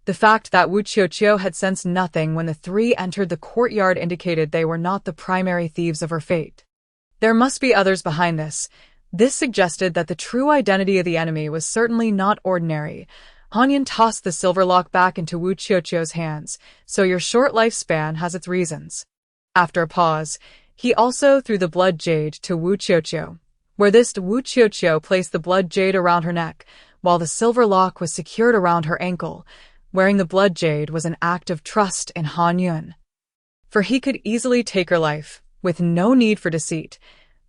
The fact that Wu Qiuqiu had sensed nothing when the three entered the courtyard indicated they were not the primary thieves of her fate. There must be others behind this. This suggested that the true identity of the enemy was certainly not ordinary. Han Yun tossed the silver lock back into Wu Qiuqiu's hands. So your short lifespan has its reasons. After a pause, he also threw the blood jade to Wu Qiuqiu. Where this, Wu Qiuqiu placed the blood jade around her neck, while the silver lock was secured around her ankle. Wearing the blood jade was an act of trust in Han Yun, for he could easily take her life, with no need for deceit.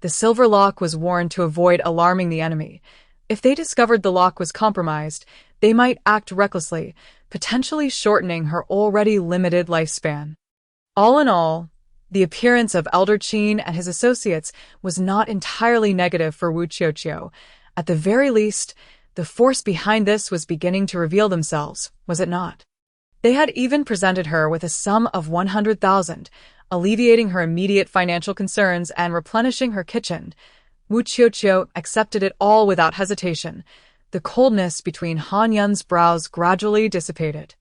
The silver lock was worn to avoid alarming the enemy. If they discovered the lock was compromised, they might act recklessly, potentially shortening her already limited lifespan. All in all, the appearance of Elder Qin and his associates was not entirely negative for Wu Qiuqiu. At the very least, the force behind this was beginning to reveal themselves, was it not? They had even presented her with a sum of 100,000, alleviating her immediate financial concerns and replenishing her kitchen. Wu Qiuqiu accepted it all without hesitation. The coldness between Han Yun's brows gradually dissipated.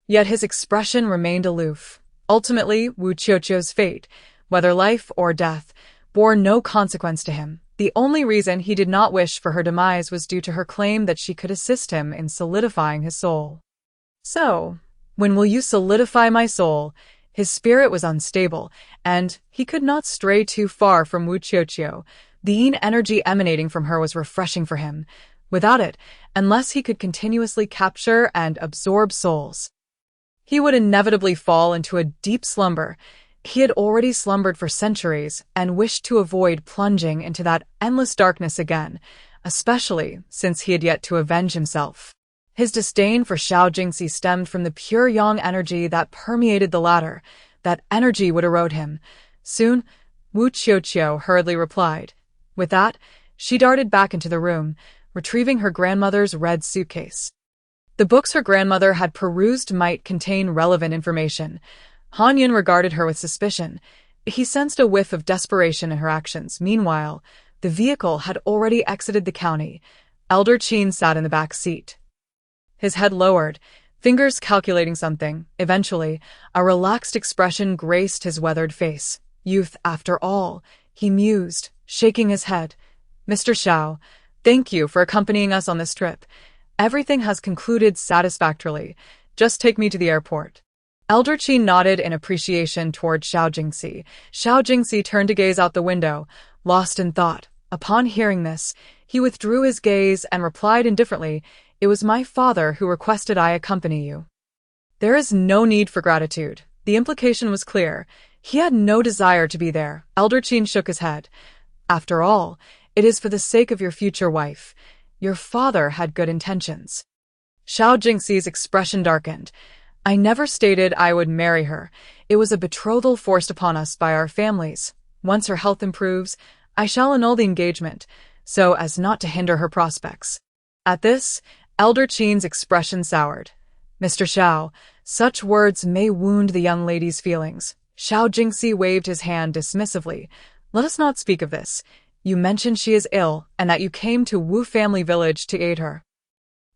Yet his expression remained aloof. Ultimately, Wu Qiuqiu's fate, whether life or death, bore no consequence to him. The only reason he did not wish for her demise was due to her claim that she could assist him in solidifying his soul. So, when will you solidify my soul? His spirit was unstable, and he could not stray too far from Wu Qiuqiu. The yin energy emanating from her was refreshing for him. Without it, unless he could continuously capture and absorb souls, he would inevitably fall into a deep slumber. He had already slumbered for centuries and wished to avoid plunging into that endless darkness again, especially since he had yet to avenge himself. His disdain for Xiao Jingxi stemmed from the pure yang energy that permeated the latter. That energy would erode him. Soon, Wu Qiuqiu hurriedly replied. With that, she darted back into the room, retrieving her grandmother's red suitcase. The books her grandmother had perused might contain relevant information. Han Yun regarded her with suspicion. He sensed a whiff of desperation in her actions. Meanwhile, the vehicle had already exited the county. Elder Qin sat in the back seat, his head lowered, fingers calculating something. Eventually, a relaxed expression graced his weathered face. Youth, after all, he mused, shaking his head. Mr. Xiao, thank you for accompanying us on this trip. Everything has concluded satisfactorily. Just take me to the airport. Elder Qin nodded in appreciation toward Xiao Jingxi. Xiao Jingxi turned to gaze out the window, lost in thought. Upon hearing this, he withdrew his gaze and replied indifferently, It was my father who requested I accompany you. There is no need for gratitude. The implication was clear. He had no desire to be there. Elder Qin shook his head. After all, it is for the sake of your future wife. Your father had good intentions. Xiao Jingxi's expression darkened. I never stated I would marry her. It was a betrothal forced upon us by our families. Once her health improves, I shall annul the engagement, so as not to hinder her prospects. At this, Elder Qin's expression soured. Mr. Xiao, such words may wound the young lady's feelings. Xiao Jingxi waved his hand dismissively. Let us not speak of this. You mentioned she is ill, and that you came to Wu family village to aid her.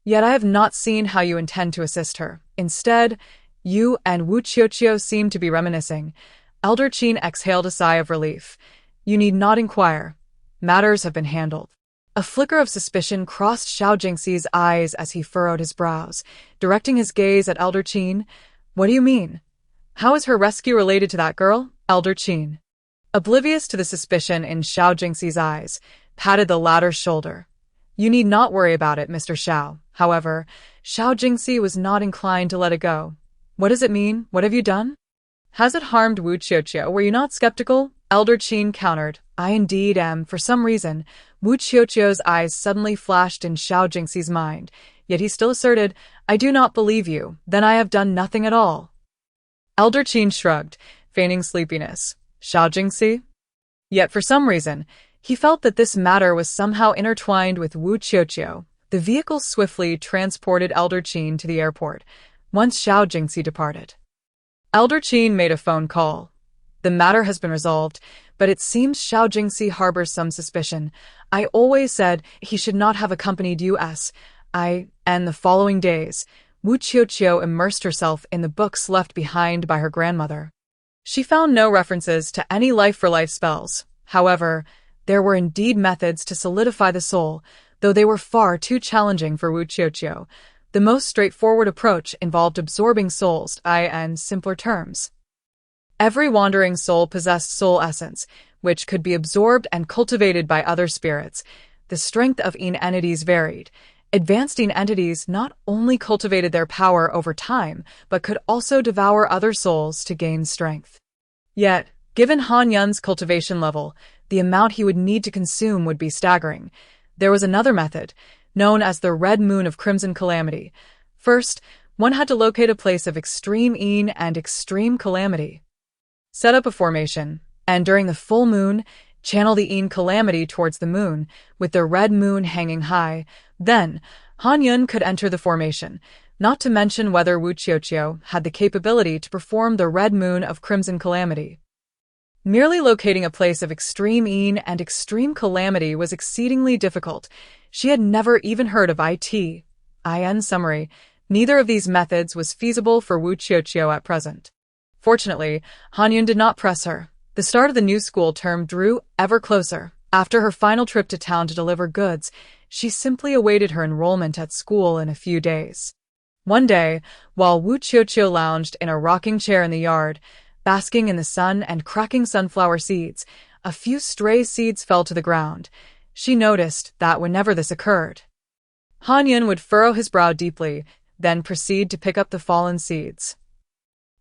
Yet I have not seen how you intend to assist her. Instead, you and Wu Qiuqiu seem to be reminiscing. Elder Qin exhaled a sigh of relief. You need not inquire. Matters have been handled. A flicker of suspicion crossed Xiao Jingxi's eyes as he furrowed his brows, directing his gaze at Elder Qin. What do you mean? How is her rescue related to that girl? Elder Qin, oblivious to the suspicion in Xiao Jingxi's eyes, patted the latter's shoulder. You need not worry about it, Mr. Xiao. However, Xiao Jingxi was not inclined to let it go. What does it mean? What have you done? Has it harmed Wu Qiuqiu? Were you not skeptical? Elder Qin countered. I indeed am. For some reason, Wu Qiuqiu's eyes suddenly flashed in Xiao Jingxi's mind, yet he still asserted, I do not believe you. Then I have done nothing at all. Elder Qin shrugged, feigning sleepiness. Xiao Jingxi? Yet for some reason, he felt that this matter was somehow intertwined with Wu Qiuqiu. The vehicle swiftly transported Elder Qin to the airport, once Xiao Jingxi departed. Elder Qin made a phone call. The matter has been resolved, but it seems Xiao Jingxi harbors some suspicion. I always said he should not have accompanied us. And the following days, Wu Qiuqiu immersed herself in the books left behind by her grandmother. She found no references to any life-for-life spells. However, there were indeed methods to solidify the soul, though they were far too challenging for Wu Qiuqiu. The most straightforward approach involved absorbing souls, in simpler terms. Every wandering soul possessed soul essence, which could be absorbed and cultivated by other spirits. The strength of yin entities varied. Advanced yin entities not only cultivated their power over time, but could also devour other souls to gain strength. Yet, given Han Yun's cultivation level, the amount he would need to consume would be staggering. There was another method, known as the Red Moon of Crimson Calamity. First, one had to locate a place of extreme een and extreme calamity. Set up a formation, and during the full moon, channel the een calamity towards the moon, with the red moon hanging high. Then, Han Yun could enter the formation, not to mention whether Wu Qiuqiu had the capability to perform the Red Moon of Crimson Calamity. Merely locating a place of extreme een and extreme calamity was exceedingly difficult. She had never even heard of In summary, neither of these methods was feasible for Wu Qiuqiu at present. Fortunately, Han Yun did not press her. The start of the new school term drew ever closer. After her final trip to town to deliver goods, she simply awaited her enrollment at school in a few days. One day, while Wu Qiuqiu lounged in a rocking chair in the yard, basking in the sun and cracking sunflower seeds, a few stray seeds fell to the ground. She noticed that whenever this occurred, Han Yun would furrow his brow deeply, then proceed to pick up the fallen seeds.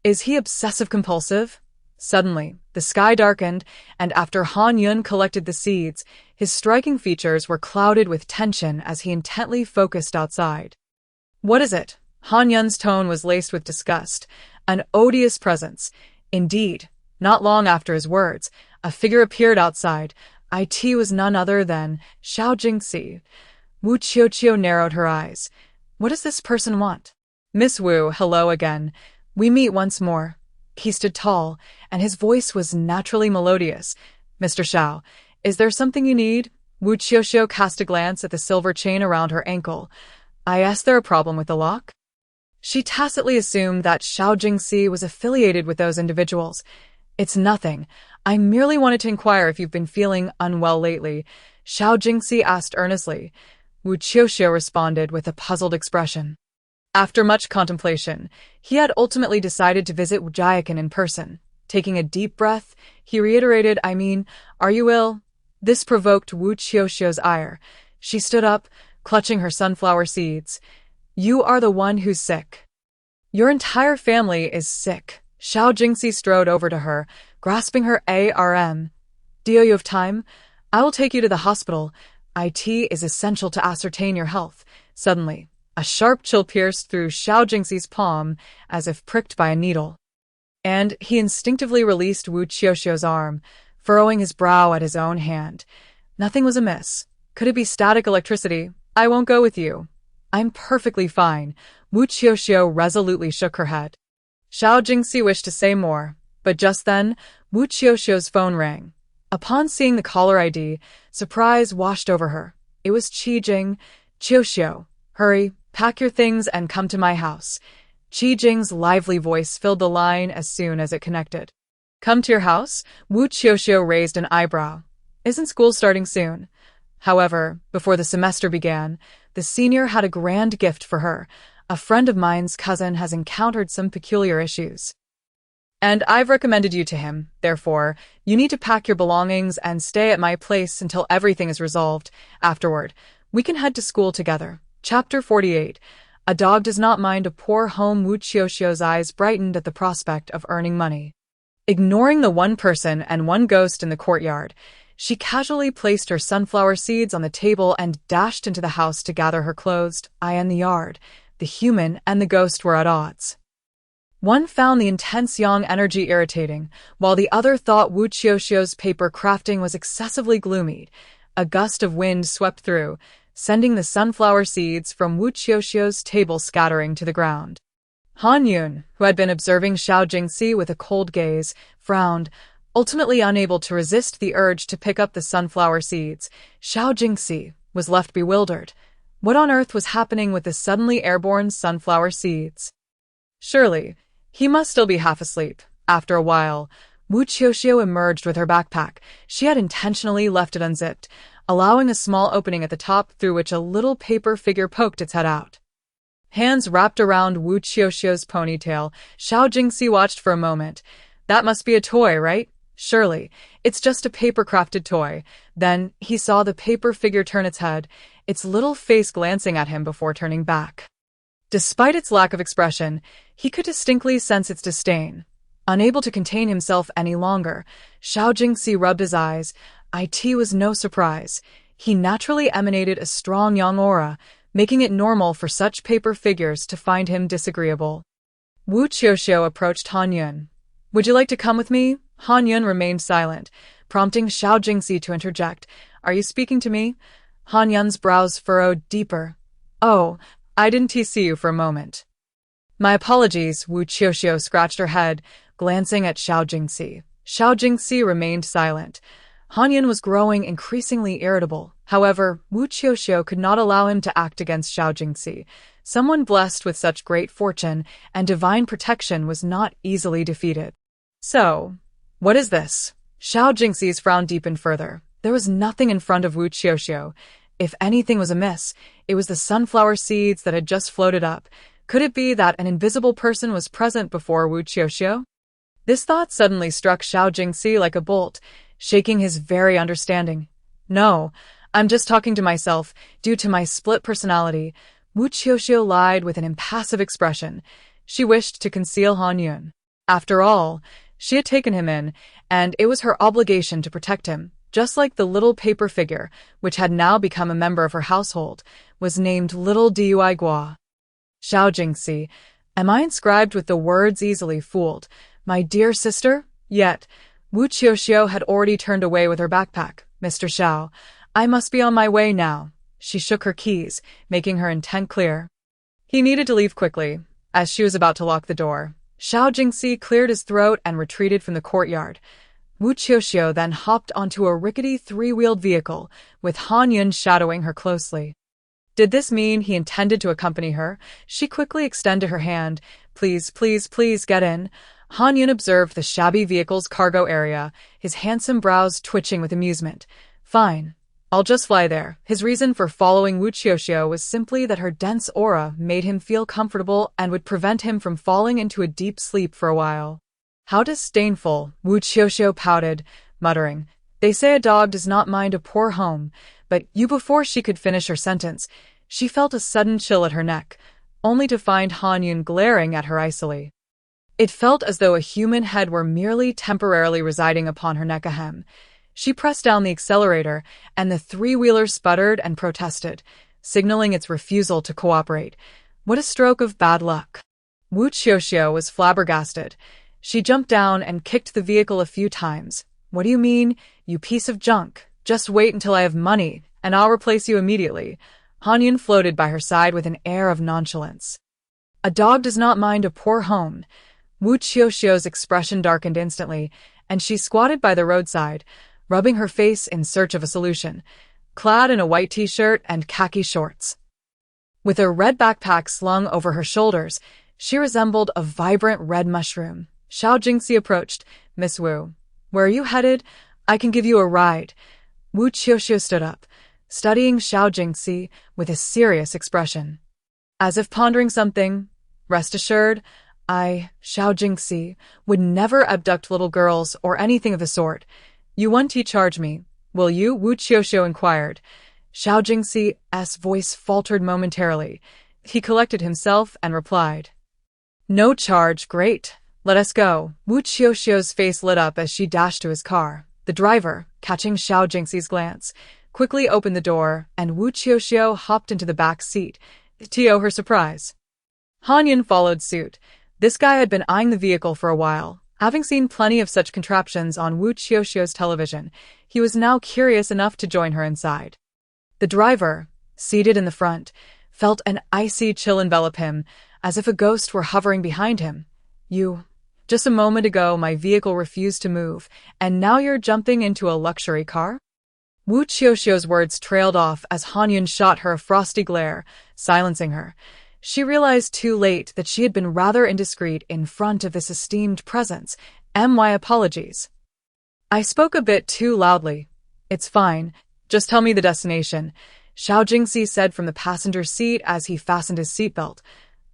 Is he obsessive-compulsive? Suddenly, the sky darkened, and after Han Yun collected the seeds, his striking features were clouded with tension as he intently focused outside. What is it? Han Yun's tone was laced with disgust, an odious presence. Indeed, not long after his words, a figure appeared outside. It was none other than Xiao Jingxi. Wu Qiuqiu narrowed her eyes. What does this person want? Miss Wu, hello again. We meet once more. He stood tall, and his voice was naturally melodious. Mr. Xiao, is there something you need? Wu Qiuqiu cast a glance at the silver chain around her ankle. Is there a problem with the lock? She tacitly assumed that Xiao Jingxi was affiliated with those individuals. It's nothing. I merely wanted to inquire if you've been feeling unwell lately. Xiao Jingxi asked earnestly. Wu Qiuqiu responded with a puzzled expression. After much contemplation, he had ultimately decided to visit Wu Qiuqiu in person. Taking a deep breath, he reiterated, are you ill? This provoked Wu Qiuqiu's ire. She stood up, clutching her sunflower seeds. You are the one who's sick. Your entire family is sick. Xiao Jingxi strode over to her, grasping her arm. Do you have time? I will take you to the hospital. It is essential to ascertain your health. Suddenly, a sharp chill pierced through Xiao Jingxi's palm, as if pricked by a needle. And he instinctively released Wu Qiuqiu's arm, furrowing his brow at his own hand. Nothing was amiss. Could it be static electricity? I won't go with you. I'm perfectly fine. Wu Qiuqiu resolutely shook her head. Xiao Jingxi wished to say more, but just then, Wu Qiuqiu's phone rang. Upon seeing the caller ID, surprise washed over her. It was Qi Jing. Qiuqiu, hurry, pack your things and come to my house. Qi Jing's lively voice filled the line as soon as it connected. Come to your house? Wu Qiuqiu raised an eyebrow. Isn't school starting soon? However, before the semester began, the senior had a grand gift for her. A friend of mine's cousin has encountered some peculiar issues. And I've recommended you to him. Therefore, you need to pack your belongings and stay at my place until everything is resolved. Afterward, we can head to school together. Chapter 48. A dog does not mind a poor home. Wu Qiuqiu's eyes brightened at the prospect of earning money. Ignoring the one person and one ghost in the courtyard, she casually placed her sunflower seeds on the table and dashed into the house to gather her clothes. In the yard, the human and the ghost were at odds. One found the intense yang energy irritating, while the other thought Wu Qiuqiu's paper crafting was excessively gloomy. A gust of wind swept through, sending the sunflower seeds from Wu Qiuqiu's table scattering to the ground. Han Yun, who had been observing Xiao Jingxi with a cold gaze, frowned, ultimately unable to resist the urge to pick up the sunflower seeds. Xiao Jingxi was left bewildered. What on earth was happening with the suddenly airborne sunflower seeds? Surely, he must still be half asleep. After a while, Wu Qiuqiu emerged with her backpack. She had intentionally left it unzipped, allowing a small opening at the top through which a little paper figure poked its head out. Hands wrapped around Wu Qiuqiu's ponytail, Xiao Jingxi watched for a moment. That must be a toy, right? Surely, it's just a paper-crafted toy. Then he saw the paper figure turn its head, its little face glancing at him before turning back. Despite its lack of expression, he could distinctly sense its disdain. Unable to contain himself any longer, Xiao Jingxi rubbed his eyes. IT was no surprise. He naturally emanated a strong yang aura, making it normal for such paper figures to find him disagreeable. Wu Qiuqiu approached Han Yun. Would you like to come with me? Han Yun remained silent, prompting Xiao Jingxi to interject. Are you speaking to me? Han Yun's brows furrowed deeper. Oh, I didn't see you for a moment. My apologies, Wu Qiuqiu scratched her head, glancing at Xiao Jingxi. Xiao Jingxi remained silent. Han Yun was growing increasingly irritable. However, Wu Qiuqiu could not allow him to act against Xiao Jingxi. Someone blessed with such great fortune and divine protection was not easily defeated. So, what is this? Xiao Jingxi's frown deepened further. There was nothing in front of Wu Qiuqiu. If anything was amiss, it was the sunflower seeds that had just floated up. Could it be that an invisible person was present before Wu Qiuqiu? This thought suddenly struck Xiao Jingxi like a bolt, shaking his very understanding. No, I'm just talking to myself, due to my split personality. Wu Qiuqiu lied with an impassive expression. She wished to conceal Han Yun. After all, she had taken him in, and it was her obligation to protect him, just like the little paper figure, which had now become a member of her household, was named Little Dui Gua. Xiao Jingxi, am I inscribed with the words easily fooled? My dear sister? Yet, Wu Qiuqiu had already turned away with her backpack. Mr. Xiao, I must be on my way now. She shook her keys, making her intent clear. He needed to leave quickly. As she was about to lock the door, Xiao Jingxi cleared his throat and retreated from the courtyard. Wu Qiuqiu then hopped onto a rickety three-wheeled vehicle, with Han Yun shadowing her closely. Did this mean he intended to accompany her? She quickly extended her hand. Please, please, please get in. Han Yun observed the shabby vehicle's cargo area, his handsome brows twitching with amusement. Fine. I'll just fly there. His reason for following Wu Qiuqiu was simply that her dense aura made him feel comfortable and would prevent him from falling into a deep sleep for a while. How disdainful, Wu Qiuqiu pouted, muttering. They say a dog does not mind a poor home, but before she could finish her sentence, she felt a sudden chill at her neck, only to find Han Yun glaring at her icily. It felt as though a human head were merely temporarily residing upon her neck ahem. She pressed down the accelerator, and the three-wheeler sputtered and protested, signaling its refusal to cooperate. What a stroke of bad luck. Wu Qiuqiu was flabbergasted. She jumped down and kicked the vehicle a few times. What do you mean, you piece of junk? Just wait until I have money, and I'll replace you immediately. Han Yun floated by her side with an air of nonchalance. A dog does not mind a poor home. Wu Qiuqiu's expression darkened instantly, and she squatted by the roadside, rubbing her face in search of a solution, clad in a white t-shirt and khaki shorts. With a red backpack slung over her shoulders, she resembled a vibrant red mushroom. Xiao Jingxi approached. Miss Wu, where are you headed? I can give you a ride. Wu Qiuqiu stood up, studying Xiao Jingxi with a serious expression. As if pondering something, rest assured, Xiao Jingxi, would never abduct little girls or anything of the sort. You won't charge me, will you? Wu Qiuqiu inquired. Xiao Jingxi's voice faltered momentarily. He collected himself and replied. No charge, great. Let us go. Wu Qiuqiu's face lit up as she dashed to his car. The driver, catching Xiao Jingxi's glance, quickly opened the door, and Wu Qiuqiu hopped into the back seat, to her surprise. Han Yun followed suit. This guy had been eyeing the vehicle for a while. Having seen plenty of such contraptions on Wu Qiuqiu's television, he was now curious enough to join her inside. The driver, seated in the front, felt an icy chill envelop him, as if a ghost were hovering behind him. Just a moment ago my vehicle refused to move, and now you're jumping into a luxury car? Wu Qiuqiu's words trailed off as Han Yun shot her a frosty glare, silencing her. She realized too late that she had been rather indiscreet in front of this esteemed presence. My apologies. I spoke a bit too loudly. It's fine. Just tell me the destination, Xiao Jingxi said from the passenger seat as he fastened his seatbelt.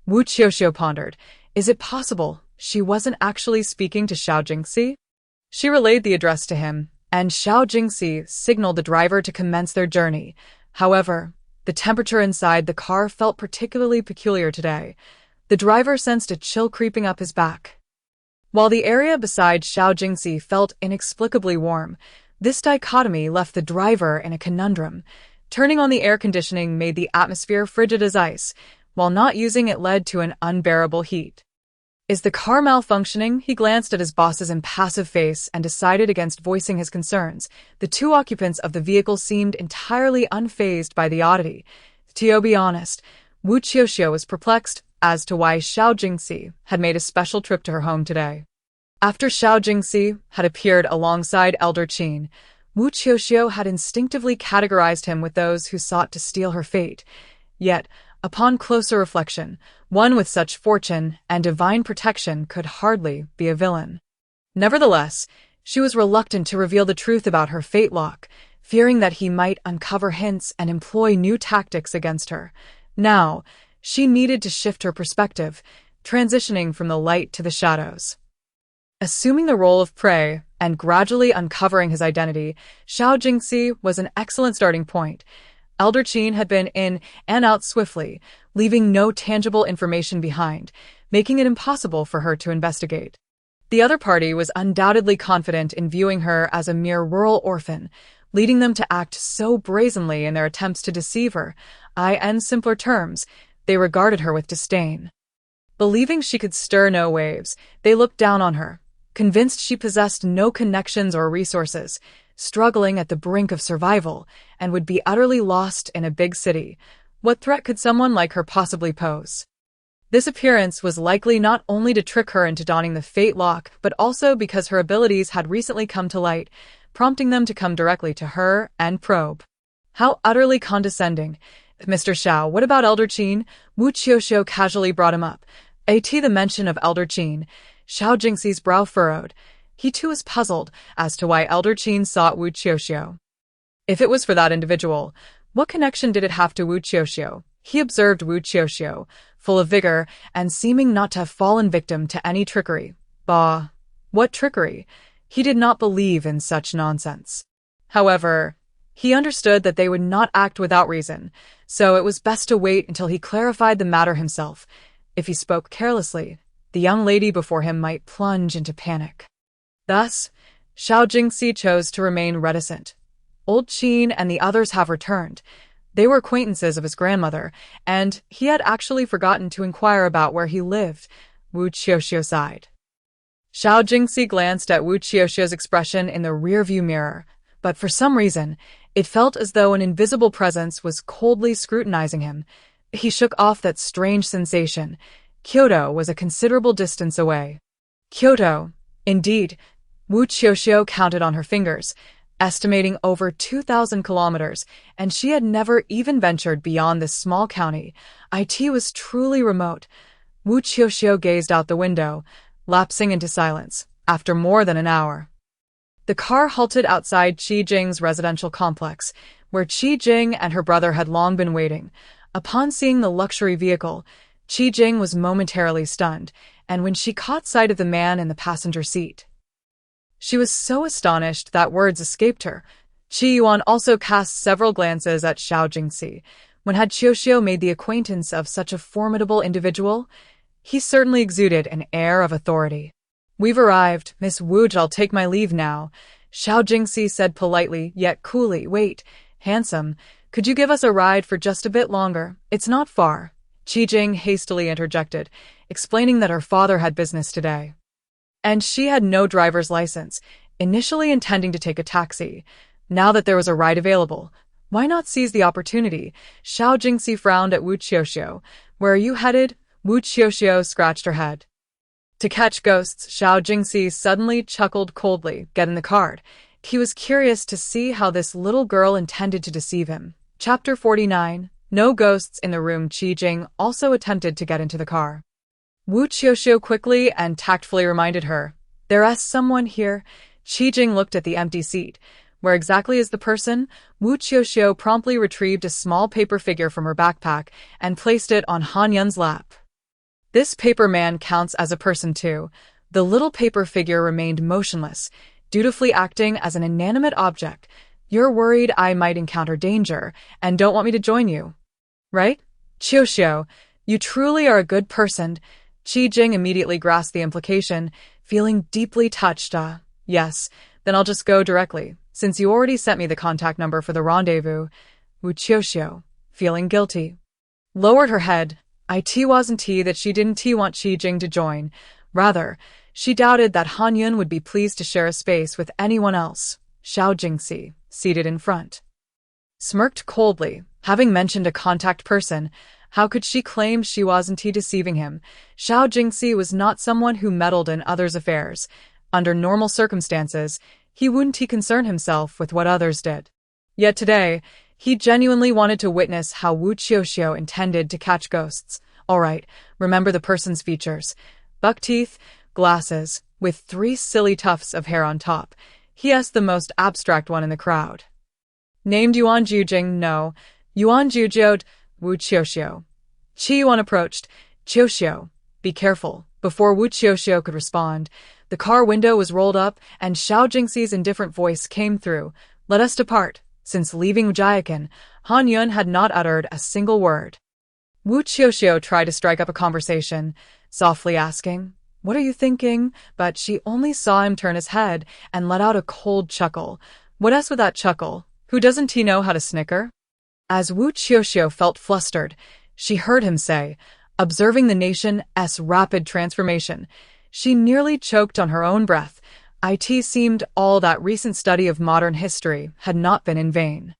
Wu Qiuqiu pondered. Is it possible she wasn't actually speaking to Xiao Jingxi? She relayed the address to him, and Xiao Jingxi signaled the driver to commence their journey. However, the temperature inside the car felt particularly peculiar today. The driver sensed a chill creeping up his back. While the area beside Xiao Jingxi felt inexplicably warm, This dichotomy left the driver in a conundrum. Turning on the air conditioning made the atmosphere frigid as ice, while not using it led to an unbearable heat. Is the car malfunctioning? He glanced at his boss's impassive face and decided against voicing his concerns. The two occupants of the vehicle seemed entirely unfazed by the oddity. To be honest, Wu Qiuqiu was perplexed as to why Xiao Jingxi had made a special trip to her home today. After Xiao Jingxi had appeared alongside Elder Qin, Wu Qiuqiu had instinctively categorized him with those who sought to steal her fate. Yet, upon closer reflection, one with such fortune and divine protection could hardly be a villain. Nevertheless, she was reluctant to reveal the truth about her fate lock, fearing that he might uncover hints and employ new tactics against her. Now, she needed to shift her perspective, transitioning from the light to the shadows. Assuming the role of prey and gradually uncovering his identity, Xiao Jingxi was an excellent starting point. Elder Qin had been in and out swiftly, leaving no tangible information behind, making it impossible for her to investigate. The other party was undoubtedly confident in viewing her as a mere rural orphan, leading them to act so brazenly in their attempts to deceive her. In simpler terms, they regarded her with disdain. Believing she could stir no waves, they looked down on her, convinced she possessed no connections or resources, struggling at the brink of survival, and would be utterly lost in a big city. What threat could someone like her possibly pose? This appearance was likely not only to trick her into donning the fate lock, but also because her abilities had recently come to light, prompting them to come directly to her and probe. How utterly condescending. Mr. Xiao, what about Elder Qin? Wu Qiuqiu casually brought him up. At the mention of Elder Qin, Xiao Jingxi's brow furrowed. He too was puzzled as to why Elder Qin sought Wu Qiuqiu. If it was for that individual, what connection did it have to Wu Qiuqiu? He observed Wu Qiuqiu, full of vigor and seeming not to have fallen victim to any trickery. Bah! What trickery? He did not believe in such nonsense. However, he understood that they would not act without reason, so it was best to wait until he clarified the matter himself. If he spoke carelessly, the young lady before him might plunge into panic. Thus, Xiao Jingxi chose to remain reticent. Old Qin and the others have returned. They were acquaintances of his grandmother, and he had actually forgotten to inquire about where he lived. Wu Qiuqiu sighed. Xiao Jingxi glanced at Wu Qiuqiu's expression in the rearview mirror, but for some reason, it felt as though an invisible presence was coldly scrutinizing him. He shook off that strange sensation. Kyoto was a considerable distance away. Kyoto, indeed. Wu Qiuqiu counted on her fingers, estimating over 2,000 kilometers, and she had never even ventured beyond this small county. It was truly remote. Wu Qiuqiu gazed out the window, lapsing into silence, after more than an hour. The car halted outside Qi Jing's residential complex, where Qi Jing and her brother had long been waiting. Upon seeing the luxury vehicle, Qi Jing was momentarily stunned, and when she caught sight of the man in the passenger seat, she was so astonished that words escaped her. Qi Yuan also cast several glances at Xiao Jingxi. When had Qiuqiu made the acquaintance of such a formidable individual? He certainly exuded an air of authority. We've arrived, Miss Wu. I'll take my leave now, Xiao Jingxi said politely yet coolly. Wait, handsome, could you give us a ride for just a bit longer? It's not far. Qi Jing hastily interjected, explaining that her father had business today, and she had no driver's license, initially intending to take a taxi. Now that there was a ride available, why not seize the opportunity? Xiao Jingxi frowned at Wu Qiuqiu. Where are you headed? Wu Qiuqiu scratched her head. To catch ghosts, Xiao Jingxi suddenly chuckled coldly. Get in the car. He was curious to see how this little girl intended to deceive him. Chapter 49. No ghosts in the room. Qi Jing also attempted to get into the car. Wu Qiuqiu quickly and tactfully reminded her, "There's someone here." Qi Jing looked at the empty seat. Where exactly is the person? Wu Qiuqiu promptly retrieved a small paper figure from her backpack and placed it on Han Yun's lap. This paper man counts as a person too. The little paper figure remained motionless, dutifully acting as an inanimate object. You're worried I might encounter danger and don't want me to join you, right? Qiuqiu, you truly are a good person. Qi Jing immediately grasped the implication, feeling deeply touched. Yes, then I'll just go directly. since you already sent me the contact number for the rendezvous. Wu Qiuqiu, feeling guilty, lowered her head. It wasn't that she didn't want Qi to join. Rather, she doubted that Han Yun would be pleased to share a space with anyone else. Xiao Jingxi, seated in front, smirked coldly. Having mentioned a contact person, how could she claim she wasn't deceiving him? Xiao Jingxi was not someone who meddled in others' affairs. Under normal circumstances, he wouldn't concern himself with what others did. Yet today, he genuinely wanted to witness how Wu Qiuqiu intended to catch ghosts. All right, remember the person's features. Buck teeth, glasses, with 3 silly tufts of hair on top. He is the most abstract one in the crowd. Named Yuan Jujing, no. Yuan Jujiu, Wu Qiuqiu. Qi Yuan approached. Qiuqiu, be careful. Before Wu Qiuqiu could respond, the car window was rolled up and Xiao Jingxi's indifferent voice came through. Let us depart. Since leaving Jiakan, Han Yun had not uttered a single word. Wu Qiuqiu tried to strike up a conversation, softly asking, "What are you thinking?" But she only saw him turn his head and let out a cold chuckle. What else with that chuckle? Who doesn't he know how to snicker? As Wu Qiuqiu felt flustered, she heard him say, observing the nation's rapid transformation. She nearly choked on her own breath. It seemed all that recent study of modern history had not been in vain.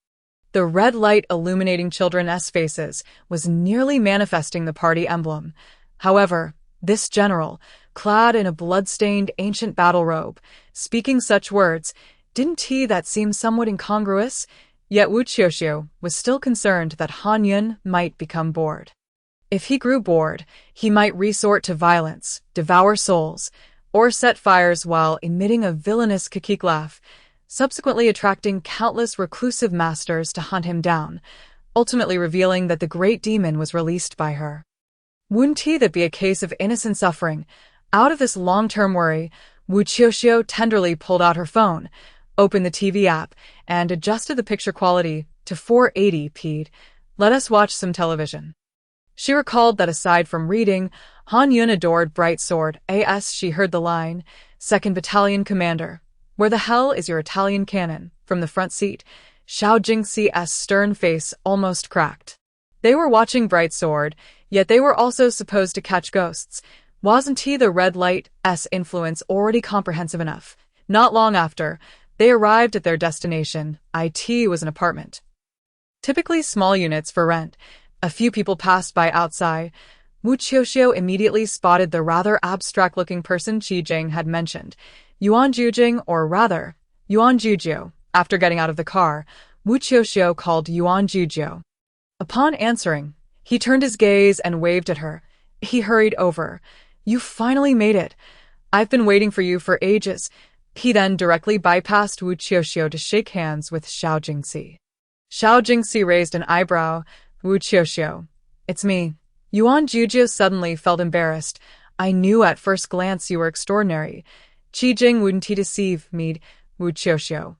The red light illuminating children's faces was nearly manifesting the party emblem. However, this general, clad in a blood-stained ancient battle robe, speaking such words, didn't that seem somewhat incongruous? Yet Wu Qiuqiu was still concerned that Han Yun might become bored. If he grew bored, he might resort to violence, devour souls, or set fires while emitting a villainous kikik laugh, subsequently attracting countless reclusive masters to hunt him down, ultimately revealing that the great demon was released by her. Wouldn't that be a case of innocent suffering? Out of this long-term worry, Wu Qiuqiu tenderly pulled out her phone, opened the TV app, and adjusted the picture quality to 480p. Let us watch some television. She recalled that aside from reading, Han Yun adored Bright Sword. As she heard the line, 2nd Battalion Commander, where the hell is your Italian cannon? From the front seat, Xiao Jingxi's stern face almost cracked. They were watching Bright Sword, yet they were also supposed to catch ghosts. Wasn't the red light's influence already comprehensive enough? Not long after, they arrived at their destination. It was an apartment. Typically small units for rent. A few people passed by outside. Wu Qiuqiu immediately spotted the rather abstract-looking person Qi Jing had mentioned. Yuan Jujing, or rather, Yuan Jujiu. After getting out of the car, Wu Qiuqiu called Yuan Jujiu. Upon answering, he turned his gaze and waved at her. He hurried over. You finally made it. I've been waiting for you for ages. He then directly bypassed Wu Qiuqiu to shake hands with Xiao Jingxi. Xiao Jingxi raised an eyebrow. Wu Qiuqiu. It's me. Yuan Jujiu suddenly felt embarrassed. I knew at first glance you were extraordinary. Qi Jing wouldn't deceive me. Wu Qiuqiu.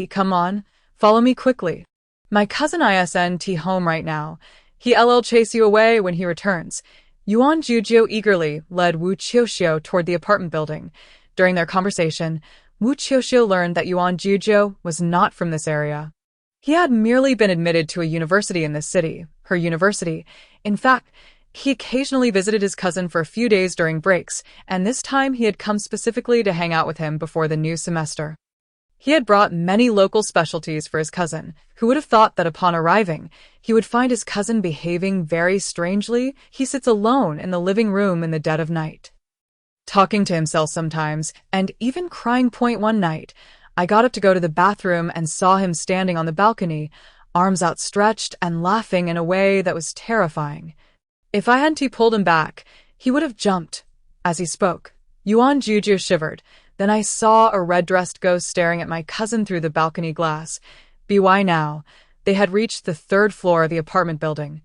Come on. Follow me quickly. My cousin isn't home right now. He'll chase you away when he returns. Yuan Jujiu eagerly led Wu Qiuqiu toward the apartment building. During their conversation, Wu Qiuqiu learned that Yuan Jujiu was not from this area. He had merely been admitted to a university in this city, her university. In fact, he occasionally visited his cousin for a few days during breaks, and this time he had come specifically to hang out with him before the new semester. He had brought many local specialties for his cousin, who would have thought that upon arriving, he would find his cousin behaving very strangely. He sits alone in the living room in the dead of night, talking to himself sometimes, and even crying. One night, I got up to go to the bathroom and saw him standing on the balcony, arms outstretched and laughing in a way that was terrifying. If I hadn't pulled him back, he would have jumped. As he spoke, Yuan Jujiu shivered. Then I saw a red-dressed ghost staring at my cousin through the balcony glass. By now, they had reached the 3rd floor of the apartment building,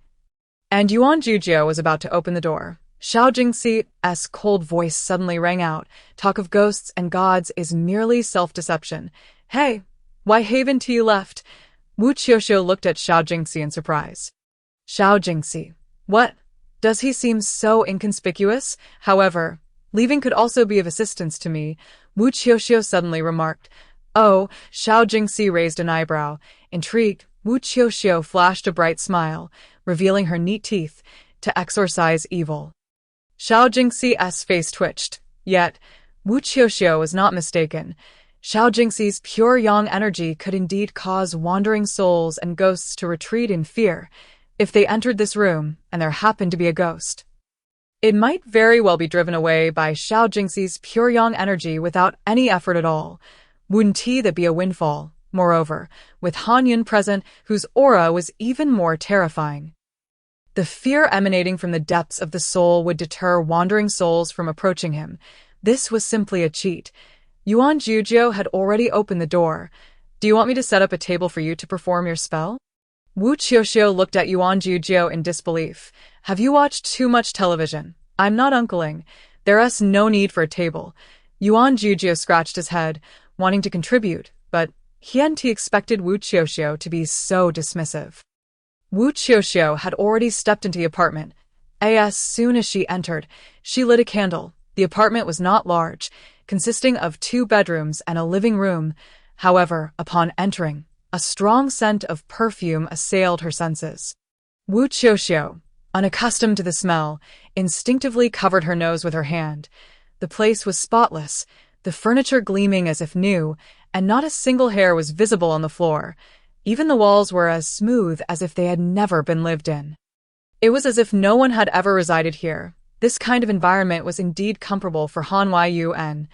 and Yuan Jujiu was about to open the door. Xiao Jingxi's cold voice suddenly rang out. Talk of ghosts and gods is merely self-deception. Hey, why haven't you left? Wu Qiuqiu looked at Xiao Jingxi in surprise. Xiao Jingxi. What? Does he seem so inconspicuous? However, leaving could also be of assistance to me, Wu Qiuqiu suddenly remarked. Oh, Xiao Jingxi raised an eyebrow. Intrigued, Wu Qiuqiu flashed a bright smile, revealing her neat teeth, to exorcise evil. Xiao Jingxi's face twitched, yet Wu Qiuqiu was not mistaken. Xiao Jingxi's pure yang energy could indeed cause wandering souls and ghosts to retreat in fear if they entered this room and there happened to be a ghost. It might very well be driven away by Xiao Jingxi's pure yang energy without any effort at all. Wouldn't that be a windfall? Moreover, with Han Yun present, whose aura was even more terrifying. The fear emanating from the depths of the soul would deter wandering souls from approaching him. This was simply a cheat. Yuan Qiuqiu had already opened the door. Do you want me to set up a table for you to perform your spell? Wu Qiuqiu looked at Yuan Qiuqiu in disbelief. Have you watched too much television? I'm not uncling. There's no need for a table. Yuan Qiuqiu scratched his head, wanting to contribute, but he hadn't expected Wu Qiuqiu to be so dismissive. Wu Qiuqiu had already stepped into the apartment. As soon as she entered, she lit a candle. The apartment was not large, consisting of 2 bedrooms and a living room. However, upon entering, a strong scent of perfume assailed her senses. Wu Qiuqiu, unaccustomed to the smell, instinctively covered her nose with her hand. The place was spotless, the furniture gleaming as if new, and not a single hair was visible on the floor. Even the walls were as smooth as if they had never been lived in. It was as if no one had ever resided here. This kind of environment was indeed comfortable for Han Yun.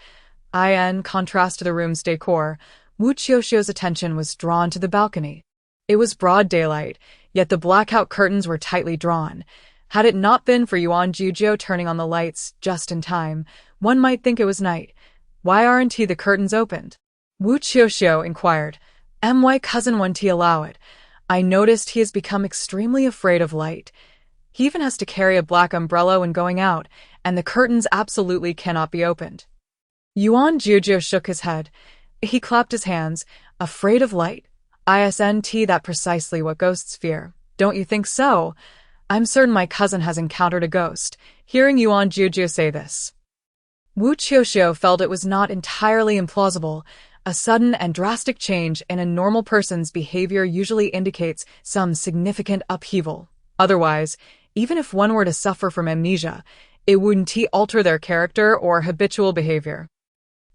In contrast to the room's decor, Wu Qiuqiu's attention was drawn to the balcony. It was broad daylight, yet the blackout curtains were tightly drawn. Had it not been for Yuan Qiuqiu turning on the lights just in time, one might think it was night. Why aren't the curtains opened? Wu Qiuqiu inquired. My cousin won't allow it. I noticed he has become extremely afraid of light. He even has to carry a black umbrella when going out, and the curtains absolutely cannot be opened. Yuan Qiuqiu shook his head. He clapped his hands. Afraid of light? Isn't that precisely what ghosts fear? Don't you think so? I'm certain my cousin has encountered a ghost. Hearing Yuan Qiuqiu say this, Wu Qiuqiu felt it was not entirely implausible. A sudden and drastic change in a normal person's behavior usually indicates some significant upheaval. Otherwise, even if one were to suffer from amnesia, it wouldn't alter their character or habitual behavior.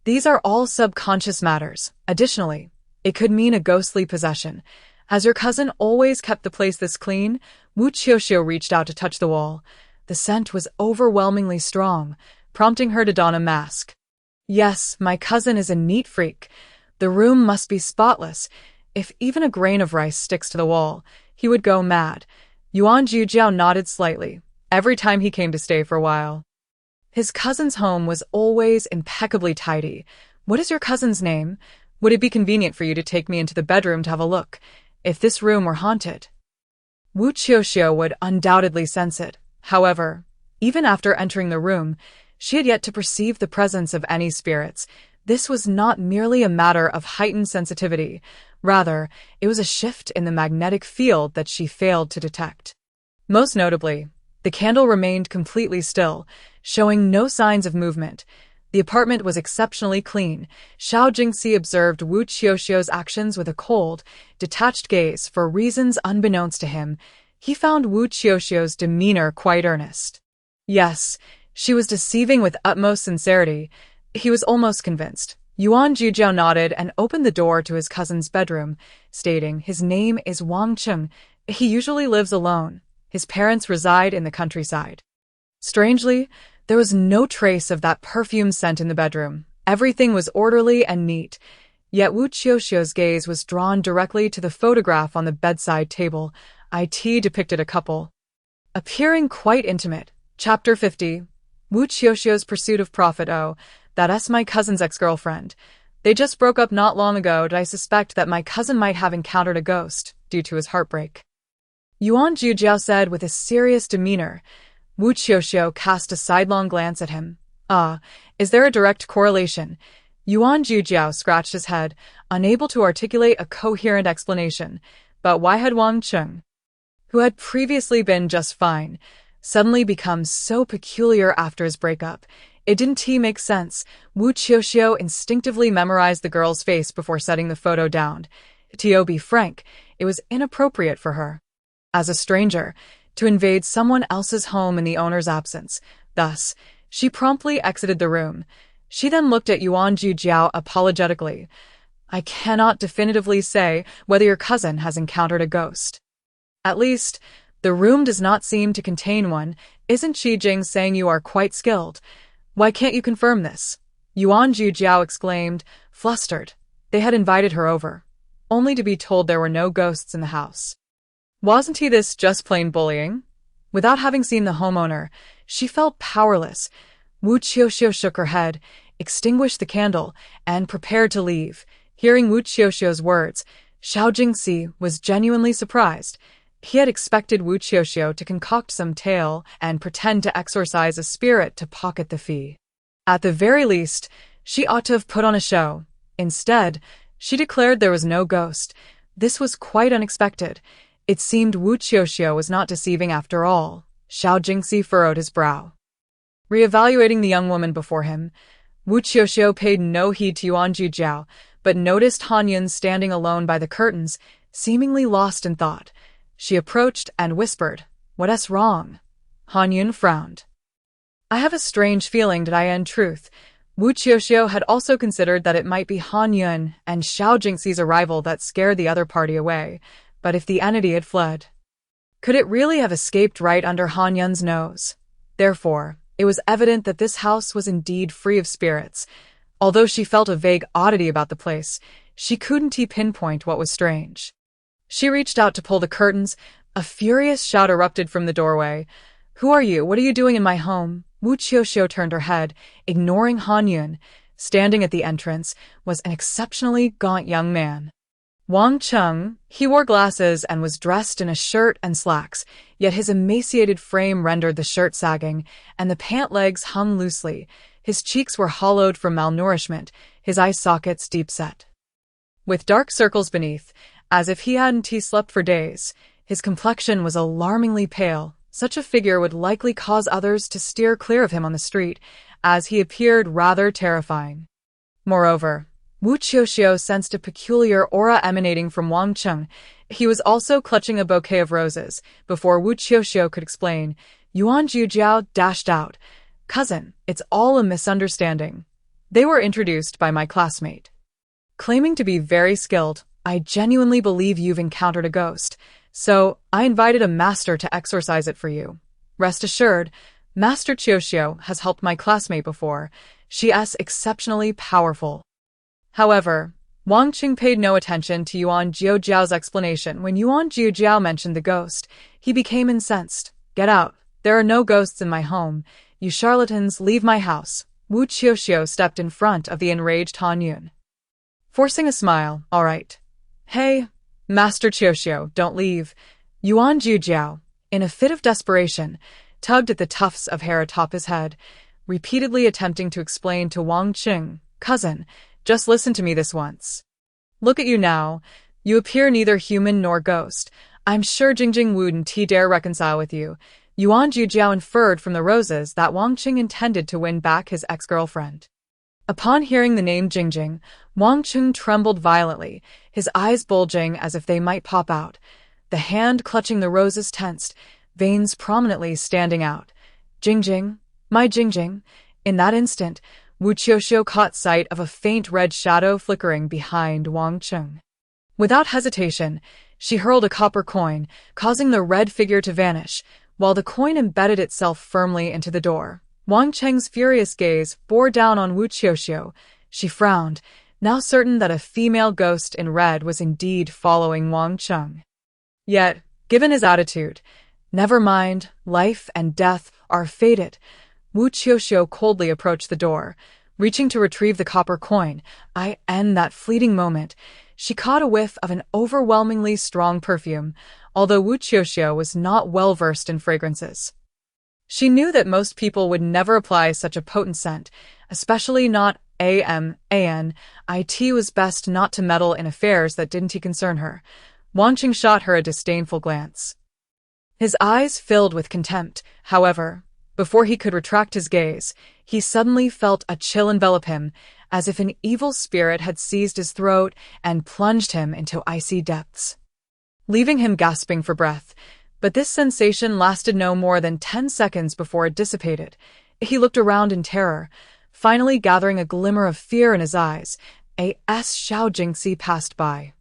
These are all subconscious matters. Additionally, it could mean a ghostly possession. Has your cousin always kept the place this clean? Wu Qiuqiu reached out to touch the wall. The scent was overwhelmingly strong, prompting her to don a mask. Yes, my cousin is a neat freak. The room must be spotless. If even a grain of rice sticks to the wall, he would go mad. Yuan Qiuqiu nodded slightly, every time he came to stay for a while. His cousin's home was always impeccably tidy. What is your cousin's name? Would it be convenient for you to take me into the bedroom to have a look, if this room were haunted? Wu Qiuqiu would undoubtedly sense it. However, even after entering the room, she had yet to perceive the presence of any spirits. This was not merely a matter of heightened sensitivity. Rather, it was a shift in the magnetic field that she failed to detect. Most notably, the candle remained completely still, showing no signs of movement. The apartment was exceptionally clean. Xiao Jingxi observed Wu Qiuqiu's actions with a cold, detached gaze. For reasons unbeknownst to him, he found Wu Qiuqiu's demeanor quite earnest. Yes, she was deceiving with utmost sincerity. He was almost convinced. Yuan Qiuqiu nodded and opened the door to his cousin's bedroom, stating his name is Wang Cheng. He usually lives alone. His parents reside in the countryside. Strangely, there was no trace of that perfume scent in the bedroom. Everything was orderly and neat. Yet Wu Qiuqiu's gaze was drawn directly to the photograph on the bedside table. It depicted a couple, appearing quite intimate. Chapter 50. Wu Qiuqiu's pursuit of profit. Oh, that's my cousin's ex-girlfriend. They just broke up not long ago, and I suspect that my cousin might have encountered a ghost due to his heartbreak. Yuan Qiuqiu said with a serious demeanor. Wu Qiuqiu cast a sidelong glance at him. Is there a direct correlation? Yuan Qiuqiu scratched his head, unable to articulate a coherent explanation. But why had Wang Cheng, who had previously been just fine, suddenly become so peculiar after his breakup? It didn't make sense. Wu Qiuqiu instinctively memorized the girl's face before setting the photo down. To be frank, it was inappropriate for her, as a stranger, to invade someone else's home in the owner's absence. Thus, she promptly exited the room. She then looked at Yuan Jiao apologetically. I cannot definitively say whether your cousin has encountered a ghost. At least, the room does not seem to contain one. Isn't Jing saying you are quite skilled? Why can't you confirm this? Yuan Jiao exclaimed, flustered. They had invited her over, only to be told there were no ghosts in the house. Wasn't this just plain bullying? Without having seen the homeowner, she felt powerless. Wu Qiuqiu shook her head, extinguished the candle, and prepared to leave. Hearing Wu Qiuqiu's words, Xiao Jingxi was genuinely surprised. He had expected Wu Qiuqiu to concoct some tale and pretend to exorcise a spirit to pocket the fee. At the very least, she ought to have put on a show. Instead, she declared there was no ghost. This was quite unexpected. It seemed Wu Qiuqiu was not deceiving after all. Xiao Jingxi furrowed his brow. Re-evaluating the young woman before him, Wu Qiuqiu paid no heed to Yuan Jiao, but noticed Han Yun standing alone by the curtains, seemingly lost in thought. She approached and whispered, "What's wrong?" Han Yun frowned. I have a strange feeling that I am truth. Wu Qiuqiu had also considered that it might be Han Yun and Xiao Jingxi's arrival that scared the other party away, but if the entity had fled, could it really have escaped right under Han Yun's nose? Therefore, it was evident that this house was indeed free of spirits. Although she felt a vague oddity about the place, she couldn't pinpoint what was strange. She reached out to pull the curtains. A furious shout erupted from the doorway. "Who are you? What are you doing in my home?" Wu Qiuqiu turned her head, ignoring Han Yun. Standing at the entrance was an exceptionally gaunt young man. Wang Cheng. He wore glasses and was dressed in a shirt and slacks, yet his emaciated frame rendered the shirt sagging, and the pant legs hung loosely. His cheeks were hollowed from malnourishment, his eye sockets deep-set, with dark circles beneath, as if he hadn't slept for days. His complexion was alarmingly pale. Such a figure would likely cause others to steer clear of him on the street, as he appeared rather terrifying. Moreover, Wu Qiuqiu sensed a peculiar aura emanating from Wang Cheng. He was also clutching a bouquet of roses. Before Wu Qiuqiu could explain, Yuan Jiao dashed out. "Cousin, it's all a misunderstanding. They were introduced by my classmate. Claiming to be very skilled, I genuinely believe you've encountered a ghost, so I invited a master to exorcise it for you. Rest assured, Master Qiuqiu has helped my classmate before. She's exceptionally powerful." However, Wang Qing paid no attention to Yuan Jiao's explanation. When Yuan Jiao mentioned the ghost, he became incensed. "Get out. There are no ghosts in my home. You charlatans, leave my house." Wu Qiuqiu stepped in front of the enraged Han Yun, forcing a smile. "All right. Hey, Master Qiuqiu, don't leave." Yuan Jiao, in a fit of desperation, tugged at the tufts of hair atop his head, repeatedly attempting to explain to Wang Qing, "Cousin, just listen to me this once. Look at you now. You appear neither human nor ghost. I'm sure Jingjing wouldn't dare reconcile with you." Yuan Jiao inferred from the roses that Wang Qing intended to win back his ex-girlfriend. Upon hearing the name Jingjing, Wang Qing trembled violently, his eyes bulging as if they might pop out. The hand clutching the roses tensed, veins prominently standing out. "Jingjing, my Jingjing." In that instant, Wu Qiuqiu caught sight of a faint red shadow flickering behind Wang Qing. Without hesitation, she hurled a copper coin, causing the red figure to vanish, while the coin embedded itself firmly into the door. Wang Cheng's furious gaze bore down on Wu Qiuqiu. She frowned, now certain that a female ghost in red was indeed following Wang Cheng. Yet, given his attitude, "Never mind, life and death are fated," Wu Qiuqiu coldly approached the door, reaching to retrieve the copper coin. In that fleeting moment, she caught a whiff of an overwhelmingly strong perfume, although Wu Qiuqiu was not well versed in fragrances. She knew that most people would never apply such a potent scent, especially not it was best not to meddle in affairs that didn't concern her. Wang Qing shot her a disdainful glance. His eyes filled with contempt. However, before he could retract his gaze, he suddenly felt a chill envelop him, as if an evil spirit had seized his throat and plunged him into icy depths, leaving him gasping for breath. But this sensation lasted no more than 10 seconds before it dissipated. He looked around in terror, finally gathering a glimmer of fear in his eyes. Xiao Jingxi passed by.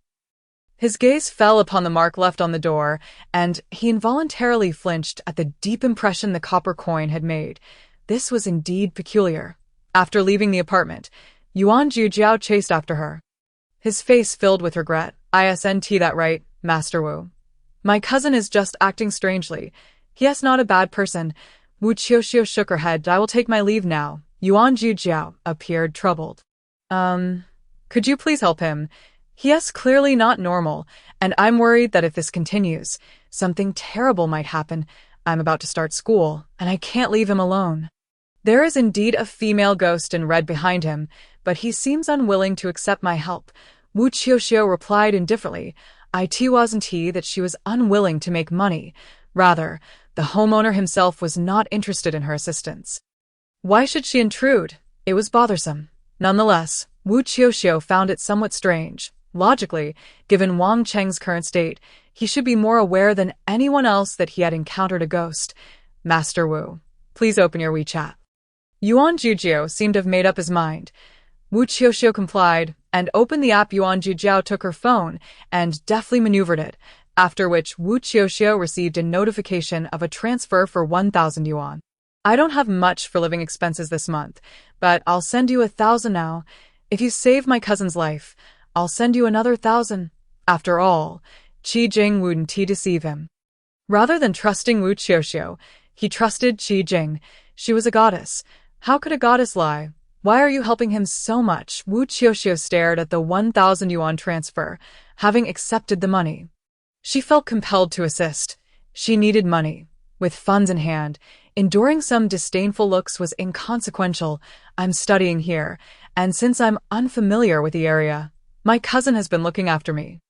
His gaze fell upon the mark left on the door, and he involuntarily flinched at the deep impression the copper coin had made. This was indeed peculiar. After leaving the apartment, Yuan Zhujiao chased after her, his face filled with regret. "Isn't that right, Master Wu? My cousin is just acting strangely. He is not a bad person." Wu Qiuqiu shook her head. "I will take my leave now." Yuan Zhujiao appeared troubled. Could you please help him? He is clearly not normal, and I'm worried that if this continues, something terrible might happen. I'm about to start school, and I can't leave him alone." There is indeed a female ghost in red behind him, but he seems unwilling to accept my help. Wu Qiuqiu replied indifferently. It wasn't he that she was unwilling to make money. Rather, the homeowner himself was not interested in her assistance. Why should she intrude? It was bothersome. Nonetheless, Wu Qiuqiu found it somewhat strange. Logically, given Wang Cheng's current state, he should be more aware than anyone else that he had encountered a ghost. "Master Wu, please open your WeChat." Yuan Zhujiao seemed to have made up his mind. Wu Qiuqiu complied and opened the app. Yuan Zhujiao took her phone and deftly maneuvered it, after which Wu Qiuqiu received a notification of a transfer for 1,000 yuan. "I don't have much for living expenses this month, but I'll send you 1,000 now. If you save my cousin's life, I'll send you another 1,000. After all, Qi Jing wouldn't deceive him." Rather than trusting Wu Qiuqiu, he trusted Qi Jing. She was a goddess. How could a goddess lie? "Why are you helping him so much?" Wu Qiuqiu stared at the 1,000 yuan transfer, having accepted the money. She felt compelled to assist. She needed money. With funds in hand, enduring some disdainful looks was inconsequential. "I'm studying here, and since I'm unfamiliar with the area, my cousin has been looking after me."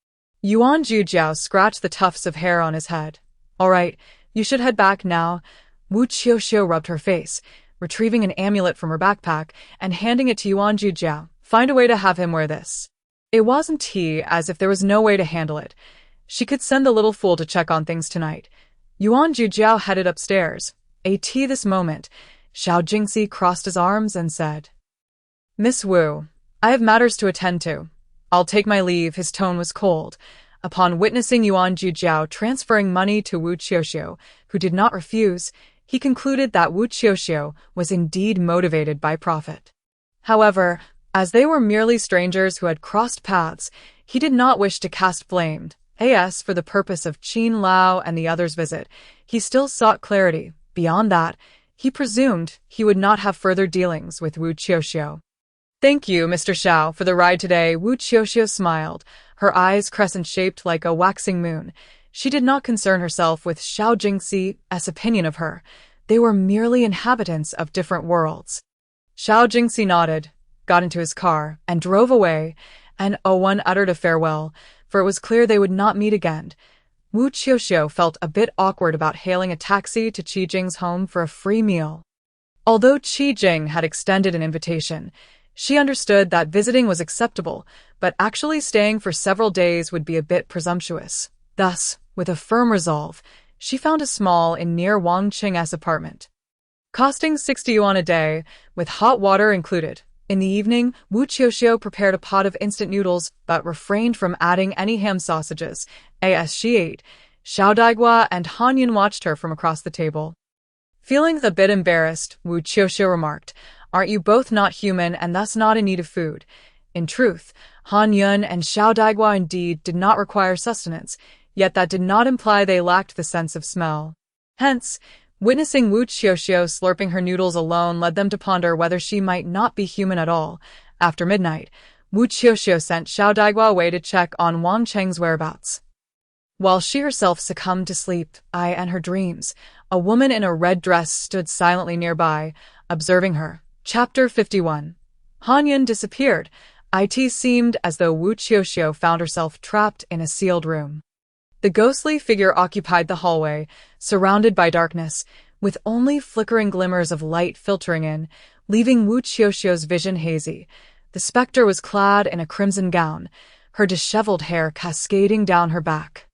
Yuan Zhujiao scratched the tufts of hair on his head. "All right, you should head back now." Wu Qiuqiu rubbed her face, retrieving an amulet from her backpack and handing it to Yuan Zhujiao. "Find a way to have him wear this." It wasn't he, as if there was no way to handle it. She could send the little fool to check on things tonight. Yuan Zhujiao headed upstairs. This moment, Xiao Jingxi crossed his arms and said, "Miss Wu, I have matters to attend to. I'll take my leave." His tone was cold. Upon witnessing Yuan Zhujiao transferring money to Wu Qiuqiu, who did not refuse, he concluded that Wu Qiuqiu was indeed motivated by profit. However, as they were merely strangers who had crossed paths, he did not wish to cast blame. For the purpose of Qin Lao and the others' visit, he still sought clarity. Beyond that, he presumed he would not have further dealings with Wu Qiuqiu. "Thank you, Mr. Xiao, for the ride today." Wu Qiuqiu smiled, her eyes crescent-shaped like a waxing moon. She did not concern herself with Xiao Jingxi's opinion of her. They were merely inhabitants of different worlds. Xiao Jingxi nodded, got into his car, and drove away, and Owen uttered a farewell, for it was clear they would not meet again. Wu Qiuqiu felt a bit awkward about hailing a taxi to Qi Jing's home for a free meal. Although Qi Jing had extended an invitation, she understood that visiting was acceptable, but actually staying for several days would be a bit presumptuous. Thus, with a firm resolve, she found a small inn near Wang Qing's apartment, costing 60 yuan a day, with hot water included. In the evening, Wu Qiuqiu prepared a pot of instant noodles, but refrained from adding any ham sausages. As she ate, Xiao Daigua and Han Yun watched her from across the table. Feeling a bit embarrassed, Wu Qiuqiu remarked, "Aren't you both not human and thus not in need of food?" In truth, Han Yun and Xiao Daigua indeed did not require sustenance, yet that did not imply they lacked the sense of smell. Hence, witnessing Wu Qiuqiu slurping her noodles alone led them to ponder whether she might not be human at all. After midnight, Wu Qiuqiu sent Xiao Daigua away to check on Wang Cheng's whereabouts, while she herself succumbed to sleep, and her dreams. A woman in a red dress stood silently nearby, observing her. Chapter 51. Han Yun disappeared. It seemed as though Wu Qiuqiu found herself trapped in a sealed room. The ghostly figure occupied the hallway, surrounded by darkness, with only flickering glimmers of light filtering in. leaving Wu Qiuqiu's vision hazy. The specter was clad in a crimson gown, her disheveled hair cascading down her back.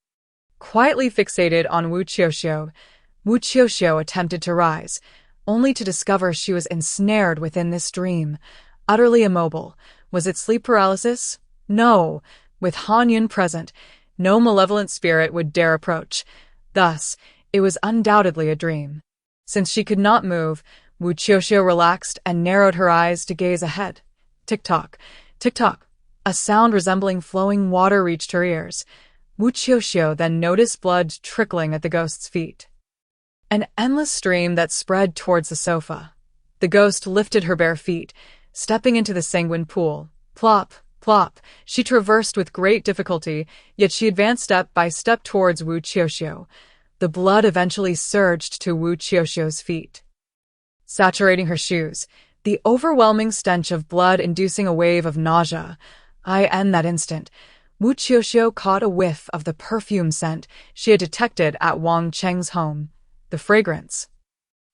Quietly fixated on Wu Qiuqiu attempted to rise, only to discover she was ensnared within this dream, utterly immobile. Was it sleep paralysis? No. With Han Yun present, no malevolent spirit would dare approach. Thus, it was undoubtedly a dream. Since she could not move, Wu Qiuqiu relaxed and narrowed her eyes to gaze ahead. Tick-tock, tick-tock. A sound resembling flowing water reached her ears. Wu Qiuqiu then noticed blood trickling at the ghost's feet. An endless stream that spread towards the sofa. The ghost lifted her bare feet, stepping into the sanguine pool. Plop, plop. She traversed with great difficulty, yet she advanced step by step towards Wu Qiuqiu. The blood eventually surged to Wu Qiuqiu's feet, saturating her shoes, the overwhelming stench of blood inducing a wave of nausea. In that instant, Wu Qiuqiu caught a whiff of the perfume scent she had detected at Wang Cheng's home. The fragrance,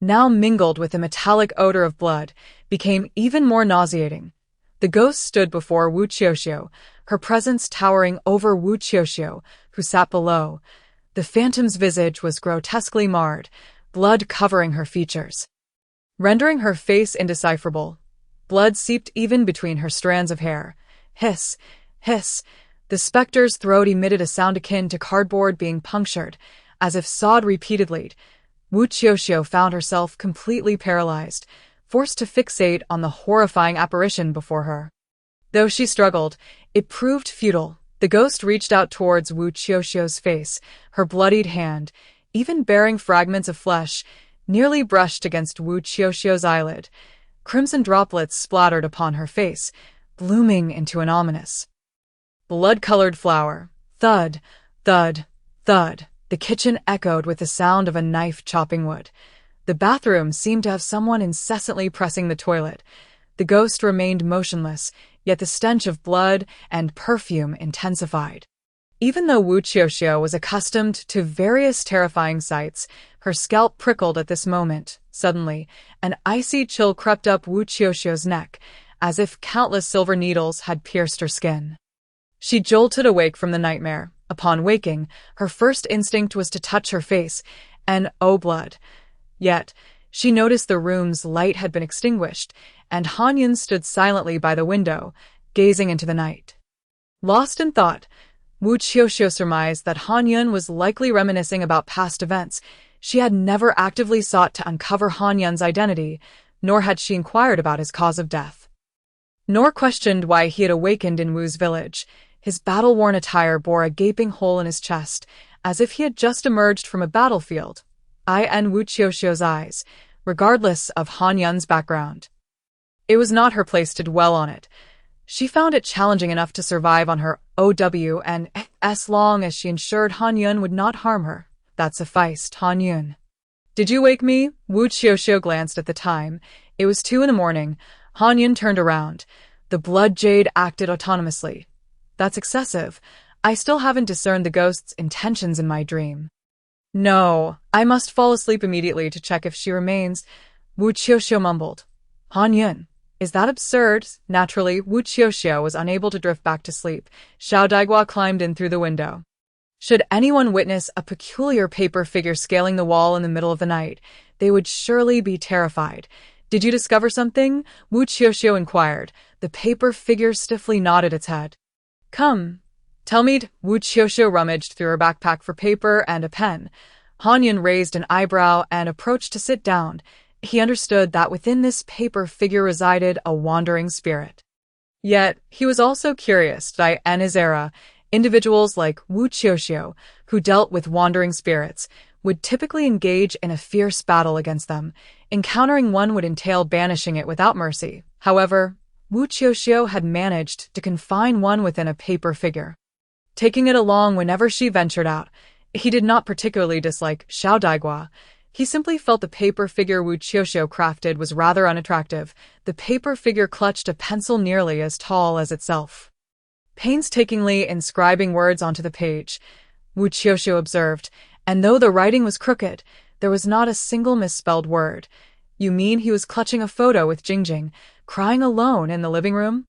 now mingled with the metallic odor of blood, became even more nauseating. The ghost stood before Wu Qiuqiu, her presence towering over Wu Qiuqiu, who sat below. The phantom's visage was grotesquely marred, blood covering her features, rendering her face indecipherable. Blood seeped even between her strands of hair. Hiss, hiss. The specter's throat emitted a sound akin to cardboard being punctured, as if sawed repeatedly. Wu Qiuqiu found herself completely paralyzed, forced to fixate on the horrifying apparition before her. Though she struggled, it proved futile. The ghost reached out towards Wu Qiuqiu's face, her bloodied hand, even bearing fragments of flesh, nearly brushed against Wu Qiuqiu's eyelid. Crimson droplets splattered upon her face, blooming into an ominous, blood-colored flower. Thud, thud, thud. The kitchen echoed with the sound of a knife chopping wood. The bathroom seemed to have someone incessantly pressing the toilet. The ghost remained motionless, yet the stench of blood and perfume intensified. Even though Wu Qiuqiu was accustomed to various terrifying sights, her scalp prickled at this moment. Suddenly, an icy chill crept up Wu Qiuqiu's neck, as if countless silver needles had pierced her skin. She jolted awake from the nightmare. Upon waking, her first instinct was to touch her face, and oh blood. Yet, she noticed the room's light had been extinguished, and Han Yun stood silently by the window, gazing into the night. Lost in thought, Wu Qiuqiu surmised that Han Yun was likely reminiscing about past events. She had never actively sought to uncover Han Yun's identity, nor had she inquired about his cause of death, nor questioned why he had awakened in Wu's village. His battle-worn attire bore a gaping hole in his chest, as if he had just emerged from a battlefield. In Wu Qiuqiu's eyes, regardless of Han Yun's background. It was not her place to dwell on it. She found it challenging enough to survive on her OW and as long as she ensured Han Yun would not harm her. That sufficed. Han Yun. Did you wake me? Wu Qiuqiu glanced at the time. It was 2 a.m. Han Yun turned around. The blood jade acted autonomously. That's excessive. I still haven't discerned the ghost's intentions in my dream. No, I must fall asleep immediately to check if she remains. Wu Qiuqiu mumbled. Han Yun. Is that absurd? Naturally, Wu Qiuqiu was unable to drift back to sleep. Xiao Daigua climbed in through the window. Should anyone witness a peculiar paper figure scaling the wall in the middle of the night, they would surely be terrified. Did you discover something? Wu Qiuqiu inquired. The paper figure stiffly nodded its head. Come, tell me. Wu Qiuqiu rummaged through her backpack for paper and a pen. Han Yun raised an eyebrow and approached to sit down. He understood that within this paper figure resided a wandering spirit. Yet, he was also curious that in his era, individuals like Wu Qiuqiu, who dealt with wandering spirits, would typically engage in a fierce battle against them. Encountering one would entail banishing it without mercy. However, Wu Qiuqiu had managed to confine one within a paper figure, taking it along whenever she ventured out. He did not particularly dislike Xiao Daigua. He simply felt the paper figure Wu Qiuqiu crafted was rather unattractive. The paper figure clutched a pencil nearly as tall as itself, painstakingly inscribing words onto the page. Wu Qiuqiu observed, and though the writing was crooked, there was not a single misspelled word. You mean he was clutching a photo with Jingjing, crying alone in the living room?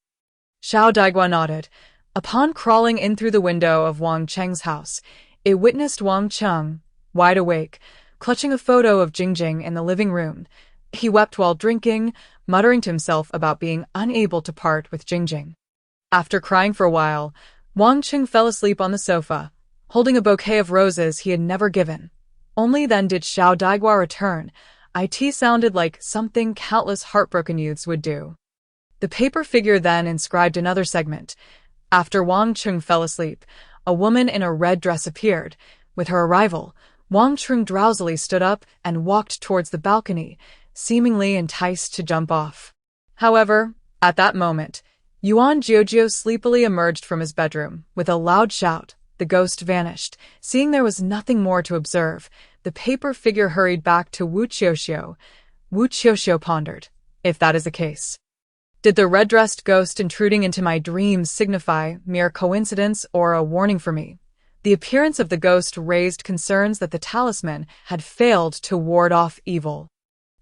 Xiao Daigua nodded. Upon crawling in through the window of Wang Cheng's house, it witnessed Wang Cheng, wide awake, clutching a photo of Jingjing in the living room. He wept while drinking, muttering to himself about being unable to part with Jingjing. After crying for a while, Wang Cheng fell asleep on the sofa, holding a bouquet of roses he had never given. Only then did Xiao Daigua return. It sounded like something countless heartbroken youths would do. The paper figure then inscribed another segment. After Wang Cheng fell asleep, a woman in a red dress appeared. With her arrival, Wang Cheng drowsily stood up and walked towards the balcony, seemingly enticed to jump off. However, at that moment, Wu Qiuqiu sleepily emerged from his bedroom. With a loud shout, the ghost vanished. Seeing there was nothing more to observe, the paper figure hurried back to Wu Qiuqiu. Wu Qiuqiu pondered, if that is the case, did the red-dressed ghost intruding into my dreams signify mere coincidence or a warning for me? The appearance of the ghost raised concerns that the talisman had failed to ward off evil.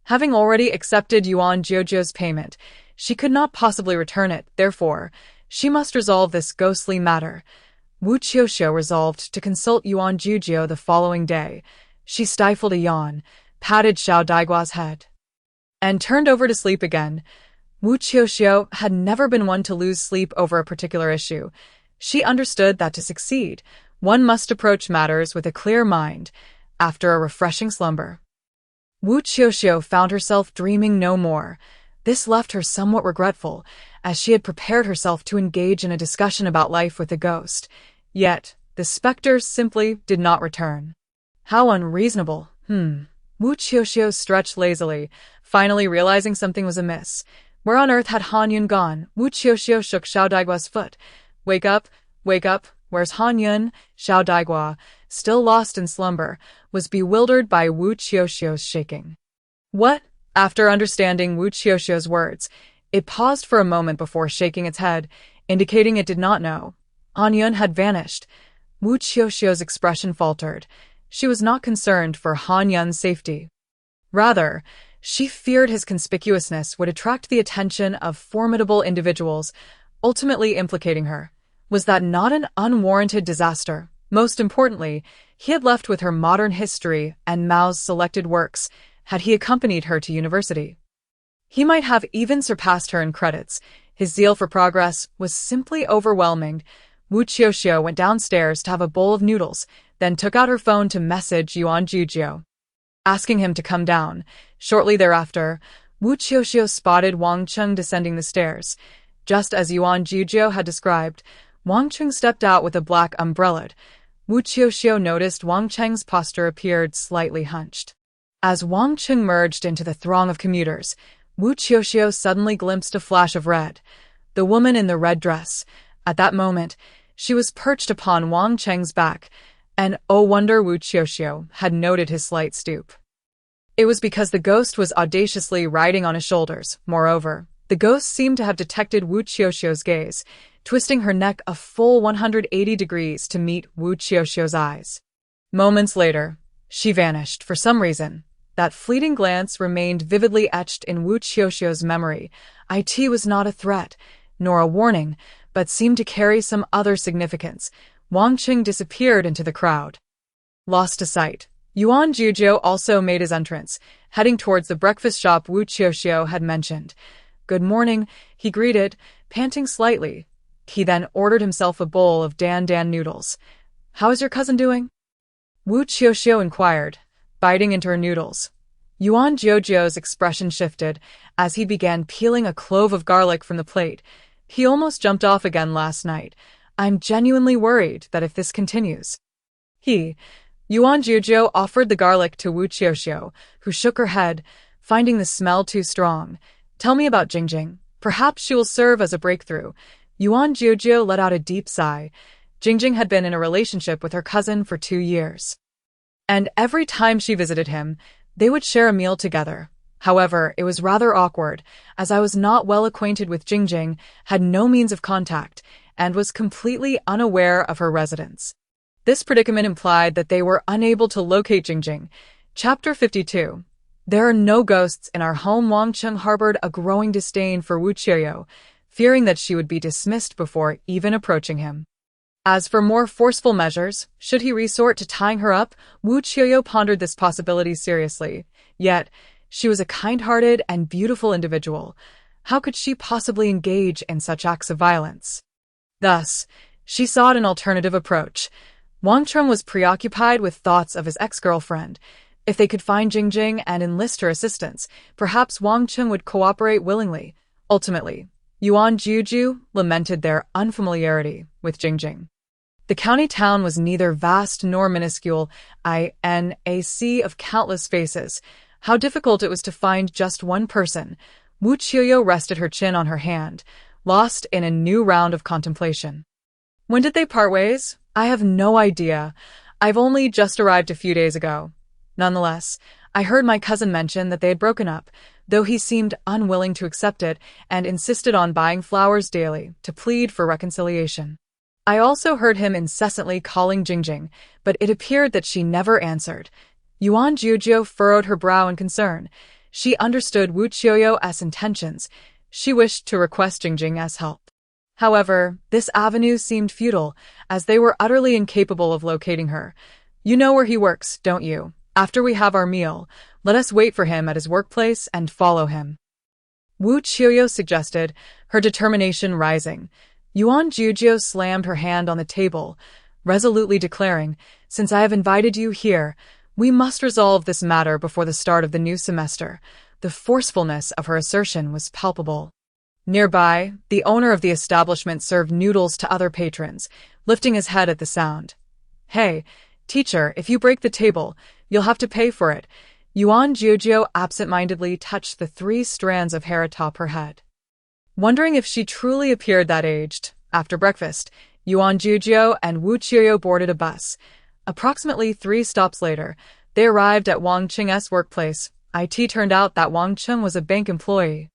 Having already accepted Wu Qiuqiu's payment, she could not possibly return it. Therefore, she must resolve this ghostly matter. Wu Qiuqiu resolved to consult Wu Qiuqiu the following day. She stifled a yawn, patted Xiao Daigua's head, and turned over to sleep again. Wu Qiuqiu had never been one to lose sleep over a particular issue. She understood that to succeed, one must approach matters with a clear mind. After a refreshing slumber, Wu Qiuqiu found herself dreaming no more. This left her somewhat regretful, as she had prepared herself to engage in a discussion about life with the ghost. Yet, the specter simply did not return. How unreasonable. Wu Qiuqiu stretched lazily, finally realizing something was amiss. Where on earth had Han Yun gone? Wu Qiuqiu shook Xiao Daigua's foot. Wake up, wake up, where's Han Yun? Xiao Daigua, still lost in slumber, was bewildered by Wu Qiuqiu's shaking. What? After understanding Wu Qiuqiu's words, it paused for a moment before shaking its head, indicating it did not know. Han Yun had vanished. Wu Qiuqiu's expression faltered. She was not concerned for Han Yun's safety. Rather, she feared his conspicuousness would attract the attention of formidable individuals, ultimately implicating her. Was that not an unwarranted disaster? Most importantly, he had left with her modern history and Mao's selected works, had he accompanied her to university. He might have even surpassed her in credits. His zeal for progress was simply overwhelming. Wu Qiuqiu went downstairs to have a bowl of noodles, then took out her phone to message Wu Qiuqiu, asking him to come down. Shortly thereafter, Wu Qiuqiu spotted Wang Cheng descending the stairs. Just as Wu Qiuqiu had described, Wang Cheng stepped out with a black umbrella. Wu Qiuqiu noticed Wang Cheng's posture appeared slightly hunched. As Wang Cheng merged into the throng of commuters, Wu Qiuqiu suddenly glimpsed a flash of red. The woman in the red dress. At that moment, she was perched upon Wang Cheng's back, and oh wonder Wu Qiuqiu had noted his slight stoop. It was because the ghost was audaciously riding on his shoulders. Moreover, the ghost seemed to have detected Wu Qiuqiu's gaze, twisting her neck a full 180 degrees to meet Wu Qiuqiu's eyes. Moments later, she vanished. For some reason, that fleeting glance remained vividly etched in Wu Qiuqiu's memory. It was not a threat, nor a warning, but seemed to carry some other significance. Wang Cheng disappeared into the crowd. Lost to sight, Wu Qiuqiu also made his entrance, heading towards the breakfast shop Wu Qiuqiu had mentioned. Good morning, he greeted, panting slightly. He then ordered himself a bowl of Dan noodles. How is your cousin doing? Wu Qiuqiu inquired, biting into her noodles. Wu Qiuqiu's expression shifted as he began peeling a clove of garlic from the plate. He almost jumped off again last night. I'm genuinely worried that if this continues. Wu Qiuqiu offered the garlic to Wu Qiuqiu, who shook her head, finding the smell too strong. Tell me about Jingjing. Perhaps she will serve as a breakthrough. Wu Qiuqiu let out a deep sigh. Jingjing had been in a relationship with her cousin for 2 years. And every time she visited him, they would share a meal together. However, it was rather awkward, as I was not well acquainted with Jingjing, had no means of contact, and was completely unaware of her residence. This predicament implied that they were unable to locate Jingjing. Chapter 52. There are no ghosts in our home. Wang Cheng harbored a growing disdain for Wu Qiuqiu, fearing that she would be dismissed before even approaching him. As for more forceful measures, should he resort to tying her up, Wu Qiuqiu pondered this possibility seriously. Yet, she was a kind-hearted and beautiful individual. How could she possibly engage in such acts of violence? Thus, she sought an alternative approach. Wang Cheng was preoccupied with thoughts of his ex-girlfriend. If they could find Jingjing and enlist her assistance, perhaps Wang Cheng would cooperate willingly. Ultimately, Wu Qiuqiu lamented their unfamiliarity with Jingjing. The county town was neither vast nor minuscule, in a sea of countless faces. How difficult it was to find just one person. Wu Qiuqiu rested her chin on her hand, lost in a new round of contemplation. When did they part ways? I have no idea. I've only just arrived a few days ago. Nonetheless, I heard my cousin mention that they had broken up, though he seemed unwilling to accept it and insisted on buying flowers daily to plead for reconciliation. I also heard him incessantly calling Jingjing, but it appeared that she never answered. Wu Qiuqiu furrowed her brow in concern. She understood Wu Qiuqiu's intentions. She wished to request Jingjing's help. However, this avenue seemed futile, as they were utterly incapable of locating her. You know where he works, don't you? After we have our meal, let us wait for him at his workplace and follow him. Wu Qiuqiu suggested, her determination rising. Wu Qiuqiu slammed her hand on the table, resolutely declaring, "Since I have invited you here, we must resolve this matter before the start of the new semester." The forcefulness of her assertion was palpable. Nearby, the owner of the establishment served noodles to other patrons, lifting his head at the sound. "Hey, teacher, if you break the table, you'll have to pay for it." Wu Qiuqiu absent-mindedly touched the 3 strands of hair atop her head. Wondering if she truly appeared that aged, after breakfast, Wu Qiuqiu and Wu Qiuqiu boarded a bus. Approximately 3 stops later, they arrived at Wang Cheng's workplace. It turned out that Wang Cheng was a bank employee.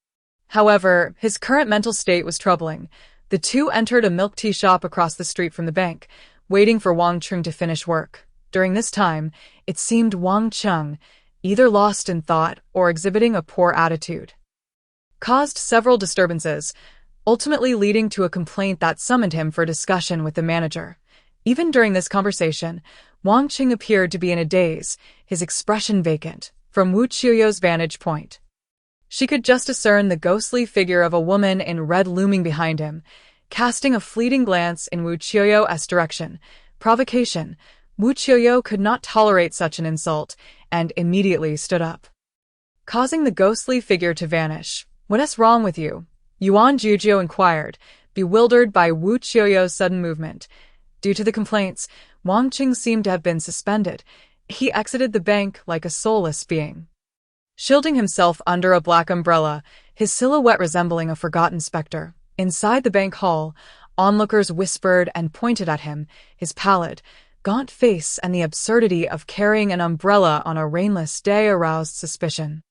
However, his current mental state was troubling. The two entered a milk tea shop across the street from the bank, waiting for Wang Cheng to finish work. During this time, it seemed Wang Cheng, either lost in thought or exhibiting a poor attitude, caused several disturbances, ultimately leading to a complaint that summoned him for discussion with the manager. Even during this conversation, Wang Cheng appeared to be in a daze, his expression vacant, from Wu Qiuqiu's vantage point. She could just discern the ghostly figure of a woman in red looming behind him, casting a fleeting glance in Wu Qiuqiu's direction. Provocation. Wu Qiuqiu could not tolerate such an insult, and immediately stood up, causing the ghostly figure to vanish. "What's wrong with you?" Wu Qiuqiu inquired, bewildered by Wu Qiuqiu's sudden movement. Due to the complaints, Wang Cheng seemed to have been suspended. He exited the bank like a soulless being, shielding himself under a black umbrella, his silhouette resembling a forgotten specter. Inside the bank hall, onlookers whispered and pointed at him, his pallid, gaunt face and the absurdity of carrying an umbrella on a rainless day aroused suspicion.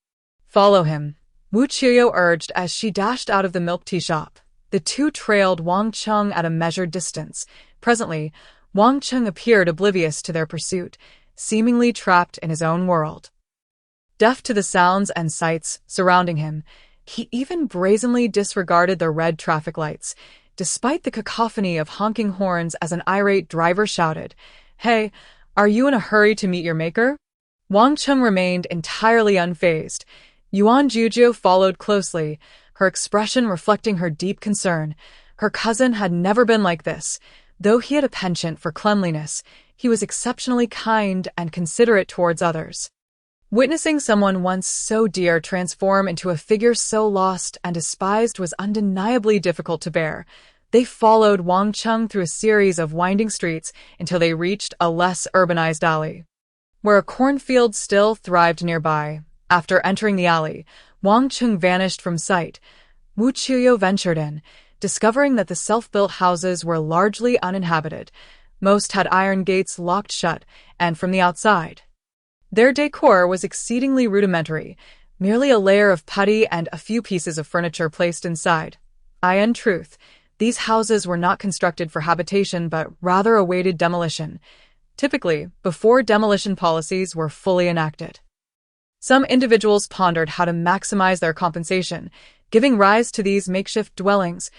"Follow him," Wu Qiuqiu urged as she dashed out of the milk tea shop. The two trailed Wang Cheng at a measured distance. Presently, Wang Cheng appeared oblivious to their pursuit, seemingly trapped in his own world. Deaf to the sounds and sights surrounding him, he even brazenly disregarded the red traffic lights, despite the cacophony of honking horns as an irate driver shouted, "Hey, are you in a hurry to meet your maker?" Wang Cheng remained entirely unfazed. Wu Qiuqiu followed closely, her expression reflecting her deep concern. Her cousin had never been like this. Though he had a penchant for cleanliness, he was exceptionally kind and considerate towards others. Witnessing someone once so dear transform into a figure so lost and despised was undeniably difficult to bear. They followed Wang Cheng through a series of winding streets until they reached a less urbanized alley, where a cornfield still thrived nearby. After entering the alley, Wang Cheng vanished from sight. Wu Qiuqiu ventured in, discovering that the self-built houses were largely uninhabited. Most had iron gates locked shut, and from the outside, their decor was exceedingly rudimentary, merely a layer of putty and a few pieces of furniture placed inside. In truth, these houses were not constructed for habitation but rather awaited demolition, typically before demolition policies were fully enacted. Some individuals pondered how to maximize their compensation, giving rise to these makeshift dwellings.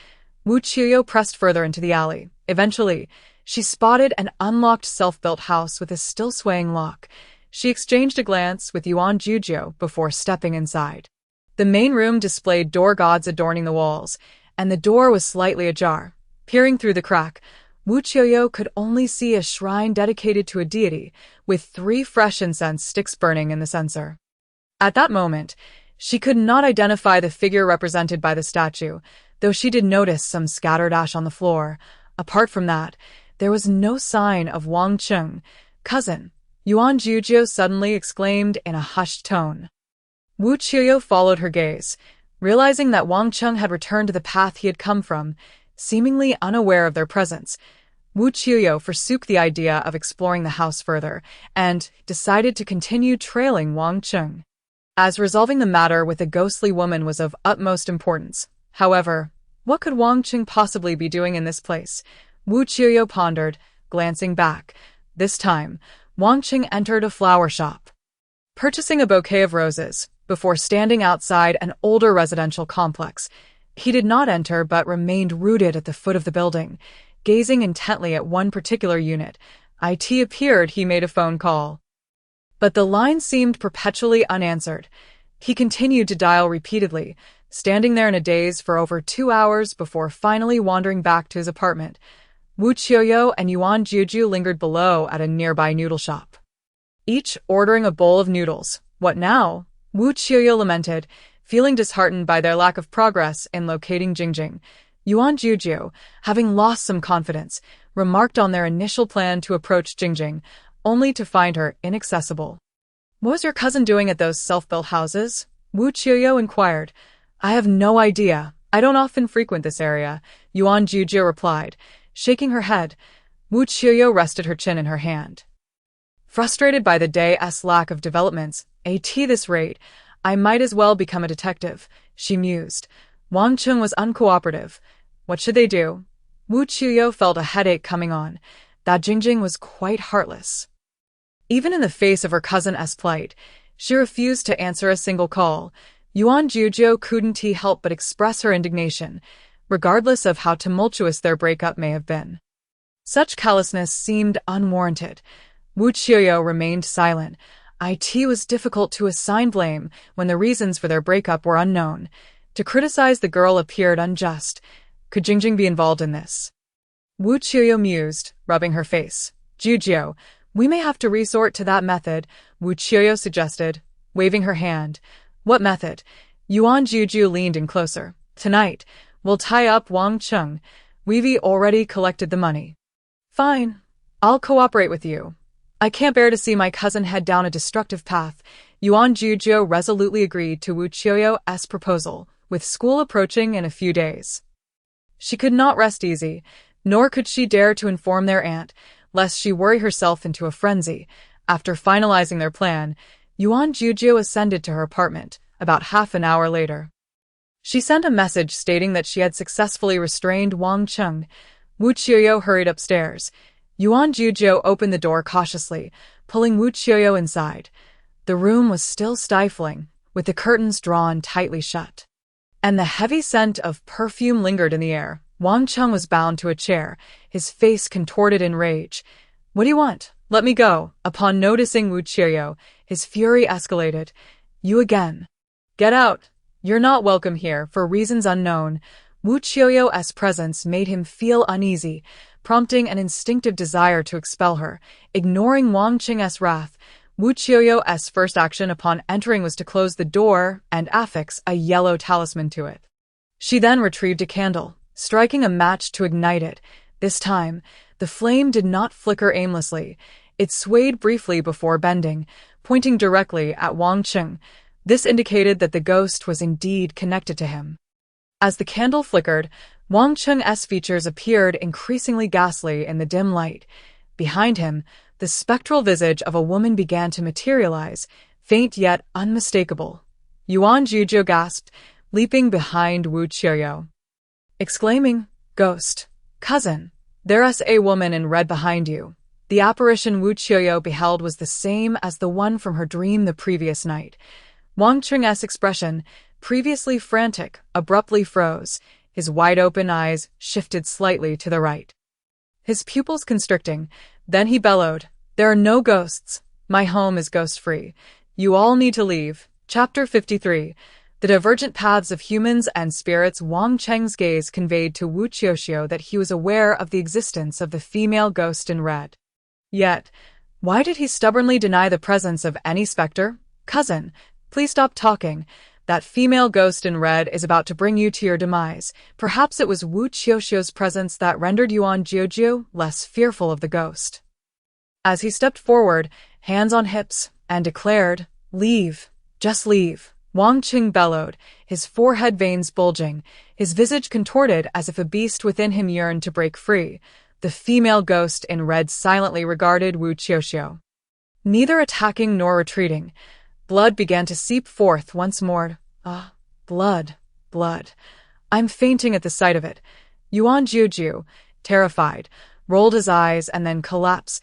Wu Qiuqiu pressed further into the alley. Eventually, she spotted an unlocked self-built house with a still swaying lock. She exchanged a glance with Wu Qiuqiu before stepping inside. The main room displayed door gods adorning the walls, and the door was slightly ajar. Peering through the crack, Wu Qiuqiu could only see a shrine dedicated to a deity, with 3 fresh incense sticks burning in the censer. At that moment, she could not identify the figure represented by the statue, though she did notice some scattered ash on the floor. Apart from that, there was no sign of Wang Cheng. "Cousin," Wu Qiuqiu suddenly exclaimed in a hushed tone. Wu Qiuqiu followed her gaze, realizing that Wang Cheng had returned to the path he had come from, seemingly unaware of their presence. Wu Qiuqiu forsook the idea of exploring the house further and decided to continue trailing Wang Cheng, as resolving the matter with the ghostly woman was of utmost importance. However, what could Wang Cheng possibly be doing in this place? Wu Qiuqiu pondered, glancing back. This time, Wang Cheng entered a flower shop, purchasing a bouquet of roses, before standing outside an older residential complex. He did not enter but remained rooted at the foot of the building, gazing intently at one particular unit. It appeared he made a phone call, but the line seemed perpetually unanswered. He continued to dial repeatedly, standing there in a daze for over 2 hours before finally wandering back to his apartment. Wu Qiuqiu and Wu Qiuqiu lingered below at a nearby noodle shop, each ordering a bowl of noodles. "What now?" Wu Qiuqiu lamented, feeling disheartened by their lack of progress in locating Jingjing. Wu Qiuqiu, having lost some confidence, remarked on their initial plan to approach Jingjing, only to find her inaccessible. "What was your cousin doing at those self-built houses?" Wu Qiuqiu inquired. "I have no idea. I don't often frequent this area," Wu Qiuqiu replied, shaking her head. Wu Qiuqiu rested her chin in her hand. Frustrated by the day's lack of developments, at this rate, I might as well become a detective, she mused. Wang Cheng was uncooperative. What should they do? Wu Qiuqiu felt a headache coming on. That Jingjing was quite heartless. Even in the face of her cousin's plight, she refused to answer a single call. Wu Qiuqiu couldn't help but express her indignation, regardless of how tumultuous their breakup may have been. Such callousness seemed unwarranted. Wu Qiuqiu remained silent. It was difficult to assign blame when the reasons for their breakup were unknown. To criticize the girl appeared unjust. Could Jingjing be involved in this? Wu Qiuqiu mused, rubbing her face. "Qiuqiu, we may have to resort to that method," Wu Qiuqiu suggested, waving her hand. "What method?" Wu Qiuqiu leaned in closer. "Tonight, we'll tie up Wang Cheng. We've already collected the money." "Fine. I'll cooperate with you. I can't bear to see my cousin head down a destructive path." Wu Qiuqiu resolutely agreed to Wu Qiuqiu's proposal, with school approaching in a few days. She could not rest easy, nor could she dare to inform their aunt, lest she worry herself into a frenzy. After finalizing their plan, Wu Qiuqiu ascended to her apartment, about half an hour later. She sent a message stating that she had successfully restrained Wang Cheng. Wu Qiuqiu hurried upstairs. Wu Qiuqiu opened the door cautiously, pulling Wu Qiuqiu inside. The room was still stifling, with the curtains drawn tightly shut, and the heavy scent of perfume lingered in the air. Wang Cheng was bound to a chair, his face contorted in rage. "What do you want? Let me go." Upon noticing Wu Qiuqiu, his fury escalated. "You again. Get out. You're not welcome here," for reasons unknown. Wu Qiuqiu's presence made him feel uneasy, prompting an instinctive desire to expel her. Ignoring Wang Cheng's wrath, Wu Qiuqiu's first action upon entering was to close the door and affix a yellow talisman to it. She then retrieved a candle, striking a match to ignite it. This time, the flame did not flicker aimlessly. It swayed briefly before bending, pointing directly at Wang Cheng. This indicated that the ghost was indeed connected to him. As the candle flickered, Wang Cheng's features appeared increasingly ghastly in the dim light. Behind him, the spectral visage of a woman began to materialize, faint yet unmistakable. Wu Qiuqiu gasped, leaping behind Wu Qiuqiu, exclaiming, "Ghost! Cousin! There's a woman in red behind you." The apparition Wu Qiuqiu beheld was the same as the one from her dream the previous night. Wang Cheng's expression, previously frantic, abruptly froze. His wide-open eyes shifted slightly to the right, his pupils constricting. Then he bellowed, "There are no ghosts. My home is ghost-free. You all need to leave." Chapter 53. The divergent paths of humans and spirits. Wang Cheng's gaze conveyed to Wu Qiuqiu that he was aware of the existence of the female ghost in red. Yet, why did he stubbornly deny the presence of any specter? "Cousin, please stop talking. That female ghost in red is about to bring you to your demise." Perhaps it was Wu Qiuqiu's presence that rendered Wu Qiuqiu less fearful of the ghost. As he stepped forward, hands on hips, and declared, "Leave. Just leave." Wang Cheng bellowed, his forehead veins bulging, his visage contorted as if a beast within him yearned to break free. The female ghost in red silently regarded Wu Qiuqiu, neither attacking nor retreating. Blood began to seep forth once more. Blood, blood. I'm fainting at the sight of it. Wu Qiuqiu, terrified, rolled his eyes and then collapsed.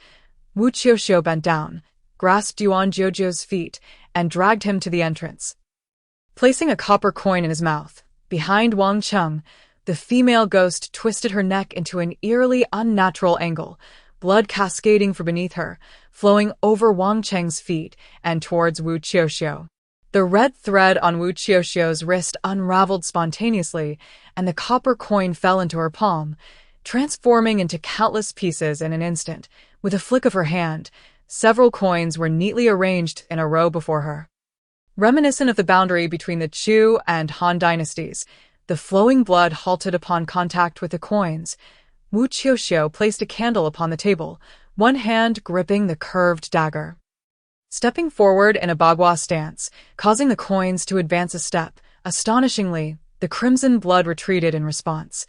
Wu Qiuqiu bent down, grasped Wu Qiuqiu's feet, and dragged him to the entrance. Placing a copper coin in his mouth, behind Wang Cheng, the female ghost twisted her neck into an eerily unnatural angle, blood cascading from beneath her, flowing over Wang Cheng's feet and towards Wu Qiuqiu. The red thread on Wu Qiuqiu's wrist unraveled spontaneously, and the copper coin fell into her palm, transforming into countless pieces in an instant. With a flick of her hand, several coins were neatly arranged in a row before her. Reminiscent of the boundary between the Chu and Han dynasties, the flowing blood halted upon contact with the coins. Wu Qiuqiu placed a candle upon the table, one hand gripping the curved dagger. Stepping forward in a bagua stance, causing the coins to advance a step, astonishingly, the crimson blood retreated in response.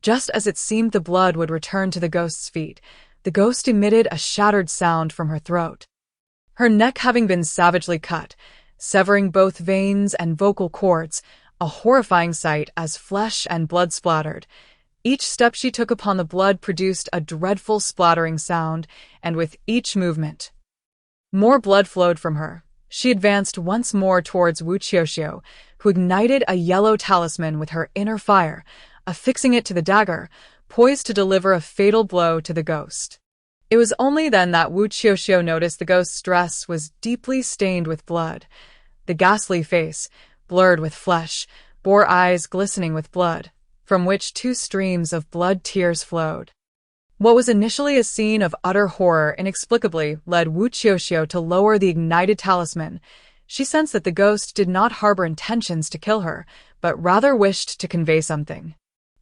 Just as it seemed the blood would return to the ghost's feet, the ghost emitted a shattered sound from her throat, her neck having been savagely cut, severing both veins and vocal cords, a horrifying sight as flesh and blood splattered. Each step she took upon the blood produced a dreadful splattering sound, and with each movement, more blood flowed from her. She advanced once more towards Wu Qiuqiu, who ignited a yellow talisman with her inner fire, affixing it to the dagger, poised to deliver a fatal blow to the ghost. It was only then that Wu Qiuqiu noticed the ghost's dress was deeply stained with blood. The ghastly face, blurred with flesh, bore eyes glistening with blood, from which two streams of blood tears flowed. What was initially a scene of utter horror inexplicably led Wu Qiuqiu to lower the ignited talisman. She sensed that the ghost did not harbor intentions to kill her, but rather wished to convey something.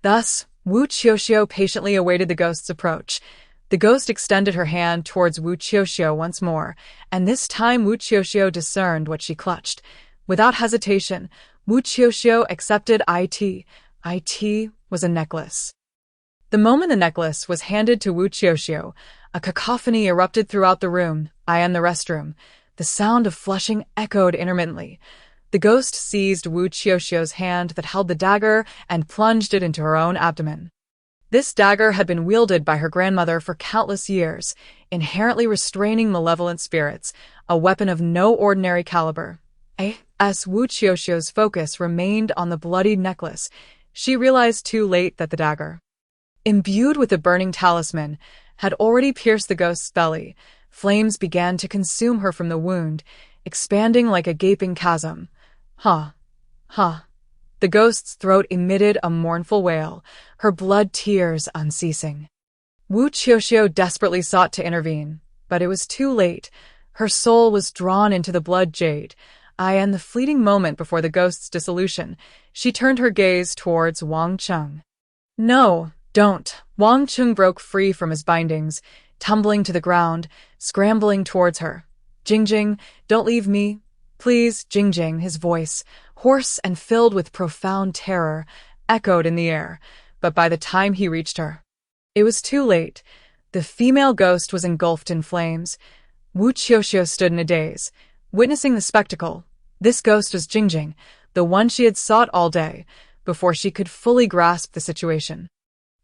Thus, Wu Qiuqiu patiently awaited the ghost's approach. The ghost extended her hand towards Wu Qiuqiu once more, and this time Wu Qiuqiu discerned what she clutched. Without hesitation, Wu Qiuqiu accepted it. It was a necklace. The moment the necklace was handed to Wu Qiuqiu, a cacophony erupted throughout the room. "I am the restroom." The sound of flushing echoed intermittently. The ghost seized Wu Qiuqiu's hand that held the dagger and plunged it into her own abdomen. This dagger had been wielded by her grandmother for countless years, inherently restraining malevolent spirits, a weapon of no ordinary caliber. As Wu Qiuqiu's focus remained on the bloodied necklace, she realized too late that the dagger, imbued with the burning talisman, had already pierced the ghost's belly. Flames began to consume her from the wound, expanding like a gaping chasm. Ha! Ha! The ghost's throat emitted a mournful wail, her blood tears unceasing. Wu Qiuqiu desperately sought to intervene, but it was too late. Her soul was drawn into the blood jade. In the fleeting moment before the ghost's dissolution, she turned her gaze towards Wang Cheng. "No, don't." Wang Cheng broke free from his bindings, tumbling to the ground, scrambling towards her. "Jingjing, don't leave me. Please." Jingjing, his voice, hoarse and filled with profound terror, echoed in the air, but by the time he reached her, it was too late. The female ghost was engulfed in flames. Wu Qiuqiu stood in a daze, witnessing the spectacle. This ghost was Jingjing, the one she had sought all day, before she could fully grasp the situation.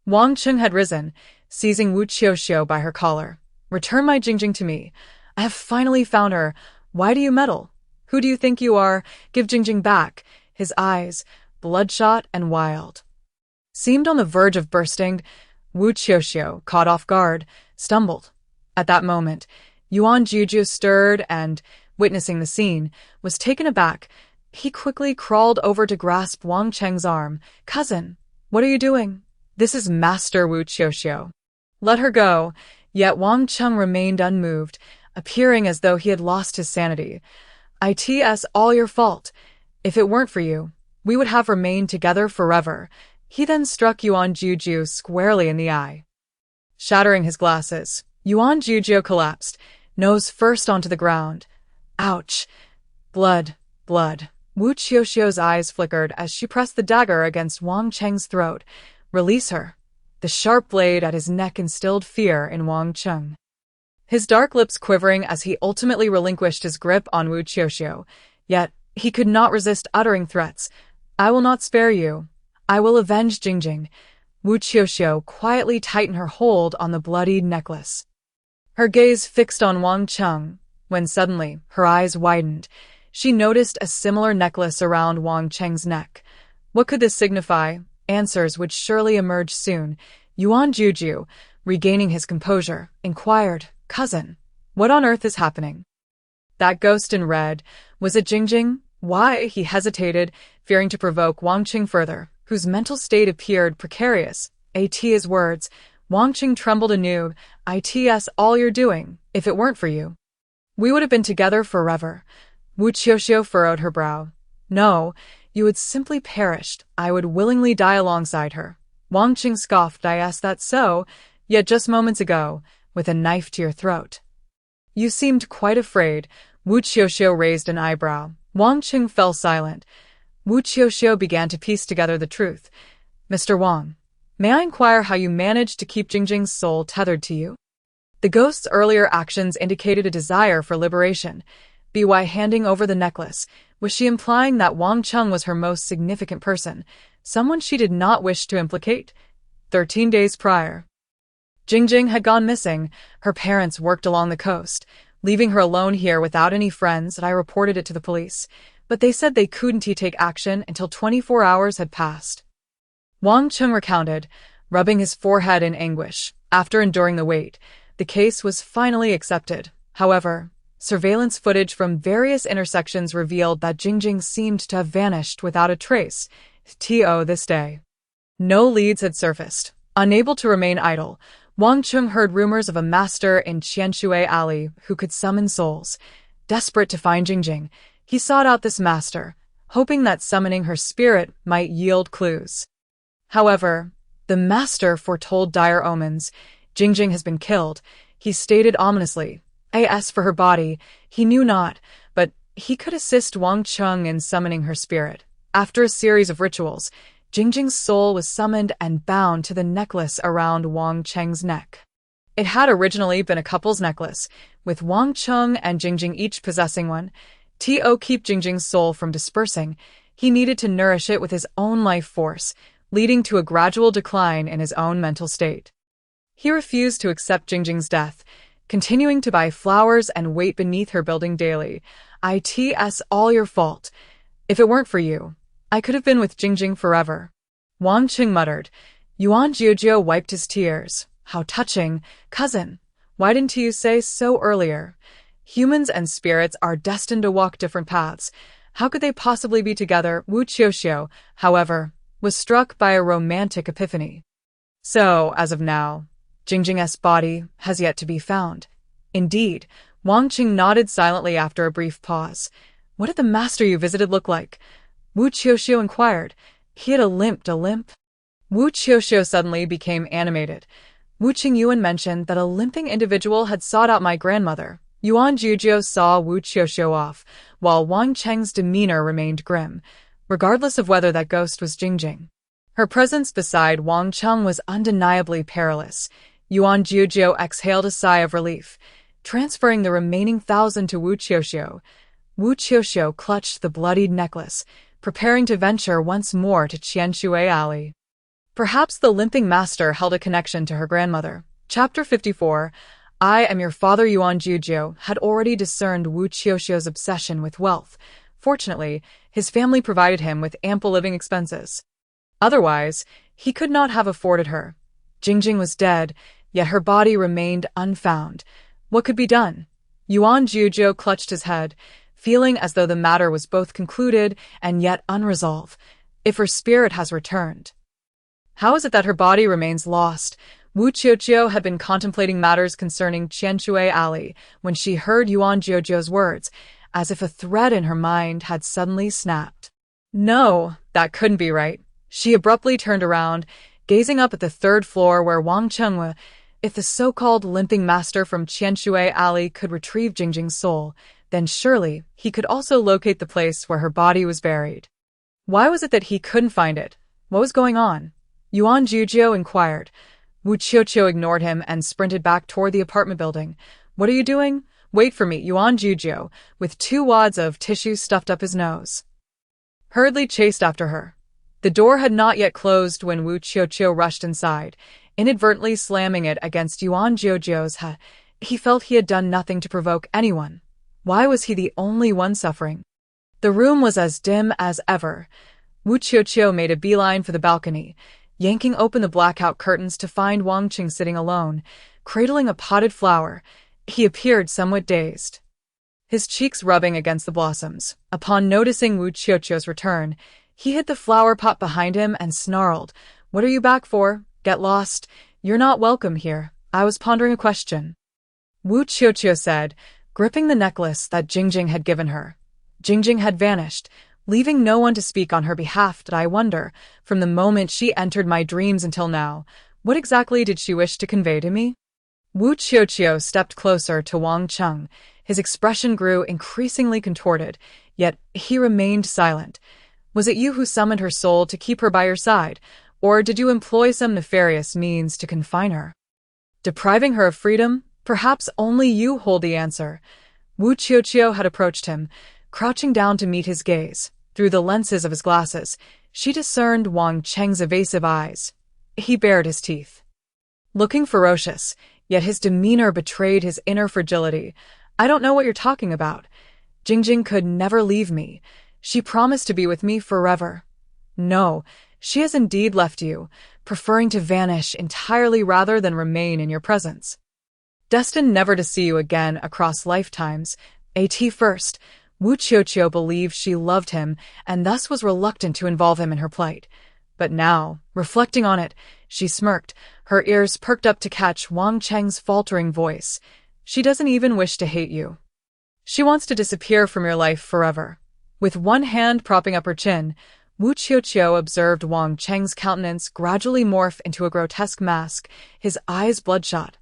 Wang Cheng had risen, seizing Wu Qiuqiu by her collar. Return my Jingjing to me. I have finally found her. Why do you meddle? Who do you think you are? Give Jingjing back. His eyes, bloodshot and wild, seemed on the verge of bursting. Wu Qiuqiu, caught off guard, stumbled. At that moment, Wu Qiuqiu stirred and, witnessing the scene, was taken aback. He quickly crawled over to grasp Wang Cheng's arm. Cousin, what are you doing? This is Master Wu Qiuqiu. Let her go. Yet Wang Cheng remained unmoved, appearing as though he had lost his sanity. It's all your fault. If it weren't for you, we would have remained together forever. He then struck Yuan Qiuqiu squarely in the eye. Shattering his glasses, Yuan Qiuqiu collapsed, nose first onto the ground. Ouch! Blood, blood. Wu Qiuqiu's eyes flickered as she pressed the dagger against Wang Cheng's throat. Release her. The sharp blade at his neck instilled fear in Wang Cheng. His dark lips quivering as he ultimately relinquished his grip on Wu Qiuqiu. Yet, he could not resist uttering threats. I will not spare you. I will avenge Jingjing. Wu Qiuqiu quietly tightened her hold on the bloodied necklace. Her gaze fixed on Wang Cheng, when suddenly her eyes widened. She noticed a similar necklace around Wang Cheng's neck. What could this signify? Answers would surely emerge soon. Yuan Qiuqiu, regaining his composure, inquired, Cousin, what on earth is happening? That ghost in red, was it Jingjing? Why? He hesitated, fearing to provoke Wang Cheng further, whose mental state appeared precarious. His words. Wang Cheng trembled anew. It's all you're doing. If it weren't for you, we would have been together forever. Wu Qiuqiu furrowed her brow. No, you would simply perished. I would willingly die alongside her. Wang Cheng scoffed. That's so, yet just moments ago, with a knife to your throat. You seemed quite afraid. Wu Qiuqiu raised an eyebrow. Wang Cheng fell silent. Wu Qiuqiu began to piece together the truth. Mr. Wang, may I inquire how you managed to keep Jingjing's soul tethered to you? The ghost's earlier actions indicated a desire for liberation. By handing over the necklace, was she implying that Wang Cheng was her most significant person, someone she did not wish to implicate? 13 days prior, Jingjing had gone missing. Her parents worked along the coast, leaving her alone here without any friends, and I reported it to the police. But they said they couldn't take action until 24 hours had passed. Wang Cheng recounted, rubbing his forehead in anguish. After enduring the wait, the case was finally accepted. However, surveillance footage from various intersections revealed that Jingjing seemed to have vanished without a trace. This day, no leads had surfaced. Unable to remain idle, Wang Cheng heard rumors of a master in Qianshui Alley who could summon souls. Desperate to find Jingjing, he sought out this master, hoping that summoning her spirit might yield clues. However, the master foretold dire omens. Jingjing has been killed, he stated ominously. As for her body, he knew not, but he could assist Wang Cheng in summoning her spirit. After a series of rituals, Jingjing's soul was summoned and bound to the necklace around Wang Cheng's neck. It had originally been a couple's necklace, with Wang Cheng and Jingjing each possessing one. To keep Jingjing's soul from dispersing, he needed to nourish it with his own life force, leading to a gradual decline in his own mental state. He refused to accept Jingjing's death, continuing to buy flowers and wait beneath her building daily. It's all your fault. If it weren't for you, I could have been with Jingjing forever. Wang Cheng muttered. Yuan Qiuqiu wiped his tears. How touching. Cousin, why didn't you say so earlier? Humans and spirits are destined to walk different paths. How could they possibly be together? Wu Qiuqiu, however, was struck by a romantic epiphany. So, as of now, Jingjing's body has yet to be found. Indeed, Wang Cheng nodded silently after a brief pause. What did the master you visited look like? Wu Qiuqiu inquired. He had a limp. Wu Qiuqiu suddenly became animated. Wu Qingyuan mentioned that a limping individual had sought out my grandmother. Yuan Qiuqiu saw Wu Qiuqiu off, while Wang Cheng's demeanor remained grim, regardless of whether that ghost was Jingjing. Her presence beside Wang Cheng was undeniably perilous. Yuan Qiuqiu exhaled a sigh of relief, transferring the remaining 1,000 to Wu Qiuqiu. Wu Qiuqiu clutched the bloodied necklace, preparing to venture once more to Qianshui Alley. Perhaps the limping master held a connection to her grandmother. Chapter 54. I am your father. Yuan Qiuqiu had already discerned Wu Qiuqiu's obsession with wealth. Fortunately, his family provided him with ample living expenses. Otherwise, he could not have afforded her. Jingjing was dead, yet her body remained unfound. What could be done? Yuan Qiuqiu clutched his head, feeling as though the matter was both concluded and yet unresolved. If her spirit has returned, how is it that her body remains lost? Wu Qiuqiu had been contemplating matters concerning Qianshui Alley when she heard Yuan Qiuqiu's words, as if a thread in her mind had suddenly snapped. No, that couldn't be right. She abruptly turned around, gazing up at the third floor where Wang Cheng was. If the so-called limping master from Qianshui Alley could retrieve Jingjing's soul, then surely he could also locate the place where her body was buried. Why was it that he couldn't find it? What was going on? Yuan Qiuqiu inquired. Wu Qiuqiu ignored him and sprinted back toward the apartment building. What are you doing? Wait for me. Yuan Qiuqiu, with 2 wads of tissue stuffed up his nose, hurriedly chased after her. The door had not yet closed when Wu Qiuqiu rushed inside, inadvertently slamming it against Yuan Qiuqiu's head. He felt he had done nothing to provoke anyone. Why was he the only one suffering? The room was as dim as ever. Wu Qiuqiu made a beeline for the balcony, yanking open the blackout curtains to find Wang Qing sitting alone, cradling a potted flower. He appeared somewhat dazed, his cheeks rubbing against the blossoms. Upon noticing Wu Qiuqiu's return, he hid the flower pot behind him and snarled, "What are you back for? Get lost. You're not welcome here. I was pondering a question." Wu Qiuqiu said, gripping the necklace that Jingjing had given her. Jingjing had vanished, leaving no one to speak on her behalf. Did I wonder, from the moment she entered my dreams until now, what exactly did she wish to convey to me? Wu Qiuqiu stepped closer to Wang Cheng. His expression grew increasingly contorted, yet he remained silent. Was it you who summoned her soul to keep her by your side, or did you employ some nefarious means to confine her, depriving her of freedom? Perhaps only you hold the answer. Wu Qiuqiu had approached him, crouching down to meet his gaze. Through the lenses of his glasses, she discerned Wang Cheng's evasive eyes. He bared his teeth, looking ferocious, yet his demeanor betrayed his inner fragility. I don't know what you're talking about. Jingjing could never leave me. She promised to be with me forever. No, she has indeed left you, preferring to vanish entirely rather than remain in your presence. Destined never to see you again across lifetimes. At first, Wu Qiuqiu believed she loved him and thus was reluctant to involve him in her plight. But now, reflecting on it, she smirked, her ears perked up to catch Wang Cheng's faltering voice. She doesn't even wish to hate you. She wants to disappear from your life forever. With one hand propping up her chin, Wu Qiuqiu observed Wang Cheng's countenance gradually morph into a grotesque mask, his eyes bloodshot.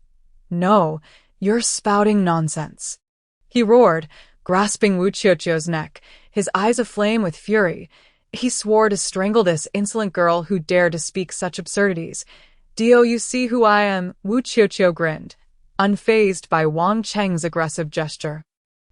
No, you're spouting nonsense, he roared, grasping Wu Qiuqiu's neck, his eyes aflame with fury. He swore to strangle this insolent girl who dared to speak such absurdities. Do you see who I am? Wu Qiuqiu grinned, unfazed by Wang Cheng's aggressive gesture.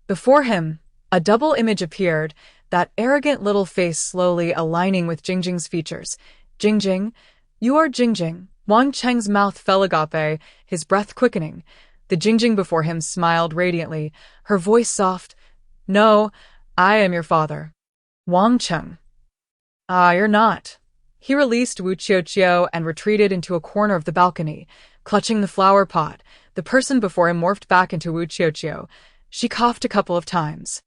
Before him, a double image appeared, that arrogant little face slowly aligning with Jingjing's features. Jingjing, you are Jingjing. Wang Cheng's mouth fell agape, his breath quickening. The Jingjing before him smiled radiantly, her voice soft. No, I am your father. Wang Cheng. Ah, you're not. He released Wu Qiuqiu and retreated into a corner of the balcony, clutching the flower pot. The person before him morphed back into Wu Qiuqiu. She coughed a couple of times.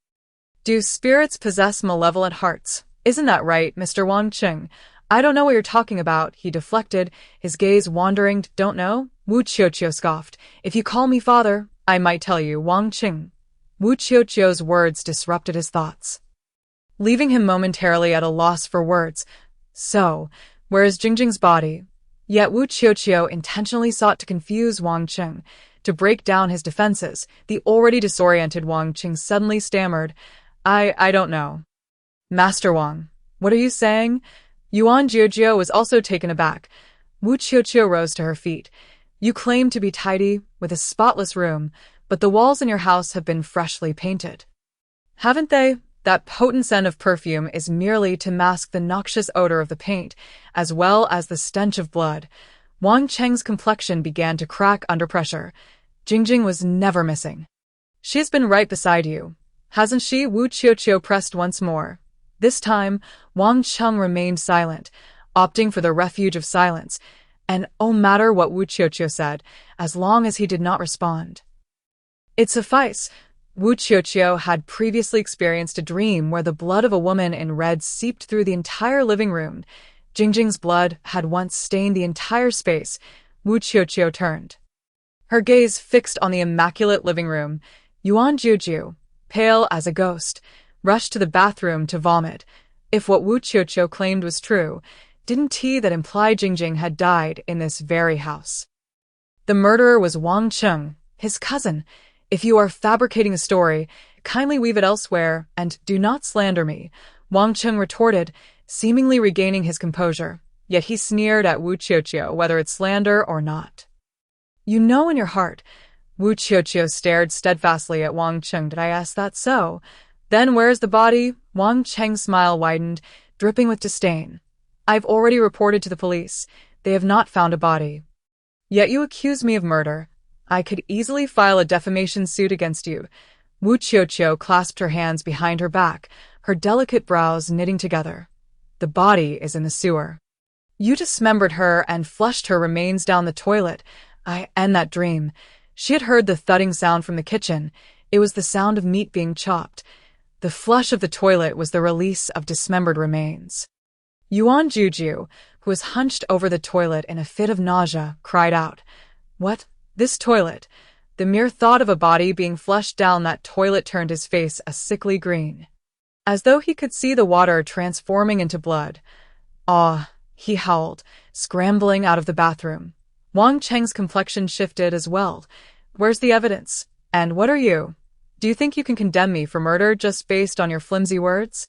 Do spirits possess malevolent hearts? Isn't that right, Mr. Wang Cheng? I don't know what you're talking about, he deflected, his gaze wandering. Don't know? Wu Qiuqiu scoffed. If you call me father, I might tell you, Wang Cheng. Wu Qiuqiu's words disrupted his thoughts, leaving him momentarily at a loss for words. So, where is Jingjing's body? Yet Wu Qiuqiu intentionally sought to confuse Wang Cheng, to break down his defenses. The already disoriented Wang Cheng suddenly stammered, I don't know. Master Wang, what are you saying? Yuan Qiuqiu was also taken aback. Wu Qiuqiu rose to her feet. You claim to be tidy, with a spotless room, but the walls in your house have been freshly painted, haven't they? That potent scent of perfume is merely to mask the noxious odor of the paint, as well as the stench of blood. Wang Cheng's complexion began to crack under pressure. Jingjing was never missing. She has been right beside you, hasn't she? Wu Qiuqiu pressed once more. This time, Wang Cheng remained silent, opting for the refuge of silence, and no matter what Wu Qiuqiu said, as long as he did not respond. It sufficed. Wu Qiuqiu had previously experienced a dream where the blood of a woman in red seeped through the entire living room. Jingjing's blood had once stained the entire space. Wu Qiuqiu turned, her gaze fixed on the immaculate living room. Yuan Juju, pale as a ghost, rushed to the bathroom to vomit. If what Wu Qiuqiu claimed was true, didn't he that imply Jingjing had died in this very house? The murderer was Wang Cheng, his cousin. If you are fabricating a story, kindly weave it elsewhere and do not slander me, Wang Cheng retorted, seemingly regaining his composure. Yet he sneered at Wu Qiuqiu, whether it's slander or not. You know in your heart. Wu Qiuqiu stared steadfastly at Wang Cheng. Did I ask that so? Then where's the body? Wang Cheng's smile widened, dripping with disdain. I've already reported to the police. They have not found a body. Yet you accuse me of murder. I could easily file a defamation suit against you. Wu Qiuqiu clasped her hands behind her back, her delicate brows knitting together. The body is in the sewer. You dismembered her and flushed her remains down the toilet. I end that dream. She had heard the thudding sound from the kitchen. It was the sound of meat being chopped. The flush of the toilet was the release of dismembered remains. Yuan Juju, who was hunched over the toilet in a fit of nausea, cried out, What? This toilet? The mere thought of a body being flushed down that toilet turned his face a sickly green, as though he could see the water transforming into blood. Ah, he howled, scrambling out of the bathroom. Wang Cheng's complexion shifted as well. Where's the evidence? And what are you? Do you think you can condemn me for murder just based on your flimsy words?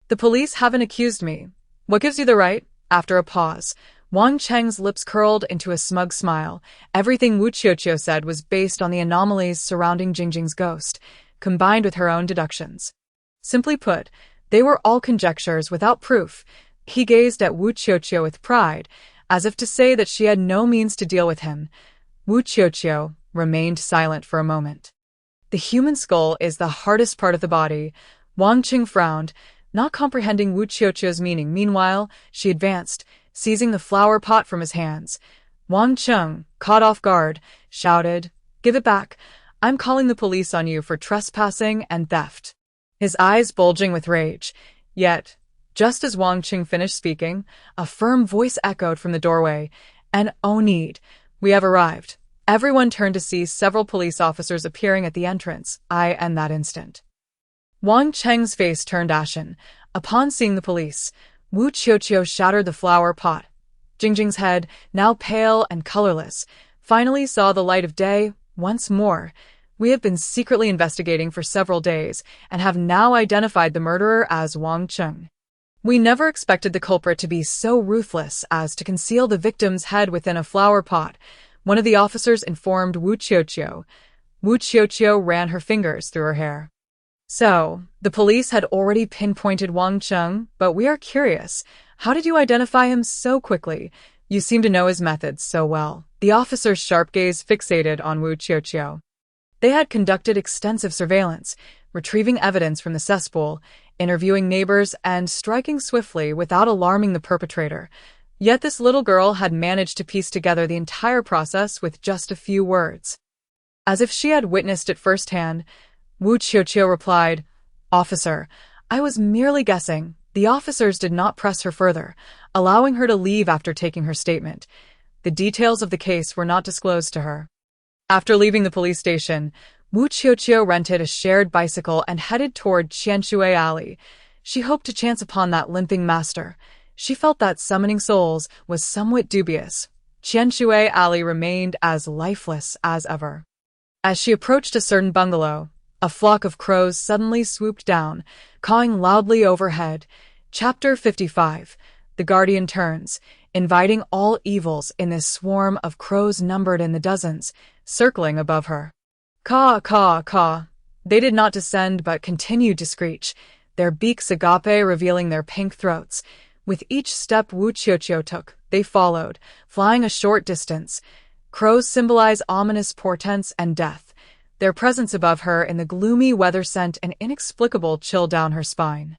The police haven't accused me. What gives you the right? After a pause, Wang Cheng's lips curled into a smug smile. Everything Wu Qiuqiu said was based on the anomalies surrounding Jingjing's ghost, combined with her own deductions. Simply put, they were all conjectures without proof. He gazed at Wu Qiuqiu with pride, as if to say that she had no means to deal with him. Wu Qiuqiu remained silent for a moment. The human skull is the hardest part of the body. Wang Cheng frowned, not comprehending Wu Qiuqiu's meaning. Meanwhile, she advanced, seizing the flower pot from his hands. Wang Cheng, caught off guard, shouted, Give it back. I'm calling the police on you for trespassing and theft. His eyes bulging with rage. Yet, just as Wang Cheng finished speaking, a firm voice echoed from the doorway, and oh need, we have arrived. Everyone turned to see several police officers appearing at the entrance. And that instant, Wang Cheng's face turned ashen. Upon seeing the police, Wu Qiuqiu shattered the flower pot. Jingjing's head, now pale and colorless, finally saw the light of day once more. We have been secretly investigating for several days and have now identified the murderer as Wang Cheng. We never expected the culprit to be so ruthless as to conceal the victim's head within a flower pot, one of the officers informed Wu Qiuqiu. Wu Qiuqiu ran her fingers through her hair. So, the police had already pinpointed Wang Cheng, but we are curious. How did you identify him so quickly? You seem to know his methods so well. The officer's sharp gaze fixated on Wu Qiuqiu. They had conducted extensive surveillance, retrieving evidence from the cesspool, interviewing neighbors, and striking swiftly without alarming the perpetrator. Yet this little girl had managed to piece together the entire process with just a few words. As if she had witnessed it firsthand, Wu Qiuqiu replied, Officer, I was merely guessing. The officers did not press her further, allowing her to leave after taking her statement. The details of the case were not disclosed to her. After leaving the police station, Wu Qiuqiu rented a shared bicycle and headed toward Qianshui Alley. She hoped to chance upon that limping master. She felt that summoning souls was somewhat dubious. Qianshui Alley remained as lifeless as ever. As she approached a certain bungalow, a flock of crows suddenly swooped down, cawing loudly overhead. Chapter 55. The Guardian turns, inviting all evils in this swarm of crows numbered in the dozens, circling above her. Caw, caw, caw. They did not descend but continued to screech, their beaks agape revealing their pink throats. With each step Wu Qiuqiu took, they followed, flying a short distance. Crows symbolize ominous portents and death. Their presence above her in the gloomy weather sent an inexplicable chill down her spine.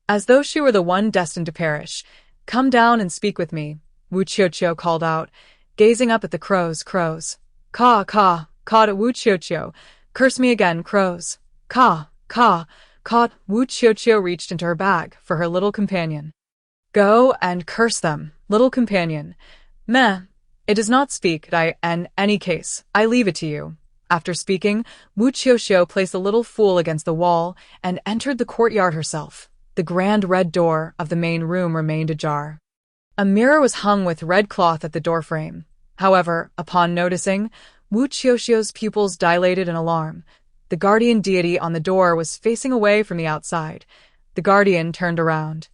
As though she were the one destined to perish. "Come down and speak with me," Wu Qiuqiu called out, gazing up at the crows. "Crows. Caw, caw, cawed Wu Qiuqiu. "Curse me again, crows. Caw, caw, cawed." Wu Qiuqiu reached into her bag for her little companion. "Go and curse them, little companion. Meh. It does not speak, in any case, I leave it to you." After speaking, Wu Qiuqiu placed the little fool against the wall and entered the courtyard herself. The grand red door of the main room remained ajar. A mirror was hung with red cloth at the doorframe. However, upon noticing, Wu Qiuqiu's pupils dilated in alarm. The guardian deity on the door was facing away from the outside. The guardian turned around.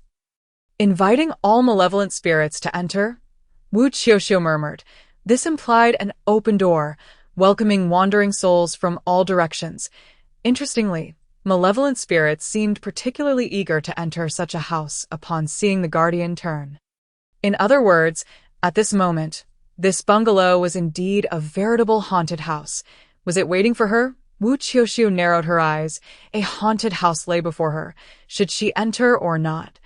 "Inviting all malevolent spirits to enter?" Wu Qiuqiu murmured. This implied an open door, welcoming wandering souls from all directions. Interestingly, malevolent spirits seemed particularly eager to enter such a house upon seeing the guardian turn. In other words, at this moment, this bungalow was indeed a veritable haunted house. Was it waiting for her? Wu Qiuqiu narrowed her eyes. A haunted house lay before her. Should she enter or not?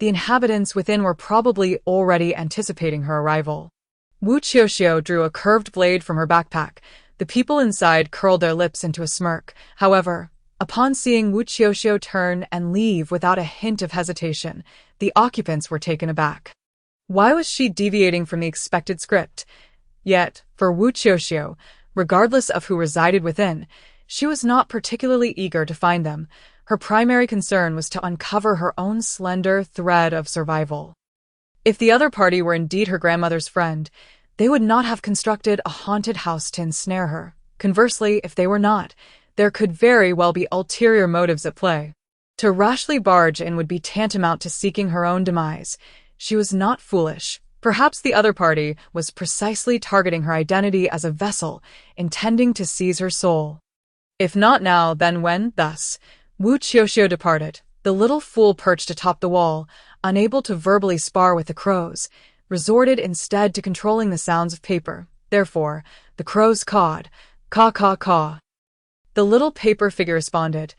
The inhabitants within were probably already anticipating her arrival. Wu Qiuqiu drew a curved blade from her backpack. The people inside curled their lips into a smirk. However, upon seeing Wu Qiuqiu turn and leave without a hint of hesitation, the occupants were taken aback. Why was she deviating from the expected script? Yet, for Wu Qiuqiu, regardless of who resided within, she was not particularly eager to find them. Her primary concern was to uncover her own slender thread of survival. If the other party were indeed her grandmother's friend, they would not have constructed a haunted house to ensnare her. Conversely, if they were not, there could very well be ulterior motives at play. To rashly barge in would be tantamount to seeking her own demise. She was not foolish. Perhaps the other party was precisely targeting her identity as a vessel, intending to seize her soul. If not now, then when? Thus, Wu Qiuqiu departed. The little fool perched atop the wall, unable to verbally spar with the crows, resorted instead to controlling the sounds of paper. Therefore, the crows cawed. Caw, caw, caw. The little paper figure responded.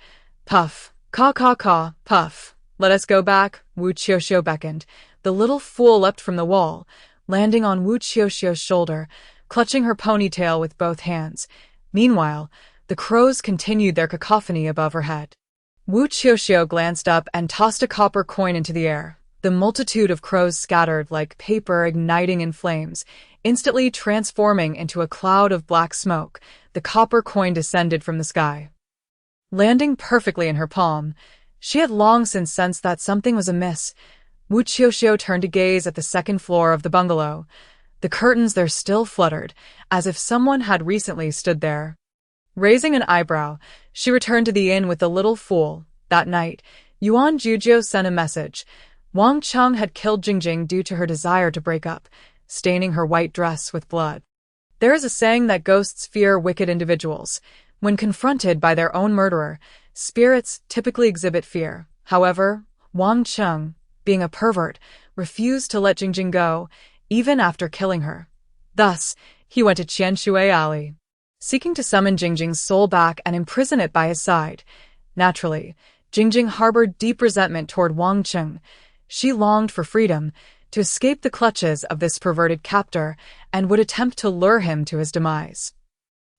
Puff. Caw, caw, caw. Puff. "Let us go back," Wu Qiuqiu beckoned. The little fool leapt from the wall, landing on Wu Qiuqiu's shoulder, clutching her ponytail with both hands. Meanwhile, the crows continued their cacophony above her head. Wu Qiuqiu glanced up and tossed a copper coin into the air. The multitude of crows scattered like paper igniting in flames, instantly transforming into a cloud of black smoke. The copper coin descended from the sky, landing perfectly in her palm. She had long since sensed that something was amiss. Wu Qiuqiu turned to gaze at the second floor of the bungalow. The curtains there still fluttered, as if someone had recently stood there. Raising an eyebrow, she returned to the inn with the little fool. That night, Yuan Juzhou sent a message. Wang Cheng had killed Jingjing due to her desire to break up, staining her white dress with blood. There is a saying that ghosts fear wicked individuals. When confronted by their own murderer, spirits typically exhibit fear. However, Wang Cheng, being a pervert, refused to let Jingjing go, even after killing her. Thus, he went to Qianshui Alley, seeking to summon Jingjing's soul back and imprison it by his side. Naturally, Jingjing harbored deep resentment toward Wang Cheng. She longed for freedom, to escape the clutches of this perverted captor, and would attempt to lure him to his demise.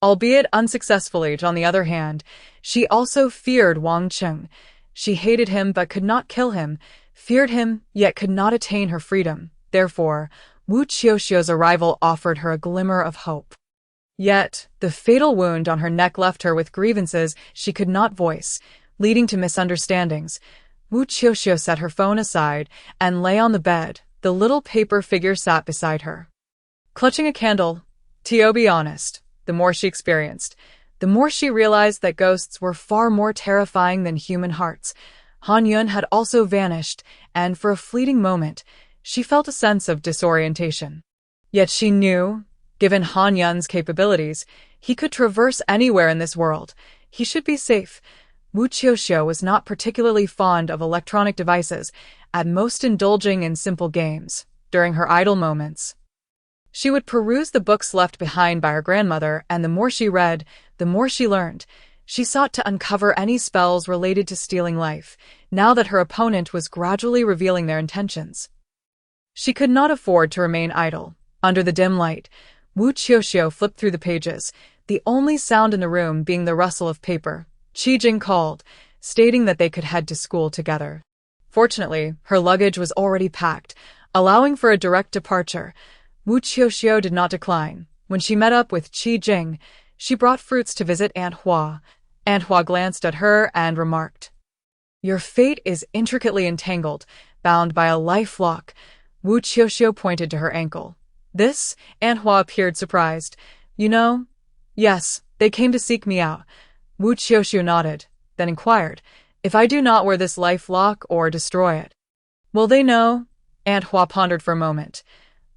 Albeit unsuccessfully, on the other hand, she also feared Wang Cheng. She hated him but could not kill him, feared him yet could not attain her freedom. Therefore, Wu Qiuqiu's arrival offered her a glimmer of hope. Yet, the fatal wound on her neck left her with grievances she could not voice, leading to misunderstandings. Wu Qiuqiu set her phone aside and lay on the bed. The little paper figure sat beside her, clutching a candle. To be honest, the more she experienced, the more she realized that ghosts were far more terrifying than human hearts. Han Yun had also vanished, and for a fleeting moment, she felt a sense of disorientation. Yet she knew, given Han Yun's capabilities, he could traverse anywhere in this world. He should be safe. Wu Qiuqiu was not particularly fond of electronic devices, at most indulging in simple games. During her idle moments, She would peruse the books left behind by her grandmother, and the more she read, the more she learned. She sought to uncover any spells related to stealing life, now that her opponent was gradually revealing their intentions. She could not afford to remain idle. Under the dim light, Wu Qiuqiu flipped through the pages, the only sound in the room being the rustle of paper. Qi called, stating that they could head to school together. Fortunately, her luggage was already packed, allowing for a direct departure. Wu Qiuqiu did not decline. When she met up with Qi, she brought fruits to visit Aunt Hua. Aunt Hua glanced at her and remarked, "Your fate is intricately entangled, bound by a life lock." Wu Qiuqiu pointed to her ankle. This? Aunt Hua appeared surprised. "You know?" "Yes, they came to seek me out." Wu Qiuqiu nodded, then inquired, "If I do not wear this life lock or destroy it, will they know?" Aunt Hua pondered for a moment.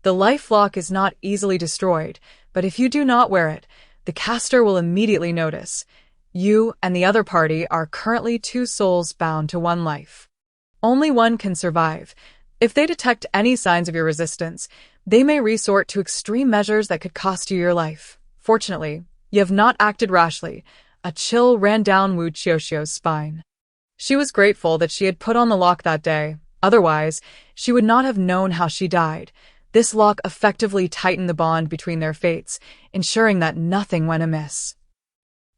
"The life lock is not easily destroyed, but if you do not wear it, the caster will immediately notice. You and the other party are currently two souls bound to one life. Only one can survive. If they detect any signs of your resistance, they may resort to extreme measures that could cost you your life. Fortunately, you have not acted rashly." A chill ran down Wu Qiuqiu's spine. She was grateful that she had put on the lock that day. Otherwise, she would not have known how she died. This lock effectively tightened the bond between their fates, ensuring that nothing went amiss.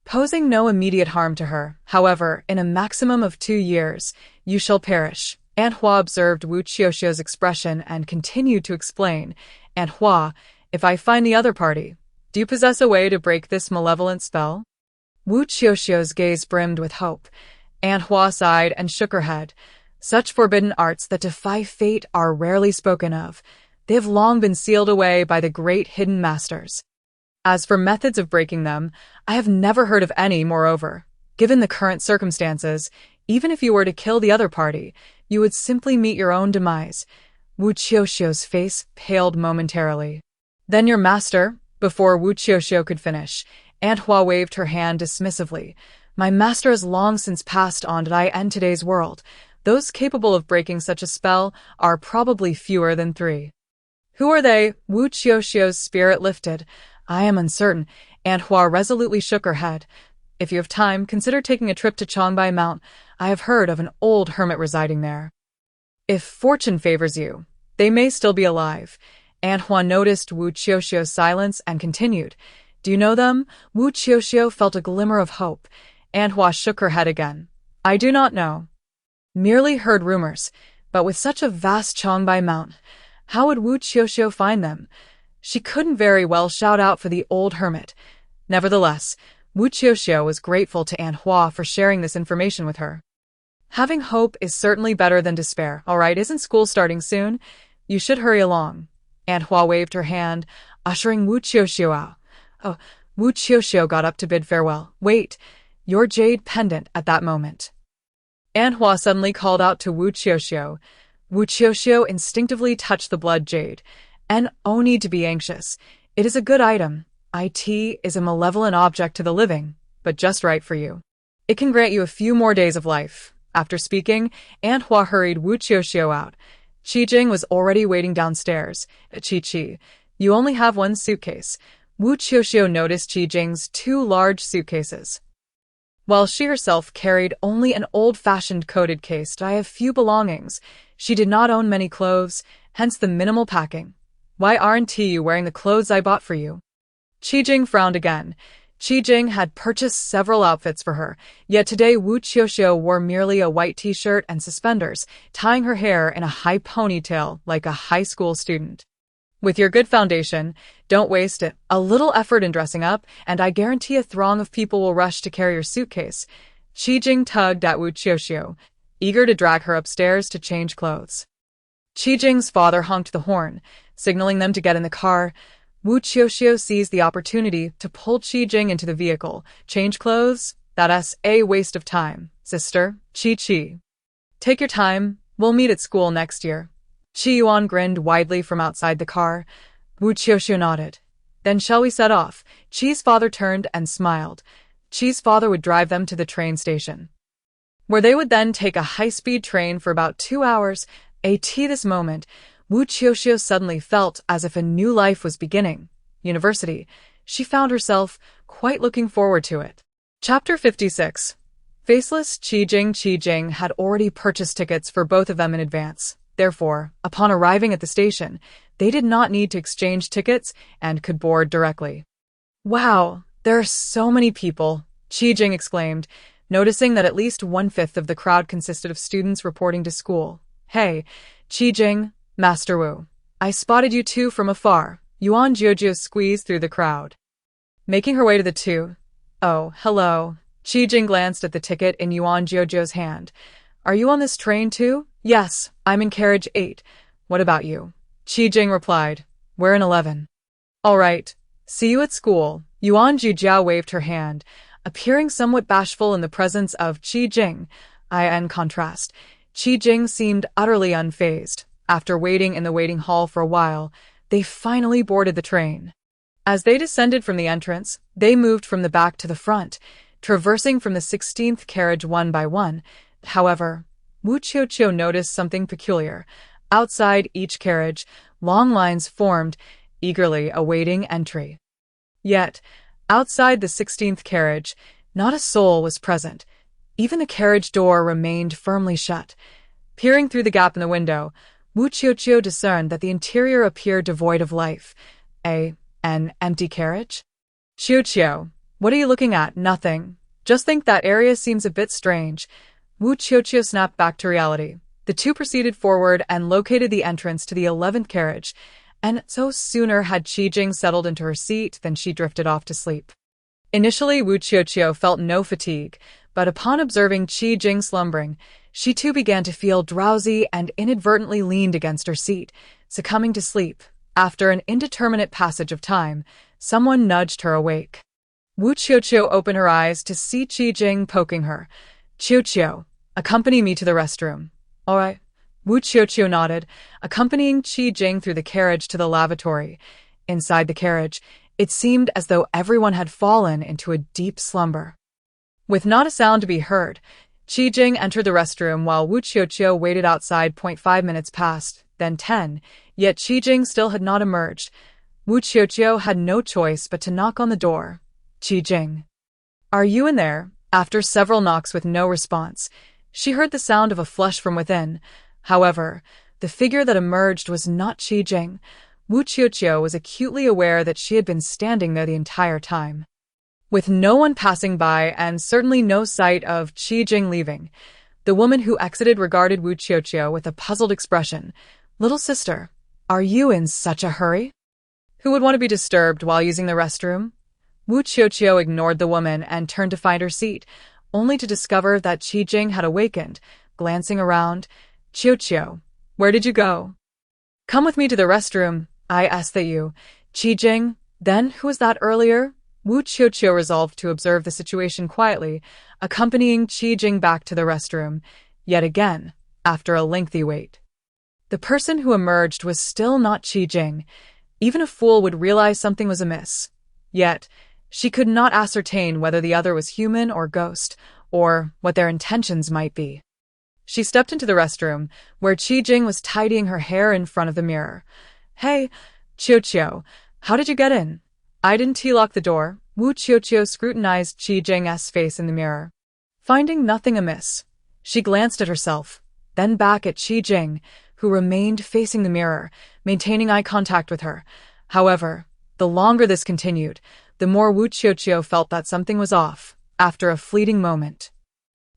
Posing no immediate harm to her, however, in a maximum of 2 years, you shall perish. Aunt Hua observed Wu Qiuqiu's expression and continued to explain. "Aunt Hua, if I find the other party, do you possess a way to break this malevolent spell?" Wu Qiuqiu's gaze brimmed with hope. Aunt Hua sighed and shook her head. "Such forbidden arts that defy fate are rarely spoken of. They have long been sealed away by the great hidden masters. As for methods of breaking them, I have never heard of any. Moreover, given the current circumstances, even if you were to kill the other party, you would simply meet your own demise." Wu Qiuqiu's face paled momentarily. "Then your master?" Before Wu Qiuqiu could finish, Aunt Hua waved her hand dismissively. "My master has long since passed on to I end today's world. Those capable of breaking such a spell are probably fewer than 3. "Who are they?" Wu Qiuqiu's spirit lifted. "I am uncertain." Aunt Hua resolutely shook her head. "If you have time, consider taking a trip to Chongbai Mount. I have heard of an old hermit residing there. If fortune favors you, they may still be alive." Aunt Hua noticed Wu Qiuqiu's silence and continued, "Do you know them?" Wu Qiuqiu felt a glimmer of hope. Aunt Hua shook her head again. "I do not know. Merely heard rumors, but with such a vast Chongbai Mount, how would Wu Qiuqiu find them? She couldn't very well shout out for the old hermit." Nevertheless, Wu Qiuqiu was grateful to Aunt Hua for sharing this information with her. "Having hope is certainly better than despair. All right, isn't school starting soon? You should hurry along." Aunt Hua waved her hand, ushering Wu Qiuqiu out. "Oh," Wu Qiuqiu got up to bid farewell. "Wait, your jade pendant." At that moment, Aunt Hua suddenly called out to Wu Qiuqiu. Wu Qiuqiu instinctively touched the blood jade. "No need to be anxious. It is a good item. It is a malevolent object to the living, but just right for you. It can grant you a few more days of life." After speaking, Aunt Hua hurried Wu Qiuqiu out. Qi was already waiting downstairs. "Qi, you only have one suitcase." Wu Qiuqiu noticed Qi 2 large suitcases, while she herself carried only an old-fashioned coated case. "I have few belongings." She did not own many clothes, hence the minimal packing. "Why aren't you wearing the clothes I bought for you?" Qi frowned again. Qi had purchased several outfits for her, yet today Wu Qiuqiu wore merely a white t-shirt and suspenders, tying her hair in a high ponytail like a high school student. "With your good foundation, don't waste it. A little effort in dressing up, and I guarantee a throng of people will rush to carry your suitcase." Qi tugged at Wu Qiuqiu, eager to drag her upstairs to change clothes. Qi father honked the horn, signaling them to get in the car. Wu Qiuqiu seized the opportunity to pull Qi into the vehicle. "Change clothes? That's a waste of time, sister." Qi. "Take your time. We'll meet at school next year." Qi Yuan grinned widely from outside the car. Wu Qiuqiu nodded. "Then shall we set off?" Qi's father turned and smiled. Qi's father would drive them to the train station, where they would then take a high-speed train for about 2 hours. At this moment, Wu Qiuqiu suddenly felt as if a new life was beginning. University. She found herself quite looking forward to it. Chapter 56. Faceless Qi Jing had already purchased tickets for both of them in advance. Therefore, upon arriving at the station, they did not need to exchange tickets and could board directly. Wow, there are so many people, Qi Jing exclaimed, noticing that at least 1/5 of the crowd consisted of students reporting to school. Hey, Qi Jing, Master Wu. I spotted you two from afar. Yuan Jiujiu squeezed through the crowd. Making her way to the two. Oh, hello. Qi Jing glanced at the ticket in Yuan Jiujiu's hand. Are you on this train too? Yes, I'm in carriage 8. What about you? Qi Jing replied. We're in 11. All right. See you at school. Yuan Jiujiu waved her hand, appearing somewhat bashful in the presence of Qi Jing. In contrast, Qi Jing seemed utterly unfazed. After waiting in the waiting hall for a while, they finally boarded the train. As they descended from the entrance, they moved from the back to the front, traversing from the 16th carriage one by one. However, Wu Qiuqiu noticed something peculiar. Outside each carriage, long lines formed, eagerly awaiting entry. Yet, outside the 16th carriage, not a soul was present. Even the carriage door remained firmly shut. Peering through the gap in the window, Wu Qiuqiu discerned that the interior appeared devoid of life. An empty carriage? Qiuqiu, what are you looking at? Nothing. Just think that area seems a bit strange. Wu Qiuqiu snapped back to reality. The two proceeded forward and located the entrance to the 11th carriage, and so sooner had Qi Jing settled into her seat than she drifted off to sleep. Initially, Wu Qiuqiu felt no fatigue, but upon observing Qi Jing slumbering, she too began to feel drowsy and inadvertently leaned against her seat, succumbing to sleep. After an indeterminate passage of time, someone nudged her awake. Wu Qiuqiu opened her eyes to see Qi Jing poking her. Qiuqiu, accompany me to the restroom. All right. Wu Qiuqiu nodded, accompanying Qi Jing through the carriage to the lavatory. Inside the carriage, it seemed as though everyone had fallen into a deep slumber. With not a sound to be heard, Qi Jing entered the restroom while Wu Qiuqiu waited outside. 5 minutes passed, then 10, yet Qi Jing still had not emerged. Wu Qiuqiu had no choice but to knock on the door. Qi Jing. Are you in there? After several knocks with no response, she heard the sound of a flush from within. However, the figure that emerged was not Qi Jing. Wu Qiuqiu was acutely aware that she had been standing there the entire time. With no one passing by and certainly no sight of Qi Jing leaving, the woman who exited regarded Wu Qiuqiu with a puzzled expression. Little sister, are you in such a hurry? Who would want to be disturbed while using the restroom? Wu Qiuqiu ignored the woman and turned to find her seat, only to discover that Qi Jing had awakened. Glancing around, Qiuqiu, where did you go? Come with me to the restroom. I asked that you. Qi Jing, then who was that earlier? Wu Qiuqiu resolved to observe the situation quietly, accompanying Qi Jing back to the restroom, yet again, after a lengthy wait. The person who emerged was still not Qi Jing. Even a fool would realize something was amiss. Yet, she could not ascertain whether the other was human or ghost, or what their intentions might be. She stepped into the restroom, where Qi Jing was tidying her hair in front of the mirror. Hey, Qiuqiu, how did you get in? I didn't lock the door. Wu Qiuqiu scrutinized Qi Jing's face in the mirror. Finding nothing amiss, she glanced at herself, then back at Qi Jing, who remained facing the mirror, maintaining eye contact with her. However, the longer this continued, the more Wu Qiuqiu felt that something was off. After a fleeting moment,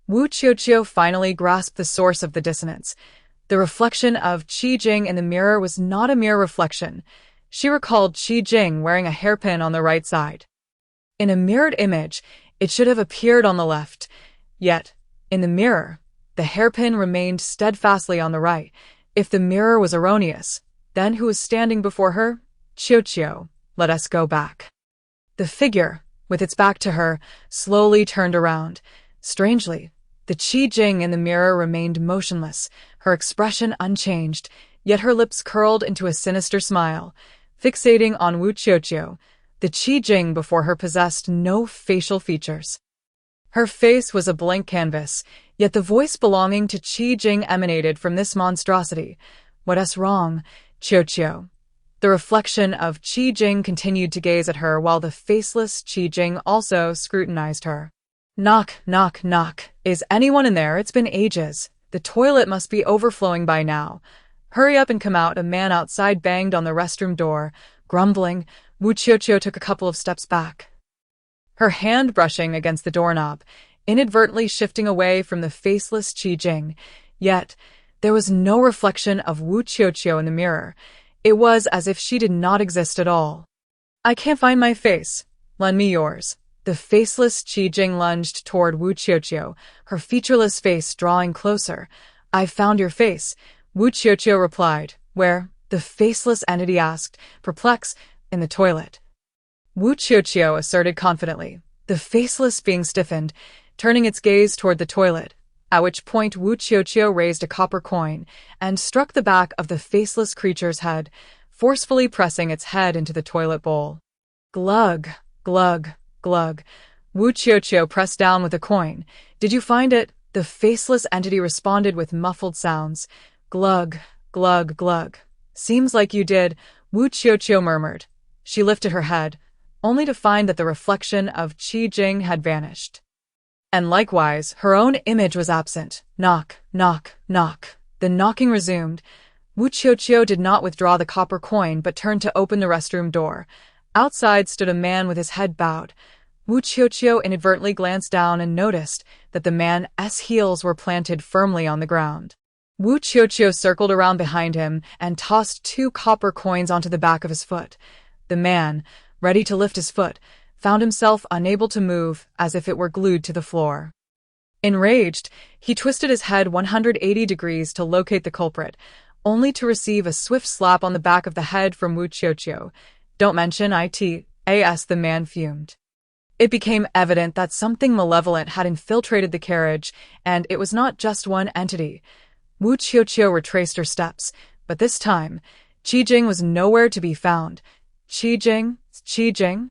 Wu Qiuqiu finally grasped the source of the dissonance. The reflection of Qi Jing in the mirror was not a mere reflection. She recalled Qi Jing wearing a hairpin on the right side. In a mirrored image, it should have appeared on the left. Yet, in the mirror, the hairpin remained steadfastly on the right. If the mirror was erroneous, then who was standing before her? Qiuqiu, let us go back. The figure, with its back to her, slowly turned around. Strangely, the Qi Jing in the mirror remained motionless, her expression unchanged, yet her lips curled into a sinister smile. Fixating on Wu Qiuqiu, the Qi Jing before her possessed no facial features. Her face was a blank canvas, yet the voice belonging to Qi Jing emanated from this monstrosity. What's wrong, Qiuqiu? The reflection of Qi Jing continued to gaze at her while the faceless Qi Jing also scrutinized her. Knock, knock, knock. Is anyone in there? It's been ages. The toilet must be overflowing by now. Hurry up and come out. A man outside banged on the restroom door. Grumbling, Wu Qiuqiu took a couple of steps back, her hand brushing against the doorknob, inadvertently shifting away from the faceless Qi Jing. Yet, there was no reflection of Wu Qiuqiu in the mirror. It was as if she did not exist at all. I can't find my face. Lend me yours. The faceless Qi Jing lunged toward Wu Qiuqiu, her featureless face drawing closer. I've found your face, Wu Qiuqiu replied. Where? The faceless entity asked, perplexed. In the toilet, Wu Qiuqiu asserted confidently, the faceless being stiffened, turning its gaze toward the toilet, at which point Wu Qiuqiu raised a copper coin and struck the back of the faceless creature's head, forcefully pressing its head into the toilet bowl. Glug, glug, glug. Wu Qiuqiu pressed down with the coin. Did you find it? The faceless entity responded with muffled sounds. Glug, glug, glug. Seems like you did, Wu Qiuqiu murmured. She lifted her head, only to find that the reflection of Qi Jing had vanished. And likewise, her own image was absent. Knock, knock, knock. The knocking resumed. Wu Qiuqiu did not withdraw the copper coin but turned to open the restroom door. Outside stood a man with his head bowed. Wu Qiuqiu inadvertently glanced down and noticed that the man's heels were planted firmly on the ground. Wu Qiuqiu circled around behind him and tossed 2 copper coins onto the back of his foot. The man, ready to lift his foot, found himself unable to move, as if it were glued to the floor. Enraged, he twisted his head 180 degrees to locate the culprit, only to receive a swift slap on the back of the head from Wu Qiuqiu. Don't mention it, the man fumed. It became evident that something malevolent had infiltrated the carriage, and it was not just one entity. Wu Qiuqiu retraced her steps, but this time, Qi Jing was nowhere to be found. Qi Jing? Qi Jing?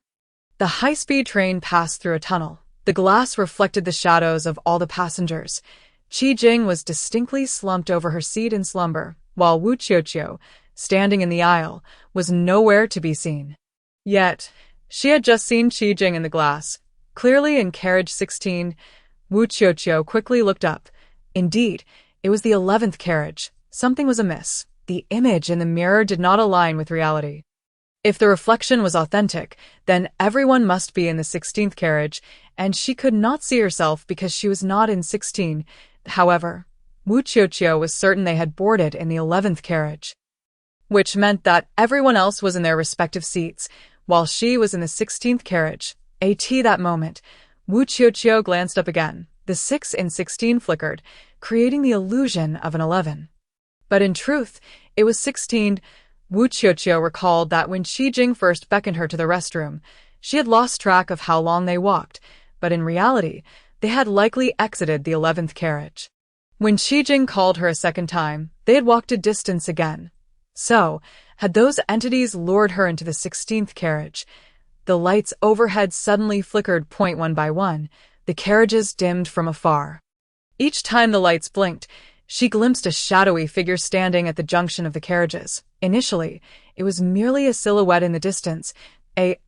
The high-speed train passed through a tunnel. The glass reflected the shadows of all the passengers. Qi Jing was distinctly slumped over her seat in slumber, while Wu Qiuqiu, standing in the aisle, was nowhere to be seen. Yet, she had just seen Qi Jing in the glass, clearly in carriage 16. Wu Qiuqiu quickly looked up. Indeed, it was the 11th carriage. Something was amiss. The image in the mirror did not align with reality. If the reflection was authentic, then everyone must be in the 16th carriage, and she could not see herself because she was not in 16. However, Wu Qiuqiu was certain they had boarded in the 11th carriage, which meant that everyone else was in their respective seats, while she was in the 16th carriage. At that moment, Wu Qiuqiu glanced up again. The 6 in 16 flickered, creating the illusion of an 11. But in truth, it was 16. Wu Qiuqiu recalled that when Qi Jing first beckoned her to the restroom, she had lost track of how long they walked, but in reality, they had likely exited the 11th carriage. When Qi Jing called her a second time, they had walked a distance again. So, had those entities lured her into the 16th carriage? The lights overhead suddenly flickered one by one. The carriages dimmed from afar. Each time the lights blinked, she glimpsed a shadowy figure standing at the junction of the carriages. Initially, it was merely a silhouette in the distance.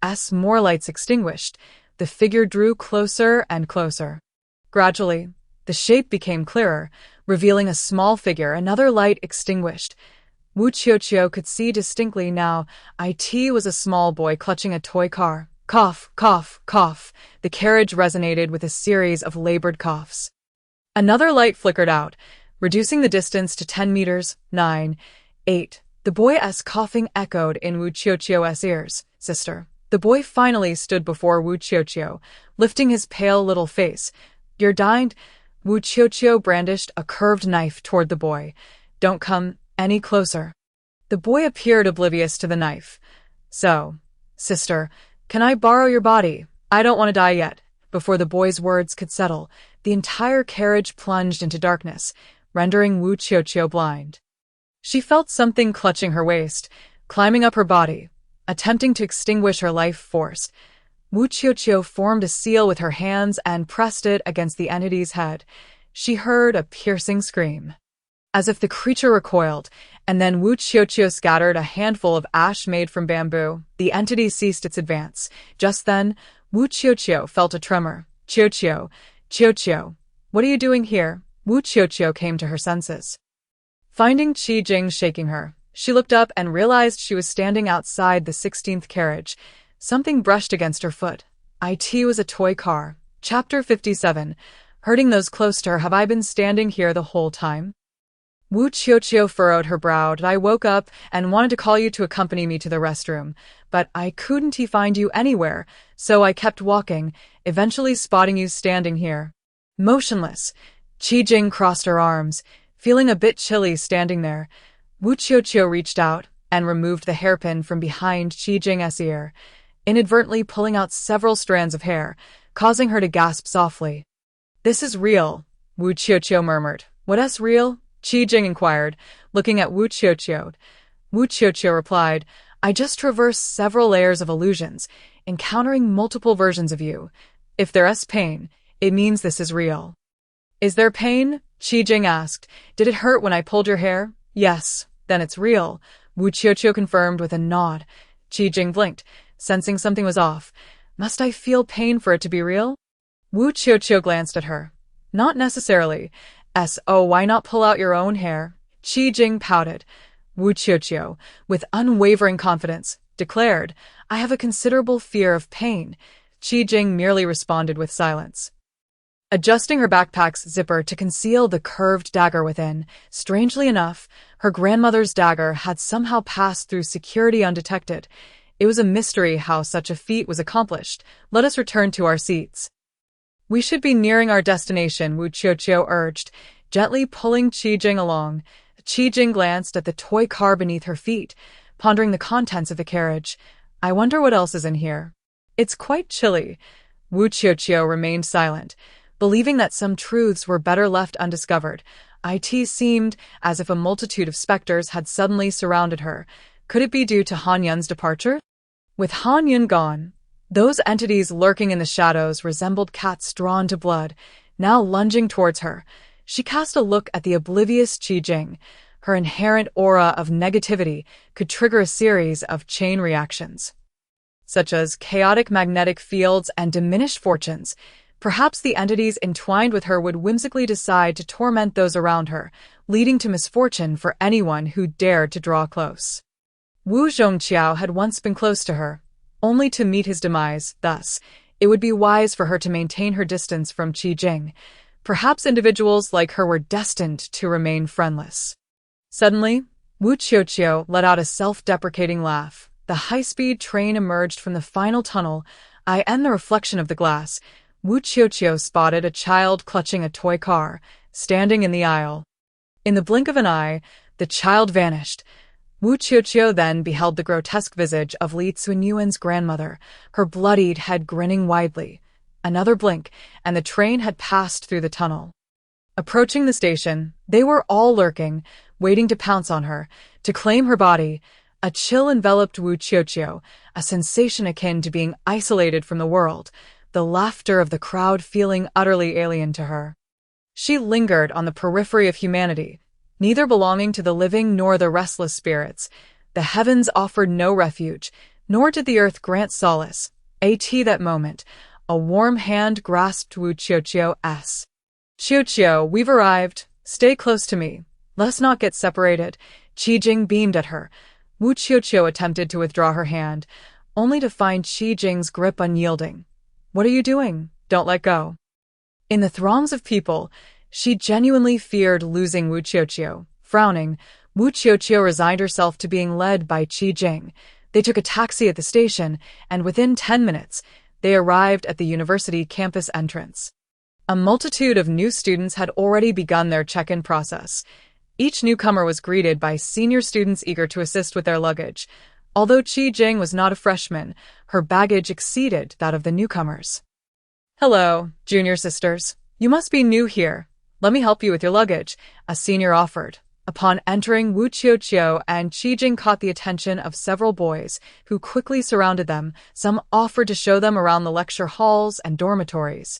As more lights extinguished, the figure drew closer and closer. Gradually, the shape became clearer, revealing a small figure. Another light extinguished. Wu Qiuqiu could see distinctly now. It was a small boy clutching a toy car. Cough, cough, cough. The carriage resonated with a series of labored coughs. Another light flickered out, reducing the distance to 10 meters. 9, 8. The boy's coughing echoed in Wu Qiuqiu's ears. Sister. The boy finally stood before Wu Qiuqiu, lifting his pale little face. You're dying? Wu Qiuqiu brandished a curved knife toward the boy. Don't come any closer. The boy appeared oblivious to the knife. So, sister, can I borrow your body? I don't want to die yet. Before the boy's words could settle, the entire carriage plunged into darkness, rendering Wu Qiuqiu blind. She felt something clutching her waist, climbing up her body, attempting to extinguish her life force. Wu Qiuqiu formed a seal with her hands and pressed it against the entity's head. She heard a piercing scream. as if the creature recoiled, and then Wu Qiuqiu scattered a handful of ash made from bamboo. The entity ceased its advance. Just then, Wu Qiuqiu felt a tremor. Qiuqiu, Qiuqiu, what are you doing here? Wu Qiuqiu came to her senses. Finding Qi Jing shaking her, she looked up and realized she was standing outside the 16th carriage. Something brushed against her foot. It was a toy car. Chapter 57. Hurting those close to her. Have I been standing here the whole time? Wu Qiuqiu furrowed her brow. I woke up and wanted to call you to accompany me to the restroom, but I couldn't find you anywhere, so I kept walking, eventually spotting you standing here. Motionless. Qi Jing crossed her arms, feeling a bit chilly standing there. Wu Qiuqiu reached out and removed the hairpin from behind Qi Jing's ear, inadvertently pulling out several strands of hair, causing her to gasp softly. This is real, Wu Qiuqiu murmured. What's real? Qi Jing inquired, looking at Wu Qiuqiu. Wu Qiuqiu replied, I just traversed several layers of illusions, encountering multiple versions of you. If there's pain, it means this is real. Is there pain? Qi Jing asked. Did it hurt when I pulled your hair? Yes, then it's real, Wu Qiuqiu confirmed with a nod. Qi Jing blinked, sensing something was off. Must I feel pain for it to be real? Wu Qiuqiu glanced at her. Not necessarily. So why not pull out your own hair? Qi Jing pouted. Wu Qiuqiu, with unwavering confidence, declared, I have a considerable fear of pain. Qi Jing merely responded with silence. Adjusting her backpack's zipper to conceal the curved dagger within, strangely enough, her grandmother's dagger had somehow passed through security undetected. It was a mystery how such a feat was accomplished. Let us return to our seats. We should be nearing our destination, Wu Qiuqiu urged, gently pulling Qi Jing along. Qi Jing glanced at the toy car beneath her feet, pondering the contents of the carriage. I wonder what else is in here. It's quite chilly. Wu Qiuqiu remained silent, believing that some truths were better left undiscovered. It seemed as if a multitude of specters had suddenly surrounded her. Could it be due to Han Yun's departure? With Han Yun gone, those entities lurking in the shadows resembled cats drawn to blood, now lunging towards her. She cast a look at the oblivious Qi Jing. Her inherent aura of negativity could trigger a series of chain reactions, such as chaotic magnetic fields and diminished fortunes. Perhaps the entities entwined with her would whimsically decide to torment those around her, leading to misfortune for anyone who dared to draw close. Wu Qiuqiu had once been close to her, only to meet his demise. Thus, it would be wise for her to maintain her distance from Qi Jing. Perhaps individuals like her were destined to remain friendless. Suddenly, Wu Qiuqiu let out a self-deprecating laugh. The high-speed train emerged from the final tunnel. In the reflection of the glass, Wu Qiuqiu spotted a child clutching a toy car, standing in the aisle. In the blink of an eye, the child vanished. Wu Qiuqiu then beheld the grotesque visage of Li Cunyuan's grandmother, her bloodied head grinning widely. Another blink, and the train had passed through the tunnel. Approaching the station, they were all lurking, waiting to pounce on her, to claim her body. A chill enveloped Wu Qiuqiu, a sensation akin to being isolated from the world, the laughter of the crowd feeling utterly alien to her. She lingered on the periphery of humanity, neither belonging to the living nor the restless spirits. The heavens offered no refuge, nor did the earth grant solace. At that moment, a warm hand grasped Wu Qiuqiu's. Qiuqiu, we've arrived. Stay close to me. Let's not get separated. Qi Jing beamed at her. Wu Qiuqiu attempted to withdraw her hand, only to find Qi Jing's grip unyielding. What are you doing? Don't let go. In the throngs of people, she genuinely feared losing Wu Qiuqiu. Frowning, Wu Qiuqiu resigned herself to being led by Qi Jing. They took a taxi at the station, and within 10 minutes, they arrived at the university campus entrance. A multitude of new students had already begun their check-in process. Each newcomer was greeted by senior students eager to assist with their luggage. Although Qi Jing was not a freshman, her baggage exceeded that of the newcomers. Hello, junior sisters. You must be new here. Let me help you with your luggage, a senior offered. Upon entering, Wu Qiuqiu and Qi Jing caught the attention of several boys, who quickly surrounded them. Some offered to show them around the lecture halls and dormitories,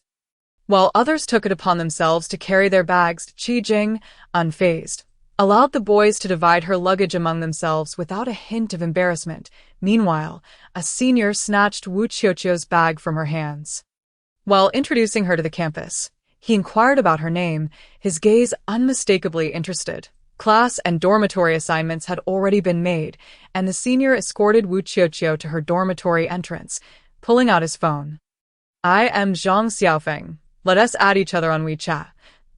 while others took it upon themselves to carry their bags. Qi Jing, unfazed, allowed the boys to divide her luggage among themselves without a hint of embarrassment. Meanwhile, a senior snatched Wu Qiuqiu's bag from her hands. While introducing her to the campus, he inquired about her name, his gaze unmistakably interested. Class and dormitory assignments had already been made, and the senior escorted Wu Qiuqiu to her dormitory entrance, pulling out his phone. "I am Zhang Xiaofeng. Let us add each other on WeChat.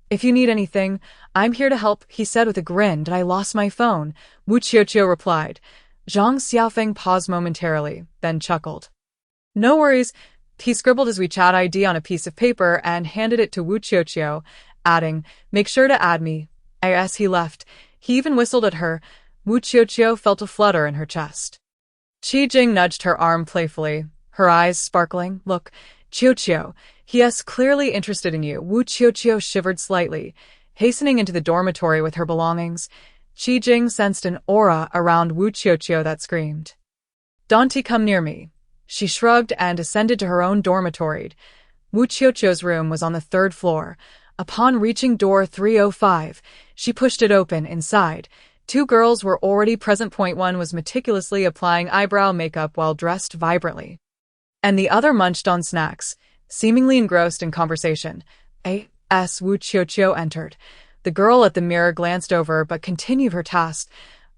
If you need anything, I'm here to help," he said with a grin. "Did I lost my phone?" Wu Qiuqiu replied. Zhang Xiaofeng paused momentarily, then chuckled. "No worries." He scribbled his WeChat ID on a piece of paper and handed it to Wu Qiuqiu, adding, "Make sure to add me." As he left, he even whistled at her. Wu Qiuqiu felt a flutter in her chest. Qi Jing nudged her arm playfully, her eyes sparkling. "Look, Qiuqiu, he is clearly interested in you." Wu Qiuqiu shivered slightly, hastening into the dormitory with her belongings. Qi Jing sensed an aura around Wu Qiuqiu that screamed, "Don't come near me." She shrugged and ascended to her own dormitory. Wu Qiuqiu's room was on the 3rd floor. Upon reaching door 305, she pushed it open. Inside, 2 girls were already present. One was meticulously applying eyebrow makeup while dressed vibrantly, and the other munched on snacks, seemingly engrossed in conversation. As Wu Qiuqiu entered, the girl at the mirror glanced over but continued her task.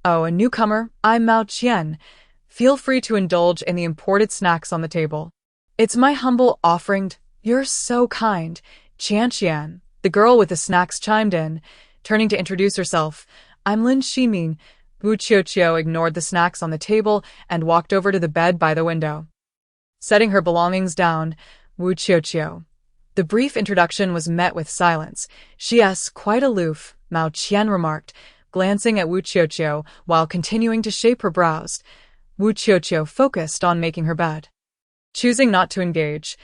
"Oh, a newcomer, I'm Mao Qian. Feel free to indulge in the imported snacks on the table. It's my humble offering." "You're so kind, Qian." The girl with the snacks chimed in, turning to introduce herself. "I'm Lin Ximin." Wu Qiuqiu ignored the snacks on the table and walked over to the bed by the window. Setting her belongings down, Wu Qiuqiu. The brief introduction was met with silence. "She's quite aloof," Mao Qian remarked, glancing at Wu Qiuqiu while continuing to shape her brows. Wu Qiuqiu focused on making her bed. Choosing not to engage,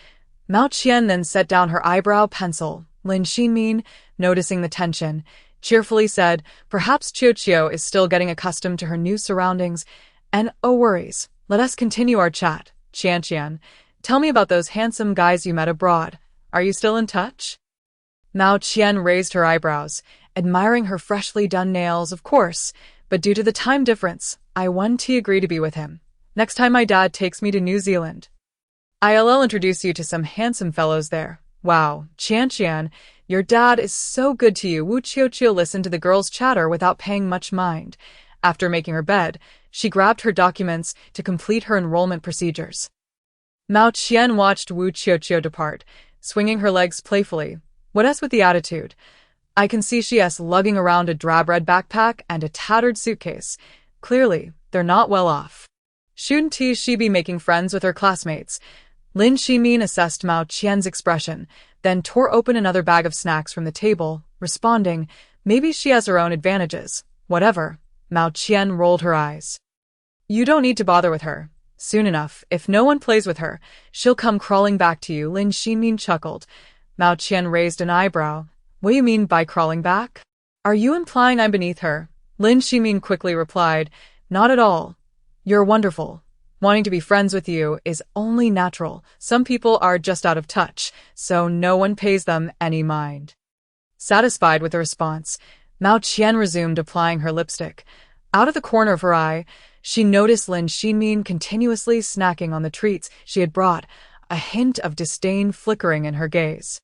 Mao Qian then set down her eyebrow pencil. Lin Ximin, noticing the tension, cheerfully said, "Perhaps Qiuqiu is still getting accustomed to her new surroundings. And oh worries, let us continue our chat. Qian, tell me about those handsome guys you met abroad. Are you still in touch?" Mao Qian raised her eyebrows, admiring her freshly done nails. "Of course, but due to the time difference, I won't agree to be with him. Next time my dad takes me to New Zealand, I'll introduce you to some handsome fellows there." "Wow, Qian, your dad is so good to you." Wu Qiuqiu listened to the girl's chatter without paying much mind. After making her bed, she grabbed her documents to complete her enrollment procedures. Mao Qian watched Wu Qiuqiu depart, swinging her legs playfully. "What is with the attitude? I can see she is lugging around a drab red backpack and a tattered suitcase. Clearly, they're not well off. Shouldn't she be making friends with her classmates?" Lin Ximin assessed Mao Qian's expression, then tore open another bag of snacks from the table, responding, "Maybe she has her own advantages." "Whatever." Mao Qian rolled her eyes. "You don't need to bother with her. Soon enough, if no one plays with her, she'll come crawling back to you." Lin Ximin chuckled. Mao Qian raised an eyebrow. "What do you mean by crawling back? Are you implying I'm beneath her?" Lin Ximin quickly replied, "Not at all. You're wonderful. Wanting to be friends with you is only natural. Some people are just out of touch, so no one pays them any mind." Satisfied with the response, Mao Qian resumed applying her lipstick. Out of the corner of her eye, she noticed Lin Ximin continuously snacking on the treats she had brought, a hint of disdain flickering in her gaze.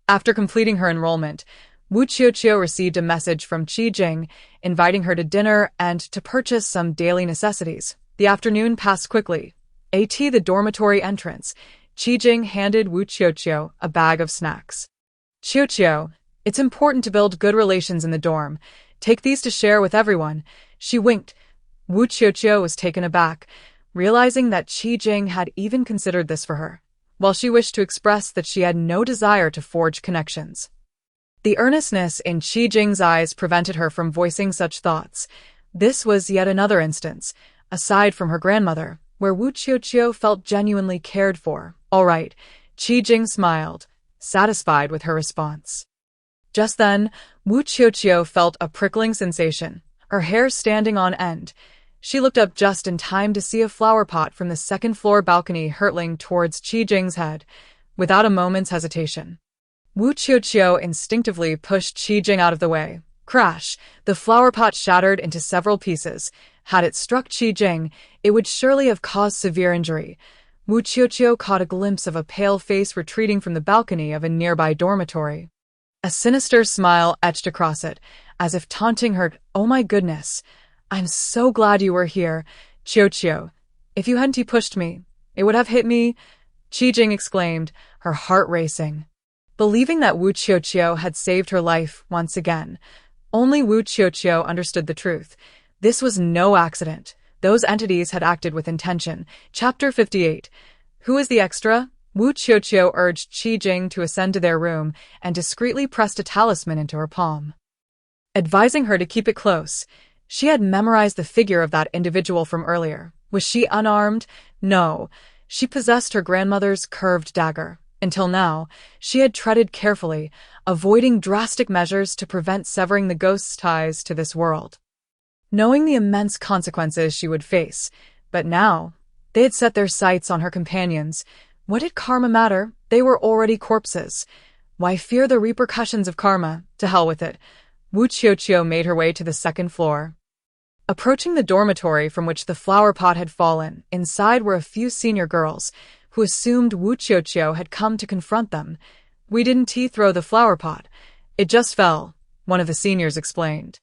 After completing her enrollment, Wu Qiuqiu received a message from Qi Jing, inviting her to dinner and to purchase some daily necessities. The afternoon passed quickly. At the dormitory entrance, Qi Jing handed Wu Qiuqiu a bag of snacks. "Qiuqiu, it's important to build good relations in the dorm. Take these to share with everyone." She winked. Wu Qiuqiu was taken aback, realizing that Qi Jing had even considered this for her, while she wished to express that she had no desire to forge connections. The earnestness in Qi Jing's eyes prevented her from voicing such thoughts. This was yet another instance, aside from her grandmother, where Wu Qiuqiu felt genuinely cared for. "All right," Qi Jing smiled, satisfied with her response. Just then, Wu Qiuqiu felt a prickling sensation, her hair standing on end. She looked up just in time to see a flower pot from the second-floor balcony hurtling towards Qi Jing's head. Without a moment's hesitation, Wu Qiuqiu instinctively pushed Qi Jing out of the way. Crash! The flower pot shattered into several pieces. Had it struck Qi Jing, it would surely have caused severe injury. Wu Qiuqiu caught a glimpse of a pale face retreating from the balcony of a nearby dormitory. A sinister smile etched across it, as if taunting her. "Oh my goodness. I'm so glad you were here, Qiuqiu. If you hadn't pushed me, it would have hit me," Qi Jing exclaimed, her heart racing. Believing that Wu Qiuqiu had saved her life once again, only Wu Qiuqiu understood the truth. This was no accident. Those entities had acted with intention. Chapter 58. Who is the extra? Wu Qiuqiu urged Qi Jing to ascend to their room and discreetly pressed a talisman into her palm, advising her to keep it close. She had memorized the figure of that individual from earlier. Was she unarmed? No. She possessed her grandmother's curved dagger. Until now, she had treaded carefully, avoiding drastic measures to prevent severing the ghost's ties to this world, knowing the immense consequences she would face. But now, they had set their sights on her companions. What did karma matter? They were already corpses. Why fear the repercussions of karma? To hell with it. Wu Qiuqiu made her way to the second floor. Approaching the dormitory from which the flower pot had fallen, inside were a few senior girls, who assumed Wu Qiuqiu had come to confront them. "We didn't throw the flower pot. It just fell," one of the seniors explained.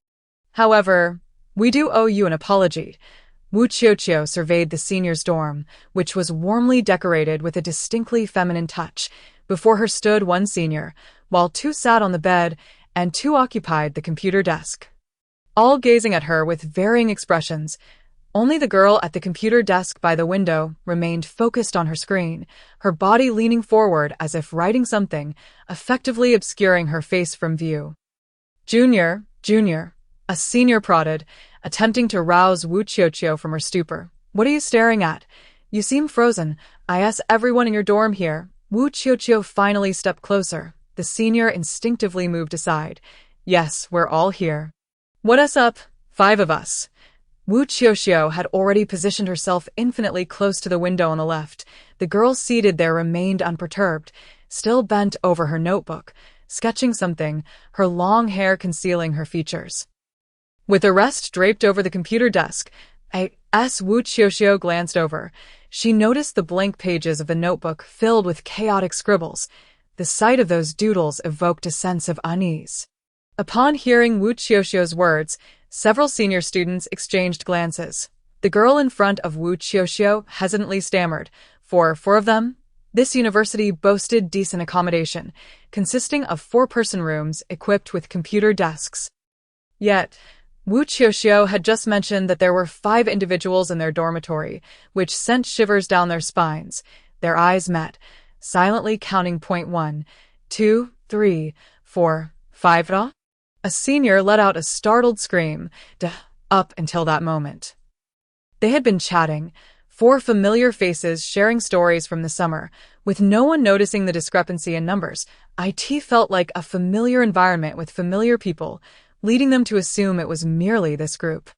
"However, we do owe you an apology." Wu Qiuqiu surveyed the seniors' dorm, which was warmly decorated with a distinctly feminine touch. Before her stood one senior, while two sat on the bed and two occupied the computer desk, all gazing at her with varying expressions. Only the girl at the computer desk by the window remained focused on her screen, her body leaning forward as if writing something, effectively obscuring her face from view. Junior, a senior prodded, attempting to rouse Wu Qiuqiu from her stupor. "What are you staring at? You seem frozen. I asked everyone in your dorm here." Wu Qiuqiu finally stepped closer. The senior instinctively moved aside. "Yes, we're all here." "What's up? 5 of us." Wu Qiuqiu had already positioned herself infinitely close to the window on the left. The girl seated there remained unperturbed, still bent over her notebook, sketching something, her long hair concealing her features. With the rest draped over the computer desk, Wu Qiuqiu glanced over. She noticed the blank pages of the notebook filled with chaotic scribbles. The sight of those doodles evoked a sense of unease. Upon hearing Wu Qiuqiu's words, several senior students exchanged glances. The girl in front of Wu Qiuqiu hesitantly stammered. "For 4 of them?" This university boasted decent accommodation, consisting of 4-person rooms equipped with computer desks. Yet, Wu Qiuqiu had just mentioned that there were 5 individuals in their dormitory, which sent shivers down their spines. Their eyes met, silently counting 1, 2, 3, 4, 5. A senior let out a startled scream. Up until that moment, they had been chatting, 4 familiar faces sharing stories from the summer, with no one noticing the discrepancy in numbers. It felt like a familiar environment with familiar people, leading them to assume it was merely this group.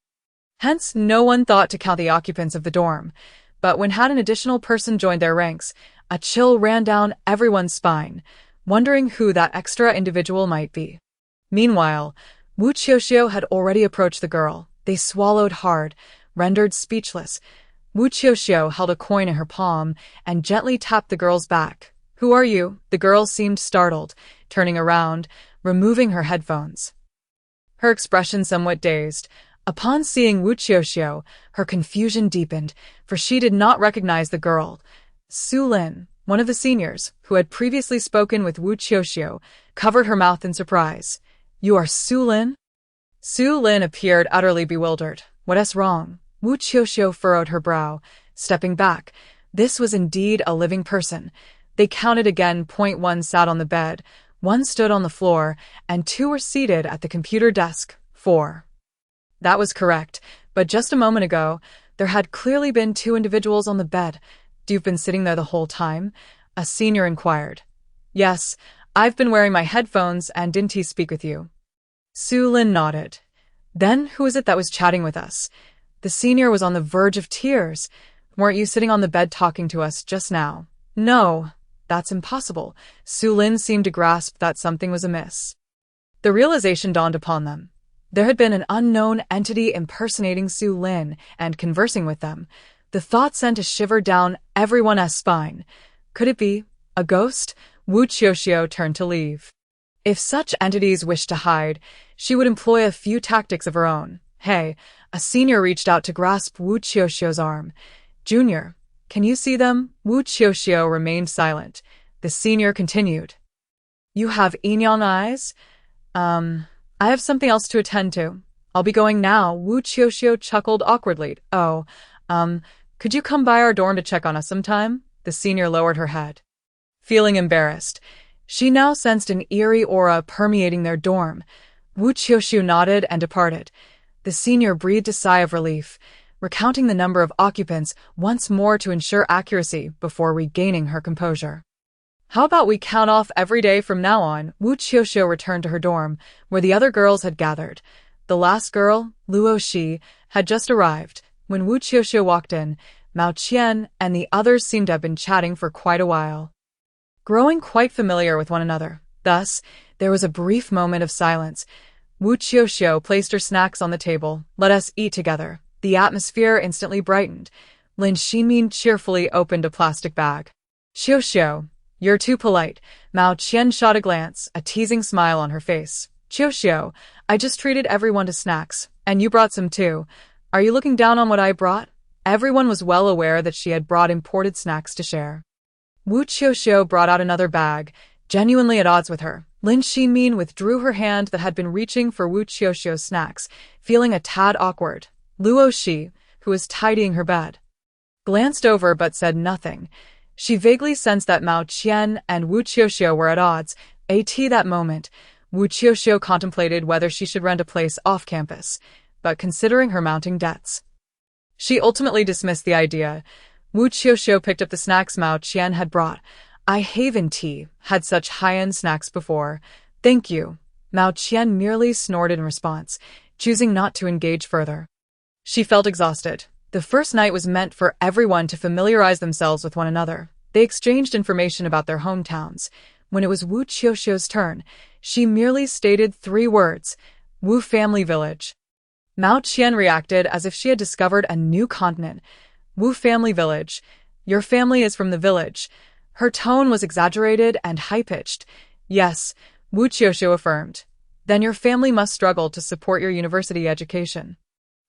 Hence, no one thought to count the occupants of the dorm. But when an additional person joined their ranks, a chill ran down everyone's spine, wondering who that extra individual might be. Meanwhile, Wu Qiuqiu had already approached the girl. They swallowed hard, rendered speechless. Wu Qiuqiu held a coin in her palm and gently tapped the girl's back. "Who are you?" The girl seemed startled, turning around, removing her headphones, her expression somewhat dazed. Upon seeing Wu Qiuqiu, her confusion deepened, for she did not recognize the girl. Su Lin, one of the seniors, who had previously spoken with Wu Qiuqiu, covered her mouth in surprise. "You are Su Lin?" Su Lin appeared utterly bewildered. "What's wrong?" Wu Qiuqiu furrowed her brow, stepping back. This was indeed a living person. They counted again. 1 sat on the bed, 1 stood on the floor, and 2 were seated at the computer desk. 4. That was correct, but just a moment ago, there had clearly been 2 individuals on the bed. "You've been sitting there the whole time?" a senior inquired. "Yes, I've been wearing my headphones and didn't speak with you." Su Lin nodded. "Then who is it that was chatting with us?" The senior was on the verge of tears. "Weren't you sitting on the bed talking to us just now?" "No, that's impossible." Su Lin seemed to grasp that something was amiss. The realization dawned upon them. There had been an unknown entity impersonating Su Lin and conversing with them. The thought sent a shiver down everyone's spine. Could it be a ghost? Wu Qiuqiu turned to leave. If such entities wished to hide, she would employ a few tactics of her own. Hey, a senior reached out to grasp Wu Qiuqiu's arm. Junior, can you see them? Wu Qiuqiu remained silent. The senior continued. You have Enyang eyes? I have something else to attend to. I'll be going now. Wu Qiuqiu chuckled awkwardly. Oh, could you come by our dorm to check on us sometime? The senior lowered her head. Feeling embarrassed, she now sensed an eerie aura permeating their dorm. Wu Qiuqiu nodded and departed. The senior breathed a sigh of relief, recounting the number of occupants once more to ensure accuracy before regaining her composure. How about we count off every day from now on? Wu Qiuqiu returned to her dorm, where the other girls had gathered. The last girl, Luo Shi, had just arrived. When Wu Qiuqiu walked in, Mao Qian and the others seemed to have been chatting for quite a while, growing quite familiar with one another. Thus, there was a brief moment of silence. Wu Qiuqiu placed her snacks on the table. Let us eat together. The atmosphere instantly brightened. Lin Xinmin cheerfully opened a plastic bag. Qiuqiu, you're too polite. Mao Qian shot a glance, a teasing smile on her face. Qiuqiu, I just treated everyone to snacks, and you brought some too. Are you looking down on what I brought? Everyone was well aware that she had brought imported snacks to share. Wu Qiuqiu brought out another bag, genuinely at odds with her. Lin Xinmin withdrew her hand that had been reaching for Wu Qiuqiu's snacks, feeling a tad awkward. Luo Shi, who was tidying her bed, glanced over but said nothing. She vaguely sensed that Mao Qian and Wu Qiuqiu were at odds. That moment, Wu Qiuqiu contemplated whether she should rent a place off campus, but considering her mounting debts, she ultimately dismissed the idea. Wu Qiuqiu picked up the snacks Mao Qian had brought. I haven't had such high-end snacks before. Thank you. Mao Qian merely snorted in response, choosing not to engage further. She felt exhausted. The first night was meant for everyone to familiarize themselves with one another. They exchanged information about their hometowns. When it was Wu Qiuqiu's turn, she merely stated 3 words: Wu Family Village. Mao Qian reacted as if she had discovered a new continent. Wu Family Village. Your family is from the village. Her tone was exaggerated and high-pitched. Yes, Wu Qiuqiu affirmed. Then your family must struggle to support your university education,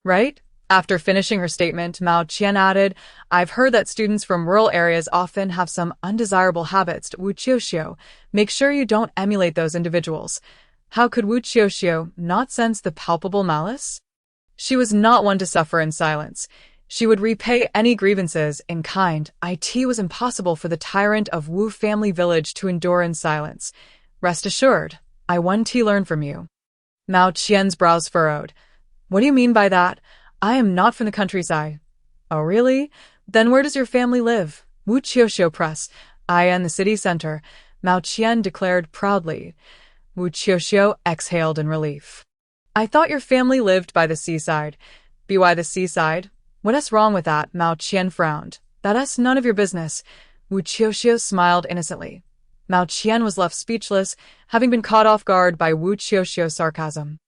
right? After finishing her statement, Mao Qian added, I've heard that students from rural areas often have some undesirable habits. Wu Qiuqiu, make sure you don't emulate those individuals. How could Wu Qiuqiu not sense the palpable malice? She was not one to suffer in silence. She would repay any grievances in kind. It was impossible for the tyrant of Wu Family Village to endure in silence. Rest assured, I want to learn from you. Mao Qian's brows furrowed. What do you mean by that? I am not from the countryside. Oh, really? Then where does your family live? Wu Qiuqiu pressed. I am the city center, Mao Qian declared proudly. Wu Qiuqiu exhaled in relief. I thought your family lived by the seaside. By the seaside? What's wrong with that? Mao Qian frowned. That's none of your business. Wu Qiuqiu smiled innocently. Mao Qian was left speechless, having been caught off guard by Wu Qiuqiu's sarcasm.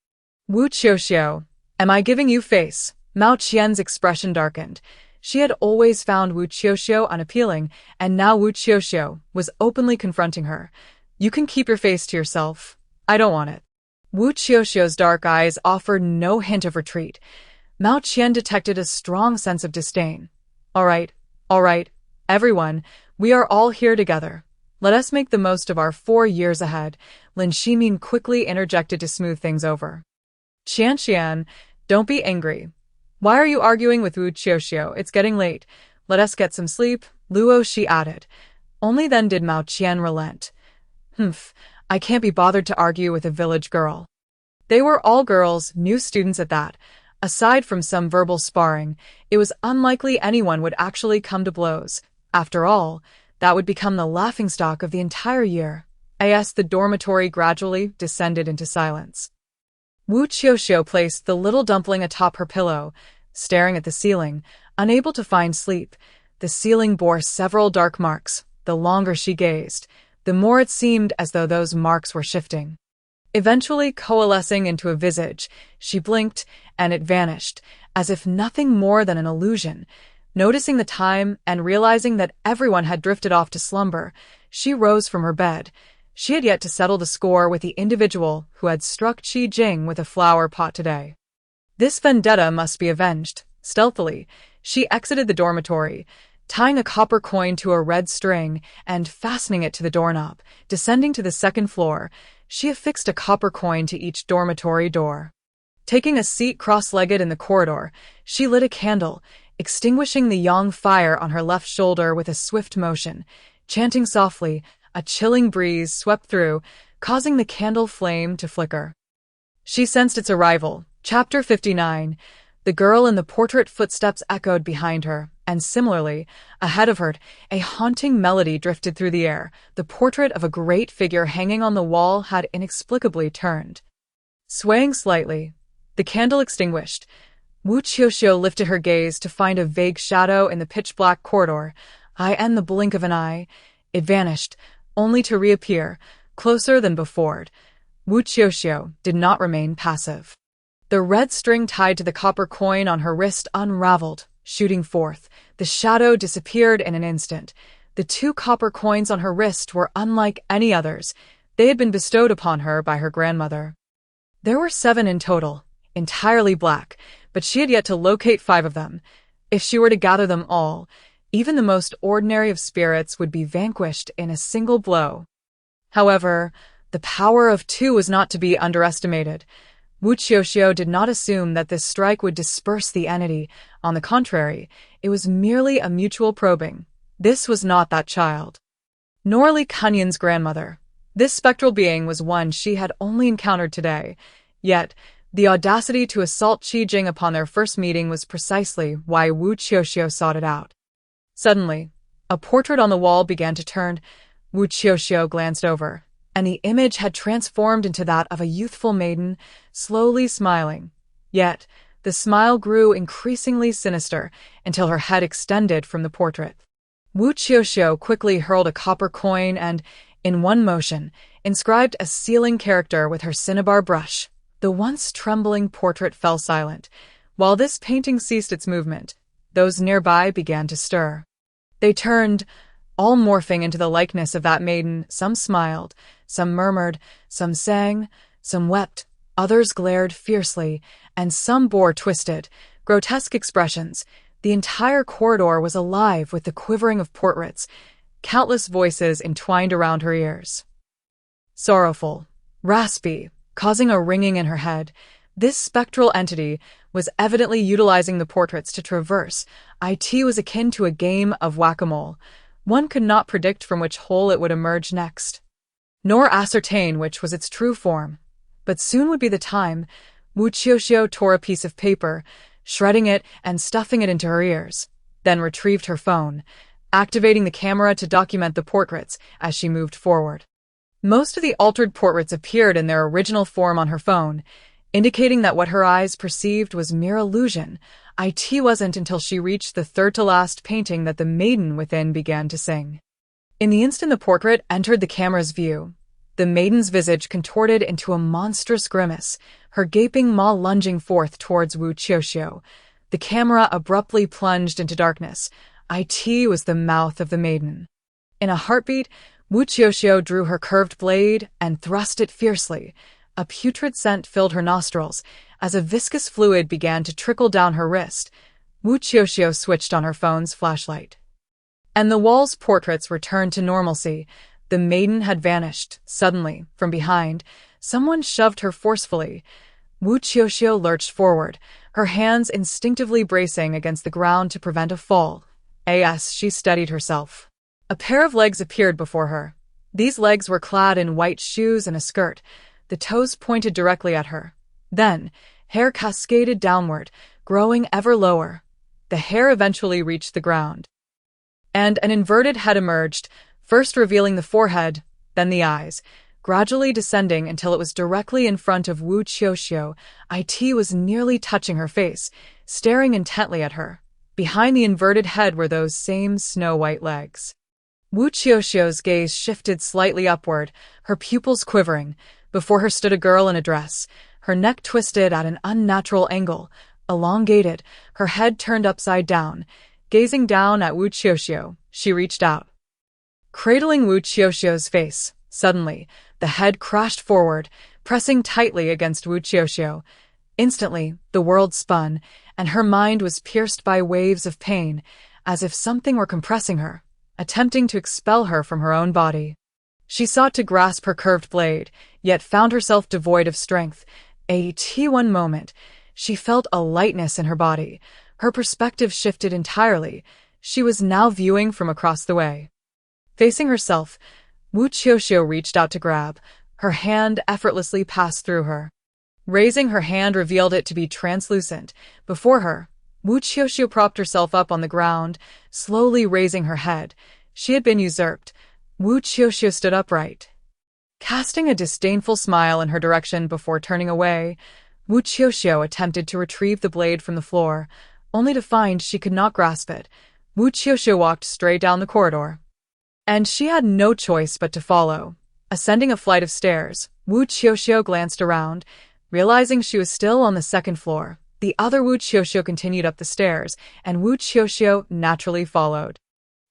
Wu Qiuqiu, am I giving you face? Mao Qian's expression darkened. She had always found Wu Qiuqiu unappealing, and now Wu Qiuqiu was openly confronting her. You can keep your face to yourself. I don't want it. Wu Qiuqiu's dark eyes offered no hint of retreat. Mao Qian detected a strong sense of disdain. All right, everyone, we are all here together. Let us make the most of our 4 years ahead. Lin Xinmin quickly interjected to smooth things over. Qian, don't be angry. Why are you arguing with Wu Qiuqiu? It's getting late. Let us get some sleep, Luo Shi added. Only then did Mao Qian relent. I can't be bothered to argue with a village girl. They were all girls, new students at that. Aside from some verbal sparring, it was unlikely anyone would actually come to blows. After all, that would become the laughingstock of the entire year. The dormitory gradually descended into silence. Wu Qiuqiu placed the little dumpling atop her pillow, staring at the ceiling, unable to find sleep. The ceiling bore several dark marks. The longer she gazed, the more it seemed as though those marks were shifting. Eventually coalescing into a visage, she blinked, and it vanished, as if nothing more than an illusion. Noticing the time and realizing that everyone had drifted off to slumber, she rose from her bed. She had yet to settle the score with the individual who had struck Qi Jing with a flower pot today. This vendetta must be avenged. Stealthily, she exited the dormitory, tying a copper coin to a red string and fastening it to the doorknob. Descending to the second floor, she affixed a copper coin to each dormitory door. Taking a seat cross-legged in the corridor, she lit a candle, extinguishing the yang fire on her left shoulder with a swift motion. Chanting softly, a chilling breeze swept through, causing the candle flame to flicker. She sensed its arrival. Chapter 59. The girl in the portrait footsteps echoed behind her, and similarly, ahead of her, a haunting melody drifted through the air. The portrait of a great figure hanging on the wall had inexplicably turned. Swaying slightly, the candle extinguished, Wu Qiuqiu lifted her gaze to find a vague shadow in the pitch-black corridor. In the blink of an eye, it vanished, only to reappear, closer than before. Wu Qiuqiu did not remain passive. The red string tied to the copper coin on her wrist unraveled, shooting forth. The shadow disappeared in an instant. The 2 copper coins on her wrist were unlike any others. They had been bestowed upon her by her grandmother. There were 7 in total, entirely black, but she had yet to locate 5 of them. If she were to gather them all, even the most ordinary of spirits would be vanquished in a single blow. However, the power of 2 was not to be underestimated. Wu Qiuqiu did not assume that this strike would disperse the entity. On the contrary, it was merely a mutual probing. This was not that child. Nor Li Kunyin's grandmother. This spectral being was one she had only encountered today. Yet, the audacity to assault Qi Jing upon their first meeting was precisely why Wu Qiuqiu sought it out. Suddenly, a portrait on the wall began to turn. Wu Qiuqiu glanced over, and the image had transformed into that of a youthful maiden, slowly smiling. Yet, the smile grew increasingly sinister until her head extended from the portrait. Wu Qiuqiu quickly hurled a copper coin and, in one motion, inscribed a sealing character with her cinnabar brush. The once trembling portrait fell silent. While this painting ceased its movement, those nearby began to stir. They turned, all morphing into the likeness of that maiden. Some smiled, some murmured, some sang, some wept, others glared fiercely, and some bore twisted, grotesque expressions. The entire corridor was alive with the quivering of portraits, countless voices entwined around her ears. Sorrowful, raspy, causing a ringing in her head, this spectral entity was evidently utilizing the portraits to traverse. It was akin to a game of whack-a-mole. One could not predict from which hole it would emerge next, nor ascertain which was its true form. But soon would be the time. Wu Qiuqiu tore a piece of paper, shredding it and stuffing it into her ears, then retrieved her phone, activating the camera to document the portraits as she moved forward. Most of the altered portraits appeared in their original form on her phone, indicating that what her eyes perceived was mere illusion. It wasn't until she reached the third-to-last painting that the maiden within began to sing. In the instant the portrait entered the camera's view, the maiden's visage contorted into a monstrous grimace, her gaping maw lunging forth towards Wu Qiuqiu. The camera abruptly plunged into darkness. It was the mouth of the maiden. In a heartbeat, Wu Qiuqiu drew her curved blade and thrust it fiercely. A putrid scent filled her nostrils as a viscous fluid began to trickle down her wrist. Wu Qiuqiu switched on her phone's flashlight, and the wall's portraits returned to normalcy. The maiden had vanished. Suddenly, from behind, someone shoved her forcefully. Wu Qiuqiu lurched forward, her hands instinctively bracing against the ground to prevent a fall. As she steadied herself, a pair of legs appeared before her. These legs were clad in white shoes and a skirt. The toes pointed directly at her. Then, hair cascaded downward, growing ever lower. The hair eventually reached the ground, and an inverted head emerged, first revealing the forehead, then the eyes, gradually descending until it was directly in front of Wu Qiuqiu. It was nearly touching her face, staring intently at her. Behind the inverted head were those same snow-white legs. Wu Qiuqiu's gaze shifted slightly upward, her pupils quivering. Before her stood a girl in a dress, her neck twisted at an unnatural angle, elongated, her head turned upside down. Gazing down at Wu Qiuqiu, she reached out. Cradling Wu Qiuqiu's face, suddenly, the head crashed forward, pressing tightly against Wu Qiuqiu. Instantly, the world spun, and her mind was pierced by waves of pain, as if something were compressing her, attempting to expel her from her own body. She sought to grasp her curved blade, yet found herself devoid of strength. One moment, she felt a lightness in her body. Her perspective shifted entirely. She was now viewing from across the way. Facing herself, Wu Qiuqiu reached out to grab. Her hand effortlessly passed through her. Raising her hand revealed it to be translucent. Before her, Wu Qiuqiu propped herself up on the ground, slowly raising her head. She had been usurped. Wu Qiuqiu stood upright, casting a disdainful smile in her direction before turning away. Wu Qiuqiu attempted to retrieve the blade from the floor, only to find she could not grasp it. Wu Qiuqiu walked straight down the corridor, and she had no choice but to follow. Ascending a flight of stairs, Wu Qiuqiu glanced around, realizing she was still on the second floor. The other Wu Qiuqiu continued up the stairs, and Wu Qiuqiu naturally followed.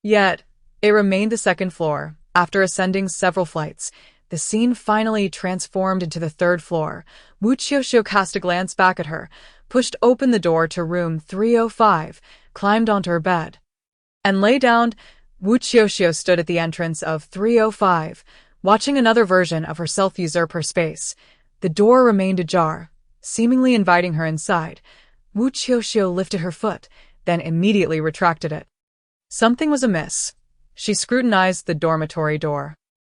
Yet, it remained the second floor. After ascending several flights, the scene finally transformed into the third floor. Wu Qiuqiu cast a glance back at her, pushed open the door to room 305, climbed onto her bed, and lay down. Wu Qiuqiu stood at the entrance of 305, watching another version of herself usurp her space. The door remained ajar, seemingly inviting her inside. Wu Qiuqiu lifted her foot, then immediately retracted it. Something was amiss. She scrutinized the dormitory door.